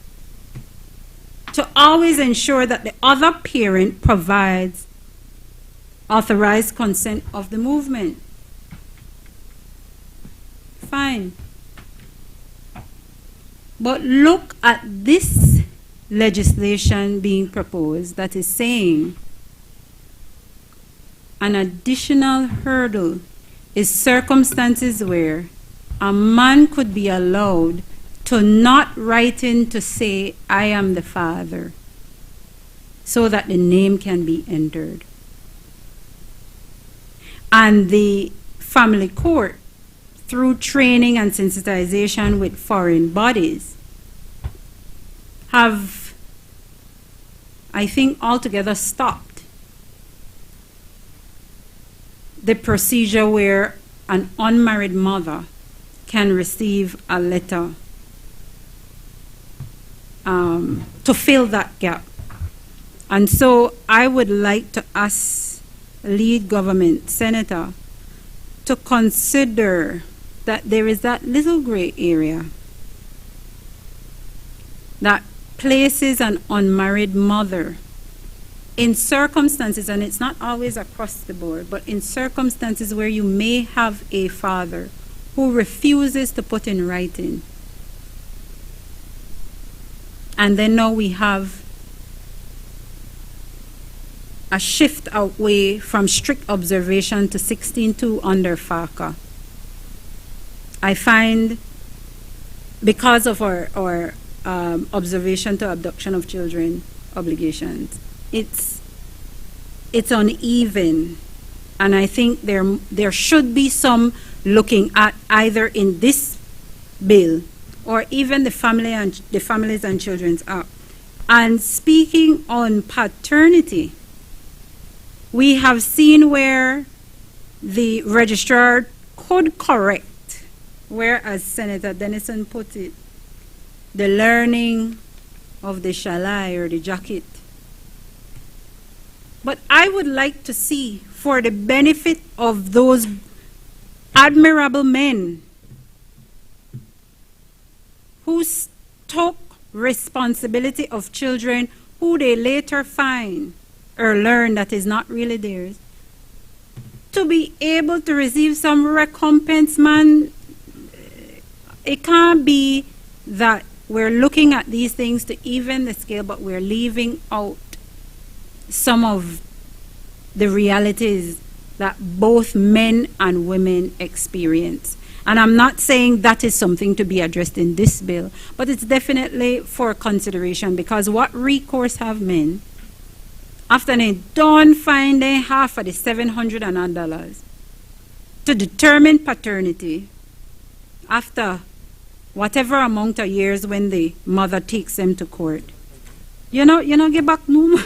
to always ensure that the other parent provides authorized consent of the movement. Fine. But look at this legislation being proposed that is saying an additional hurdle is circumstances where a man could be allowed to not write in to say, I am the father, so that the name can be entered. And the family court, through training and sensitization with foreign bodies, have, I think, altogether stopped the procedure where an unmarried mother can receive a letter to fill that gap. And so I would like to ask lead government senator to consider that there is that little gray area that places an unmarried mother in circumstances, and it's not always across the board, but in circumstances where you may have a father who refuses to put in writing. And then now we have a shift away from strict observation to 16(2) under FACA. I find, because of our observation to abduction of children obligations. It's uneven, and I think there should be some looking at either in this bill or even the Families and Children's Act. And speaking on paternity, we have seen where the registrar could correct, where, as Senator Dennison put it, the learning of the shalai or the jacket. But I would like to see, for the benefit of those admirable men who took responsibility of children who they later find or learn that is not really theirs, to be able to receive some recompense, man. It can't be that we're looking at these things to even the scale, but we're leaving out some of the realities that both men and women experience. And I'm not saying that is something to be addressed in this bill, but it's definitely for consideration, because what recourse have men after they don't find half of the $700 to determine paternity after whatever amount of years when the mother takes them to court? You know, get back no.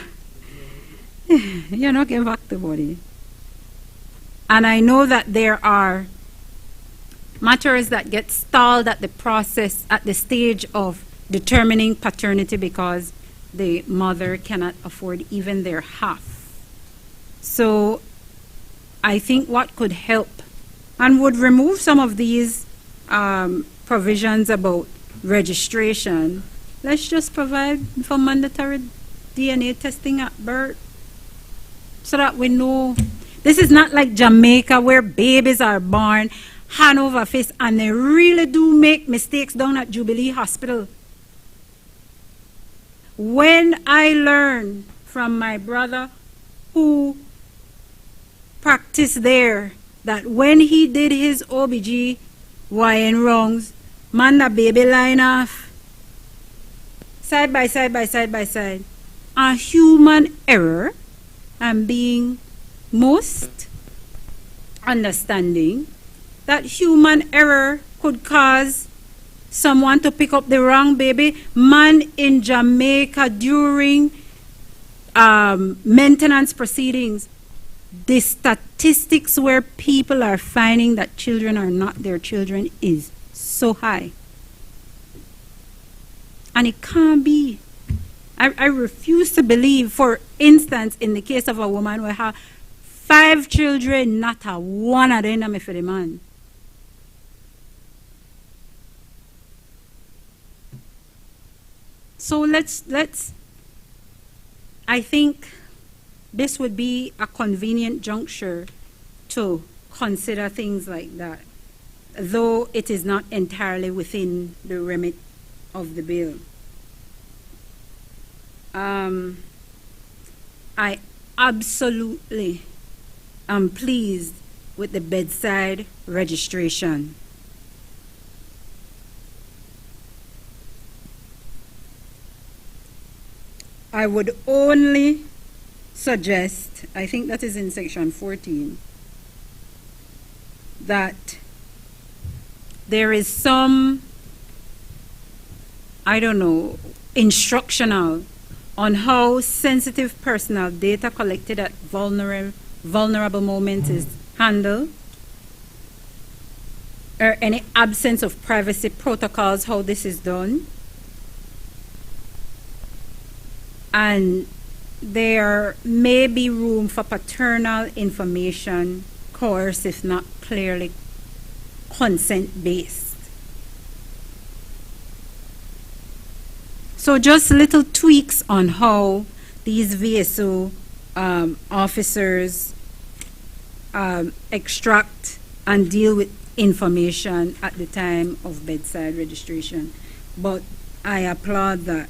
You know, get back the body. And I know that there are matters that get stalled at the process, at the stage of determining paternity, because the mother cannot afford even their half. So I think what could help and would remove some of these provisions about registration, let's just provide for mandatory DNA testing at birth so that we know. This is not like Jamaica where babies are born hand over fist and they really do make mistakes down at Jubilee Hospital. When I learned from my brother who practiced there that when he did his OBGYN wrongs, man, the baby line off side by side by side by side, a human error, and being most understanding that human error could cause someone to pick up the wrong baby. Man, in Jamaica during maintenance proceedings, the statistics where people are finding that children are not their children is so high. And it can't be. I refuse to believe, for instance, in the case of a woman who has 5 children, not a one of them for the man. So let's I think this would be a convenient juncture to consider things like that, though it is not entirely within the remit of the bill. I absolutely am pleased with the bedside registration. I would only suggest, I think that is in section 14, that there is some, I don't know, instructional on how sensitive personal data collected at vulnerable moments is handled, or any absence of privacy protocols, how this is done. And there may be room for paternal information, coerced if not clearly consent-based. So just little tweaks on how these VSO officers extract and deal with information at the time of bedside registration. But I applaud that.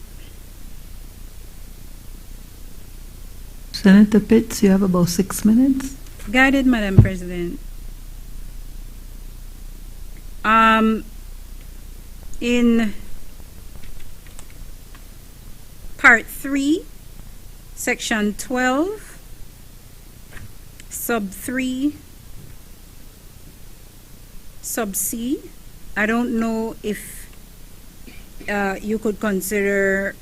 Senator Pitts, you have about 6 minutes. Guided, Madam President. In Part 3, Section 12, Sub 3, Sub C. I don't know if you could consider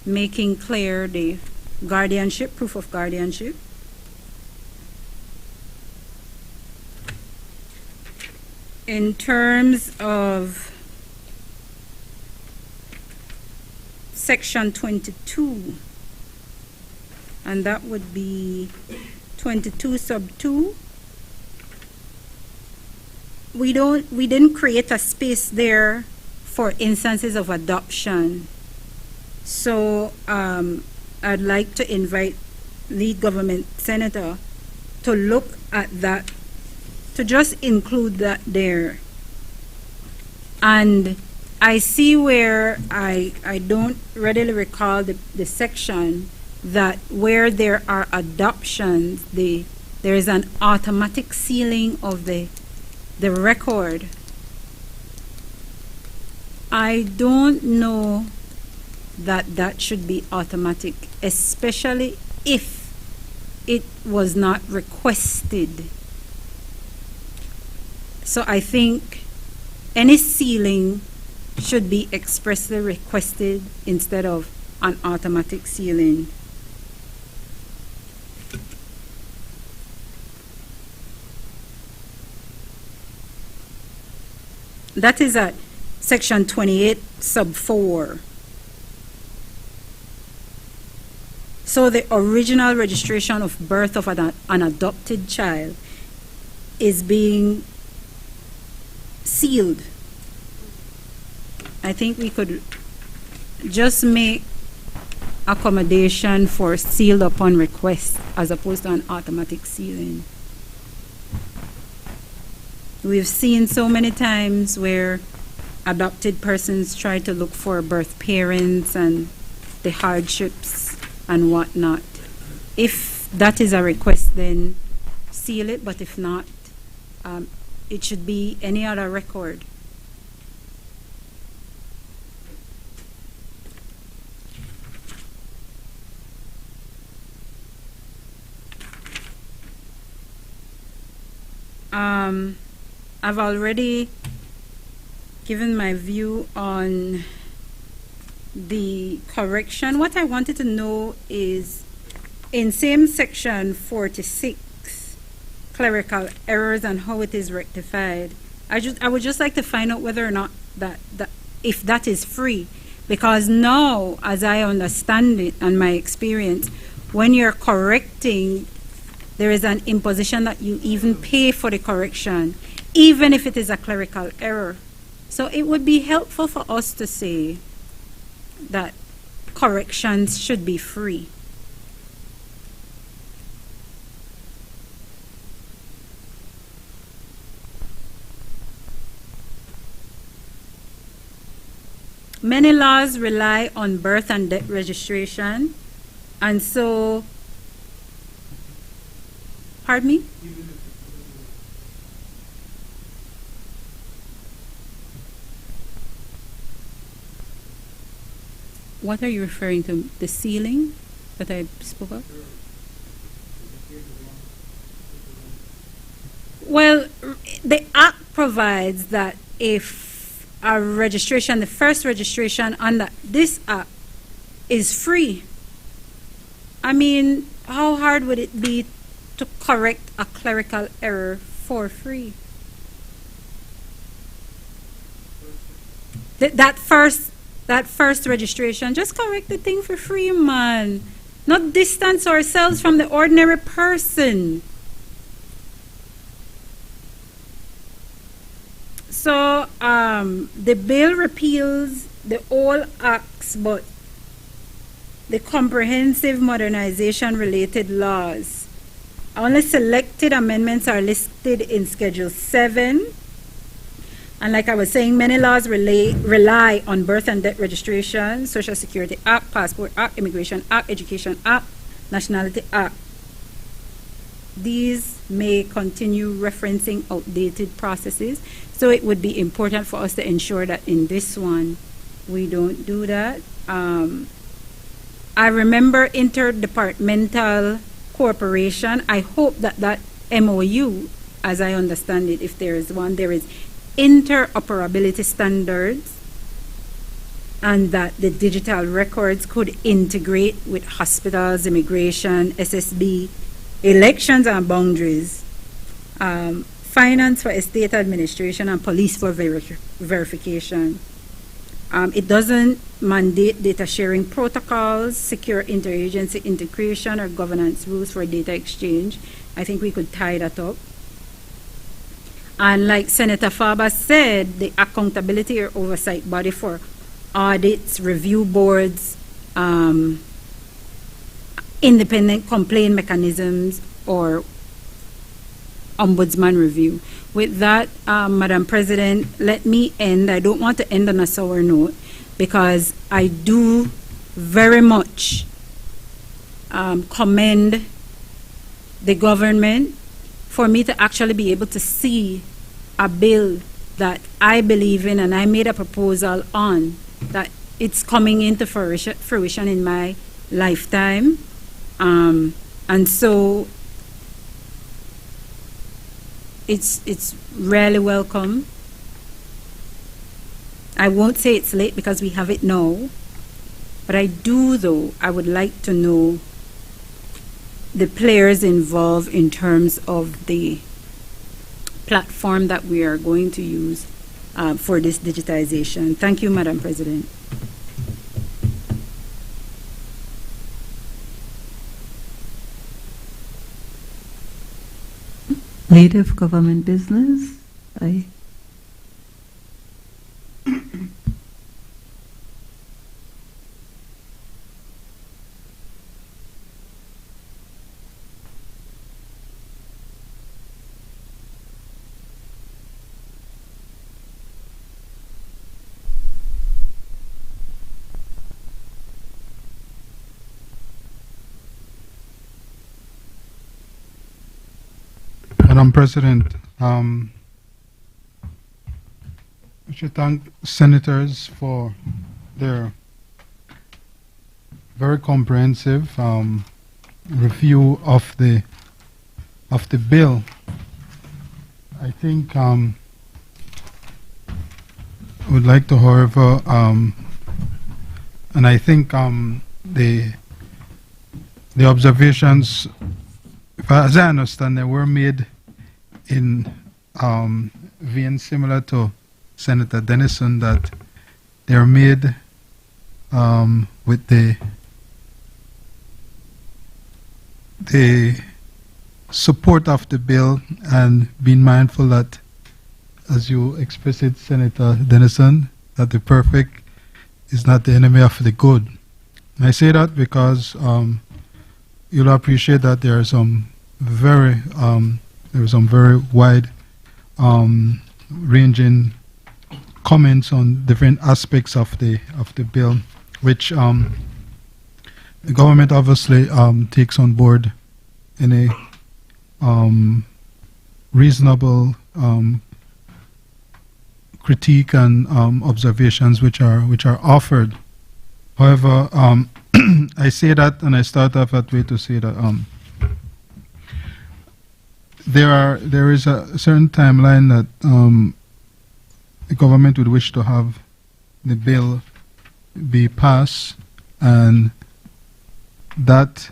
making clear the guardianship, proof of guardianship. In terms of Section 22, and that would be 22 sub 2. We didn't create a space there for instances of adoption. So I'd like to invite lead government senator to look at that, to just include that there. And I see where I don't readily recall the section that where there are adoptions, there is an automatic sealing of the record. I don't know that that should be automatic, especially if it was not requested. So I think any sealing should be expressly requested instead of an automatic sealing. That is at Section 28, Sub 4. So the original registration of birth of an adopted child is being sealed. I think we could just make accommodation for sealed upon request as opposed to an automatic sealing. We've seen so many times where adopted persons try to look for birth parents and the hardships and whatnot. If that is a request, then seal it, but if not, it should be any other record. I've already given my view on the correction. What I wanted to know is in same section 46, clerical errors and how it is rectified. I would just like to find out whether or not that if that is free, because now, as I understand it and my experience, when you're correcting, there is an imposition that you even pay for the correction, even if it is a clerical error. So it would be helpful for us to say that corrections should be free. Many laws rely on birth and death registration, and so, pardon me? What are you referring to? The sealing that I spoke of? Well, the Act provides that if a registration, the first registration under this Act is free, I mean, how hard would it be to correct a clerical error for free? That first registration, just correct the thing for free, man. Not distance ourselves from the ordinary person. So the bill repeals the old acts, but the comprehensive modernization related laws. Only selected amendments are listed in Schedule 7. And like I was saying, many laws rely on birth and death registration, Social Security Act, Passport Act, Immigration Act, Education Act, Nationality Act. These may continue referencing outdated processes, so it would be important for us to ensure that in this one, We don't do that. I remember interdepartmental cooperation. I hope that that MOU, as I understand it, if there is one, there is interoperability standards, and that the digital records could integrate with hospitals, immigration, SSB, elections and boundaries, finance for estate administration, and police for verification. It doesn't mandate data sharing protocols, secure interagency integration, or governance rules for data exchange. I think we could tie that up. And like Senator Faber said, the accountability or oversight body for audits, review boards, independent complaint mechanisms, or ombudsman review. With that, Madam President, let me end. I don't want to end on a sour note, because I do very much commend the government for me to actually be able to see a bill that I believe in and I made a proposal on, that it's coming into fruition in my lifetime. And so it's really welcome. I won't say it's late because we have it now, but I would like to know the players involved in terms of the platform that we are going to use for this digitization. Thank you, Madam President. Leader of Government Business. Aye. Madam President, I should thank senators for their very comprehensive review of the bill. I think I would like to, however, and I think the observations, as I understand, they were made in vein similar to Senator Dennison, that they are made with the support of the bill, and being mindful that, as you expressed it, Senator Dennison, that the perfect is not the enemy of the good. And I say that because you'll appreciate that there are some very wide ranging comments on different aspects of the bill, which the government obviously takes on board in a reasonable critique and observations which are offered. However, I say that, and I start off that way to say that there is a certain timeline that the government would wish to have the bill be passed, and that,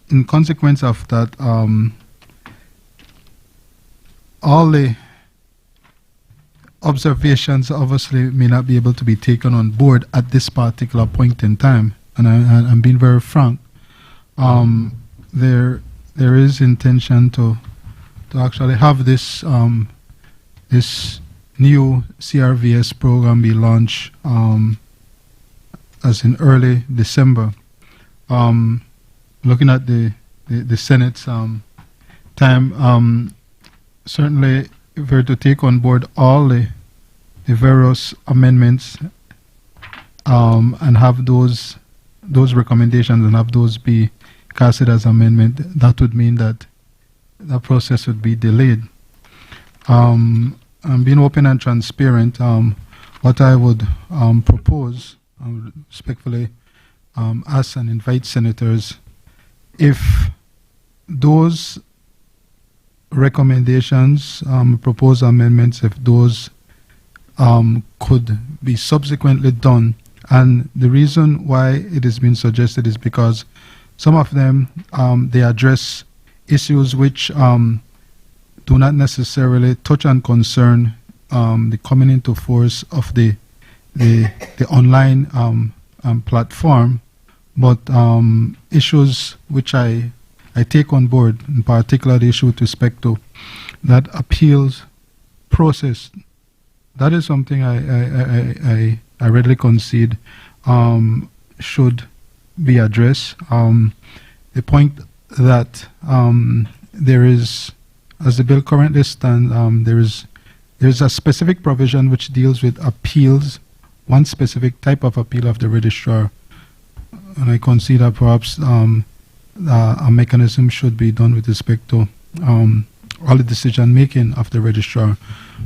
in consequence of that, all the observations obviously may not be able to be taken on board at this particular point in time, and I'm being very frank. There is intention to actually have this this new CRVS program be launched as in early December. Looking at the Senate's time, certainly if we're to take on board all the various amendments and have those recommendations and have those be casted as amendment, that would mean that the process would be delayed. I'm being open and transparent. what I would propose, I would respectfully ask and invite senators, if those recommendations, proposed amendments, if those could be subsequently done. And the reason why it is being suggested is because some of them, they address issues which do not necessarily touch and concern the coming into force of the online platform, but issues which I take on board, in particular the issue with respect to that appeals process. That is something I readily concede should be addressed. The point that there is, as the bill currently stands, there is a specific provision which deals with appeals, one specific type of appeal of the registrar, and I concede that perhaps a mechanism should be done with respect to all the decision making of the registrar.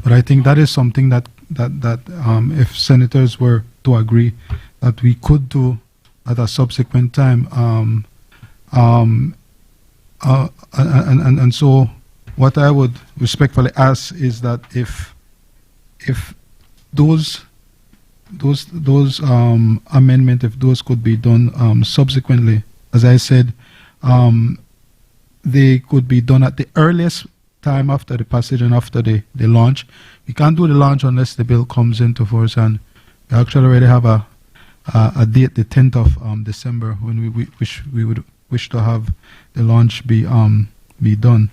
But I think that is something that if senators were to agree that we could do at a subsequent time, and so what I would respectfully ask is that if those amendment, if those could be done subsequently, as I said, they could be done at the earliest time after the passage and after the launch. We can't do the launch unless the bill comes into force, and we actually already have a date, the 10th of December, when we would wish to have the launch be done.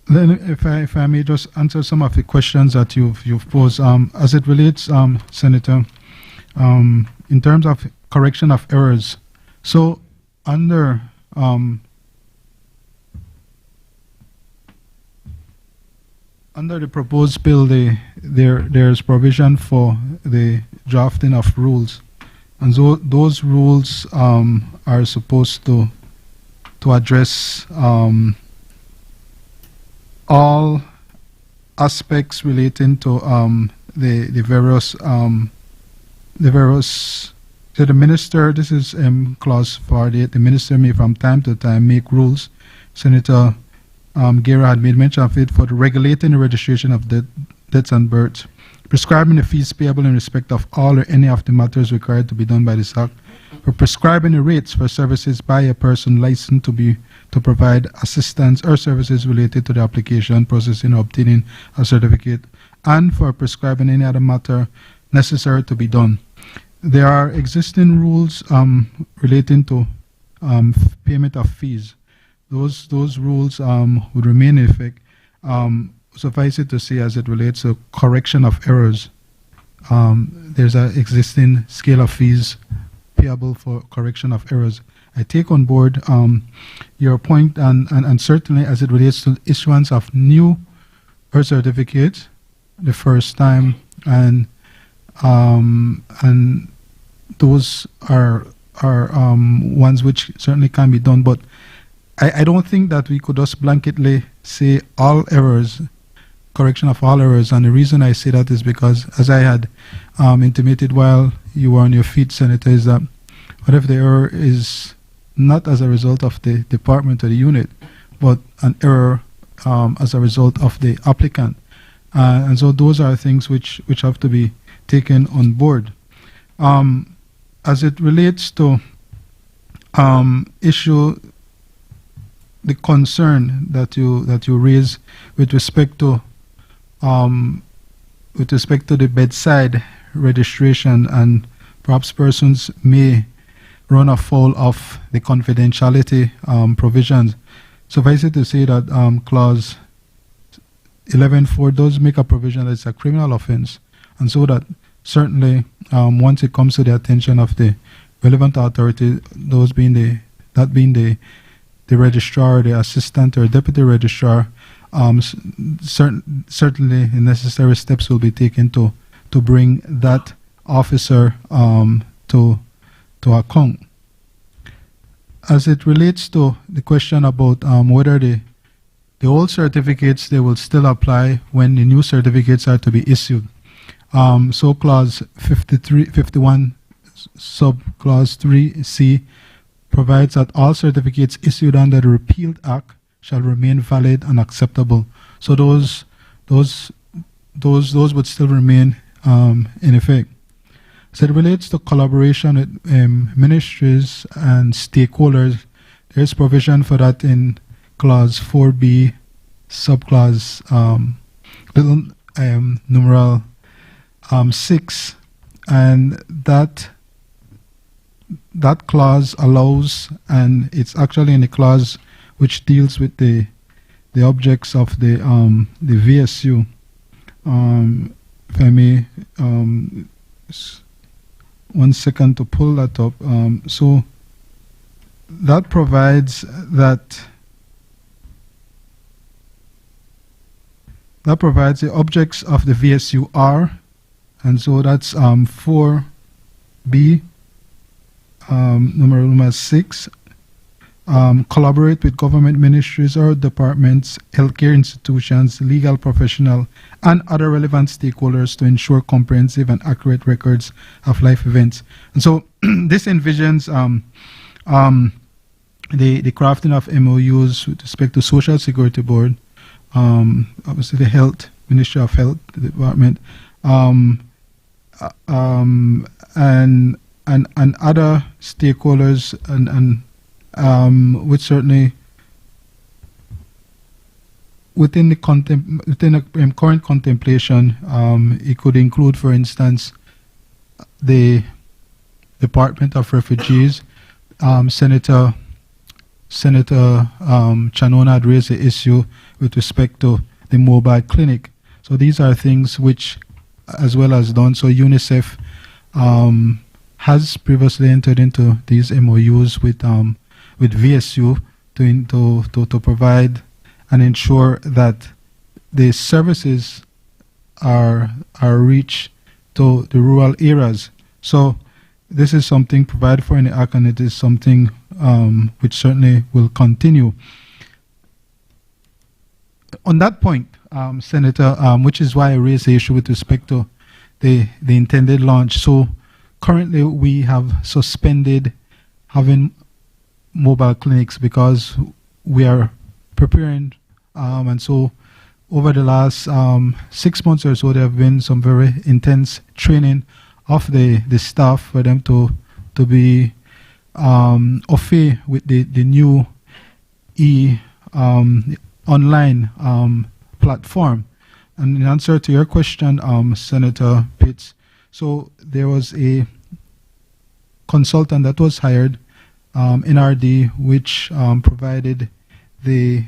Then, if I may just answer some of the questions that you've posed, as it relates, Senator, in terms of correction of errors. So under the proposed bill, there's provision for the drafting of rules, and so those rules are supposed to address all aspects relating to the various. So the minister, this is clause 48, the minister may from time to time make rules. Senator Guerra had made mention of it, for regulating the registration of deaths and births, prescribing the fees payable in respect of all or any of the matters required to be done by this act, for prescribing the rates for services by a person licensed to provide assistance or services related to the application, processing, or obtaining a certificate, and for prescribing any other matter necessary to be done. There are existing rules relating to payment of fees. Those rules would remain in effect. Suffice it to say, as it relates to correction of errors, there's an existing scale of fees payable for correction of errors. I take on board your point, and certainly as it relates to issuance of new birth certificates the first time, and those are ones which certainly can be done, but I don't think that we could just blanketly say all errors, correction of all errors. And the reason I say that is because, as I had intimated while you were on your feet, Senator, is that what if the error is not as a result of the department or the unit, but an error as a result of the applicant? And so those are things which have to be taken on board. As it relates to issue, the concern that you raise with respect to the bedside registration, and perhaps persons may run afoul of the confidentiality provisions. Suffice it to say that clause 11.4 does make a provision that it's a criminal offense, and so that certainly once it comes to the attention of the relevant authority, those being the registrar, the assistant or deputy registrar, certainly the necessary steps will be taken to bring that officer to account. As it relates to the question about whether the the old certificates, they will still apply when the new certificates are to be issued. So clause 51, sub-clause 3C provides that all certificates issued under the repealed act shall remain valid and acceptable. So those would still remain in effect. So it relates to collaboration with ministries and stakeholders. There is provision for that in clause 4B, subclause numeral 6, and that clause allows, and it's actually in a clause which deals with the objects of the VSU. If I may, 1 second to pull that up. So that provides that the objects of the VSU are, and so that's 4B, number 6. Collaborate with government ministries or departments, healthcare institutions, legal professional, and other relevant stakeholders to ensure comprehensive and accurate records of life events. And so this envisions the crafting of MOUs with respect to Social Security Board, obviously the Health, Ministry of Health, the Department, and other stakeholders, and which certainly within the current contemplation, it could include, for instance, the Department of Refugees. Senator Chanona had raised the issue with respect to the mobile clinic. So these are things which, as well as done. So UNICEF has previously entered into these MOUs with VSU to provide and ensure that the services are reached to the rural areas. So this is something provided for in the Act, and it is something which certainly will continue. On that point, Senator, which is why I raised the issue with respect to the intended launch. So currently we have suspended having mobile clinics because we are preparing, and so over the last 6 months or so, there have been some very intense training of the staff for them to be au fait with the new online platform. And in answer to your question, Senator Pitts, so there was a consultant that was hired, NRD, which provided the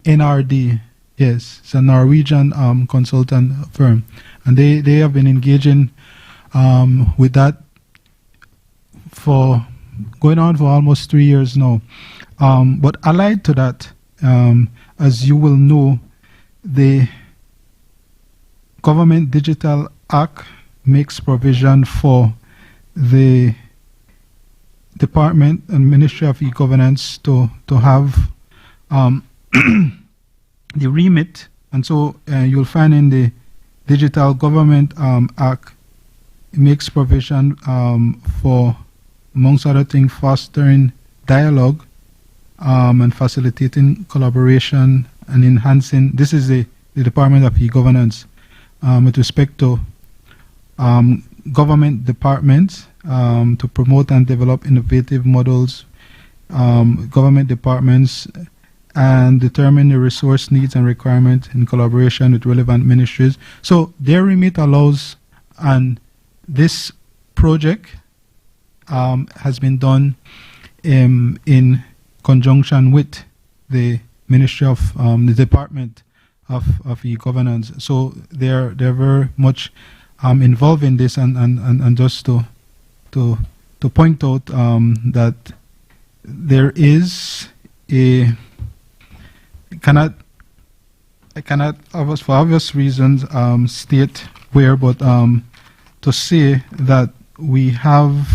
NRD, yes, it's a Norwegian consultant firm, and they have been engaging with that for going on for almost 3 years now. But allied to that, as you will know, the Government Digital Act makes provision for the Department and Ministry of E-Governance to have the remit, and so you'll find in the Digital Government Act, it makes provision for, amongst other things, fostering dialogue and facilitating collaboration and enhancing. This is the Department of E-Governance with respect to government departments to promote and develop innovative models, government departments, and determine the resource needs and requirements in collaboration with relevant ministries. So their remit allows, and this project has been done in conjunction with the Ministry of the Department of E-Governance. So they're very much involved in this, and just to point out that there is a I cannot for obvious reasons state where, but to say that we have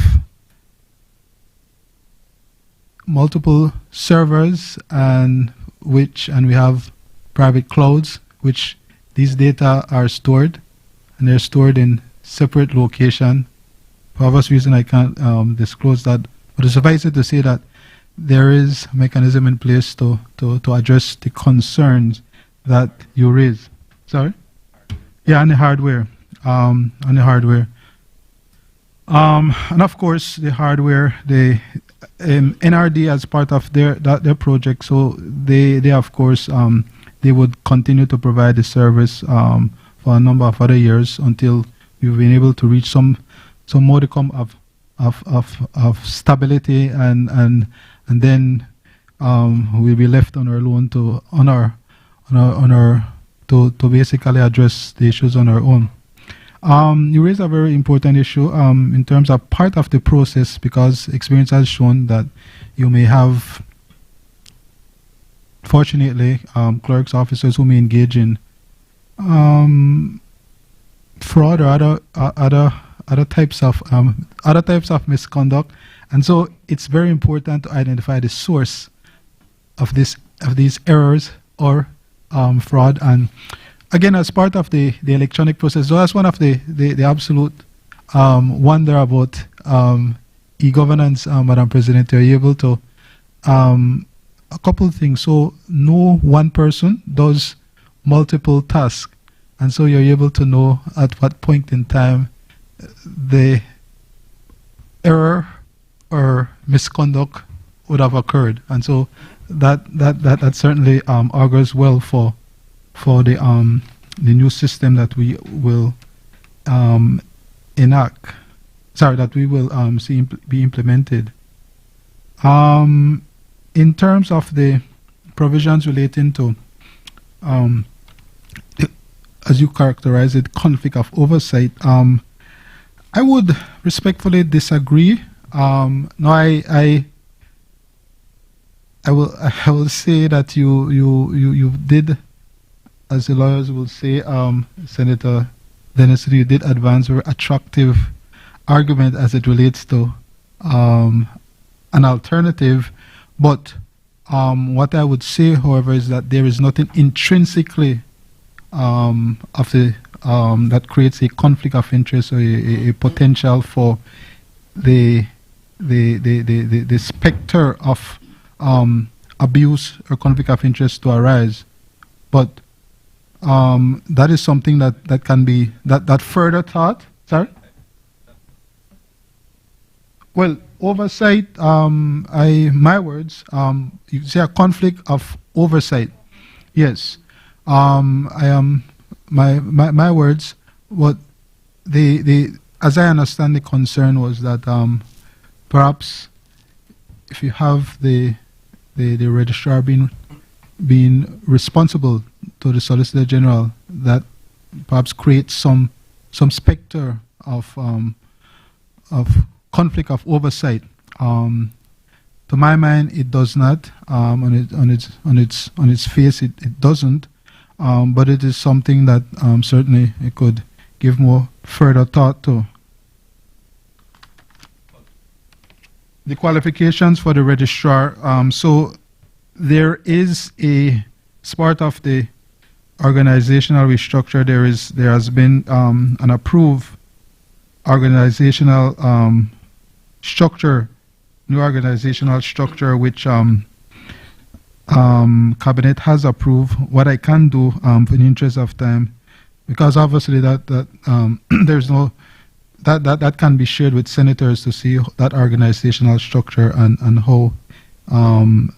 multiple servers and and we have private clouds, which these data are stored, and they're stored in separate location. For obvious reason, I can't disclose that, but suffice it to say that there is a mechanism in place to address the concerns that you raise. Sorry? Yeah, on the hardware. And of course, the hardware, the NRD as part of their project, so they of course they would continue to provide the service for a number of other years until we've been able to reach some modicum of stability, and then we'll be left on our own to basically address the issues on our own. You raise a very important issue in terms of part of the process, because experience has shown that you may have, fortunately, clerks, officers who may engage in fraud or other types of misconduct, and so it's very important to identify the source of these errors or fraud. And again, as part of the electronic process, so that's one of the absolute wonder about e-governance, Madam President. You're able to a couple of things. So no one person does multiple tasks, and so you're able to know at what point in time the error or misconduct would have occurred, and so that certainly augurs well for the new system that we will enact. Sorry, that we will see be implemented. In terms of the provisions relating to, as you characterize it, conflict of oversight, I would respectfully disagree. No, I will say that you did, as the lawyers will say, Senator Dennis, you did advance a very attractive argument as it relates to an alternative. But what I would say, however, is that there is nothing intrinsically of the that creates a conflict of interest or a potential for the specter of abuse or conflict of interest to arise. But that is something that can be that further thought. Sorry. Well, oversight. My words. You say a conflict of oversight. Yes. I am. My words. What as I understand, the concern was that perhaps if you have the registrar being responsible to the Solicitor General, that perhaps creates some specter of conflict of oversight. To my mind, it does not. On its face, it doesn't. But it is something that certainly it could give more further thought to. The qualifications for the registrar. So there is as part of the organizational restructure, there has been an approved organizational structure, new organizational structure, which Cabinet has approved. What I can do, in the interest of time, because obviously that there's no that can be shared with senators to see that organizational structure and how and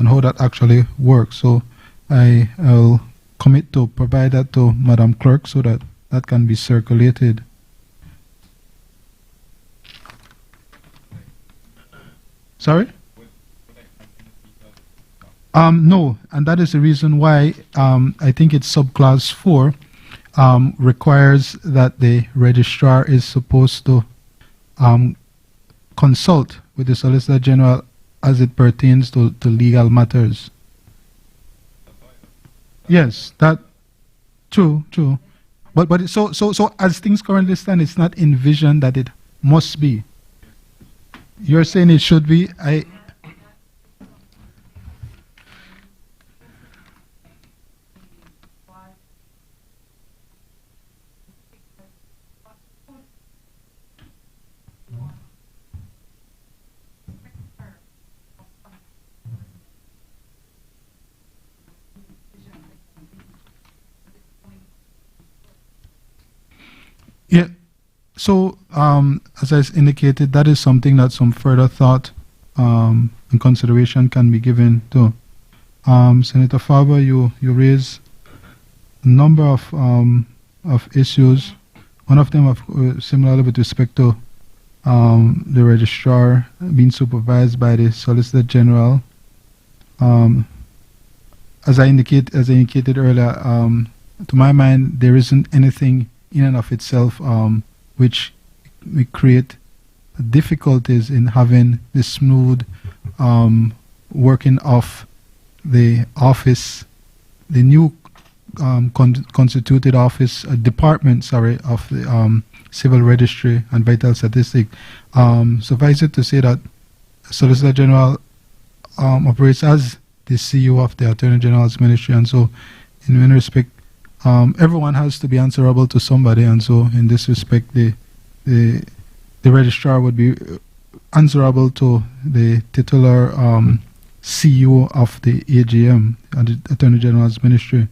how that actually works. So I'll commit to provide that to Madam Clerk so that that can be circulated. Sorry? No, and that is the reason why I think it's subclause 4 requires that the registrar is supposed to consult with the Solicitor General as it pertains to legal matters. Yes, that true. But so as things currently stand, it's not envisioned that it must be. You're saying it should be. Yeah. So, as I indicated, that is something that some further thought and consideration can be given to. Senator Faber, you raise a number of issues. One of them, similarly with respect to the registrar being supervised by the Solicitor General. As I indicated earlier, to my mind, there isn't anything in and of itself which may create difficulties in having the smooth working of the office, the new constituted office department, of the Civil Registry and Vital Statistic. Suffice it to say that Solicitor General operates as the CEO of the Attorney General's Ministry, and so in many respects, everyone has to be answerable to somebody, and so in this respect, the registrar would be answerable to the titular CEO of the AGM, the Attorney General's Ministry.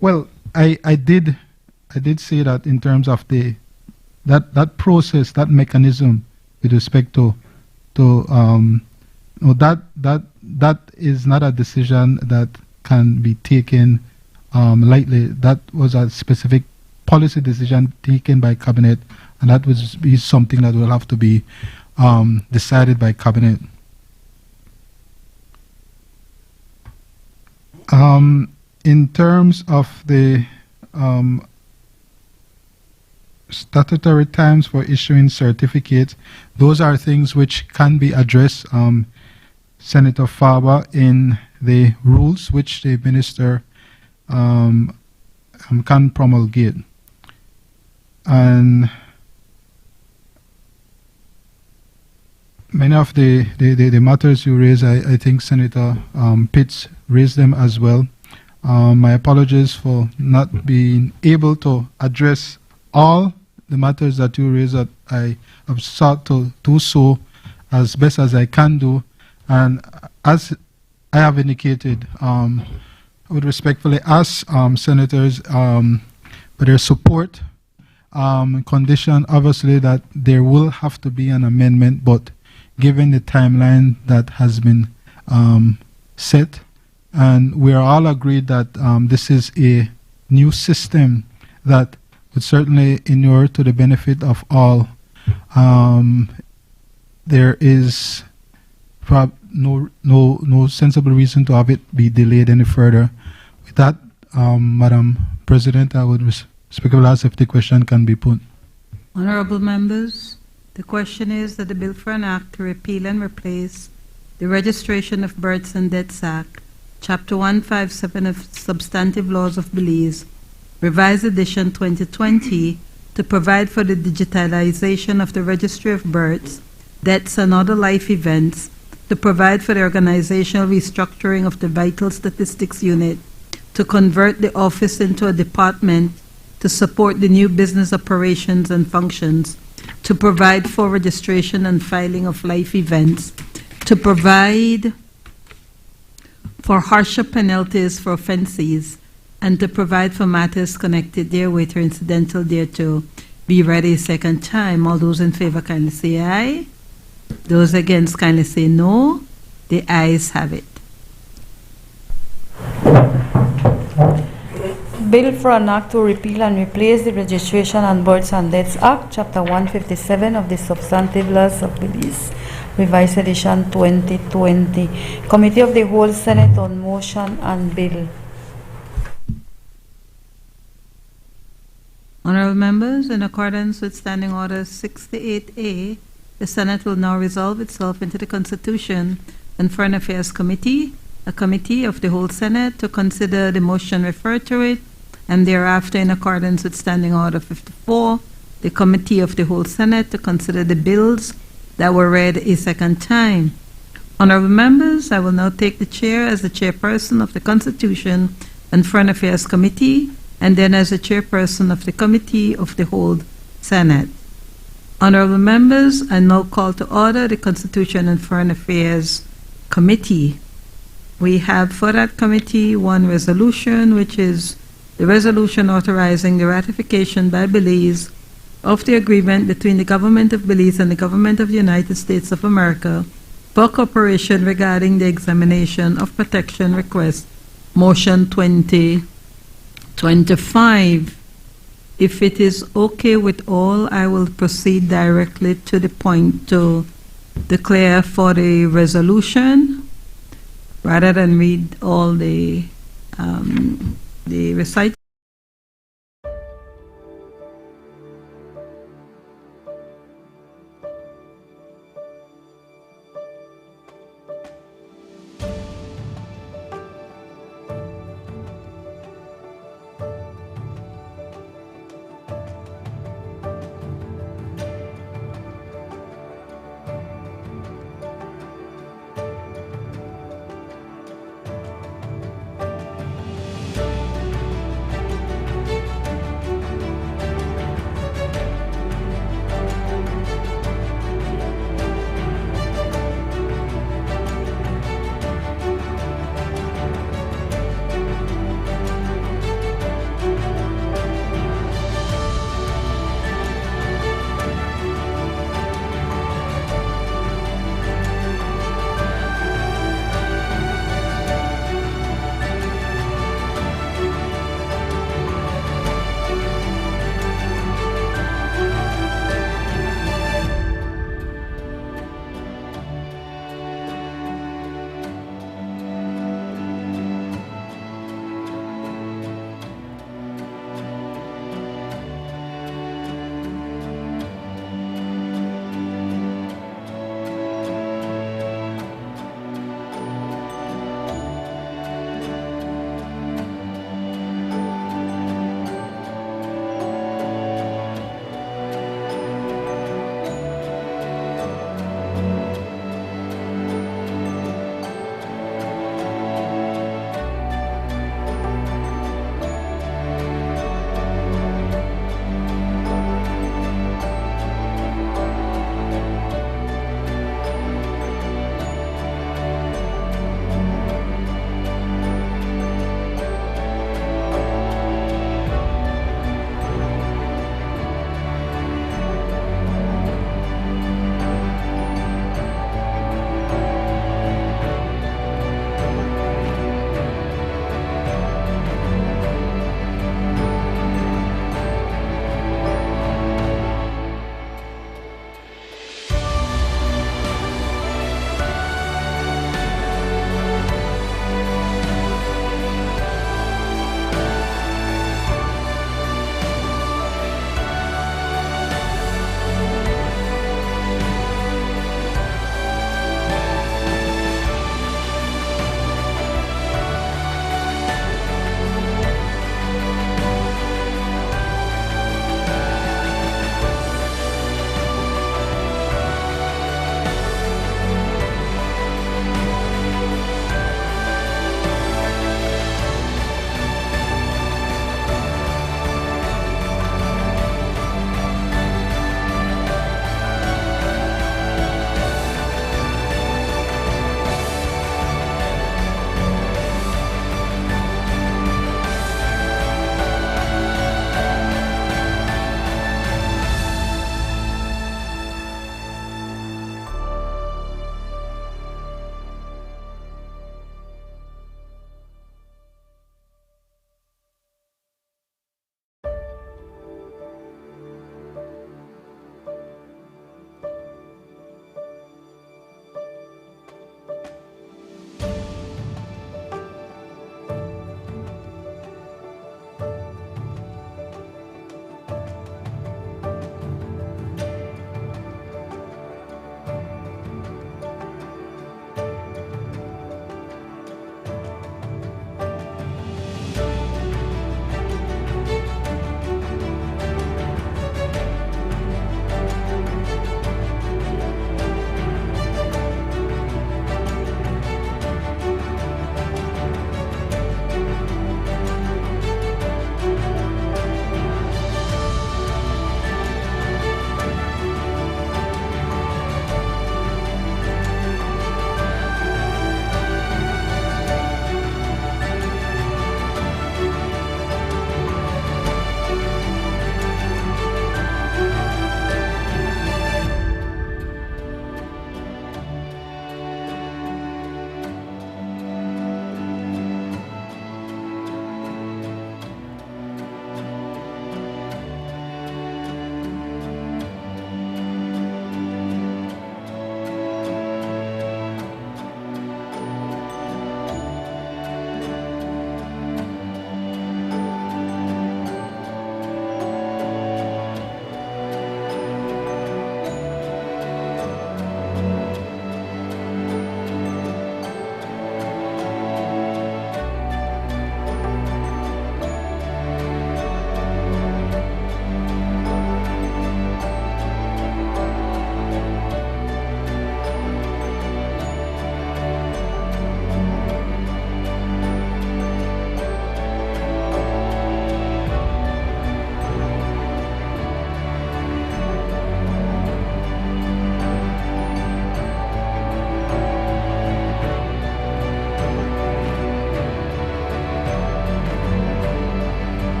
Well, I did say that in terms of that process, that mechanism with respect to that is not a decision that can be taken lightly. That was a specific policy decision taken by cabinet, and that was be something that will have to be decided by cabinet. In terms of the statutory times for issuing certificates, those are things which can be addressed, Senator Faber, in the rules which the minister can promulgate. And many of the matters you raise, I think Senator Pitts raised them as well. My apologies for not being able to address all the matters that you raised. That I have sought to do so as best as I can do, and as I have indicated, I would respectfully ask senators for their support, condition obviously that there will have to be an amendment, but given the timeline that has been set, and we are all agreed that this is a new system that would certainly inure to the benefit of all. There is no sensible reason to have it be delayed any further. With that, Madam President, I would respectfully ask if the question can be put. Honorable members, the question is that the bill for an act to repeal and replace the Registration of Births and Deaths Act, Chapter 157 of Substantive Laws of Belize, Revised Edition 2020, to provide for the digitalization of the Registry of Births, Deaths, and other life events, to provide for the organizational restructuring of the Vital Statistics Unit, to convert the office into a department, to support the new business operations and functions, to provide for registration and filing of life events, to provide for harsher penalties for offenses, and to provide for matters connected therewith or incidental thereto, be read a second time. All those in favor kindly say aye. Those against kindly say no. The ayes have it. Bill for an act to repeal and replace the Registration and Births and Deaths Act, Chapter 157 of the Substantive Laws of Belize, Revised Edition 2020. Committee of the Whole Senate on Motion and Bill. Honorable members, in accordance with Standing Order 68A, the Senate will now resolve itself into the Constitution and Foreign Affairs Committee, a committee of the whole Senate, to consider the motion referred to it, and thereafter, in accordance with Standing Order 54, the committee of the whole Senate to consider the bills that were read a second time. Honorable members, I will now take the chair as the chairperson of the Constitution and Foreign Affairs Committee, and then as the chairperson of the Committee of the Whole Senate. Honorable members, I now call to order the Constitution and Foreign Affairs Committee. We have for that committee one resolution, which is the resolution authorizing the ratification by Belize of the agreement between the government of Belize and the government of the United States of America for cooperation regarding the examination of protection requests, motion 2025. If it is okay with all, I will proceed directly to the point to declare for the resolution rather than read all the recital.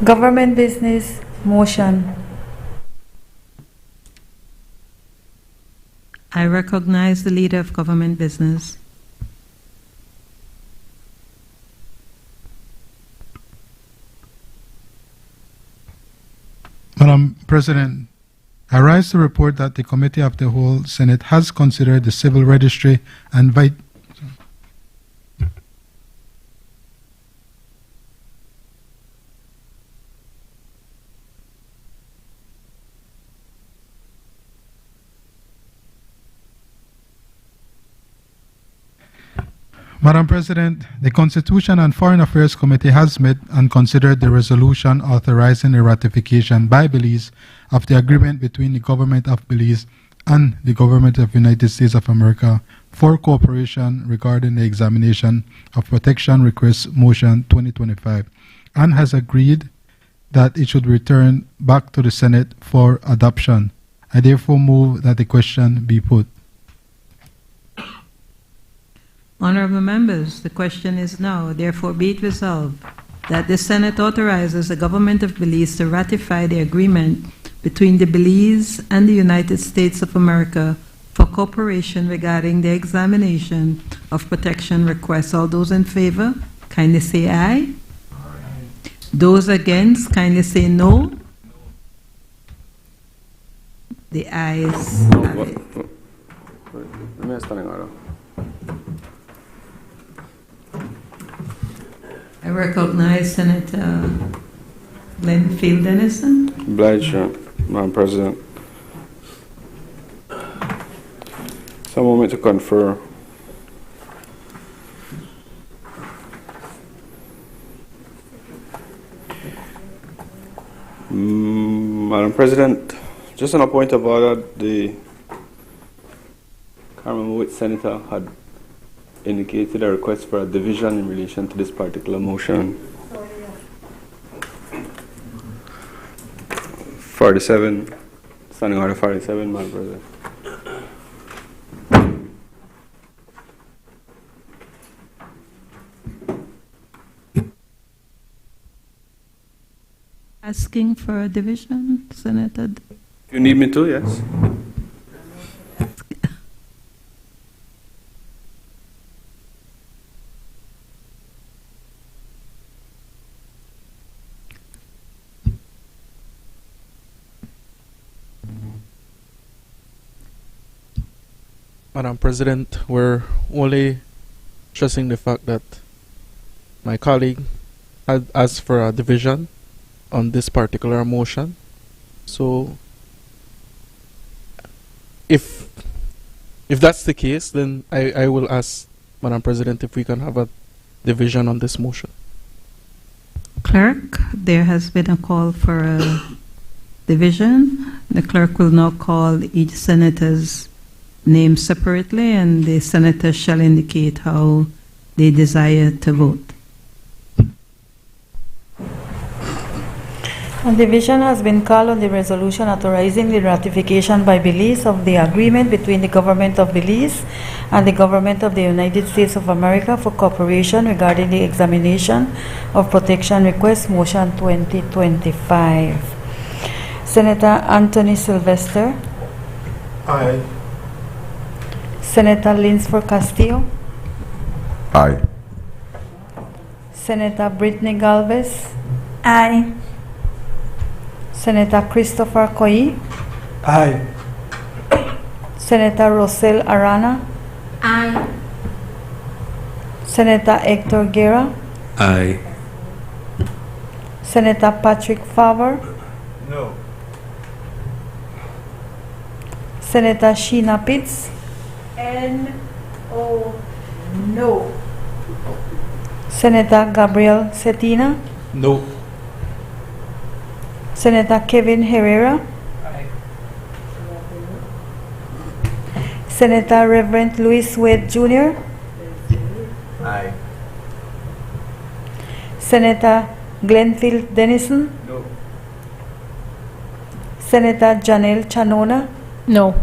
Government business motion. I recognize the leader of government business. Madam President, I rise to report that the Committee of the Whole Senate has considered the civil registry and Madam President, the Constitution and Foreign Affairs Committee has met and considered the resolution authorizing the ratification by Belize of the agreement between the Government of Belize and the Government of the United States of America for cooperation regarding the examination of protection request motion 2025, and has agreed that it should return back to the Senate for adoption. I therefore move that the question be put. Honorable members, the question is now, therefore be it resolved that the Senate authorizes the Government of Belize to ratify the agreement between the Belize and the United States of America for cooperation regarding the examination of protection requests. All those in favor, kindly say aye. Those against, kindly say no. The ayes have it. Let me standing order. I recognize Senator Glenfield Dennison. Obliged, Madam President. It's a moment to confer. Madam President, just on a point of order, I can't remember which senator had indicated a request for a division in relation to this particular motion. 47, standing order 47, Madam President. Asking for a division, Senator. If you need me to, yes. Madam President, we're only stressing the fact that my colleague had asked for a division on this particular motion. So if that's the case, then I will ask Madam President if we can have a division on this motion. Clerk, there has been a call for a division. The clerk will now call each senator's name separately, and the senator shall indicate how they desire to vote. A division has been called on the resolution authorizing the ratification by Belize of the agreement between the Government of Belize and the Government of the United States of America for cooperation regarding the examination of protection request motion 2025. Senator Anthony Sylvester. Aye. Senator Linsford Castillo. Aye. Senator Brittany Galvez. Aye. Senator Christopher Koyi. Aye. Senator Rosel Arana. Aye. Senator Hector Guerra. Aye. Senator Patrick Favre. No. Senator Sheena Pitts. N-O. No. Senator Gabriel Cetina. No. Senator Kevin Herrera. Aye. Senator Reverend Louis Wade Jr. Aye. Senator Glenfield Dennison. No. Senator Janelle Chanona. No.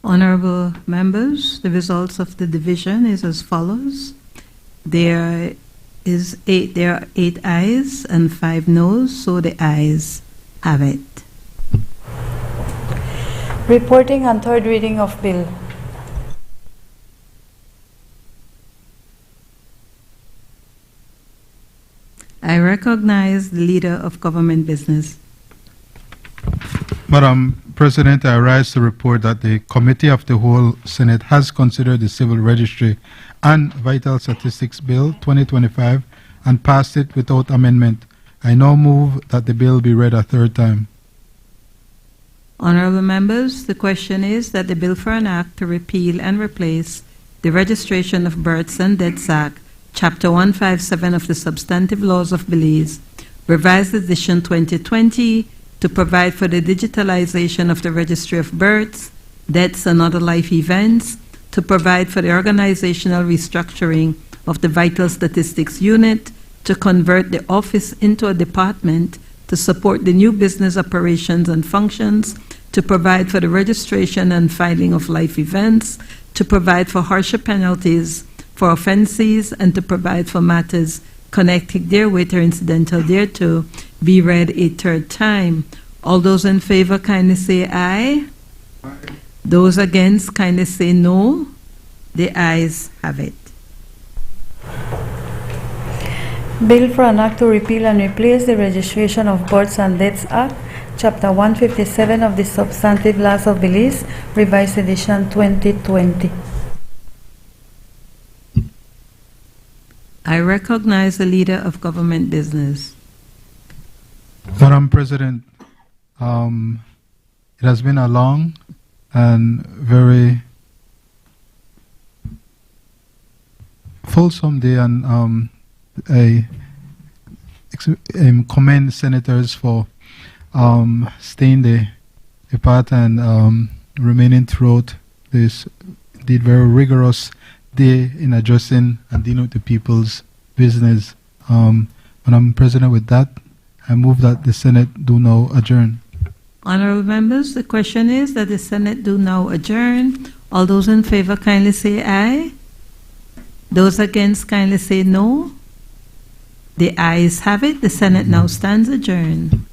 Honorable members, the results of the division is as follows. There are 8 ayes and 5 noes, so the ayes have it. Reporting on third reading of bill. I recognize the leader of government business. Madam President, I rise to report that the Committee of the Whole Senate has considered the Civil Registry and Vital Statistics Bill 2025 and passed it without amendment. I now move that the bill be read a third time. Honorable members, the question is that the bill for an act to repeal and replace the Registration of Births and Deaths Act, Chapter 157 of the Substantive Laws of Belize, Revised Edition 2020, to provide for the digitalization of the Registry of Births, Deaths, and other life events, to provide for the organizational restructuring of the Vital Statistics Unit, to convert the office into a department, to support the new business operations and functions, to provide for the registration and filing of life events, to provide for harsher penalties for offenses, and to provide for matters connected therewith or incidental thereto, be read a third time. All those in favor kindly say aye. Aye. Those against kindly say no. The ayes have it. Bill for an act to repeal and replace the Registration of Births and Deaths Act, Chapter 157 of the Substantive Laws of Belize, Revised Edition 2020. I recognize the leader of government business. Madam President, it has been a long and very fulsome day, and I commend senators for staying the part and remaining throughout this did very rigorous day in addressing and dealing with the people's business. Madam President, with that, I move that the Senate do now adjourn. Honorable members, the question is that the Senate do now adjourn. All those in favor kindly say aye. Those against kindly say no. The ayes have it. The Senate now stands adjourned.